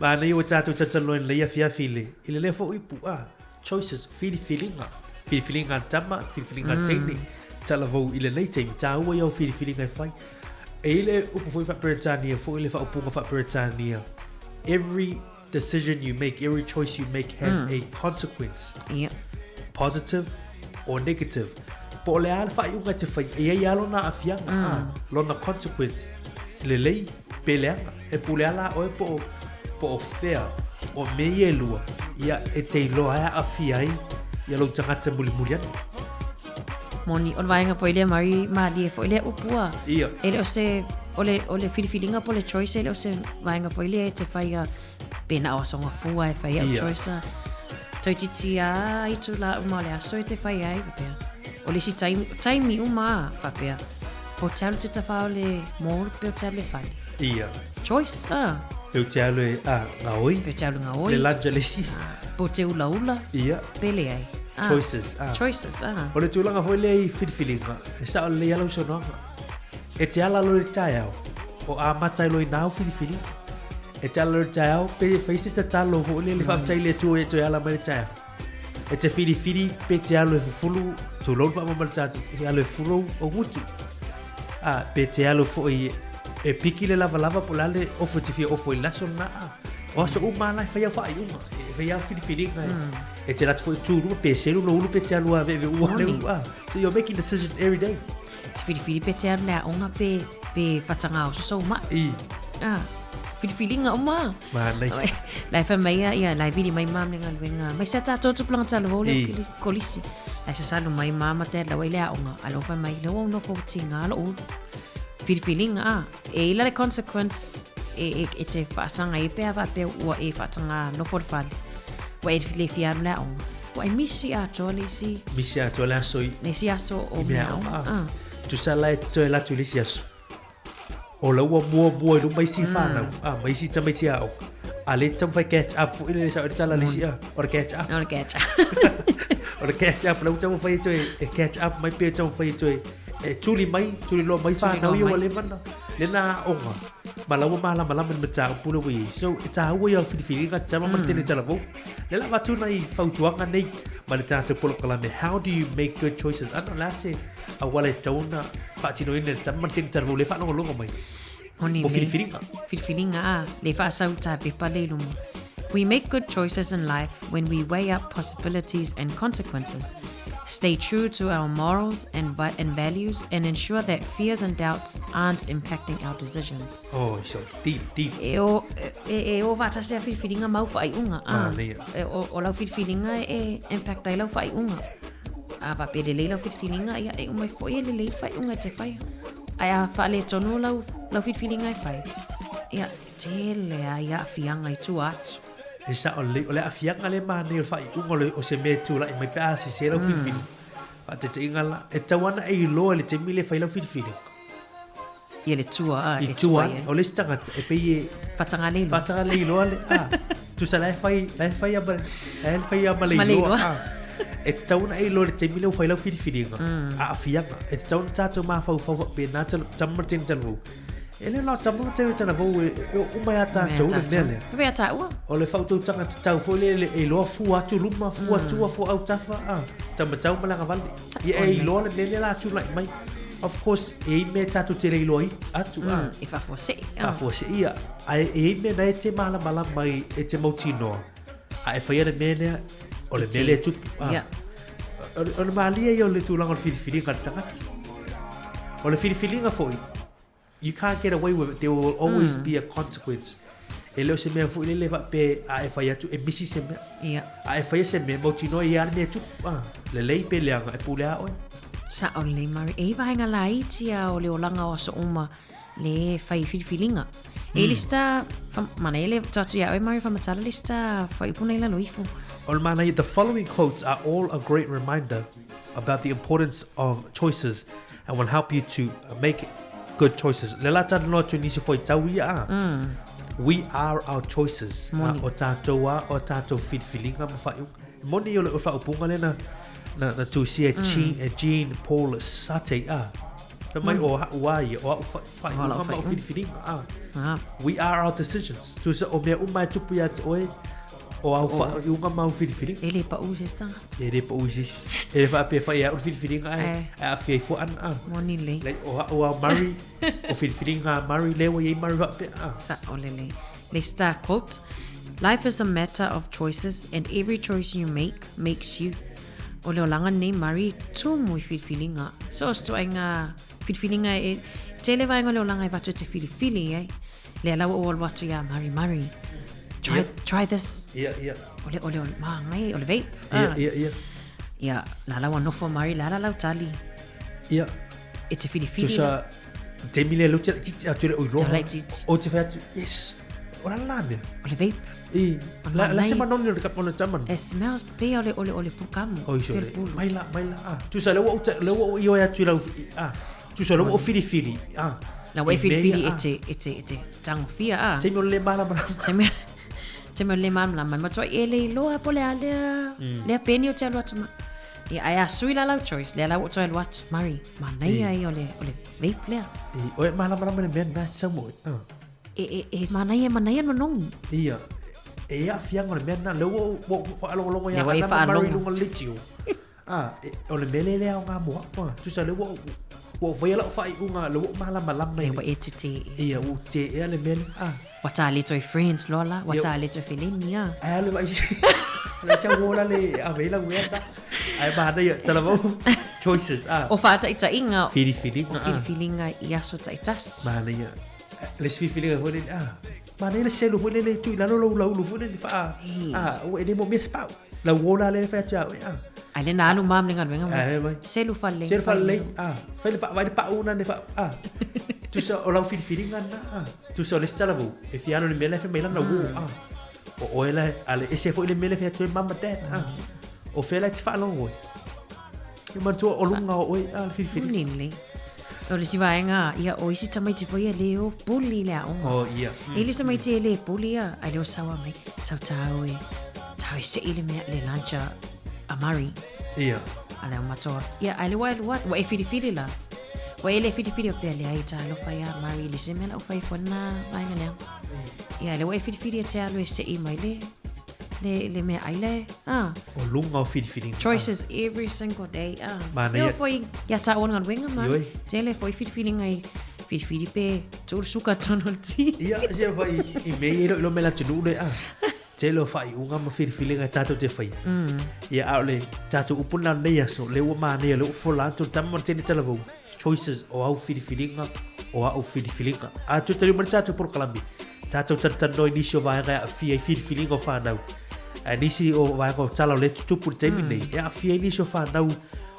ma nei o tatu tataloen le ia fiafile ile le foi pu Choices Filifilinga Filifilinga tama, Filifilinga tene, talavou ile nei teimi, tā ua iau Filifilinga fai. E ile upu foi Whaperitania, fo ile whaupunga Whaperitania. Every decision you make, every choice you make has a consequence. Yeah. Positive or negative. Po le ala whai unga te whai, e ai alo na afianga, lo na consequence. lei peleanga e puleala o po fair o me lua ia e te loa a fiai ia lo tangata mulimulian Moni on vainga foi le mari ma di foi le upua. Ia. Ele o se ole feelinga po le choice ele o se vainga foi le te faia pena o songa fua e faia Ia. choice. Toi titia i tu la uma le aso te faia ai pe. Ole si time uma fa pe. Hotel te fa le mall pe hotel le fali. ia Choice eu te alo ngaoi pe te ngaoi. le langelesi Po te ula ia pele ai. choices Choices o le tulanga foi le filinga e sa o le yalo sono e te ala lo taiao o a matai lo nau fili e te ala lo taiao pe face te talo ho le fa tai le tu e te ala mai taiao e te fili pe te ala fulu tu lo fa mo tatu e ala fulu o gutu pe te ala foi e piki le lava polale o foti fi o foi la sona o so uma la fa ia fa uma e ia fili e te latu foi tu pe selu no ulu pe te ala ve so you're making decisions every day te fili pe te ala onga pe fatanga o so ma feelinga uma ma nei lai fa mai ia lai vidi mai mam ninga wenga mai sa ta to plan ta lo le kolisi lai sa salu mai mama te la wele onga alo fa mai lo no fo tinga lo feelinga e la consequence e te fa sanga e pe va pe o e fa tanga no for fal wa e le fiar la onga wa misi a to le si so ne si aso o me tu sa lai to la tu le si aso o la mua lu mai si fa na mai si tamai ti ao ale tam fa catch up fu ile sa tala le si or catch up or catch up lu tam fa to e catch up mai pe tam fa to e tuli lo mai fa na yo le van le na onga mala men ta pu wi so ta wo yo fi ga ta ma te tala vo le la tu na I fa tuanga nei ma le ta te polo kala me how do you make good choices ana la se a wale tauna fa tino in ta ma te tala vo le fa no lo mai Honi feelinga le fa sauta pe palelu. We make good choices in life when we weigh up possibilities and consequences, stay true to our morals and values, and ensure that fears and doubts aren't impacting our decisions. Oh, so deep. O vata se feelinga mau fa iunga. O lau feelinga impact ai lau fa iunga. Va pe le lau feelinga ia e mai foi le fa iunga te fai. Ai fa le tonu lau feelinga ai fai. Ia tele ia fianga I tu atu. E sa o le afianga le mane o fai ungole o se me tu la mai pa se la fifili. A te ingala e tawana e lo le te mile fai la fifili. Ia le tua e tua o le stanga e pe fatanga le lo le tu sa la fai ama le lo e te tauna e lo le te mile fai la fifili a afianga e te tauna tato ma fa pe na tamartin talu. Ele la tamu te tana vo o mai ata tau le mele. Ve ata ua. O le fautu tanga tau fo le e lo fu atu luma fu atu fu au tafa tama tau malanga vale. Ia e lo le mele la tu like mai. Of course e me tatu te le lo atu e fa forse. Fa forse ia. Ai e me na te mala mai e te motino. A e fa ia le mele o le mele tu. Ia. O le malia yo le tu lango fili ka tanga. O le fili nga foi. You can't get away with it. There will always be a consequence. E leo se mea fu ile leva pe a e fai atu e misi se mea. Ia. A e fai se mea mautino e ane tu. Le lei pe leanga e pulea oe. Sa o le mari e vahenga la itia o le olanga o sa uma le fai filfilinga. E lista mana ele tatu ia oe mari famatala lista fai puna ila loifu. O mana the following quotes are all a great reminder about the importance of choices and will help you to make good choices. Le la tata no tu nisi foi tau ia. We are our choices. O tātou o tātou feelinga ma whai. Moni o le whai upunga le na tu si e Jean Paul Sate Pe mai o wai o whai unga ma o feelinga We are our decisions. Tu se o mea umai tupu ia te oe o au whai unga ma o feelinga. Ele pa usi sanga. Ele pa usi. Ele whai pe whai au feelinga ai. A whiai fo an Moni le. O au Murray o feelinga Murray lewa i Murray whai pe Sa o lele. Le star quote. Life is a matter of choices and every choice you make makes you. O leo langa nei Murray tu mui feelinga. So sto ai ngā feelinga Tele vai ngole o langa I watu te fili ai. Le ala o watu ia Mari. Try this. Yeah. Ole mangai, ole vape. Yeah. Ia, la la no for Mari, la lau tali. Yeah. E te fili. Tusa te mile lu te ture o ro. O te fa yes. Ora la me. Ole vape. La se manon ni dekat mana zaman. It smells be ole pukamu. Oh iso. Mai la. Tusa lewa yo ya tu la tusa lewa fili. La wai fili ete tango fia Te mo le mala. Te me le mana ma to ele loa pole ale. Le peni o te lo atuma. Ia sui la choice le la o to what Mari. Manai ai ole vape le. O mala me na samo. Manai manong. Ia. A fiang ole mena le wo alo ya na Mari lunga litio. Ole mele le nga mo pa. Tu sa le wo foi la fai unga le wo mala mai. Wa etiti. Ia u te ele mele. Wata le to friends lola, wata le to filinia. Ale vai. Le sa wola le avela wenda. Ai ba da telefon choices. O fata ita inga. Feeling ia so taitas. Ba le le feeling ho le Mana le selo ho le tu la lo ho le fa o e mo mes pau la wola le fa cha ale na lu mam lingan wenga selo falle fa le pa vai pa una ne fa tu so o la feeling na tu so le stala vo e fiano le mele fa mela na wo o ele ale ese fo le mele fa tu mama dad o fe la fa lo wo e man tu o lunga o al feeling ni Ole si vaenga ia o isi tamai te foi leo puli le aonga. Oh ia. Ele tamai te le puli a leo sawa mai. Sau tau se ile mea le lancha a Mari. Ia. Ale o matoa. Ia ale wa e fili la. Wa ele fili o pele ai ta lo fai a Mari le se mela o fai fona vaenga leo. Ia le wa e fili te alo e se i mai le mea aile. O lunga o fili. Choices every single day. Leo foi ya ta on ngan wenga ma. Tele foi fili ngai fili pe tur suka tonol ti. Ia je foi I me lo mela tunu le Tele fai unga ma fili ngai tato te fai. Ia ale tato upuna le so le wa ma ne le fola to tammo te telefon. Choices o au fili nga o au fili nga. Tu te mo tato por kalambi. Tato tantano inisio vai ga fili nga fa nau. Nisi o vai ko tala le tupu te mine ya fia ni so fa nau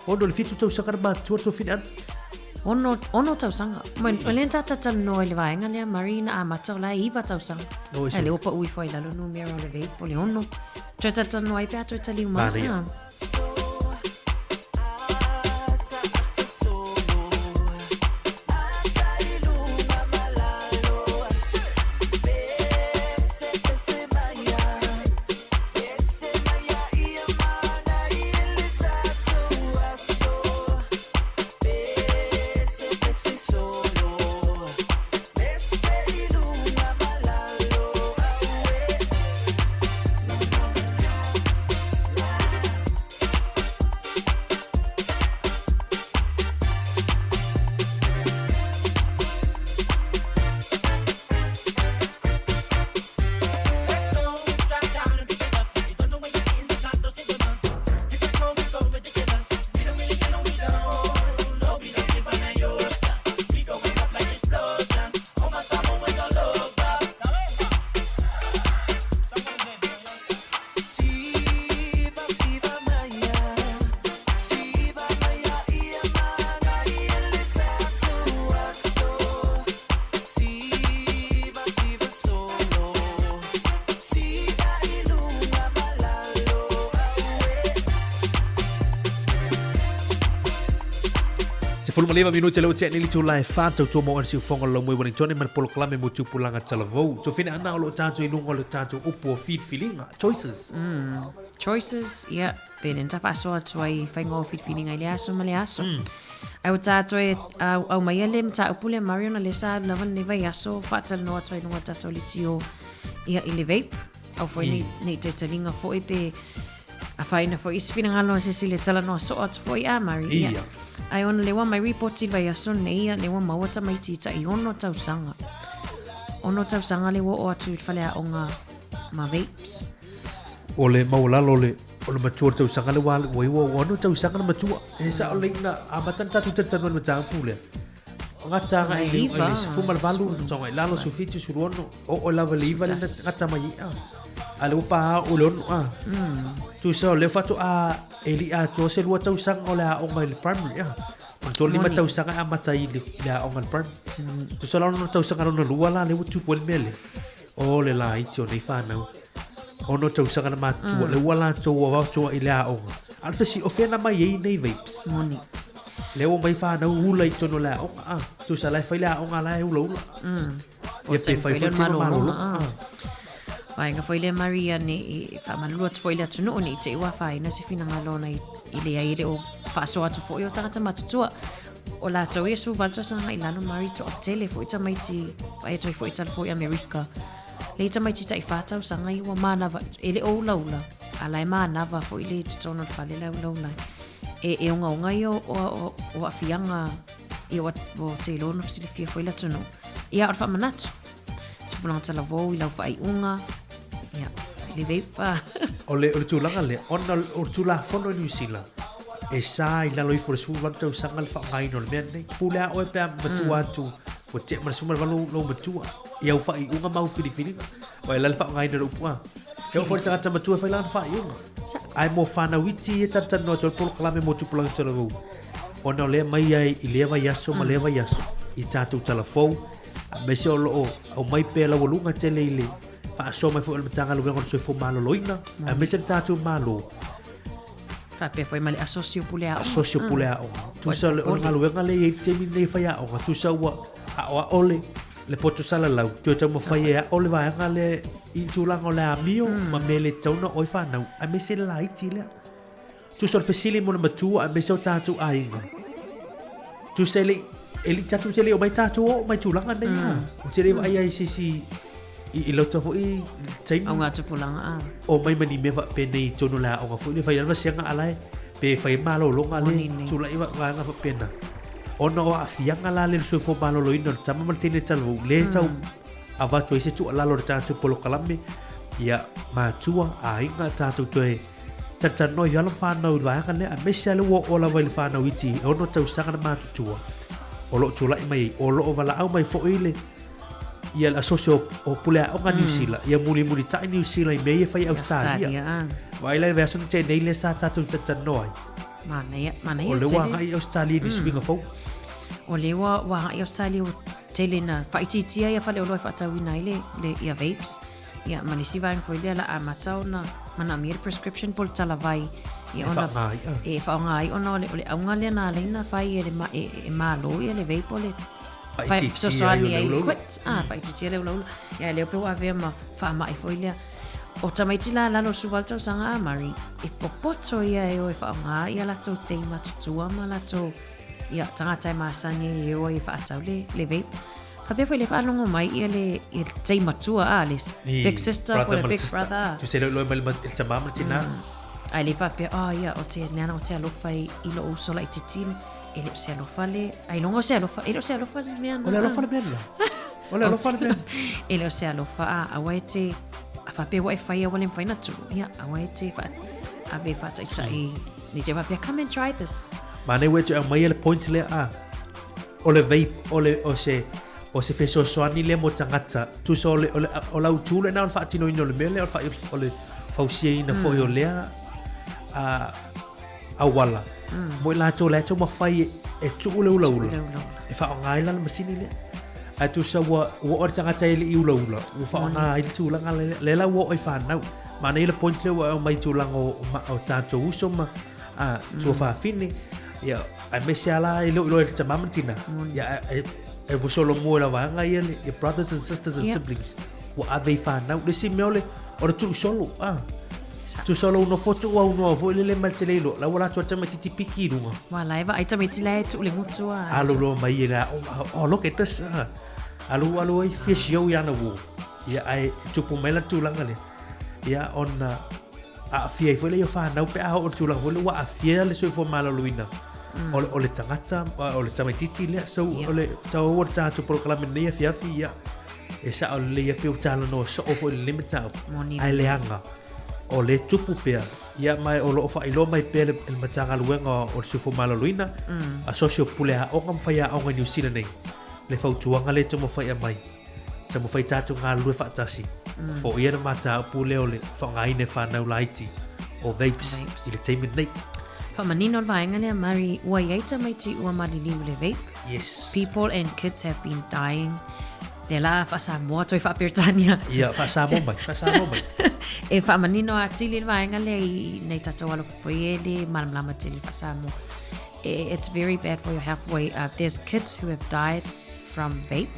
ono le fitu to sakar ma tu to finan ono tau sanga men olen tata no le vai ngale Marina a mata la iva tau sanga ele opa ui foi la no mero le vei pole ono tata no ai pa tata li ma Fulma leva minuti le uce nili tu lai fata tu mo ansi fonga lo mo Wellington man polo klame mo tu pulanga talavo to fina ana lo tanto inunga lo tanto upo feed feelinga choices yeah ben en tafa so toi faingo feed feeling ai aso male aso ai o tato au mai le mta upule Mariona le sa lavan ne vai aso fatal no toi no tato litio ia ile vape au foi ni te telinga foi pe a faina foi spina ngalo se sile tala no so at foi a Maria ai ona le wa mai report i vai aso nei le wa mawata mai tita I ono tau sanga le wo o atu fale a onga ma vapes o le maulalo le o le matua tau sanga le wa wo ono tau sanga le matua e sa o le na a matanta tu tata no matang pule ngata nga i le se fuma valu tonga lalo su fitu su rono o lava le iva le ngata mai ale pa o lon tu so le fatu a eli a to se lo tau sang o la o mai le primary to lima tau sang a matai le o ngal pram tu so no tau sang no lua la le tu pol mele o le la i tio nei fa na o no tau sang na ma tu le wala to wa to ile a o al fesi o fena mai nei vapes moni le o mai fa na ula i tono la o tu sa la fa la o ngala e ulo o te fa malo vai nga foi le Maria ni fa malu at foi le tunu ni te wa fa ina se fina malona ile o fa so atu foi o tanga matutua o la to yesu valta sa ngai lano mari to tele foi ta mai ti vai to foi ta foi America le ta mai ti ta fa ta sa ngai wa mana ile o laula ala mana va foi le tono fa le laula e unga o afianga e o te lono si le fia foi la tunu ia o fa manatu tu pulang ta la vo i la fa unga ya le vepa ole tulanga le ona o tula fono New Zealand e sai la loi for su van tau sangal fa ngai no men nei pula o pe matua tu o te mar sumar valo lo matua ia fa unga mau fili o la fa ngai no pua e o for ta matua fa lan fa unga ai mo fa na witi e tata no to pol klame mo tu pulang tala vo ona le mai ai i leva yaso ma leva yaso i tatu telefon me se o mai pe la volunga tele ile fa so mai fo le tanga lo ngol so fo malo loina a me se tatu malo fa pe foi mali asocio pulea o tu sa le o ngalo ngale e te mi nei fa ya o tu sa wa ole le poto sala la tu te mo fa ya ole va ngale i tu la ngole amio ma mele tona oi fa na a me se la i tile tu so fesili mo na tu a me se tatu ainga tu se le eli tatu se le o mai tatu o mai tu la ngane ya se le ai ai si i lo to i taim au nga tu pulanga o mai mani me va pe nei tono la o fu le fa ya va senga ala pe fa ma lo longa le tu la iwa nga fa pena ono a fianga la le so fo malo lo ino tama martine talu le tau ava to ise tu ala lo tatu polo kalame ya ma tua a inga tatu to tata no ya lo fa no va nga le a me se le o la va le fa no iti ono tau sanga ma tua o lo tu la mai o lo vala au mai fo ile ia la socio o pulea o New Zealand ia muli ta New Zealand me ia fai Australia vai la version te nei le sa tatu tata noi mana o le wa ai Australia ni swinga fo o le wa ai Australia telena fai titia ia fale o lo fa tawina ile le ia vapes ia manisi vai foi le la amatau na mana mir prescription pol tala vai ia ona e fa ngai ona le aunga le na leina fai e malo ia le vape le fai so ni ai quit fai titia le lo ia le pe wa ve ma fa mai foi le o tamaiti la lo su valta sanga mari e popoto ia e o fa nga ia la to te ma tutua ma la to ia tanga tai ma sani e o fa tau le vape pa pe foi le fa longo mai ia le te ma tua alis big sister or big brother tu se lo mal el tamam tina ai le fa pe ia o te nana o te lo fai i lo uso la titin e le se lo fale ai longo se lo fa e lo se lo fa me o le lo fa bella o le lo fa bella e lo se lo fa a waite a fa pe wa fa ia wale fa na tu ia a waite fa a ve fa tai ni je va pe come and try this ma ne wetu mai le point le o le vape o se fe so soani le mo tangata tu so o la utule na fa tino ino le mele o fa fausie ina fo yo le a wala mo la to mo fai e tu le ula e fa ngai la masini le a tu sa wa o tangata le i ula o fa ngai tu la le la wo e fa na ma ne le point le wa mai tu la o tanto uso ma tu fa fini ya ai me sala i lo tamam tina ya e bu solo mo la vanga ia le brothers and sisters and siblings what are they found out le si meole o tu solo tu solo uno foto o uno vo le maltelelo la wala tu tama ti piki lunga wala eva ai tama ti le tu le mutua alo lo mai era oh look at this alo ai fish yo ya na wo ya ai tu pomela tu langa le ya on a fie foi le yo fa na pe a o tu langa wo a fie le so fo malo luina o le tangata o le tamatiti le so o le tau o tatu proclame nei fia e sa o le ia pe tala no so o fo le limita ai le anga o le tupu pea ia mai o lo fa ilo mai pe le matanga luenga o se fumalo luina a socio pule ha o ngam faia o New Zealand nei le fautuanga le tomo faia mai tomo fai tatu nga lu fa tasi o ia mata pule o le fa ngai ne fa na laiti o vapes ile temi nei Whamanino vaenga lea mari ua iaita mai ti ua maliliu le vape. Yes. People and kids have been dying. Le la whasamoa toi whapiritania. Ia, whasamoa mai. E whamanino a tili vaenga le i nei tatawalo whaele malamlama tili whasamoa. It's very bad for your health. There's kids who have died from vape,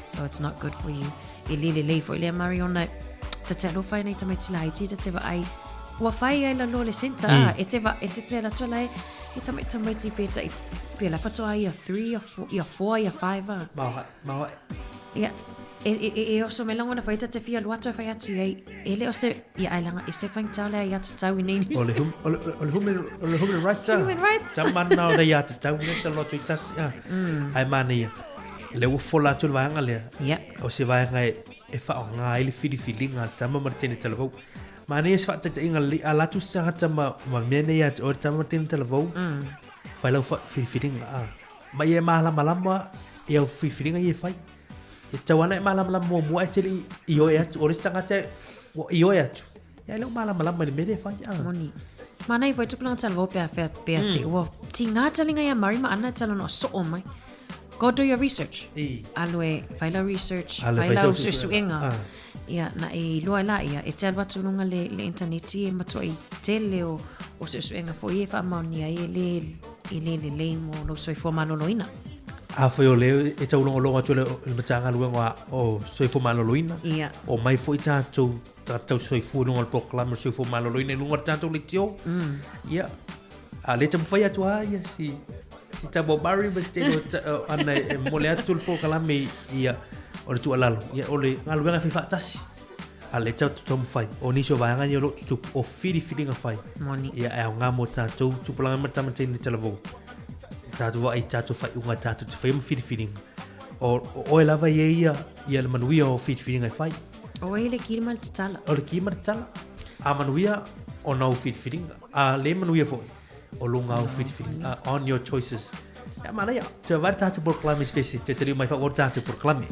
so it's not good for you. I lele for lea mari ona te telo whai nei tamai tila iti te tewa ai ua whai ai la lole senta e te la tola e tamai ti peta i pela whatoa i a 3 i a 4 i a 5 Maua ia e oso me lango na whaita te fia luato e whai atu e le o se ia ailanga e se whaing tau lea i atu tau i nei ole human rights tamana o rei atu tau ne te loto i tasi ai mani ia le ua fola atu le vaanga lea o se vaanga e whao ngā ili whiriwhiringa tama maritene televau mani e se whata te inga li a latu sangata ma mene ia o tama maritene televau whai lau whiriwhiringa ma i e mahalama e au whiriwhiringa i e whai e tawana e mahalama mua e tele i oe atu o resta ngata i oe atu e lau mahalama ni mene e whai moni mana i voi tupulanga televau pia te ua ti ngā talinga ia marima ana talano o so o mai go do your research. Alwe faila research, faila susuenga. Ia na e loa la ia e te alwa tununga le interneti e mato i tele o susuenga fo i e wha maunia e le mo lo soi fo maloloina. A foi o leo e tau longa tole le matanga luenga o soi fo maloloina. Ia. O mai foi tātou soi fo longa le proclame soi fo maloloina e lunga tātou le tio. Ia. A le tamu fai atua ia si ta bobari besteno ana mole atu po kala me ia o tu alalo ia ole ngaluenga fi fatasi ale tau tu fai o ni so vanga ni lo tu o feeling fai moni ia e nga mota tu pulang mata mata ni televo ta tu vai ta tu fai unga ta tu fai feeling o lava ia le manuia o feeling fai o ile kirmal tala o le kirmal tala a manuia o no feeling a le manuia foi o lunga o feeling on your choices ya mana ya te vai ta por clame espécie te teria mai favor ta por clame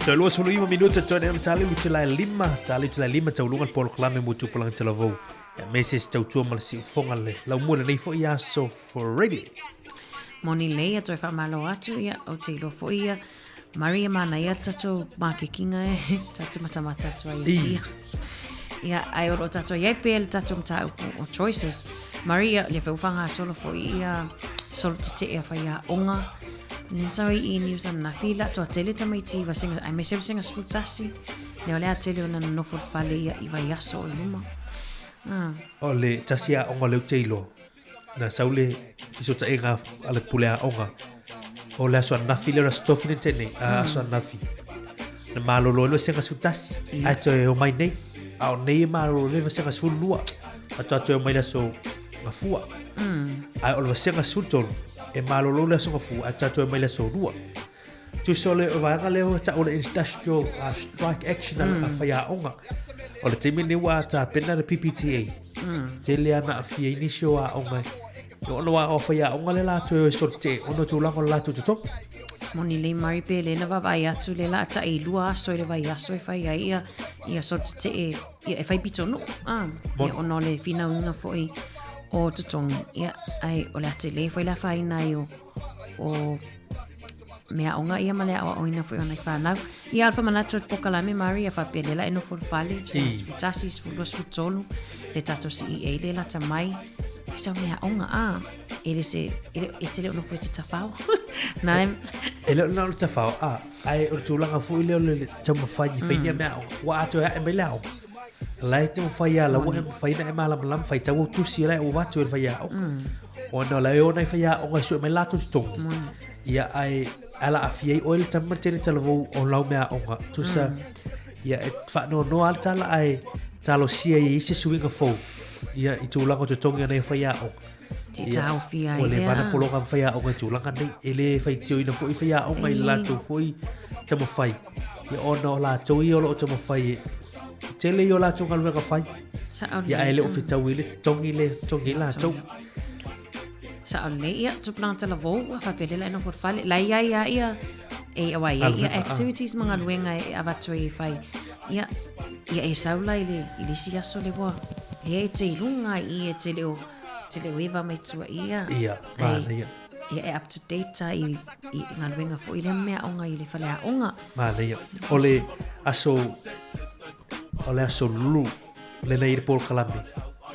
So lo solo 5 minuta to ne tali lu tala 5 taulunga pol klame mutu pulang telavo. Ya meses tau tua mal si fonga le. La mo nei fo ia so for really. Moni leia toi fa malo atu ia o te ilo fo ia. Maria mana ia tato makikinga e tato matamata tua ia. Ia ai o tato ia pel tato mta o choices. Maria le fa ufanga solo fo ia solo te ia fa ia onga. Nisawi I news na fila to tele tamaiti va singa ai me singa sputasi. Le ole atele ona no fo fale ia I va yaso o luma. Ole tasia onga le teilo. Na saule iso ta inga ale pulea onga. Ole aso na fila ra stofine tene aso na fi. Na malolo lo singa sputasi. Ai to o mai nei. Au nei malolo le singa sulua. Ato mai la so ngafua. Ai ole singa sultol. E malolo le so fu atato mai le so rua tu sole va nga le ta o industrial strike action a faya onga o le timi ni wa ta pena le PPTA se le ana fi inicio a onga no no wa o faya onga le la to sorte ono tu la ko la tu to moni le mari pe le na va vai atu le la ta I lua so le vai aso e fai ia sorte te e fai pitono ia ono le fina una foi o tutong ia ai o la tele foi la faina o mea onga ia male o ina foi ona fana ia alfa manatro pokalame Maria fa pelela eno for fale tasis for los futolo le tato CEA le la tamai isa mea onga ele se ele tele no foi tafao na ele no tafao ai o tulanga foi le tama faji fai mea wa ato e melao lai te faya la wo fai na mala malam fai tawo tu si lai o wa tu faya o no la yo na faya o so me la tu sto ia ai ala afia oil tamma tele talvo o la me o tu sa ia fa no al tala ai talo si ai se suinga fo ia I tu la ko te tonga na faya o te tau fia o le bana polo kan faya o tu la kan ele fai tio ina fo faya o mai la tu foi tamo fai ia o no la tu I o lo tamo fai tele yo la chonga luega fai ya ele o fita wile tongi la chong sa ole ia tu planta la vo fa pelela no for fale la ia e awai ia activities manga luenga e avatoi fai ia e saula ile sia so le vo e te lunga I te le weva mai tua ia ia up to date I ngaluenga fo ile mea onga ile fale a onga ia ole aso lulu le nei por kalame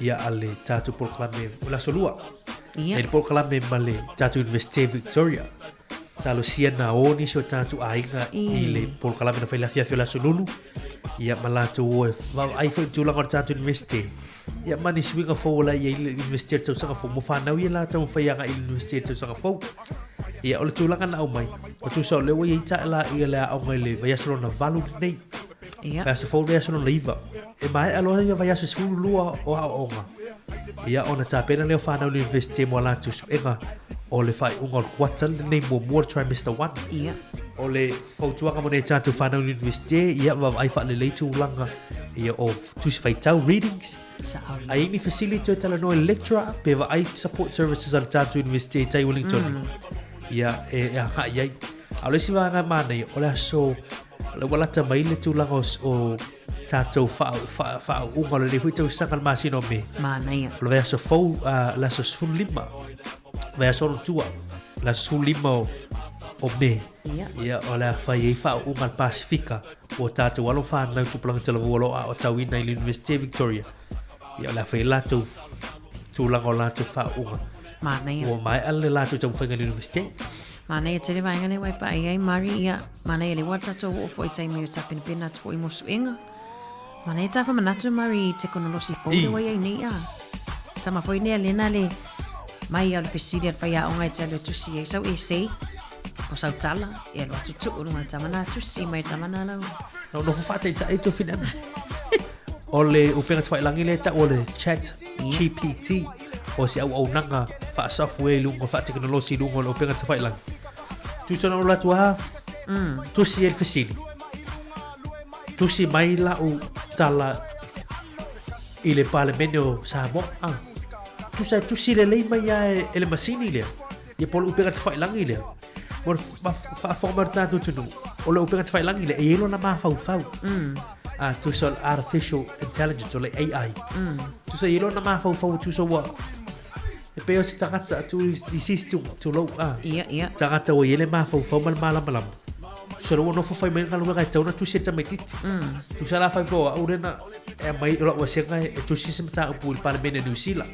ia ale tatu por kalame ola solua nei por kalame male tatu University Victoria talo siena oni so tatu ainga I le por kalame na fai la fia la solulu ia malatu o va ai foi tu la tatu University ia mani swinga fo la ia University tau sanga fo mo fa na ia la tau fai nga University tau sanga fo ia ole tu la kana au mai o tu so le wo ia ta la ia la au mai le vai so na valu nei Fast forward ya sono liva. E mai alo ya vai aso lua o onga. Ia ona ta pena le fa na university mo la tu enga o le fai ungol kwatal nei mo trimester 1. Ia. O le fotua ka mo ne ta tu fa na university ia va ai fa le tu langa ia of tu fai tau readings. Ai ni facility tala no lecturer pe va ai support services al ta tu university tai Wellington. Ia ha ia. Ale si va ga mane o la so le wala ta mai le tu lagos o tato fa unga le fui tau sakal masino me mana ia lo vea so fo la so sul lima vea so tua la sul lima o me ia ola fa ye fa unga Pacifica o tato walo fa na tu plan tele volo o tawina I University Victoria ia la fa la tu lagola tu fa unga mana ia o mai alle la tu tau fa university mana ia tele vai ngane wai pa ai mari ia mana ia le wata to o foi tai me tapin pena to mo suenga mana ia tafa manatu mari teknolosi fo le wai nei a tama foi ne lena le mai al fesidia fa ia onga tele tu si so e sei o sa tala e lo tu o no tamana tu si mai tamana la no fa tai tai to finan ole o penga fai langi le ta ole chat GPT o si au nanga fa software lungo fa teknolosi lungo o penga fai lang tu sono la tua tu si el facili tu si mai la o tala ile parlamento sa mo tu si le lei mai ele masini le e polo o penga fai langi le por fa forma tanto tu o le upenga te whai langi le e elo na mawhau. Tu sa artificial intelligence o le AI. Tu sa elo na mawhau tu sa wa. E peo si tangata tu i sistu tu lau Ia. Tangata o ele mawhau malam. So lo no fai mai ngalu ga tau na tu seta mai titi. Tu sa la fai po au rena e mai lo wa senga e tu si semta upu il parlemento New Zealand.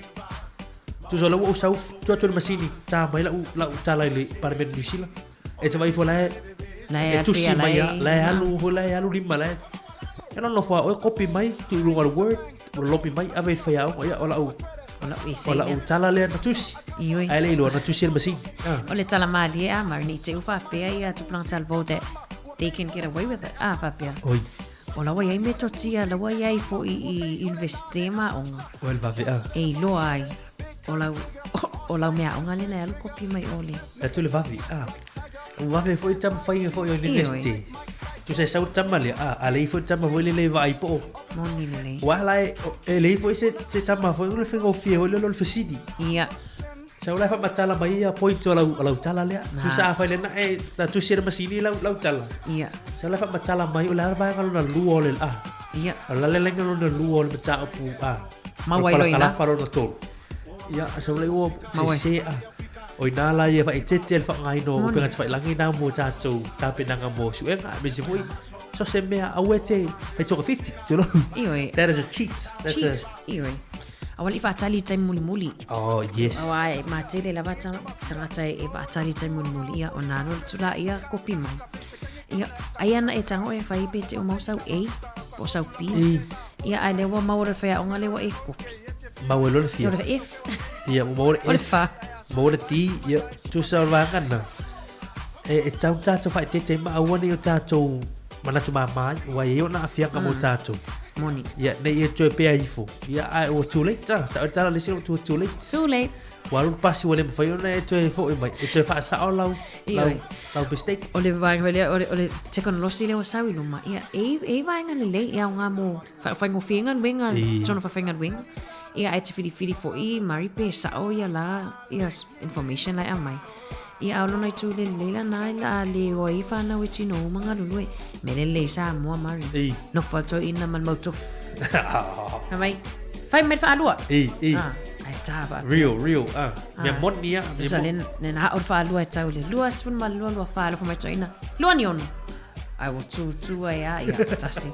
Tu so lo o sau tu masini ta mai la ta la le parlemento New Zealand. E te vai fo la e tu si mai la alu lima la. E non lo fa o copy mai tu lu al word lo pi mai ave fai au ya ola u. Ola u tala le na tusi. Ioi. Ai le lo na tusi masini. O le tala mali a marni te ufa pea ia to plan salvo that they can get away with it. Papia. Oi. O la wai me totia la wai ai fo I investema onga. O el va vea. E lo ai. O la mea onga le na copy mai ole. E tu le va vea. O va ve foi tam fai foi o investi. Tu sei sau tamale a lei foi tama foi le vai po. Moni le. Wa la e lei foi se tama foi le fengo fie o le fesidi. Ia. Sau la fa matala mai a point o la tala le. Tu sa fa le na e na tu sir masini la tala. Ia. Sau la fa matala mai o la va ngalo na lu o le Ia. La le ngalo na lu o le mata o pu Ma wai lo ina. Faro na tol. Ia sau le o se Oi nala ia vai tete fa ngai no pe ngat fa langi na mo ta tu ta pe nanga mo su enga me se foi so se me awete pe to fit you know that is a cheat that's a awali fa tali tai muli oh yes awai ma tele la va tanga tai e va tali tai muli ia onano tula ia kopi mai ia aiana e tango e fa ipe te o mau sau e o sau pi ia ale wa mau re fa onga le wa e kopi mau lo fia if ia mau e fa Mora ti ia tu sa rangan na e tau tato fai te ma awani o tato mana tu mama wa e ona afia ka mo tato moni ia nei e tu pe ai fo ia ai o too late sa tala le sino too late walu pasi wale fai ona e tu fo e mai e tu fa sa lau mistake ole vai ole teknolosi le wasawi luma ia e vai ngale le ia nga mo fa ngo fingan wenga tona fa fingan wenga ia ai te fili fo I mari pe sa o ia la ia information lai amai ia aulo nai tu le la nai la le o I fa na witi no manga lulu me le sa mo mari no falto ina man moto amai fai me fa alua ai tava real me mon nia me salen ne na o fa alua tau le luas fun mal lua fa alua fa ina lua ni on ai wo tu ia tasi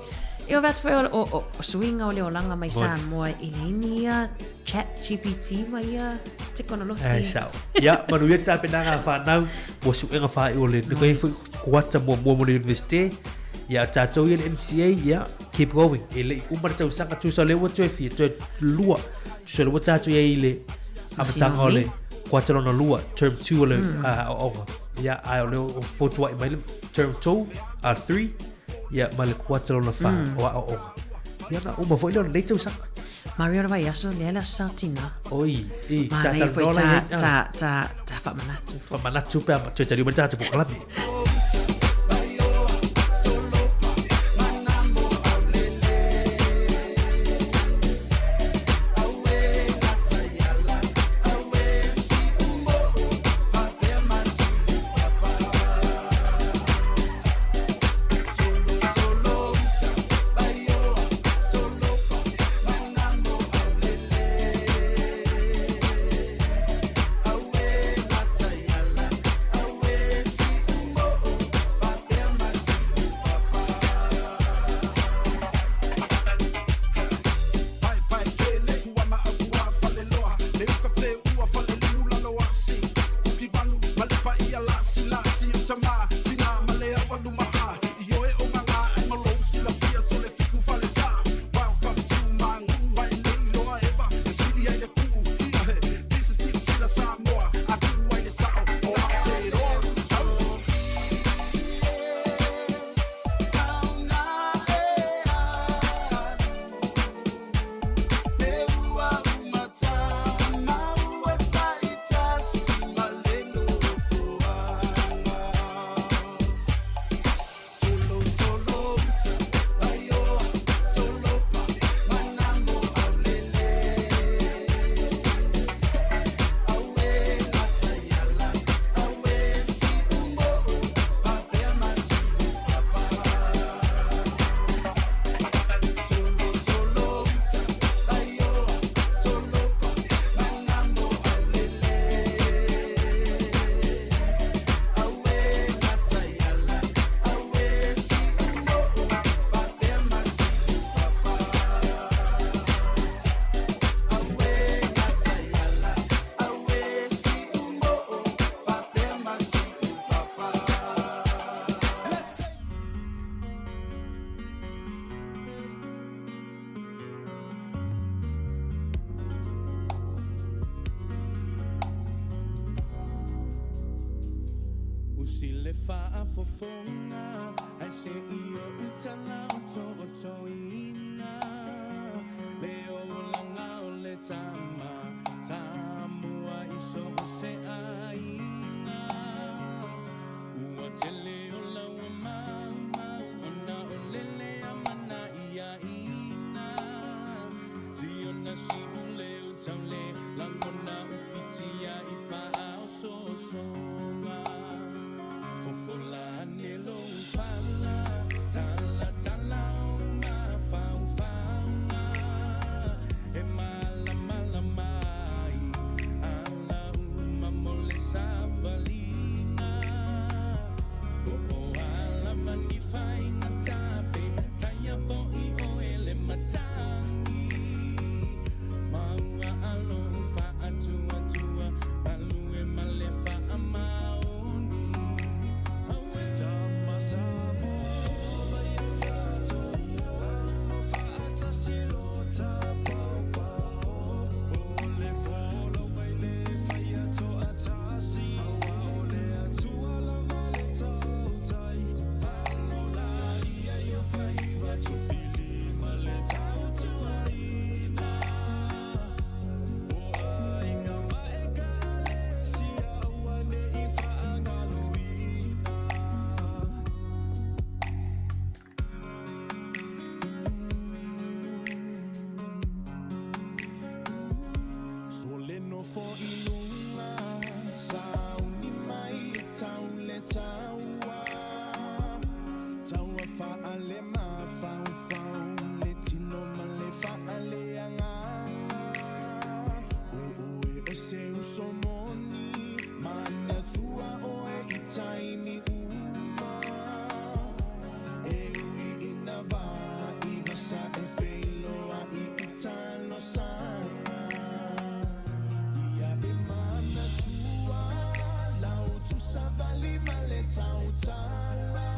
Eu vet foi o swing o langa mai san mo Elenia chat GPT mai teknologi. Ya, manu ia ta penanga fa nau mo su enga fa o le ko foi kwata mo university ya ta to ile MCA ya keep going ele umar tau sanga tu so le wo tu fi tu lua tu so le ta tu ile abatanga ole kwata no lua term 2 ole ya ai ole fo tu mai term 2 3 ya male kwatro na fa o ya na uma foi le leite usa Mario vai aso le la satina oi ta fa manatu pa tu tadi mata tu kalabi Sile faa fofonga ai se io utala o toina leo langa o le tama tamua iso se aina ua tele o la ua mama ona o lele amana ia ina tiona si ule utaule langona ufitia ifa au sosonga fofola nelo fala tala una fauna e mala mai ala uma mole savalina o ala mani fai na tape taya voi o ele matangi maua alo fa atua alu e male fa amaoni Soleno for ilunga sauni mai taule taua fa ale ma fa le tino male fa ale anga o se usomoni mana tua o itaini uma ui inava ivasa e felo a italo sana savali male tautala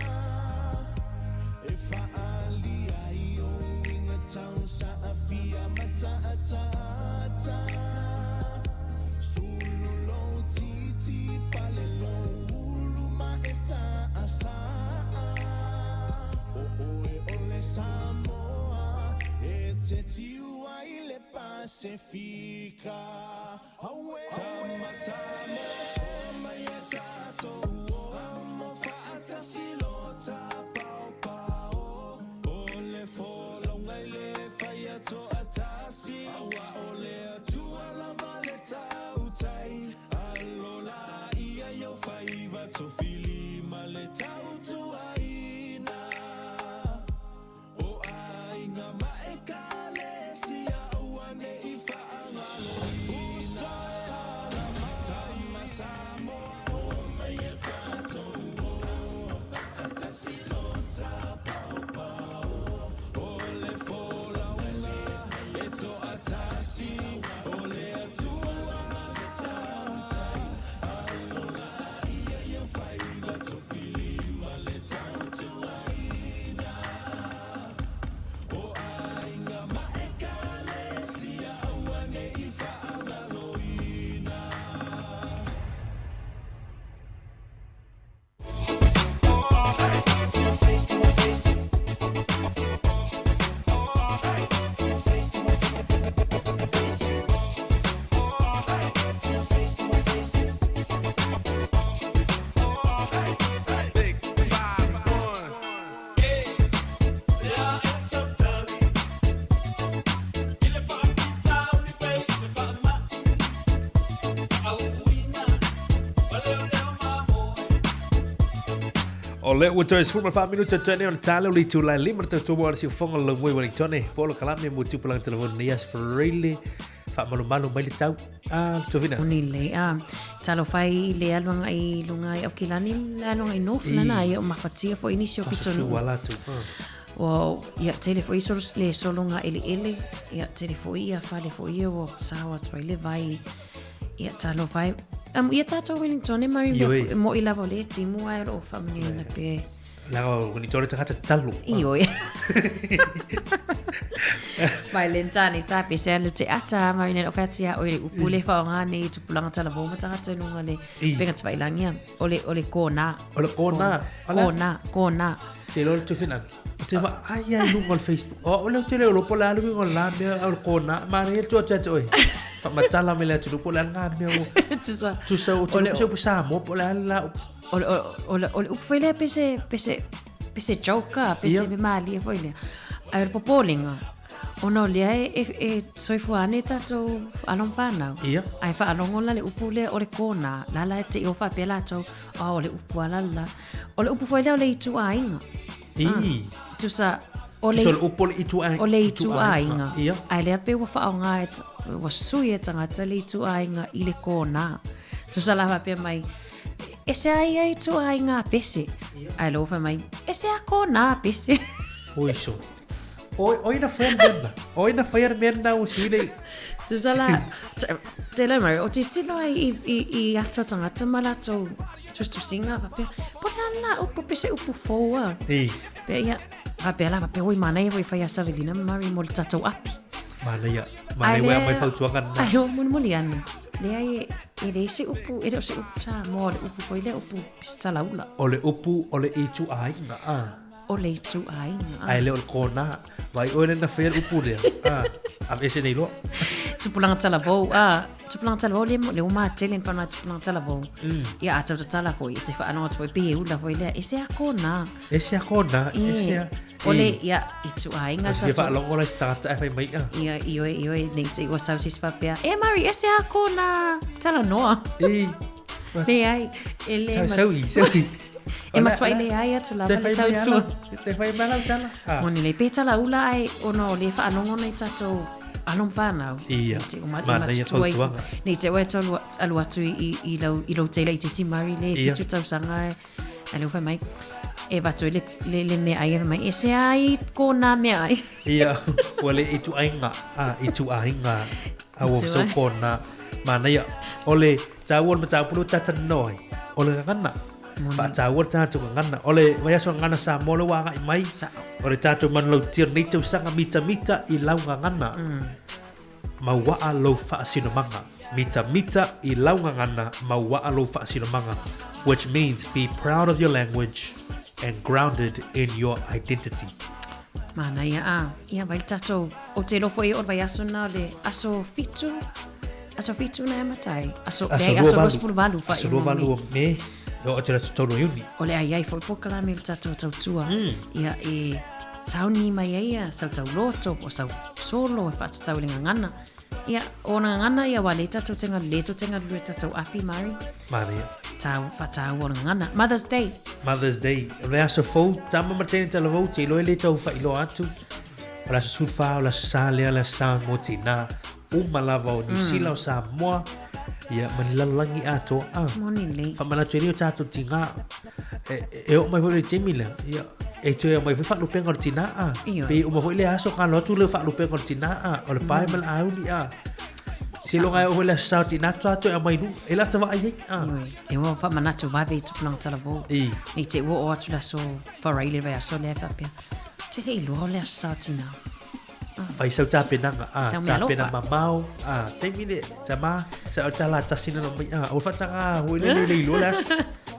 e faali aio inga tausa afia mataatata sulu lo titi pale lo ulu ma esa asa e ole Samoa e te tiua i le Pacifica awe tama Samoa maya tato mo fata silota pao pao ole folo ngai le faya to atasi awa ole atua la valeta utai alola ia yo faiva to fili maleta utuaina o aina maekale sia uane ifa angalo usaya tama Samoa O le ua toi sfuma fa minuta tane on tala li tu la lima ta tu mo si fonga lo ngoi Wellington polo kalame mo tu pulang telefon nias really fa malu malu mai tau tu vina ni le talo fai le alwanga i lunga i okilani le alwanga i nof lana i o mafatia fo inisio kitonu wala tu o ia telefo iso le solonga ele ia telefo ia fale fo ia o sawa tswaile vai ia talo fai ia tato Wellington e mari mo i lava le timu ai o family na pe Lao ni tole taka talu. Ioi. Mai lentani ta pese le te ata mai ne ofatia o le upule fa ngani tu pulanga tala bo mata ta lunga le penga tsa ilangia ole kona. Ole kona. Kona. Te lo tu finan. Te va ai ai lunga Facebook. O le te le lo pola lu ngol la me al kona ma ne tu cha oi. Pa matala me le tu pola ngani me. Tu sa o tu sa mo pola la ole upfele pese joker pese me mali foi le ai popolinga ono le e soifuane tato alon fana ai fa alon la le upule ole kona la te o fa pela to ole upuala la ole upu foi le itu ainga tu sa ole upole itu ainga ole itu ainga ai le pe wa fa nga wa suye tanga tele itu ainga ile kona tu sa la pe mai ese ai tu ai ngā pese. Ai lo fa mai. Ese a ko nā pese. Oi so. Oi na fire merna o sile. Tu sala te la mai o te tino i ata tangata malato just to singa va pe. Pona na o pese upu foa. Pe ia va pe la va pe oi mana voi fa ia savelina mari mo tato api. Mana wa mai fa tuanga na. Ai o mo liana. Le ai e se upu sa mo le upu foi le upu salaula ole upu ole itu ainga ole itu ainga ai le ol kona vai ole na fer upu le am ese nei lo tu pulang talavo le uma telen pa na pulang talavo ia ata tala foi te fa anot foi pe ula foi le ese a kona ole ia itu ainga sa fa lo ola start fa mai ia io nei te go sa sis fa pe e mari ese a kona tala noa le ai ele saui e matua le ai atu la le tau su te fai mala tala moni le pe tala ula ai ono le fa anongo nei tato alon fana ia mana ia tuanga nei te weta alu atu i lo te le ti mari le tu tau sanga alu fa mai e vatu le me ai mai ese ai kona me ai ia ole itu ainga awo so kona mana ia ole tawon ma tawulu tatanoi ole ngana pa tawon tatu ngana ole waya so ngana sa molo wa mai sa ole tatu man lo tir ni tu sanga mita i lau ngana ma wa lo fa sino manga mita i lau ngana ma wa lo fa sino manga which means be proud of your language and grounded in your identity. Mana ia vai tato o te lofo i o vai aso na le aso fitu na matai aso los por valu fa aso valu me o te tolo uni ole ai foi pokala me tato tua ia e sauni mai ia sa tau loto o sa solo fa tau le ngana ia ona ngana ia wale tato tenga le tato api mari tau o ngana Mother's Day le aso fo tama martene te lavo te lo le tau fa ilo atu la surfa la sale la sa motina malava o ni sila o sa moa ia manilalangi ato monile fa mana teri o tato tinga e o mai vo te mila ia e tu mai fa lu penga tina pe o mai le aso ka lo tu le fa lu penga tina o le pai mal au ni silo ngai o le sa tina to e mai nu e la tava ai e o fa mana tu vai tu plan talavo ni te o atu la so fa raile vai so le fa pe te he lo le sa tina vai sau ta penanga ta mamau te mine chama sa chala tasina no mai o fa changa ho le lo la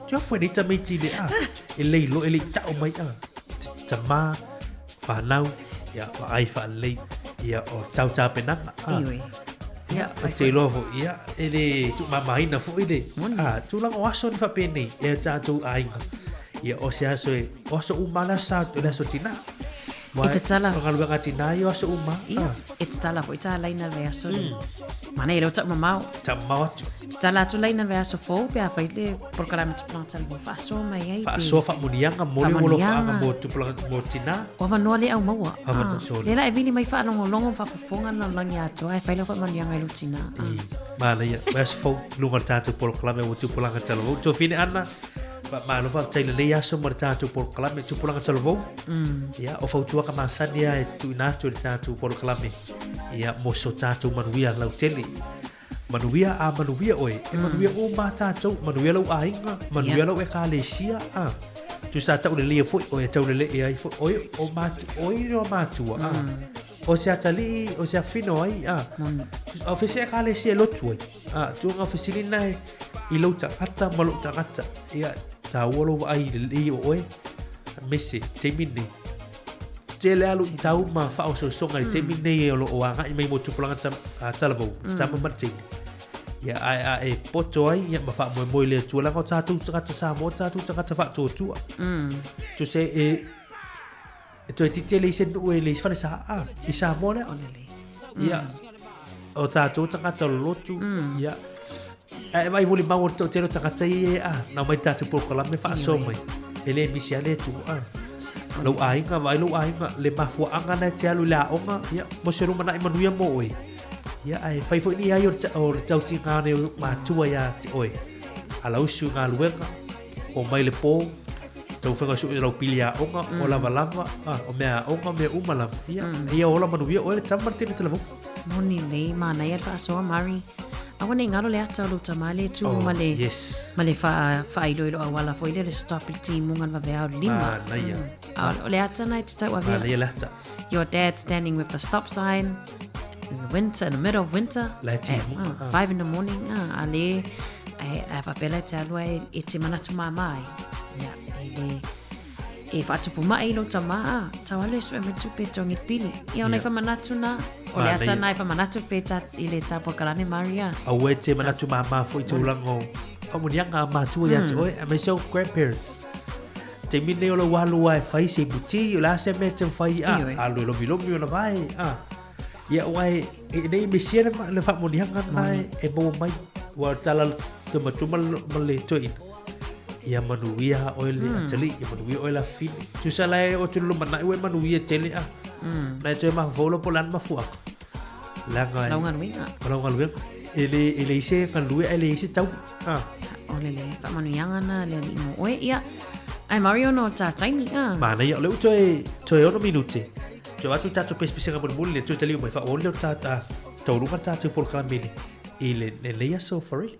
jo foi ni tamai ti le e le lo e le ta o mai chama fa nau ya ai fa le ya o chau ta penanga ia te lo fo ia ele tu mama ina fo ile tu lang o aso ni fa pene e ta tu ainga ia o sia so o so umala sa to la so tina Ita tala. Kalau bang tina yo so uma. Ita tala fo ita laina verso. Mana ele tak mamau. Tak mau. Tala tu laina verso fo pe a faile por kala met plan tal bo faso mai ai. Faso fa munianga mole wolo fa mo tu plan mo tina. O va no le au maua. Lela e vini mai fa longo fa fonga na langi ato ai faile fa munianga lu tina. Mana ya verso fo lunga tatu por kala me tu plan tal bo. Tu fine ana ma lo fa tele le ya so morta tu por klame tu por ngal vo ya o fa tu ka masan ya tu na tu tu por klame ya mo so ta tu manuia la tele manuia oi manuia o ma ta tu manuia lo ainga manuia lo e kalesia tu sa tau le fo o e tau le ai fo o matu o i no matu o se atali o se fino ai o fe se kale se lo tu tu nga fasilina i lo ta kata malo ta kata ia ta wolo ai le o e mesi te mini te le alu tau ma fa o so ngai te mini o lo o nga i mai mo tu planga ta lavo ta ma mati ia ai poto ai ia ma fa mo le tu la ko ta tu ta sa mo ta tu ta fa tu tu se to ti le se no le fa sa i sa mo le ia o ta tu ta lo tu ia ai vai voli mau to te ta ta ia na mai ta tu por la me fa so mai ele mi sia le tu lo ai nga vai lo ai nga le ma fu anga na te alu la onga ia mo se ruma na i manuia mo oi ia ai fai fo ni ai o tau ti nga ne ma tu ia ti oi ala usu nga luenga o mai le po tau fenga su lo pilia onga o la valava o mea onga me umala ia o la manuia o le tamartini te lavo moni le mana ia fa so mari awana ngalo le ata lo tamale tu male fa ilo ilo awala fo ile le stop il team ngan va vea lima le ata na tita wa vea your dad standing with the stop sign in the winter, in the middle of winter, 5 in the morning, ale fa pela talo e te mana tu mai ya ele e fa tu puma ilo tama tawale so me tu petongi pili ia ona fa mana tu na o le ata na fa mana tu peta ile tapo kalame maria awe te mana tu mama fo tu lango fa mo yang ma tu ya oi me so grandparents te mine o lo walu ai fai se buti o la se me te fai lo lo mi ona vai ia wai e nei me sia le fa mo yang nai e bo mai wa tala te matuma male toi ia manuia oile atali ia manuia oila fini tu sala o tu lu mana we manuia tele na te ma volo polan ma fuak la ngai longan wi ele se kan lu ele se tau ole le fa manuia ngana le mo oe ia ai mario no ta tiny mana ia le toi ono minuti jo atu ta to pespese ngabul mulle tu tali mai fa ole ta lu kan ta tu por kamili ile le ia so for real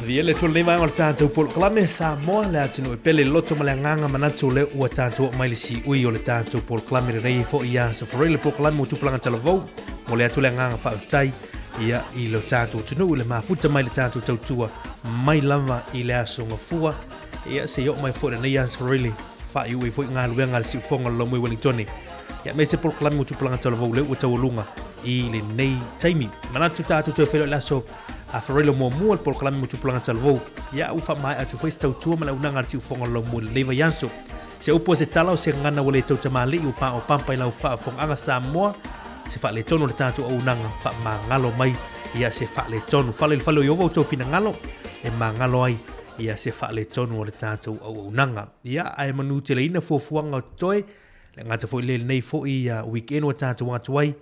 Via le tole mai o tātou polo klame sa moa le atinu e pele loto ma le nganga manatu le ua tātou mai le si ui o le tātou polo klame le rei fo ia sa forei le polo klame o tupulanga talavou mo le atu le nganga whautai ia i lo tātou tunu le mafuta mai le tātou tautua mai lava i le aso ngafua ia se yo mai fo le nei as forei le whai ui fo ngā luenga le si ufonga lo mui Wellingtoni ia me se polo klame o tupulanga talavou le ua taualunga i le nei taimi manatu tātou te whelo le aso a farelo mo mo por klami mo tupulanga talvo ya u fa mai atu foi sta tu mala unanga si fonga lo mo leva yanso se upo se tala o se ngana wole tau tamali u pa o pampa ila u fa fonga anga Samoa se fa le tono le tatu o unanga fa mangalo mai ia se fa le tono fa le falo yo to fina ngalo e mangalo ai ia se fa le tono le tatu o unanga ia ai manu te le ina fo fuanga toi le ngata foi le nei fo ia weekend o tatu watu ai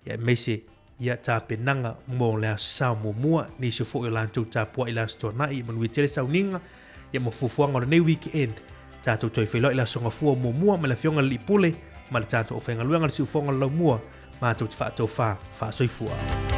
ia mese ia ta penanga mo le sa mo mua ni se fo la tu ta po ila sto na i manu tele sa uninga ia mo fufuanga nei weekend ta tu toi felo ila songa fu mo mua ma la fionga li pule ma ta tu ofenga luanga si fonga lo mua ma tu fa soi fua